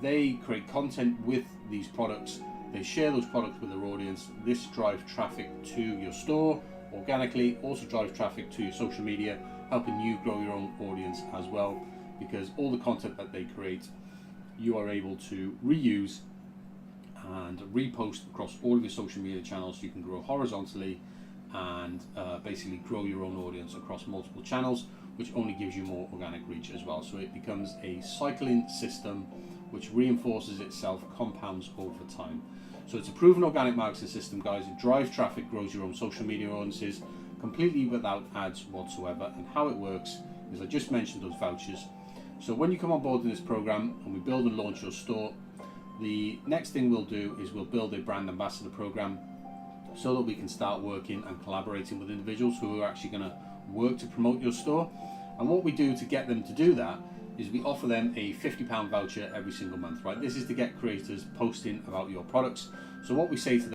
Speaker 2: They create content with these products. They share those products with their audience. This drives traffic to your store organically, also drives traffic to your social media, helping you grow your own audience as well, because all the content that they create, you are able to reuse and repost across all of your social media channels, so you can grow horizontally and basically grow your own audience across multiple channels, which only gives you more organic reach as well. So it becomes a cycling system which reinforces itself, compounds over time. So it's a proven organic marketing system, guys. It drives traffic, grows your own social media audiences completely without ads whatsoever. And how it works is, I just mentioned those vouchers. So when you come on board in this program and we build and launch your store, the next thing we'll do is we'll build a brand ambassador program so that we can start working and collaborating with individuals who are actually going to work to promote your store. And what we do to get them to do that is we offer them a £50 voucher every single month, right? This is to get creators posting about your products. So what we say to them